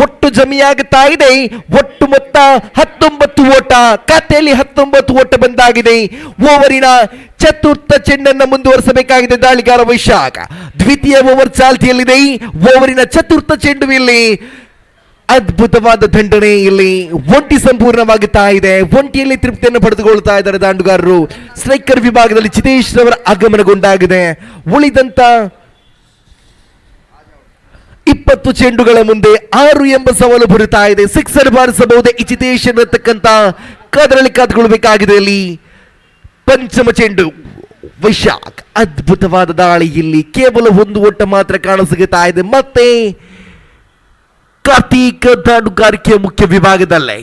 ಒಟ್ಟು ಜಮೆಯಾಗುತ್ತಾ ಇದೆ. ಒಟ್ಟು ಮೊತ್ತ 19 ಓಟ. ಖಾತೆಯಲ್ಲಿ 19 ಓಟ ಬಂದಾಗಿದೆ. ಓವರಿನ ಚತುರ್ಥ ಚೆಂಡನ್ನು ಮುಂದುವರಿಸಬೇಕಾಗಿದೆ ದಾಳಿಗಾರ ವೈಶಾಖ. ದ್ವಿತೀಯ ಓವರ್ ಚಾಲ್ತಿಯಲ್ಲಿದೆ. ಓವರಿನ ಚತುರ್ಥ ಚೆಂಡು ಇಲ್ಲಿ ಅದ್ಭುತವಾದ ದಂಡನೆ. ಇಲ್ಲಿ ಒಂಟಿ ಸಂಪೂರ್ಣವಾಗುತ್ತಾ ಇದೆ. ಒಂಟಿಯಲ್ಲಿ ತೃಪ್ತಿಯನ್ನು ಪಡೆದುಕೊಳ್ತಾ ಇದ್ದಾರೆ ದಾಂಡುಗಾರರು. ಸ್ಟ್ರೈಕರ್ ವಿಭಾಗದಲ್ಲಿ ಚಿತೇಶ್ ರವರ ಆಗಮನಗೊಂಡಾಗಿದೆ. ಉಳಿದಂತ 20 ಚೆಂಡುಗಳ ಮುಂದೆ 6 ಎಂಬ ಸವಾಲು ಬರುತ್ತಾ ಇದೆ. ಸಿಕ್ಸರ್ ಬಾರಿಸಬಹುದೇ ಈ ಚಿತೇಶ್ ಅನ್ನತಕ್ಕಂಥ ಕಾದರಲ್ಲಿ ಕಾದುಕೊಳ್ಬೇಕಾಗಿದೆ. ಇಲ್ಲಿ ಪಂಚಮ ಚೆಂಡು ವೈಶಾಖ್ ಅದ್ಭುತವಾದ ದಾಳಿ. ಇಲ್ಲಿ ಕೇವಲ 1 ಓಟ ಮಾತ್ರ ಕಾಣಸಿಗುತ್ತಾ ಇದೆ. ಮತ್ತೆ ಕಾರ್ತಿಕ್ ದಾಂಡುಗಾರಿಕೆಯ ಮುಖ್ಯ ವಿಭಾಗದಲ್ಲೇ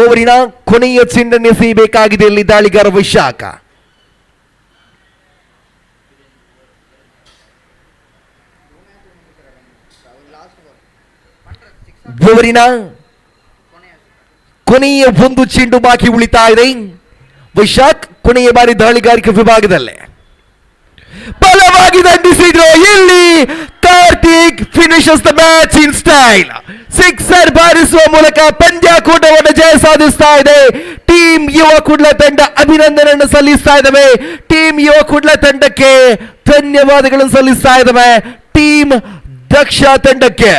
ಓವರಿನ ಕೊನೆಯ ಚೆಂಡನ್ನು ಎಸೆಯಬೇಕಾಗಿದೆ ಇಲ್ಲಿ ದಾಳಿಗಾರ ವೈಶಾಖ. ಓವರಿನ ಕೊನೆಯ ಒಂದು ಚೆಂಡು ಬಾಕಿ ಉಳಿತಾ ಇದೆ. ವೈಶಾಖ್ ಕೊನೆಯ ಬಾರಿ ದಾಳಿಗಾರಿಕೆ ವಿಭಾಗದಲ್ಲೇ ಬಲವಾಗಿ ದಂಡಿಸಿದ್ರು. ಇಲ್ಲಿ Karthik finishes the match in style. Sixer ಬಾರಿಸುವ ಮೂಲಕ ಪಂದ್ಯಾಕೂಟವನ್ನು ಜಯ ಸಾಧಿಸ್ತಾ ಇದೆ ಟೀಮ್ ಯುವ ಕುಡ್ಲ ತಂಡ. ಅಭಿನಂದನೆಯನ್ನು ಸಲ್ಲಿಸ್ತಾ ಇದ್ದಾವೆ ಟೀಮ್ ಯುವ ಕುಡ್ಲ ತಂಡಕ್ಕೆ. ಧನ್ಯವಾದಗಳನ್ನು ಸಲ್ಲಿಸ್ತಾ ಇದ್ದಾವೆ ಟೀಮ್ ದಕ್ಷ ತಂಡಕ್ಕೆ.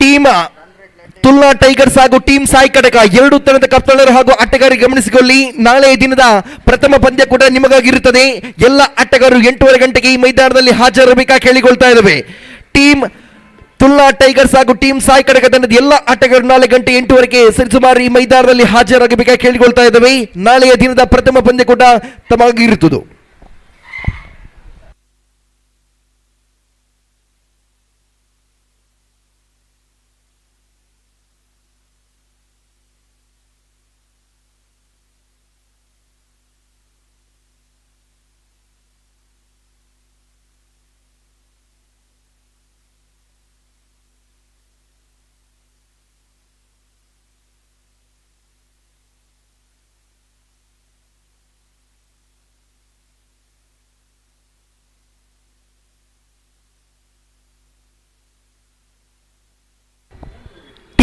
ಟೀಮ್ ತುಲನಾ ಟೈಗರ್ಸ್ ಹಾಗೂ ಟೀಮ್ ಸಾಯಿ ಕಟಕ ಎರಡು ತಂಡದ ಕಪ್ತಾನರು ಹಾಗೂ ಆಟಗಾರರು ಗಮನಿಸಿಕೊಳ್ಳಿ. ನಾಳೆಯ ದಿನದ ಪ್ರಥಮ ಪಂದ್ಯ ಕೂಡ ನಿಮಗಾಗಿರುತ್ತದೆ. ಎಲ್ಲ ಆಟಗಾರರು 8:30 ಗಂಟೆಗೆ ಈ ಮೈದಾನದಲ್ಲಿ ಹಾಜರಾಗಬೇಕಾಗಿ ಕೇಳಿಕೊಳ್ತಾ ಇದ್ದೇವೆ. ಟೀಮ್ ತುಲನಾ ಟೈಗರ್ಸ್ ಹಾಗೂ ಟೀಮ್ ಸಾಯಿ ಕಟಕ ತಂಡದ ಎಲ್ಲ ಆಟಗಾರರು ನಾಳೆ ಗಂಟೆ 8:30ಕ್ಕೆ ಸರಿಸುಮಾರು ಈ ಮೈದಾನದಲ್ಲಿ ಹಾಜರಾಗಬೇಕಾಗಿ ಕೇಳಿಕೊಳ್ತಾ ಇದ್ದೇವೆ. ನಾಳೆಯ ದಿನದ ಪ್ರಥಮ ಪಂದ್ಯ ಕೂಡ ತಮಗಾಗಿರುತ್ತದೆ.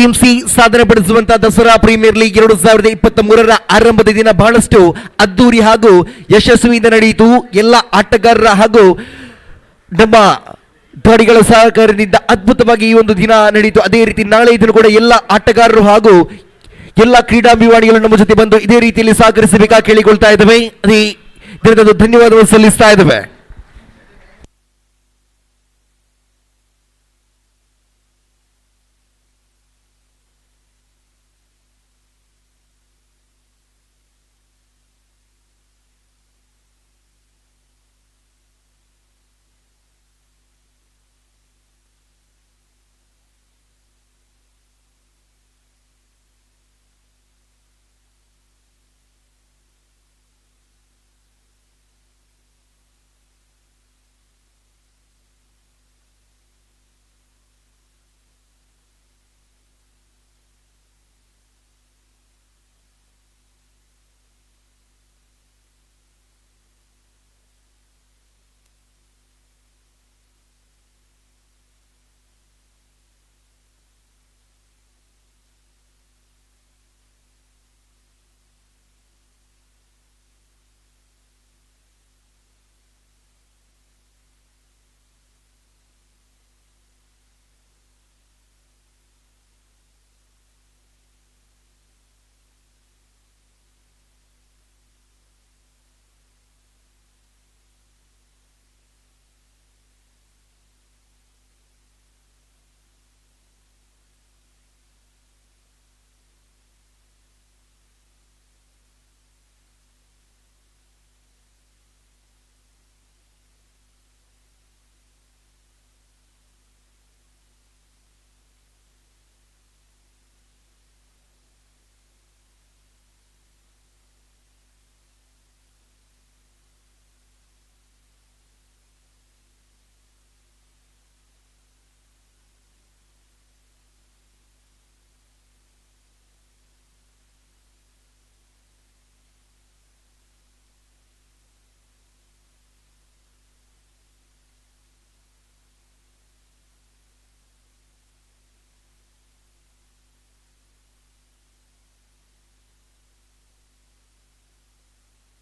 ಟೀಮ್ ಸಿ ಸಾಧನೆ ಪಡಿಸುವಂತಹ ದಸರಾ ಪ್ರೀಮಿಯರ್ ಲೀಗ್ 2023ರ ಆರಂಭದ ದಿನ ಬಹಳಷ್ಟು ಅದ್ದೂರಿ ಹಾಗೂ ಯಶಸ್ವಿಯಿಂದ ನಡೆಯಿತು. ಎಲ್ಲ ಆಟಗಾರರ ಹಾಗೂ ನಮ್ಮ ದಾಡಿಗಳ ಸಹಕಾರದಿಂದ ಅದ್ಭುತವಾಗಿ ಈ ಒಂದು ದಿನ ನಡೆಯಿತು. ಅದೇ ರೀತಿ ನಾಳೆ ಇದನ್ನು ಕೂಡ ಎಲ್ಲ ಆಟಗಾರರು ಹಾಗೂ ಎಲ್ಲ ಕ್ರೀಡಾಭಿಮಾನಿಗಳು ನಮ್ಮ ಜೊತೆ ಬಂದು ಇದೇ ರೀತಿಯಲ್ಲಿ ಸಹಕರಿಸಬೇಕಾಗಿ ಕೇಳಿಕೊಳ್ತಾ ಇದ್ದೇವೆ. ಅದೇ ದಿನದ ಧನ್ಯವಾದಗಳು ಸಲ್ಲಿಸ್ತಾ ಇದ್ದೇವೆ.